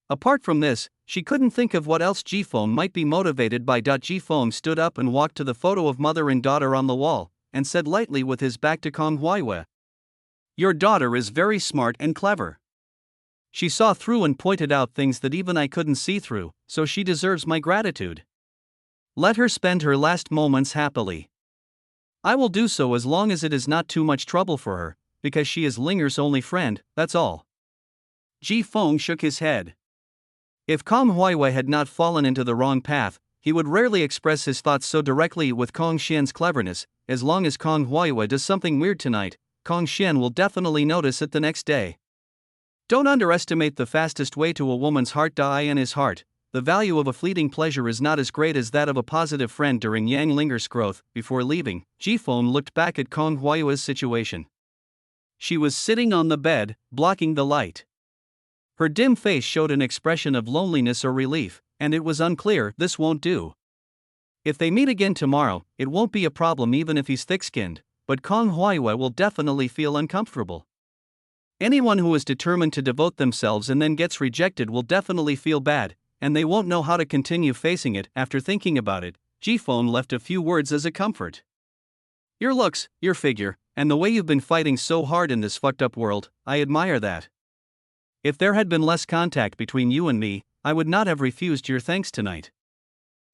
Apart from this, she couldn't think of what else Jifeng might be motivated by. Jifeng stood up and walked to the photo of mother and daughter on the wall, and said lightly with his back to Kong Huiwei. Your daughter is very smart and clever. She saw through and pointed out things that even I couldn't see through, so she deserves my gratitude. Let her spend her last moments happily. I will do so as long as it is not too much trouble for her, because she is Linger's only friend, that's all. Jifeng shook his head. If Kong Huiwei had not fallen into the wrong path, he would rarely express his thoughts so directly. With Kong Xian's cleverness, as long as Kong Huiwei does something weird tonight, Kong Xian will definitely notice it the next day. Don't underestimate the fastest way to a woman's heart. In his heart, the value of a fleeting pleasure is not as great as that of a positive friend during Yang Linger's growth. Before leaving, Jifeng looked back at Kong Huiwei's situation. She was sitting on the bed, blocking the light. Her dim face showed an expression of loneliness or relief, and it was unclear. This won't do. If they meet again tomorrow, it won't be a problem even if he's thick-skinned, but Kong Huayue will definitely feel uncomfortable. Anyone who is determined to devote themselves and then gets rejected will definitely feel bad, and they won't know how to continue facing it. After thinking about it, Jifeng left a few words as a comfort. Your looks, your figure, and the way you've been fighting so hard in this fucked up world, I admire that. If there had been less contact between you and me, I would not have refused your thanks tonight.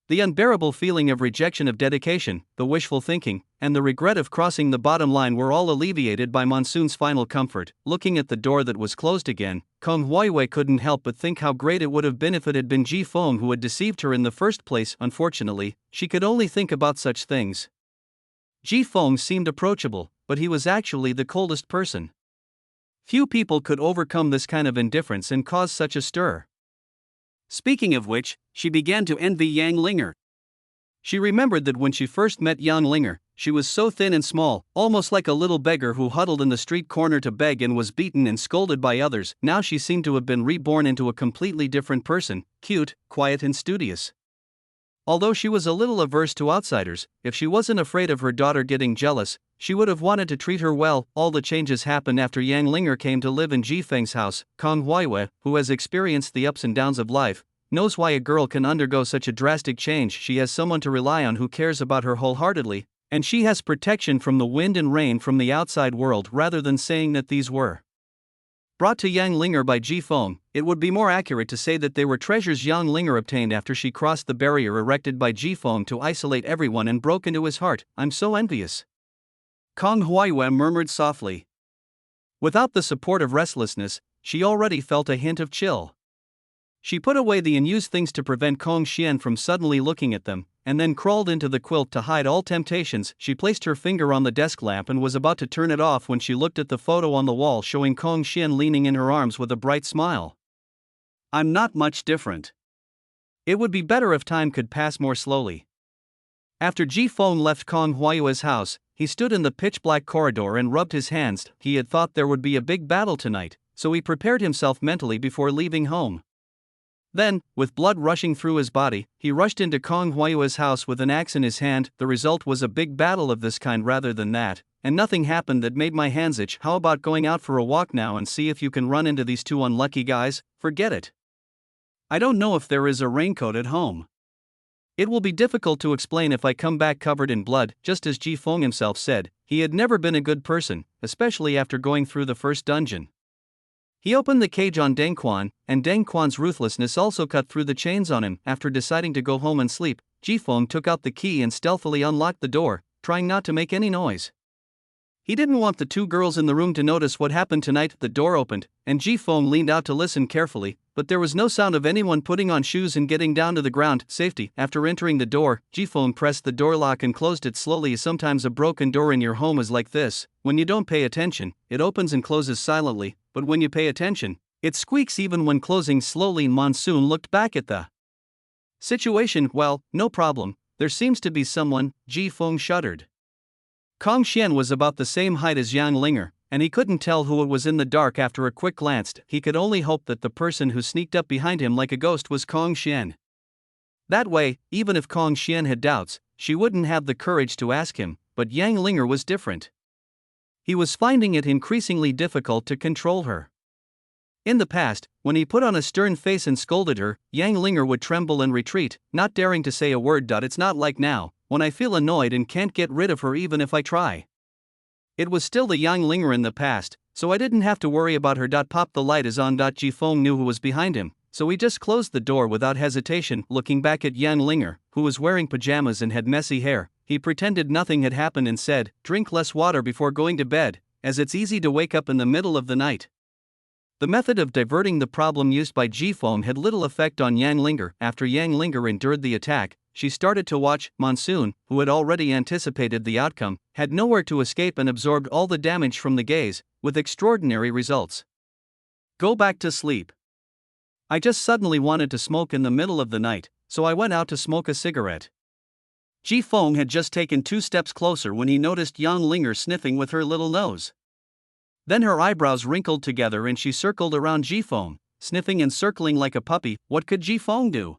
The unbearable feeling of rejection of dedication, the wishful thinking, and the regret of crossing the bottom line were all alleviated by Monsoon's final comfort. Looking at the door that was closed again, Kong Huayue couldn't help but think how great it would have been if it had been Jifeng who had deceived her in the first place. Unfortunately, she could only think about such things. Jifeng seemed approachable, but he was actually the coldest person. Few people could overcome this kind of indifference and cause such a stir. Speaking of which, she began to envy Yang Linger. She remembered that when she first met Yang Linger, she was so thin and small, almost like a little beggar who huddled in the street corner to beg and was beaten and scolded by others. Now she seemed to have been reborn into a completely different person, cute, quiet and studious. Although she was a little averse to outsiders, if she wasn't afraid of her daughter getting jealous, she would have wanted to treat her well. All the changes happened after Yang Linger came to live in Jifeng's house. Kong Huayue, who has experienced the ups and downs of life, knows why a girl can undergo such a drastic change. She has someone to rely on who cares about her wholeheartedly, and she has protection from the wind and rain from the outside world. Rather than saying that these were brought to Yang Linger by Jifeng, it would be more accurate to say that they were treasures Yang Linger obtained after she crossed the barrier erected by Jifeng to isolate everyone and broke into his heart. I'm so envious. Kong Huayue murmured softly. Without the support of restlessness, she already felt a hint of chill. She put away the unused things to prevent Kong Xian from suddenly looking at them, and then crawled into the quilt to hide all temptations. She placed her finger on the desk lamp and was about to turn it off when she looked at the photo on the wall showing Kong Xian leaning in her arms with a bright smile. I'm not much different. It would be better if time could pass more slowly. After Jifeng left Kong Huayue's house, he stood in the pitch-black corridor and rubbed his hands. He had thought there would be a big battle tonight, so he prepared himself mentally before leaving home. Then, with blood rushing through his body, he rushed into Kong Huayue's house with an axe in his hand. The result was a big battle of this kind rather than that, and nothing happened that made my hands itch. How about going out for a walk now and see if you can run into these two unlucky guys? Forget it. I don't know if there is a raincoat at home. It will be difficult to explain if I come back covered in blood. Just as Jifeng himself said, he had never been a good person, especially after going through the first dungeon. He opened the cage on Deng Quan, and Deng Quan's ruthlessness also cut through the chains on him. After deciding to go home and sleep, Jifeng took out the key and stealthily unlocked the door, trying not to make any noise. He didn't want the two girls in the room to notice what happened tonight. The door opened, and Jifeng leaned out to listen carefully, but there was no sound of anyone putting on shoes and getting down to the ground. Safety. After entering the door, Jifeng pressed the door lock and closed it slowly. Sometimes a broken door in your home is like this. When you don't pay attention, it opens and closes silently, but when you pay attention, it squeaks even when closing slowly. Monsoon looked back at the situation. Well, no problem, there seems to be someone. Jifeng shuddered. Kong Xian was about the same height as Yang Linger, and he couldn't tell who it was in the dark. After a quick glance, he could only hope that the person who sneaked up behind him like a ghost was Kong Xian. That way, even if Kong Xian had doubts, she wouldn't have the courage to ask him, but Yang Linger was different. He was finding it increasingly difficult to control her. In the past, when he put on a stern face and scolded her, Yang Linger would tremble and retreat, not daring to say a word. It's not like now, when I feel annoyed and can't get rid of her even if I try. It was still the Yang Linger in the past, so I didn't have to worry about her. Pop, the light is on. Jifeng knew who was behind him, so he just closed the door without hesitation. Looking back at Yang Linger, who was wearing pajamas and had messy hair, he pretended nothing had happened and said, "Drink less water before going to bed, as it's easy to wake up in the middle of the night." The method of diverting the problem used by Jifeng had little effect on Yang Linger. After Yang Linger endured the attack, she started to watch. Monsoon, who had already anticipated the outcome, had nowhere to escape and absorbed all the damage from the gaze, with extraordinary results. Go back to sleep. I just suddenly wanted to smoke in the middle of the night, so I went out to smoke a cigarette. Jifeng had just taken 2 steps closer when he noticed Yang Linger sniffing with her little nose. Then her eyebrows wrinkled together and she circled around Jifeng, sniffing and circling like a puppy. What could Jifeng do?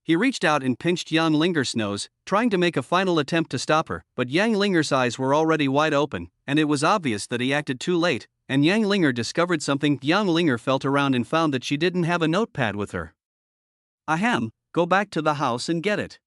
He reached out and pinched Yang Linger's nose, trying to make a final attempt to stop her, but Yang Linger's eyes were already wide open, and it was obvious that he acted too late, and Yang Linger discovered something. Yang Linger felt around and found that she didn't have a notepad with her. Ahem, go back to the house and get it.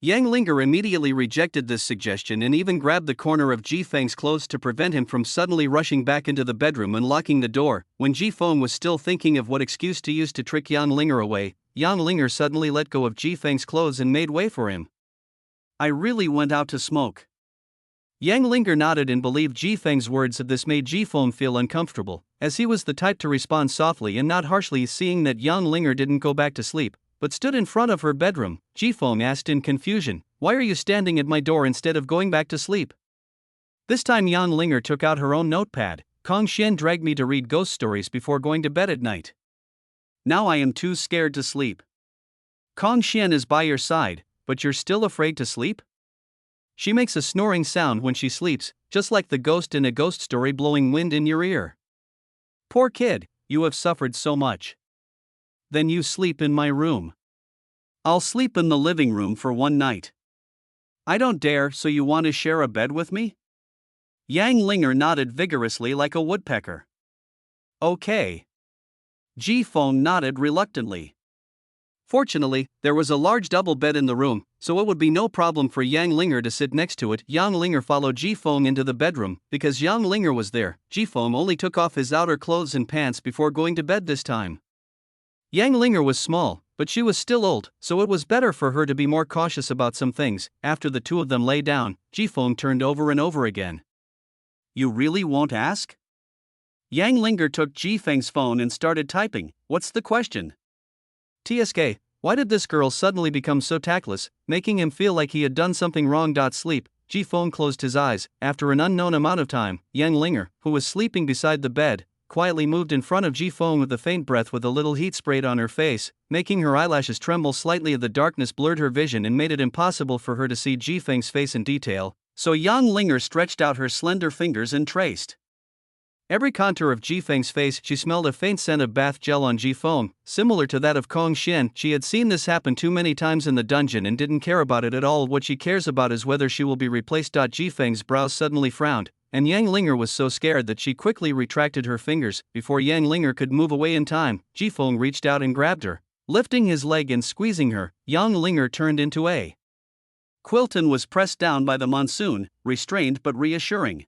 Yang Linger immediately rejected this suggestion and even grabbed the corner of Jifeng's clothes to prevent him from suddenly rushing back into the bedroom and locking the door. When Jifeng was still thinking of what excuse to use to trick Yang Linger away, Yang Linger suddenly let go of Jifeng's clothes and made way for him. I really went out to smoke. Yang Linger nodded and believed Jifeng's words. This made Jifeng feel uncomfortable, as he was the type to respond softly and not harshly. Seeing that Yang Linger didn't go back to sleep, but stood in front of her bedroom, Jifeng asked in confusion, "Why are you standing at my door instead of going back to sleep?" This time Yang Linger took out her own notepad. Kong Xian dragged me to read ghost stories before going to bed at night. Now I am too scared to sleep. Kong Xian is by your side, but you're still afraid to sleep? She makes a snoring sound when she sleeps, just like the ghost in a ghost story blowing wind in your ear. Poor kid, you have suffered so much. Then you sleep in my room. I'll sleep in the living room for one night. I don't dare. So you want to share a bed with me? Yang Linger nodded vigorously like a woodpecker. Okay. Jifeng nodded reluctantly. Fortunately, there was a large double bed in the room, so it would be no problem for Yang Linger to sit next to it. Yang Linger followed Jifeng into the bedroom. Because Yang Linger was there, Jifeng only took off his outer clothes and pants before going to bed this time. Yang Linger was small, but she was still old, so it was better for her to be more cautious about some things. After the two of them lay down, Jifeng turned over and over again. You really won't ask? Yang Linger took Jifeng's phone and started typing. What's the question? TSK, why did this girl suddenly become so tactless, making him feel like he had done something wrong? Sleep. Jifeng closed his eyes. After an unknown amount of time, Yang Linger, who was sleeping beside the bed, quietly moved in front of Jifeng with a faint breath with a little heat sprayed on her face, making her eyelashes tremble slightly. The darkness blurred her vision and made it impossible for her to see Jifeng's face in detail, so Yang Linger stretched out her slender fingers and traced every contour of Jifeng's face. She smelled a faint scent of bath gel on Jifeng, similar to that of Kong Xian. She had seen this happen too many times in the dungeon and didn't care about it at all. What she cares about is whether she will be replaced. Jifeng's brows suddenly frowned, and Yang Linger was so scared that she quickly retracted her fingers. Before Yang Linger could move away in time, Jifeng reached out and grabbed her. Lifting his leg and squeezing her, Yang Linger turned into a quilt and was pressed down by the monsoon, restrained but reassuring.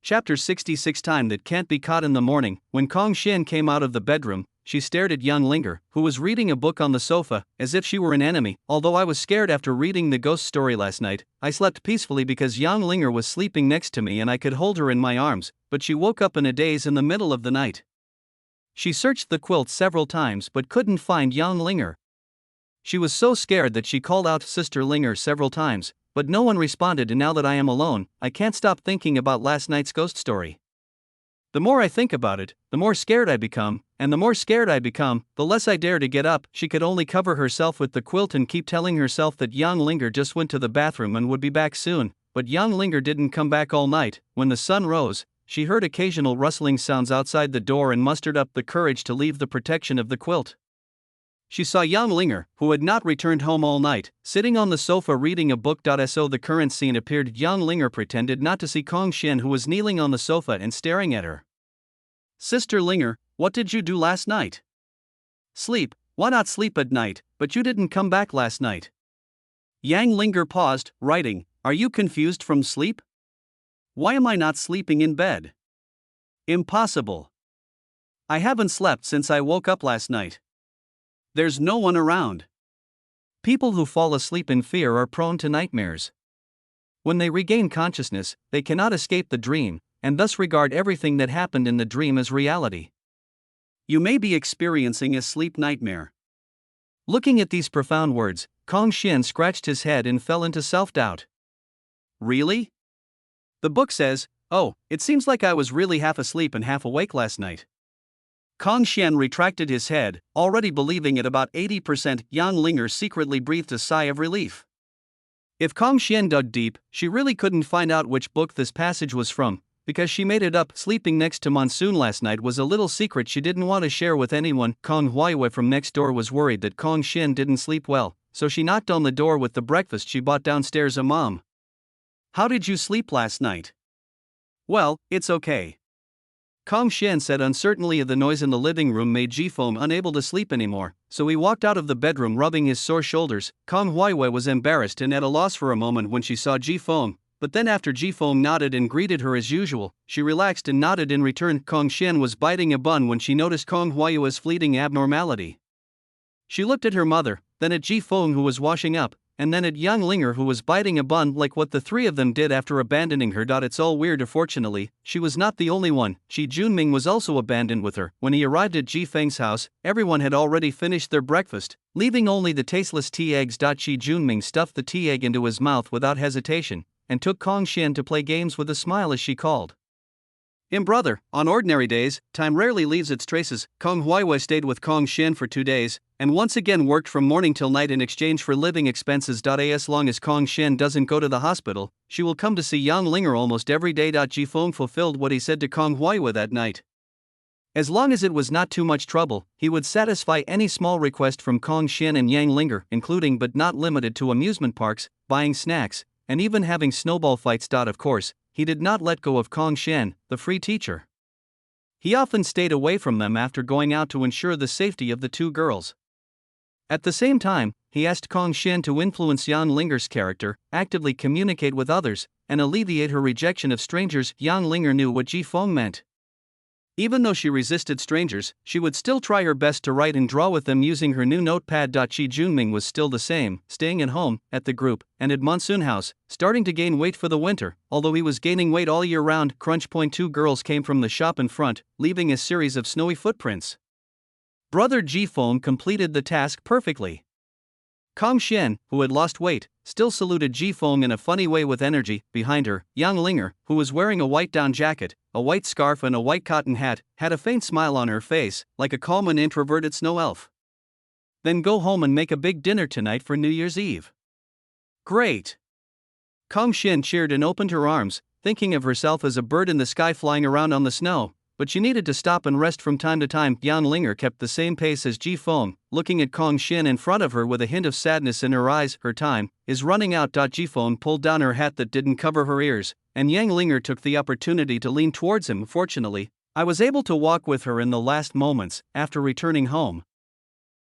Chapter 66. Time that can't be caught. In the morning, when Kong Xian came out of the bedroom, she stared at Yang Linger, who was reading a book on the sofa, as if she were an enemy. Although I was scared after reading the ghost story last night, I slept peacefully because Yang Linger was sleeping next to me and I could hold her in my arms, but she woke up in a daze in the middle of the night. She searched the quilt several times but couldn't find Yang Linger. She was so scared that she called out Sister Linger several times, but no one responded. And now that I am alone, I can't stop thinking about last night's ghost story. The more I think about it, the more scared I become, and the more scared I become, the less I dare to get up. She could only cover herself with the quilt and keep telling herself that Yang Linger just went to the bathroom and would be back soon, but Yang Linger didn't come back all night. When the sun rose, she heard occasional rustling sounds outside the door and mustered up the courage to leave the protection of the quilt. She saw Yang Linger, who had not returned home all night, sitting on the sofa reading a book. So the current scene appeared. Yang Linger pretended not to see Kong Xian, who was kneeling on the sofa and staring at her. Sister Linger, what did you do last night? Sleep. Why not sleep at night? But you didn't come back last night. Yang Linger paused, writing, Are you confused from sleep? Why am I not sleeping in bed? Impossible. I haven't slept since I woke up last night. There's no one around. People who fall asleep in fear are prone to nightmares. When they regain consciousness, they cannot escape the dream, and thus regard everything that happened in the dream as reality. You may be experiencing a sleep nightmare. Looking at these profound words, Kong Xian scratched his head and fell into self-doubt. Really? The book says, oh, it seems like I was really half asleep and half awake last night. Kong Xian retracted his head, already believing at about 80%. Yang Linger secretly breathed a sigh of relief. If Kong Xian dug deep, she really couldn't find out which book this passage was from, because she made it up. Sleeping next to Monsoon last night was a little secret she didn't want to share with anyone. Kong Huayue from next door was worried that Kong Shin didn't sleep well, so she knocked on the door with the breakfast she bought downstairs. Mom, how did you sleep last night? Well, it's okay. Kong Shen said uncertainly. The noise in the living room made Jifeng unable to sleep anymore, so he walked out of the bedroom rubbing his sore shoulders. Kong Huayue was embarrassed and at a loss for a moment when she saw Jifeng, but then after Jifeng nodded and greeted her as usual, she relaxed and nodded in return. Kong Shen was biting a bun when she noticed Kong Huayue's fleeting abnormality. She looked at her mother, then at Jifeng who was washing up, and then at Yang Linger who was biting a bun like what the three of them did after abandoning her. It's all weird. Fortunately, she was not the only one. Shi Junming was also abandoned with her. When he arrived at Ji Feng's house, everyone had already finished their breakfast, leaving only the tasteless tea eggs. Shi Junming stuffed the tea egg into his mouth without hesitation, and took Kong Shen to play games with a smile as she called him brother. On ordinary days, time rarely leaves its traces. Kong Huayue stayed with Kong Shen for 2 days, and once again worked from morning till night in exchange for living expenses. As long as Kong Shen doesn't go to the hospital, she will come to see Yang Linger almost every day. Jifeng fulfilled what he said to Kong Huayue that night. As long as it was not too much trouble, he would satisfy any small request from Kong Shen and Yang Linger, including but not limited to amusement parks, buying snacks, and even having snowball fights. Of course, he did not let go of Kong Shen, the free teacher. He often stayed away from them after going out to ensure the safety of the two girls. At the same time, he asked Kong Shen to influence Yang Linger's character, actively communicate with others, and alleviate her rejection of strangers. Yang Linger knew what Jifeng meant. Even though she resisted strangers, she would still try her best to write and draw with them using her new notepad. Shi Junming was still the same, staying at home, at the group, and at Monsoon House, starting to gain weight for the winter, although he was gaining weight all year round. Crunch. Two girls came from the shop in front, leaving a series of snowy footprints. Brother Jifeng completed the task perfectly. Kong Shen, who had lost weight, still saluted Jifeng in a funny way with energy. Behind her, Yang Linger, who was wearing a white down jacket, a white scarf and a white cotton hat, had a faint smile on her face, like a calm and introverted snow elf. Then go home and make a big dinner tonight for New Year's Eve. Great! Kong Shen cheered and opened her arms, thinking of herself as a bird in the sky flying around on the snow, but she needed to stop and rest from time to time. Yang Linger kept the same pace as Jifeng, looking at Kong Shen in front of her with a hint of sadness in her eyes. Her time is running out. Jifeng pulled down her hat that didn't cover her ears, and Yang Linger took the opportunity to lean towards him. Fortunately, I was able to walk with her in the last moments, after returning home.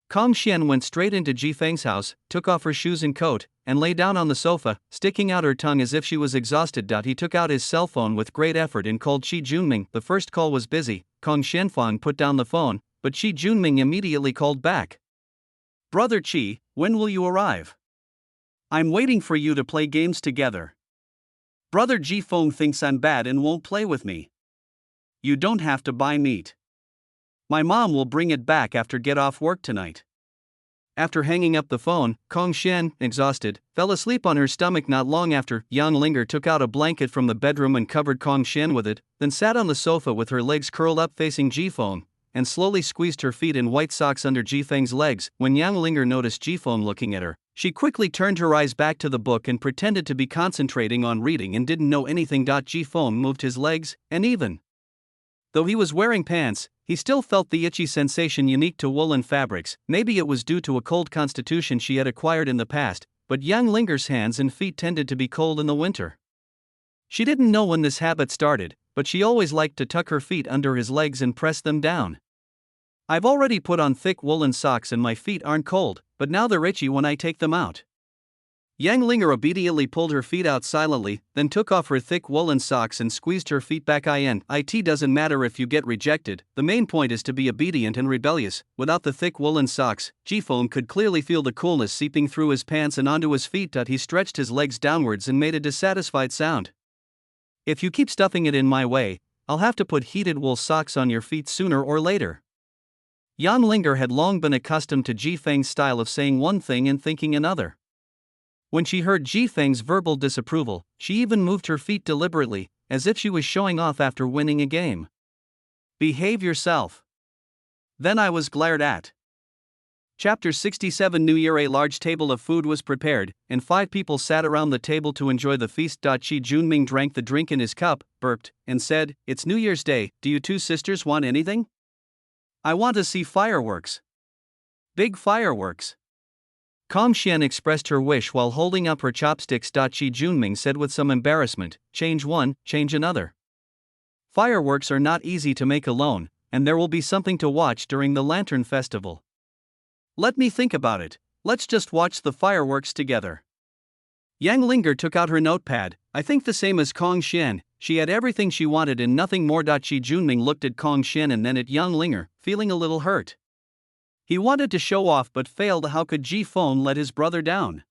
Kong Shen went straight into Jifeng's house, took off her shoes and coat, and lay down on the sofa, sticking out her tongue as if she was exhausted. He took out his cell phone with great effort and called Shi Junming. The first call was busy. Kong Shenfang put down the phone, but Shi Junming immediately called back. Brother Qi, when will you arrive? I'm waiting for you to play games together. Brother Jifeng thinks I'm bad and won't play with me. You don't have to buy meat. My mom will bring it back after get off work tonight. After hanging up the phone, Kong Shen, exhausted, fell asleep on her stomach. Not long after, Yang Linger took out a blanket from the bedroom and covered Kong Shen with it, then sat on the sofa with her legs curled up facing Jifeng, and slowly squeezed her feet in white socks under Jifeng's legs. When Yang Linger noticed Jifeng looking at her, she quickly turned her eyes back to the book and pretended to be concentrating on reading and didn't know anything. Jifeng moved his legs, and even though he was wearing pants, he still felt the itchy sensation unique to woolen fabrics. Maybe it was due to a cold constitution she had acquired in the past, but Yang Linger's hands and feet tended to be cold in the winter. She didn't know when this habit started, but she always liked to tuck her feet under his legs and press them down. I've already put on thick woolen socks and my feet aren't cold, but now they're itchy when I take them out. Yang Linger obediently pulled her feet out silently, then took off her thick woolen socks and squeezed her feet back. It doesn't matter if you get rejected, the main point is to be obedient and rebellious. Without the thick woolen socks, Jifeng could clearly feel the coolness seeping through his pants and onto his feet. He stretched his legs downwards and made a dissatisfied sound. If you keep stuffing it in my way, I'll have to put heated wool socks on your feet sooner or later. Yang Linger had long been accustomed to Jifeng's style of saying one thing and thinking another. When she heard Jifeng's verbal disapproval, she even moved her feet deliberately, as if she was showing off after winning a game. Behave yourself. Then I was glared at. Chapter 67 New Year. A large table of food was prepared, and 5 people sat around the table to enjoy the feast. Qi Junming drank the drink in his cup, burped, and said, "It's New Year's Day, do you two sisters want anything?" "I want to see fireworks. Big fireworks." Kong Xian expressed her wish while holding up her chopsticks. Qi Junming said with some embarrassment, "Change one, change another. Fireworks are not easy to make alone, and there will be something to watch during the Lantern Festival. Let me think about it, let's just watch the fireworks together." Yang Linger took out her notepad. "I think the same as Kong Xian, she had everything she wanted and nothing more." Qi Junming looked at Kong Xian and then at Yang Linger, feeling a little hurt. He wanted to show off but failed. How could Ji Feng let his brother down?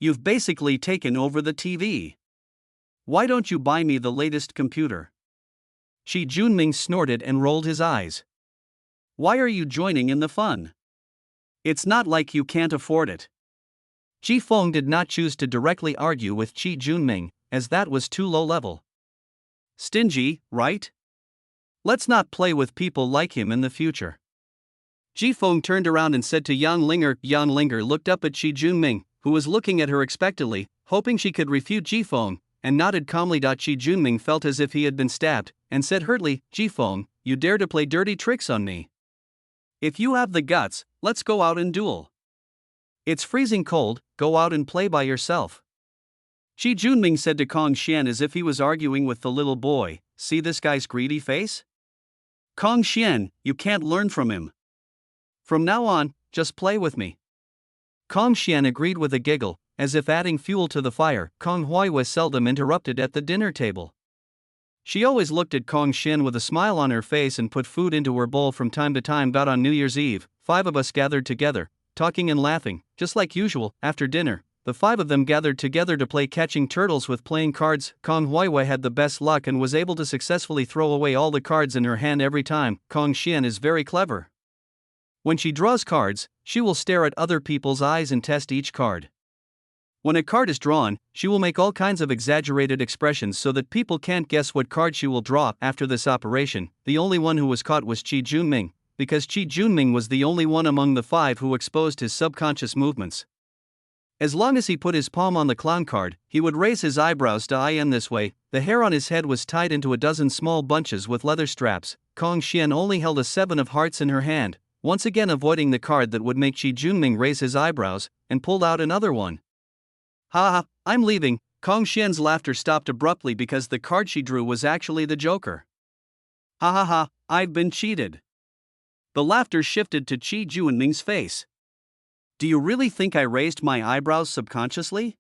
"You've basically taken over the TV. Why don't you buy me the latest computer?" Qi Junming snorted and rolled his eyes. "Why are you joining in the fun? It's not like you can't afford it." Ji Feng did not choose to directly argue with Qi Junming, as that was too low level. Stingy, right? Let's not play with people like him in the future. Ji Feng turned around and said to Yang Linger. Yang Linger looked up at Qi Junming, who was looking at her expectantly, hoping she could refute Ji Feng, and nodded calmly. Qi Junming felt as if he had been stabbed, and said hurriedly, "Ji Feng, you dare to play dirty tricks on me? If you have the guts, let's go out and duel. It's freezing cold, go out and play by yourself." Qi Junming said to Kong Xian as if he was arguing with the little boy, "See this guy's greedy face? Kong Xian, you can't learn from him. From now on, just play with me." Kong Xian agreed with a giggle, as if adding fuel to the fire. Kong Hui was seldom interrupted at the dinner table. She always looked at Kong Xian with a smile on her face and put food into her bowl from time to time. About on New Year's Eve, 5 of us gathered together, talking and laughing, just like usual. After dinner, the 5 of them gathered together to play catching turtles with playing cards. Kong Huiwei had the best luck and was able to successfully throw away all the cards in her hand every time. Kong Xian is very clever. When she draws cards, she will stare at other people's eyes and test each card. When a card is drawn, she will make all kinds of exaggerated expressions so that people can't guess what card she will draw. After this operation, the only one who was caught was Qi Junming, because Qi Junming was the only one among the 5 who exposed his subconscious movements. As long as he put his palm on the clown card, he would raise his eyebrows to in this way. The hair on his head was tied into a dozen small bunches with leather straps. Kong Xian only held a 7 of hearts in her hand, once again avoiding the card that would make Qi Junming raise his eyebrows, and pulled out another one. "Ha ha, I'm leaving." Kong Xian's laughter stopped abruptly because the card she drew was actually the Joker. "Ha ha ha, I've been cheated." The laughter shifted to Qi Junming's face. "Do you really think I raised my eyebrows subconsciously?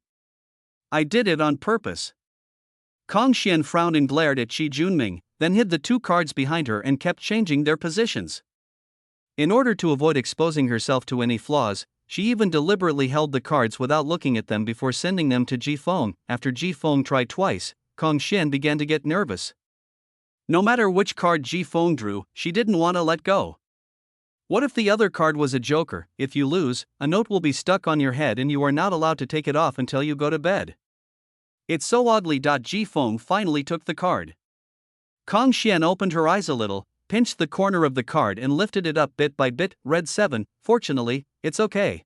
I did it on purpose." Kong Xian frowned and glared at Qi Junming, then hid the 2 cards behind her and kept changing their positions. In order to avoid exposing herself to any flaws, she even deliberately held the cards without looking at them before sending them to Ji Feng. After Ji Feng tried twice, Kong Xian began to get nervous. No matter which card Ji Feng drew, she didn't want to let go. What if the other card was a joker? If you lose, a note will be stuck on your head and you are not allowed to take it off until you go to bed. It's so ugly. Ji Feng finally took the card. Kong Xian opened her eyes a little, pinched the corner of the card and lifted it up bit by bit. Red 7, fortunately, it's okay.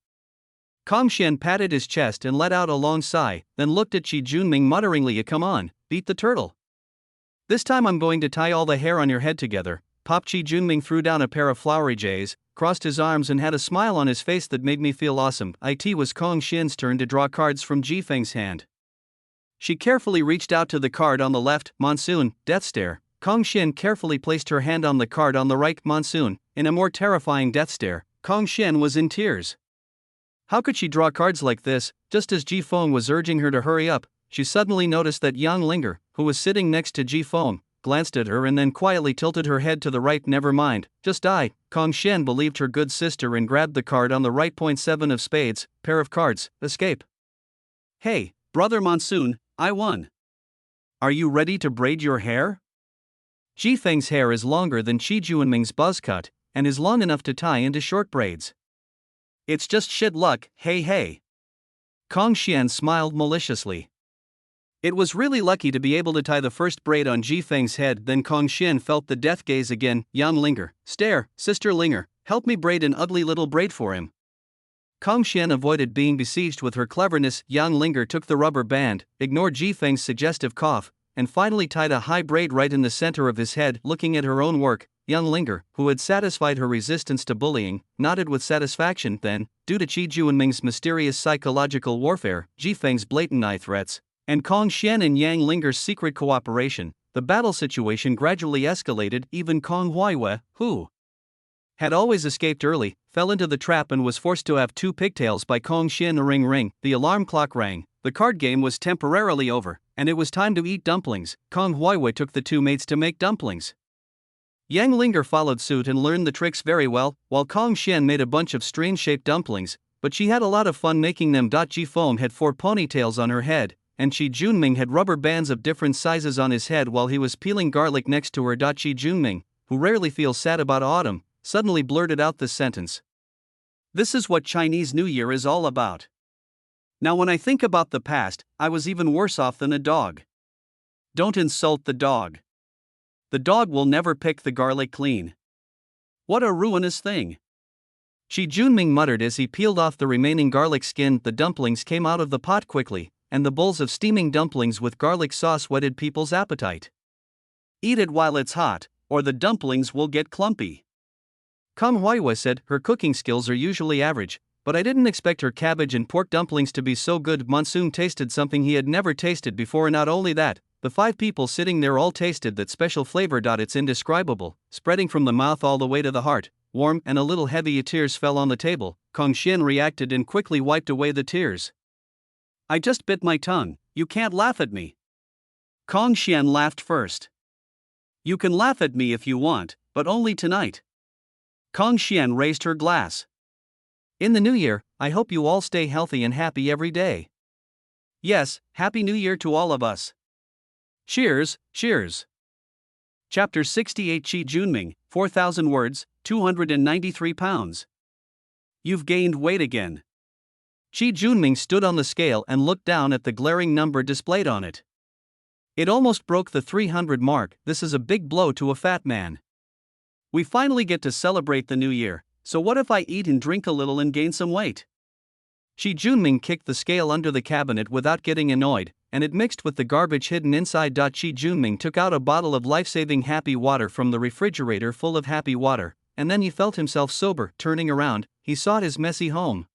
Kong Xian patted his chest and let out a long sigh, then looked at Qi Junming mutteringly, "Come on, beat the turtle. This time I'm going to tie all the hair on your head together." Pop. Qi Junming threw down a pair of flowery J's, crossed his arms and had a smile on his face that made me feel awesome. It was Kong Xian's turn to draw cards from Ji Feng's hand. She carefully reached out to the card on the left, Monsoon, Death Stare. Kong Xian carefully placed her hand on the card on the right, Monsoon, in a more terrifying death stare. Kong Xian was in tears. How could she draw cards like this? Just as Ji Feng was urging her to hurry up, she suddenly noticed that Yang Linger, who was sitting next to Ji Feng, glanced at her and then quietly tilted her head to the right. "Never mind, just die." Kong Xian believed her good sister and grabbed the card on the right. 7 of spades, pair of cards, escape. "Hey, brother Monsoon, I won. Are you ready to braid your hair?" Ji Feng's hair is longer than Qi Junming's buzz cut, and is long enough to tie into short braids. "It's just shit luck, hey hey." Kong Xian smiled maliciously. It was really lucky to be able to tie the first braid on Ji Feng's head. Then Kong Xian felt the death gaze again. "Yang Linger, stare, Sister Linger, Help me braid an ugly little braid for him. Kong Xian avoided being besieged with her cleverness. Yang Linger took the rubber band, ignored Ji Feng's suggestive cough, and finally tied a high braid right in the center of his head. Looking at her own work, Young Linger, who had satisfied her resistance to bullying, nodded with satisfaction. Then, due to Qi Juanming's mysterious psychological warfare, Ji Feng's blatant eye threats, and Kong Xian and Yang Linger's secret cooperation, the battle situation gradually escalated. Even Kong Huaiwe, who had always escaped early, fell into the trap and was forced to have two pigtails by Kong Xian. Ring ring, the alarm clock rang, the card game was temporarily over, and it was time to eat dumplings. Kong Huaiwe took the two mates to make dumplings. Yang Linger followed suit and learned the tricks very well, while Kong Xian made a bunch of strange-shaped dumplings, but she had a lot of fun making them. Ji Feng had 4 ponytails on her head, and Qi Junming had rubber bands of different sizes on his head while he was peeling garlic next to her. Qi Junming, who rarely feels sad about autumn, suddenly blurted out this sentence. This is what Chinese New Year is all about. Now when I think about the past, I was even worse off than a dog. Don't insult the dog. The dog will never pick the garlic clean. What a ruinous thing. Qi Junming muttered as he peeled off the remaining garlic skin. The dumplings came out of the pot quickly, and the bowls of steaming dumplings with garlic sauce whetted people's appetite. Eat it while it's hot, or the dumplings will get clumpy. Kong Huaiwe said her cooking skills are usually average, but I didn't expect her cabbage and pork dumplings to be so good. Monsoon tasted something he had never tasted before, and not only that, the 5 people sitting there all tasted that special flavor. It's indescribable, spreading from the mouth all the way to the heart, warm and a little heavy. Tears fell on the table. Kong Xian reacted and quickly wiped away the tears. I just bit my tongue, you can't laugh at me. Kong Xian laughed first. You can laugh at me if you want, but only tonight. Kong Xian raised her glass. In the new year, I hope you all stay healthy and happy every day. Yes, Happy New Year to all of us. Cheers, cheers. Chapter 68. Qi Junming, 4,000 words, 293 pounds. You've gained weight again. Qi Junming stood on the scale and looked down at the glaring number displayed on it. It almost broke the 300 mark. This is a big blow to a fat man. We finally get to celebrate the new year, so what if I eat and drink a little and gain some weight? Qi Junming kicked the scale under the cabinet without getting annoyed, and it mixed with the garbage hidden inside. Qi Junming took out a bottle of life-saving happy water from the refrigerator full of happy water, and then he felt himself sober. Turning around, he saw his messy home.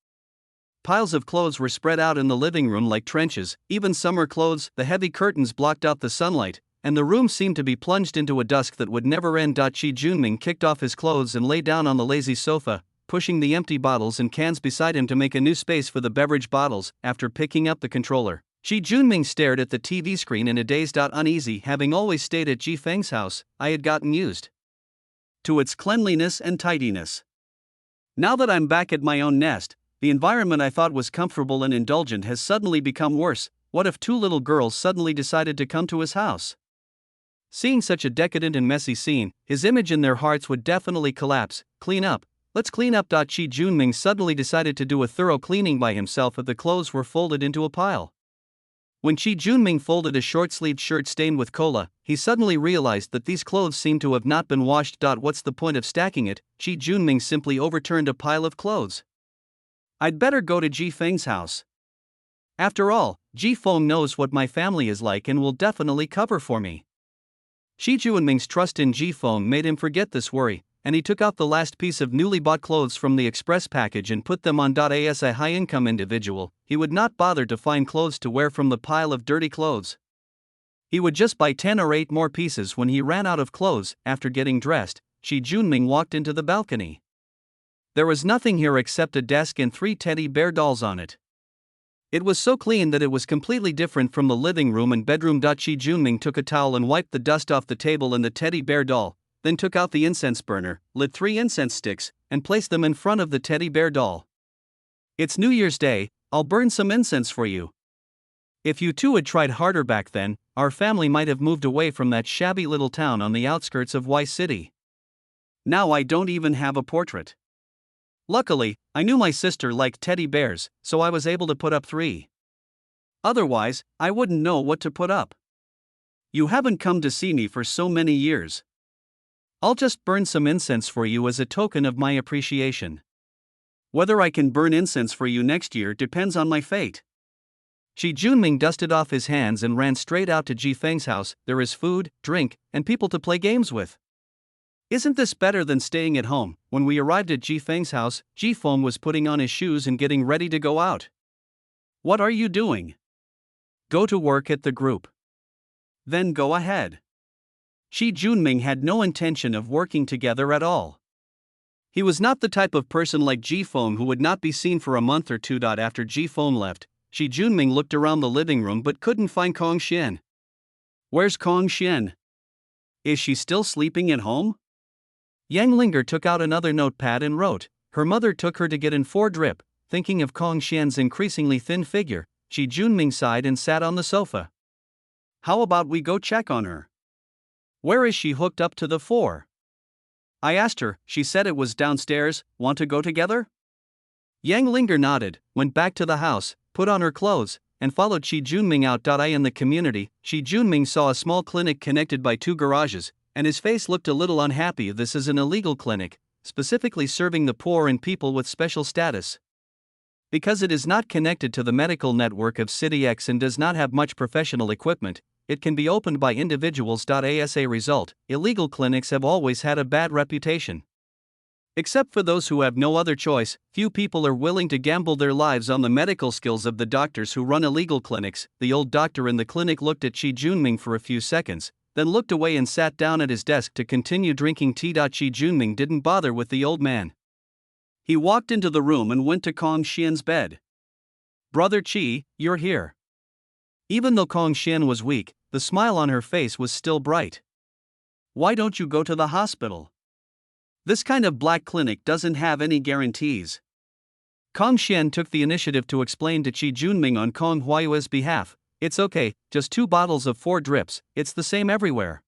Piles of clothes were spread out in the living room like trenches, even summer clothes. The heavy curtains blocked out the sunlight, and the room seemed to be plunged into a dusk that would never end. Qi Junming kicked off his clothes and lay down on the lazy sofa, pushing the empty bottles and cans beside him to make a new space for the beverage bottles. After picking up the controller, Qi Junming stared at the TV screen in a daze. Uneasy, having always stayed at Ji Feng's house, I had gotten used to its cleanliness and tidiness. Now that I'm back at my own nest, the environment I thought was comfortable and indulgent has suddenly become worse. What if 2 little girls suddenly decided to come to his house? Seeing such a decadent and messy scene, his image in their hearts would definitely collapse. Clean up. Let's clean up. Qi Junming suddenly decided to do a thorough cleaning by himself as the clothes were folded into a pile. When Qi Junming folded a short-sleeved shirt stained with cola, he suddenly realized that these clothes seemed to have not been washed. What's the point of stacking it? Qi Junming simply overturned a pile of clothes. I'd better go to Ji Feng's house. After all, Ji Feng knows what my family is like and will definitely cover for me. Qi Junming's trust in Ji Feng made him forget this worry, and he took out the last piece of newly bought clothes from the express package and put them on. As a high-income individual, he would not bother to find clothes to wear from the pile of dirty clothes. He would just buy 10 or 8 more pieces when he ran out of clothes. After getting dressed, Qi Junming walked into the balcony. There was nothing here except a desk and 3 teddy bear dolls on it. It was so clean that it was completely different from the living room and bedroom. Qi Junming took a towel and wiped the dust off the table and the teddy bear doll, then took out the incense burner, lit 3 incense sticks, and placed them in front of the teddy bear doll. It's New Year's Day, I'll burn some incense for you. If you two had tried harder back then, our family might have moved away from that shabby little town on the outskirts of Y City. Now I don't even have a portrait. Luckily, I knew my sister liked teddy bears, so I was able to put up 3. Otherwise, I wouldn't know what to put up. You haven't come to see me for so many years. I'll just burn some incense for you as a token of my appreciation. Whether I can burn incense for you next year depends on my fate. Shi Junming dusted off his hands and ran straight out to Ji Feng's house. There is food, drink, and people to play games with. Isn't this better than staying at home? When we arrived at Ji Feng's house, Ji Feng was putting on his shoes and getting ready to go out. What are you doing? Go to work at the group. Then go ahead. Shi Junming had no intention of working together at all. He was not the type of person like Ji Feng who would not be seen for a month or two. After Ji Feng left, Shi Junming looked around the living room but couldn't find Kong Xian. Where's Kong Xian? Is she still sleeping at home? Yang Linger took out another notepad and wrote. Her mother took her to get in 4 drip. Thinking of Kong Xian's increasingly thin figure, Shi Junming sighed and sat on the sofa. How about we go check on her? Where is she hooked up to the 4? I asked her, she said it was downstairs. Want to go together? Yang Linger nodded, went back to the house, put on her clothes, and followed Shi Junming out. In the community, Shi Junming saw a small clinic connected by 2 garages, and his face looked a little unhappy. This is an illegal clinic, specifically serving the poor and people with special status. Because it is not connected to the medical network of City X and does not have much professional equipment, it can be opened by individuals. As a result, illegal clinics have always had a bad reputation. Except for those who have no other choice, few people are willing to gamble their lives on the medical skills of the doctors who run illegal clinics. The old doctor in the clinic looked at Shi Junming for a few seconds, then looked away and sat down at his desk to continue drinking tea. Shi Junming didn't bother with the old man. He walked into the room and went to Kong Xian's bed. Brother Qi, you're here. Even though Kong Xian was weak, the smile on her face was still bright. Why don't you go to the hospital? This kind of black clinic doesn't have any guarantees. Kong Xian took the initiative to explain to Shi Junming on Kong Huayue's behalf. It's okay, just 2 bottles of 4 drips, it's the same everywhere.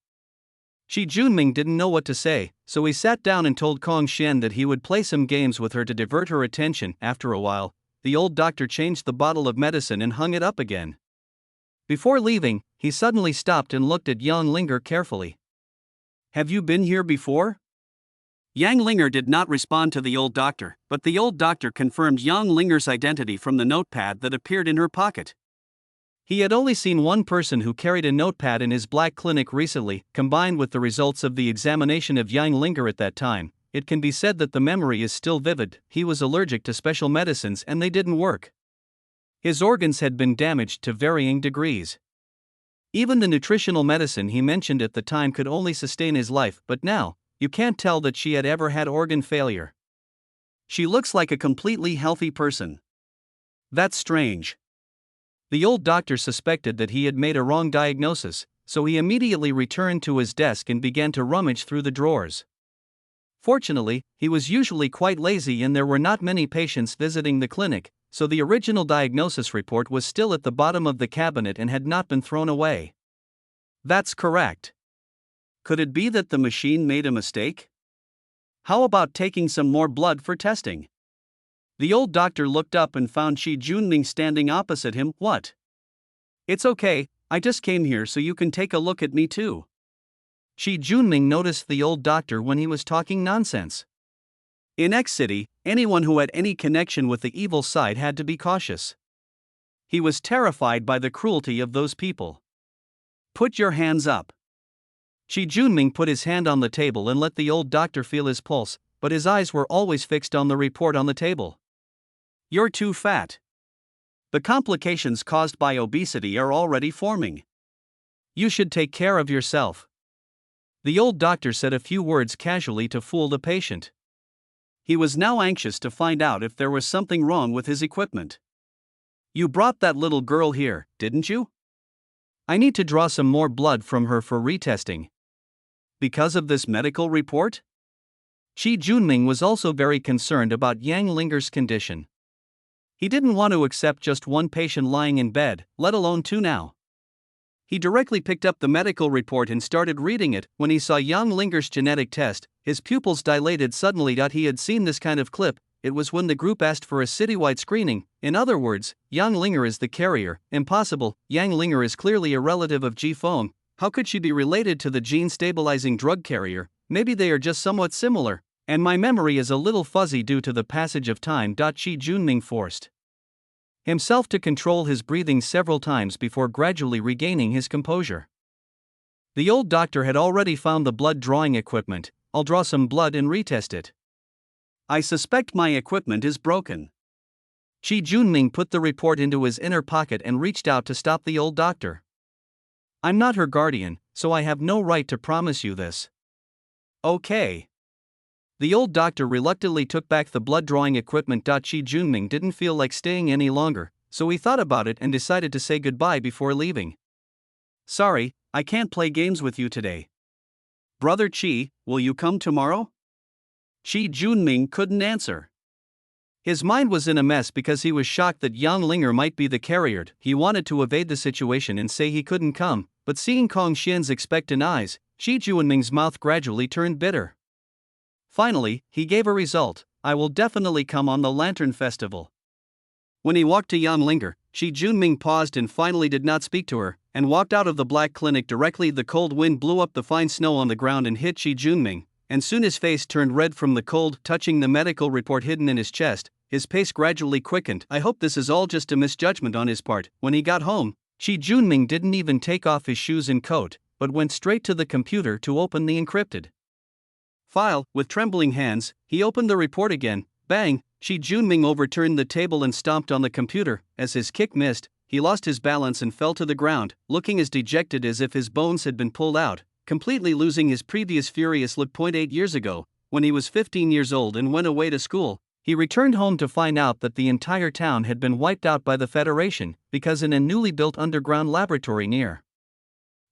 Shi Junming didn't know what to say, so he sat down and told Kong Xian that he would play some games with her to divert her attention. After a while, the old doctor changed the bottle of medicine and hung it up again. Before leaving, he suddenly stopped and looked at Yang Linger carefully. Have you been here before? Yang Linger did not respond to the old doctor, but the old doctor confirmed Yang Linger's identity from the notepad that appeared in her pocket. He had only seen one person who carried a notepad in his black clinic recently. Combined with the results of the examination of Yang Linger at that time, it can be said that the memory is still vivid. He was allergic to special medicines and they didn't work. His organs had been damaged to varying degrees. Even the nutritional medicine he mentioned at the time could only sustain his life, but now, you can't tell that she had ever had organ failure. She looks like a completely healthy person. That's strange. The old doctor suspected that he had made a wrong diagnosis, so he immediately returned to his desk and began to rummage through the drawers. Fortunately, he was usually quite lazy and there were not many patients visiting the clinic, so the original diagnosis report was still at the bottom of the cabinet and had not been thrown away. That's correct. Could it be that the machine made a mistake? How about taking some more blood for testing? The old doctor looked up and found Shi Junming standing opposite him. What? It's okay, I just came here so you can take a look at me too. Shi Junming noticed the old doctor when he was talking nonsense. In X City, anyone who had any connection with the evil side had to be cautious. He was terrified by the cruelty of those people. Put your hands up. Shi Junming put his hand on the table and let the old doctor feel his pulse, but his eyes were always fixed on the report on the table. You're too fat. The complications caused by obesity are already forming. You should take care of yourself. The old doctor said a few words casually to fool the patient. He was now anxious to find out if there was something wrong with his equipment. You brought that little girl here, didn't you? I need to draw some more blood from her for retesting. Because of this medical report? Shi Junming was also very concerned about Yang Linger's condition. He didn't want to accept just one patient lying in bed, let alone 2 now. He directly picked up the medical report and started reading it. When he saw Yang Linger's genetic test, his pupils dilated suddenly. He had seen this kind of clip. It was when the group asked for a citywide screening. In other words, Yang Linger is the carrier. Impossible, Yang Linger is clearly a relative of Ji Feng. How could she be related to the gene-stabilizing drug carrier? maybe they are just somewhat similar, and my memory is a little fuzzy due to the passage of time. Shi Junming forced himself to control his breathing several times before gradually regaining his composure. The old doctor had already found the blood drawing equipment. I'll draw some blood and retest it. I suspect my equipment is broken. Shi Junming put the report into his inner pocket and reached out to stop the old doctor. I'm not her guardian, so I have no right to promise you this. Okay. The old doctor reluctantly took back the blood drawing equipment. Shi Junming didn't feel like staying any longer, so he thought about it and decided to say goodbye before leaving. Sorry, I can't play games with you today. Brother Qi, will you come tomorrow? Shi Junming couldn't answer. His mind was in a mess because he was shocked that Yang Linger might be the carrier. He wanted to evade the situation and say he couldn't come, but seeing Kong Xian's expectant eyes, Shi Junming's mouth gradually turned bitter. Finally, he gave a result. I will definitely come on the Lantern Festival. When he walked to Yang Linger, Shi Junming paused and finally did not speak to her, and walked out of the black clinic directly. The cold wind blew up the fine snow on the ground and hit Shi Junming, and soon his face turned red from the cold. Touching the medical report hidden in his chest, his pace gradually quickened. I hope this is all just a misjudgment on his part. When he got home, Shi Junming didn't even take off his shoes and coat, but went straight to the computer to open the encrypted file. With trembling hands, he opened the report again. Bang! Shi Junming overturned the table and stomped on the computer. As his kick missed, he lost his balance and fell to the ground, looking as dejected as if his bones had been pulled out, completely losing his previous furious look. 8 years ago, when he was 15 years old and went away to school, he returned home to find out that the entire town had been wiped out by the Federation, because in a newly built underground laboratory near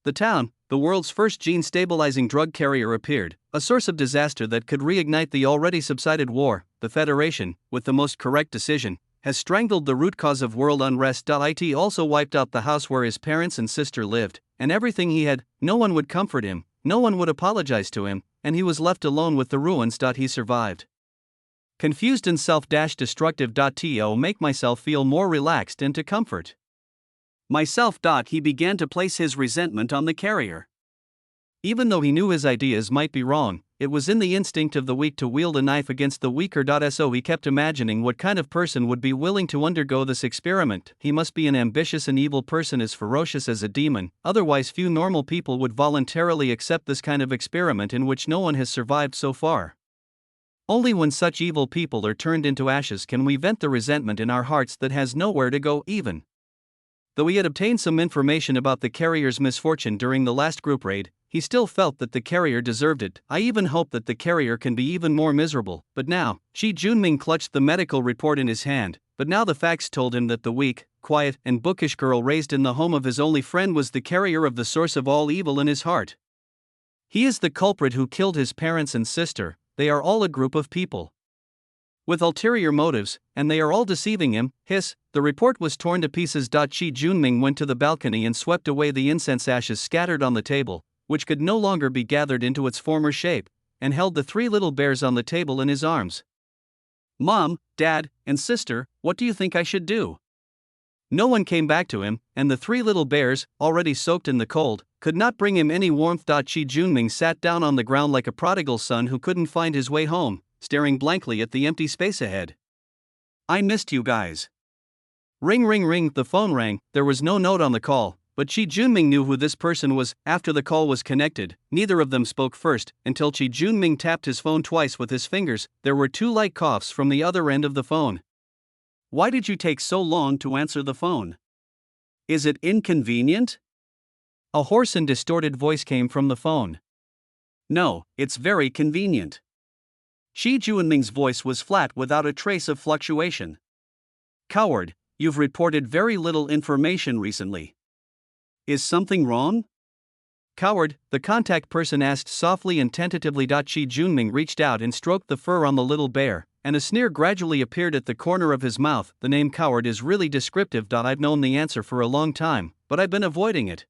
the town, the world's first gene-stabilizing drug carrier appeared, a source of disaster that could reignite the already subsided war. The Federation, with the most correct decision, has strangled the root cause of world unrest. It also wiped out the house where his parents and sister lived, and everything he had. No one would comfort him, no one would apologize to him, and he was left alone with the ruins. He survived. Confused and self-destructive. To make myself feel more relaxed and to comfort myself. He began to place his resentment on the carrier. Even though he knew his ideas might be wrong, it was in the instinct of the weak to wield a knife against the weaker. So he kept imagining what kind of person would be willing to undergo this experiment. He must be an ambitious and evil person as ferocious as a demon, otherwise few normal people would voluntarily accept this kind of experiment in which no one has survived so far. Only when such evil people are turned into ashes can we vent the resentment in our hearts that has nowhere to go. Even though he had obtained some information about the carrier's misfortune during the last group raid, he still felt that the carrier deserved it. I even hope that the carrier can be even more miserable. But now, Shi Junming clutched the medical report in his hand, but now the facts told him that the weak, quiet, and bookish girl raised in the home of his only friend was the carrier of the source of all evil in his heart. He is the culprit who killed his parents and sister. They are all a group of people with ulterior motives, and they are all deceiving him. The report was torn to pieces. Shi Junming went to the balcony and swept away the incense ashes scattered on the table, which could no longer be gathered into its former shape, and held the 3 little bears on the table in his arms. Mom, Dad, and sister, what do you think I should do? No one came back to him, and the 3 little bears, already soaked in the cold, could not bring him any warmth. Shi Junming sat down on the ground like a prodigal son who couldn't find his way home, staring blankly at the empty space ahead. I missed you guys. Ring ring ring, the phone rang. There was no note on the call, but Shi Junming knew who this person was. After the call was connected, neither of them spoke first, until Shi Junming tapped his phone twice with his fingers. There were 2 light coughs from the other end of the phone. Why did you take so long to answer the phone? Is it inconvenient? A hoarse and distorted voice came from the phone. No, it's very convenient. Shi Junming's voice was flat without a trace of fluctuation. Coward, you've reported very little information recently. Is something wrong? Coward, the contact person asked softly and tentatively. Shi Junming reached out and stroked the fur on the little bear, and a sneer gradually appeared at the corner of his mouth. The name Coward is really descriptive. I've known the answer for a long time, but I've been avoiding it.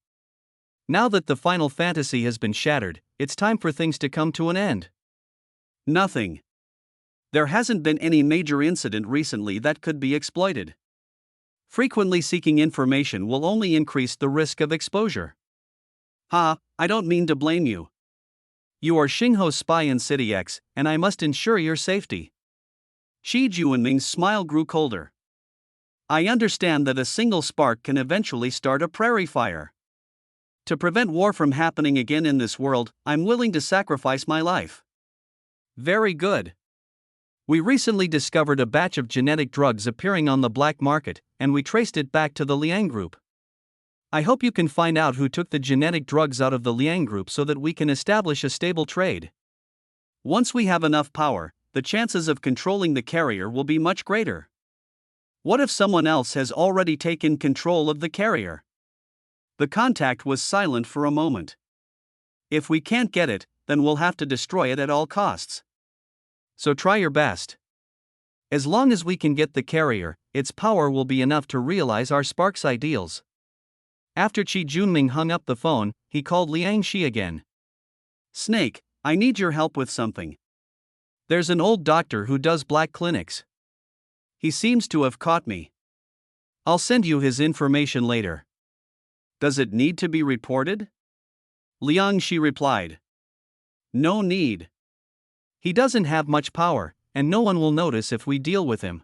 Now that the final fantasy has been shattered, it's time for things to come to an end. Nothing. There hasn't been any major incident recently that could be exploited. Frequently seeking information will only increase the risk of exposure. I don't mean to blame you. You are Xingho's spy in City X, and I must ensure your safety. Shi Juanming's smile grew colder. I understand that a single spark can eventually start a prairie fire. To prevent war from happening again in this world, I'm willing to sacrifice my life. Very good. We recently discovered a batch of genetic drugs appearing on the black market, and we traced it back to the Liang Group. I hope you can find out who took the genetic drugs out of the Liang Group so that we can establish a stable trade. Once we have enough power, the chances of controlling the carrier will be much greater. What if someone else has already taken control of the carrier? The contact was silent for a moment. If we can't get it, then we'll have to destroy it at all costs. So try your best. As long as we can get the carrier, its power will be enough to realize our Sparks ideals. After Qi Junming hung up the phone, he called Liang Shi again. Snake, I need your help with something. There's an old doctor who does black clinics. He seems to have caught me. I'll send you his information later. Does it need to be reported? Liang Shi replied. No need. He doesn't have much power, and no one will notice if we deal with him.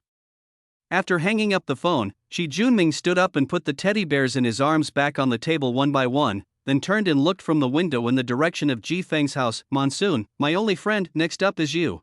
After hanging up the phone, Qi Junming stood up and put the teddy bears in his arms back on the table one by one, then turned and looked from the window in the direction of Ji Feng's house. Monsoon, my only friend, next up is you.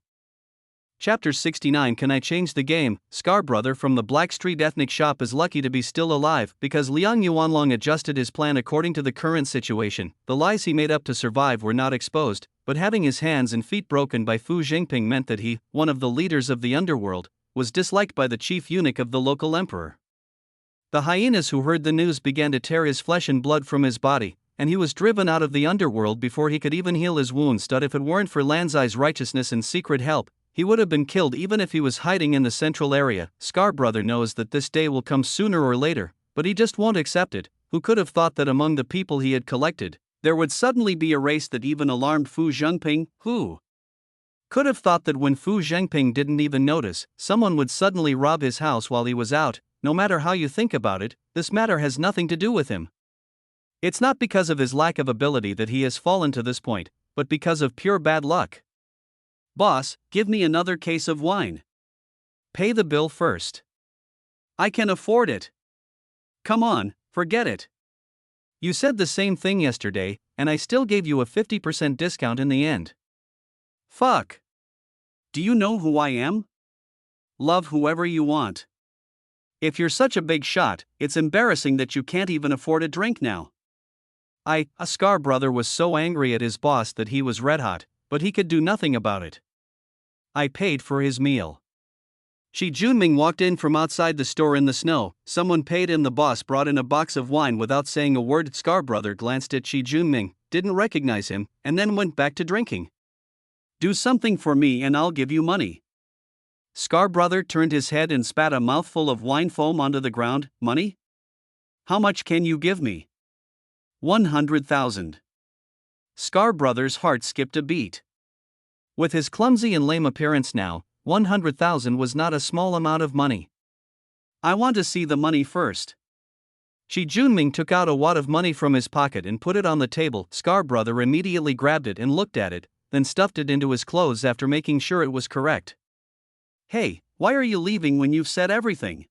Chapter 69. Can I change the game? Scar brother from the Black Street ethnic shop is lucky to be still alive because Liang Yuanlong adjusted his plan according to the current situation. The lies he made up to survive were not exposed, but having his hands and feet broken by Fu Jingping meant that he, one of the leaders of the underworld, was disliked by the chief eunuch of the local emperor. The hyenas who heard the news began to tear his flesh and blood from his body, and he was driven out of the underworld before he could even heal his wounds. If it weren't for Lanzai's righteousness and secret help, he would have been killed even if he was hiding in the central area. Scar brother knows that this day will come sooner or later, but he just won't accept it. Who could have thought that among the people he had collected, there would suddenly be a race that even alarmed Fu Zhengping? Who could have thought that when Fu Zhengping didn't even notice, someone would suddenly rob his house while he was out? No matter how you think about it, this matter has nothing to do with him. It's not because of his lack of ability that he has fallen to this point, but because of pure bad luck. Boss, give me another case of wine. Pay the bill first. I can afford it. Come on, forget it. You said the same thing yesterday, and I still gave you a 50% discount in the end. Fuck. Do you know who I am? Love whoever you want. If you're such a big shot, it's embarrassing that you can't even afford a drink now. A Scar brother was so angry at his boss that he was red hot, but he could do nothing about it. I paid for his meal. Qi Junming walked in from outside the store in the snow. Someone paid and the boss brought in a box of wine without saying a word. Scar brother glanced at Qi Junming, didn't recognize him, and then went back to drinking. Do something for me and I'll give you money. Scar brother turned his head and spat a mouthful of wine foam onto the ground. Money? How much can you give me? 100,000. Scar brother's heart skipped a beat. With his clumsy and lame appearance now, 100,000 was not a small amount of money. I want to see the money first. Qi Junming took out a wad of money from his pocket and put it on the table. Scar brother immediately grabbed it and looked at it, then stuffed it into his clothes after making sure it was correct. Hey, why are you leaving when you've said everything?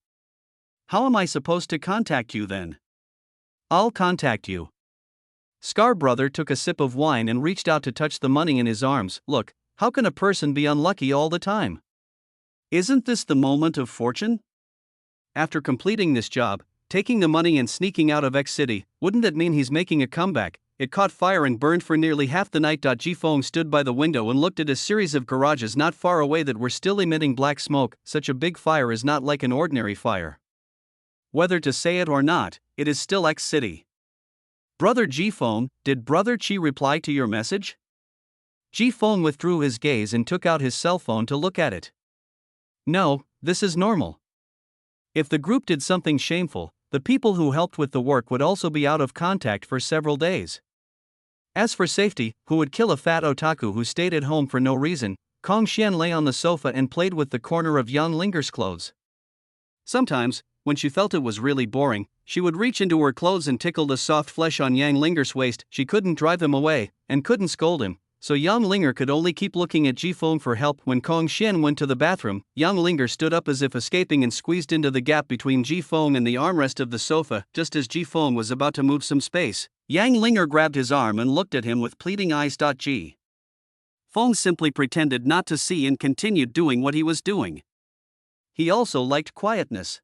How am I supposed to contact you then? I'll contact you. Scar brother took a sip of wine and reached out to touch the money in his arms. Look, how can a person be unlucky all the time? Isn't this the moment of fortune? After completing this job, taking the money and sneaking out of X City, wouldn't that mean he's making a comeback? It caught fire and burned for nearly half the night. Ji Feng stood by the window and looked at a series of garages not far away that were still emitting black smoke. Such a big fire is not like an ordinary fire. Whether to say it or not, it is still X City. Brother Ji Feng, did Brother Qi reply to your message? Ji Feng withdrew his gaze and took out his cell phone to look at it. No, this is normal. If the group did something shameful, the people who helped with the work would also be out of contact for several days. As for safety, who would kill a fat otaku who stayed at home for no reason? Kong Xian lay on the sofa and played with the corner of Yang Linger's clothes. Sometimes, when she felt it was really boring, she would reach into her clothes and tickle the soft flesh on Yang Linger's waist. She couldn't drive him away, and couldn't scold him, so Yang Linger could only keep looking at Jifeng for help. When Kong Xian went to the bathroom, Yang Linger stood up as if escaping and squeezed into the gap between Jifeng and the armrest of the sofa. Just as Jifeng was about to move some space, Yang Linger grabbed his arm and looked at him with pleading eyes. Ji Feng simply pretended not to see and continued doing what he was doing. He also liked quietness.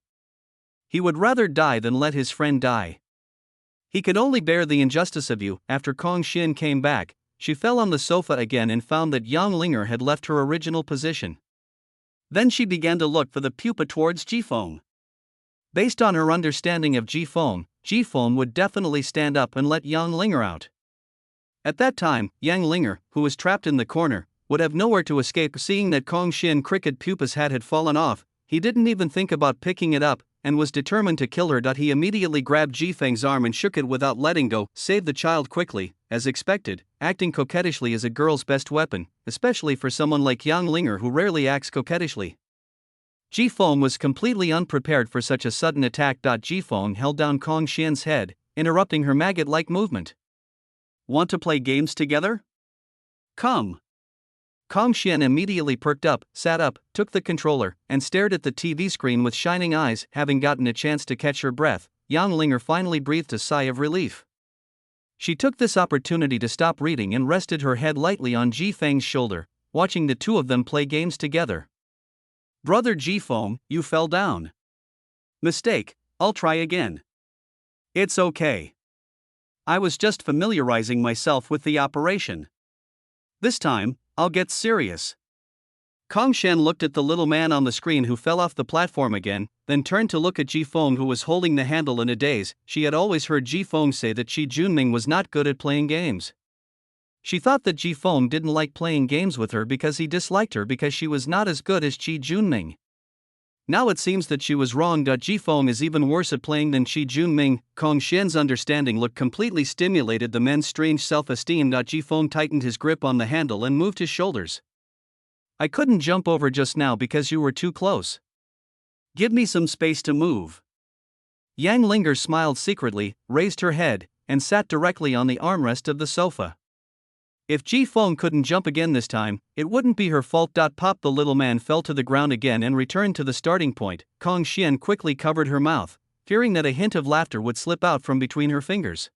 He would rather die than let his friend die. He could only bear the injustice of you. After Kong Xian came back, she fell on the sofa again and found that Yang Linger had left her original position. Then she began to look for the pupa towards Jifeng. Based on her understanding of Jifeng would definitely stand up and let Yang Linger out. At that time, Yang Linger, who was trapped in the corner, would have nowhere to escape. Seeing that Kong Xian Cricket Pupa's hat had fallen off, he didn't even think about picking it up, and was determined to kill her. He immediately grabbed Jifeng's arm and shook it without letting go. Save the child quickly, as expected. Acting coquettishly is a girl's best weapon, especially for someone like Yang Linger who rarely acts coquettishly. Jifeng was completely unprepared for such a sudden attack. Jifeng held down Kong Xian's head, interrupting her maggot-like movement. Want to play games together? Come. Kong Xian immediately perked up, sat up, took the controller, and stared at the TV screen with shining eyes. Having gotten a chance to catch her breath, Yang Linger finally breathed a sigh of relief. She took this opportunity to stop reading and rested her head lightly on Jifeng's shoulder, watching the two of them play games together. Brother Jifeng, you fell down. Mistake, I'll try again. It's okay. I was just familiarizing myself with the operation. This time, I'll get serious. Kong Xian looked at the little man on the screen who fell off the platform again, then turned to look at Jifeng who was holding the handle in a daze. She had always heard Jifeng say that Qi Junming was not good at playing games. She thought that Jifeng didn't like playing games with her because he disliked her because she was not as good as Qi Junming. Now it seems that she was wrong. Jifeng is even worse at playing than Qi Junming. Kong Xian's understanding look completely stimulated the men's strange self-esteem. Jifeng tightened his grip on the handle and moved his shoulders. I couldn't jump over just now because you were too close. Give me some space to move. Yang Linger smiled secretly, raised her head, and sat directly on the armrest of the sofa. If Jifeng couldn't jump again this time, it wouldn't be her fault. Pop! The little man fell to the ground again and returned to the starting point. Kong Xian quickly covered her mouth, fearing that a hint of laughter would slip out from between her fingers.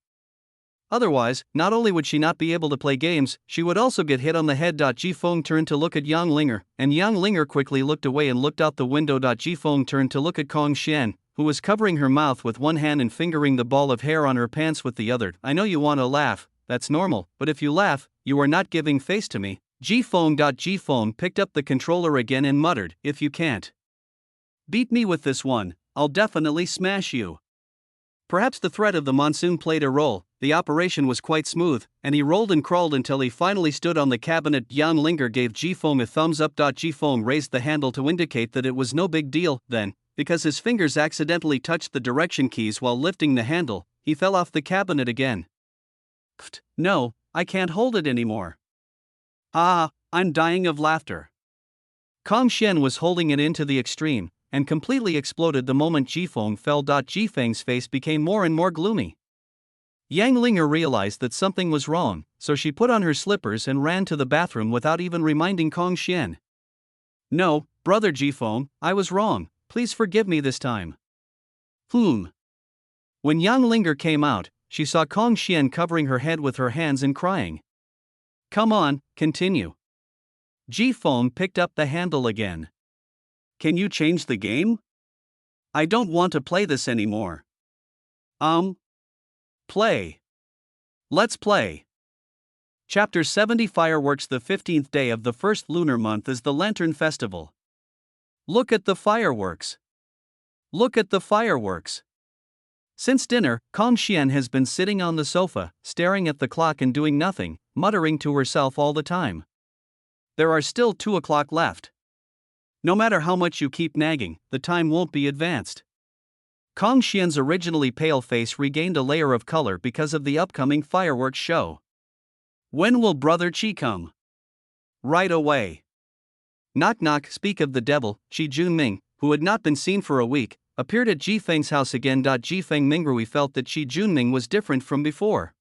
Otherwise, not only would she not be able to play games, she would also get hit on the head. Jifeng turned to look at Yang Linger, and Yang Linger quickly looked away and looked out the window. Jifeng turned to look at Kong Xian, who was covering her mouth with one hand and fingering the ball of hair on her pants with the other. I know you want to laugh, that's normal, but if you laugh, you are not giving face to me. Jifeng picked up the controller again and muttered, if you can't beat me with this one, I'll definitely smash you. Perhaps the threat of the monsoon played a role. The operation was quite smooth, and he rolled and crawled until he finally stood on the cabinet. Yang Linger gave Jifeng a thumbs up. Jifeng raised the handle to indicate that it was no big deal. Then, because his fingers accidentally touched the direction keys while lifting the handle, he fell off the cabinet again. Pfft, no, I can't hold it anymore. Ah, I'm dying of laughter. Kong Xian was holding it in to the extreme, and completely exploded the moment Jifeng fell. Jifeng's face became more and more gloomy. Yang Linger realized that something was wrong, so she put on her slippers and ran to the bathroom without even reminding Kong Xian. No, brother Jifeng, I was wrong, please forgive me this time. When Yang Linger came out, she saw Kong Xian covering her head with her hands and crying. Come on, continue. Jifeng picked up the handle again. Can you change the game? I don't want to play this anymore. Play. Let's play. Chapter 70 Fireworks. The 15th day of the first lunar month is the Lantern Festival. Look at the fireworks. Look at the fireworks. Since dinner, Kong Xian has been sitting on the sofa, staring at the clock and doing nothing, muttering to herself all the time. There are still 2 o'clock left. No matter how much you keep nagging, the time won't be advanced. Kong Xian's originally pale face regained a layer of color because of the upcoming fireworks show. When will Brother Qi come? Right away. Knock knock. Speak of the devil, Qi Junming, who had not been seen for a week, appeared at Jifeng's house again. Jifeng Mingrui felt that Qi Junming was different from before.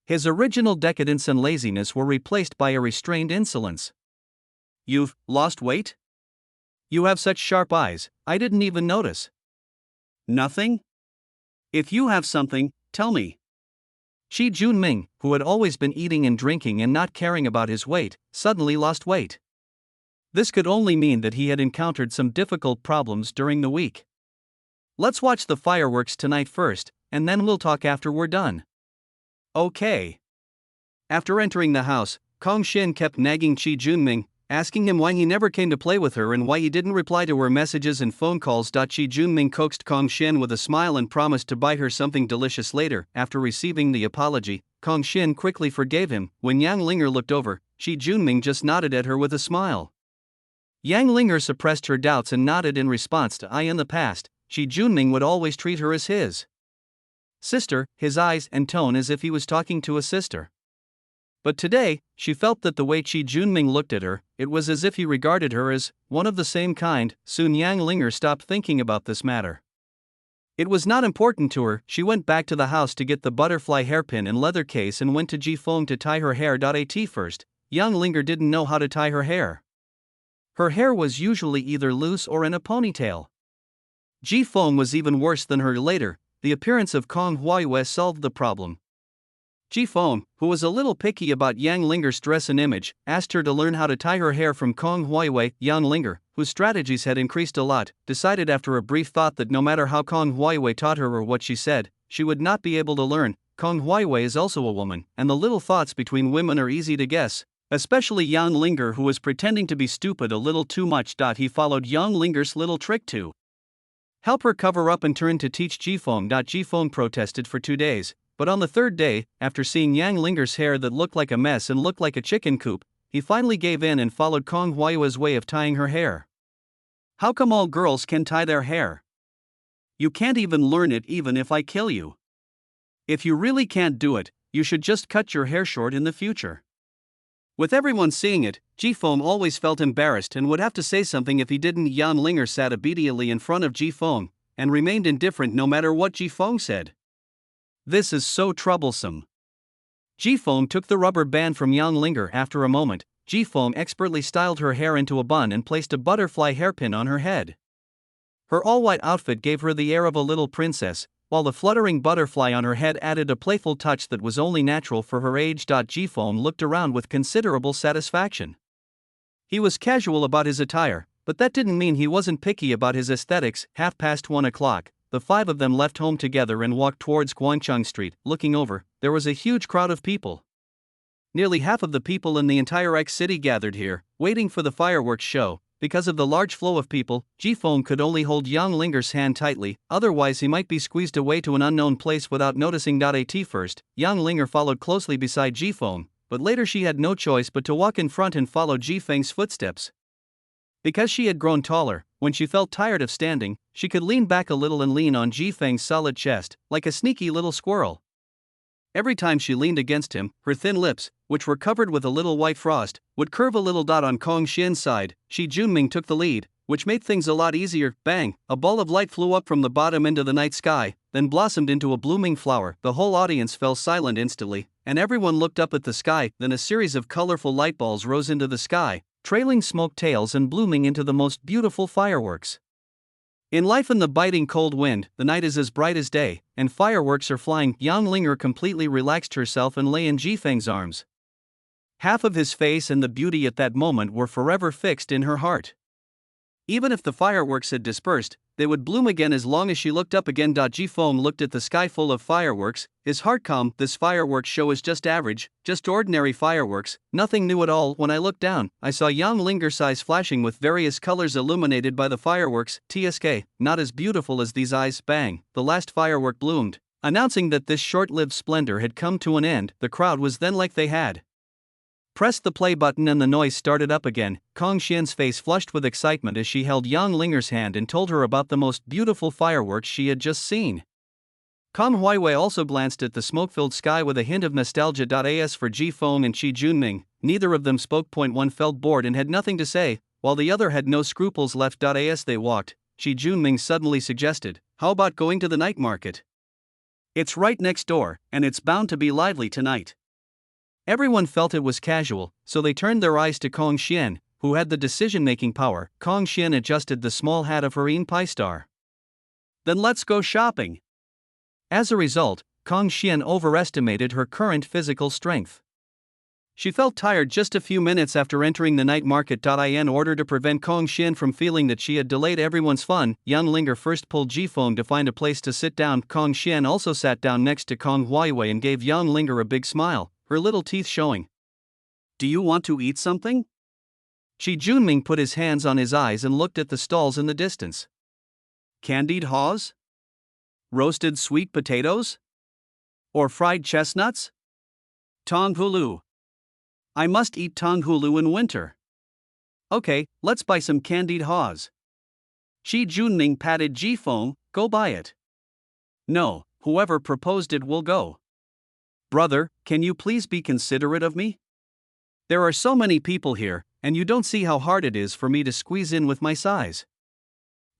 His original decadence and laziness were replaced by a restrained insolence. You've lost weight? You have such sharp eyes, I didn't even notice. Nothing? If you have something, tell me. Shi Junming, who had always been eating and drinking and not caring about his weight, suddenly lost weight. This could only mean that he had encountered some difficult problems during the week. Let's watch the fireworks tonight first, and then we'll talk after we're done. Okay. After entering the house, Kong Xin kept nagging Shi Junming, asking him why he never came to play with her and why he didn't reply to her messages and phone calls. Shi Junming coaxed Kong Xin with a smile and promised to buy her something delicious later. After receiving the apology, Kong Xin quickly forgave him. When Yang Linger looked over, Shi Junming just nodded at her with a smile. Yang Linger suppressed her doubts and nodded in response to in the past, Shi Junming would always treat her as his sister, his eyes and tone as if he was talking to a sister. But today, she felt that the way Shi Junming looked at her, it was as if he regarded her as one of the same kind. Soon Yang Linger stopped thinking about this matter. It was not important to her. She went back to the house to get the butterfly hairpin and leather case and went to Jifeng to tie her hair. At first, Yang Linger didn't know how to tie her hair. Her hair was usually either loose or in a ponytail. Jifeng was even worse than her. Later, the appearance of Kong Huayue solved the problem. Jifeng, who was a little picky about Yang Linger's dress and image, asked her to learn how to tie her hair from Kong Huayue. Yang Linger, whose strategies had increased a lot, decided after a brief thought that no matter how Kong Huayue taught her or what she said, she would not be able to learn. Kong Huayue is also a woman, and the little thoughts between women are easy to guess, especially Yang Linger, who was pretending to be stupid a little too much. He followed Yang Linger's little trick to help her cover up and turn to teach Jifeng. Jifeng protested for 2 days, but on the third day, after seeing Yang Linger's hair that looked like a mess and looked like a chicken coop, he finally gave in and followed Kong Huayue's way of tying her hair. How come all girls can tie their hair? You can't even learn it even if I kill you. If you really can't do it, you should just cut your hair short in the future. With everyone seeing it, Jifeng always felt embarrassed and would have to say something if he didn't. Yang Linger sat obediently in front of Jifeng and remained indifferent no matter what Jifeng said. This is so troublesome. Jifeng took the rubber band from Yang Linger. After a moment, Jifeng expertly styled her hair into a bun and placed a butterfly hairpin on her head. Her all-white outfit gave her the air of a little princess, while the fluttering butterfly on her head added a playful touch that was only natural for her age. Jifeng looked around with considerable satisfaction. He was casual about his attire, but that didn't mean he wasn't picky about his aesthetics. 1:30 o'clock, the five of them left home together and walked towards Guangcheng Street. Looking over, there was a huge crowd of people. Nearly half of the people in the entire X city gathered here, waiting for the fireworks show. Because of the large flow of people, Jifeng could only hold Yang Linger's hand tightly, otherwise he might be squeezed away to an unknown place without noticing. At first, Yang Linger followed closely beside Jifeng, but later she had no choice but to walk in front and follow Jifeng's footsteps. Because she had grown taller, when she felt tired of standing, she could lean back a little and lean on Jifeng's solid chest, like a sneaky little squirrel. Every time she leaned against him, her thin lips, which were covered with a little white frost, would curve a little. On Kong Xian's side, Shi Junming took the lead, which made things a lot easier. Bang! A ball of light flew up from the bottom into the night sky, then blossomed into a blooming flower. The whole audience fell silent instantly, and everyone looked up at the sky. Then a series of colorful light balls rose into the sky, trailing smoke tails and blooming into the most beautiful fireworks. In life and the biting cold wind, the night is as bright as day, and fireworks are flying. Yang Linger completely relaxed herself and lay in Jifeng's arms. Half of his face and the beauty at that moment were forever fixed in her heart. Even if the fireworks had dispersed, they would bloom again as long as she looked up again. Jifeng looked at the sky full of fireworks, his heart calm. This fireworks show is just average, just ordinary fireworks, nothing new at all. When I looked down, I saw Yang Linger's eyes flashing with various colors illuminated by the fireworks. TSK, not as beautiful as these eyes. Bang! The last firework bloomed, announcing that this short-lived splendor had come to an end. The crowd was then like they had pressed the play button and the noise started up again. Kong Xian's face flushed with excitement as she held Yang Linger's hand and told her about the most beautiful fireworks she had just seen. Kong Huaiwei also glanced at the smoke-filled sky with a hint of nostalgia. As for Jifeng and Shi Junming, neither of them spoke. One felt bored and had nothing to say, while the other had no scruples left. As they walked, Shi Junming suddenly suggested, "How about going to the night market? It's right next door, and it's bound to be lively tonight. Everyone felt it was casual, so they turned their eyes to Kong Xian, who had the decision-making power. Kong Xian adjusted the small hat of her Yin Pai star. Then let's go shopping. As a result, Kong Xian overestimated her current physical strength. She felt tired just a few minutes after entering the night market. In order to prevent Kong Xian from feeling that she had delayed everyone's fun, Yang Linger first pulled Jifeng to find a place to sit down. Kong Xian also sat down next to Kong Huaiwei and gave Yang Linger a big smile, her little teeth showing. Do you want to eat something? Qi Junming put his hands on his eyes and looked at the stalls in the distance. Candied haws? Roasted sweet potatoes? Or fried chestnuts? Tonghulu. I must eat tonghulu in winter. Okay, let's buy some candied haws. Qi Junming patted Jifeng, go buy it. No, whoever proposed it will go. Brother, can you please be considerate of me? There are so many people here, and you don't see how hard it is for me to squeeze in with my size.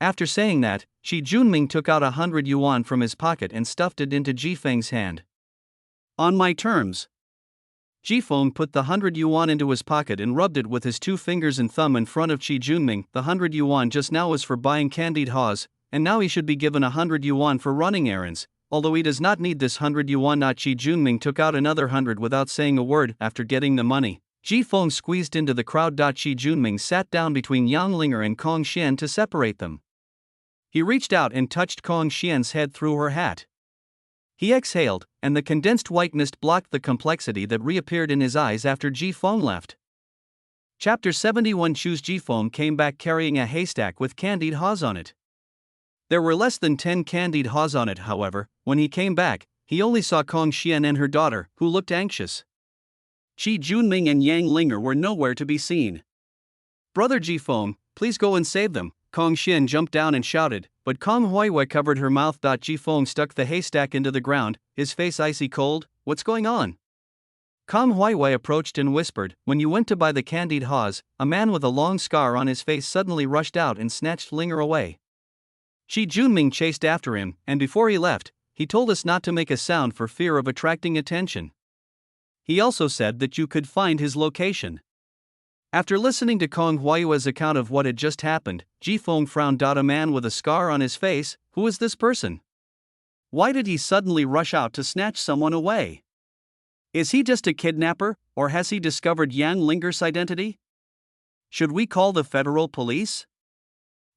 After saying that, Qi Junming took out 100 yuan from his pocket and stuffed it into Jifeng's hand. On my terms. Jifeng put the 100 yuan into his pocket and rubbed it with his 2 fingers and thumb in front of Qi Junming. The 100 yuan just now was for buying candied haws, and now he should be given 100 yuan for running errands, although he does not need this 100 yuan. Qi Junming took out another 100 without saying a word. After getting the money, Jifeng squeezed into the crowd. Qi Junming sat down between Yang Linger and Kong Xian to separate them. He reached out and touched Kong Xian's head through her hat. He exhaled, and the condensed white mist blocked the complexity that reappeared in his eyes after Jifeng left. Chapter 71. Jifeng came back carrying a haystack with candied haws on it. There were less than 10 candied haws on it. However, when he came back, he only saw Kong Xian and her daughter, who looked anxious. Qi Junming and Yang Linger were nowhere to be seen. Brother Jifeng, please go and save them. Kong Xian jumped down and shouted, but Kong Huaiwei covered her mouth. Jifeng stuck the haystack into the ground, his face icy cold. What's going on? Kong Huaiwei approached and whispered, when you went to buy the candied haws, a man with a long scar on his face suddenly rushed out and snatched Linger away. Qi Junming chased after him, and before he left, he told us not to make a sound for fear of attracting attention. He also said that you could find his location. After listening to Kong Huaiwei's account of what had just happened, Jifeng frowned. A man with a scar on his face, who is this person? Why did he suddenly rush out to snatch someone away? Is he just a kidnapper, or has he discovered Yang Linger's identity? Should we call the federal police?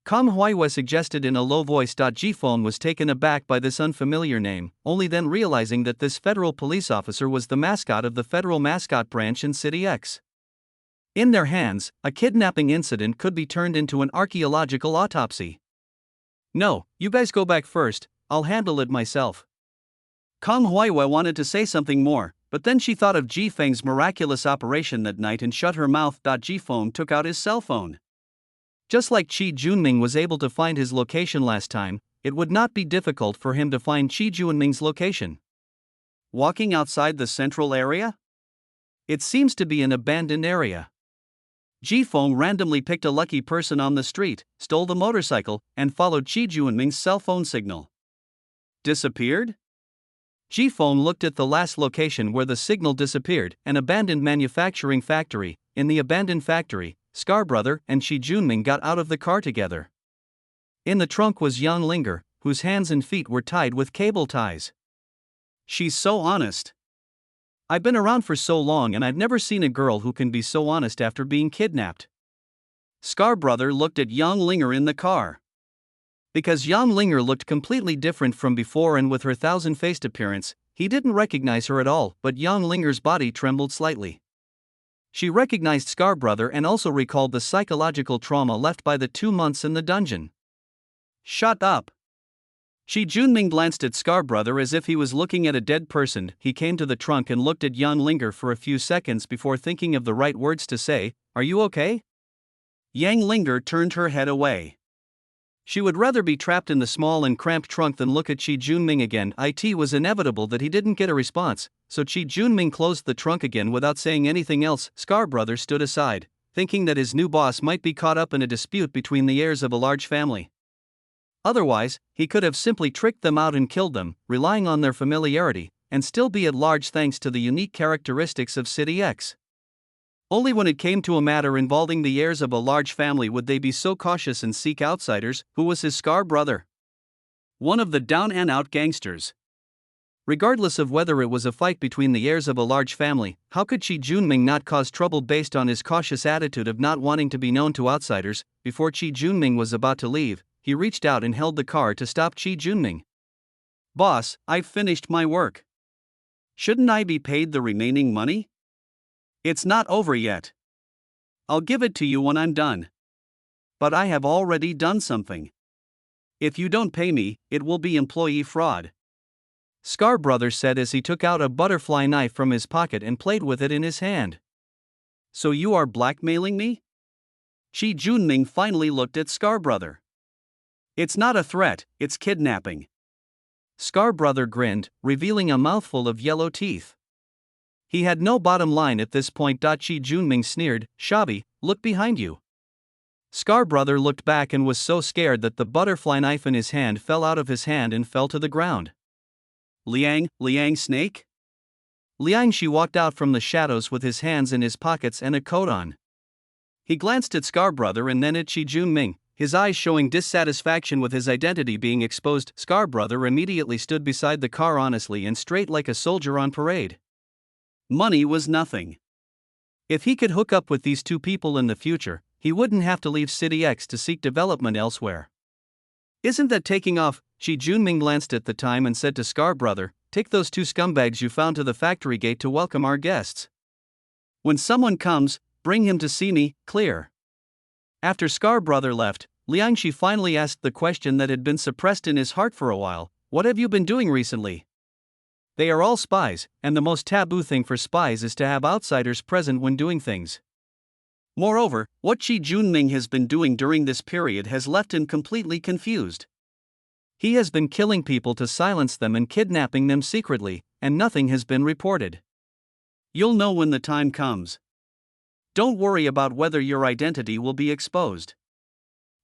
Kong Huaiwei suggested in a low voice. Jifeng was taken aback by this unfamiliar name, only then realizing that this federal police officer was the mascot of the federal mascot branch in City X. In their hands, a kidnapping incident could be turned into an archaeological autopsy. No, you guys go back first, I'll handle it myself. Kong Huaiwei wanted to say something more, but then she thought of Jifeng's miraculous operation that night and shut her mouth. Jifeng took out his cell phone. Just like Qi Junming was able to find his location last time, it would not be difficult for him to find Qi Junming's location. Walking outside the central area? It seems to be an abandoned area. Jifeng randomly picked a lucky person on the street, stole the motorcycle, and followed Qi Junming's cell phone signal. Disappeared? Jifeng looked at the last location where the signal disappeared, an abandoned manufacturing factory. In the abandoned factory, Scar Brother and Qi Junming got out of the car together. In the trunk was Yang Linger, whose hands and feet were tied with cable ties. She's so honest. I've been around for so long and I've never seen a girl who can be so honest after being kidnapped. Scar Brother looked at Yang Linger in the car. Because Yang Linger looked completely different from before, and with her thousand-faced appearance, he didn't recognize her at all, but Yang Linger's body trembled slightly. She recognized Scar Brother and also recalled the psychological trauma left by the 2 months in the dungeon. Shut up. Qi Junming glanced at Scar Brother as if he was looking at a dead person. He came to the trunk and looked at Yang Linger for a few seconds before thinking of the right words to say. Are you okay? Yang Linger turned her head away. She would rather be trapped in the small and cramped trunk than look at Qi Junming again. It was inevitable that he didn't get a response, so Qi Junming closed the trunk again without saying anything else. Scar Brother stood aside, thinking that his new boss might be caught up in a dispute between the heirs of a large family. Otherwise, he could have simply tricked them out and killed them, relying on their familiarity, and still be at large thanks to the unique characteristics of City X. Only when it came to a matter involving the heirs of a large family would they be so cautious and seek outsiders. Who was his Scar brother? One of the down-and-out gangsters. Regardless of whether it was a fight between the heirs of a large family, how could Chi Junming not cause trouble based on his cautious attitude of not wanting to be known to outsiders? Before Chi Junming was about to leave, he reached out and held the car to stop Chi Junming. "Boss, I've finished my work. Shouldn't I be paid the remaining money?" "It's not over yet. I'll give it to you when I'm done." "But I have already done something. If you don't pay me, it will be employee fraud," Scar brother said as he took out a butterfly knife from his pocket and played with it in his hand. "So you are blackmailing me?" Chi Junming finally looked at Scar brother. "It's not a threat, it's kidnapping." Scar brother grinned, revealing a mouthful of yellow teeth. He had no bottom line at this point. Chi Junming sneered, "Shabby, look behind you." Scar brother looked back and was so scared that the butterfly knife in his hand fell out of his hand and fell to the ground. Liang snake? Liang Shi walked out from the shadows with his hands in his pockets and a coat on. He glanced at Scar brother and then at Chi Junming, his eyes showing dissatisfaction with his identity being exposed. Scar brother immediately stood beside the car honestly and straight like a soldier on parade. Money was nothing. If he could hook up with these two people in the future, he wouldn't have to leave City X to seek development elsewhere. "Isn't that taking off?" Chi Junming glanced at the time and said to Scar brother, "Take those two scumbags you found to the factory gate to welcome our guests. When someone comes, bring him to see me, clear?" After Scar brother left, Liang Shi finally asked the question that had been suppressed in his heart for a while: "What have you been doing recently?" They are all spies, and the most taboo thing for spies is to have outsiders present when doing things. Moreover, what Chi Junming has been doing during this period has left him completely confused. He has been killing people to silence them and kidnapping them secretly, and nothing has been reported. You'll know when the time comes. Don't worry about whether your identity will be exposed.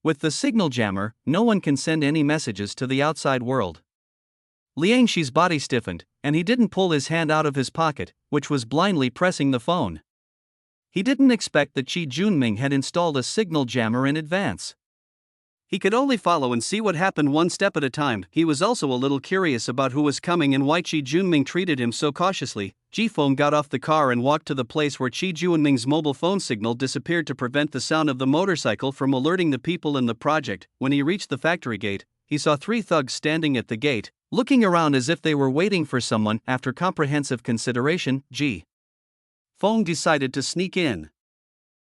With the signal jammer, no one can send any messages to the outside world. Liang Shi's body stiffened, and he didn't pull his hand out of his pocket, which was blindly pressing the phone. He didn't expect that Chi Junming had installed a signal jammer in advance. He could only follow and see what happened one step at a time. He was also a little curious about who was coming and why Chi Junming treated him so cautiously. Jifeng got off the car and walked to the place where Chi Junming's mobile phone signal disappeared to prevent the sound of the motorcycle from alerting the people in the project. When he reached the factory gate, he saw 3 thugs standing at the gate, looking around as if they were waiting for someone. After comprehensive consideration, Feng decided to sneak in.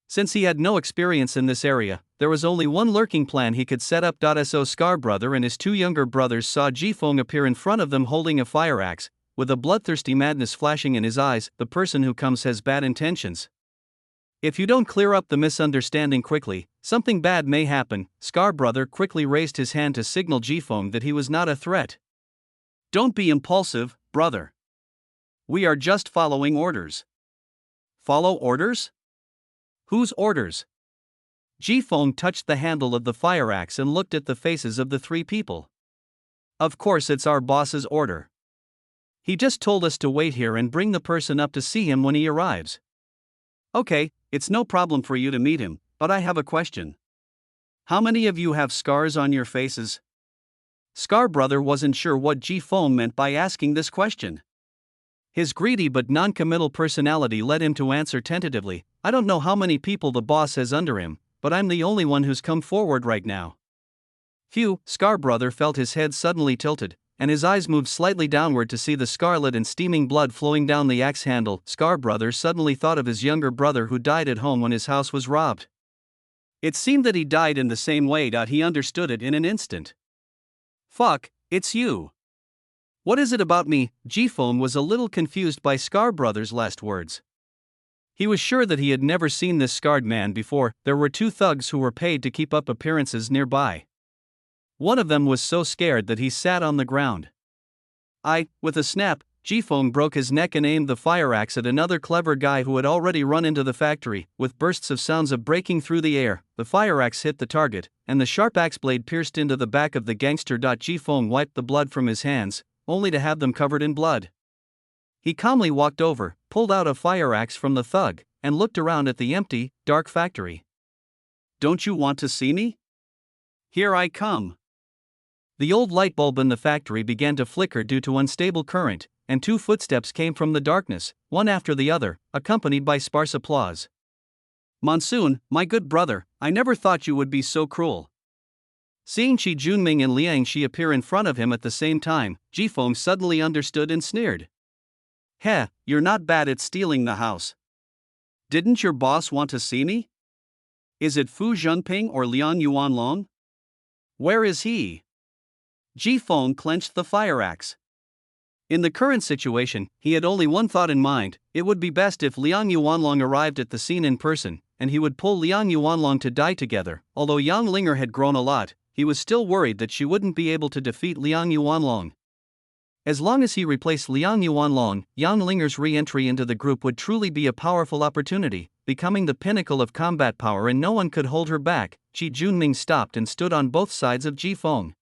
Since he had no experience in this area, there was only one lurking plan he could set up. So Scar brother and his 2 younger brothers saw Jifeng appear in front of them holding a fire axe, with a bloodthirsty madness flashing in his eyes. The person who comes has bad intentions. If you don't clear up the misunderstanding quickly, something bad may happen. Scar brother quickly raised his hand to signal Jifeng that he was not a threat. Don't be impulsive, brother. We are just following orders. Follow orders? Whose orders? Jifeng touched the handle of the fire axe and looked at the faces of the 3 people. Of course it's our boss's order. He just told us to wait here and bring the person up to see him when he arrives. Okay, it's no problem for you to meet him, but I have a question. How many of you have scars on your faces? Scar brother wasn't sure what Jifeng meant by asking this question. His greedy but non-committal personality led him to answer tentatively, I don't know how many people the boss has under him, but I'm the only one who's come forward right now. Phew, Scar brother felt his head suddenly tilted, and his eyes moved slightly downward to see the scarlet and steaming blood flowing down the axe handle. Scar brother suddenly thought of his younger brother who died at home when his house was robbed. It seemed that he died in the same way. He understood it in an instant. Fuck, it's you. What is it about me? Jifeng was a little confused by Scar brother's last words. He was sure that he had never seen this scarred man before. There were 2 thugs who were paid to keep up appearances nearby. One of them was so scared that he sat on the ground. With a snap, Jifeng broke his neck and aimed the fire axe at another clever guy who had already run into the factory. With bursts of sounds of breaking through the air, the fire axe hit the target, and the sharp axe blade pierced into the back of the gangster. Jifeng wiped the blood from his hands, only to have them covered in blood. He calmly walked over, pulled out a fire axe from the thug, and looked around at the empty, dark factory. "Don't you want to see me? Here I come." The old light bulb in the factory began to flicker due to unstable current, and two footsteps came from the darkness, one after the other, accompanied by sparse applause. "Monsoon, my good brother, I never thought you would be so cruel." Seeing Qi Junming and Liang Shi appear in front of him at the same time, Jifeng suddenly understood and sneered. "Heh, you're not bad at stealing the house. Didn't your boss want to see me? Is it Fu Zhenping or Liang Yuanlong? Where is he?" Jifeng clenched the fire axe. In the current situation, he had only one thought in mind: it would be best if Liang Yuanlong arrived at the scene in person, and he would pull Liang Yuanlong to die together. Although Yang Linger had grown a lot, he was still worried that she wouldn't be able to defeat Liang Yuanlong. As long as he replaced Liang Yuanlong, Yang Linger's re-entry into the group would truly be a powerful opportunity, becoming the pinnacle of combat power, and no one could hold her back. Qi Junming stopped and stood on both sides of Jifeng.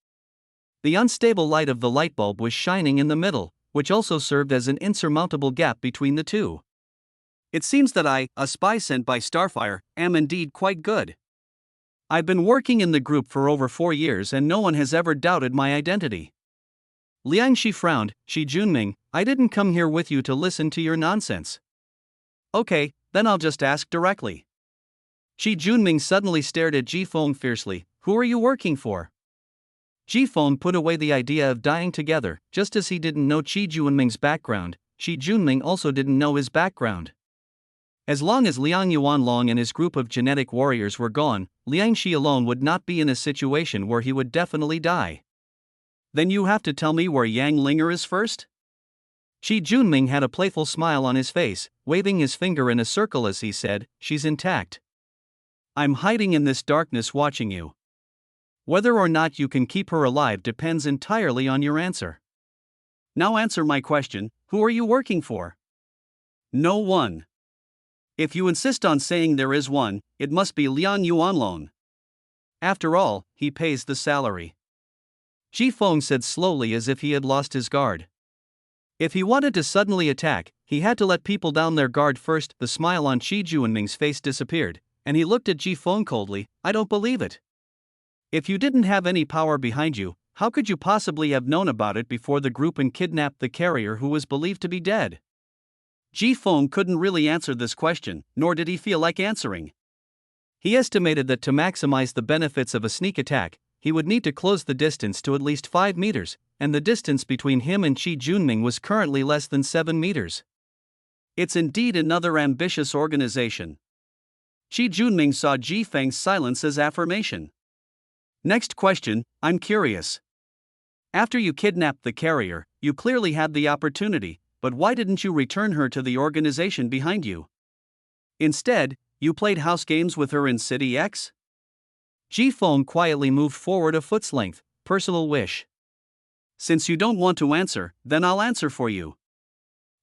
The unstable light of the light bulb was shining in the middle, which also served as an insurmountable gap between the two. "It seems that I, a spy sent by Starfire, am indeed quite good. I've been working in the group for over 4 years and no one has ever doubted my identity." Liang Shi frowned. "Qi Junming, I didn't come here with you to listen to your nonsense." "Okay, then I'll just ask directly." Qi Junming suddenly stared at Jifeng fiercely. "Who are you working for?" Jifeng put away the idea of dying together. Just as he didn't know Qi Junming's background, Qi Junming also didn't know his background. As long as Liang Yuanlong and his group of genetic warriors were gone, Liang Shi alone would not be in a situation where he would definitely die. "Then you have to tell me where Yang Linger is first?" Qi Junming had a playful smile on his face, waving his finger in a circle as he said, "She's intact. I'm hiding in this darkness watching you. Whether or not you can keep her alive depends entirely on your answer. Now answer my question: who are you working for?" "No one. If you insist on saying there is one, it must be Liang Yuanlong. After all, he pays the salary." Jifeng said slowly as if he had lost his guard. If he wanted to suddenly attack, he had to let people down their guard first. The smile on Qi Junming's face disappeared, and he looked at Jifeng coldly. "I don't believe it. If you didn't have any power behind you, how could you possibly have known about it before the group and kidnapped the carrier who was believed to be dead?" Jifeng couldn't really answer this question, nor did he feel like answering. He estimated that to maximize the benefits of a sneak attack, he would need to close the distance to at least 5 meters, and the distance between him and Qi Junming was currently less than 7 meters. It's indeed another ambitious organization. Qi Junming saw Jifeng's silence as affirmation. "Next question, I'm curious. After you kidnapped the carrier, you clearly had the opportunity, but why didn't you return her to the organization behind you? Instead, you played house games with her in City X?" Jifeng quietly moved forward a foot's length. "Personal wish. Since you don't want to answer, then I'll answer for you.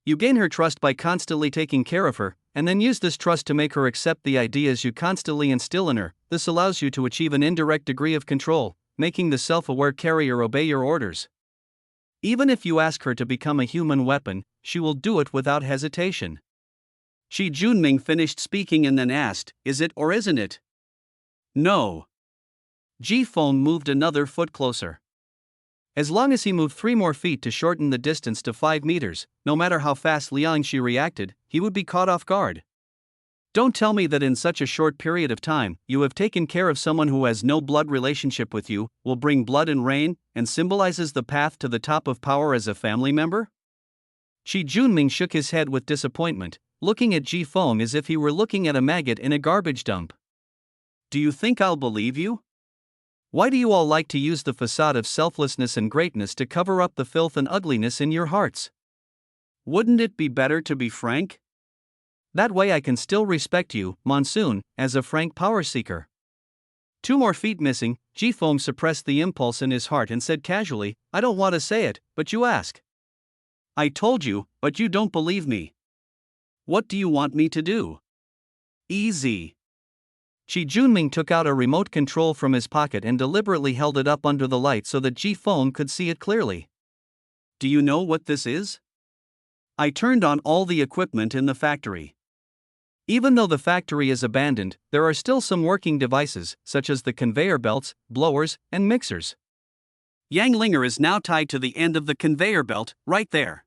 You gain her trust by constantly taking care of her, and then use this trust to make her accept the ideas you constantly instill in her. This allows you to achieve an indirect degree of control, making the self-aware carrier obey your orders. Even if you ask her to become a human weapon, she will do it without hesitation." Qi Junming finished speaking and then asked, "Is it or isn't it?" "No." Jifeng moved another foot closer. As long as he moved 3 more feet to shorten the distance to 5 meters, no matter how fast Liang Shi reacted, he would be caught off guard. "Don't tell me that in such a short period of time, you have taken care of someone who has no blood relationship with you, will bring blood and rain, and symbolizes the path to the top of power as a family member?" Qi Junming shook his head with disappointment, looking at Jifeng as if he were looking at a maggot in a garbage dump. "Do you think I'll believe you? Why do you all like to use the facade of selflessness and greatness to cover up the filth and ugliness in your hearts? Wouldn't it be better to be frank? That way I can still respect you, Monsoon, as a frank power seeker." 2 more feet missing, Jifeng suppressed the impulse in his heart and said casually, "I don't want to say it, but you ask." I told you, but you don't believe me. What do you want me to do? Easy. Chi Junming took out a remote control from his pocket and deliberately held it up under the light so that Ji Feng could see it clearly. Do you know what this is? I turned on all the equipment in the factory. Even though the factory is abandoned, there are still some working devices, such as the conveyor belts, blowers, and mixers. Yang Linger is now tied to the end of the conveyor belt, right there.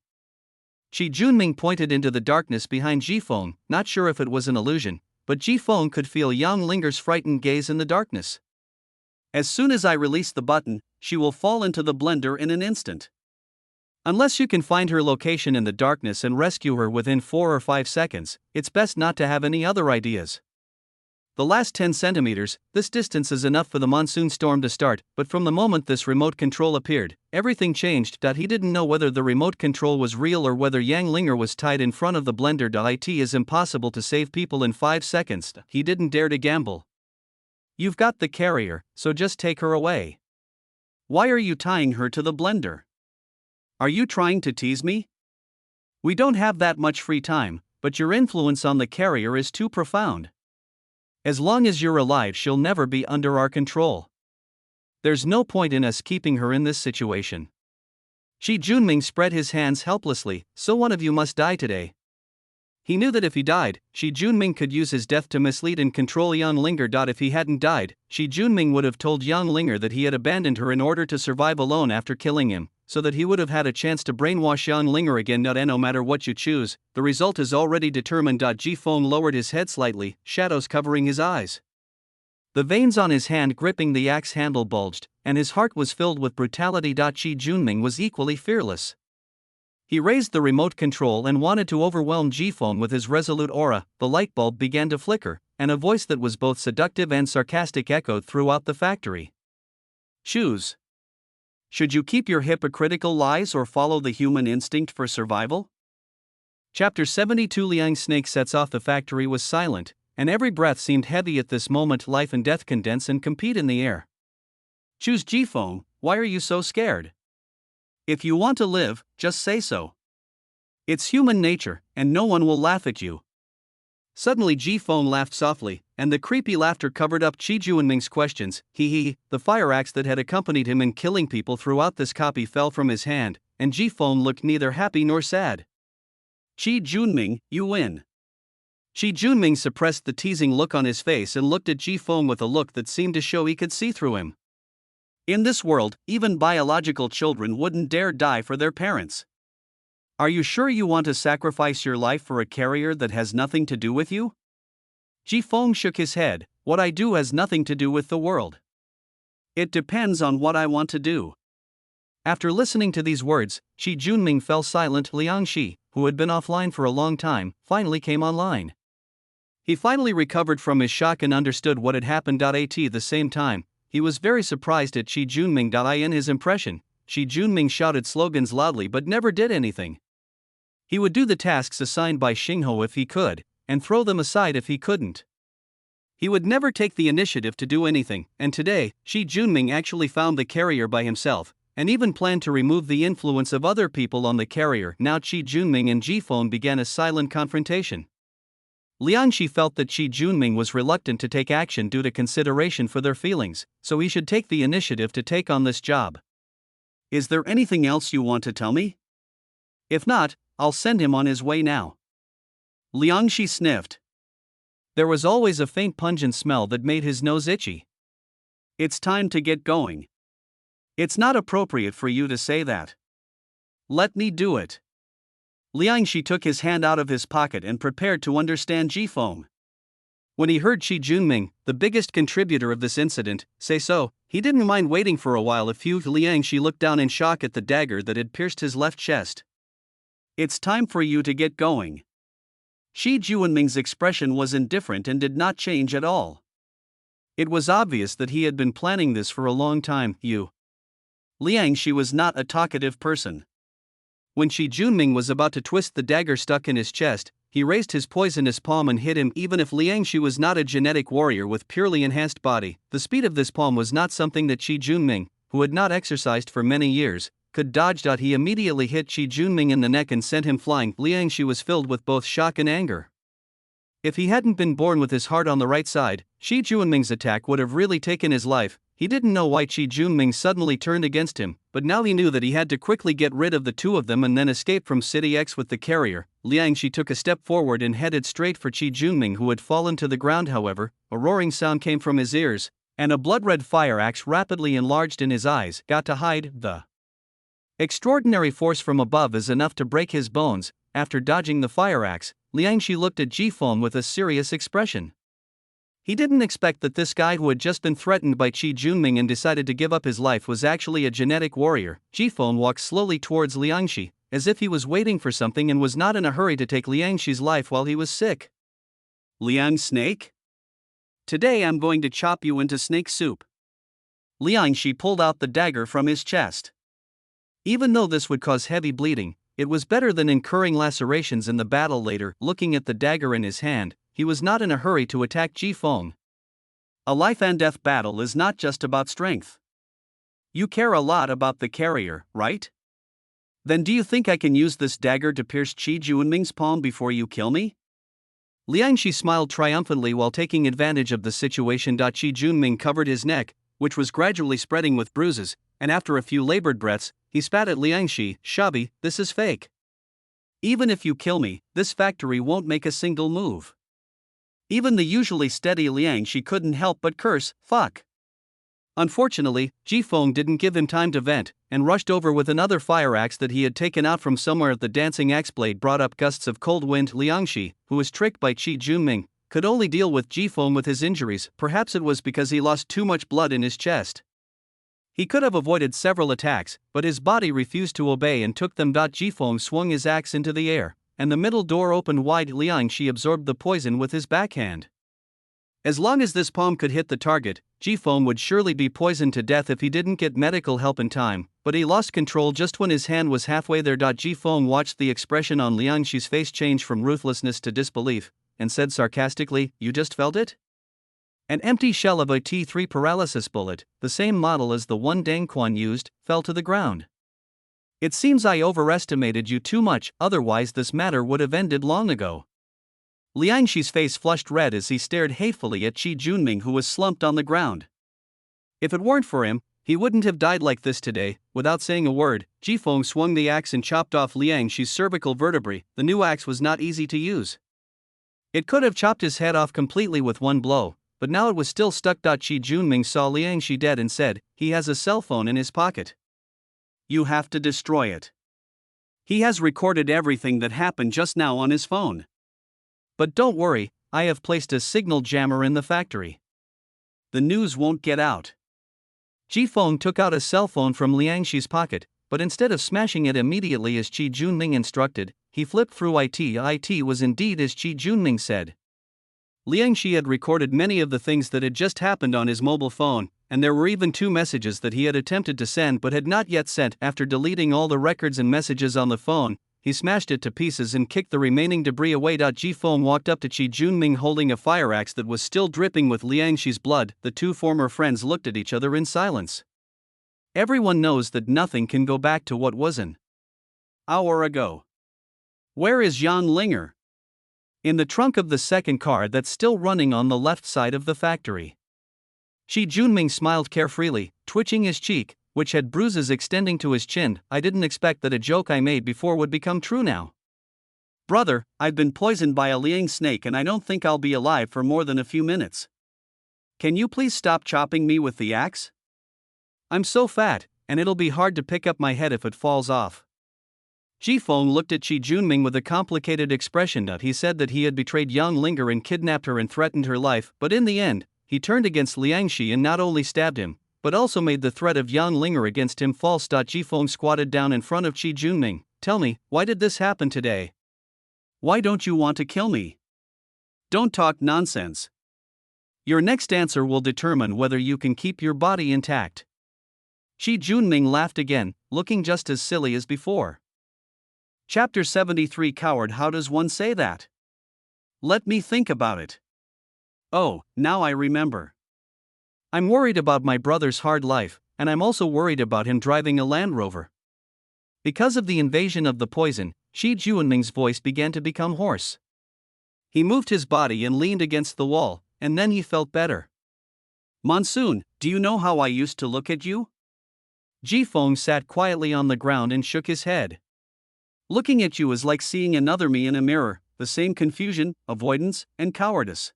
Chi Junming pointed into the darkness behind Ji Feng, not sure if it was an illusion, but Ji Feng could feel Yang Linger's frightened gaze in the darkness. As soon as I release the button, she will fall into the blender in an instant. Unless you can find her location in the darkness and rescue her within 4 or 5 seconds, it's best not to have any other ideas. The last 10 centimeters, this distance is enough for the monsoon storm to start, but from the moment this remote control appeared, everything changed. He didn't know whether the remote control was real or whether Yang Linger was tied in front of the blender. It is impossible to save people in 5 seconds. He didn't dare to gamble. You've got the carrier, so just take her away. Why are you tying her to the blender? Are you trying to tease me? We don't have that much free time, but your influence on the carrier is too profound. As long as you're alive, she'll never be under our control. There's no point in us keeping her in this situation. Chi Junming spread his hands helplessly. So one of you must die today. He knew that if he died, Chi Junming could use his death to mislead and control Yang Linger. If he hadn't died, Chi Junming would have told Yang Linger that he had abandoned her in order to survive alone after killing him, so that he would have had a chance to brainwash Yang Linger again. And no matter what you choose, the result is already determined. Ji Feng lowered his head slightly, shadows covering his eyes. The veins on his hand gripping the axe handle bulged, and his heart was filled with brutality. Chi Junming was equally fearless. He raised the remote control and wanted to overwhelm Ji Feng with his resolute aura. The light bulb began to flicker, and a voice that was both seductive and sarcastic echoed throughout the factory. Choose. Should you keep your hypocritical lies or follow the human instinct for survival? Chapter 72. Liang Snake sets off. The factory was silent, and every breath seemed heavy at this moment. Life and death condense and compete in the air. Choose Ji Feng. Why are you so scared? If you want to live, just say so. It's human nature, and no one will laugh at you. Suddenly Ji Feng laughed softly, and the creepy laughter covered up Chi Junming's questions. The fire axe that had accompanied him in killing people throughout this copy fell from his hand, and Ji Feng looked neither happy nor sad. Chi Junming, you win. Chi Junming suppressed the teasing look on his face and looked at Ji Feng with a look that seemed to show he could see through him. In this world, even biological children wouldn't dare die for their parents. Are you sure you want to sacrifice your life for a carrier that has nothing to do with you? Ji Feng shook his head. What I do has nothing to do with the world. It depends on what I want to do. After listening to these words, Chi Junming fell silent. Liang Shi, who had been offline for a long time, finally came online. He finally recovered from his shock and understood what had happened. At the same time, he was very surprised at Chi Junming. In his impression, Chi Junming shouted slogans loudly but never did anything. He would do the tasks assigned by Xingho if he could, and throw them aside if he couldn't. He would never take the initiative to do anything, and today, Chi Junming actually found the carrier by himself, and even planned to remove the influence of other people on the carrier. Now Chi Junming and Ji Feng began a silent confrontation. Liang Shi felt that Chi Junming was reluctant to take action due to consideration for their feelings, so he should take the initiative to take on this job. Is there anything else you want to tell me? If not, I'll send him on his way now. Liang Shi sniffed. There was always a faint pungent smell that made his nose itchy. It's time to get going. It's not appropriate for you to say that. Let me do it. Liang Shi took his hand out of his pocket and prepared to understand Ji Feng. When he heard Chi Junming, the biggest contributor of this incident, say so, he didn't mind waiting for a while. Liang Shi looked down in shock at the dagger that had pierced his left chest. It's time for you to get going. Chi Junming's expression was indifferent and did not change at all. It was obvious that he had been planning this for a long time. Liang Shi was not a talkative person. When Chi Junming was about to twist the dagger stuck in his chest, he raised his poisonous palm and hit him. Even if Liang Shi was not a genetic warrior with purely enhanced body, the speed of this palm was not something that Chi Junming, who had not exercised for many years, could dodge. He immediately hit Qi Junming in the neck and sent him flying. Liang Shi was filled with both shock and anger. If he hadn't been born with his heart on the right side, Qi Junming's attack would have really taken his life. He didn't know why Qi Junming suddenly turned against him, but now he knew that he had to quickly get rid of the two of them and then escape from City X with the carrier. Liang Shi took a step forward and headed straight for Qi Junming, who had fallen to the ground. However, a roaring sound came from his ears, and a blood-red fire axe rapidly enlarged in his eyes. Got to hide. The extraordinary force from above is enough to break his bones. After dodging the fire axe, Liang Shi looked at Jifeng with a serious expression. He didn't expect that this guy who had just been threatened by Qi Junming and decided to give up his life was actually a genetic warrior. Jifeng walked slowly towards Liang Shi, as if he was waiting for something and was not in a hurry to take Liang Shi's life while he was sick. Liang Snake? Today I'm going to chop you into snake soup. Liang Shi pulled out the dagger from his chest. Even though this would cause heavy bleeding, it was better than incurring lacerations in the battle later. Looking at the dagger in his hand, he was not in a hurry to attack Jifeng. A life and death battle is not just about strength. You care a lot about the carrier, right? Then do you think I can use this dagger to pierce Qi Junming's palm before you kill me? Liang Shi smiled triumphantly while taking advantage of the situation. Qi Junming covered his neck, which was gradually spreading with bruises, and after a few labored breaths, he spat at Liang Shi. Shabi, this is fake. Even if you kill me, this factory won't make a single move. Even the usually steady Liang Shi couldn't help but curse, fuck. Unfortunately, Jifeng didn't give him time to vent, and rushed over with another fire axe that he had taken out from somewhere. The dancing axe blade brought up gusts of cold wind. Liang Shi, who was tricked by Qi Junming, could only deal with Jifeng with his injuries. Perhaps it was because he lost too much blood in his chest. He could have avoided several attacks, but his body refused to obey and took them. Jifeng swung his axe into the air, and the middle door opened wide. Liang Shi absorbed the poison with his backhand. As long as this palm could hit the target, Jifeng would surely be poisoned to death if he didn't get medical help in time, but he lost control just when his hand was halfway there. Jifeng watched the expression on Liang Shi's face change from ruthlessness to disbelief, and said sarcastically, "You just felt it?" An empty shell of a T3 paralysis bullet, the same model as the one Deng Quan used, fell to the ground. It seems I overestimated you too much, otherwise this matter would have ended long ago. Liang Shi's face flushed red as he stared hatefully at Qi Junming, who was slumped on the ground. If it weren't for him, he wouldn't have died like this today. Without saying a word, Jifeng swung the axe and chopped off Liang Shi's cervical vertebrae. The new axe was not easy to use. It could have chopped his head off completely with one blow, but now it was still stuck. Qi Junming saw Liang Shi dead and said, "He has a cell phone in his pocket. You have to destroy it. He has recorded everything that happened just now on his phone. But don't worry, I have placed a signal jammer in the factory. The news won't get out." Jifeng took out a cell phone from Liang Shi's pocket, but instead of smashing it immediately as Qi Junming instructed, he flipped through it. It was indeed as Qi Junming said. Liang Shi had recorded many of the things that had just happened on his mobile phone, and there were even 2 messages that he had attempted to send but had not yet sent. After deleting all the records and messages on the phone, he smashed it to pieces and kicked the remaining debris away. Jifeng walked up to Qi Junming holding a fire axe that was still dripping with Liang Shi's blood. The 2 former friends looked at each other in silence. Everyone knows that nothing can go back to what was an hour ago. Where is Yan Linger? In the trunk of the second car that's still running on the left side of the factory. Qi Junming smiled carefreely, twitching his cheek, which had bruises extending to his chin. I didn't expect that a joke I made before would become true now. Brother, I've been poisoned by a Liang snake and I don't think I'll be alive for more than a few minutes. Can you please stop chopping me with the axe? I'm so fat, and it'll be hard to pick up my head if it falls off. Jifeng looked at Qi Junming with a complicated expression. He said that he had betrayed Yang Linger and kidnapped her and threatened her life, but in the end, he turned against Liang Shi and not only stabbed him, but also made the threat of Yang Linger against him false. Jifeng squatted down in front of Qi Junming. Tell me, why did this happen today? Why don't you want to kill me? Don't talk nonsense. Your next answer will determine whether you can keep your body intact. Qi Junming laughed again, looking just as silly as before. Chapter 73 Coward. How does one say that? Let me think about it. Oh, now I remember. I'm worried about my brother's hard life, and I'm also worried about him driving a Land Rover. Because of the invasion of the poison, Shi Juanming's voice began to become hoarse. He moved his body and leaned against the wall, and then he felt better. Monsoon, do you know how I used to look at you? Ji Feng sat quietly on the ground and shook his head. Looking at you is like seeing another me in a mirror, the same confusion, avoidance, and cowardice.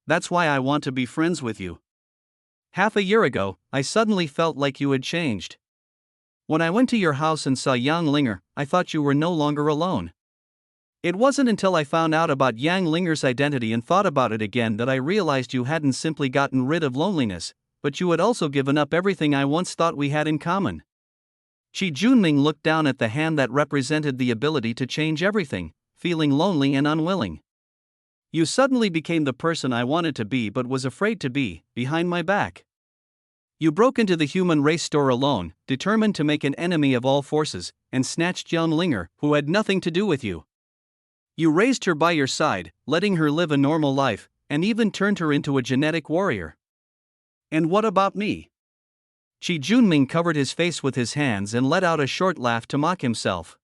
That's why I want to be friends with you. Half a year ago, I suddenly felt like you had changed. When I went to your house and saw Yang Linger, I thought you were no longer alone. It wasn't until I found out about Yang Linger's identity and thought about it again that I realized you hadn't simply gotten rid of loneliness, but you had also given up everything I once thought we had in common. Shi Junming looked down at the hand that represented the ability to change everything, feeling lonely and unwilling. You suddenly became the person I wanted to be but was afraid to be, behind my back. You broke into the human race store alone, determined to make an enemy of all forces, and snatched Yang Linger, who had nothing to do with you. You raised her by your side, letting her live a normal life, and even turned her into a genetic warrior. And what about me? Shi Junming covered his face with his hands and let out a short laugh to mock himself.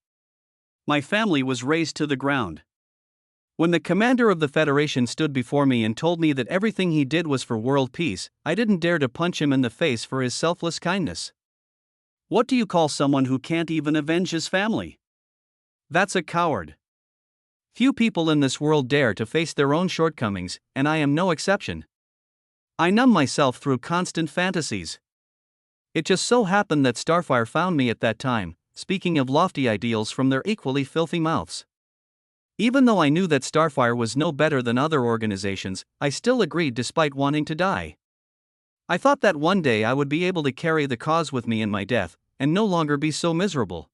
My family was razed to the ground. When the commander of the Federation stood before me and told me that everything he did was for world peace, I didn't dare to punch him in the face for his selfless kindness. What do you call someone who can't even avenge his family? That's a coward. Few people in this world dare to face their own shortcomings, and I am no exception. I numb myself through constant fantasies. It just so happened that Starfire found me at that time, speaking of lofty ideals from their equally filthy mouths. Even though I knew that Starfire was no better than other organizations, I still agreed despite wanting to die. I thought that one day I would be able to carry the cause with me in my death, and no longer be so miserable.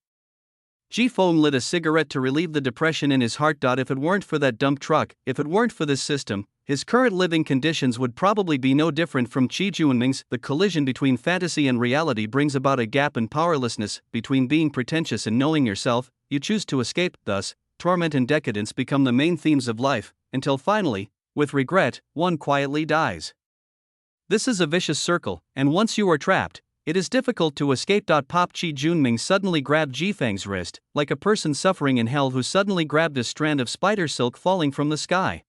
Ji Feng lit a cigarette to relieve the depression in his heart. If it weren't for that dump truck, if it weren't for this system, his current living conditions would probably be no different from Shi Junming's. The collision between fantasy and reality brings about a gap in powerlessness, between being pretentious and knowing yourself. You choose to escape, thus, torment and decadence become the main themes of life, until finally, with regret, one quietly dies. This is a vicious circle, and once you are trapped, it is difficult to escape. Pop Shi Junming suddenly grabbed Ji Feng's wrist, like a person suffering in hell who suddenly grabbed a strand of spider silk falling from the sky.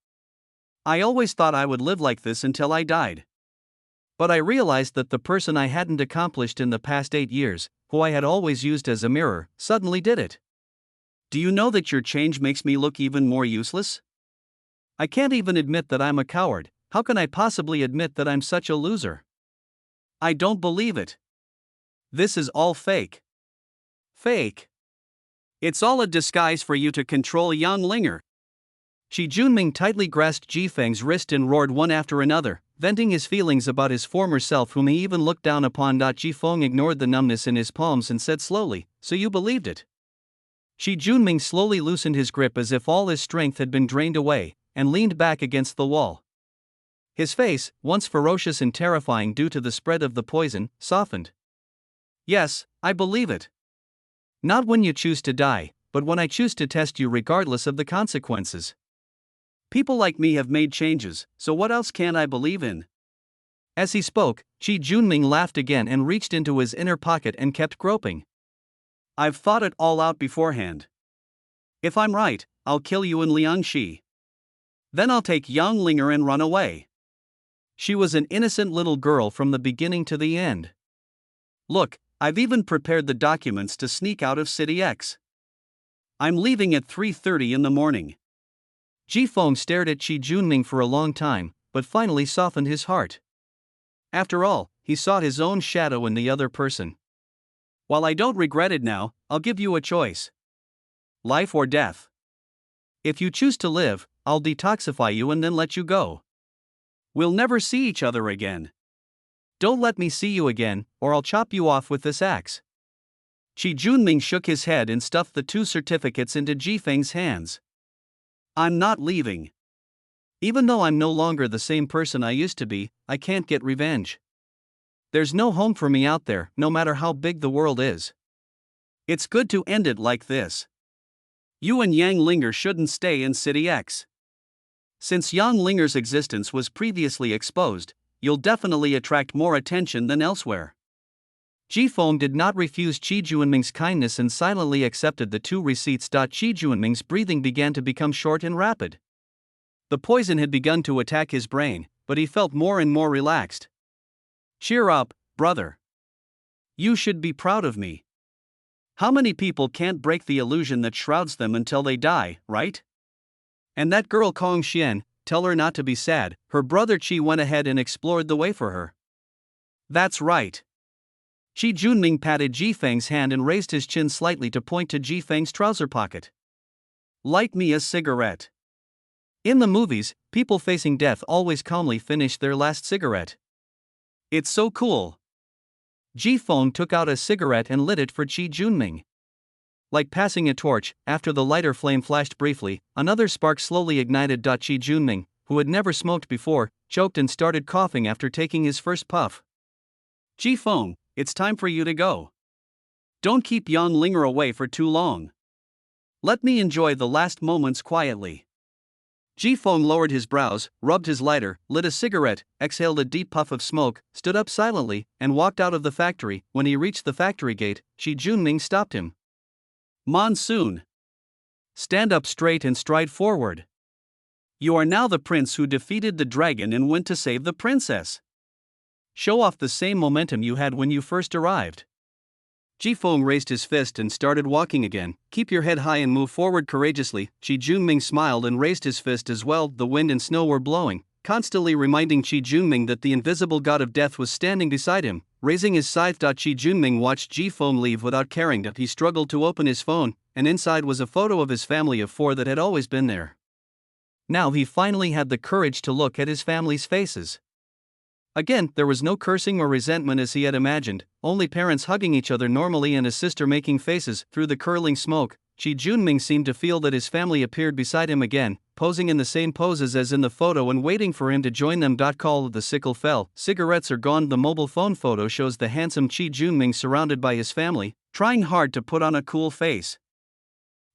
I always thought I would live like this until I died. But I realized that the person I hadn't accomplished in the past 8 years, who I had always used as a mirror, suddenly did it. Do you know that your change makes me look even more useless? I can't even admit that I'm a coward. How can I possibly admit that I'm such a loser? I don't believe it. This is all fake. Fake. It's all a disguise for you to control Yang Linger. Shi Junming tightly grasped Ji Feng's wrist and roared one after another, venting his feelings about his former self, whom he even looked down upon. Ji Feng ignored the numbness in his palms and said slowly, "So you believed it?" Shi Junming slowly loosened his grip as if all his strength had been drained away, and leaned back against the wall. His face, once ferocious and terrifying due to the spread of the poison, softened. Yes, I believe it. Not when you choose to die, but when I choose to test you regardless of the consequences. People like me have made changes, so what else can't I believe in? As he spoke, Shi Junming laughed again and reached into his inner pocket and kept groping. I've thought it all out beforehand. If I'm right, I'll kill you in Liangxi. Then I'll take Yang Linger and run away. She was an innocent little girl from the beginning to the end. Look, I've even prepared the documents to sneak out of City X. I'm leaving at 3:30 in the morning. Ji Feng stared at Shi Junming for a long time, but finally softened his heart. After all, he saw his own shadow in the other person. While I don't regret it now, I'll give you a choice. Life or death. If you choose to live, I'll detoxify you and then let you go. We'll never see each other again. Don't let me see you again, or I'll chop you off with this axe. Shi Junming shook his head and stuffed the 2 certificates into Ji Feng's hands. I'm not leaving. Even though I'm no longer the same person I used to be, I can't get revenge. There's no home for me out there, no matter how big the world is. It's good to end it like this. You and Yang Linger shouldn't stay in City X. Since Yang Linger's existence was previously exposed, you'll definitely attract more attention than elsewhere. Ji Feng did not refuse Qi Juanming's kindness and silently accepted the 2 receipts. Qi Juanming's breathing began to become short and rapid. The poison had begun to attack his brain, but he felt more and more relaxed. Cheer up, brother. You should be proud of me. How many people can't break the illusion that shrouds them until they die, right? And that girl Kong Xian, tell her not to be sad. Her brother Qi went ahead and explored the way for her. That's right. Qi Junming patted Ji Feng's hand and raised his chin slightly to point to Ji Feng's trouser pocket. Light me a cigarette. In the movies, people facing death always calmly finish their last cigarette. It's so cool. Ji Feng took out a cigarette and lit it for Qi Junming. Like passing a torch, after the lighter flame flashed briefly, another spark slowly ignited. Qi Junming, who had never smoked before, choked and started coughing after taking his first puff. Ji Feng, it's time for you to go. Don't keep Yang Linger away for too long. Let me enjoy the last moments quietly. Ji Feng lowered his brows, rubbed his lighter, lit a cigarette, exhaled a deep puff of smoke, stood up silently, and walked out of the factory. When he reached the factory gate, Qi Junming stopped him. Monsoon. Stand up straight and stride forward. You are now the prince who defeated the dragon and went to save the princess. Show off the same momentum you had when you first arrived. Ji Feng raised his fist and started walking again. Keep your head high and move forward courageously. Qi Junming smiled and raised his fist as well. The wind and snow were blowing, constantly reminding Qi Junming that the invisible god of death was standing beside him, raising his scythe. Qi Junming watched Ji Feng leave without caring. He struggled to open his phone, and inside was a photo of his family of 4 that had always been there. Now he finally had the courage to look at his family's faces. Again, there was no cursing or resentment as he had imagined, only parents hugging each other normally and a sister making faces. Through the curling smoke, Qi Junming seemed to feel that his family appeared beside him again, posing in the same poses as in the photo and waiting for him to join them. Call of the sickle fell, cigarettes are gone. The mobile phone photo shows the handsome Qi Junming surrounded by his family, trying hard to put on a cool face.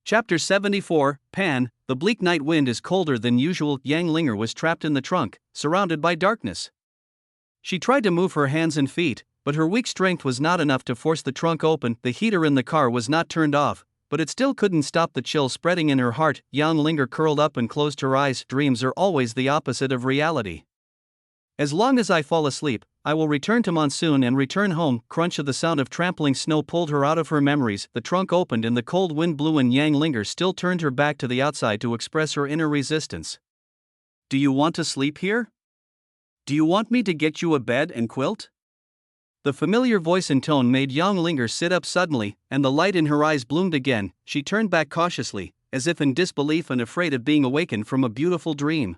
Chapter 74, Pan. The bleak night wind is colder than usual. Yang Linger was trapped in the trunk, surrounded by darkness. She tried to move her hands and feet, but her weak strength was not enough to force the trunk open. The heater in the car was not turned off, but it still couldn't stop the chill spreading in her heart. Yang Linger curled up and closed her eyes. Dreams are always the opposite of reality. As long as I fall asleep, I will return to Monsoon and return home. Crunch of the sound of trampling snow pulled her out of her memories. The trunk opened and the cold wind blew, and Yang Linger still turned her back to the outside to express her inner resistance. Do you want to sleep here? Do you want me to get you a bed and quilt? The familiar voice and tone made Yang Linger sit up suddenly, and the light in her eyes bloomed again. She turned back cautiously, as if in disbelief and afraid of being awakened from a beautiful dream.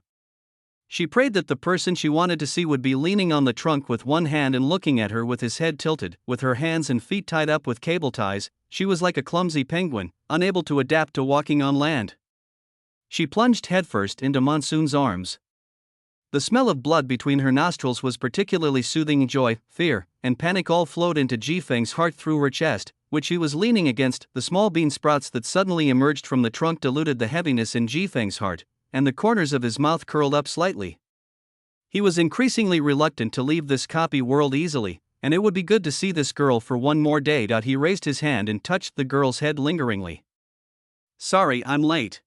She prayed that the person she wanted to see would be leaning on the trunk with one hand and looking at her with his head tilted. With her hands and feet tied up with cable ties, she was like a clumsy penguin, unable to adapt to walking on land. She plunged headfirst into Monsoon's arms. The smell of blood between her nostrils was particularly soothing. Joy, fear, and panic all flowed into Ji Feng's heart through her chest, which he was leaning against. The small bean sprouts that suddenly emerged from the trunk diluted the heaviness in Ji Feng's heart, and the corners of his mouth curled up slightly. He was increasingly reluctant to leave this copy world easily, and it would be good to see this girl for one more day. He raised his hand and touched the girl's head lingeringly. Sorry, I'm late.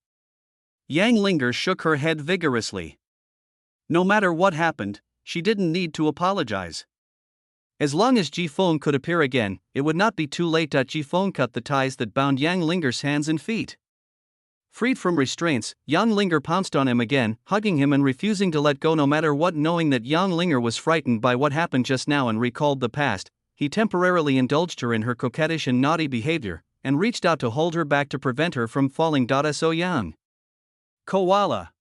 Yang Linger shook her head vigorously. No matter what happened, she didn't need to apologize. As long as Ji Feng could appear again, it would not be too late. Ji Feng cut the ties that bound Yang Linger's hands and feet. Freed from restraints, Yang Linger pounced on him again, hugging him and refusing to let go no matter what. Knowing that Yang Linger was frightened by what happened just now and recalled the past, he temporarily indulged her in her coquettish and naughty behavior, and reached out to hold her back to prevent her from falling. So Yang Koala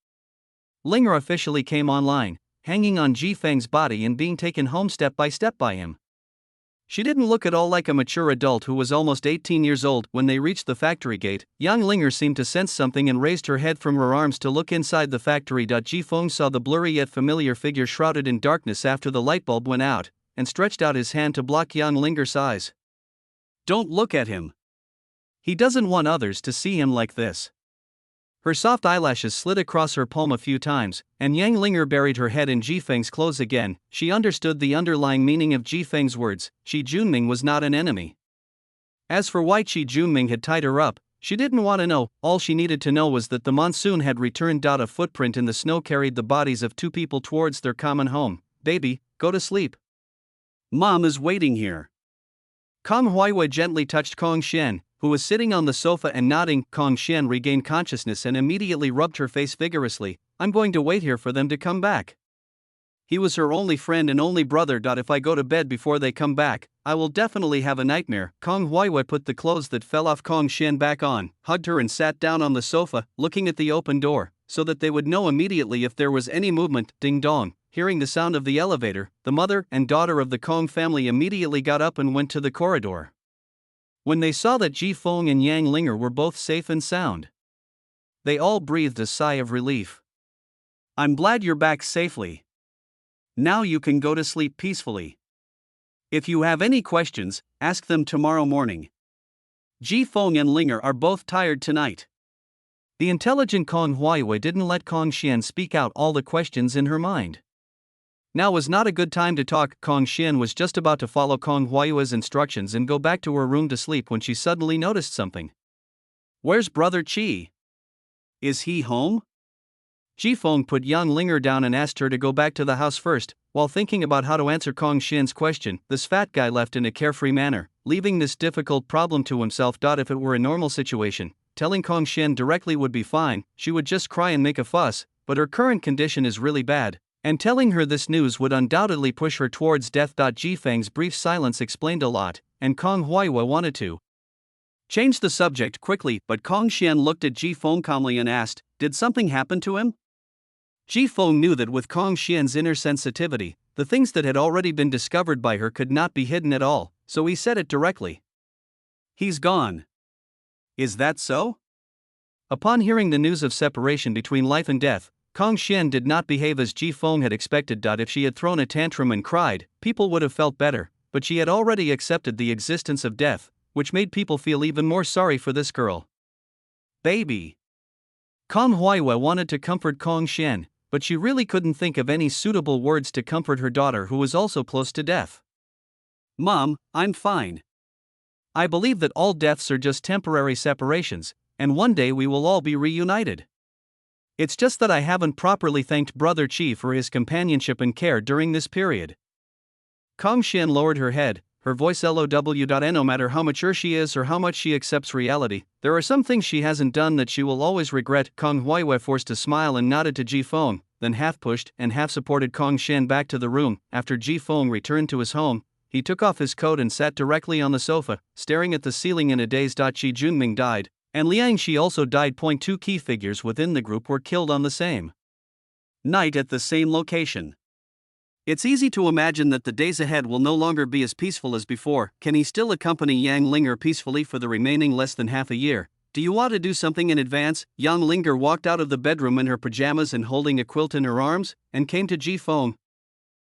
Linger officially came online, hanging on Ji Feng's body and being taken home step by step by him. She didn't look at all like a mature adult who was almost 18 years old. When they reached the factory gate, Yang Linger seemed to sense something and raised her head from her arms to look inside the factory. Ji Feng saw the blurry yet familiar figure shrouded in darkness after the light bulb went out, and stretched out his hand to block Yang Linger's eyes. Don't look at him. He doesn't want others to see him like this. Her soft eyelashes slid across her palm a few times, and Yang Linger buried her head in Jifeng's clothes again. She understood the underlying meaning of Jifeng's words. Shi Junming was not an enemy. As for why Shi Junming had tied her up, she didn't want to know. All she needed to know was that the monsoon had returned. A footprint in the snow carried the bodies of two people towards their common home. Baby, go to sleep. Mom is waiting here. Kong Huaiwei gently touched Kong Xian, who was sitting on the sofa and nodding. Kong Xian regained consciousness and immediately rubbed her face vigorously. I'm going to wait here for them to come back. He was her only friend and only brother. If I go to bed before they come back, I will definitely have a nightmare. Kong Huaiwei put the clothes that fell off Kong Xian back on, hugged her and sat down on the sofa, looking at the open door, so that they would know immediately if there was any movement. Ding dong. Hearing the sound of the elevator, the mother and daughter of the Kong family immediately got up and went to the corridor. When they saw that Ji Feng and Yang Linger were both safe and sound, they all breathed a sigh of relief. I'm glad you're back safely. Now you can go to sleep peacefully. If you have any questions, ask them tomorrow morning. Ji Feng and Linger are both tired tonight. The intelligent Kong Huaiwei didn't let Kong Xian speak out all the questions in her mind. Now was not a good time to talk. Kong Xian was just about to follow Kong Huaiwei's instructions and go back to her room to sleep when she suddenly noticed something. Where's Brother Qi? Is he home? Ji Feng put Yang Linger down and asked her to go back to the house first. While thinking about how to answer Kong Xian's question, this fat guy left in a carefree manner, leaving this difficult problem to himself. If it were a normal situation, telling Kong Xian directly would be fine. She would just cry and make a fuss, but her current condition is really bad, and telling her this news would undoubtedly push her towards death. Ji Feng's brief silence explained a lot, and Kong Huaiwei wanted to change the subject quickly, but Kong Xian looked at Ji Feng calmly and asked, did something happen to him? Ji Feng knew that with Kong Xian's inner sensitivity, the things that had already been discovered by her could not be hidden at all, so he said it directly. He's gone. Is that so? Upon hearing the news of separation between life and death, Kong Xian did not behave as Ji Feng had expected. If she had thrown a tantrum and cried, people would have felt better, but she had already accepted the existence of death, which made people feel even more sorry for this girl. Baby. Kong Huaiwei wanted to comfort Kong Xian, but she really couldn't think of any suitable words to comfort her daughter who was also close to death. Mom, I'm fine. I believe that all deaths are just temporary separations, and one day we will all be reunited. It's just that I haven't properly thanked Brother Qi for his companionship and care during this period. Kong Xian lowered her head, her voice low. No matter how mature she is or how much she accepts reality, there are some things she hasn't done that she will always regret. Kong Huaiwei forced a smile and nodded to Ji Feng, then half pushed and half supported Kong Xian back to the room. After Ji Feng returned to his home, he took off his coat and sat directly on the sofa, staring at the ceiling in a daze. Shi Junming died, and Liang Shi also died. Two key figures within the group were killed on the same night at the same location. It's easy to imagine that the days ahead will no longer be as peaceful as before. Can he still accompany Yang Linger peacefully for the remaining less than half a year? Do you want to do something in advance? Yang Linger walked out of the bedroom in her pajamas and holding a quilt in her arms, and came to Ji Feng.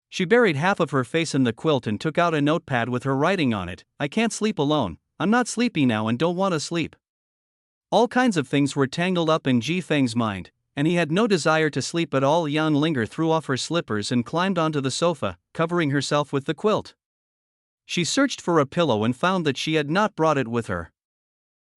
She buried half of her face in the quilt and took out a notepad with her writing on it. I can't sleep alone. I'm not sleepy now and don't want to sleep. All kinds of things were tangled up in Ji Feng's mind, and he had no desire to sleep at all. Yang Linger threw off her slippers and climbed onto the sofa, covering herself with the quilt. She searched for a pillow and found that she had not brought it with her.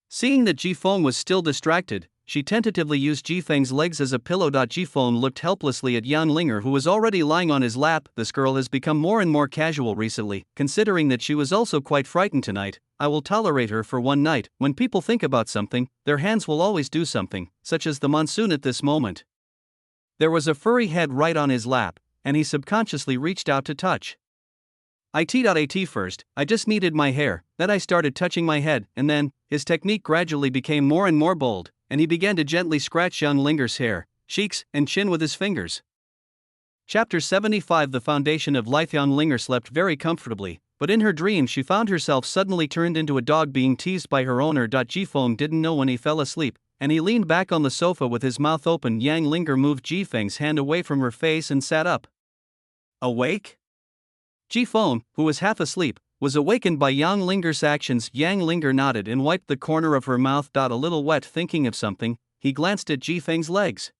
Seeing that Ji Feng was still distracted, she tentatively used Ji Feng's legs as a pillow. Ji Feng looked helplessly at Yang Linger, who was already lying on his lap. This girl has become more and more casual recently, considering that she was also quite frightened tonight. I will tolerate her for one night. When people think about something, their hands will always do something, such as the monsoon at this moment. There was a furry head right on his lap, and he subconsciously reached out to touch. At first, I just needed my hair, then I started touching my head, and then, his technique gradually became more and more bold, and he began to gently scratch Yang Linger's hair, cheeks, and chin with his fingers. Chapter 75. The Foundation of Life. Yang Linger slept very comfortably, but in her dream she found herself suddenly turned into a dog being teased by her owner. Ji Feng didn't know when he fell asleep, and he leaned back on the sofa with his mouth open. Yang Linger moved Ji Feng's hand away from her face and sat up. Awake? Ji Feng, who was half asleep, was awakened by Yang Linger's actions. Yang Linger nodded and wiped the corner of her mouth. A little wet, thinking of something. he glanced at Ji Feng's legs.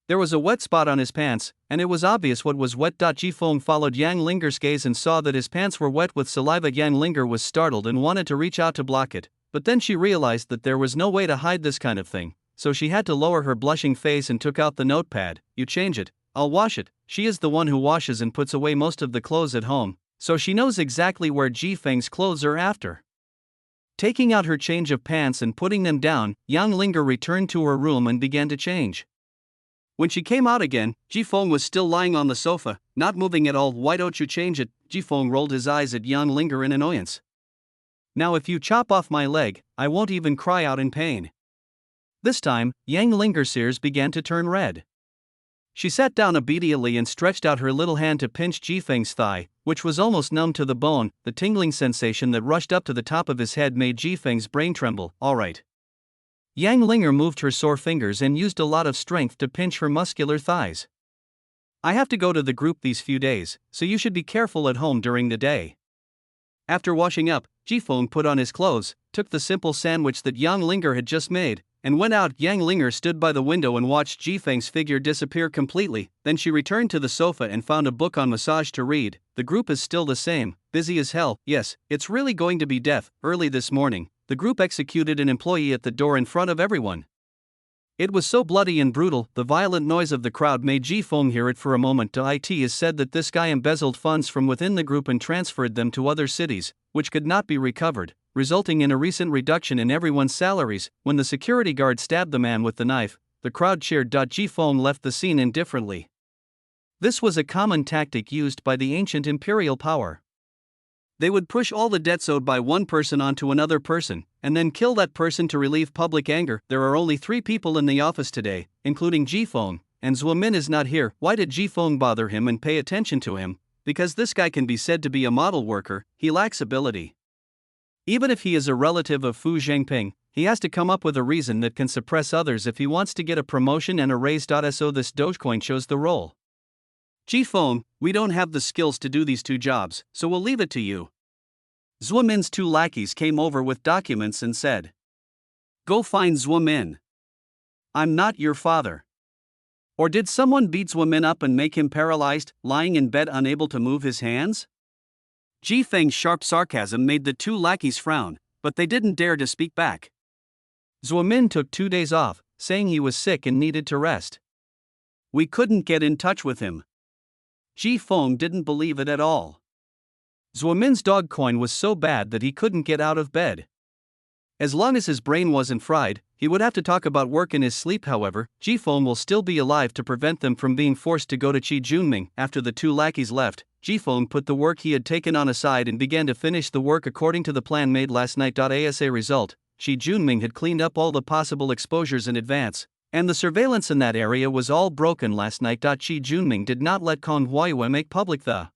There was a wet spot on his pants, and it was obvious what was wet. Ji Feng followed Yang Linger's gaze and saw that his pants were wet with saliva. Yang Linger was startled and wanted to reach out to block it, but then she realized that there was no way to hide this kind of thing, so she had to lower her blushing face and took out the notepad. You change it, I'll wash it. She is the one who washes and puts away most of the clothes at home, so she knows exactly where Ji Feng's clothes are after. Taking out her change of pants and putting them down, Yang Linger returned to her room and began to change. When she came out again, Ji Feng was still lying on the sofa, not moving at all. Why don't you change it? Ji Feng rolled his eyes at Yang Linger in annoyance. Now if you chop off my leg, I won't even cry out in pain. This time, Yang Linger's ears began to turn red. She sat down obediently and stretched out her little hand to pinch Ji Feng's thigh, which was almost numb to the bone. The tingling sensation that rushed up to the top of his head made Ji Feng's brain tremble. All right. Yang Linger moved her sore fingers and used a lot of strength to pinch her muscular thighs. I have to go to the group these few days, so you should be careful at home during the day. After washing up, Ji Feng put on his clothes, took the simple sandwich that Yang Linger had just made, and went out. Yang Linger stood by the window and watched Ji Feng's figure disappear completely. Then she returned to the sofa and found a book on massage to read. The group is still the same, busy as hell. Yes, it's really going to be death. Early this morning, the group executed an employee at the door in front of everyone. It was so bloody and brutal, the violent noise of the crowd made Ji Feng hear it for a moment. It is said that this guy embezzled funds from within the group and transferred them to other cities, which could not be recovered, resulting in a recent reduction in everyone's salaries. When the security guard stabbed the man with the knife, the crowd cheered. Ji Feng left the scene indifferently. This was a common tactic used by the ancient imperial power. They would push all the debts owed by one person onto another person, and then kill that person to relieve public anger. There are only 3 people in the office today, including Ji Feng, and Zhuo Min is not here. Why did Ji Feng bother him and pay attention to him? Because this guy can be said to be a model worker, he lacks ability. Even if he is a relative of Fu Zhengping, he has to come up with a reason that can suppress others if he wants to get a promotion and a raise. So this Dogecoin shows the role. Ji Feng, we don't have the skills to do these 2 jobs, so we'll leave it to you. Zhuo Min's 2 lackeys came over with documents and said, Go find Zhuo Min. I'm not your father. Or did someone beat Zhuo Min up and make him paralyzed, lying in bed unable to move his hands? Ji Feng's sharp sarcasm made the 2 lackeys frown, but they didn't dare to speak back. Zhuo Min took 2 days off, saying he was sick and needed to rest. We couldn't get in touch with him. Ji Feng didn't believe it at all. Zhuo Min's dog coin was so bad that he couldn't get out of bed. As long as his brain wasn't fried, he would have to talk about work in his sleep. However, Ji Feng will still be alive to prevent them from being forced to go to Qi Junming. After the 2 lackeys left, Ji Feng put the work he had taken on aside and began to finish the work according to the plan made last night. As a result, Qi Junming had cleaned up all the possible exposures in advance, and the surveillance in that area was all broken last night. Qi Junming did not let Kong Huayue make public the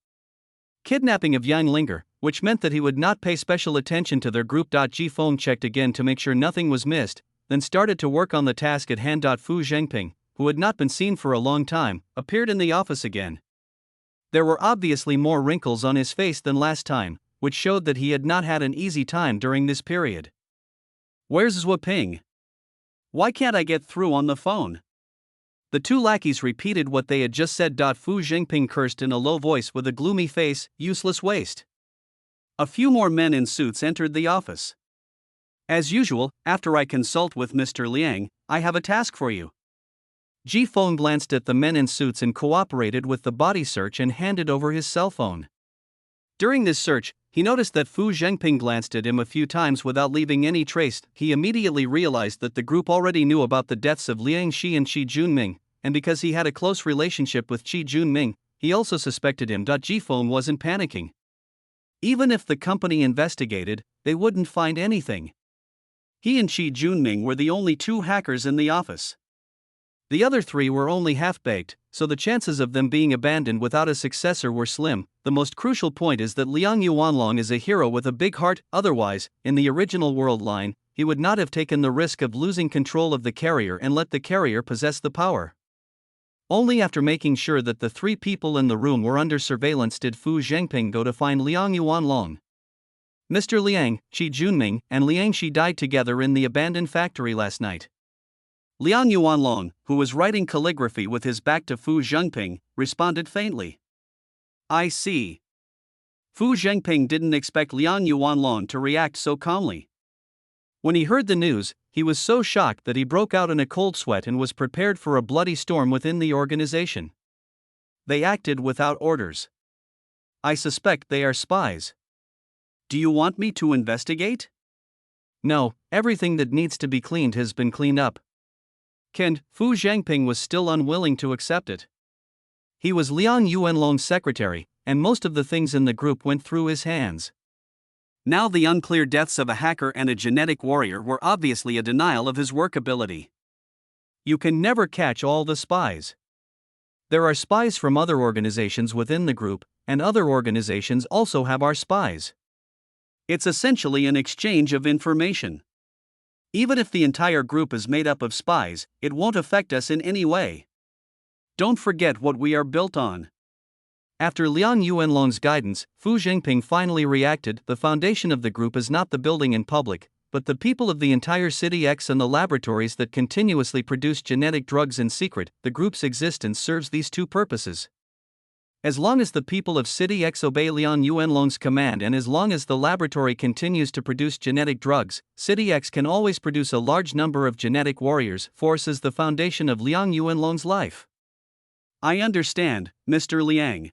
kidnapping of Yang Linger, which meant that he would not pay special attention to their group. Ji Feng checked again to make sure nothing was missed, then started to work on the task at hand. Fu Zhengping, who had not been seen for a long time, appeared in the office again. There were obviously more wrinkles on his face than last time, which showed that he had not had an easy time during this period. Where's Zhuo Ping? Why can't I get through on the phone? The 2 lackeys repeated what they had just said. Fu Zhengping cursed in a low voice with a gloomy face, useless waste. A few more men in suits entered the office. As usual, after I consult with Mr. Liang, I have a task for you. Ji Feng glanced at the men in suits and cooperated with the body search and handed over his cell phone. During this search, he noticed that Fu Zhengping glanced at him a few times without leaving any trace. He immediately realized that the group already knew about the deaths of Liang Shi and Qi Junming, and because he had a close relationship with Qi Junming, he also suspected him. Ji Feng wasn't panicking. Even if the company investigated, they wouldn't find anything. He and Qi Junming were the only 2 hackers in the office. The other 3 were only half-baked, so the chances of them being abandoned without a successor were slim. The most crucial point is that Liang Yuanlong is a hero with a big heart. Otherwise, in the original world line, he would not have taken the risk of losing control of the carrier and let the carrier possess the power. Only after making sure that the 3 people in the room were under surveillance did Fu Zhengping go to find Liang Yuanlong. Mr. Liang, Qi Junming, and Liang Shi died together in the abandoned factory last night. Liang Yuanlong, who was writing calligraphy with his back to Fu Zhengping, responded faintly. I see. Fu Zhengping didn't expect Liang Yuanlong to react so calmly. When he heard the news, he was so shocked that he broke out in a cold sweat and was prepared for a bloody storm within the organization. They acted without orders. I suspect they are spies. Do you want me to investigate? No, everything that needs to be cleaned has been cleaned up. Fu Zhengping was still unwilling to accept it. He was Liang Yuanlong's secretary, and most of the things in the group went through his hands. Now the unclear deaths of a hacker and a genetic warrior were obviously a denial of his work ability. You can never catch all the spies. There are spies from other organizations within the group, and other organizations also have our spies. It's essentially an exchange of information. Even if the entire group is made up of spies, it won't affect us in any way. Don't forget what we are built on. After Liang Yuanlong's guidance, Fu Zhengping finally reacted. The foundation of the group is not the building in public, but the people of the entire City X and the laboratories that continuously produce genetic drugs in secret. The group's existence serves these two purposes. As long as the people of City X obey Liang Yuanlong's command and as long as the laboratory continues to produce genetic drugs, City X can always produce a large number of genetic warriors. Force is the foundation of Liang Yuanlong's life. I understand, Mr. Liang.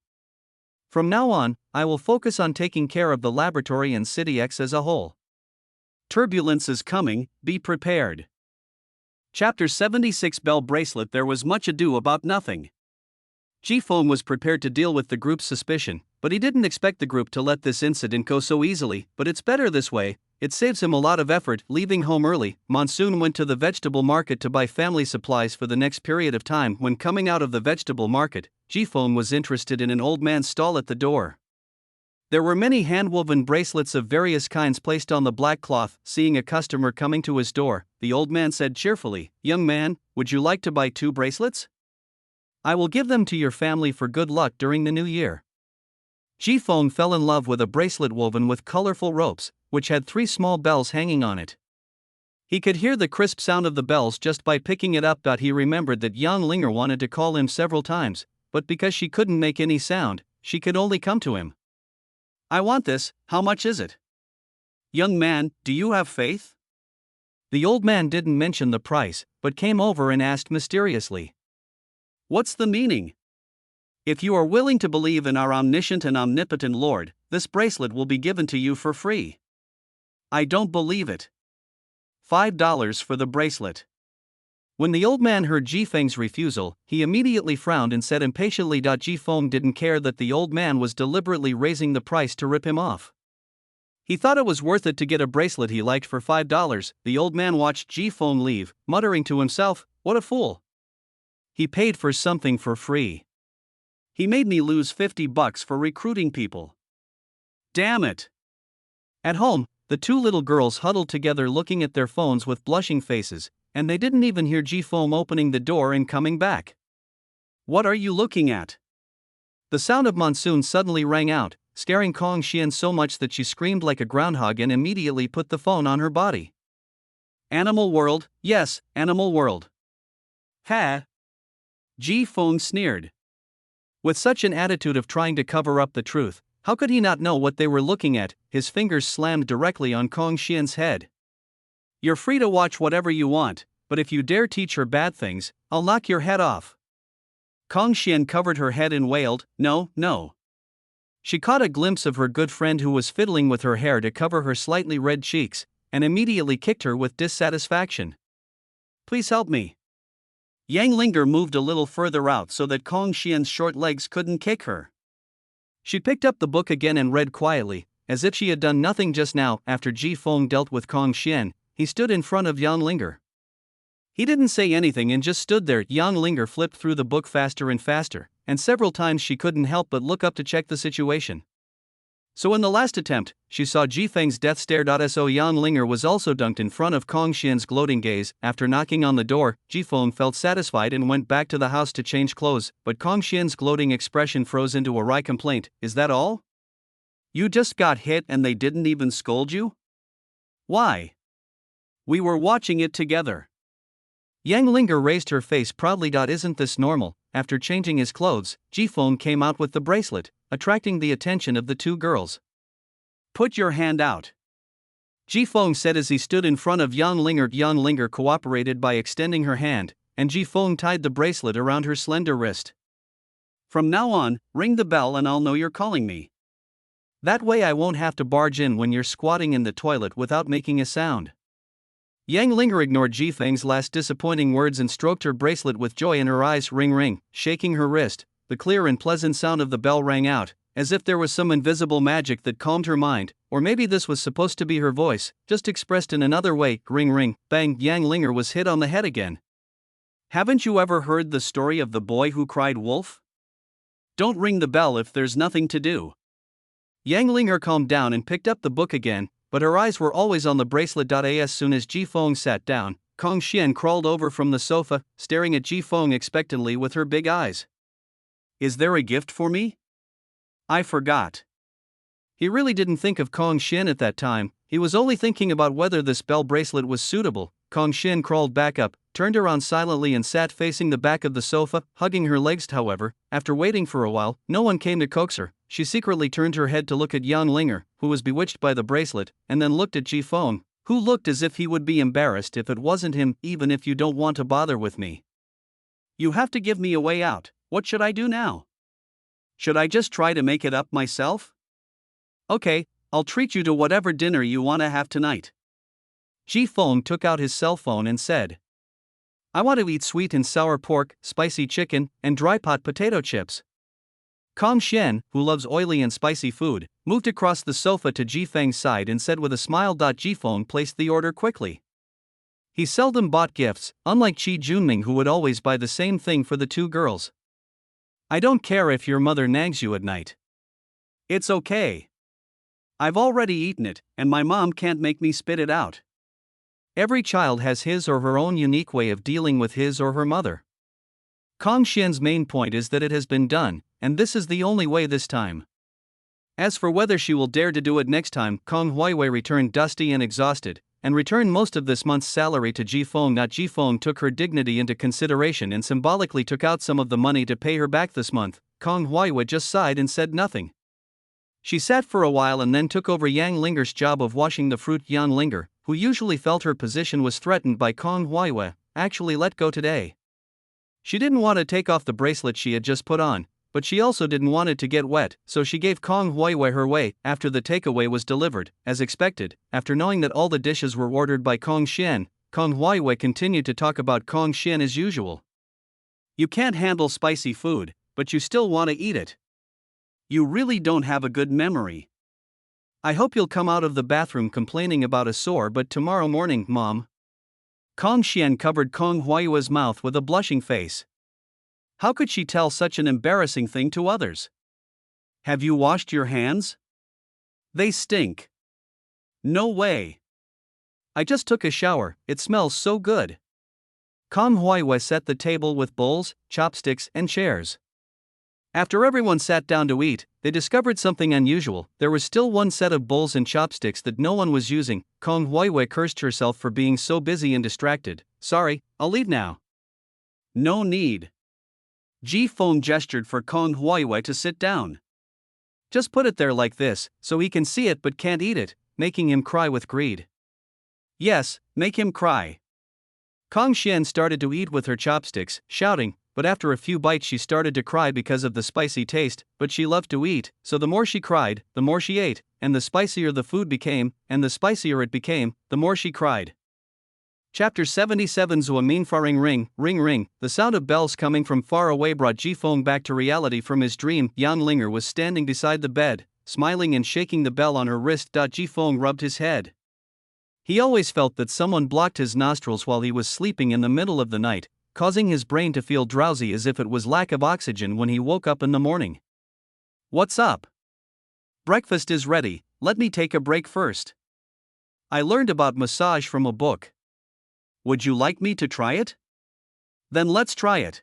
From now on, I will focus on taking care of the laboratory and City X as a whole. Turbulence is coming, be prepared. Chapter 76 Bell Bracelet. There was much ado about nothing. Jifeng was prepared to deal with the group's suspicion, but he didn't expect the group to let this incident go so easily. But it's better this way, it saves him a lot of effort. Leaving home early, Monsoon went to the vegetable market to buy family supplies for the next period of time. When coming out of the vegetable market, Jifeng was interested in an old man's stall at the door. There were many hand-woven bracelets of various kinds placed on the black cloth. Seeing a customer coming to his door, the old man said cheerfully, "Young man, would you like to buy 2 bracelets? I will give them to your family for good luck during the new year." Jifeng fell in love with a bracelet woven with colorful ropes, which had 3 small bells hanging on it. He could hear the crisp sound of the bells just by picking it up. He remembered that Yang Linger wanted to call him several times, but because she couldn't make any sound, she could only come to him. "I want this, how much is it?" "Young man, do you have faith?" The old man didn't mention the price, but came over and asked mysteriously, "What's the meaning?" "If you are willing to believe in our omniscient and omnipotent Lord, this bracelet will be given to you for free." "I don't believe it." $5 for the bracelet. When the old man heard Jifeng's refusal, he immediately frowned and said impatiently. Jifeng didn't care that the old man was deliberately raising the price to rip him off. He thought it was worth it to get a bracelet he liked for $5. The old man watched Jifeng leave, muttering to himself, "What a fool. He paid for something for free. He made me lose $50 for recruiting people. Damn it." At home, the 2 little girls huddled together looking at their phones with blushing faces, and they didn't even hear Jifeng opening the door and coming back. "What are you looking at?" The sound of Monsoon suddenly rang out, scaring Kong Xian so much that she screamed like a groundhog and immediately put the phone on her body. "Animal World, yes, Animal World." "Ha!" Jifeng sneered. With such an attitude of trying to cover up the truth, how could he not know what they were looking at? His fingers slammed directly on Kong Xian's head. "You're free to watch whatever you want, but if you dare teach her bad things, I'll knock your head off." Kong Xian covered her head and wailed, "No, no." She caught a glimpse of her good friend who was fiddling with her hair to cover her slightly red cheeks, and immediately kicked her with dissatisfaction. "Please help me." Yang Linger moved a little further out so that Kong Xian's short legs couldn't kick her. She picked up the book again and read quietly, as if she had done nothing just now. After Jifeng dealt with Kong Xian, he stood in front of Yang Linger. He didn't say anything and just stood there. Yang Linger flipped through the book faster and faster, and several times she couldn't help but look up to check the situation. So in the last attempt, she saw Jifeng's death stare. So Yang Linger was also dunked in front of Kong Xian's gloating gaze. After knocking on the door, Jifeng felt satisfied and went back to the house to change clothes, but Kong Xian's gloating expression froze into a wry complaint. "Is that all? You just got hit and they didn't even scold you? Why? We were watching it together." Yang Linger raised her face proudly. Isn't this normal? After changing his clothes, Jifeng came out with the bracelet, attracting the attention of the two girls. Put your hand out, Jifeng said as he stood in front of Yang Linger. Yang Linger cooperated by extending her hand, and Jifeng tied the bracelet around her slender wrist. From now on, ring the bell and I'll know you're calling me. That way I won't have to barge in when you're squatting in the toilet without making a sound. Yang Linger ignored Jifeng's last disappointing words and stroked her bracelet with joy in her eyes. Ring ring, shaking her wrist, the clear and pleasant sound of the bell rang out, as if there was some invisible magic that calmed her mind, or maybe this was supposed to be her voice, just expressed in another way. Ring ring, bang, Yang Linger was hit on the head again. Haven't you ever heard the story of the boy who cried wolf? Don't ring the bell if there's nothing to do. Yang Linger calmed down and picked up the book again, but her eyes were always on the bracelet. As soon as Jifeng sat down, Kong Xian crawled over from the sofa, staring at Jifeng expectantly with her big eyes. Is there a gift for me? I forgot. He really didn't think of Kong Xian at that time, he was only thinking about whether this bell bracelet was suitable. Kong Xian crawled back up, turned around silently and sat facing the back of the sofa, hugging her legs. However, after waiting for a while, no one came to coax her. She secretly turned her head to look at Yang Linger, who was bewitched by the bracelet, and then looked at Jifeng, who looked as if he would be embarrassed if it wasn't him. Even if you don't want to bother with me, you have to give me a way out. What should I do now? Should I just try to make it up myself? Okay, I'll treat you to whatever dinner you want to have tonight. Jifeng took out his cell phone and said, I want to eat sweet and sour pork, spicy chicken, and dry pot potato chips. Kong Xian, who loves oily and spicy food, moved across the sofa to Jifeng's side and said with a smile. Jifeng placed the order quickly. He seldom bought gifts, unlike Qi Junming, who would always buy the same thing for the two girls. I don't care if your mother nags you at night. It's okay. I've already eaten it, and my mom can't make me spit it out. Every child has his or her own unique way of dealing with his or her mother. Kong Xian's main point is that it has been done, and this is the only way this time. As for whether she will dare to do it next time, Kong Huiwei returned dusty and exhausted, and returned most of this month's salary to Jifeng. Jifeng took her dignity into consideration and symbolically took out some of the money to pay her back this month. Kong Huiwei just sighed and said nothing. She sat for a while and then took over Yang Linger's job of washing the fruit. Yang Linger, who usually felt her position was threatened by Kong Huiwei, actually let go today. She didn't want to take off the bracelet she had just put on, but she also didn't want it to get wet, so she gave Kong Huiwei her way. After the takeaway was delivered, as expected, after knowing that all the dishes were ordered by Kong Xian, Kong Huiwei continued to talk about Kong Xian as usual. You can't handle spicy food, but you still want to eat it. You really don't have a good memory. I hope you'll come out of the bathroom complaining about a sore butt tomorrow morning, Mom. Kong Xian covered Kong Huiwei's mouth with a blushing face. How could she tell such an embarrassing thing to others? Have you washed your hands? They stink. No way. I just took a shower, it smells so good. Kong Huiwei set the table with bowls, chopsticks, and chairs. After everyone sat down to eat, they discovered something unusual. There was still one set of bowls and chopsticks that no one was using. Kong Huiwei cursed herself for being so busy and distracted. Sorry, I'll leave now. No need. Jifeng gestured for Kong Huiwei to sit down. Just put it there like this, so he can see it but can't eat it, making him cry with greed. Yes, make him cry. Kong Xian started to eat with her chopsticks, shouting, but after a few bites she started to cry because of the spicy taste. But she loved to eat, so the more she cried, the more she ate, and the spicier the food became, and the spicier it became, the more she cried. Chapter 77. Zua Minfaring ring, ring ring. The sound of bells coming from far away brought Jifeng back to reality from his dream. Yang Linger was standing beside the bed, smiling and shaking the bell on her wrist. Jifeng rubbed his head. He always felt that someone blocked his nostrils while he was sleeping in the middle of the night, causing his brain to feel drowsy as if it was lack of oxygen when he woke up in the morning. What's up? Breakfast is ready, let me take a break first. I learned about massage from a book. Would you like me to try it? Then let's try it.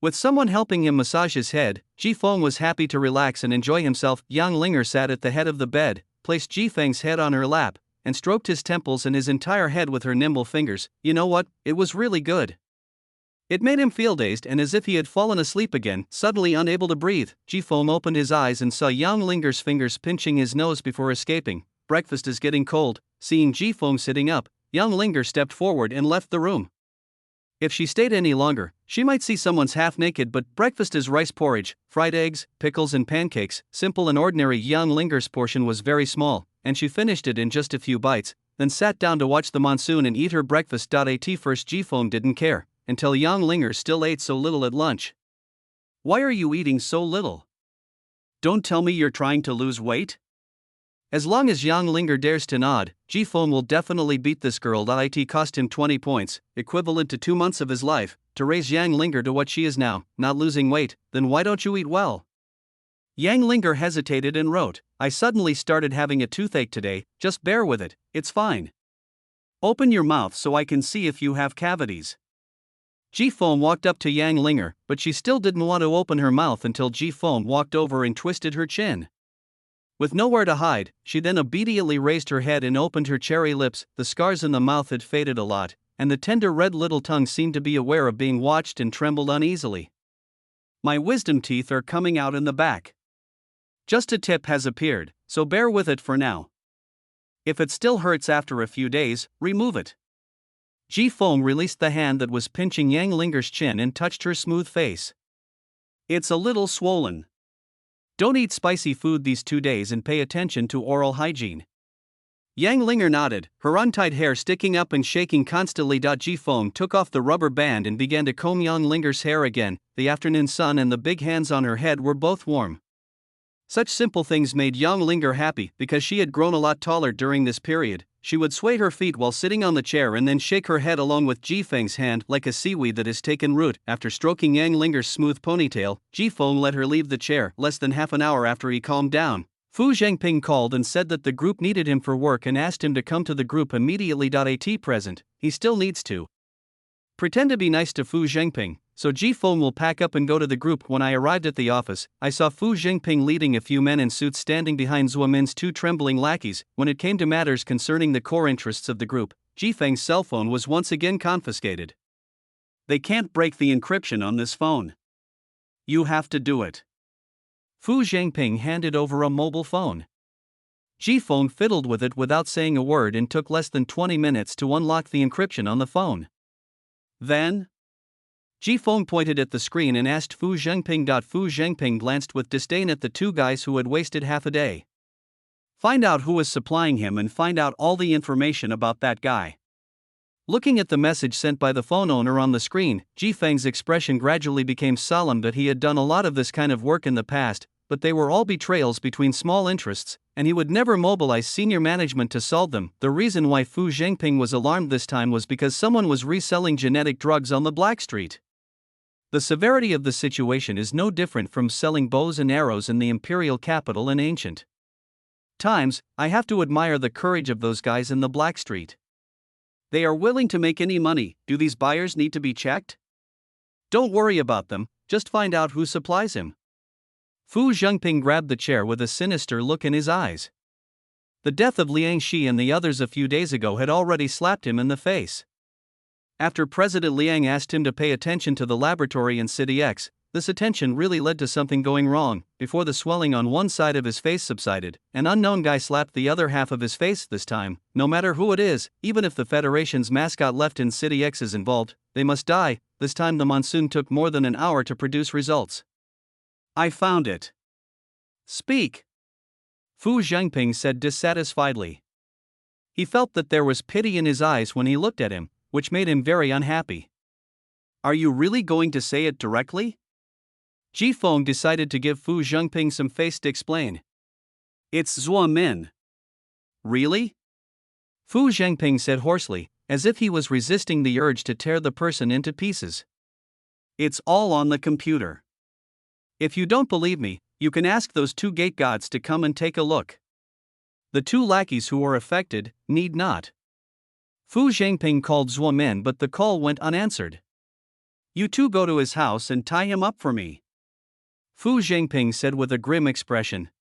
With someone helping him massage his head, Jifeng was happy to relax and enjoy himself. Yang Linger sat at the head of the bed, placed Jifeng's head on her lap, and stroked his temples and his entire head with her nimble fingers. You know what, it was really good. It made him feel dazed and as if he had fallen asleep again, suddenly unable to breathe. Jifeng opened his eyes and saw Yang Linger's fingers pinching his nose before escaping. Breakfast is getting cold. Seeing Jifeng sitting up, Yang Linger stepped forward and left the room. If she stayed any longer, she might see someone's half naked, but breakfast is rice porridge, fried eggs, pickles and pancakes, simple and ordinary. Yang Linger's portion was very small, and she finished it in just a few bites, then sat down to watch the monsoon and eat her breakfast. At first Jifeng didn't care, until Yang Linger still ate so little at lunch. Why are you eating so little? Don't tell me you're trying to lose weight? As long as Yang Linger dares to nod, Jifeng will definitely beat this girl. It cost him 20 points, equivalent to 2 months of his life, to raise Yang Linger to what she is now, not losing weight. Then why don't you eat well? Yang Linger hesitated and wrote, I suddenly started having a toothache today, just bear with it, it's fine. Open your mouth so I can see if you have cavities. Jifeng walked up to Yang Linger, but she still didn't want to open her mouth until Jifeng walked over and twisted her chin. With nowhere to hide, she then obediently raised her head and opened her cherry lips. The scars in the mouth had faded a lot, and the tender red little tongue seemed to be aware of being watched and trembled uneasily. My wisdom teeth are coming out in the back. Just a tip has appeared, so bear with it for now. If it still hurts after a few days, remove it. Jifeng released the hand that was pinching Yang Linger's chin and touched her smooth face. It's a little swollen. Don't eat spicy food these 2 days and pay attention to oral hygiene. Yang Linger nodded, her untied hair sticking up and shaking constantly. Jifeng took off the rubber band and began to comb Yang Linger's hair again. The afternoon sun and the big hands on her head were both warm. Such simple things made Yang Linger happy because she had grown a lot taller during this period. She would sway her feet while sitting on the chair and then shake her head along with Jifeng's hand like a seaweed that has taken root. After stroking Yang Linger's smooth ponytail, Jifeng let her leave the chair. Less than half an hour after he calmed down, Fu Zhengping called and said that the group needed him for work and asked him to come to the group immediately. At present, he still needs to pretend to be nice to Fu Zhengping, so Jifeng will pack up and go to the group. When I arrived at the office, I saw Fu Zhengping leading a few men in suits standing behind Zhuo Min's 2 trembling lackeys. When it came to matters concerning the core interests of the group, Jifeng's cell phone was once again confiscated. They can't break the encryption on this phone. You have to do it. Fu Zhengping handed over a mobile phone. Jifeng fiddled with it without saying a word and took less than 20 minutes to unlock the encryption on the phone. Then, Jifeng pointed at the screen and asked Fu Zhengping. Fu Zhengping glanced with disdain at the 2 guys who had wasted half a day. Find out who was supplying him and find out all the information about that guy. Looking at the message sent by the phone owner on the screen, Jifeng's expression gradually became solemn. That he had done a lot of this kind of work in the past, but they were all betrayals between small interests, and he would never mobilize senior management to solve them. The reason why Fu Zhengping was alarmed this time was because someone was reselling genetic drugs on the black street. The severity of the situation is no different from selling bows and arrows in the imperial capital in ancient times. I have to admire the courage of those guys in the black street. They are willing to make any money. Do these buyers need to be checked? Don't worry about them, just find out who supplies him. Fu Zhengping grabbed the chair with a sinister look in his eyes. The death of Liang Shi and the others a few days ago had already slapped him in the face. After President Liang asked him to pay attention to the laboratory in City X, this attention really led to something going wrong. Before the swelling on one side of his face subsided, an unknown guy slapped the other half of his face. This time, no matter who it is, even if the Federation's mascot left in City X is involved, they must die. This time the monsoon took more than an hour to produce results. I found it. Speak. Fu Zhengping said dissatisfiedly. He felt that there was pity in his eyes when he looked at him, which made him very unhappy. Are you really going to say it directly? Jifeng decided to give Fu Zhengping some face to explain. It's Zhuo Min. Really? Fu Zhengping said hoarsely, as if he was resisting the urge to tear the person into pieces. It's all on the computer. If you don't believe me, you can ask those 2 gate gods to come and take a look. The 2 lackeys who were affected need not. Fu Zhengping called Zhuo Min, but the call went unanswered. You 2 go to his house and tie him up for me. Fu Zhengping said with a grim expression.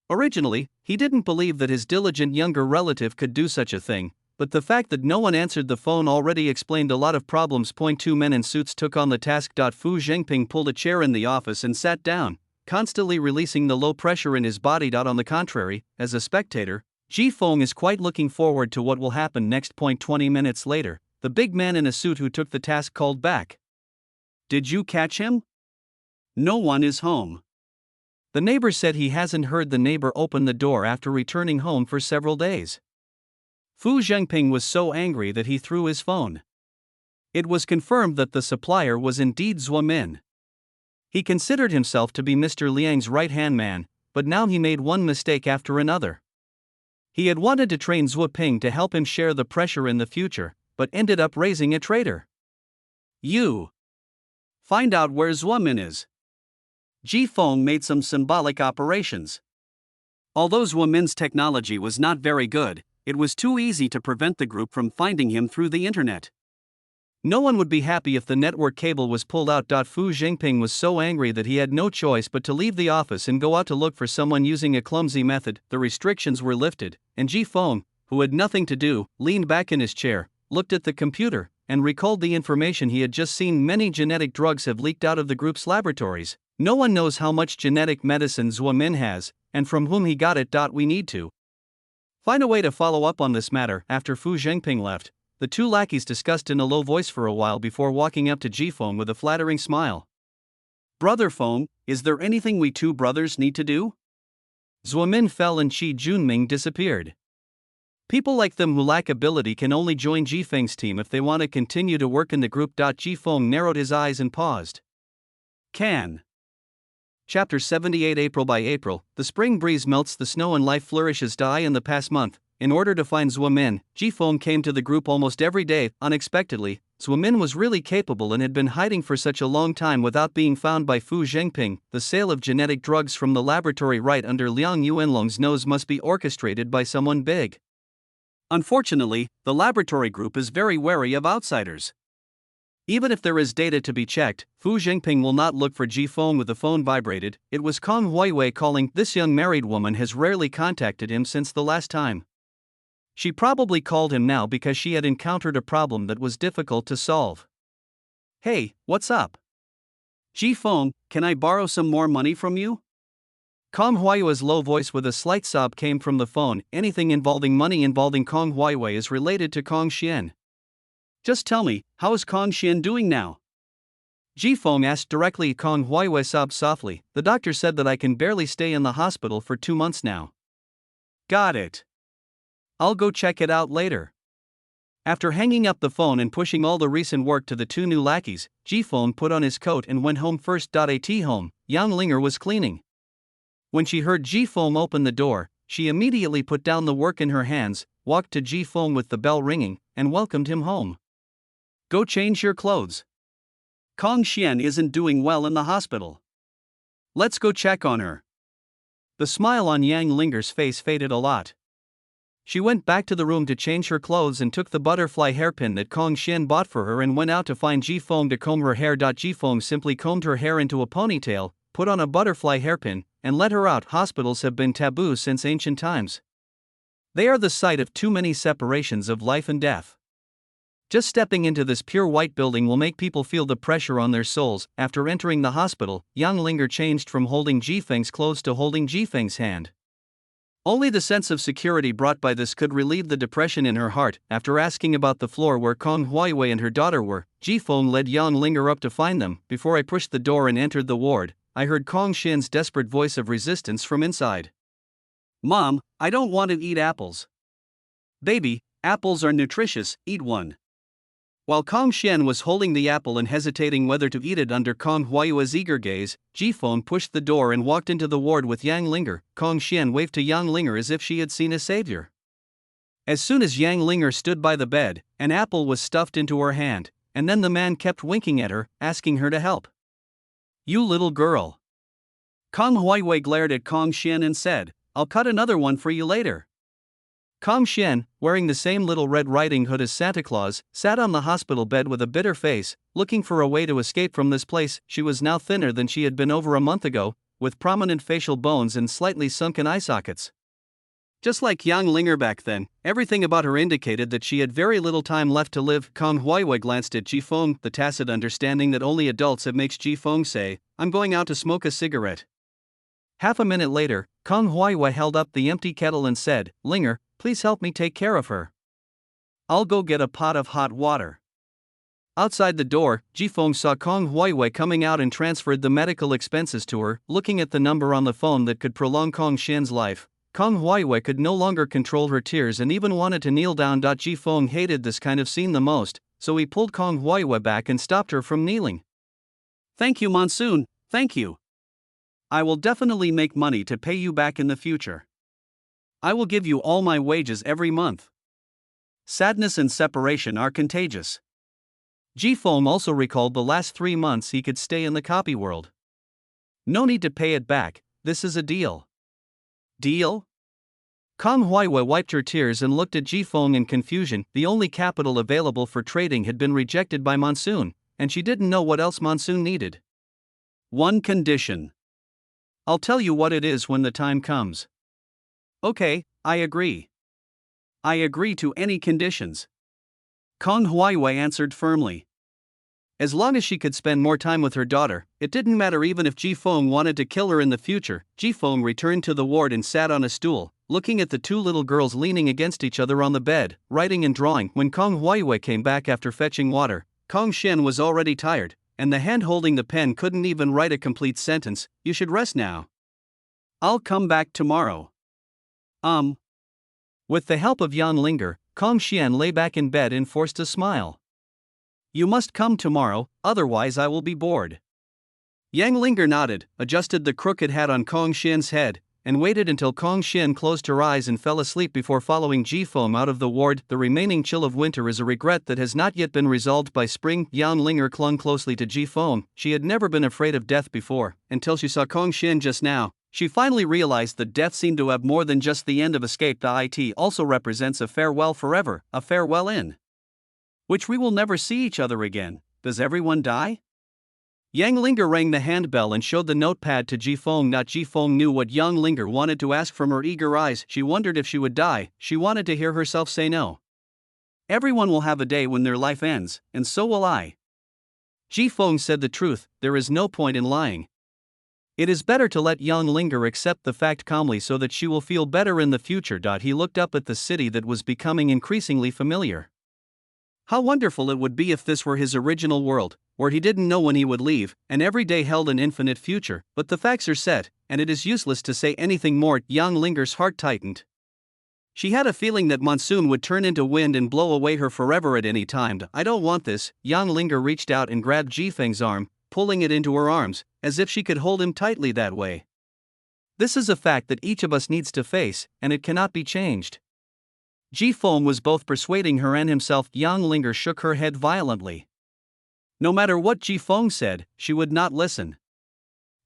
Originally, he didn't believe that his diligent younger relative could do such a thing, but the fact that no one answered the phone already explained a lot of problems. Two men in suits took on the task. Fu Zhengping pulled a chair in the office and sat down, constantly releasing the low pressure in his body. On the contrary, as a spectator, Ji Feng is quite looking forward to what will happen next. 20 minutes later, the big man in a suit who took the task called back. Did you catch him? No one is home. The neighbor said he hasn't heard the neighbor open the door after returning home for several days. Fu Zhengping was so angry that he threw his phone. It was confirmed that the supplier was indeed Zhuo Min. He considered himself to be Mr. Liang's right-hand man, but now he made one mistake after another. He had wanted to train Zhuo Ping to help him share the pressure in the future, but ended up raising a traitor. You find out where Zhuo Min is. Ji Feng made some symbolic operations. Although Zhuo Min's technology was not very good, it was too easy to prevent the group from finding him through the internet. No one would be happy if the network cable was pulled out. Fu Zhengping was so angry that he had no choice but to leave the office and go out to look for someone using a clumsy method. The restrictions were lifted, and Ji Feng, who had nothing to do, leaned back in his chair, looked at the computer, and recalled the information he had just seen. Many genetic drugs have leaked out of the group's laboratories. No one knows how much genetic medicine Zhuo Min has, and from whom he got it. We need to find a way to follow up on this matter. After Fu Zhengping left, the two lackeys discussed in a low voice for a while before walking up to Ji Feng with a flattering smile. Brother Feng, is there anything we two brothers need to do? Zhuo Min fell and Qi Junming disappeared. People like them who lack ability can only join Ji Feng's team if they want to continue to work in the group. Ji Feng narrowed his eyes and paused. Can. Chapter 78. April by April, the spring breeze melts the snow and life flourishes. In the past month, in order to find Zhuo Min, Ji Feng came to the group almost every day. Unexpectedly, Zhuo Min was really capable and had been hiding for such a long time without being found by Fu Zhengping. The sale of genetic drugs from the laboratory right under Liang Yuanlong's nose must be orchestrated by someone big. Unfortunately, the laboratory group is very wary of outsiders. Even if there is data to be checked, Fu Zhengping will not look for Ji Feng. With the phone vibrated, it was Kong Huiwei calling. This young married woman has rarely contacted him since the last time. She probably called him now because she had encountered a problem that was difficult to solve. Hey, what's up? Ji Feng, can I borrow some more money from you? Kong Huiwei's low voice with a slight sob came from the phone. Anything involving money involving Kong Huiwei is related to Kong Xian. Just tell me, how is Kong Xian doing now? Ji Feng asked directly. Kong Huiwei sobbed softly. The doctor said that I can barely stay in the hospital for 2 months now. Got it. I'll go check it out later. After hanging up the phone and pushing all the recent work to the two new lackeys, Ji Feng put on his coat and went home first. At home, Yang Linger was cleaning. When she heard Ji Feng open the door, she immediately put down the work in her hands, walked to Ji Feng with the bell ringing, and welcomed him home. Go change your clothes. Kong Xian isn't doing well in the hospital. Let's go check on her. The smile on Yang Linger's face faded a lot. She went back to the room to change her clothes and took the butterfly hairpin that Kong Xian bought for her and went out to find Ji Feng to comb her hair. Ji Feng simply combed her hair into a ponytail, put on a butterfly hairpin, and let her out. Hospitals have been taboo since ancient times. They are the site of too many separations of life and death. Just stepping into this pure white building will make people feel the pressure on their souls. After entering the hospital, Yang Linger changed from holding Ji Feng's clothes to holding Ji Feng's hand. Only the sense of security brought by this could relieve the depression in her heart. After asking about the floor where Kong Huiwei and her daughter were, Ji Feng led Yang Linger up to find them. Before I pushed the door and entered the ward, I heard Kong Xian's desperate voice of resistance from inside. Mom, I don't want to eat apples. Baby, apples are nutritious, eat one. While Kong Xian was holding the apple and hesitating whether to eat it under Kong Huiwei's eager gaze, Ji Feng pushed the door and walked into the ward with Yang Linger. Kong Xian waved to Yang Linger as if she had seen a savior. As soon as Yang Linger stood by the bed, an apple was stuffed into her hand, and then the man kept winking at her, asking her to help. You little girl. Kong Huiwei glared at Kong Xian and said, I'll cut another one for you later. Kong Xian, wearing the same little Red Riding Hood as Santa Claus, sat on the hospital bed with a bitter face, looking for a way to escape from this place. She was now thinner than she had been over a month ago, with prominent facial bones and slightly sunken eye sockets. Just like Yang Linger back then, everything about her indicated that she had very little time left to live. Kong Huiwei glanced at Ji Feng, the tacit understanding that only adults have makes Ji Feng say, "I'm going out to smoke a cigarette." Half a minute later, Kong Huiwei held up the empty kettle and said, "Linger, please help me take care of her. I'll go get a pot of hot water." Outside the door, Ji Feng saw Kong Huiwei coming out and transferred the medical expenses to her. Looking at the number on the phone that could prolong Kong Xian's life, Kong Huiwei could no longer control her tears and even wanted to kneel down. Ji Feng hated this kind of scene the most, so he pulled Kong Huiwei back and stopped her from kneeling. "Thank you, Monsoon, thank you. I will definitely make money to pay you back in the future. I will give you all my wages every month." Sadness and separation are contagious. Ji Feng also recalled the last 3 months he could stay in the copy world. "No need to pay it back, this is a deal." "Deal?" Kong Huiwei wiped her tears and looked at Ji Feng in confusion. The only capital available for trading had been rejected by Monsoon, and she didn't know what else Monsoon needed. "One condition. I'll tell you what it is when the time comes." "Okay, I agree. I agree to any conditions." Kong Huiwei answered firmly. As long as she could spend more time with her daughter, it didn't matter even if Ji Feng wanted to kill her in the future. Ji Feng returned to the ward and sat on a stool, looking at the two little girls leaning against each other on the bed, writing and drawing. When Kong Huiwei came back after fetching water, Kong Xian was already tired, and the hand holding the pen couldn't even write a complete sentence. "You should rest now. I'll come back tomorrow." With the help of Yan Linger, Kong Xian lay back in bed and forced a smile. "You must come tomorrow, otherwise I will be bored." Yang Linger nodded, adjusted the crooked hat on Kong Xian's head, and waited until Kong Xian closed her eyes and fell asleep before following Ji Feng out of the ward. The remaining chill of winter is a regret that has not yet been resolved by spring. Yan Linger clung closely to Ji Feng. She had never been afraid of death before, until she saw Kong Xian just now. She finally realized that death seemed to have more than just the end of escape. It also represents a farewell forever, a farewell in which we will never see each other again. Does everyone die? Yang Linger rang the handbell and showed the notepad to Ji Feng. Ji Feng knew what Yang Linger wanted to ask from her eager eyes. She wondered if she would die. She wanted to hear herself say no. "Everyone will have a day when their life ends, and so will I." Ji Feng said the truth, there is no point in lying. It is better to let Yang Linger accept the fact calmly so that she will feel better in the future. He looked up at the city that was becoming increasingly familiar. How wonderful it would be if this were his original world, where he didn't know when he would leave, and every day held an infinite future. But the facts are set, and it is useless to say anything more. Yang Linger's heart tightened. She had a feeling that Monsoon would turn into wind and blow away her forever at any time. "I don't want this." Yang Linger reached out and grabbed Ji Feng's arm, pulling it into her arms, as if she could hold him tightly that way. "This is a fact that each of us needs to face, and it cannot be changed." Ji Feng was both persuading her and himself. Yang Linger shook her head violently. No matter what Ji Feng said, she would not listen.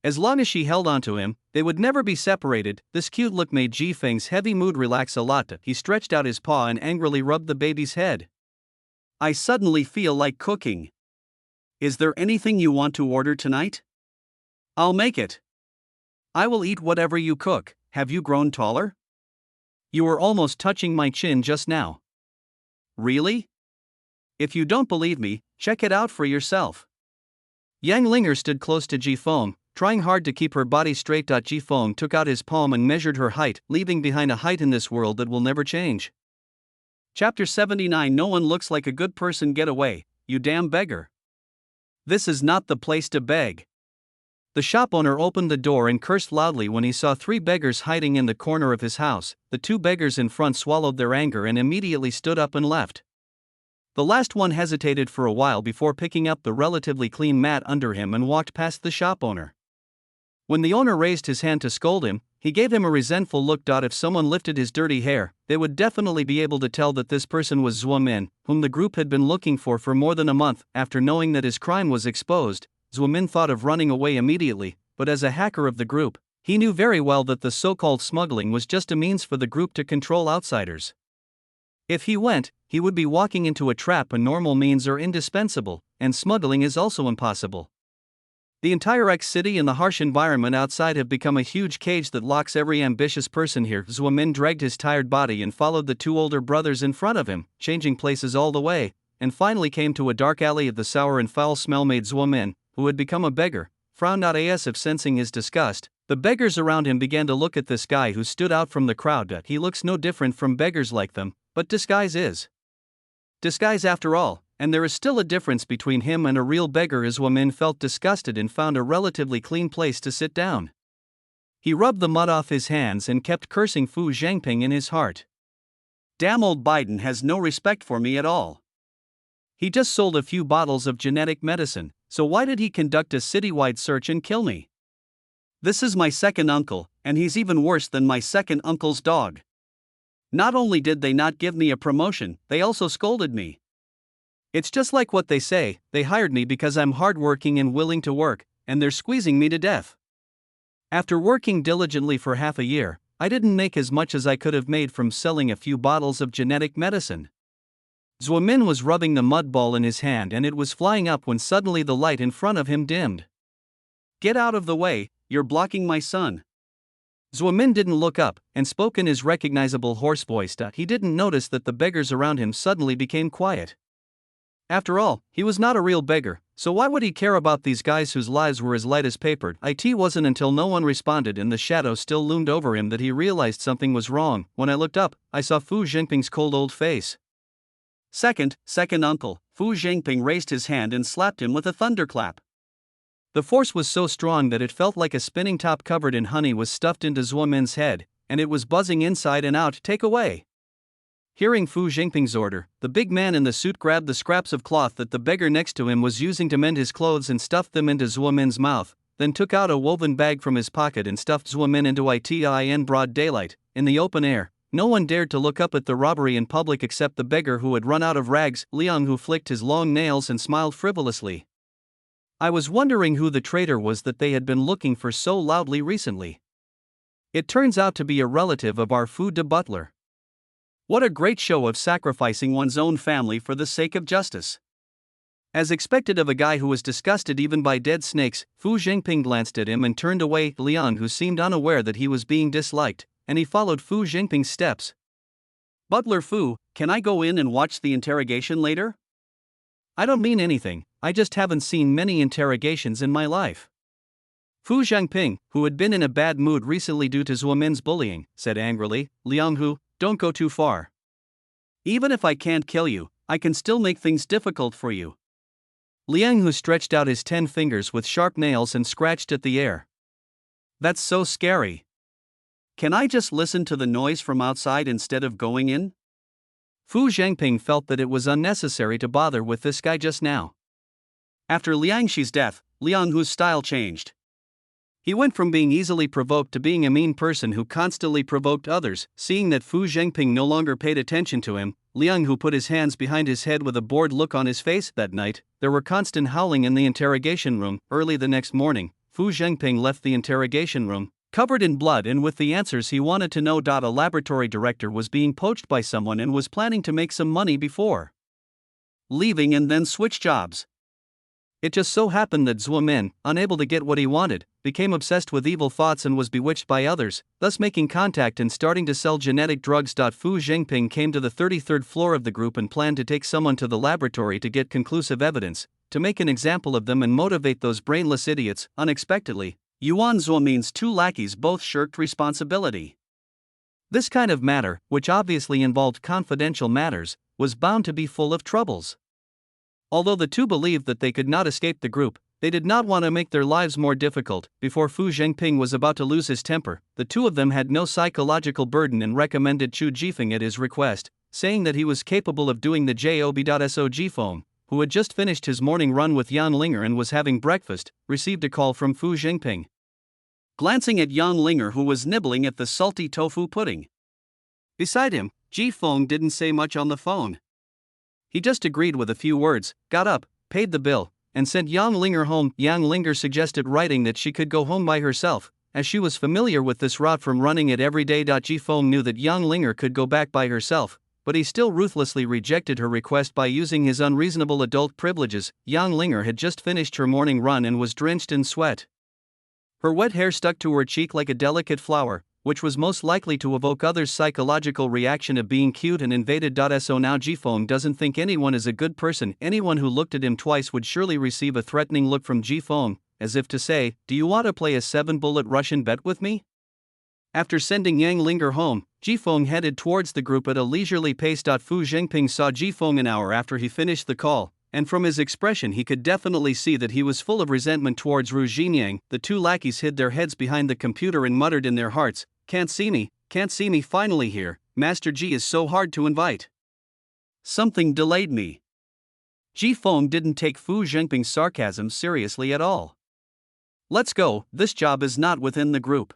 As long as she held on to him, they would never be separated. This cute look made Ji Feng's heavy mood relax a lot. He stretched out his paw and angrily rubbed the baby's head. "I suddenly feel like cooking. Is there anything you want to order tonight? I'll make it. I will eat whatever you cook." "Have you grown taller? You were almost touching my chin just now." "Really? If you don't believe me, check it out for yourself." Yang Linger stood close to Ji Feng, trying hard to keep her body straight. Ji Feng took out his palm and measured her height, leaving behind a height in this world that will never change. Chapter 79. No one looks like a good person. Get away, you damn beggar. This is not the place to beg. The shop owner opened the door and cursed loudly when he saw 3 beggars hiding in the corner of his house. The 2 beggars in front swallowed their anger and immediately stood up and left. The last one hesitated for a while before picking up the relatively clean mat under him and walked past the shop owner. When the owner raised his hand to scold him, he gave him a resentful look. If someone lifted his dirty hair, they would definitely be able to tell that this person was Zhuo Min, whom the group had been looking for more than a month. After knowing that his crime was exposed, Zhuo Min thought of running away immediately, but as a hacker of the group, he knew very well that the so-called smuggling was just a means for the group to control outsiders. If he went, he would be walking into a trap, and normal means are indispensable, and smuggling is also impossible. The entire X city and the harsh environment outside have become a huge cage that locks every ambitious person here. Zhuo Min dragged his tired body and followed the two older brothers in front of him, changing places all the way, and finally came to a dark alley of the sour and foul smell made Zhuo Min, who had become a beggar, frowned out as if sensing his disgust. The beggars around him began to look at this guy who stood out from the crowd. He looks no different from beggars like them, but disguise is disguise after all, and there is still a difference between him and a real beggar. As Zhuo Min felt disgusted and found a relatively clean place to sit down. He rubbed the mud off his hands and kept cursing Fu Zhangping in his heart. Damn old Biden has no respect for me at all. He just sold a few bottles of genetic medicine, so why did he conduct a citywide search and kill me? This is my second uncle, and he's even worse than my second uncle's dog. Not only did they not give me a promotion, they also scolded me. It's just like what they say, they hired me because I'm hardworking and willing to work, and they're squeezing me to death. After working diligently for half a year, I didn't make as much as I could have made from selling a few bottles of genetic medicine. Zhuo Min was rubbing the mud ball in his hand and it was flying up when suddenly the light in front of him dimmed. Get out of the way, you're blocking my son. Zhuo Min didn't look up and spoke in his recognizable hoarse voice. He didn't notice that the beggars around him suddenly became quiet. After all, he was not a real beggar, so why would he care about these guys whose lives were as light as paper? It wasn't until no one responded and the shadow still loomed over him that he realized something was wrong. When I looked up, I saw Fu Zhangping's cold old face. Second uncle, Fu Zhangping raised his hand and slapped him with a thunderclap. The force was so strong that it felt like a spinning top covered in honey was stuffed into Zhuo Min's head, and it was buzzing inside and out. Take away! Hearing Fu Zhangping's order, the big man in the suit grabbed the scraps of cloth that the beggar next to him was using to mend his clothes and stuffed them into Zhuo Min's mouth, then took out a woven bag from his pocket and stuffed Zhuo Min into it in broad daylight, in the open air. No one dared to look up at the robbery in public except the beggar who had run out of rags, Liang, who flicked his long nails and smiled frivolously. I was wondering who the traitor was that they had been looking for so loudly recently. It turns out to be a relative of our Fu de Butler. What a great show of sacrificing one's own family for the sake of justice. As expected of a guy who was disgusted even by dead snakes, Fu Zhangping glanced at him and turned away. Liang, who seemed unaware that he was being disliked, and he followed Fu Zhangping's steps. Butler Fu, can I go in and watch the interrogation later? I don't mean anything, I just haven't seen many interrogations in my life. Fu Zhangping, who had been in a bad mood recently due to Zhuo Min's bullying, said angrily. Liang Hu, don't go too far. Even if I can't kill you, I can still make things difficult for you. Liang Hu stretched out his 10 fingers with sharp nails and scratched at the air. That's so scary. Can I just listen to the noise from outside instead of going in? Fu Zhangping felt that it was unnecessary to bother with this guy just now. After Liang Shi's death, Liang Hu's style changed. He went from being easily provoked to being a mean person who constantly provoked others. Seeing that Fu Zhangping no longer paid attention to him, Liang Hu put his hands behind his head with a bored look on his face. That night, there were constant howling in the interrogation room. Early the next morning, Fu Zhangping left the interrogation room, covered in blood and with the answers he wanted to know. A laboratory director was being poached by someone and was planning to make some money before leaving and then switch jobs. It just so happened that Zhuo Min, unable to get what he wanted, became obsessed with evil thoughts and was bewitched by others, thus making contact and starting to sell genetic drugs. Fu Zhangping came to the 33rd floor of the group and planned to take someone to the laboratory to get conclusive evidence, to make an example of them and motivate those brainless idiots. Unexpectedly, Yuan Zhuo Min's 2 lackeys both shirked responsibility. This kind of matter, which obviously involved confidential matters, was bound to be full of troubles. Although the 2 believed that they could not escape the group, they did not want to make their lives more difficult. Before Fu Zhangping was about to lose his temper, the 2 of them had no psychological burden and recommended Chu Jifeng at his request, saying that he was capable of doing the job. So Jifeng, who had just finished his morning run with Yan Linger and was having breakfast, received a call from Fu Zhangping. Glancing at Yan Linger, who was nibbling at the salty tofu pudding beside him, Jifeng didn't say much on the phone. He just agreed with a few words, got up, paid the bill, and sent Yang Linger home. Yang Linger suggested writing that she could go home by herself, as she was familiar with this route from running it every day. Jifeng knew that Yang Linger could go back by herself, but he still ruthlessly rejected her request by using his unreasonable adult privileges. Yang Linger had just finished her morning run and was drenched in sweat. Her wet hair stuck to her cheek like a delicate flower, which was most likely to evoke others' psychological reaction of being cute and invaded. So now Jifeng doesn't think anyone is a good person. Anyone who looked at him twice would surely receive a threatening look from Jifeng, as if to say, "Do you want to play a 7-bullet Russian bet with me?" After sending Yang Linger home, Jifeng headed towards the group at a leisurely pace. Fu Zhengping saw Jifeng an hour after he finished the call, and from his expression he could definitely see that he was full of resentment towards Ru Jinyang. The two lackeys hid their heads behind the computer and muttered in their hearts, can't see me, finally here, Master Ji is so hard to invite. Something delayed me." Jifeng didn't take Fu Zhengping's sarcasm seriously at all. "Let's go, this job is not within the group."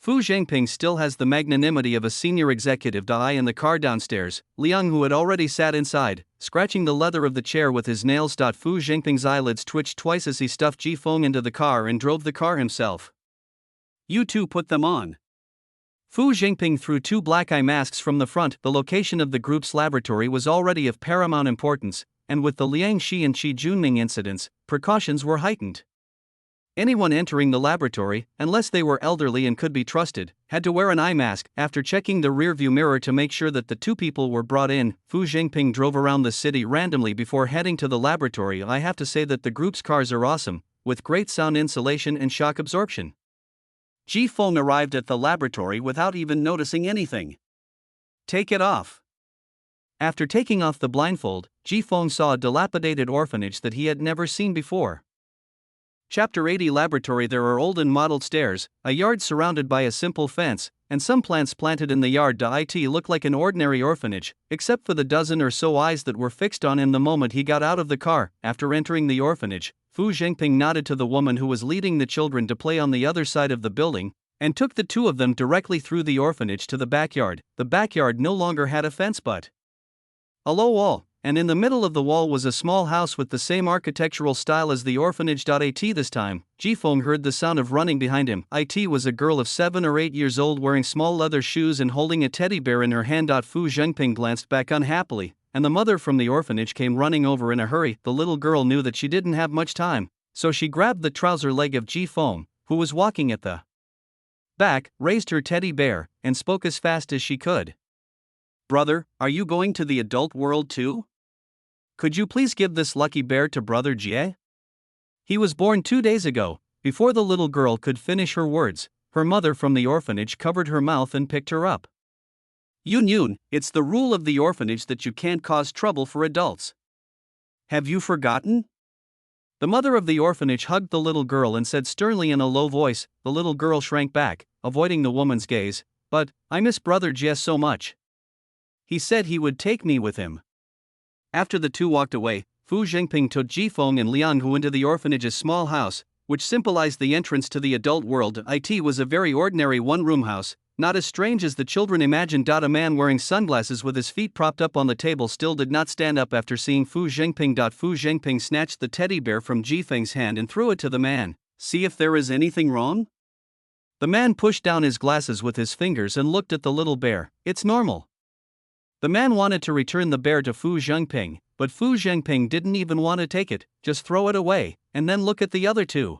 Fu Zhengping still has the magnanimity of a senior executive. In the car downstairs, Liang, who had already sat inside, scratching the leather of the chair with his nails. Fu Zhengping's eyelids twitched twice as he stuffed Jifeng into the car and drove the car himself. "You two put them on." Fu Zhengping threw 2 black eye masks from the front. The location of the group's laboratory was already of paramount importance, and with the Liang Shi and Shi Junming incidents, precautions were heightened. Anyone entering the laboratory, unless they were elderly and could be trusted, had to wear an eye mask. After checking the rearview mirror to make sure that the 2 people were brought in, Fu Zhengping drove around the city randomly before heading to the laboratory. I have to say that the group's cars are awesome, with great sound insulation and shock absorption. Jifeng arrived at the laboratory without even noticing anything. "Take it off." After taking off the blindfold, Jifeng saw a dilapidated orphanage that he had never seen before. Chapter 80 Laboratory. There are old and mottled stairs, a yard surrounded by a simple fence, and some plants planted in the yard. It looked like an ordinary orphanage, except for the dozen or so eyes that were fixed on him the moment he got out of the car. After entering the orphanage, Fu Zhengping nodded to the woman who was leading the children to play on the other side of the building, and took the 2 of them directly through the orphanage to the backyard. The backyard no longer had a fence but a low wall, and in the middle of the wall was a small house with the same architectural style as the orphanage. This time, Jifeng heard the sound of running behind him. It was a girl of 7 or 8 years old wearing small leather shoes and holding a teddy bear in her hand. Fu Zhengping glanced back unhappily, and the mother from the orphanage came running over in a hurry. The little girl knew that she didn't have much time, so she grabbed the trouser leg of Jifeng, who was walking at the back, raised her teddy bear, and spoke as fast as she could. "Brother, are you going to the adult world too? Could you please give this lucky bear to Brother Jie? He was born 2 days ago." Before the little girl could finish her words, her mother from the orphanage covered her mouth and picked her up. "Yun, it's the rule of the orphanage that you can't cause trouble for adults. Have you forgotten?" The mother of the orphanage hugged the little girl and said sternly in a low voice. The little girl shrank back, avoiding the woman's gaze. "But I miss Brother Jie so much. He said he would take me with him." After the 2 walked away, Fu Zhengping took Jifeng and Liang Hu into the orphanage's small house, which symbolized the entrance to the adult world. It was a very ordinary 1-room house, not as strange as the children imagined. A man wearing sunglasses with his feet propped up on the table still did not stand up after seeing Fu Zhengping. Fu Zhengping snatched the teddy bear from Jifeng's hand and threw it to the man. "See if there is anything wrong?" The man pushed down his glasses with his fingers and looked at the little bear. "It's normal." The man wanted to return the bear to Fu Zhengping, but Fu Zhengping didn't even want to take it, just throw it away, and then look at the other 2.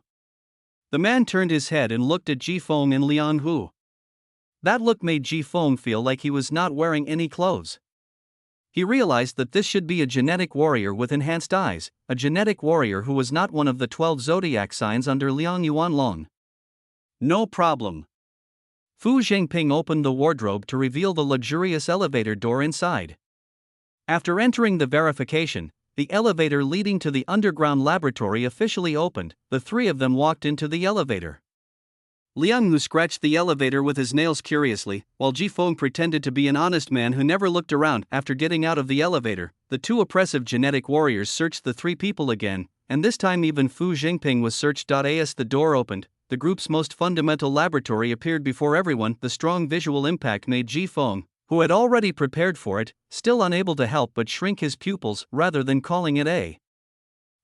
The man turned his head and looked at Jifeng and Liang Hu. That look made Jifeng feel like he was not wearing any clothes. He realized that this should be a genetic warrior with enhanced eyes, a genetic warrior who was not one of the 12 zodiac signs under Liang Yuanlong. "No problem." Fu Zhengping opened the wardrobe to reveal the luxurious elevator door inside. After entering the verification, the elevator leading to the underground laboratory officially opened. The 3 of them walked into the elevator. Liang Hu scratched the elevator with his nails curiously, while Jifeng pretended to be an honest man who never looked around. After getting out of the elevator, the 2 oppressive genetic warriors searched the 3 people again, and this time even Fu Zhengping was searched. As the door opened, the group's most fundamental laboratory appeared before everyone. The strong visual impact made Jifeng, who had already prepared for it, still unable to help but shrink his pupils. Rather than calling it a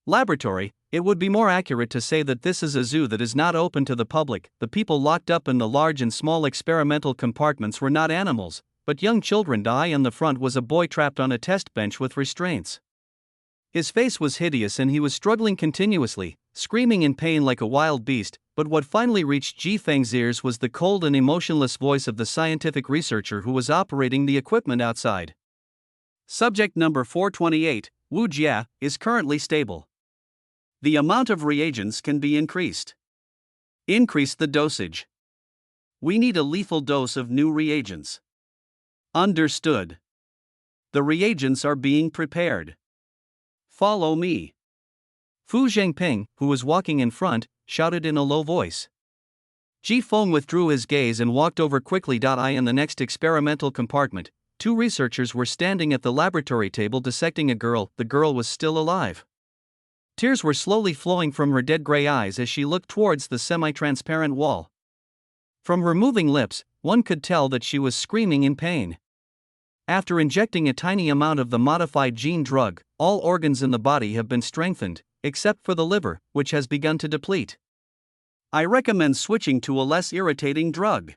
laboratory, it would be more accurate to say that this is a zoo that is not open to the public. The people locked up in the large and small experimental compartments were not animals, but young children die. On the front was a boy trapped on a test bench with restraints. His face was hideous and he was struggling continuously, screaming in pain like a wild beast, but what finally reached Ji Feng's ears was the cold and emotionless voice of the scientific researcher who was operating the equipment outside. Subject number 428, Wu Jia, is currently stable. The amount of reagents can be increased. Increase the dosage. We need a lethal dose of new reagents. Understood. The reagents are being prepared. Follow me. Fu Zhengping, who was walking in front, shouted in a low voice. Ji Feng withdrew his gaze and walked over quickly. In the next experimental compartment, two researchers were standing at the laboratory table dissecting a girl. The girl was still alive. Tears were slowly flowing from her dead gray eyes as she looked towards the semi-transparent wall. From her moving lips, one could tell that she was screaming in pain. After injecting a tiny amount of the modified gene drug, all organs in the body have been strengthened, except for the liver, which has begun to deplete. I recommend switching to a less irritating drug.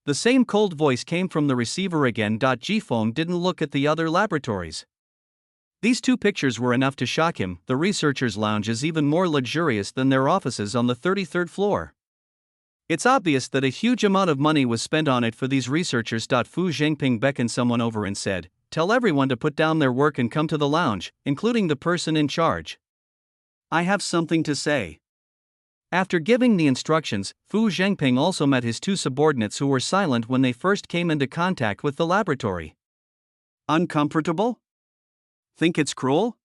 The same cold voice came from the receiver again. Ji Feng didn't look at the other laboratories. These two pictures were enough to shock him. The researchers' lounge is even more luxurious than their offices on the 33rd floor. It's obvious that a huge amount of money was spent on it for these researchers. Fu Zhengping beckoned someone over and said, "Tell everyone to put down their work and come to the lounge, including the person in charge. I have something to say." After giving the instructions, Fu Zhengping also met his two subordinates who were silent when they first came into contact with the laboratory. Uncomfortable? Think it's cruel?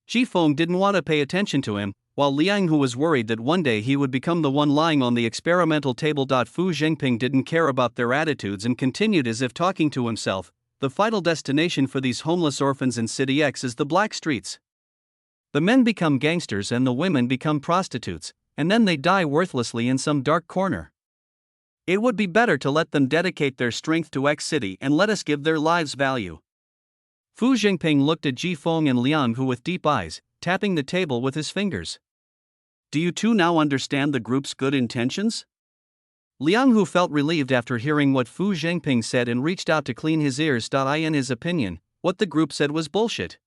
Ji Feng didn't want to pay attention to him, while Liang, who was worried that one day he would become the one lying on the experimental table. Fu Zhengping didn't care about their attitudes and continued as if talking to himself. The final destination for these homeless orphans in City X is the black streets. The men become gangsters and the women become prostitutes, and then they die worthlessly in some dark corner. It would be better to let them dedicate their strength to X City and let us give their lives value. Fu Zhengping looked at Ji Feng and Liang, who with deep eyes, tapping the table with his fingers. Do you two now understand the group's good intentions? Liang, who felt relieved after hearing what Fu Zhengping said and reached out to clean his ears. In his opinion, what the group said was bullshit.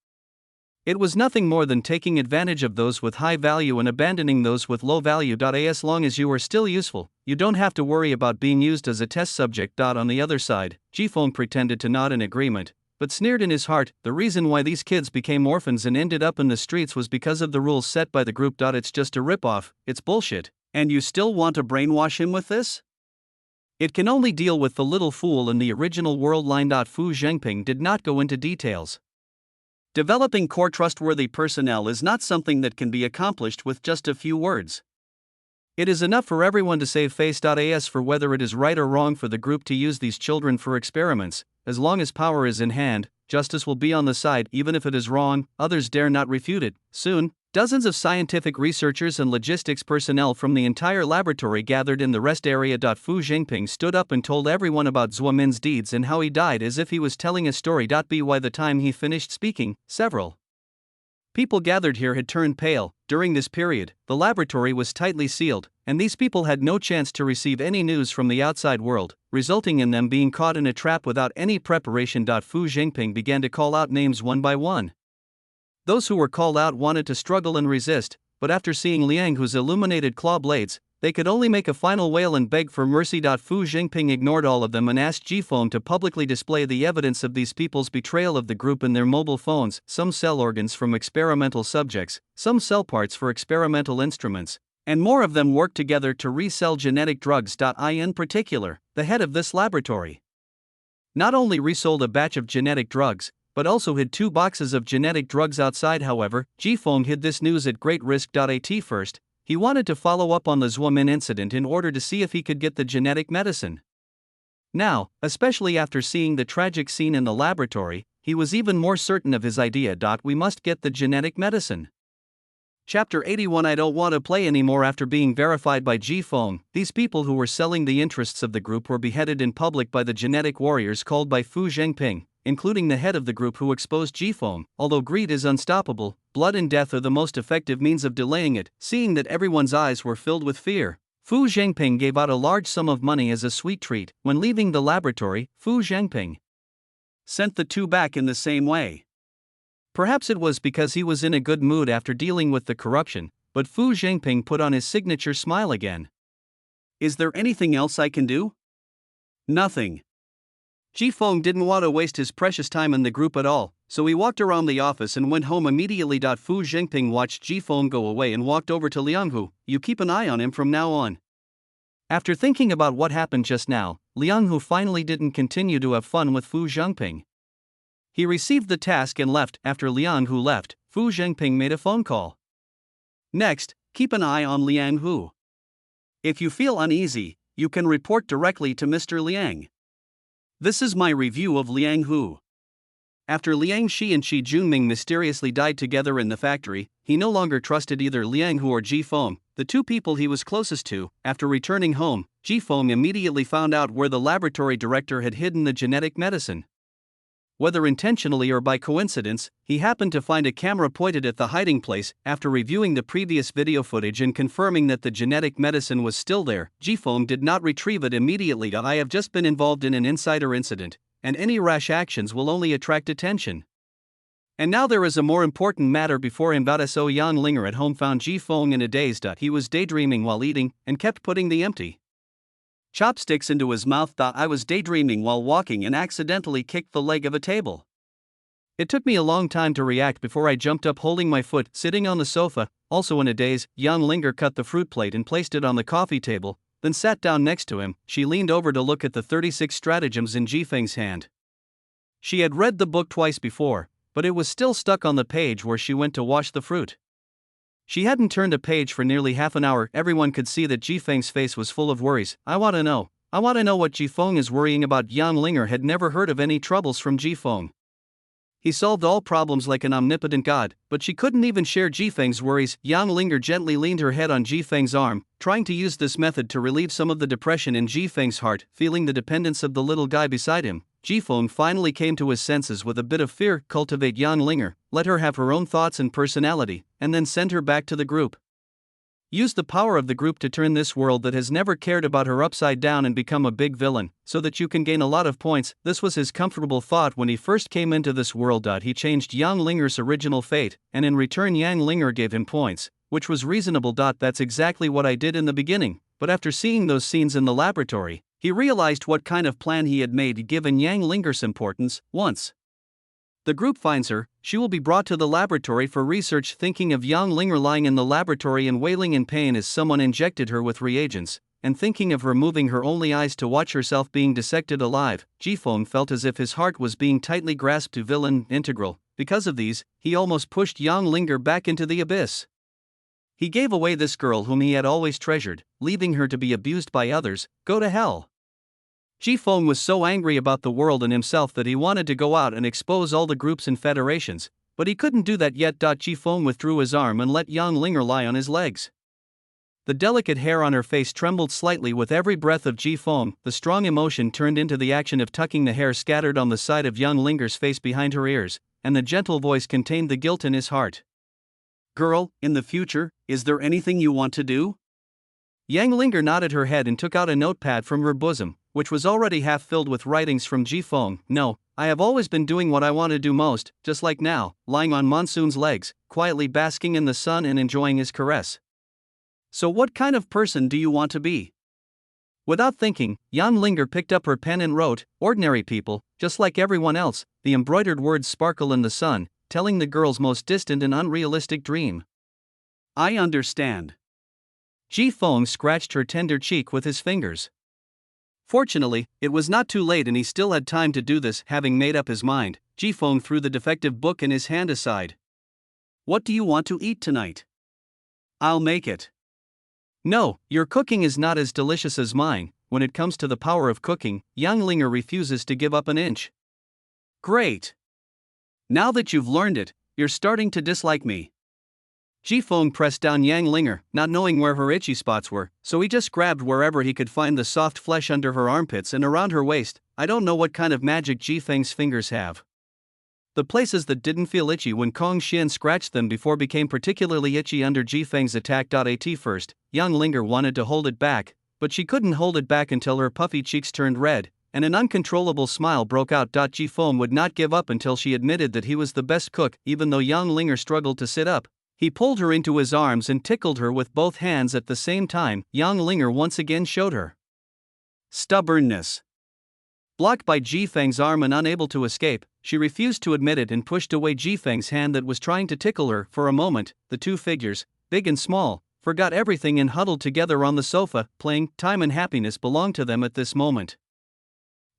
It was nothing more than taking advantage of those with high value and abandoning those with low value. As long as you are still useful, you don't have to worry about being used as a test subject. On the other side, Ji Feng pretended to nod in agreement, but sneered in his heart. The reason why these kids became orphans and ended up in the streets was because of the rules set by the group. It's just a ripoff, it's bullshit, and you still want to brainwash him with this? It can only deal with the little fool in the original world line. Fu Zhengping did not go into details. Developing core trustworthy personnel is not something that can be accomplished with just a few words. It is enough for everyone to save face. As for whether it is right or wrong for the group to use these children for experiments, as long as power is in hand, justice will be on the side. Even if it is wrong, others dare not refute it. Soon, dozens of scientific researchers and logistics personnel from the entire laboratory gathered in the rest area. Fu Zhengping stood up and told everyone about Zhuo Min's deeds and how he died as if he was telling a story. By the time he finished speaking, several people gathered here had turned pale. During this period, the laboratory was tightly sealed, and these people had no chance to receive any news from the outside world, resulting in them being caught in a trap without any preparation. Fu Zhengping began to call out names one by one. Those who were called out wanted to struggle and resist, but after seeing Liang, whose illuminated claw blades, they could only make a final wail and beg for mercy. Fu Zhengping ignored all of them and asked Ji Feng to publicly display the evidence of these people's betrayal of the group in their mobile phones, some cell organs from experimental subjects, some cell parts for experimental instruments, and more of them worked together to resell genetic drugs. In particular, the head of this laboratory not only resold a batch of genetic drugs, but also hid 2 boxes of genetic drugs outside. However, Ji Feng hid this news at great risk. First, he wanted to follow up on the Zhuo Min incident in order to see if he could get the genetic medicine. Now, especially after seeing the tragic scene in the laboratory, he was even more certain of his idea. We must get the genetic medicine. Chapter 81. I don't want to play anymore. After being verified by Ji Feng, these people who were selling the interests of the group were beheaded in public by the genetic warriors called by Fu Zhengping, including the head of the group who exposed Ji Feng. Although greed is unstoppable, blood and death are the most effective means of delaying it. Seeing that everyone's eyes were filled with fear, Fu Zhengping gave out a large sum of money as a sweet treat. When leaving the laboratory, Fu Zhengping sent the two back in the same way. Perhaps it was because he was in a good mood after dealing with the corruption, but Fu Zhengping put on his signature smile again. Is there anything else I can do? Nothing. Jifeng didn't want to waste his precious time in the group at all, so he walked around the office and went home immediately. Fu Zhengping watched Jifeng go away and walked over to Liang Hu. You keep an eye on him from now on. After thinking about what happened just now, Liang Hu finally didn't continue to have fun with Fu Zhengping. He received the task and left. After Liang Hu left, Fu Zhengping made a phone call. Next, keep an eye on Liang Hu. If you feel uneasy, you can report directly to Mr. Liang. This is my review of Liang Hu. After Liang Shi and Shi Junming mysteriously died together in the factory, he no longer trusted either Liang Hu or Jifeng, the two people he was closest to. After returning home, Jifeng immediately found out where the laboratory director had hidden the genetic medicine. Whether intentionally or by coincidence, he happened to find a camera pointed at the hiding place. After reviewing the previous video footage and confirming that the genetic medicine was still there, Jifeng did not retrieve it immediately. I have just been involved in an insider incident, and any rash actions will only attract attention. And now there is a more important matter before him. So Yang Linger at home found Jifeng in a daze. He was daydreaming while eating, and kept putting the empty chopsticks into his mouth. I was daydreaming while walking and accidentally kicked the leg of a table. It took me a long time to react before I jumped up holding my foot, sitting on the sofa. Also in a daze, Yang Linger cut the fruit plate and placed it on the coffee table, then sat down next to him. She leaned over to look at the 36 stratagems in Jifeng's hand. She had read the book twice before, but it was still stuck on the page where she went to wash the fruit. She hadn't turned a page for nearly half an hour. Everyone could see that Jifeng's face was full of worries. I want to know what Jifeng is worrying about. Yang Linger had never heard of any troubles from Jifeng. He solved all problems like an omnipotent god, but she couldn't even share Jifeng's worries. Yang Linger gently leaned her head on Jifeng's arm, trying to use this method to relieve some of the depression in Jifeng's heart. Feeling the dependence of the little guy beside him, Jifeng finally came to his senses. With a bit of fear, cultivate Yang Linger, let her have her own thoughts and personality, and then send her back to the group. Use the power of the group to turn this world that has never cared about her upside down and become a big villain, so that you can gain a lot of points. This was his comfortable thought when he first came into this world. He changed Yang Linger's original fate, and in return Yang Linger gave him points, which was reasonable. That's exactly what I did in the beginning, but after seeing those scenes in the laboratory, he realized what kind of plan he had made given Yang Linger's importance. Once the group finds her, she will be brought to the laboratory for research. Thinking of Yang Linger lying in the laboratory and wailing in pain as someone injected her with reagents, and thinking of removing her only eyes to watch herself being dissected alive, Jifeng felt as if his heart was being tightly grasped to villain integral. Because of these, he almost pushed Yang Linger back into the abyss. He gave away this girl whom he had always treasured, leaving her to be abused by others. Go to hell. Jifeng was so angry about the world and himself that he wanted to go out and expose all the groups and federations, but he couldn't do that yet. Jifeng withdrew his arm and let Yang Linger lie on his legs. The delicate hair on her face trembled slightly with every breath of Jifeng. The strong emotion turned into the action of tucking the hair scattered on the side of Yang Linger's face behind her ears, and the gentle voice contained the guilt in his heart. Girl, in the future, is there anything you want to do? Yang Linger nodded her head and took out a notepad from her bosom, which was already half filled with writings from Jifeng. No, I have always been doing what I want to do most, just like now, lying on Monsoon's legs, quietly basking in the sun and enjoying his caress. So what kind of person do you want to be? Without thinking, Yang Linger picked up her pen and wrote, ordinary people, just like everyone else. The embroidered words sparkle in the sun, telling the girl's most distant and unrealistic dream. I understand. Jifeng scratched her tender cheek with his fingers. Fortunately, it was not too late and he still had time to do this. Having made up his mind, Jifeng threw the defective book in his hand aside. What do you want to eat tonight? I'll make it. No, your cooking is not as delicious as mine. When it comes to the power of cooking, Yang Linger refuses to give up an inch. Great. Now that you've learned it, you're starting to dislike me. Jifeng pressed down Yang Linger, not knowing where her itchy spots were, so he just grabbed wherever he could find the soft flesh under her armpits and around her waist. I don't know what kind of magic Jifeng's fingers have. The places that didn't feel itchy when Kong Xian scratched them before became particularly itchy under Ji Feng's attack. At first, Yang Linger wanted to hold it back, but she couldn't hold it back until her puffy cheeks turned red, and an uncontrollable smile broke out. Ji Feng would not give up until she admitted that he was the best cook. Even though Yang Linger struggled to sit up, he pulled her into his arms and tickled her with both hands at the same time. Yang Linger once again showed her stubbornness. Blocked by Ji Feng's arm and unable to escape, she refused to admit it and pushed away Ji Feng's hand that was trying to tickle her. For a moment, the two figures, big and small, forgot everything and huddled together on the sofa, playing Time and Happiness belonged to them at this moment.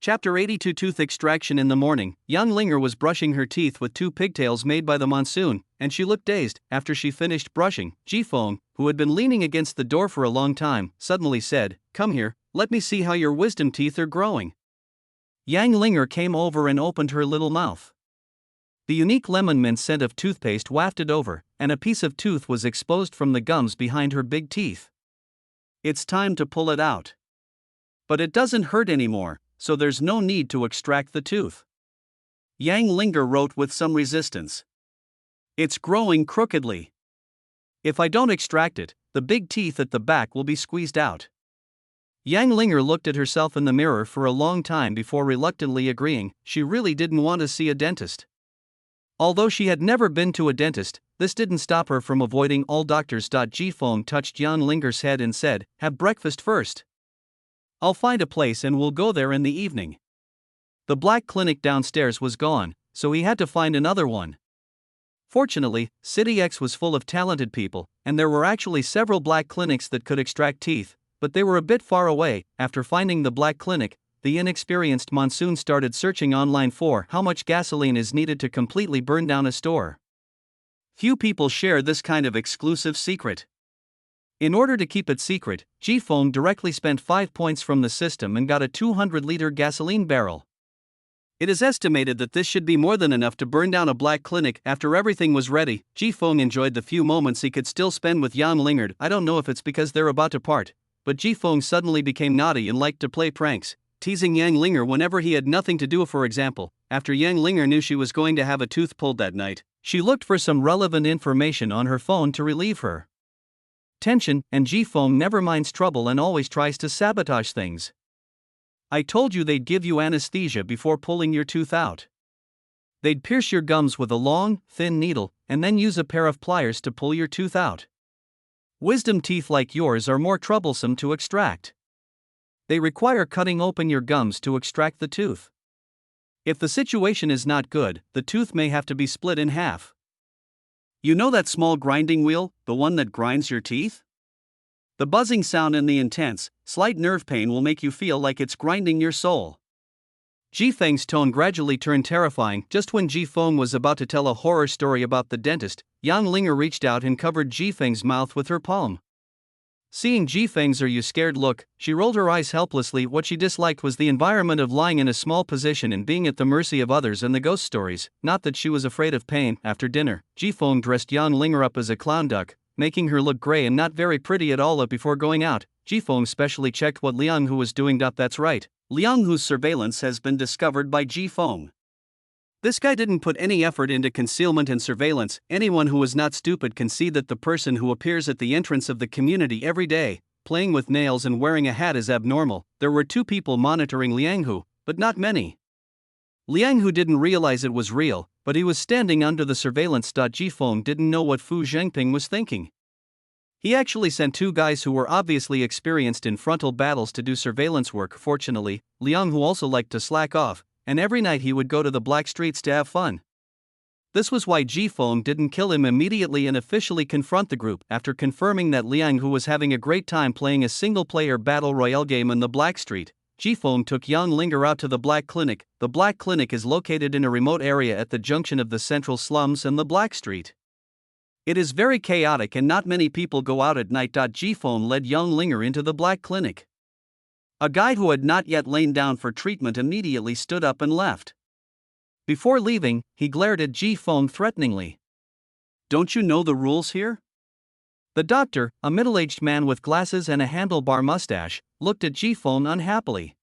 Chapter 82 Tooth Extraction. In the morning, Yang Linger was brushing her teeth with two pigtails made by the monsoon, and she looked dazed. After she finished brushing, Ji Feng, who had been leaning against the door for a long time, suddenly said, "Come here, let me see how your wisdom teeth are growing." Yang Linger came over and opened her little mouth. The unique lemon mint scent of toothpaste wafted over, and a piece of tooth was exposed from the gums behind her big teeth. "It's time to pull it out. But it doesn't hurt anymore, so there's no need to extract the tooth." Yang Linger wrote with some resistance. "It's growing crookedly. If I don't extract it, the big teeth at the back will be squeezed out." Yang Linger looked at herself in the mirror for a long time before reluctantly agreeing. She really didn't want to see a dentist. Although she had never been to a dentist, this didn't stop her from avoiding all doctors. Ji Feng touched Yang Linger's head and said, "Have breakfast first. I'll find a place and we'll go there in the evening." The black clinic downstairs was gone, so he had to find another one. Fortunately, City X was full of talented people, and there were actually several black clinics that could extract teeth, but they were a bit far away. After finding the black clinic, the inexperienced Monsoon started searching online for how much gasoline is needed to completely burn down a store. Few people share this kind of exclusive secret. In order to keep it secret, Ji Feng directly spent 5 points from the system and got a 200-liter gasoline barrel. It is estimated that this should be more than enough to burn down a black clinic. After everything was ready, Ji Feng enjoyed the few moments he could still spend with Yang Linger. I don't know if it's because they're about to part, but Ji Feng suddenly became naughty and liked to play pranks, teasing Yang Linger whenever he had nothing to do. For example, after Yang Linger knew she was going to have a tooth pulled that night, she looked for some relevant information on her phone to relieve her tension, and Ji Feng never minds trouble and always tries to sabotage things. "I told you they'd give you anesthesia before pulling your tooth out. They'd pierce your gums with a long, thin needle, and then use a pair of pliers to pull your tooth out. Wisdom teeth like yours are more troublesome to extract. They require cutting open your gums to extract the tooth. If the situation is not good, the tooth may have to be split in half. You know that small grinding wheel, the one that grinds your teeth? The buzzing sound and the intense, slight nerve pain will make you feel like it's grinding your soul." Ji Feng's tone gradually turned terrifying. Just when Ji Feng was about to tell a horror story about the dentist, Yang Linger reached out and covered Ji Feng's mouth with her palm. Seeing Ji Feng's "Are you scared?" look, she rolled her eyes helplessly. What she disliked was the environment of lying in a small position and being at the mercy of others and the ghost stories, not that she was afraid of pain. After dinner, Ji Feng dressed Yang Linger up as a clown duck, making her look gray and not very pretty at all. Before going out, Ji Feng specially checked what Liang Hu was doing. That's right, Liang Hu's surveillance has been discovered by Ji Feng. This guy didn't put any effort into concealment and surveillance. Anyone who is not stupid can see that the person who appears at the entrance of the community every day, playing with nails and wearing a hat, is abnormal. There were 2 people monitoring Liang Hu, but not many. Liang Hu didn't realize it was real, but he was standing under the surveillance. Ji Feng didn't know what Fu Zhengping was thinking. He actually sent 2 guys who were obviously experienced in frontal battles to do surveillance work. Fortunately, Liang Hu also liked to slack off, and every night he would go to the black streets to have fun. This was why Ji Feng didn't kill him immediately and officially confront the group. After confirming that Liang Hu was having a great time playing a single-player battle royale game in the black street, Ji Feng took Yang Linger out to the black clinic. The black clinic is located in a remote area at the junction of the central slums and the black street. It is very chaotic and not many people go out at night. Ji Feng led Yang Linger into the black clinic. A guy who had not yet lain down for treatment immediately stood up and left. Before leaving, he glared at Ji Feng threateningly. "Don't you know the rules here?" The doctor, a middle-aged man with glasses and a handlebar mustache, looked at Ji Feng unhappily.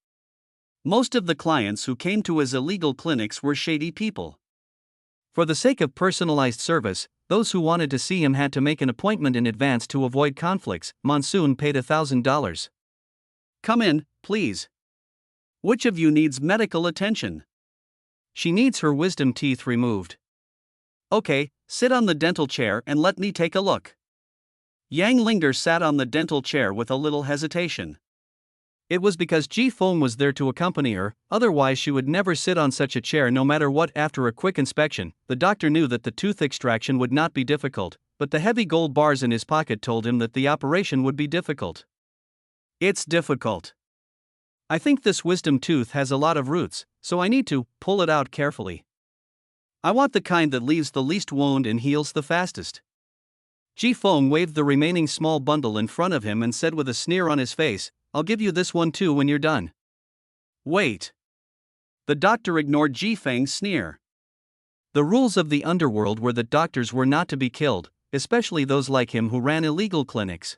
Most of the clients who came to his illegal clinics were shady people. For the sake of personalized service, those who wanted to see him had to make an appointment in advance to avoid conflicts. Monsoon paid $1,000. Come in, please. Which of you needs medical attention? She needs her wisdom teeth removed. Okay, sit on the dental chair and let me take a look. Yang Linger sat on the dental chair with a little hesitation. It was because Ji Feng was there to accompany her, otherwise she would never sit on such a chair no matter what. After a quick inspection, the doctor knew that the tooth extraction would not be difficult, but the heavy gold bars in his pocket told him that the operation would be difficult. It's difficult. I think this wisdom tooth has a lot of roots, so I need to pull it out carefully. I want the kind that leaves the least wound and heals the fastest. Ji Feng waved the remaining small bundle in front of him and said with a sneer on his face, I'll give you this one too when you're done. Wait. The doctor ignored Ji Feng's sneer. The rules of the underworld were that doctors were not to be killed, especially those like him who ran illegal clinics.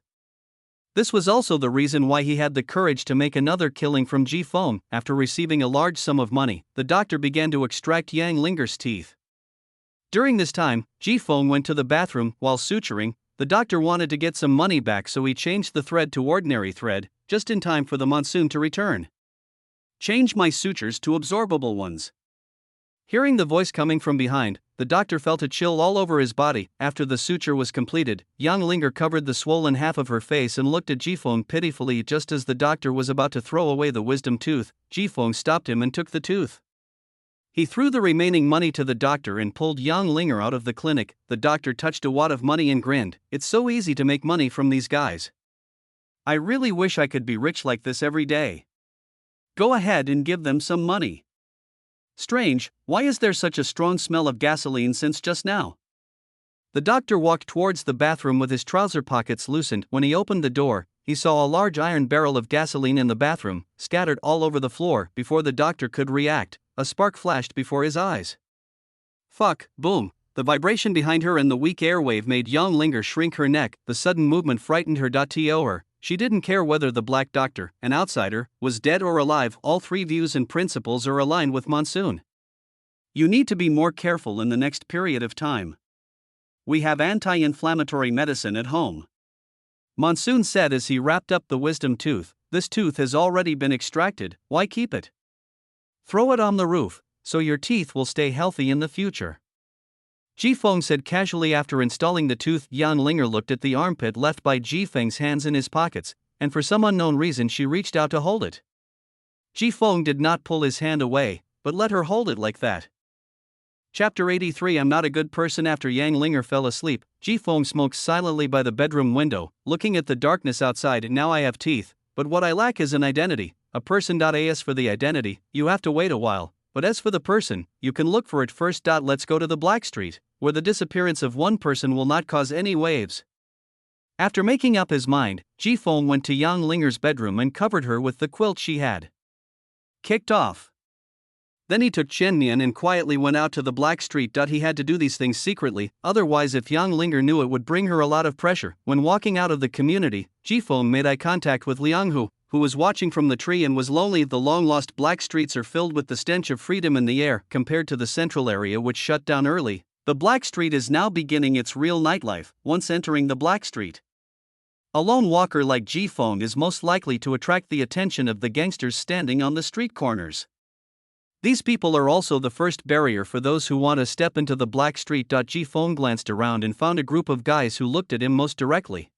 This was also the reason why he had the courage to make another killing from Ji Feng. After receiving a large sum of money, the doctor began to extract Yang Linger's teeth. During this time, Ji Feng went to the bathroom. While suturing, the doctor wanted to get some money back, so he changed the thread to ordinary thread, just in time for the monsoon to return. Change my sutures to absorbable ones. Hearing the voice coming from behind, the doctor felt a chill all over his body. After the suture was completed, Yang Linger covered the swollen half of her face and looked at Ji Feng pitifully. Just as the doctor was about to throw away the wisdom tooth, Ji Feng stopped him and took the tooth. He threw the remaining money to the doctor and pulled Yang Linger out of the clinic. The doctor touched a wad of money and grinned. It's so easy to make money from these guys. I really wish I could be rich like this every day. Go ahead and give them some money. Strange, why is there such a strong smell of gasoline since just now? The doctor walked towards the bathroom with his trouser pockets loosened. When he opened the door, he saw a large iron barrel of gasoline in the bathroom, scattered all over the floor. Before the doctor could react, a spark flashed before his eyes. Fuck, boom. The vibration behind her and the weak airwave made Yang Linger shrink her neck. The sudden movement frightened her. To she didn't care whether the black doctor, an outsider, was dead or alive. All three views and principles are aligned with Monsoon. You need to be more careful in the next period of time. We have anti-inflammatory medicine at home. Monsoon said as he wrapped up the wisdom tooth. This tooth has already been extracted, why keep it? Throw it on the roof, so your teeth will stay healthy in the future. Ji Feng said casually. After installing the tooth, Yang Linger looked at the armpit left by Ji Feng's hands in his pockets, and for some unknown reason she reached out to hold it. Ji Feng did not pull his hand away, but let her hold it like that. Chapter 83. I'm not a good person. After Yang Linger fell asleep, Ji Feng smoked silently by the bedroom window, looking at the darkness outside. Now I have teeth, but what I lack is an identity, a person. As for the identity, you have to wait a while, but as for the person, you can look for it first. Let's go to the Black Street, where the disappearance of one person will not cause any waves. After making up his mind, Ji Feng went to Yang Linger's bedroom and covered her with the quilt she had kicked off. Then he took Chen Nian and quietly went out to the Black Street. He had to do these things secretly, otherwise if Yang Linger knew it would bring her a lot of pressure. When walking out of the community, Ji Feng made eye contact with Liang Hu, who was watching from the tree and was lonely. The long-lost black streets are filled with the stench of freedom in the air. Compared to the central area, which shut down early, the Black Street is now beginning its real nightlife. Once entering the Black Street, a lone walker like Ji Feng is most likely to attract the attention of the gangsters standing on the street corners. These people are also the first barrier for those who want to step into the Black Street. Ji Feng glanced around and found a group of guys who looked at him most directly.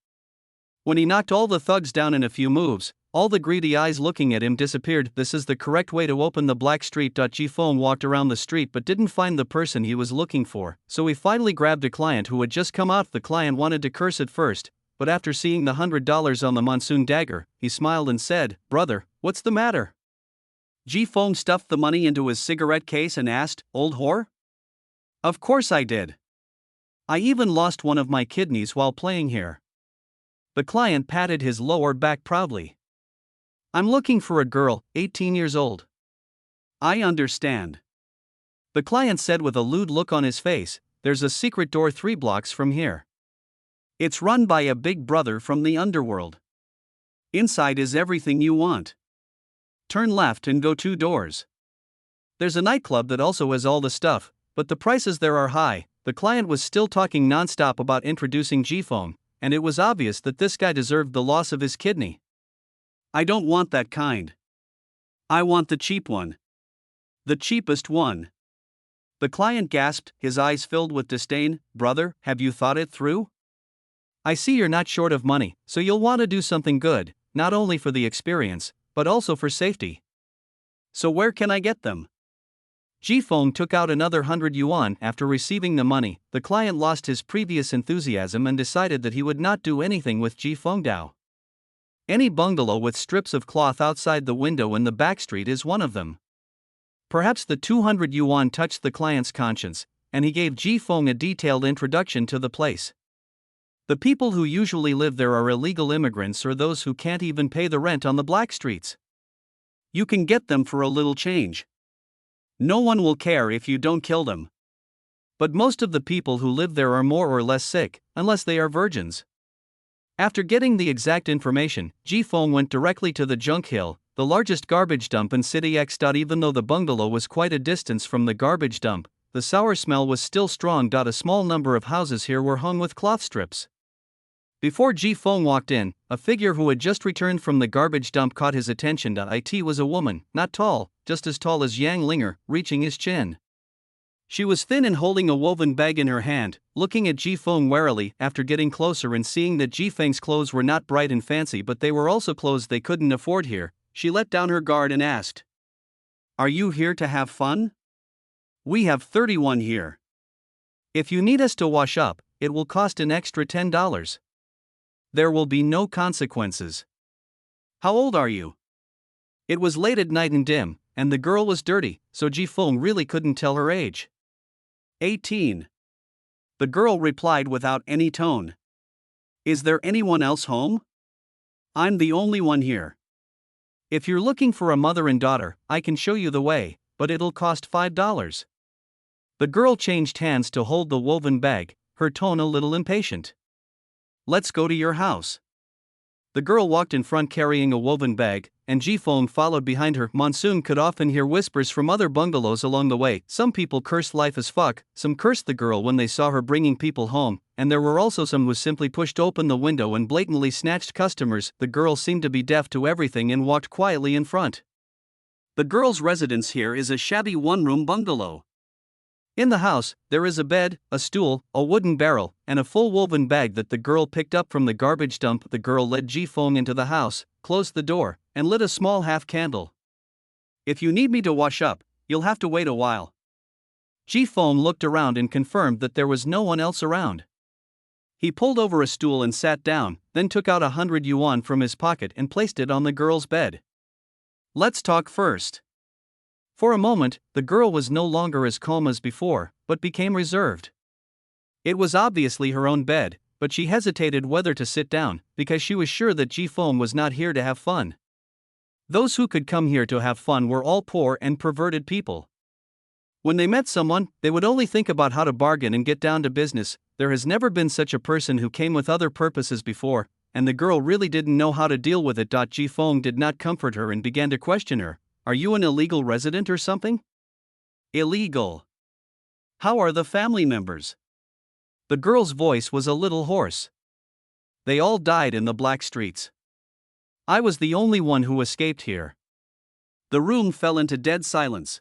When he knocked all the thugs down in a few moves, all the greedy eyes looking at him disappeared. This is the correct way to open the Black Street. Ji Feng walked around the street but didn't find the person he was looking for, so he finally grabbed a client who had just come out. The client wanted to curse at first, but after seeing the $100 on the Monsoon dagger, he smiled and said, "Brother, what's the matter?" Ji Feng stuffed the money into his cigarette case and asked, "Old whore?" "Of course I did. I even lost one of my kidneys while playing here." The client patted his lower back proudly. "I'm looking for a girl, 18 years old." "I understand." The client said with a lewd look on his face, "There's a secret door 3 blocks from here. It's run by a big brother from the underworld. Inside is everything you want. Turn left and go 2 doors. There's a nightclub that also has all the stuff, but the prices there are high. The client was still talking nonstop about introducing G-Phone, and it was obvious that this guy deserved the loss of his kidney. I don't want that kind. I want the cheap one. The cheapest one. The client gasped, his eyes filled with disdain. Brother, have you thought it through? I see you're not short of money, so you'll want to do something good, not only for the experience, but also for safety. So where can I get them? G-Phone took out another 100 yuan. After receiving the money, the client lost his previous enthusiasm and decided that he would not do anything with G-Phone Dao. Any bungalow with strips of cloth outside the window in the back street is one of them. Perhaps the 200 yuan touched the client's conscience, and he gave G-Phone a detailed introduction to the place. The people who usually live there are illegal immigrants or those who can't even pay the rent on the black streets. You can get them for a little change. No one will care if you don't kill them. But most of the people who live there are more or less sick, unless they are virgins. After getting the exact information, G-Phone went directly to the junk hill, the largest garbage dump in City X. Even though the bungalow was quite a distance from the garbage dump, the sour smell was still strong. A small number of houses here were hung with cloth strips. Before G-Phone walked in, a figure who had just returned from the garbage dump caught his attention. It was a woman, not tall, just as tall as Yang Linger, reaching his chin. She was thin and holding a woven bag in her hand, looking at G-Phone warily. After getting closer and seeing that G-Feng's clothes were not bright and fancy but they were also clothes they couldn't afford here, she let down her guard and asked, "Are you here to have fun? We have 31 here. If you need us to wash up, it will cost an extra $10. There will be no consequences. How old are you?" It was late at night and dim, and the girl was dirty, so Ji-Feng really couldn't tell her age. 18. The girl replied without any tone. Is there anyone else home? I'm the only one here. If you're looking for a mother and daughter, I can show you the way, but it'll cost $5. The girl changed hands to hold the woven bag, her tone a little impatient. Let's go to your house. The girl walked in front carrying a woven bag, and Ji-Feng followed behind her. Monsoon could often hear whispers from other bungalows along the way. Some people cursed life as fuck, some cursed the girl when they saw her bringing people home, and there were also some who simply pushed open the window and blatantly snatched customers. The girl seemed to be deaf to everything and walked quietly in front. The girl's residence here is a shabby one-room bungalow. In the house, there is a bed, a stool, a wooden barrel, and a full woven bag that the girl picked up from the garbage dump. The girl led Ji-Feng into the house, closed the door, and lit a small half candle. If you need me to wash up, you'll have to wait a while. Ji-Feng looked around and confirmed that there was no one else around. He pulled over a stool and sat down, then took out 100 yuan from his pocket and placed it on the girl's bed. Let's talk first. For a moment, the girl was no longer as calm as before, but became reserved. It was obviously her own bed, but she hesitated whether to sit down, because she was sure that Ji-Feng was not here to have fun. Those who could come here to have fun were all poor and perverted people. When they met someone, they would only think about how to bargain and get down to business. There has never been such a person who came with other purposes before, and the girl really didn't know how to deal with it. Ji-Feng did not comfort her and began to question her. Are you an illegal resident or something? Illegal. How are the family members? The girl's voice was a little hoarse. They all died in the black streets. I was the only one who escaped here. The room fell into dead silence.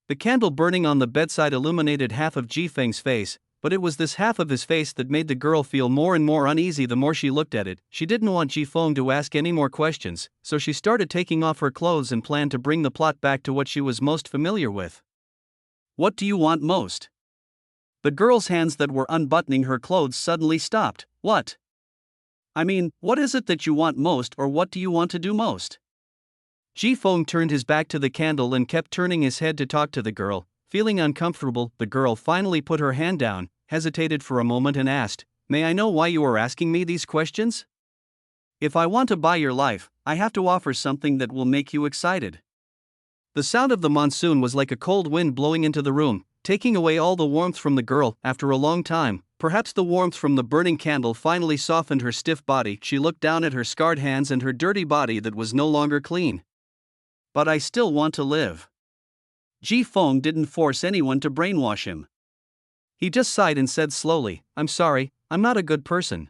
The candle burning on the bedside illuminated half of Ji-Feng's face, but it was this half of his face that made the girl feel more and more uneasy the more she looked at it. She didn't want Ji-Feng to ask any more questions, so she started taking off her clothes and planned to bring the plot back to what she was most familiar with. What do you want most? The girl's hands that were unbuttoning her clothes suddenly stopped. What? I mean, what is it that you want most, or what do you want to do most? Ji-Feng turned his back to the candle and kept turning his head to talk to the girl. Feeling uncomfortable, the girl finally put her hand down, hesitated for a moment and asked, May I know why you are asking me these questions? If I want to buy your life, I have to offer something that will make you excited. The sound of the monsoon was like a cold wind blowing into the room, taking away all the warmth from the girl. After a long time, perhaps the warmth from the burning candle finally softened her stiff body. She looked down at her scarred hands and her dirty body that was no longer clean. But I still want to live. Ji Feng didn't force anyone to brainwash him. He just sighed and said slowly, "I'm sorry, I'm not a good person."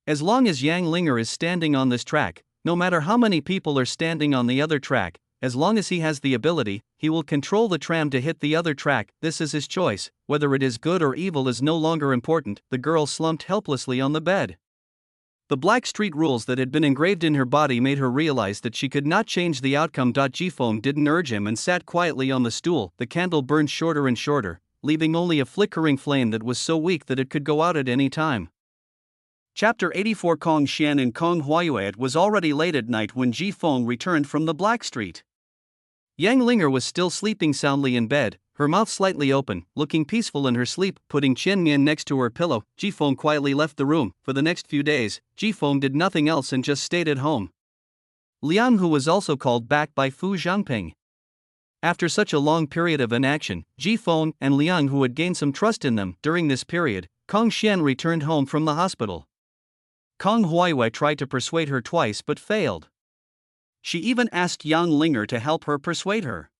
As long as Yang Linger is standing on this track, no matter how many people are standing on the other track, as long as he has the ability, he will control the tram to hit the other track. This is his choice. Whether it is good or evil is no longer important. The girl slumped helplessly on the bed. The black street rules that had been engraved in her body made her realize that she could not change the outcome. Jifeng didn't urge him and sat quietly on the stool. The candle burned shorter and shorter, leaving only a flickering flame that was so weak that it could go out at any time. Chapter 84 Kong Xian and Kong Huayue. It was already late at night when Jifeng returned from the black street. Yang Linger was still sleeping soundly in bed, her mouth slightly open, looking peaceful in her sleep. Putting Chen Mian next to her pillow, Jifeng quietly left the room. For the next few days, Jifeng did nothing else and just stayed at home. Liang Hu was also called back by Fu Zhangping. After such a long period of inaction, Jifeng and Liang Hu had gained some trust in them. During this period, Kong Xian returned home from the hospital. Kong Huayue tried to persuade her twice but failed. She even asked Yang Linger to help her persuade her.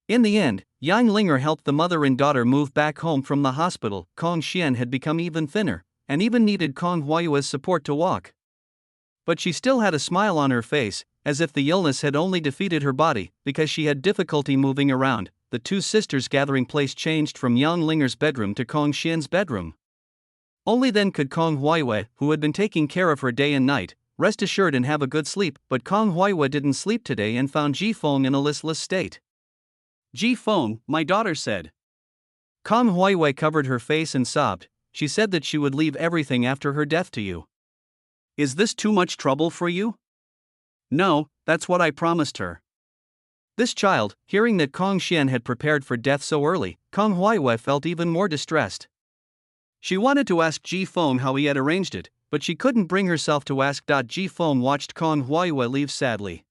In the end, Yang Linger helped the mother and daughter move back home from the hospital. Kong Xian had become even thinner, and even needed Kong Huayue's support to walk. But she still had a smile on her face, as if the illness had only defeated her body, because she had difficulty moving around. The two sisters' gathering place changed from Yang Linger's bedroom to Kong Xian's bedroom. Only then could Kong Huayue, who had been taking care of her day and night, rest assured and have a good sleep. But Kong Huayue didn't sleep today and found Jifeng in a listless state. "Jifeng," my daughter said. Kong Huayue covered her face and sobbed. She said that she would leave everything after her death to you. "Is this too much trouble for you?" "No, that's what I promised her." This child, hearing that Kong Xian had prepared for death so early, Kong Huayue felt even more distressed. She wanted to ask Jifeng how he had arranged it, but she couldn't bring herself to ask. Jifeng watched Kong Huayue leave sadly.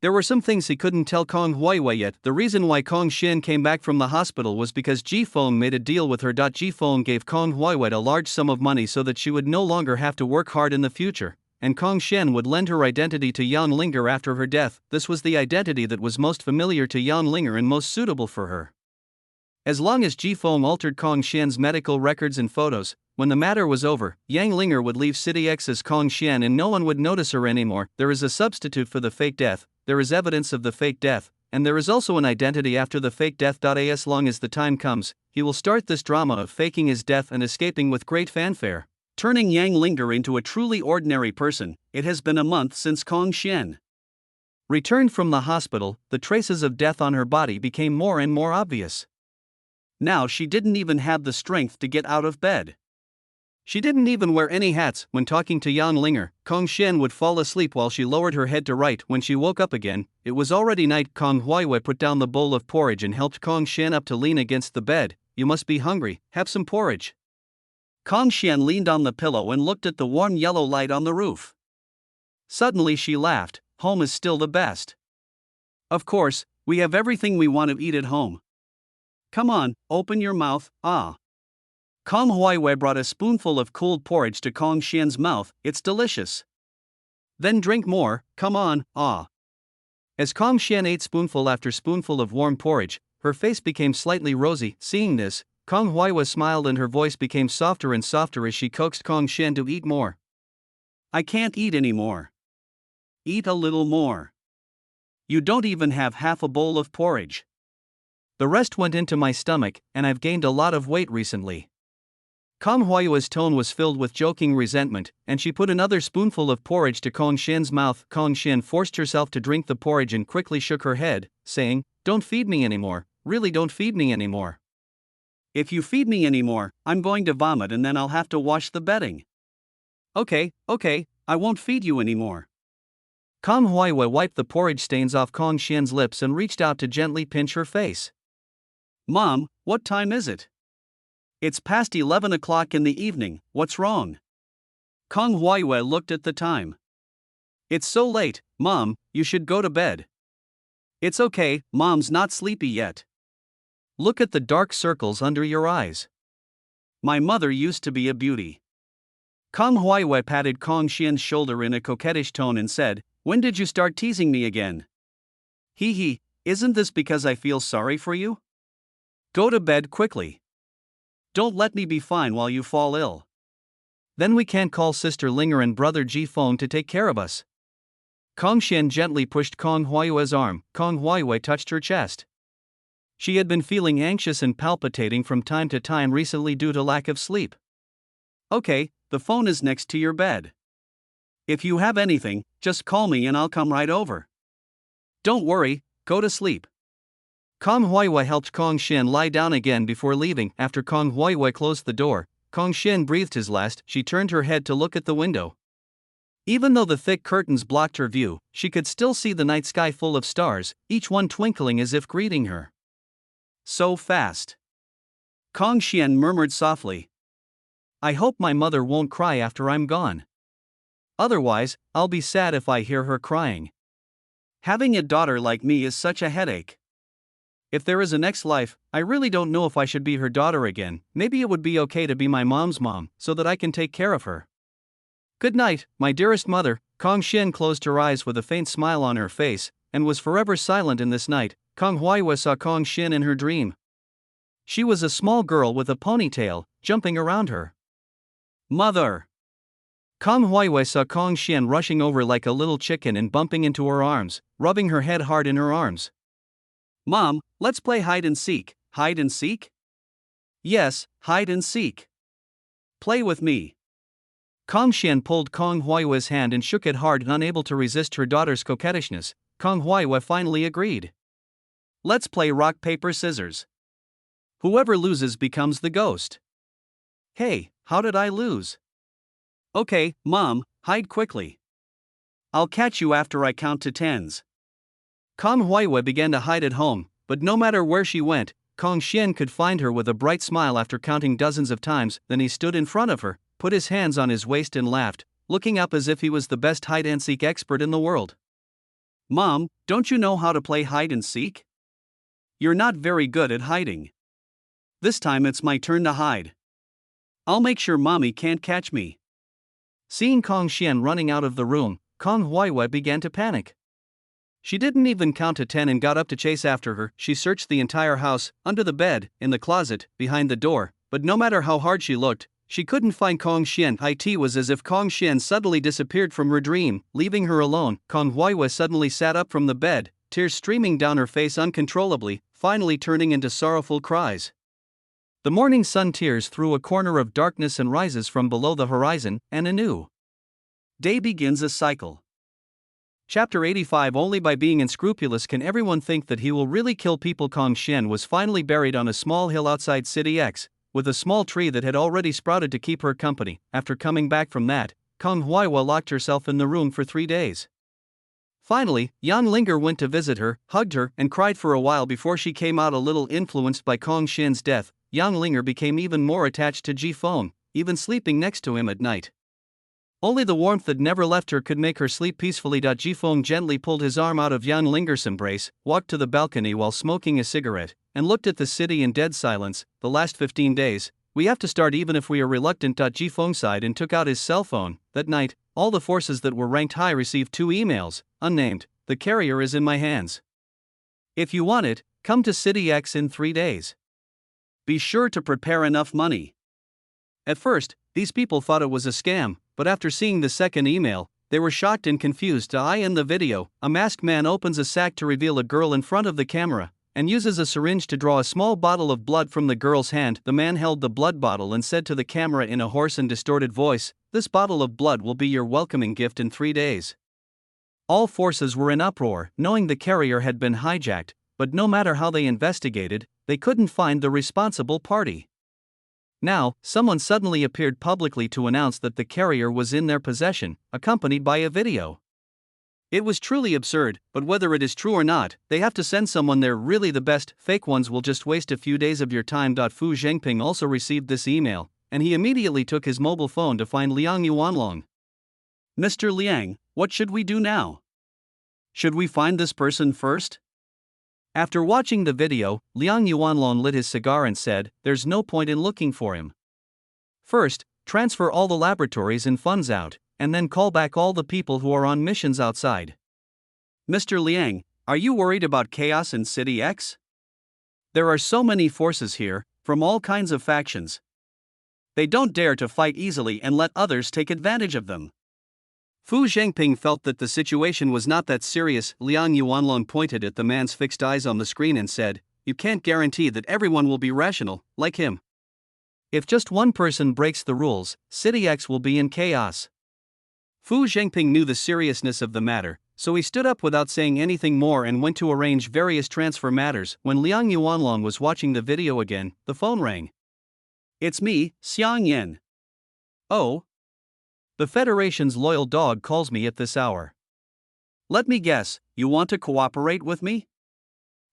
There were some things he couldn't tell Kong Huayue yet. The reason why Kong Xian came back from the hospital was because Jifeng made a deal with her. Jifeng gave Kong Huayue a large sum of money so that she would no longer have to work hard in the future, and Kong Xian would lend her identity to Yang Linger after her death. This was the identity that was most familiar to Yang Linger and most suitable for her. As long as Jifeng altered Kong Xian's medical records and photos, when the matter was over, Yang Linger would leave City X as Kong Xian and no one would notice her anymore. There is a substitute for the fake death, there is evidence of the fake death, and there is also an identity after the fake death. As long as the time comes, he will start this drama of faking his death and escaping with great fanfare, turning Yang Linger into a truly ordinary person. It has been a month since Kong Xian returned from the hospital. The traces of death on her body became more and more obvious. Now she didn't even have the strength to get out of bed. She didn't even wear any hats. When talking to Yang Linger, Kong Xian would fall asleep while she lowered her head to write. When she woke up again, it was already night. Kong Huayue put down the bowl of porridge and helped Kong Xian up to lean against the bed. "You must be hungry, have some porridge." Kong Xian leaned on the pillow and looked at the warm yellow light on the roof. Suddenly she laughed. "Home is still the best. Of course, we have everything we want to eat at home. Come on, open your mouth, ah." Kong Huayue brought a spoonful of cooled porridge to Kong Xian's mouth. "It's delicious." "Then drink more, come on, ah." As Kong Xian ate spoonful after spoonful of warm porridge, her face became slightly rosy. Seeing this, Kong Huayue smiled and her voice became softer and softer as she coaxed Kong Xian to eat more. "I can't eat anymore." "Eat a little more. You don't even have half a bowl of porridge." "The rest went into my stomach, and I've gained a lot of weight recently." Kong Huayue's tone was filled with joking resentment, and she put another spoonful of porridge to Kong Xian's mouth. Kong Xian forced herself to drink the porridge and quickly shook her head, saying, "Don't feed me anymore, really don't feed me anymore. If you feed me anymore, I'm going to vomit and then I'll have to wash the bedding." Okay, I won't feed you anymore." Kong Huayue wiped the porridge stains off Kong Xian's lips and reached out to gently pinch her face. "Mom, what time is it?" "It's past 11 o'clock in the evening, what's wrong?" Kong Huayue looked at the time. "It's so late, Mom, you should go to bed." "It's okay, Mom's not sleepy yet. Look at the dark circles under your eyes. My mother used to be a beauty." Kong Huayue patted Kong Xian's shoulder in a coquettish tone and said, "When did you start teasing me again?" "Hee hee, Isn't this because I feel sorry for you? Go to bed quickly. Don't let me be fine while you fall ill. Then we can't call Sister Linger and Brother Ji Feng to take care of us. Kong Xian gently pushed Kong Huayue's arm. Kong Huayue touched her chest. She had been feeling anxious and palpitating from time to time recently due to lack of sleep. Okay, the phone is next to your bed. If you have anything, just call me and I'll come right over. Don't worry, go to sleep. Kong Huayue helped Kong Xian lie down again before leaving. After Kong Huayue closed the door, Kong Xian breathed his last. She turned her head to look at the window. Even though the thick curtains blocked her view, she could still see the night sky full of stars, each one twinkling as if greeting her. So fast. Kong Xian murmured softly. I hope my mother won't cry after I'm gone. Otherwise, I'll be sad if I hear her crying. Having a daughter like me is such a headache. If there is a next life, I really don't know if I should be her daughter again. Maybe it would be okay to be my mom's mom, so that I can take care of her. Good night, my dearest mother. Kong Xian closed her eyes with a faint smile on her face, and was forever silent in this night. Kong Huayue saw Kong Xian in her dream. She was a small girl with a ponytail, jumping around her. Mother! Kong Huayue saw Kong Xian rushing over like a little chicken and bumping into her arms, rubbing her head hard in her arms. Mom, let's play hide and seek. Hide and seek? Yes, hide and seek. Play with me. Kong Xian pulled Kong Huayue's hand and shook it hard, unable to resist her daughter's coquettishness. Kong Huayue finally agreed. Let's play rock paper scissors. Whoever loses becomes the ghost. Hey, how did I lose? Okay, Mom, hide quickly. I'll catch you after I count to tens. Kong Huayue began to hide at home, but no matter where she went, Kong Xian could find her with a bright smile after counting dozens of times. Then he stood in front of her, put his hands on his waist and laughed, looking up as if he was the best hide-and-seek expert in the world. Mom, don't you know how to play hide and seek? You're not very good at hiding. This time it's my turn to hide. I'll make sure Mommy can't catch me. Seeing Kong Xian running out of the room, Kong Huayue began to panic. She didn't even count to 10 and got up to chase after her. She searched the entire house, under the bed, in the closet, behind the door, but no matter how hard she looked, she couldn't find Kong Xian. It was as if Kong Xian suddenly disappeared from her dream, leaving her alone. Kong Huayue suddenly sat up from the bed, tears streaming down her face uncontrollably, finally turning into sorrowful cries. The morning sun tears through a corner of darkness and rises from below the horizon, and a new day begins a cycle. Chapter 85. Only by being unscrupulous can everyone think that he will really kill people. Kong Xian was finally buried on a small hill outside City X, with a small tree that had already sprouted to keep her company. After coming back from that, Kong Huayue locked herself in the room for 3 days. Finally, Yang Linger went to visit her, hugged her, and cried for a while before she came out. A little influenced by Kong Xian's death, Yang Linger became even more attached to Ji Feng, even sleeping next to him at night. Only the warmth that never left her could make her sleep peacefully. Ji Feng gently pulled his arm out of Yang Linger's embrace, walked to the balcony while smoking a cigarette, and looked at the city in dead silence. The last 15 days, we have to start even if we are reluctant. Ji Feng sighed and took out his cell phone. That night, all the forces that were ranked high received 2 emails, unnamed. The carrier is in my hands. If you want it, come to City X in 3 days. Be sure to prepare enough money. At first, these people thought it was a scam, but after seeing the second email, they were shocked and confused. In the video, a masked man opens a sack to reveal a girl in front of the camera, and uses a syringe to draw a small bottle of blood from the girl's hand. The man held the blood bottle and said to the camera in a hoarse and distorted voice, "This bottle of blood will be your welcoming gift in 3 days." All forces were in uproar, knowing the carrier had been hijacked, but no matter how they investigated, they couldn't find the responsible party. Now, someone suddenly appeared publicly to announce that the carrier was in their possession, accompanied by a video. It was truly absurd, but whether it is true or not, they have to send someone there. Really, the best fake ones will just waste a few days of your time. Fu Zhengping also received this email, and he immediately took his mobile phone to find Liang Yuanlong. Mr. Liang, what should we do now? Should we find this person first? After watching the video, Liang Yuanlong lit his cigar and said, "There's no point in looking for him. First, transfer all the laboratories and funds out, and then call back all the people who are on missions outside." Mr. Liang, Are you worried about chaos in City X? There are so many forces here, from all kinds of factions. They don't dare to fight easily and let others take advantage of them. Fu Zhengping felt that the situation was not that serious. Liang Yuanlong pointed at the man's fixed eyes on the screen and said, "You can't guarantee that everyone will be rational, like him. If just one person breaks the rules, City X will be in chaos." Fu Zhengping knew the seriousness of the matter, so he stood up without saying anything more and went to arrange various transfer matters. When Liang Yuanlong was watching the video again, the phone rang. "It's me, Xiang Yan." "Oh? The Federation's loyal dog calls me at this hour. Let me guess, you want to cooperate with me?"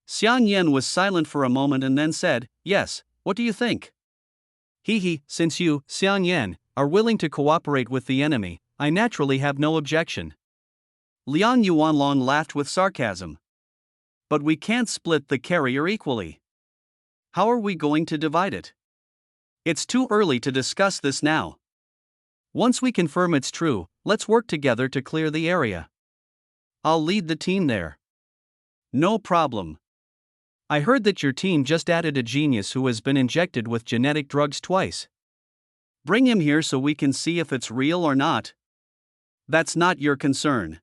Xiang Yan was silent for a moment and then said, "Yes, what do you think?" Since you, Xiang Yan, are willing to cooperate with the enemy, I naturally have no objection." Liang Yuanlong laughed with sarcasm. "But we can't split the carrier equally. How are we going to divide it?" "It's too early to discuss this now. Once we confirm it's true, let's work together to clear the area. I'll lead the team there." "No problem. I heard that your team just added a genius who has been injected with genetic drugs twice." "Bring him here so we can see if it's real or not." "That's not your concern."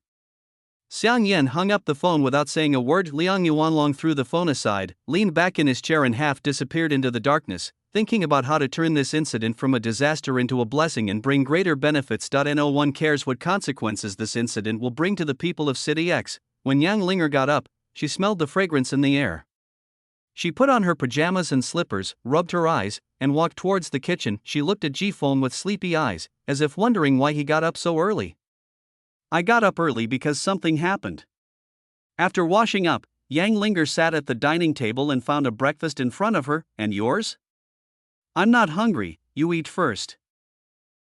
Xiang Yan hung up the phone without saying a word. Liang Yuanlong threw the phone aside, leaned back in his chair and half disappeared into the darkness, thinking about how to turn this incident from a disaster into a blessing and bring greater benefits. No one cares what consequences this incident will bring to the people of City X. When Yang Linger got up, she smelled the fragrance in the air. She put on her pajamas and slippers, rubbed her eyes, and walked towards the kitchen. She looked at Jifeng with sleepy eyes, as if wondering why he got up so early. "I got up early because something happened." After washing up, Yang Linger sat at the dining table and found a breakfast in front of her. "And yours?" "I'm not hungry, you eat first."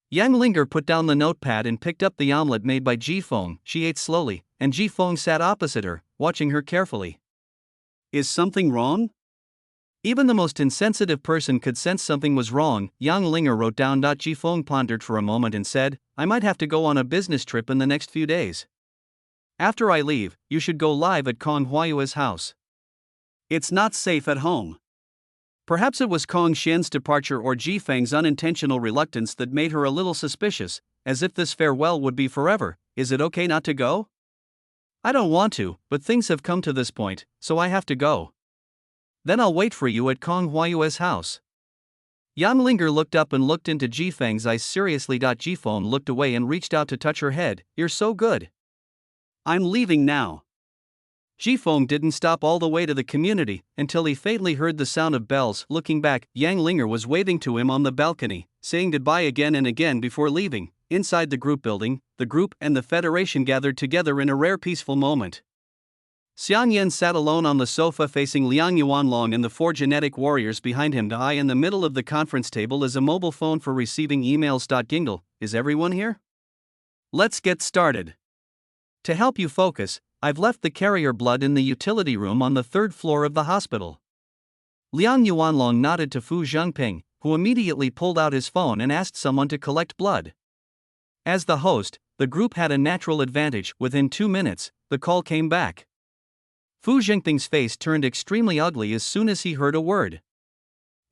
Yang Linger put down the notepad and picked up the omelette made by Jifeng. She ate slowly, and Jifeng sat opposite her, watching her carefully. "Is something wrong?" Even the most insensitive person could sense something was wrong. Yang Linger wrote down. Jifeng pondered for a moment and said, "I might have to go on a business trip in the next few days. After I leave, you should go live at Kong Huayue's house." "It's not safe at home." Perhaps it was Kong Xian's departure or Jifeng's unintentional reluctance that made her a little suspicious, as if this farewell would be forever. "Is it okay not to go?" "I don't want to, but things have come to this point, so I have to go." "Then I'll wait for you at Kong Huayue's house." Yang Linger looked up and looked into Jifeng's eyes seriously. Jifeng looked away and reached out to touch her head. "You're so good." "I'm leaving now." Jifeng didn't stop all the way to the community until he faintly heard the sound of bells. Looking back, Yang Linger was waving to him on the balcony, saying goodbye again and again before leaving. Inside the group building, the group and the Federation gathered together in a rare peaceful moment. Xiang Yan sat alone on the sofa facing Liang Yuanlong and the four genetic warriors behind him. In the middle of the conference table is a mobile phone for receiving emails. Gingle, is everyone here? Let's get started. To help you focus, I've left the carrier blood in the utility room on the third floor of the hospital. Liang Yuanlong nodded to Fu Zhengping, who immediately pulled out his phone and asked someone to collect blood. As the host, the group had a natural advantage. Within 2 minutes, the call came back. Fu Zhengping's face turned extremely ugly as soon as he heard a word.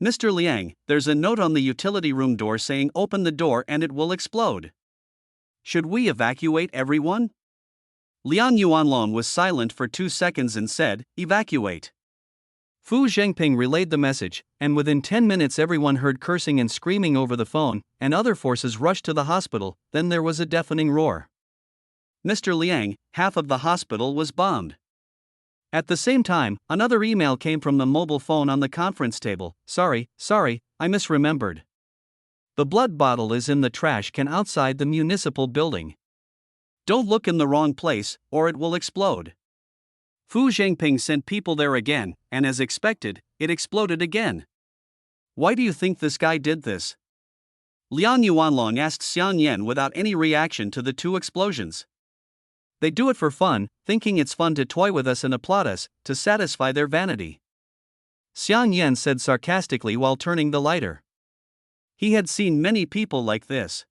"Mr. Liang, there's a note on the utility room door saying open the door and it will explode. Should we evacuate everyone?" Liang Yuanlong was silent for 2 seconds and said, "Evacuate." Fu Zhengping relayed the message, and within 10 minutes everyone heard cursing and screaming over the phone, and other forces rushed to the hospital. Then there was a deafening roar. "Mr. Liang, half of the hospital was bombed." At the same time, another email came from the mobile phone on the conference table. Sorry, I misremembered. The blood bottle is in the trash can outside the municipal building. Don't look in the wrong place, or it will explode." Fu Zhengping sent people there again, and as expected, it exploded again. "Why do you think this guy did this?" Liang Yuanlong asked Xiang Yan without any reaction to the 2 explosions. "They do it for fun, thinking it's fun to toy with us and applaud us, to satisfy their vanity," Xiang Yan said sarcastically while turning the lighter. He had seen many people like this.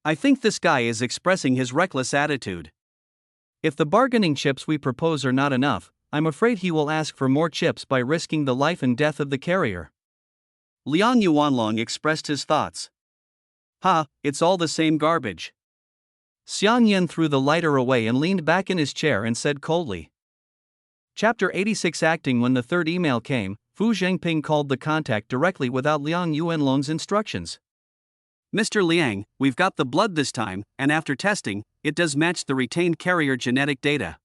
"I think this guy is expressing his reckless attitude. If the bargaining chips we propose are not enough, I'm afraid he will ask for more chips by risking the life and death of the carrier. Liang Yuanlong expressed his thoughts. Ha, it's all the same garbage. Xiang Yan threw the lighter away and leaned back in his chair and said coldly. Chapter 86. Acting. When the third email came, Fu Zhengping called the contact directly without Liang Yuanlong's instructions. Mr. Liang, we've got the blood this time, and after testing, it does match the retained carrier genetic data.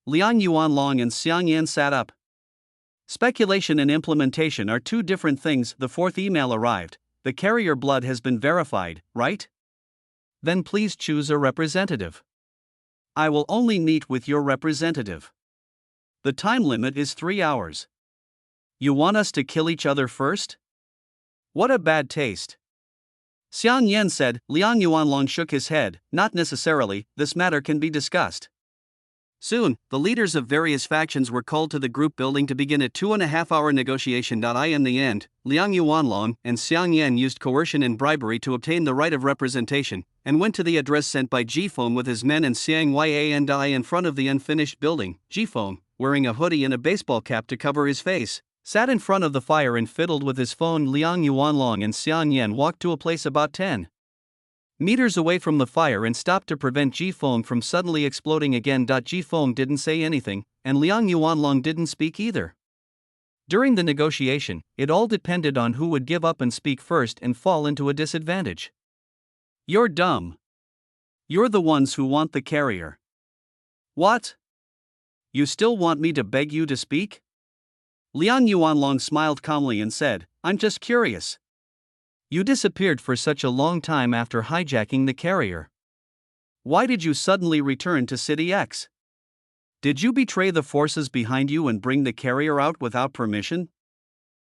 Liang Yuanlong and Xiang Yan sat up. Speculation and implementation are two different things. The fourth email arrived. The carrier blood has been verified, right? Then please choose a representative. I will only meet with your representative. The time limit is 3 hours. You want us to kill each other first? What a bad taste. Xiang Yan said. Liang Yuanlong shook his head. Not necessarily, this matter can be discussed. Soon, the leaders of various factions were called to the group building to begin a 2.5-hour negotiation. In the end, Liang Yuanlong and Xiang Yan used coercion and bribery to obtain the right of representation, and went to the address sent by Jifeng with his men and Xiang Yan in front of the unfinished building. Jifeng, wearing a hoodie and a baseball cap to cover his face, sat in front of the fire and fiddled with his phone. Liang Yuanlong and Xiang Yan walked to a place about 10 meters away from the fire and stopped to prevent Jifeng from suddenly exploding again. Jifeng didn't say anything, and Liang Yuanlong didn't speak either. During the negotiation, it all depended on who would give up and speak first and fall into a disadvantage. You're dumb. You're the ones who want the carrier. What? You still want me to beg you to speak? Liang Yuanlong smiled calmly and said, I'm just curious. You disappeared for such a long time after hijacking the carrier. Why did you suddenly return to City X? Did you betray the forces behind you and bring the carrier out without permission?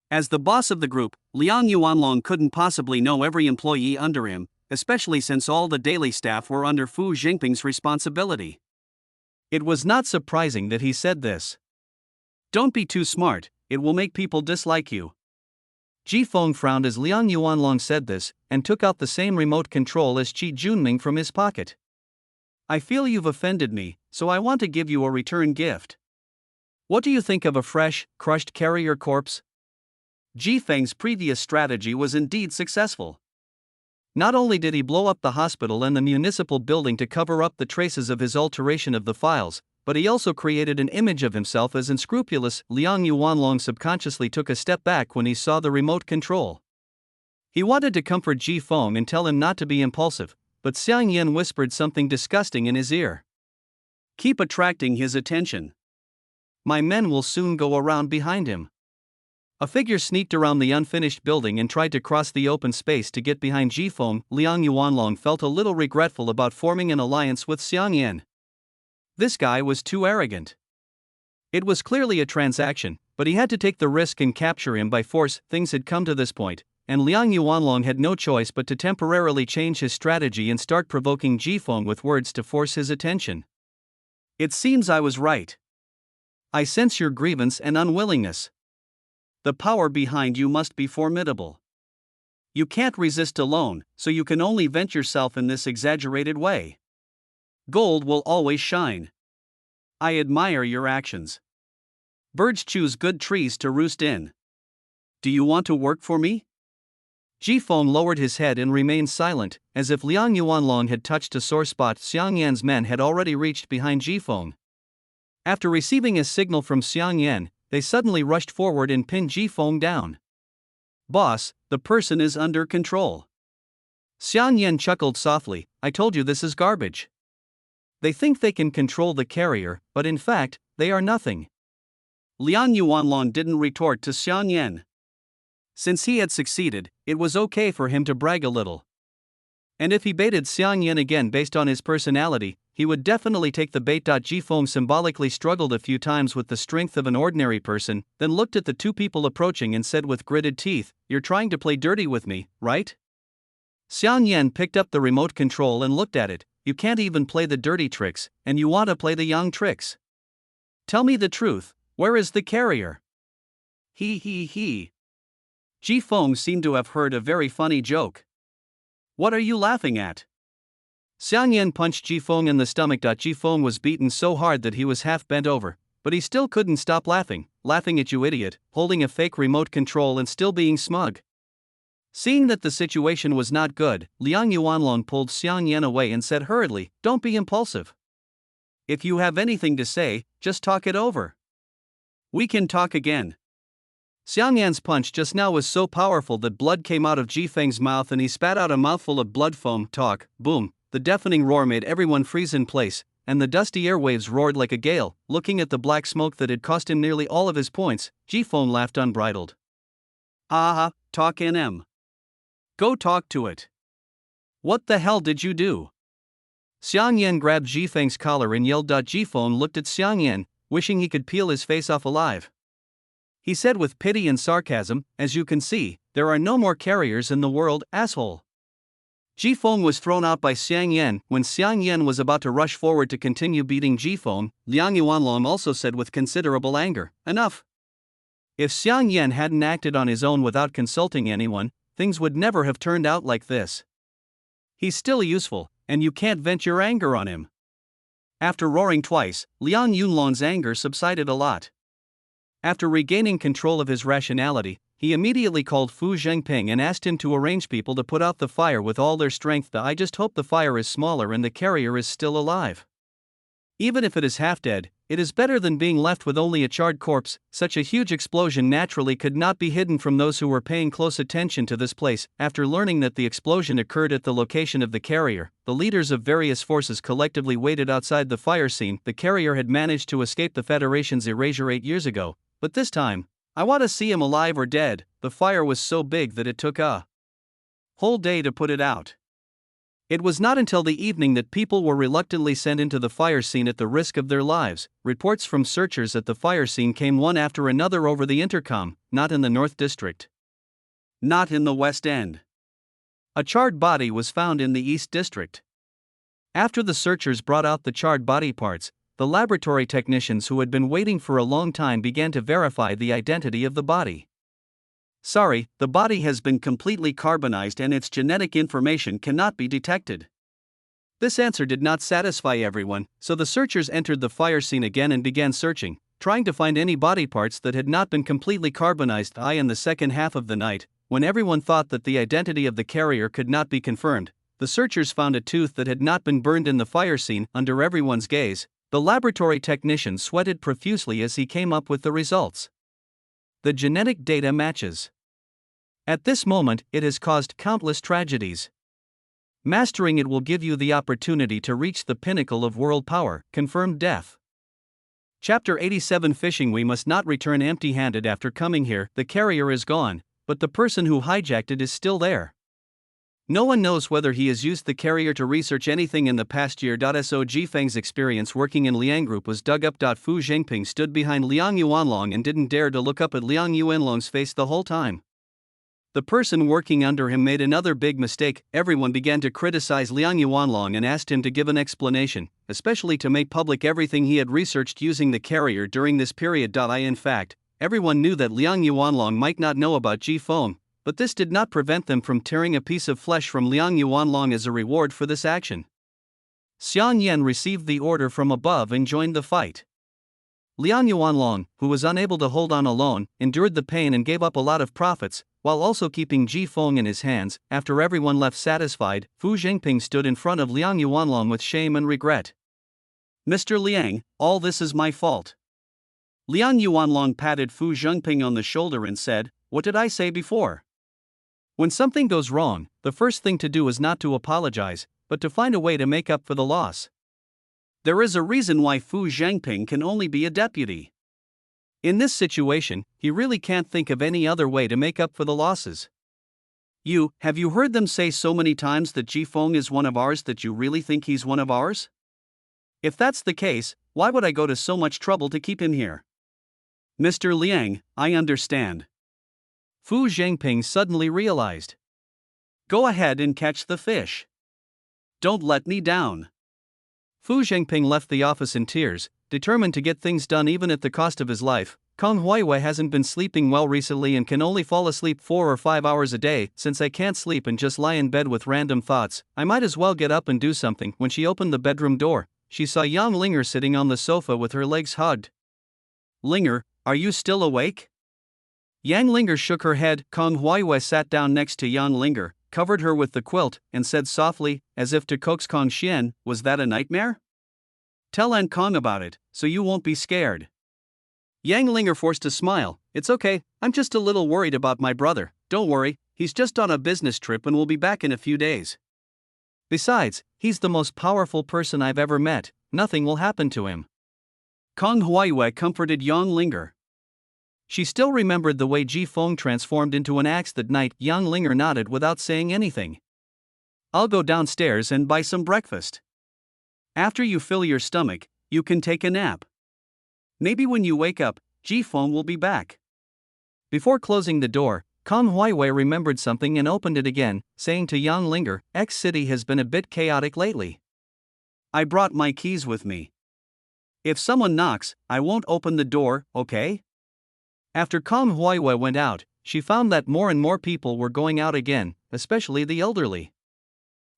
As the boss of the group, Liang Yuanlong couldn't possibly know every employee under him, especially since all the daily staff were under Fu Zhengping's responsibility. It was not surprising that he said this. Don't be too smart, it will make people dislike you. Jifeng frowned as Liang Yuanlong said this, and took out the same remote control as Qi Junming from his pocket. I feel you've offended me, so I want to give you a return gift. What do you think of a fresh, crushed carrier corpse? Jifeng's previous strategy was indeed successful. Not only did he blow up the hospital and the municipal building to cover up the traces of his alteration of the files, but he also created an image of himself as unscrupulous. Liang Yuanlong subconsciously took a step back when he saw the remote control. He wanted to comfort Jifeng and tell him not to be impulsive, but Xiang Yan whispered something disgusting in his ear. Keep attracting his attention. My men will soon go around behind him. A figure sneaked around the unfinished building and tried to cross the open space to get behind Jifeng. Liang Yuanlong felt a little regretful about forming an alliance with Xiang Yan. This guy was too arrogant. It was clearly a transaction, but he had to take the risk and capture him by force. Things had come to this point, and Liang Yuanlong had no choice but to temporarily change his strategy and start provoking Jifeng with words to force his attention. It seems I was right. I sense your grievance and unwillingness. The power behind you must be formidable. You can't resist alone, so you can only vent yourself in this exaggerated way. Gold will always shine. I admire your actions. Birds choose good trees to roost in. Do you want to work for me? Jifeng lowered his head and remained silent, as if Liang Yuanlong had touched a sore spot. Xiang Yan's men had already reached behind Jifeng. After receiving a signal from Xiang Yan, they suddenly rushed forward and pinned Jifeng down. Boss, the person is under control. Xiang Yan chuckled softly. I told you this is garbage. They think they can control the carrier, but in fact, they are nothing. Liang Yuanlong didn't retort to Xiang Yan. Since he had succeeded, it was okay for him to brag a little. And if he baited Xiang Yan again based on his personality, he would definitely take the bait. Jifeng symbolically struggled a few times with the strength of an ordinary person, then looked at the two people approaching and said with gritted teeth, You're trying to play dirty with me, right? Xiang Yan picked up the remote control and looked at it. You can't even play the dirty tricks, and you want to play the young tricks. Tell me the truth, where is the carrier? He. Jifeng seemed to have heard a very funny joke. What are you laughing at? Xiang Yan punched Jifeng in the stomach. Jifeng was beaten so hard that he was half bent over, but he still couldn't stop laughing at you idiot, holding a fake remote control and still being smug. Seeing that the situation was not good, Liang Yuanlong pulled Xiang Yan away and said hurriedly, "Don't be impulsive. If you have anything to say, just talk it over. We can talk again." Xiang Yan's punch just now was so powerful that blood came out of Jifeng's mouth and he spat out a mouthful of blood foam. Talk, boom, the deafening roar made everyone freeze in place, and the dusty airwaves roared like a gale. Looking at the black smoke that had cost him nearly all of his points, Jifeng laughed unbridled. "Aha, talk NM. Go talk to it. What the hell did you do?" Xiang Yan grabbed Jifeng's collar and yelled. Jifeng looked at Xiang Yan, wishing he could peel his face off alive. He said with pity and sarcasm, "As you can see, there are no more carriers in the world, asshole." Jifeng was thrown out by Xiang Yan. When Xiang Yan was about to rush forward to continue beating Jifeng, Liang Yuanlong also said with considerable anger, "Enough." If Xiang Yan hadn't acted on his own without consulting anyone, things would never have turned out like this. He's still useful, and you can't vent your anger on him. After roaring twice, Liang Yunlong's anger subsided a lot. After regaining control of his rationality, he immediately called Fu Zhengping and asked him to arrange people to put out the fire with all their strength. "I just hope the fire is smaller and the carrier is still alive. Even if it is half dead, it is better than being left with only a charred corpse." Such a huge explosion naturally could not be hidden from those who were paying close attention to this place. After learning that the explosion occurred at the location of the carrier, the leaders of various forces collectively waited outside the fire scene. The carrier had managed to escape the Federation's erasure 8 years ago, but this time, I want to see him alive or dead. The fire was so big that it took a whole day to put it out. It was not until the evening that people were reluctantly sent into the fire scene at the risk of their lives. Reports from searchers at the fire scene came one after another over the intercom. Not in the North District. Not in the West End. A charred body was found in the East District. After the searchers brought out the charred body parts, the laboratory technicians who had been waiting for a long time began to verify the identity of the body. "Sorry, the body has been completely carbonized and its genetic information cannot be detected." This answer did not satisfy everyone, so the searchers entered the fire scene again and began searching, trying to find any body parts that had not been completely carbonized. In the second half of the night, when everyone thought that the identity of the carrier could not be confirmed, the searchers found a tooth that had not been burned in the fire scene. Under everyone's gaze, the laboratory technician sweated profusely as he came up with the results. The genetic data matches. At this moment, it has caused countless tragedies. Mastering it will give you the opportunity to reach the pinnacle of world power, confirmed death. Chapter 87 Fishing. We must not return empty-handed after coming here. The carrier is gone, but the person who hijacked it is still there. No one knows whether he has used the carrier to research anything in the past year. So Jifeng's experience working in Liang Group was dug up. Fu Zhengping stood behind Liang Yuanlong and didn't dare to look up at Liang Yuanlong's face the whole time. The person working under him made another big mistake. Everyone began to criticize Liang Yuanlong and asked him to give an explanation, especially to make public everything he had researched using the carrier during this period. In fact, everyone knew that Liang Yuanlong might not know about Jifeng, but this did not prevent them from tearing a piece of flesh from Liang Yuanlong as a reward for this action. Xiang Yan received the order from above and joined the fight. Liang Yuanlong, who was unable to hold on alone, endured the pain and gave up a lot of profits, while also keeping Jifeng in his hands. After everyone left satisfied, Fu Zhengping stood in front of Liang Yuanlong with shame and regret. "Mr. Liang, all this is my fault." Liang Yuanlong patted Fu Zhengping on the shoulder and said, "What did I say before? When something goes wrong, the first thing to do is not to apologize, but to find a way to make up for the loss. There is a reason why Fu Zhengping can only be a deputy. In this situation, he really can't think of any other way to make up for the losses. Have you heard them say so many times that Jifeng is one of ours that you really think he's one of ours? If that's the case, why would I go to so much trouble to keep him here?" "Mr. Liang, I understand." Fu Zhengping suddenly realized. "Go ahead and catch the fish. Don't let me down." Fu Zhengping left the office in tears, determined to get things done even at the cost of his life. Kong Huiwei hasn't been sleeping well recently and can only fall asleep 4 or 5 hours a day. Since I can't sleep and just lie in bed with random thoughts, I might as well get up and do something. When she opened the bedroom door, she saw Yang Linger sitting on the sofa with her legs hugged. Linger, are you still awake? Yang Linger shook her head. Kong Huiwei sat down next to Yang Linger, covered her with the quilt, and said softly, as if to coax Kong Xian, was that a nightmare? Tell Aunt Kong about it, so you won't be scared. Yang Linger forced a smile. It's okay, I'm just a little worried about my brother. Don't worry, he's just on a business trip and will be back in a few days. Besides, he's the most powerful person I've ever met, nothing will happen to him. Kong Huiwei comforted Yang Linger. She still remembered the way Ji Feng transformed into an axe that night. Yang Linger nodded without saying anything. I'll go downstairs and buy some breakfast. After you fill your stomach, you can take a nap. Maybe when you wake up, Ji Feng will be back. Before closing the door, Kong Huiwei remembered something and opened it again, saying to Yang Linger, X City has been a bit chaotic lately. I brought my keys with me. If someone knocks, I won't open the door, okay? After Kong Huiwei went out, she found that more and more people were going out again, especially the elderly.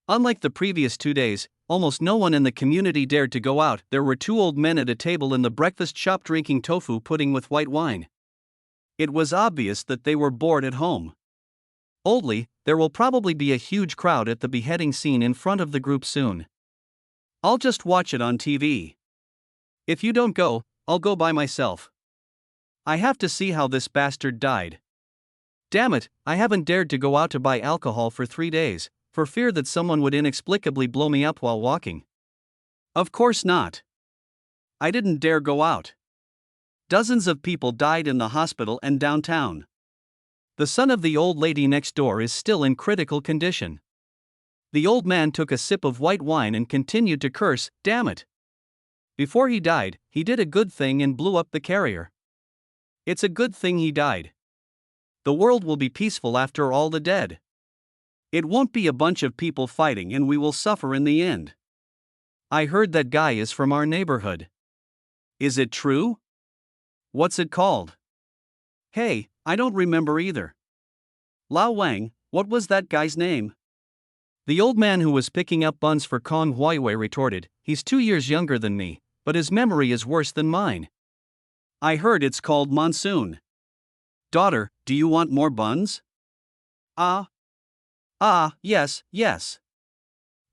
Unlike the previous 2 days, almost no one in the community dared to go out. There were 2 old men at a table in the breakfast shop drinking tofu pudding with white wine. It was obvious that they were bored at home. Oldly, there will probably be a huge crowd at the beheading scene in front of the group soon. I'll just watch it on TV. If you don't go, I'll go by myself. I have to see how this bastard died. Damn it, I haven't dared to go out to buy alcohol for 3 days, for fear that someone would inexplicably blow me up while walking. Of course not. I didn't dare go out. Dozens of people died in the hospital and downtown. The son of the old lady next door is still in critical condition. The old man took a sip of white wine and continued to curse, damn it. Before he died, he did a good thing and blew up the carrier. It's a good thing he died. The world will be peaceful after all the dead. It won't be a bunch of people fighting and we will suffer in the end. I heard that guy is from our neighborhood. Is it true? What's it called? Hey, I don't remember either. Lao Wang, what was that guy's name? The old man who was picking up buns for Kong Huiwei retorted, he's 2 years younger than me, but his memory is worse than mine. I heard it's called Monsoon. Daughter, do you want more buns? Yes.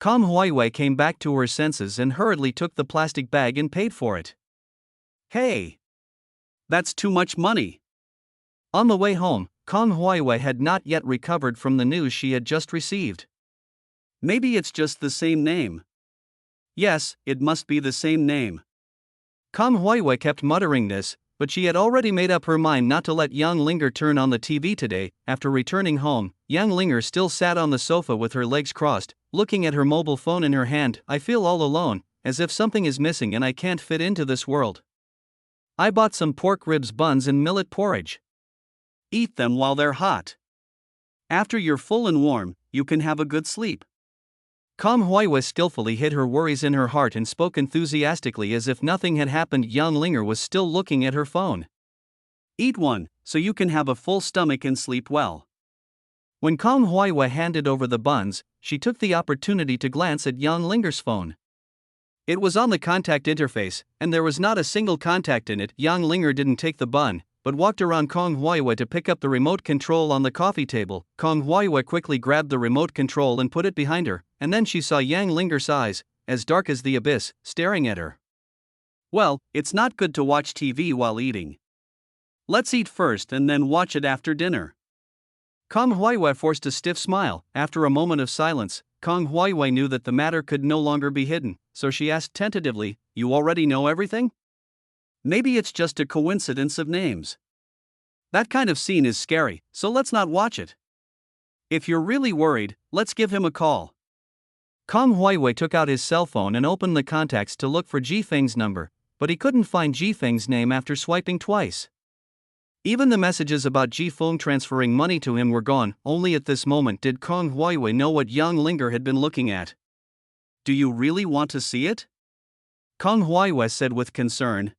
Kong Huiwei came back to her senses and hurriedly took the plastic bag and paid for it. Hey! That's too much money. On the way home, Kong Huiwei had not yet recovered from the news she had just received. Maybe it's just the same name. Yes, it must be the same name. Kong Huiwei kept muttering this, but she had already made up her mind not to let Yang Linger turn on the TV today. After returning home, Yang Linger still sat on the sofa with her legs crossed, looking at her mobile phone in her hand. I feel all alone, as if something is missing and I can't fit into this world. I bought some pork ribs buns and millet porridge. Eat them while they're hot. After you're full and warm, you can have a good sleep. Kong Huiwei skillfully hid her worries in her heart and spoke enthusiastically as if nothing had happened. Yang Linger was still looking at her phone. Eat one, so you can have a full stomach and sleep well. When Kong Huiwei handed over the buns, she took the opportunity to glance at Yang Linger's phone. It was on the contact interface, and there was not a single contact in it. Yang Linger didn't take the bun, but walked around Kong Huiwei to pick up the remote control on the coffee table. Kong Huiwei quickly grabbed the remote control and put it behind her, and then she saw Yang Linger's eyes, as dark as the abyss, staring at her. Well, it's not good to watch TV while eating. Let's eat first and then watch it after dinner. Kong Huiwei forced a stiff smile. After a moment of silence, Kong Huiwei knew that the matter could no longer be hidden, so she asked tentatively, you already know everything? Maybe it's just a coincidence of names. That kind of scene is scary, so let's not watch it. If you're really worried, let's give him a call. Kong Huiwei took out his cell phone and opened the contacts to look for Ji Feng's number, but he couldn't find Ji Feng's name after swiping twice. Even the messages about Ji Feng transferring money to him were gone. Only at this moment did Kong Huiwei know what Yang Linger had been looking at. Do you really want to see it? Kong Huiwei said with concern.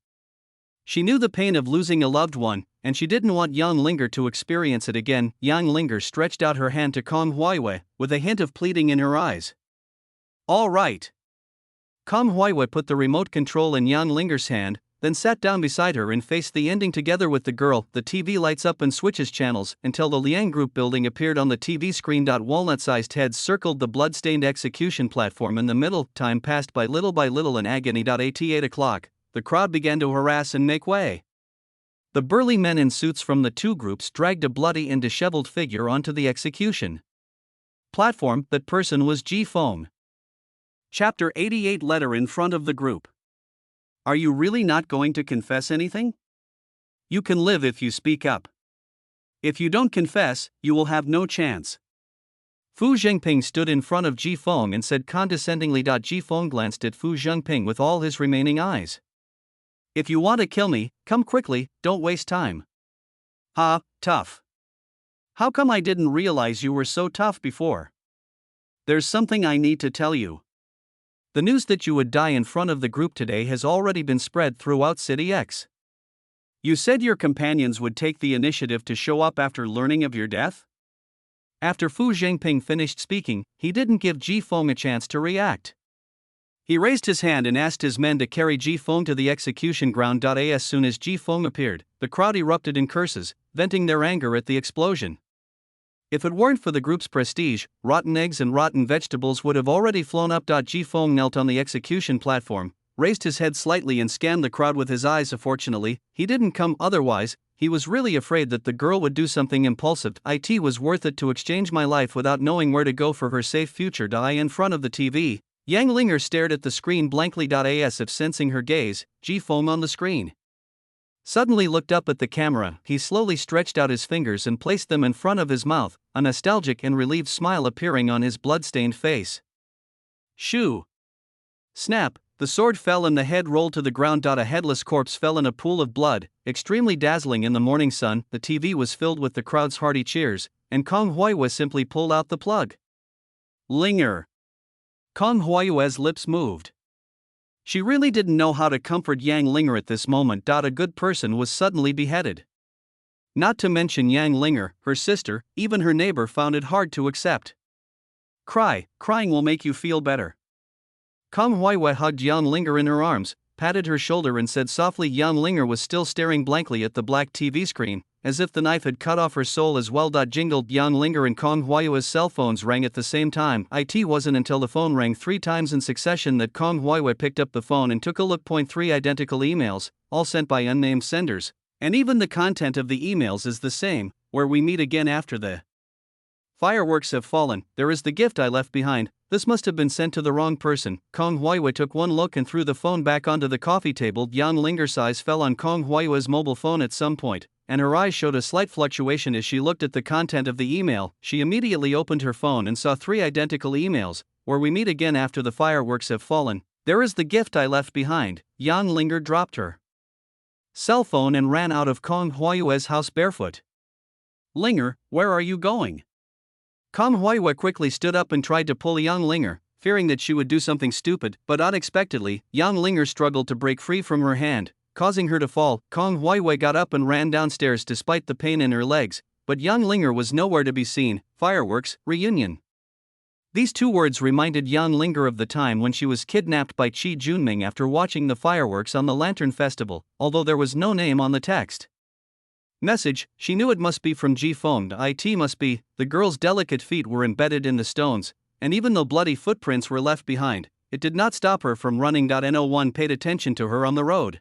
She knew the pain of losing a loved one, and she didn't want Yang Linger to experience it again. Yang Linger stretched out her hand to Kong Huiwei, with a hint of pleading in her eyes. All right. Kong Huiwei put the remote control in Yang Linger's hand, then sat down beside her and faced the ending together with the girl. The TV lights up and switches channels until the Liang Group building appeared on the TV screen. Walnut-sized heads circled the blood-stained execution platform in the middle. Time passed by little in agony. At 8 o'clock, the crowd began to harass and make way. The burly men in suits from the two groups dragged a bloody and disheveled figure onto the execution platform. That person was Ji Feng. Chapter 88. Letter in front of the group. Are you really not going to confess anything? You can live if you speak up. If you don't confess, you will have no chance. Fu Zhengping stood in front of Ji Feng and said condescendingly. Ji Feng glanced at Fu Zhengping with all his remaining eyes. If you want to kill me, come quickly, don't waste time. Ha, tough. How come I didn't realize you were so tough before? There's something I need to tell you. The news that you would die in front of the group today has already been spread throughout City X. You said your companions would take the initiative to show up after learning of your death? After Fu Zhengping finished speaking, he didn't give Ji Feng a chance to react. He raised his hand and asked his men to carry Ji Feng to the execution ground. As soon as Ji Feng appeared, the crowd erupted in curses, venting their anger at the explosion. If it weren't for the group's prestige, rotten eggs and rotten vegetables would have already flown up. Ji Feng knelt on the execution platform, raised his head slightly and scanned the crowd with his eyes. Fortunately, he didn't come, otherwise, he was really afraid that the girl would do something impulsive. It was worth it to exchange my life without knowing where to go for her safe future. In front of the TV, Yang Linger stared at the screen blankly. As if sensing her gaze, Ji Feng on the screen suddenly looked up at the camera. He slowly stretched out his fingers and placed them in front of his mouth, a nostalgic and relieved smile appearing on his blood-stained face. Shoo! Snap! The sword fell and the head rolled to the ground. A headless corpse fell in a pool of blood, extremely dazzling in the morning sun. The TV was filled with the crowd's hearty cheers, and Kong Huiwei simply pulled out the plug. Linger! Kong Huiwei's lips moved. She really didn't know how to comfort Yang Linger at this moment. A good person was suddenly beheaded. Not to mention Yang Linger, her sister, even her neighbor found it hard to accept. Crying will make you feel better. Kong Huiwei hugged Yang Linger in her arms, patted her shoulder and said softly. Yang Linger was still staring blankly at the black TV screen, as if the knife had cut off her soul as well. Jingled. Yang Linger and Kong Huiwei's cell phones rang at the same time. It wasn't until the phone rang 3 times in succession that Kong Huiwei picked up the phone and took a look. 3 identical emails, all sent by unnamed senders, and even the content of the emails is the same. Where we meet again after the fireworks have fallen, there is the gift I left behind. This must have been sent to the wrong person. Kong Huiwei took one look and threw the phone back onto the coffee table. Yang Linger's eyes fell on Kong Huiwei's mobile phone at some point, and her eyes showed a slight fluctuation as she looked at the content of the email. She immediately opened her phone and saw 3 identical emails. Where we meet again after the fireworks have fallen, there is the gift I left behind. Yang Linger dropped her cell phone and ran out of Kong Huiwei's house barefoot. Linger, where are you going? Kong Huiwei quickly stood up and tried to pull Yang Linger, fearing that she would do something stupid, but unexpectedly, Yang Linger struggled to break free from her hand, causing her to fall. Kong Huiwei got up and ran downstairs despite the pain in her legs, but Yang Linger was nowhere to be seen. Fireworks, reunion. These 2 words reminded Yang Linger of the time when she was kidnapped by Qi Junming after watching the fireworks on the Lantern Festival, although there was no name on the text message. She knew it must be from Ji Feng. It must be. The girl's delicate feet were embedded in the stones, and even though bloody footprints were left behind, it did not stop her from running. No one paid attention to her on the road.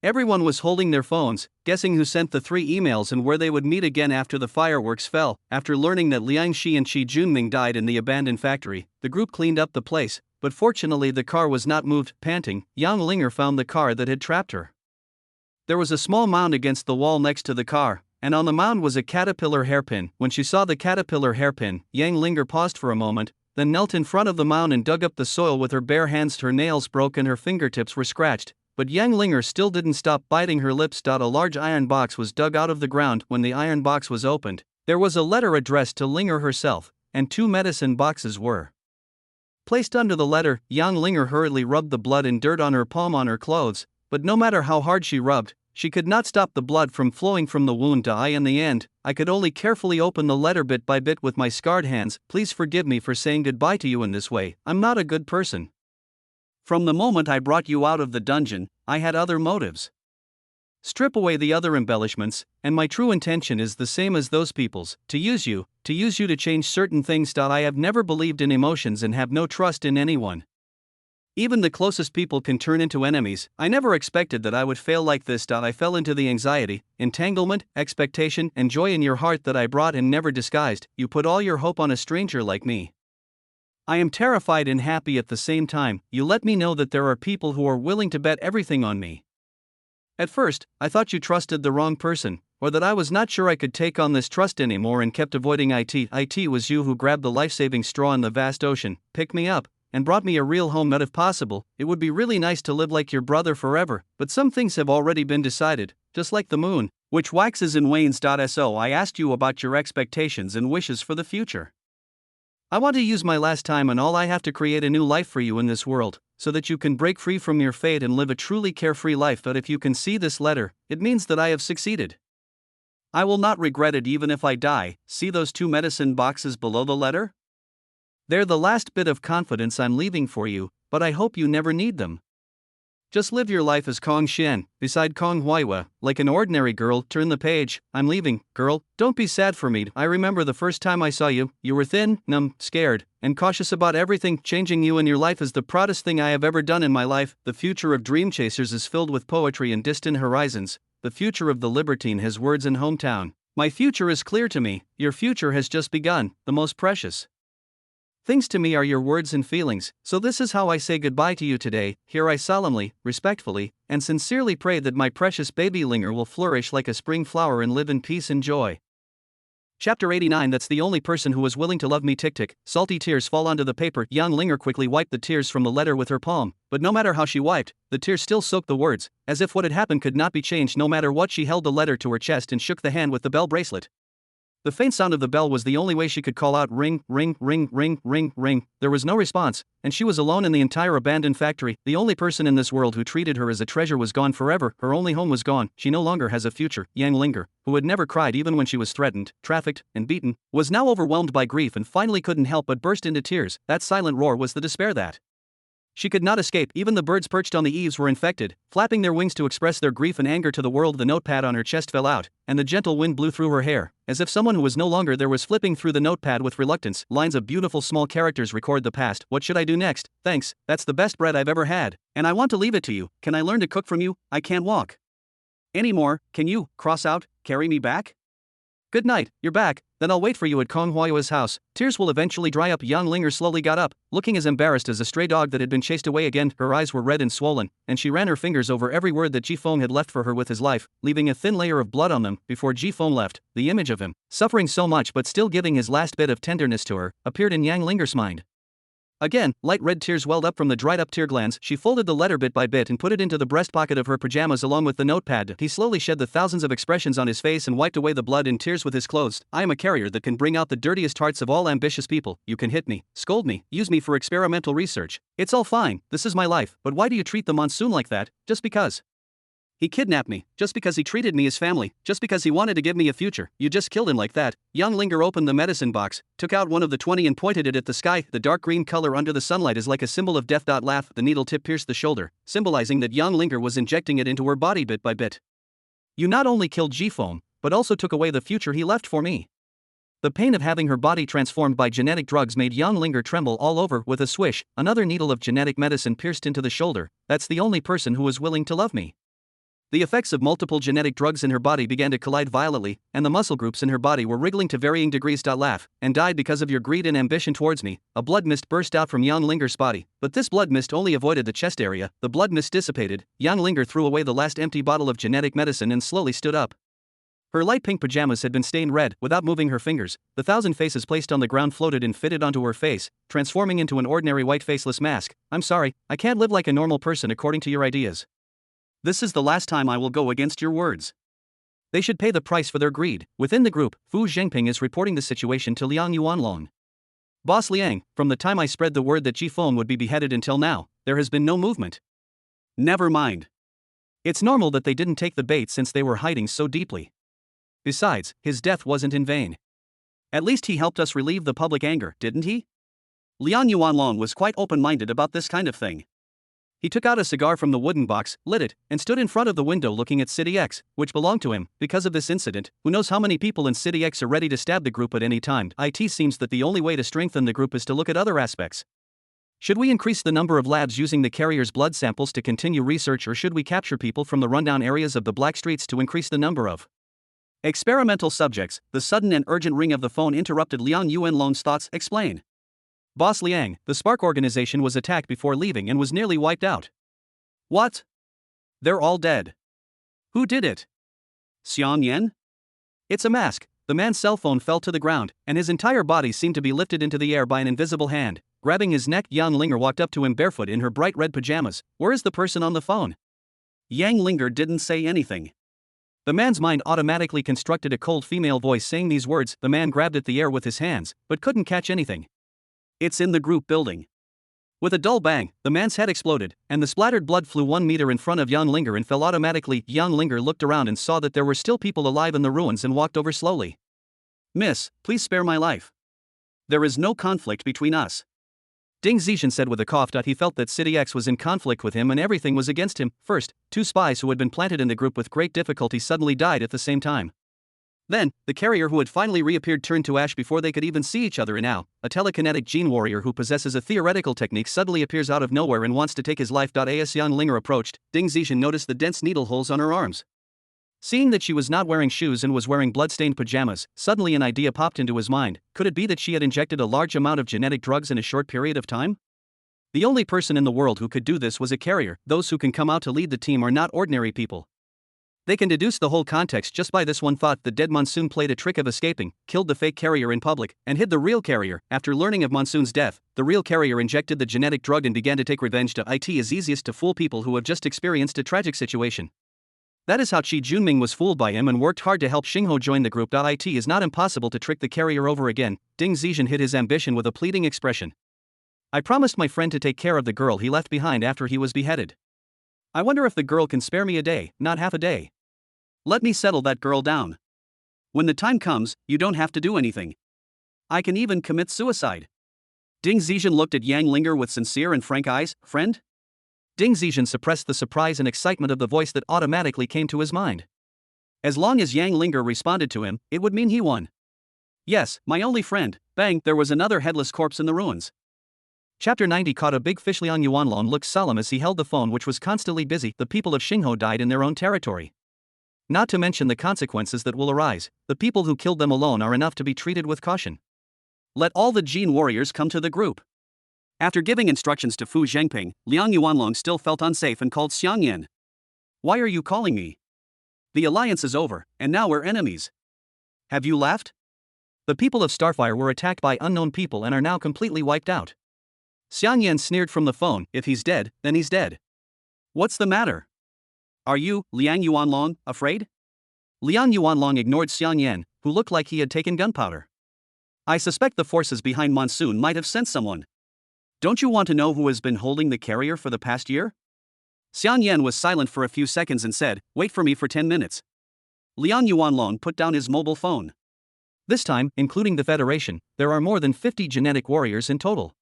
Everyone was holding their phones, guessing who sent the 3 emails and where they would meet again after the fireworks fell. After learning that Liang Shi and Qi Junming died in the abandoned factory, the group cleaned up the place, but fortunately the car was not moved. Panting, Yang Linger found the car that had trapped her. There was a small mound against the wall next to the car, and on the mound was a caterpillar hairpin. When she saw the caterpillar hairpin, Yang Linger paused for a moment, then knelt in front of the mound and dug up the soil with her bare hands. Her nails broke and her fingertips were scratched, but Yang Linger still didn't stop biting her lips. A large iron box was dug out of the ground. When the iron box was opened, there was a letter addressed to Linger herself, and 2 medicine boxes were placed under the letter. Yang Linger hurriedly rubbed the blood and dirt on her palm on her clothes, but no matter how hard she rubbed, she could not stop the blood from flowing from the wound to eye. In the end, I could only carefully open the letter bit by bit with my scarred hands. Please forgive me for saying goodbye to you in this way. I'm not a good person. From the moment I brought you out of the dungeon, I had other motives. Strip away the other embellishments, and my true intention is the same as those people's, to use you to change certain things. I have never believed in emotions and have no trust in anyone. Even the closest people can turn into enemies. I never expected that I would fail like this. I fell into the anxiety, entanglement, expectation, and joy in your heart that I brought and never disguised. You put all your hope on a stranger like me. I am terrified and happy at the same time. You let me know that there are people who are willing to bet everything on me. At first, I thought you trusted the wrong person, or that I was not sure I could take on this trust anymore and kept avoiding it. It was you who grabbed the life-saving straw in the vast ocean, picked me up, and brought me a real home. That if possible, it would be really nice to live like your brother forever, but some things have already been decided, just like the moon, which waxes and wanes. So I asked you about your expectations and wishes for the future. I want to use my last time and all I have to create a new life for you in this world, so that you can break free from your fate and live a truly carefree life. But if you can see this letter, it means that I have succeeded. I will not regret it even if I die. See those 2 medicine boxes below the letter? They're the last bit of confidence I'm leaving for you, but I hope you never need them. Just live your life as Kong Shen, beside Kong Huaiwa, like an ordinary girl. Turn the page. I'm leaving, girl. Don't be sad for me. I remember the first time I saw you. You were thin, numb, scared, and cautious about everything. Changing you and your life is the proudest thing I have ever done in my life. The future of dream chasers is filled with poetry and distant horizons. The future of the libertine has words and hometown. My future is clear to me. Your future has just begun, the most precious things to me are your words and feelings. So this is how I say goodbye to you today. Here I solemnly, respectfully, and sincerely pray that my precious baby Linger will flourish like a spring flower and live in peace and joy. Chapter 89. That's the only person who was willing to love me. Tick tick. Salty tears fall onto the paper. Young Linger quickly wiped the tears from the letter with her palm, but no matter how she wiped, the tears still soaked the words, as if what had happened could not be changed. No matter what, she held the letter to her chest and shook the hand with the bell bracelet. The faint sound of the bell was the only way she could call out ring, ring, ring, ring, ring, ring. There was no response, and she was alone in the entire abandoned factory. The only person in this world who treated her as a treasure was gone forever. Her only home was gone. She no longer has a future. Yang Linger, who had never cried even when she was threatened, trafficked, and beaten, was now overwhelmed by grief and finally couldn't help but burst into tears. That silent roar was the despair that she could not escape. Even the birds perched on the eaves were infected, flapping their wings to express their grief and anger to the world. The notepad on her chest fell out, and the gentle wind blew through her hair, as if someone who was no longer there was flipping through the notepad with reluctance. Lines of beautiful small characters record the past. What should I do next? Thanks, that's the best bread I've ever had, and I want to leave it to you. Can I learn to cook from you? I can't walk anymore. Can you, cross out, carry me back? Good night, you're back. Then I'll wait for you at Kong Huayua's house. Tears will eventually dry up. Yang Linger slowly got up, looking as embarrassed as a stray dog that had been chased away again. Her eyes were red and swollen, and she ran her fingers over every word that Jifeng had left for her with his life, leaving a thin layer of blood on them. Before Jifeng left, the image of him, suffering so much but still giving his last bit of tenderness to her, appeared in Yang Linger's mind. Again, light red tears welled up from the dried-up tear glands. She folded the letter bit by bit and put it into the breast pocket of her pajamas along with the notepad. He slowly shed the thousands of expressions on his face and wiped away the blood and tears with his clothes. I am a carrier that can bring out the dirtiest hearts of all ambitious people. You can hit me, scold me, use me for experimental research. It's all fine, this is my life, but why do you treat the monsoon like that, just because? He kidnapped me, just because he treated me as family, just because he wanted to give me a future. You just killed him like that. Young Linger opened the medicine box, took out one of the 20 and pointed it at the sky. The dark green color under the sunlight is like a symbol of death. Laugh. The needle tip pierced the shoulder, symbolizing that Young Linger was injecting it into her body bit by bit. You not only killed Jifeng, but also took away the future he left for me. The pain of having her body transformed by genetic drugs made Young Linger tremble all over. With a swish, another needle of genetic medicine pierced into the shoulder. That's the only person who was willing to love me. The effects of multiple genetic drugs in her body began to collide violently, and the muscle groups in her body were wriggling to varying degrees. Laugh, and died because of your greed and ambition towards me. A blood mist burst out from Young Linger's body, but this blood mist only avoided the chest area. The blood mist dissipated. Young Linger threw away the last empty bottle of genetic medicine and slowly stood up. Her light pink pajamas had been stained red. Without moving her fingers, the 1,000 faces placed on the ground floated and fitted onto her face, transforming into an ordinary white faceless mask. I'm sorry, I can't live like a normal person according to your ideas. This is the last time I will go against your words. They should pay the price for their greed. Within the group, Fu Zhengping is reporting the situation to Liang Yuanlong. Boss Liang, from the time I spread the word that Jifeng would be beheaded until now, there has been no movement. Never mind. It's normal that they didn't take the bait since they were hiding so deeply. Besides, his death wasn't in vain. At least he helped us relieve the public anger, didn't he? Liang Yuanlong was quite open-minded about this kind of thing. He took out a cigar from the wooden box, lit it, and stood in front of the window looking at City X, which belonged to him. Because of this incident, who knows how many people in City X are ready to stab the group at any time. It seems that the only way to strengthen the group is to look at other aspects. Should we increase the number of labs using the carrier's blood samples to continue research, or should we capture people from the rundown areas of the black streets to increase the number of experimental subjects? The sudden and urgent ring of the phone interrupted Liang Yuanlong's thoughts. Explain. Boss Liang, the Spark organization was attacked before leaving and was nearly wiped out. What? They're all dead. Who did it? Xiang Yan? It's a mask. The man's cell phone fell to the ground, and his entire body seemed to be lifted into the air by an invisible hand. Grabbing his neck, Yang Linger walked up to him barefoot in her bright red pajamas. Where is the person on the phone? Yang Linger didn't say anything. The man's mind automatically constructed a cold female voice saying these words. The man grabbed at the air with his hands, but couldn't catch anything. It's in the group building. With a dull bang, the man's head exploded, and the splattered blood flew 1 meter in front of Yang Linger and fell automatically. Yang Linger looked around and saw that there were still people alive in the ruins and walked over slowly. Miss, please spare my life. There is no conflict between us. Ding Zixin said with a cough. He felt that City X was in conflict with him and everything was against him. First, 2 spies who had been planted in the group with great difficulty suddenly died at the same time. Then, the carrier who had finally reappeared turned to ash before they could even see each other, and now, a telekinetic gene warrior who possesses a theoretical technique suddenly appears out of nowhere and wants to take his life. As Yang Linger approached, Ding Zixin noticed the dense needle holes on her arms. Seeing that she was not wearing shoes and was wearing blood-stained pajamas, suddenly an idea popped into his mind. Could it be that she had injected a large amount of genetic drugs in a short period of time? The only person in the world who could do this was a carrier. Those who can come out to lead the team are not ordinary people. They can deduce the whole context just by this one thought. The dead Monsoon played a trick of escaping, killed the fake carrier in public, and hid the real carrier. After learning of Monsoon's death, the real carrier injected the genetic drug and began to take revenge. It is easiest to fool people who have just experienced a tragic situation. That is how Qi Junming was fooled by him and worked hard to help Xingho join the group. It is not impossible to trick the carrier over again. Ding Zixin hid his ambition with a pleading expression. I promised my friend to take care of the girl he left behind after he was beheaded. I wonder if the girl can spare me a day, not half a day. Let me settle that girl down. When the time comes, you don't have to do anything. I can even commit suicide. Ding Zixin looked at Yang Linger with sincere and frank eyes. Friend? Ding Zixin suppressed the surprise and excitement of the voice that automatically came to his mind. As long as Yang Linger responded to him, it would mean he won. Yes, my only friend. Bang, there was another headless corpse in the ruins. Chapter 90 caught a big fish. Liang Yuanlong looked solemn as he held the phone, which was constantly busy. The people of Xingho died in their own territory. Not to mention the consequences that will arise. The people who killed them alone are enough to be treated with caution. Let all the gene warriors come to the group. After giving instructions to Fu Zhengping, Liang Yuanlong still felt unsafe and called Xiang Yan. Why are you calling me? The alliance is over, and now we're enemies. Have you left? The people of Starfire were attacked by unknown people and are now completely wiped out. Xiang Yan sneered from the phone. If he's dead, then he's dead. What's the matter? Are you, Liang Yuanlong, afraid? Liang Yuanlong ignored Xiang Yan, who looked like he had taken gunpowder. I suspect the forces behind Monsoon might have sent someone. Don't you want to know who has been holding the carrier for the past year? Xiang Yan was silent for a few seconds and said, wait for me for 10 minutes. Liang Yuanlong put down his mobile phone. This time, including the Federation, there are more than 50 genetic warriors in total.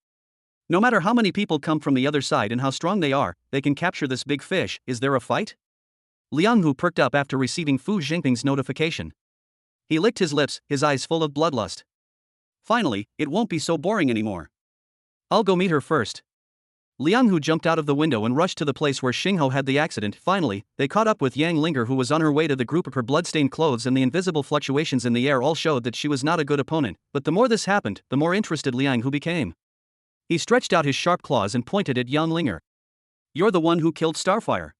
No matter how many people come from the other side and how strong they are, they can capture this big fish. Is there a fight? Liang Hu perked up after receiving Fu Jingping's notification. He licked his lips, his eyes full of bloodlust. Finally, it won't be so boring anymore. I'll go meet her first. Liang Hu jumped out of the window and rushed to the place where Xingho had the accident. Finally, they caught up with Yang Linger, who was on her way to the group. Her blood-stained clothes and the invisible fluctuations in the air all showed that she was not a good opponent, but the more this happened, the more interested Liang Hu became. He stretched out his sharp claws and pointed at Yang Linger. You're the one who killed Starfire.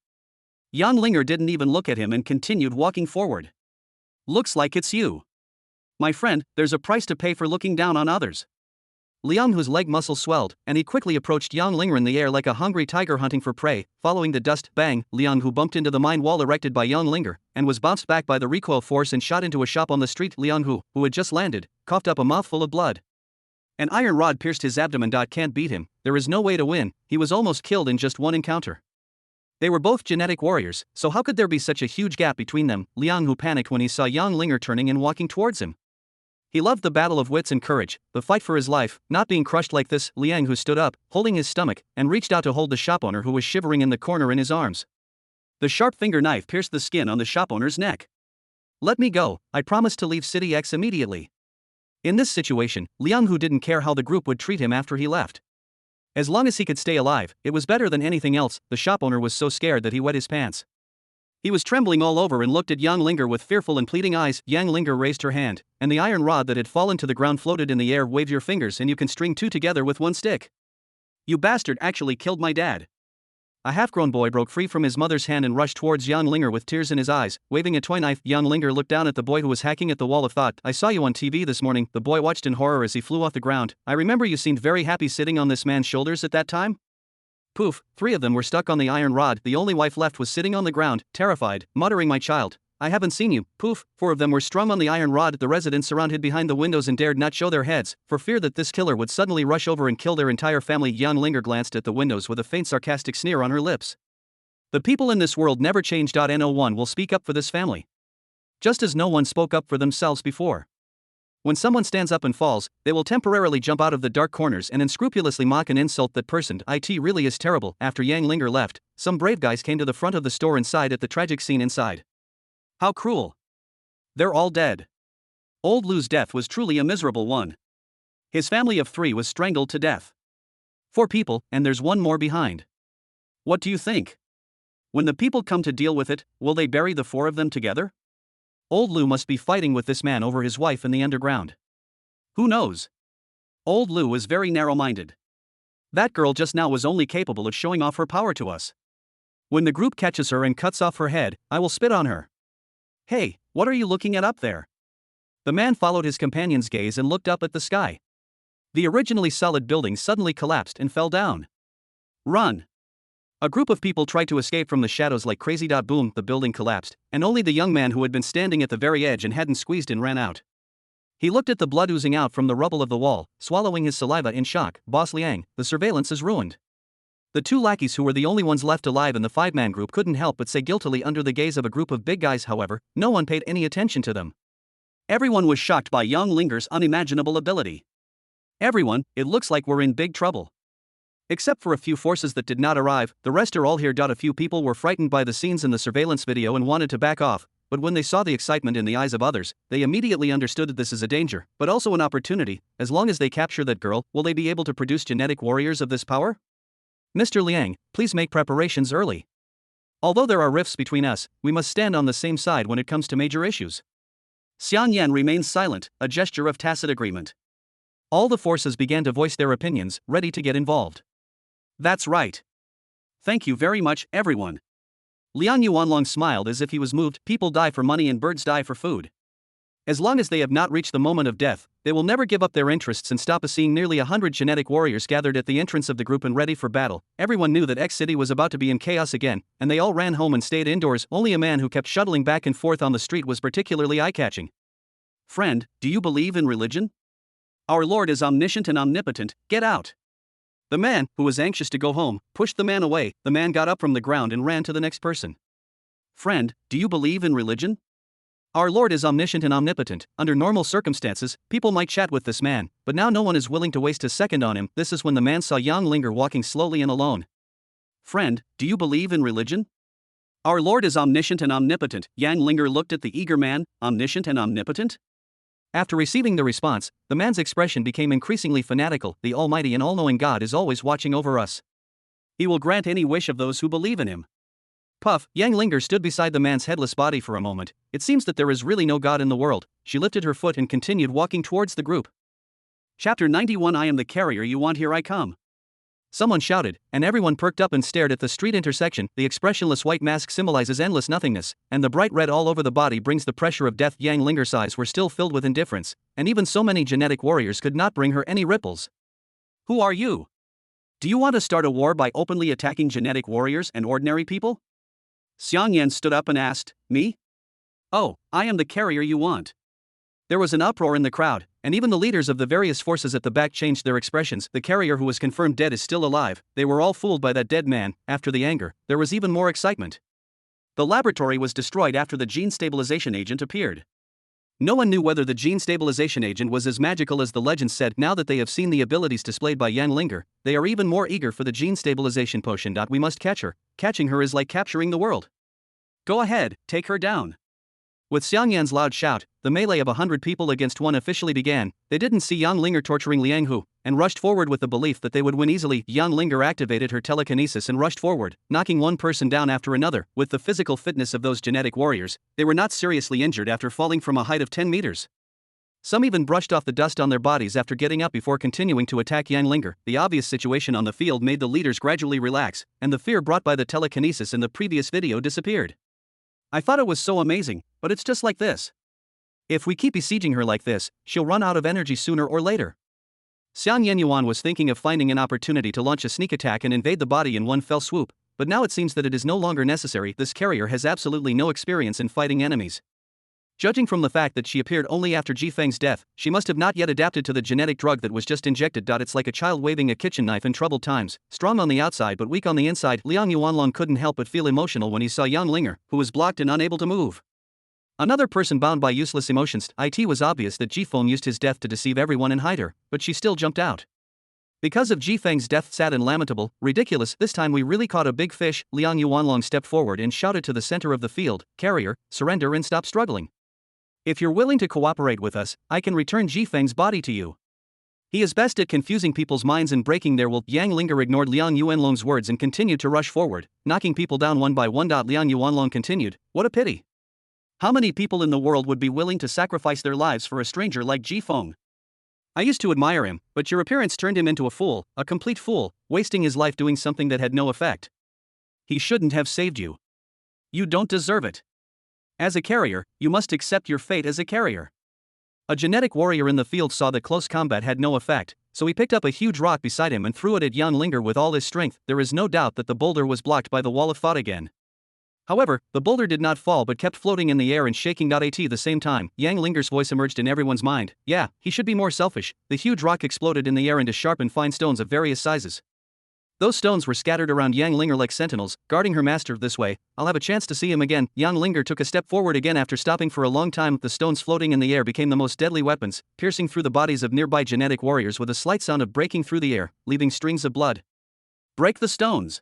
Yang Linger didn't even look at him and continued walking forward. Looks like it's you. My friend, there's a price to pay for looking down on others. Liang Hu's leg muscles swelled, and he quickly approached Yang Linger in the air like a hungry tiger hunting for prey. Following the dust, bang, Liang Hu bumped into the mine wall erected by Yang Linger, and was bounced back by the recoil force and shot into a shop on the street. Liang Hu, who had just landed, coughed up a mouthful of blood. An iron rod pierced his abdomen. Can't beat him, there is no way to win, he was almost killed in just one encounter. They were both genetic warriors, so how could there be such a huge gap between them? Liang, who panicked when he saw Yang Linger turning and walking towards him. He loved the battle of wits and courage, the fight for his life, not being crushed like this. Liang, who stood up, holding his stomach, and reached out to hold the shop owner who was shivering in the corner in his arms. The sharp finger knife pierced the skin on the shop owner's neck. "Let me go, I promise to leave City X immediately." In this situation, Liang, who didn't care how the group would treat him after he left. As long as he could stay alive, it was better than anything else. The shop owner was so scared that he wet his pants. He was trembling all over and looked at Yang Linger with fearful and pleading eyes. Yang Linger raised her hand, and the iron rod that had fallen to the ground floated in the air. "Wave your fingers and you can string two together with one stick. You bastard actually killed my dad." A half-grown boy broke free from his mother's hand and rushed towards Yang Linger with tears in his eyes, waving a toy knife. Yang Linger looked down at the boy who was hacking at the wall of thought. "I saw you on TV this morning." The boy watched in horror as he flew off the ground. "I remember you seemed very happy sitting on this man's shoulders at that time." Poof, three of them were stuck on the iron rod. The only wife left was sitting on the ground, terrified, muttering, "My child, I haven't seen you." Poof, four of them were strung on the iron rod. The residents around hid behind the windows and dared not show their heads, for fear that this killer would suddenly rush over and kill their entire family. Yang Linger glanced at the windows with a faint sarcastic sneer on her lips. The people in this world never change. No one will speak up for this family. Just as no one spoke up for themselves before. When someone stands up and falls, they will temporarily jump out of the dark corners and unscrupulously mock and insult that person. It really is terrible. After Yang Linger left, some brave guys came to the front of the store and sighed at the tragic scene inside. How cruel. They're all dead. Old Lou's death was truly a miserable one. His family of 3 was strangled to death. 4 people, and there's one more behind. What do you think? When the people come to deal with it, will they bury the 4 of them together? Old Lou must be fighting with this man over his wife in the underground. Who knows? Old Lou is very narrow-minded. That girl just now was only capable of showing off her power to us. When the group catches her and cuts off her head, I will spit on her. Hey, what are you looking at up there? The man followed his companion's gaze and looked up at the sky. The originally solid building suddenly collapsed and fell down. Run! A group of people tried to escape from the shadows like crazy. Boom, the building collapsed, and only the young man who had been standing at the very edge and hadn't squeezed in ran out. He looked at the blood oozing out from the rubble of the wall, swallowing his saliva in shock. Boss Liang, the surveillance is ruined. The 2 lackeys who were the only ones left alive in the 5-man group couldn't help but say guiltily under the gaze of a group of big guys. However, no one paid any attention to them. Everyone was shocked by Yang Linger's unimaginable ability. Everyone, it looks like we're in big trouble. Except for a few forces that did not arrive, the rest are all here. A few people were frightened by the scenes in the surveillance video and wanted to back off, but when they saw the excitement in the eyes of others, they immediately understood that this is a danger, but also an opportunity. As long as they capture that girl, will they be able to produce genetic warriors of this power? Mr. Liang, please make preparations early. Although there are rifts between us, we must stand on the same side when it comes to major issues. Xian Yan remained silent, a gesture of tacit agreement. All the forces began to voice their opinions, ready to get involved. That's right. Thank you very much, everyone. Liang Yuanlong smiled as if he was moved. People die for money and birds die for food. As long as they have not reached the moment of death, they will never give up their interests and stop. Seeing nearly 100 genetic warriors gathered at the entrance of the group and ready for battle, everyone knew that X City was about to be in chaos again, and they all ran home and stayed indoors. Only a man who kept shuttling back and forth on the street was particularly eye-catching. Friend, do you believe in religion? Our Lord is omniscient and omnipotent. Get out. The man, who was anxious to go home, pushed the man away. The man got up from the ground and ran to the next person. Friend, do you believe in religion? Our Lord is omniscient and omnipotent. Under normal circumstances, people might chat with this man, but now no one is willing to waste a second on him. This is when the man saw Yang Linger walking slowly and alone. Friend, do you believe in religion? Our Lord is omniscient and omnipotent. Yang Linger looked at the eager man. Omniscient and omnipotent? After receiving the response, the man's expression became increasingly fanatical. The almighty and all-knowing God is always watching over us. He will grant any wish of those who believe in him. Puff, Yang Linger stood beside the man's headless body for a moment. It seems that there is really no God in the world. She lifted her foot and continued walking towards the group. Chapter 91. I am the carrier you want, here I come. Someone shouted, and everyone perked up and stared at the street intersection. The expressionless white mask symbolizes endless nothingness, and the bright red all over the body brings the pressure of death. Yang Linger's eyes were still filled with indifference, and even so many genetic warriors could not bring her any ripples. Who are you? Do you want to start a war by openly attacking genetic warriors and ordinary people? Xiang Yan stood up and asked, Me? Oh, I am the carrier you want. There was an uproar in the crowd, and even the leaders of the various forces at the back changed their expressions. The carrier who was confirmed dead is still alive. They were all fooled by that dead man. After the anger, there was even more excitement. The laboratory was destroyed after the gene stabilization agent appeared. No one knew whether the gene stabilization agent was as magical as the legends said. Now that they have seen the abilities displayed by Yang Linger, they are even more eager for the gene stabilization potion. We must catch her. Catching her is like capturing the world. Go ahead, take her down. With Xiang Yan's loud shout, the melee of 100 people against one officially began. They didn't see Yang Linger torturing Liang Hu, and rushed forward with the belief that they would win easily. Yang Linger activated her telekinesis and rushed forward, knocking one person down after another. With the physical fitness of those genetic warriors, they were not seriously injured after falling from a height of 10 meters. Some even brushed off the dust on their bodies after getting up before continuing to attack Yang Linger. The obvious situation on the field made the leaders gradually relax, and the fear brought by the telekinesis in the previous video disappeared. I thought it was so amazing, but it's just like this. If we keep besieging her like this, she'll run out of energy sooner or later. Xiang Yenyuan was thinking of finding an opportunity to launch a sneak attack and invade the body in one fell swoop, but now it seems that it is no longer necessary. This carrier has absolutely no experience in fighting enemies. Judging from the fact that she appeared only after Ji Feng's death, she must have not yet adapted to the genetic drug that was just injected. It's like a child waving a kitchen knife in troubled times, strong on the outside but weak on the inside. Liang Yuanlong couldn't help but feel emotional when he saw Yang Linger, who was blocked and unable to move. Another person bound by useless emotions. It was obvious that Ji Feng used his death to deceive everyone and hide her, but she still jumped out. Because of Ji Feng's death, sad and lamentable, ridiculous, this time we really caught a big fish. Liang Yuanlong stepped forward and shouted to the center of the field, "Carrier, surrender and stop struggling. If you're willing to cooperate with us, I can return Ji Feng's body to you." He is best at confusing people's minds and breaking their will. Yang Linger ignored Liang Yuanlong's words and continued to rush forward, knocking people down one by one. Liang Yuanlong continued, "What a pity. How many people in the world would be willing to sacrifice their lives for a stranger like Ji Feng? I used to admire him, but your appearance turned him into a fool, a complete fool, wasting his life doing something that had no effect. He shouldn't have saved you. You don't deserve it. As a carrier, you must accept your fate as a carrier." A genetic warrior in the field saw that close combat had no effect, so he picked up a huge rock beside him and threw it at Yang Linger with all his strength. There is no doubt that the boulder was blocked by the wall of thought again. However, the boulder did not fall but kept floating in the air and shaking. At the same time, Yang Linger's voice emerged in everyone's mind. Yeah, he should be more selfish. The huge rock exploded in the air into sharp and fine stones of various sizes. Those stones were scattered around Yang Linger like sentinels, guarding her master. This way, I'll have a chance to see him again. Yang Linger took a step forward again after stopping for a long time. The stones floating in the air became the most deadly weapons, piercing through the bodies of nearby genetic warriors with a slight sound of breaking through the air, leaving strings of blood. "Break the stones!"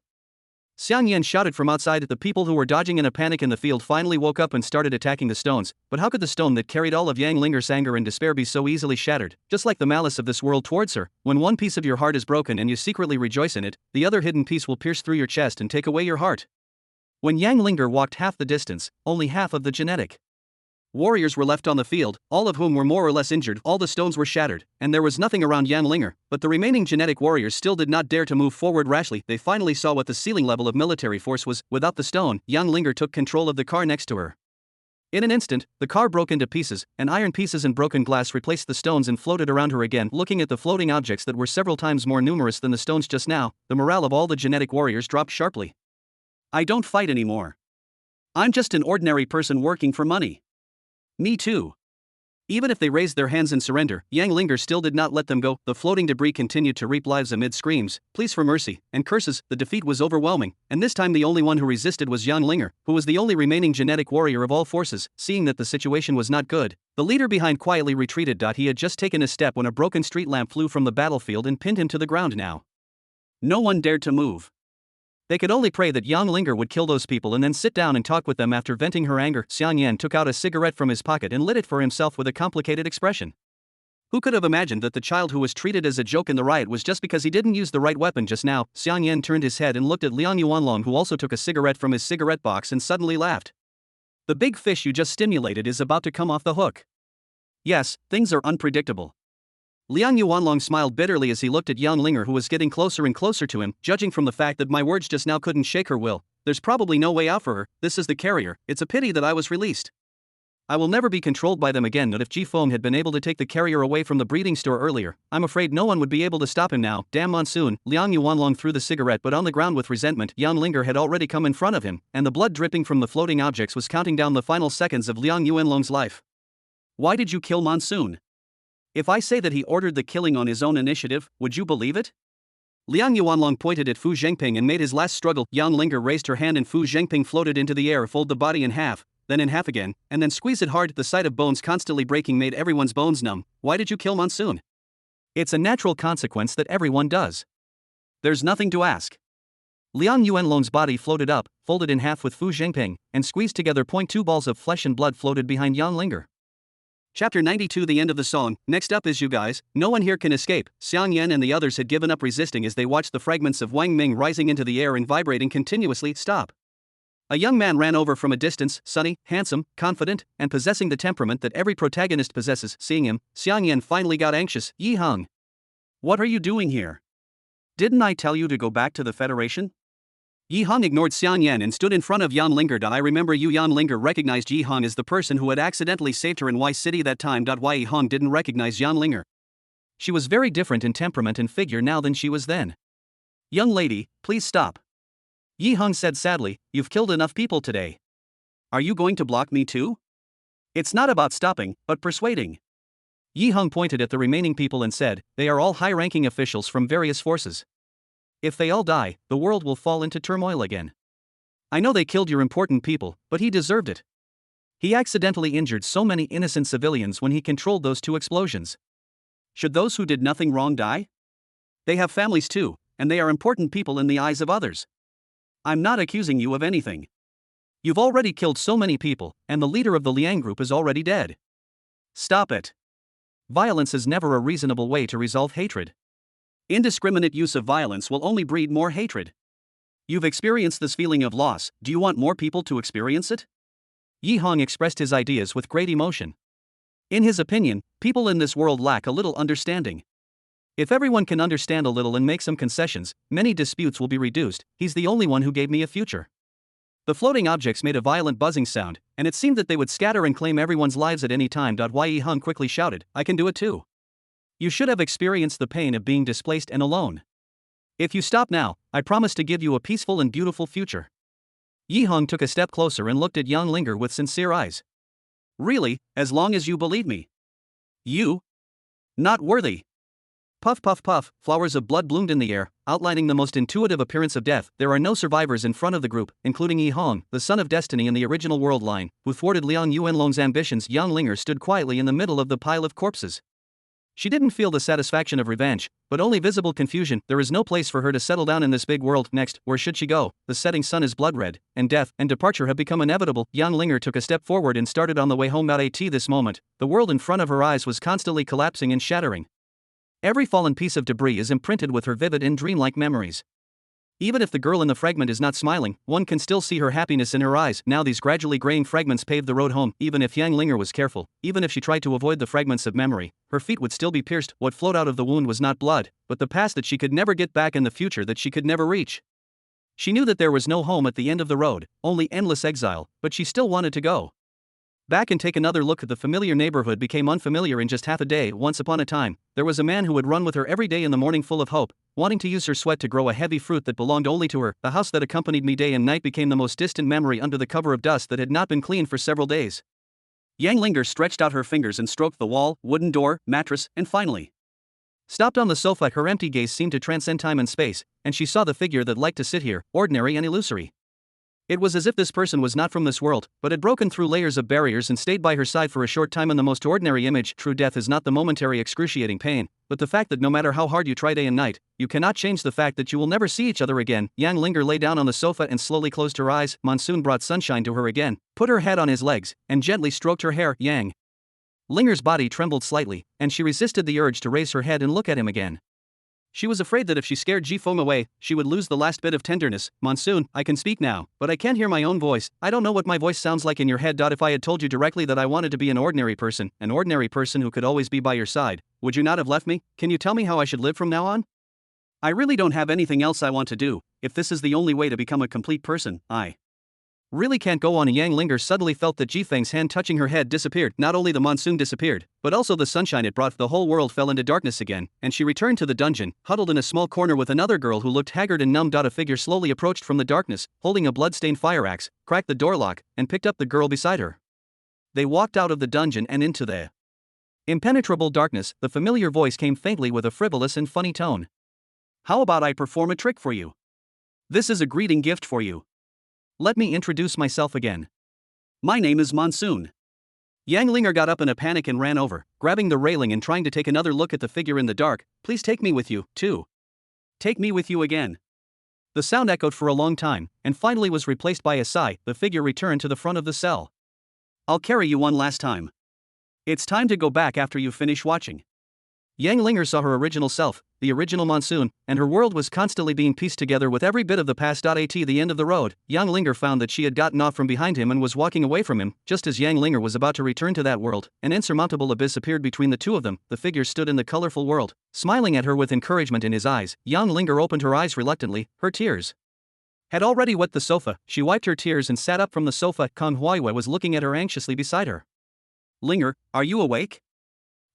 Xiang Yan shouted from outside. The people who were dodging in a panic in the field finally woke up and started attacking the stones. But how could the stone that carried all of Yang Linger's anger and despair be so easily shattered? Just like the malice of this world towards her, when one piece of your heart is broken and you secretly rejoice in it, the other hidden piece will pierce through your chest and take away your heart. When Yang Linger walked half the distance, only half of the genetic warriors were left on the field, all of whom were more or less injured. All the stones were shattered, and there was nothing around Yang Linger, but the remaining genetic warriors still did not dare to move forward rashly. They finally saw what the ceiling level of military force was. Without the stone, Yang Linger took control of the car next to her. In an instant, the car broke into pieces, and iron pieces and broken glass replaced the stones and floated around her again. Looking at the floating objects that were several times more numerous than the stones just now, the morale of all the genetic warriors dropped sharply. I don't fight anymore. I'm just an ordinary person working for money. Me too. Even if they raised their hands in surrender, Yang Linger still did not let them go. The floating debris continued to reap lives amid screams, pleas for mercy, and curses. The defeat was overwhelming, and this time the only one who resisted was Yang Linger, who was the only remaining genetic warrior of all forces. Seeing that the situation was not good, the leader behind quietly retreated. He had just taken a step when a broken street lamp flew from the battlefield and pinned him to the ground. Now no one dared to move. They could only pray that Yang Linger would kill those people and then sit down and talk with them. After venting her anger, Xiang Yan took out a cigarette from his pocket and lit it for himself with a complicated expression. Who could have imagined that the child who was treated as a joke in the riot was just because he didn't use the right weapon just now? Xiang Yan turned his head and looked at Liang Yuanlong, who also took a cigarette from his cigarette box and suddenly laughed. The big fish you just stimulated is about to come off the hook. Yes, things are unpredictable. Liang Yuanlong smiled bitterly as he looked at Yang Linger, who was getting closer and closer to him. Judging from the fact that my words just now couldn't shake her will, there's probably no way out for her. This is the carrier. It's a pity that I was released. I will never be controlled by them again. Not if Ji Feng had been able to take the carrier away from the breeding store earlier, I'm afraid no one would be able to stop him now. Damn monsoon. Liang Yuanlong threw the cigarette, but on the ground with resentment. Yang Linger had already come in front of him, and the blood dripping from the floating objects was counting down the final seconds of Liang Yuanlong's life. Why did you kill Monsoon? If I say that he ordered the killing on his own initiative, would you believe it? Liang Yuanlong pointed at Fu Zhengping and made his last struggle. Yang Linger raised her hand and Fu Zhengping floated into the air, fold the body in half, then in half again, and then squeeze it hard. The sight of bones constantly breaking made everyone's bones numb. Why did you kill Monsoon? It's a natural consequence that everyone does. There's nothing to ask. Liang Yuanlong's body floated up, folded in half with Fu Zhengping, and squeezed together. Two balls of flesh and blood floated behind Yang Linger. Chapter 92. The end of the song. Next up is you guys. No one here can escape. Xiang Yan and the others had given up resisting as they watched the fragments of Wang Ming rising into the air and vibrating continuously. Stop. A young man ran over from a distance, sunny, handsome, confident, and possessing the temperament that every protagonist possesses. Seeing him, Xiang Yan finally got anxious. Yi Heng. What are you doing here? Didn't I tell you to go back to the Federation? Yi Heng ignored Xiang Yan and stood in front of Yan Linger. I remember you. Yan Linger recognized Yi Heng as the person who had accidentally saved her in Y City that time. Why Yi Heng didn't recognize Yan Linger? She was very different in temperament and figure now than she was then. Young lady, please stop. Yi Heng said sadly, you've killed enough people today. Are you going to block me too? It's not about stopping, but persuading. Yi Heng pointed at the remaining people and said, they are all high-ranking officials from various forces. If they all die, the world will fall into turmoil again. I know they killed your important people, but he deserved it. He accidentally injured so many innocent civilians when he controlled those 2 explosions. Should those who did nothing wrong die? They have families too, and they are important people in the eyes of others. I'm not accusing you of anything. You've already killed so many people, and the leader of the Liang group is already dead. Stop it. Violence is never a reasonable way to resolve hatred. Indiscriminate use of violence will only breed more hatred. You've experienced this feeling of loss. Do you want more people to experience it? Yi Heng expressed his ideas with great emotion. In his opinion, people in this world lack a little understanding. If everyone can understand a little and make some concessions, many disputes will be reduced. He's the only one who gave me a future. The floating objects made a violent buzzing sound, and it seemed that they would scatter and claim everyone's lives at any time. Yi Heng quickly shouted, I can do it too. You should have experienced the pain of being displaced and alone. If you stop now, I promise to give you a peaceful and beautiful future. Yi Heng took a step closer and looked at Yang Linger with sincere eyes. Really, as long as you believe me. You? Not worthy. Puff puff puff, flowers of blood bloomed in the air, outlining the most intuitive appearance of death. There are no survivors in front of the group, including Yi Heng, the son of destiny in the original world line, who thwarted Liang Yuanlong's ambitions. Yang Linger stood quietly in the middle of the pile of corpses. She didn't feel the satisfaction of revenge, but only visible confusion. There is no place for her to settle down in this big world. Next, where should she go? The setting sun is blood red, and death and departure have become inevitable. Yang Linger took a step forward and started on the way home. At this moment, the world in front of her eyes was constantly collapsing and shattering. Every fallen piece of debris is imprinted with her vivid and dreamlike memories. Even if the girl in the fragment is not smiling, one can still see her happiness in her eyes. Now these gradually graying fragments paved the road home. Even if Yang Linger was careful, even if she tried to avoid the fragments of memory, her feet would still be pierced. What flowed out of the wound was not blood, but the past that she could never get back and the future that she could never reach. She knew that there was no home at the end of the road, only endless exile, but she still wanted to go back and take another look at the familiar neighborhood. Became unfamiliar in just half a day. Once upon a time, there was a man who would run with her every day in the morning full of hope, wanting to use her sweat to grow a heavy fruit that belonged only to her. The house that accompanied me day and night became the most distant memory under the cover of dust that had not been cleaned for several days. Yang Linger stretched out her fingers and stroked the wall, wooden door, mattress, and finally stopped on the sofa. Her empty gaze seemed to transcend time and space, and she saw the figure that liked to sit here, ordinary and illusory. It was as if this person was not from this world, but had broken through layers of barriers and stayed by her side for a short time in the most ordinary image. True death is not the momentary excruciating pain, but the fact that no matter how hard you try day and night, you cannot change the fact that you will never see each other again. Yang Linger lay down on the sofa and slowly closed her eyes. Monsoon brought sunshine to her again, put her head on his legs, and gently stroked her hair. Yang Linger's body trembled slightly, and she resisted the urge to raise her head and look at him again. She was afraid that if she scared Jifeng away, she would lose the last bit of tenderness. Monsoon, I can speak now, but I can't hear my own voice. I don't know what my voice sounds like in your head. If I had told you directly that I wanted to be an ordinary person who could always be by your side, would you not have left me? Can you tell me how I should live from now on? I really don't have anything else I want to do. If this is the only way to become a complete person, I really can't go on. Yang Linger suddenly felt that Jifeng's hand touching her head disappeared. Not only the monsoon disappeared, but also the sunshine it brought. The whole world fell into darkness again, and she returned to the dungeon, huddled in a small corner with another girl who looked haggard and numbed. A figure slowly approached from the darkness, holding a blood-stained fire axe, cracked the door lock, and picked up the girl beside her. they walked out of the dungeon and into the impenetrable darkness. The familiar voice came faintly with a frivolous and funny tone. How about I perform a trick for you? This is a greeting gift for you. Let me introduce myself again. My name is Monsoon. Yang Linger got up in a panic and ran over, grabbing the railing and trying to take another look at the figure in the dark. Please take me with you, too. Take me with you again. The sound echoed for a long time, and finally was replaced by a sigh. The figure returned to the front of the cell. I'll carry you one last time. It's time to go back after you finish watching. Yang Linger saw her original self, the original Monsoon, and her world was constantly being pieced together with every bit of the past. At the end of the road, Yang Linger found that she had gotten off from behind him and was walking away from him. Just as Yang Linger was about to return to that world, an insurmountable abyss appeared between the two of them. The figure stood in the colorful world, smiling at her with encouragement in his eyes. Yang Linger opened her eyes reluctantly. Her tears had already wet the sofa. She wiped her tears and sat up from the sofa. Kong Huaiwei was looking at her anxiously beside her. Linger, are you awake?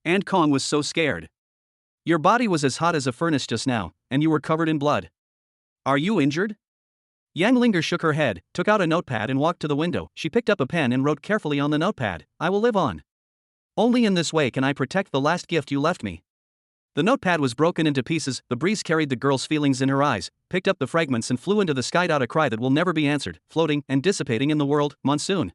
And Kong was so scared. Your body was as hot as a furnace just now, and you were covered in blood. Are you injured? Yang Linger shook her head, took out a notepad and walked to the window. She picked up a pen and wrote carefully on the notepad, I will live on. Only in this way can I protect the last gift you left me. The notepad was broken into pieces. The breeze carried the girl's feelings in her eyes, picked up the fragments and flew into the sky. A cry that will never be answered, floating and dissipating in the world. Monsoon.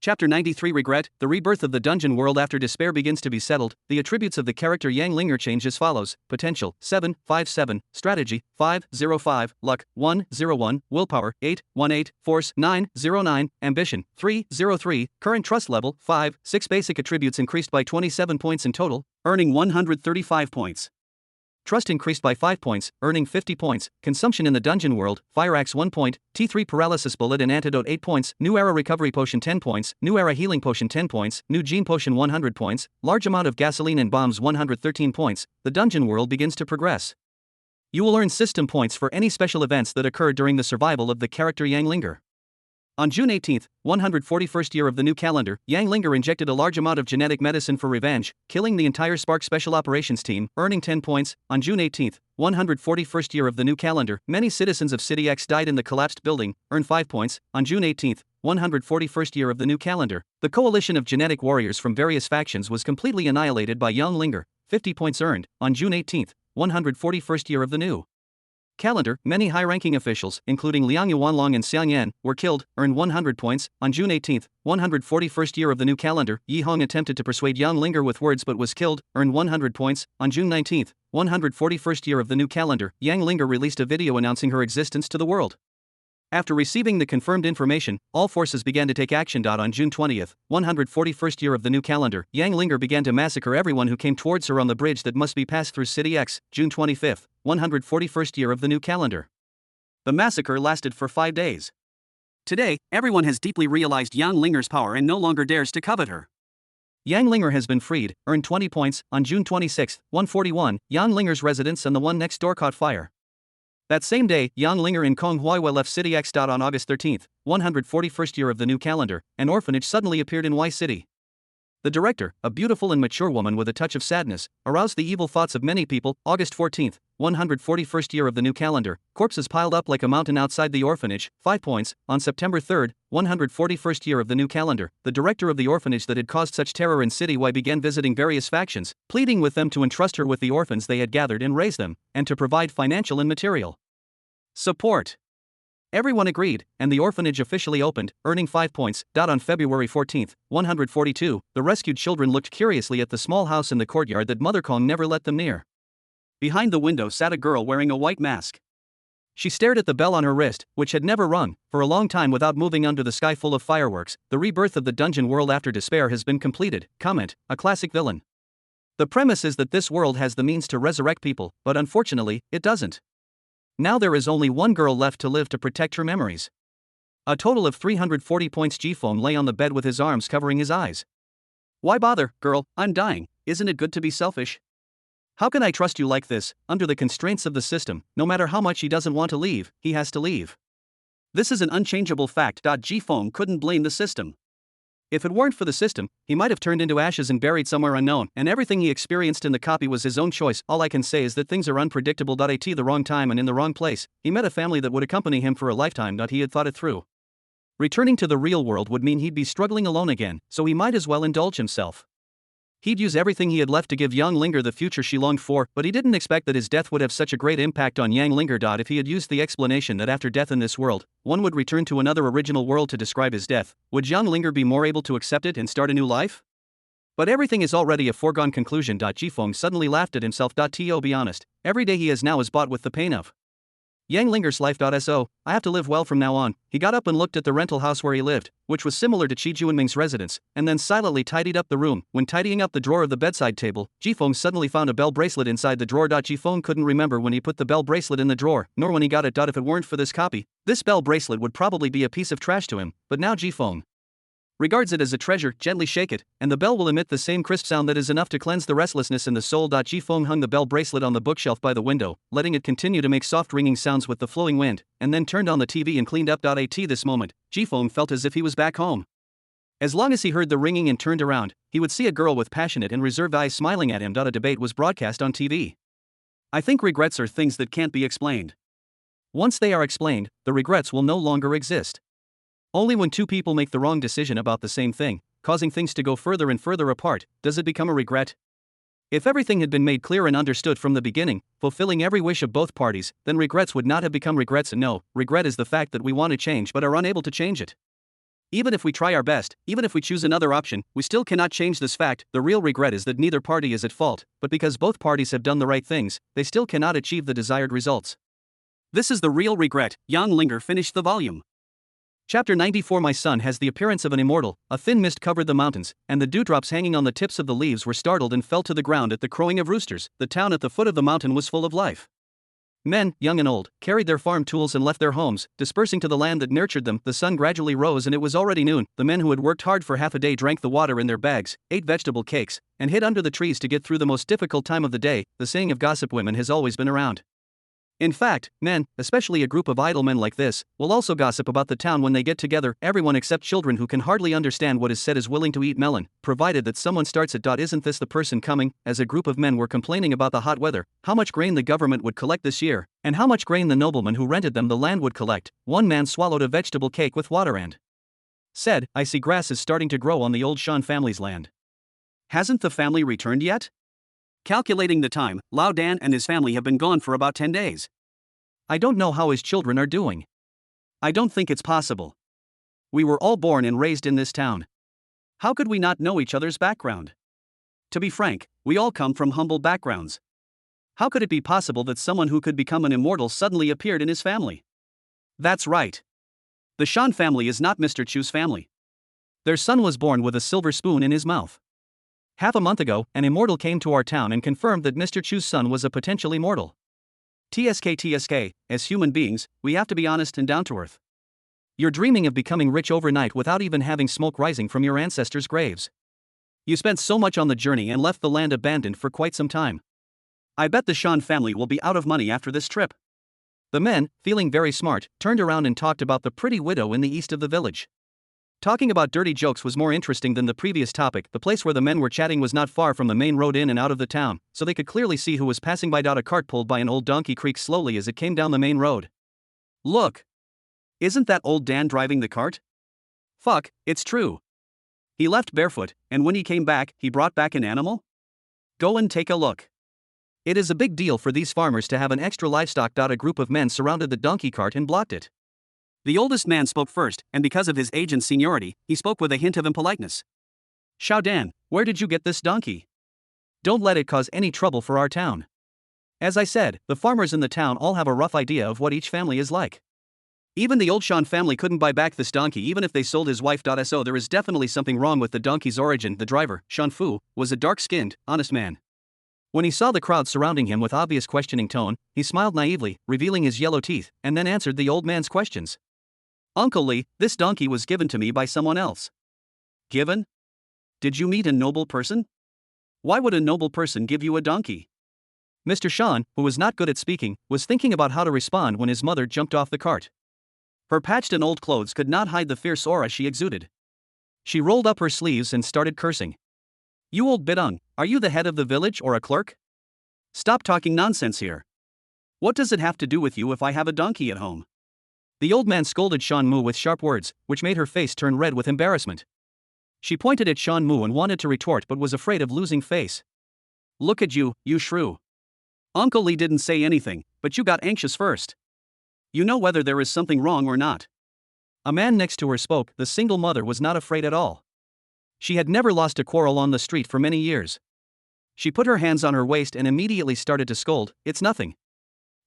Chapter 93 Regret, the rebirth of the dungeon world after despair begins to be settled. The attributes of the character Yang Linger change as follows: Potential, 757, Strategy, 505, Luck, 101, Willpower, 818, Force, 909, Ambition, 303, Current Trust Level, 5, 6 Basic attributes increased by 27 points in total, earning 135 points. Trust increased by 5 points, earning 50 points. Consumption in the dungeon world, Fire Axe 1 point, T3 Paralysis Bullet and Antidote 8 points, New Era Recovery Potion 10 points, New Era Healing Potion 10 points, New Gene Potion 100 points, Large Amount of Gasoline and Bombs 113 points. The dungeon world begins to progress. You will earn system points for any special events that occur during the survival of the character Yang Linger. On June 18, 141st year of the new calendar, Yang Linger injected a large amount of genetic medicine for revenge, killing the entire Spark Special Operations team, earning 10 points. On June 18, 141st year of the new calendar, many citizens of City X died in the collapsed building, earned 5 points. On June 18, 141st year of the new calendar, the coalition of genetic warriors from various factions was completely annihilated by Yang Linger, 50 points earned. On June 18, 141st year of the new calendar, many high-ranking officials, including Liang Yuanlong and Xiang Yan, were killed, earned 100 points. On June 18, 141st year of the new calendar, Yi Hong attempted to persuade Yang Linger with words but was killed, earned 100 points. On June 19, 141st year of the new calendar, Yang Linger released a video announcing her existence to the world. After receiving the confirmed information, all forces began to take action. On June 20th, 141st year of the new calendar, Yang Linger began to massacre everyone who came towards her on the bridge that must be passed through City X. June 25th, 141st year of the new calendar. The massacre lasted for 5 days. Today, everyone has deeply realized Yang Linger's power and no longer dares to covet her. Yang Linger has been freed, earned 20 points. On June 26, 141, Yang Linger's residence and the one next door caught fire. That same day, Yang Linger and Kong Huaiwei left City X. On August 13, 141st year of the new calendar, an orphanage suddenly appeared in Y City. The director, a beautiful and mature woman with a touch of sadness, aroused the evil thoughts of many people. August 14, 141st year of the new calendar, corpses piled up like a mountain outside the orphanage, 5 points. On September 3, 141st year of the new calendar, the director of the orphanage that had caused such terror in City Y began visiting various factions, pleading with them to entrust her with the orphans they had gathered and raise them, and to provide financial and material support. Everyone agreed, and the orphanage officially opened, earning 5 points. On February 14, 142, the rescued children looked curiously at the small house in the courtyard that Mother Kong never let them near. Behind the window sat a girl wearing a white mask. She stared at the bell on her wrist, which had never rung, for a long time without moving under the sky full of fireworks. The rebirth of the dungeon world after despair has been completed. Comment, a classic villain. The premise is that this world has the means to resurrect people, but unfortunately, it doesn't. Now there is only one girl left to live to protect her memories. A total of 340 points. Jifeng lay on the bed with his arms covering his eyes. Why bother, girl, I'm dying, isn't it good to be selfish? How can I trust you like this? Under the constraints of the system, no matter how much he doesn't want to leave, he has to leave. This is an unchangeable fact. Jifeng couldn't blame the system. If it weren't for the system, he might have turned into ashes and buried somewhere unknown, and everything he experienced in the copy was his own choice. All I can say is that things are unpredictable. At the wrong time and in the wrong place, he met a family that would accompany him for a lifetime. He had thought it through. Returning to the real world would mean he'd be struggling alone again, so he might as well indulge himself. He'd use everything he had left to give Yang Linger the future she longed for, but he didn't expect that his death would have such a great impact on Yang Linger. If he had used the explanation that after death in this world, one would return to another original world to describe his death, would Yang Linger be more able to accept it and start a new life? But everything is already a foregone conclusion. Jifeng suddenly laughed at himself. To be honest, every day he has now is bought with the pain of Yang Linger's life. So, I have to live well from now on. He got up and looked at the rental house where he lived, which was similar to Qi Juanming's residence, and then silently tidied up the room. When tidying up the drawer of the bedside table, Jifeng suddenly found a bell bracelet inside the drawer. Jifeng couldn't remember when he put the bell bracelet in the drawer, nor when he got it. If it weren't for this copy, this bell bracelet would probably be a piece of trash to him, but now Jifeng regards it as a treasure. Gently shake it, and the bell will emit the same crisp sound that is enough to cleanse the restlessness in the soul. Jifeng hung the bell bracelet on the bookshelf by the window, letting it continue to make soft ringing sounds with the flowing wind, and then turned on the TV and cleaned up. At this moment, Jifeng felt as if he was back home. As long as he heard the ringing and turned around, he would see a girl with passionate and reserved eyes smiling at him. A debate was broadcast on TV. I think regrets are things that can't be explained. Once they are explained, the regrets will no longer exist. Only when two people make the wrong decision about the same thing, causing things to go further and further apart, does it become a regret. If everything had been made clear and understood from the beginning, fulfilling every wish of both parties, then regrets would not have become regrets. And no, regret is the fact that we want to change but are unable to change it. Even if we try our best, even if we choose another option, we still cannot change this fact. The real regret is that neither party is at fault, but because both parties have done the right things, they still cannot achieve the desired results. This is the real regret. Yang Linger finished the volume. Chapter 94. My son has the appearance of an immortal. A thin mist covered the mountains, and the dewdrops hanging on the tips of the leaves were startled and fell to the ground at the crowing of roosters. The town at the foot of the mountain was full of life. Men, young and old, carried their farm tools and left their homes, dispersing to the land that nurtured them. The sun gradually rose and it was already noon. The men who had worked hard for half a day drank the water in their bags, ate vegetable cakes, and hid under the trees to get through the most difficult time of the day. The saying of gossip women has always been around. In fact, men, especially a group of idle men like this, will also gossip about the town when they get together. Everyone except children who can hardly understand what is said is willing to eat melon, provided that someone starts it. Isn't this the person coming? As a group of men were complaining about the hot weather, how much grain the government would collect this year, and how much grain the nobleman who rented them the land would collect, one man swallowed a vegetable cake with water and said, I see grass is starting to grow on the old Shan family's land. Hasn't the family returned yet? Calculating the time, Lao Dan and his family have been gone for about 10 days. I don't know how his children are doing. I don't think it's possible. We were all born and raised in this town. How could we not know each other's background? To be frank, we all come from humble backgrounds. How could it be possible that someone who could become an immortal suddenly appeared in his family? That's right. The Shan family is not Mr. Chu's family. Their son was born with a silver spoon in his mouth. Half a month ago, an immortal came to our town and confirmed that Mr. Chu's son was a potential immortal. TSK, as human beings, we have to be honest and down to earth. You're dreaming of becoming rich overnight without even having smoke rising from your ancestors' graves. You spent so much on the journey and left the land abandoned for quite some time. I bet the Shan family will be out of money after this trip. The men, feeling very smart, turned around and talked about the pretty widow in the east of the village. Talking about dirty jokes was more interesting than the previous topic. The place where the men were chatting was not far from the main road in and out of the town, so they could clearly see who was passing by. A cart pulled by an old donkey creaked slowly as it came down the main road. Look! Isn't that old Dan driving the cart? Fuck, it's true. He left barefoot, and when he came back, he brought back an animal? Go and take a look. It is a big deal for these farmers to have an extra livestock. A group of men surrounded the donkey cart and blocked it. The oldest man spoke first, and because of his age and seniority, he spoke with a hint of impoliteness. Xiao Dan, where did you get this donkey? Don't let it cause any trouble for our town. As I said, the farmers in the town all have a rough idea of what each family is like. Even the old Shan family couldn't buy back this donkey even if they sold his wife. So there is definitely something wrong with the donkey's origin. The driver, Shan Fu, was a dark-skinned, honest man. When he saw the crowd surrounding him with obvious questioning tone, he smiled naively, revealing his yellow teeth, and then answered the old man's questions. Uncle Li, this donkey was given to me by someone else. Given? Did you meet a noble person? Why would a noble person give you a donkey? Mr. Shan, who was not good at speaking, was thinking about how to respond when his mother jumped off the cart. Her patched and old clothes could not hide the fierce aura she exuded. She rolled up her sleeves and started cursing. You old bidung, are you the head of the village or a clerk? Stop talking nonsense here. What does it have to do with you if I have a donkey at home? The old man scolded Shan Mu with sharp words, which made her face turn red with embarrassment. She pointed at Shan Mu and wanted to retort but was afraid of losing face. Look at you, you shrew. Uncle Lee didn't say anything, but you got anxious first. You know whether there is something wrong or not. A man next to her spoke. The single mother was not afraid at all. She had never lost a quarrel on the street for many years. She put her hands on her waist and immediately started to scold. It's nothing.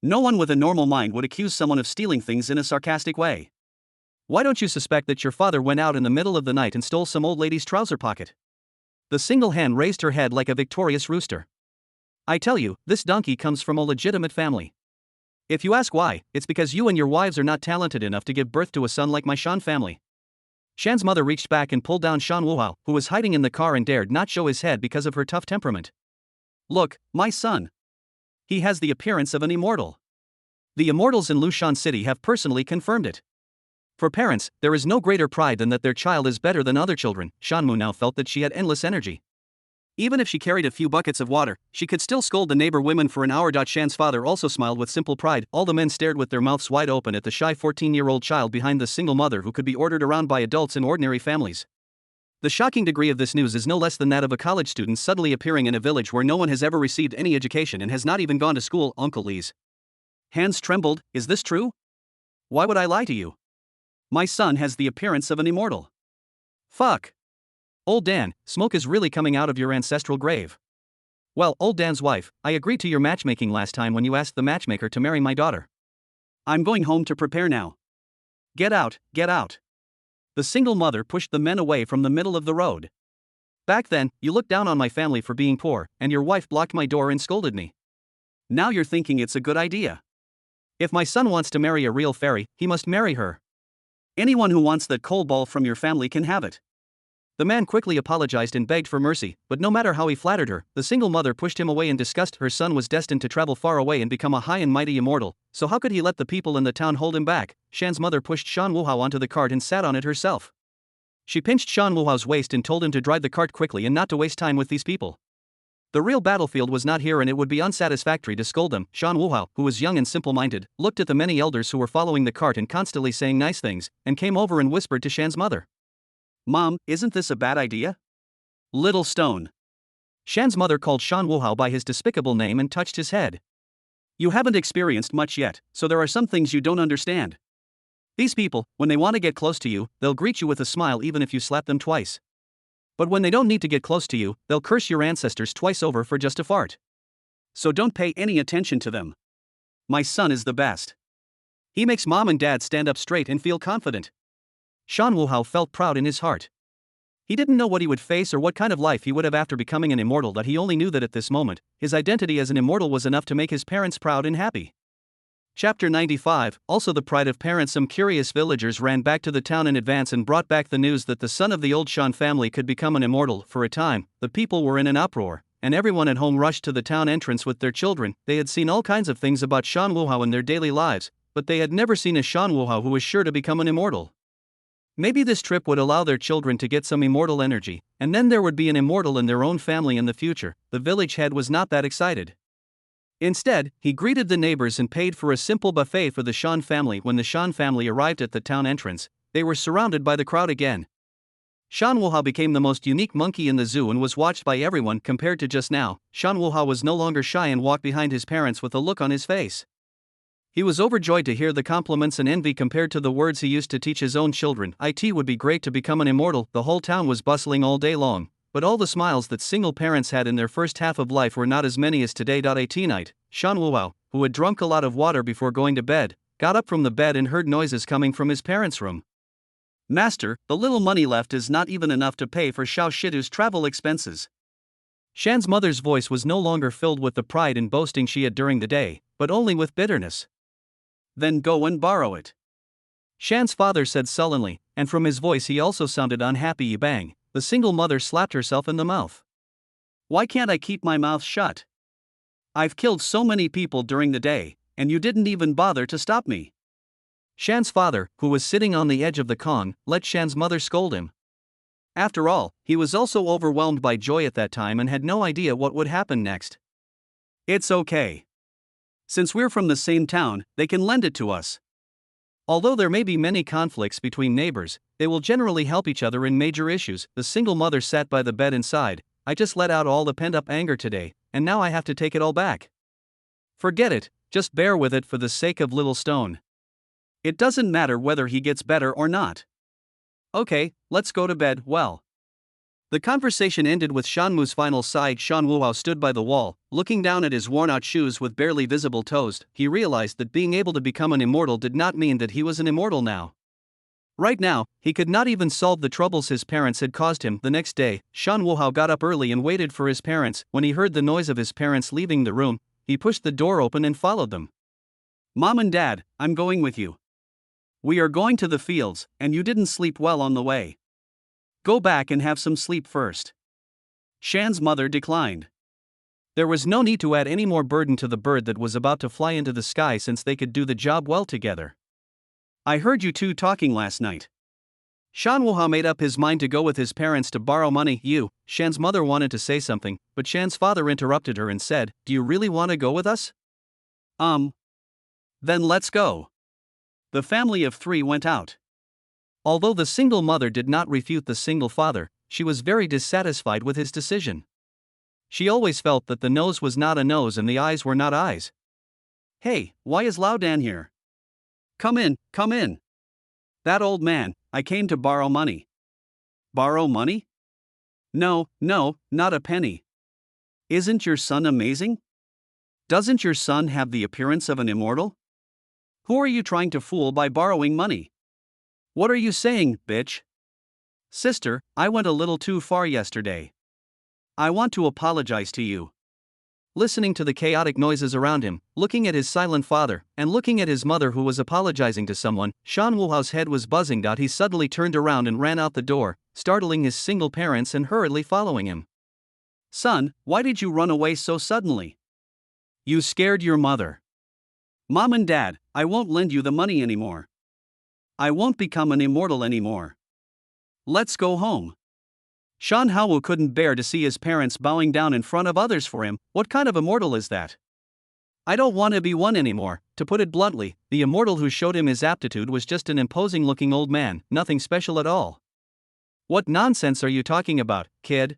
No one with a normal mind would accuse someone of stealing things in a sarcastic way. Why don't you suspect that your father went out in the middle of the night and stole some old lady's trouser pocket? The single hen raised her head like a victorious rooster. I tell you, this donkey comes from a legitimate family. If you ask why, it's because you and your wives are not talented enough to give birth to a son like my Shan family. Shan's mother reached back and pulled down Shan Wuhao, who was hiding in the car and dared not show his head because of her tough temperament. Look, my son. He has the appearance of an immortal. The immortals in Lushan City have personally confirmed it. For parents, there is no greater pride than that their child is better than other children. Shan Mu now felt that she had endless energy. Even if she carried a few buckets of water, she could still scold the neighbor women for an hour. Shan's father also smiled with simple pride. All the men stared with their mouths wide open at the shy 14-year-old child behind the single mother who could be ordered around by adults in ordinary families. The shocking degree of this news is no less than that of a college student suddenly appearing in a village where no one has ever received any education and has not even gone to school. Uncle Lee's hands trembled. Is this true? Why would I lie to you? My son has the appearance of an immortal. Fuck. Old Dan, smoke is really coming out of your ancestral grave. Well, old Dan's wife, I agreed to your matchmaking last time when you asked the matchmaker to marry my daughter. I'm going home to prepare now. Get out, get out. The single mother pushed the men away from the middle of the road. Back then, you looked down on my family for being poor, and your wife blocked my door and scolded me. Now you're thinking it's a good idea. If my son wants to marry a real fairy, he must marry her. Anyone who wants that coal ball from your family can have it. The man quickly apologized and begged for mercy, but no matter how he flattered her, the single mother pushed him away in disgust. Her son was destined to travel far away and become a high and mighty immortal, so how could he let the people in the town hold him back? Shan's mother pushed Shan Wuhao onto the cart and sat on it herself. She pinched Shan Wuhao's waist and told him to drive the cart quickly and not to waste time with these people. The real battlefield was not here and it would be unsatisfactory to scold them. Shan Wuhao, who was young and simple-minded, looked at the many elders who were following the cart and constantly saying nice things, and came over and whispered to Shan's mother. Mom, isn't this a bad idea? Little stone. Shan's mother called Shan Wuhao by his despicable name and touched his head. You haven't experienced much yet, so there are some things you don't understand. These people, when they want to get close to you, they'll greet you with a smile even if you slap them twice. But when they don't need to get close to you, they'll curse your ancestors twice over for just a fart. So don't pay any attention to them. My son is the best. He makes mom and dad stand up straight and feel confident. Shan Wuhao felt proud in his heart. He didn't know what he would face or what kind of life he would have after becoming an immortal, but he only knew that at this moment, his identity as an immortal was enough to make his parents proud and happy. Chapter 95. Also the pride of parents. Some curious villagers ran back to the town in advance and brought back the news that the son of the old Shan family could become an immortal. For a time, the people were in an uproar, and everyone at home rushed to the town entrance with their children. They had seen all kinds of things about Shan Wuhao in their daily lives, but they had never seen a Shan Wuhao who was sure to become an immortal. Maybe this trip would allow their children to get some immortal energy, and then there would be an immortal in their own family in the future. The village head was not that excited. Instead, he greeted the neighbors and paid for a simple buffet for the Shan family. When the Shan family arrived at the town entrance, they were surrounded by the crowd again. Shan Wuhao became the most unique monkey in the zoo and was watched by everyone. Compared to just now, Shan Wuhao was no longer shy and walked behind his parents with a look on his face. He was overjoyed to hear the compliments and envy compared to the words he used to teach his own children. It would be great to become an immortal. The whole town was bustling all day long, but all the smiles that single parents had in their first half of life were not as many as today. At night, Shan Wuhao, who had drunk a lot of water before going to bed, got up from the bed and heard noises coming from his parents' room. Master, the little money left is not even enough to pay for Xiao Shidu's travel expenses. Shan's mother's voice was no longer filled with the pride and boasting she had during the day, but only with bitterness. Then go and borrow it. Shan's father said sullenly, and from his voice he also sounded unhappy. Bang! The single mother slapped herself in the mouth. Why can't I keep my mouth shut? I've killed so many people during the day, and you didn't even bother to stop me. Shan's father, who was sitting on the edge of the Kong, let Shan's mother scold him. After all, he was also overwhelmed by joy at that time and had no idea what would happen next. It's okay. Since we're from the same town, they can lend it to us. Although there may be many conflicts between neighbors, they will generally help each other in major issues. The single mother sat by the bed and sighed, I just let out all the pent up anger today, and now I have to take it all back. Forget it, just bear with it for the sake of little Stone. It doesn't matter whether he gets better or not. Okay, let's go to bed. Well. The conversation ended with Shanmu's final sigh. Shan Wuhao stood by the wall, looking down at his worn out shoes with barely visible toes. He realized that being able to become an immortal did not mean that he was an immortal now. Right now, he could not even solve the troubles his parents had caused him. The next day, Shan Wuhao got up early and waited for his parents. When he heard the noise of his parents leaving the room, he pushed the door open and followed them. Mom and Dad, I'm going with you. We are going to the fields, and you didn't sleep well on the way. Go back and have some sleep first. Shan's mother declined. There was no need to add any more burden to the bird that was about to fly into the sky since they could do the job well together. I heard you two talking last night. Shan Wuhao made up his mind to go with his parents to borrow money. Shan's mother wanted to say something, but Shan's father interrupted her and said, Do you really want to go with us? Then let's go. The family of 3 went out. Although the single mother did not refute the single father, she was very dissatisfied with his decision. She always felt that the nose was not a nose and the eyes were not eyes. Hey, why is Lao Dan here? Come in, come in. That old man, I came to borrow money. Borrow money? No, not a penny. Isn't your son amazing? Doesn't your son have the appearance of an immortal? Who are you trying to fool by borrowing money? What are you saying, bitch? Sister, I went a little too far yesterday. I want to apologize to you. Listening to the chaotic noises around him, looking at his silent father, and looking at his mother who was apologizing to someone, Shan Wuhao's head was buzzing. He suddenly turned around and ran out the door, startling his single parents and hurriedly following him. Son, why did you run away so suddenly? You scared your mother. Mom and Dad, I won't lend you the money anymore. I won't become an immortal anymore. Let's go home. Shan Hao couldn't bear to see his parents bowing down in front of others for him. What kind of immortal is that? I don't want to be one anymore. To put it bluntly, the immortal who showed him his aptitude was just an imposing-looking old man, nothing special at all. What nonsense are you talking about, kid?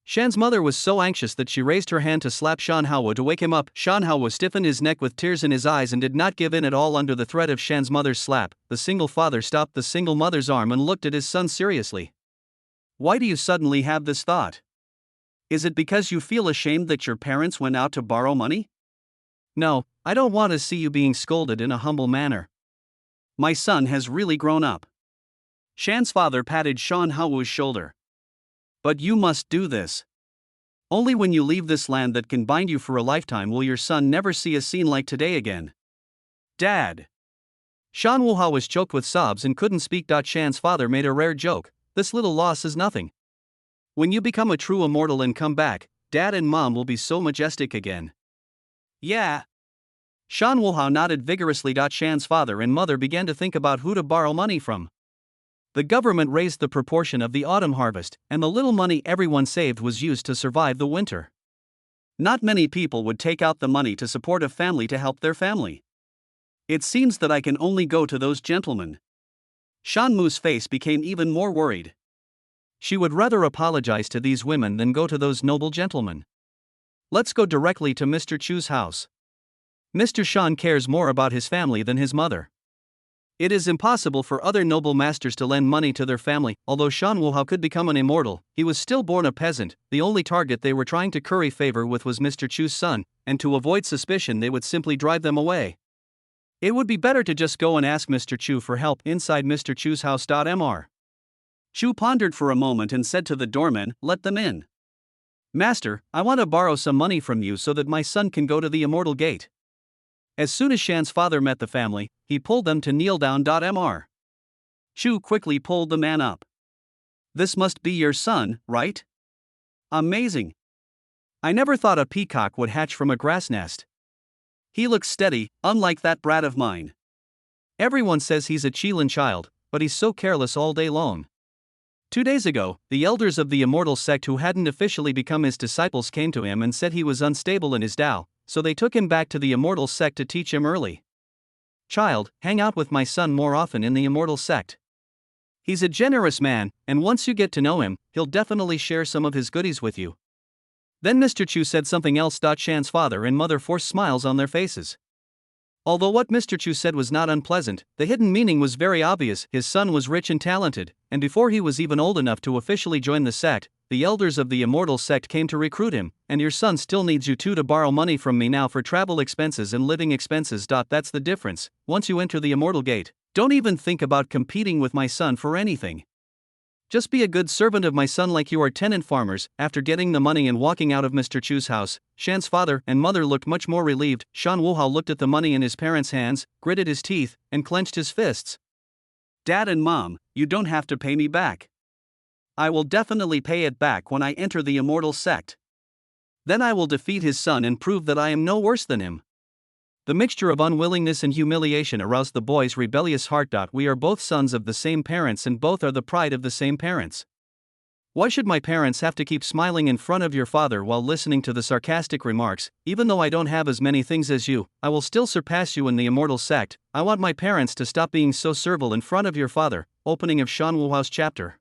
Shan's mother was so anxious that she raised her hand to slap Shan Hao to wake him up. Shan Hao stiffened his neck with tears in his eyes and did not give in at all under the threat of Shan's mother's slap. The single father stopped the single mother's arm and looked at his son seriously. Why do you suddenly have this thought? Is it because you feel ashamed that your parents went out to borrow money? No, I don't want to see you being scolded in a humble manner. My son has really grown up. Shan's father patted Shan Hao's shoulder. But you must do this. Only when you leave this land that can bind you for a lifetime will your son never see a scene like today again. Dad. Shan Wuhao was choked with sobs and couldn't speak. Shan's father made a rare joke. This little loss is nothing. When you become a true immortal and come back, Dad and Mom will be so majestic again. Yeah. Shan Wuhao nodded vigorously. Shan's father and mother began to think about who to borrow money from. The government raised the proportion of the autumn harvest, and the little money everyone saved was used to survive the winter. Not many people would take out the money to support a family to help their family. It seems that I can only go to those gentlemen. Shan Mu's face became even more worried. She would rather apologize to these women than go to those noble gentlemen. Let's go directly to Mr. Chu's house. Mr. Shan cares more about his family than his mother. It is impossible for other noble masters to lend money to their family. Although Shan Wuhao could become an immortal, he was still born a peasant. The only target they were trying to curry favor with was Mr. Chu's son, and to avoid suspicion they would simply drive them away. It would be better to just go and ask Mr. Chu for help inside Mr. Chu's house. Mr. Chu pondered for a moment and said to the doorman, Let them in. Master, I want to borrow some money from you so that my son can go to the immortal gate. As soon as Shan's father met the family, he pulled them to kneel down. Mr. Chu quickly pulled the man up. This must be your son, right? Amazing. I never thought a peacock would hatch from a grass nest. He looks steady, unlike that brat of mine. Everyone says he's a Qilin child, but he's so careless all day long. 2 days ago, the elders of the immortal sect who hadn't officially become his disciples came to him and said he was unstable in his Tao, so they took him back to the immortal sect to teach him early. child, hang out with my son more often in the immortal sect. He's a generous man, and once you get to know him, he'll definitely share some of his goodies with you. Then Mr. Chu said something else. Shan's father and mother forced smiles on their faces. Although what Mr. Chu said was not unpleasant, the hidden meaning was very obvious. His son was rich and talented, and before he was even old enough to officially join the sect, the elders of the immortal sect came to recruit him, and your son still needs you two to borrow money from me now for travel expenses and living expenses. That's the difference. Once you enter the immortal gate, don't even think about competing with my son for anything. Just be a good servant of my son like you are tenant farmers. After getting the money and walking out of Mr. Chu's house, Shan's father and mother looked much more relieved. Shan Wuhao looked at the money in his parents' hands, gritted his teeth, and clenched his fists. Dad and Mom, you don't have to pay me back. I will definitely pay it back when I enter the immortal sect. Then I will defeat his son and prove that I am no worse than him. The mixture of unwillingness and humiliation aroused the boy's rebellious heart. We are both sons of the same parents and both are the pride of the same parents. Why should my parents have to keep smiling in front of your father while listening to the sarcastic remarks? Even though I don't have as many things as you, I will still surpass you in the immortal sect. I want my parents to stop being so servile in front of your father. Opening of Shan Wuhao's chapter.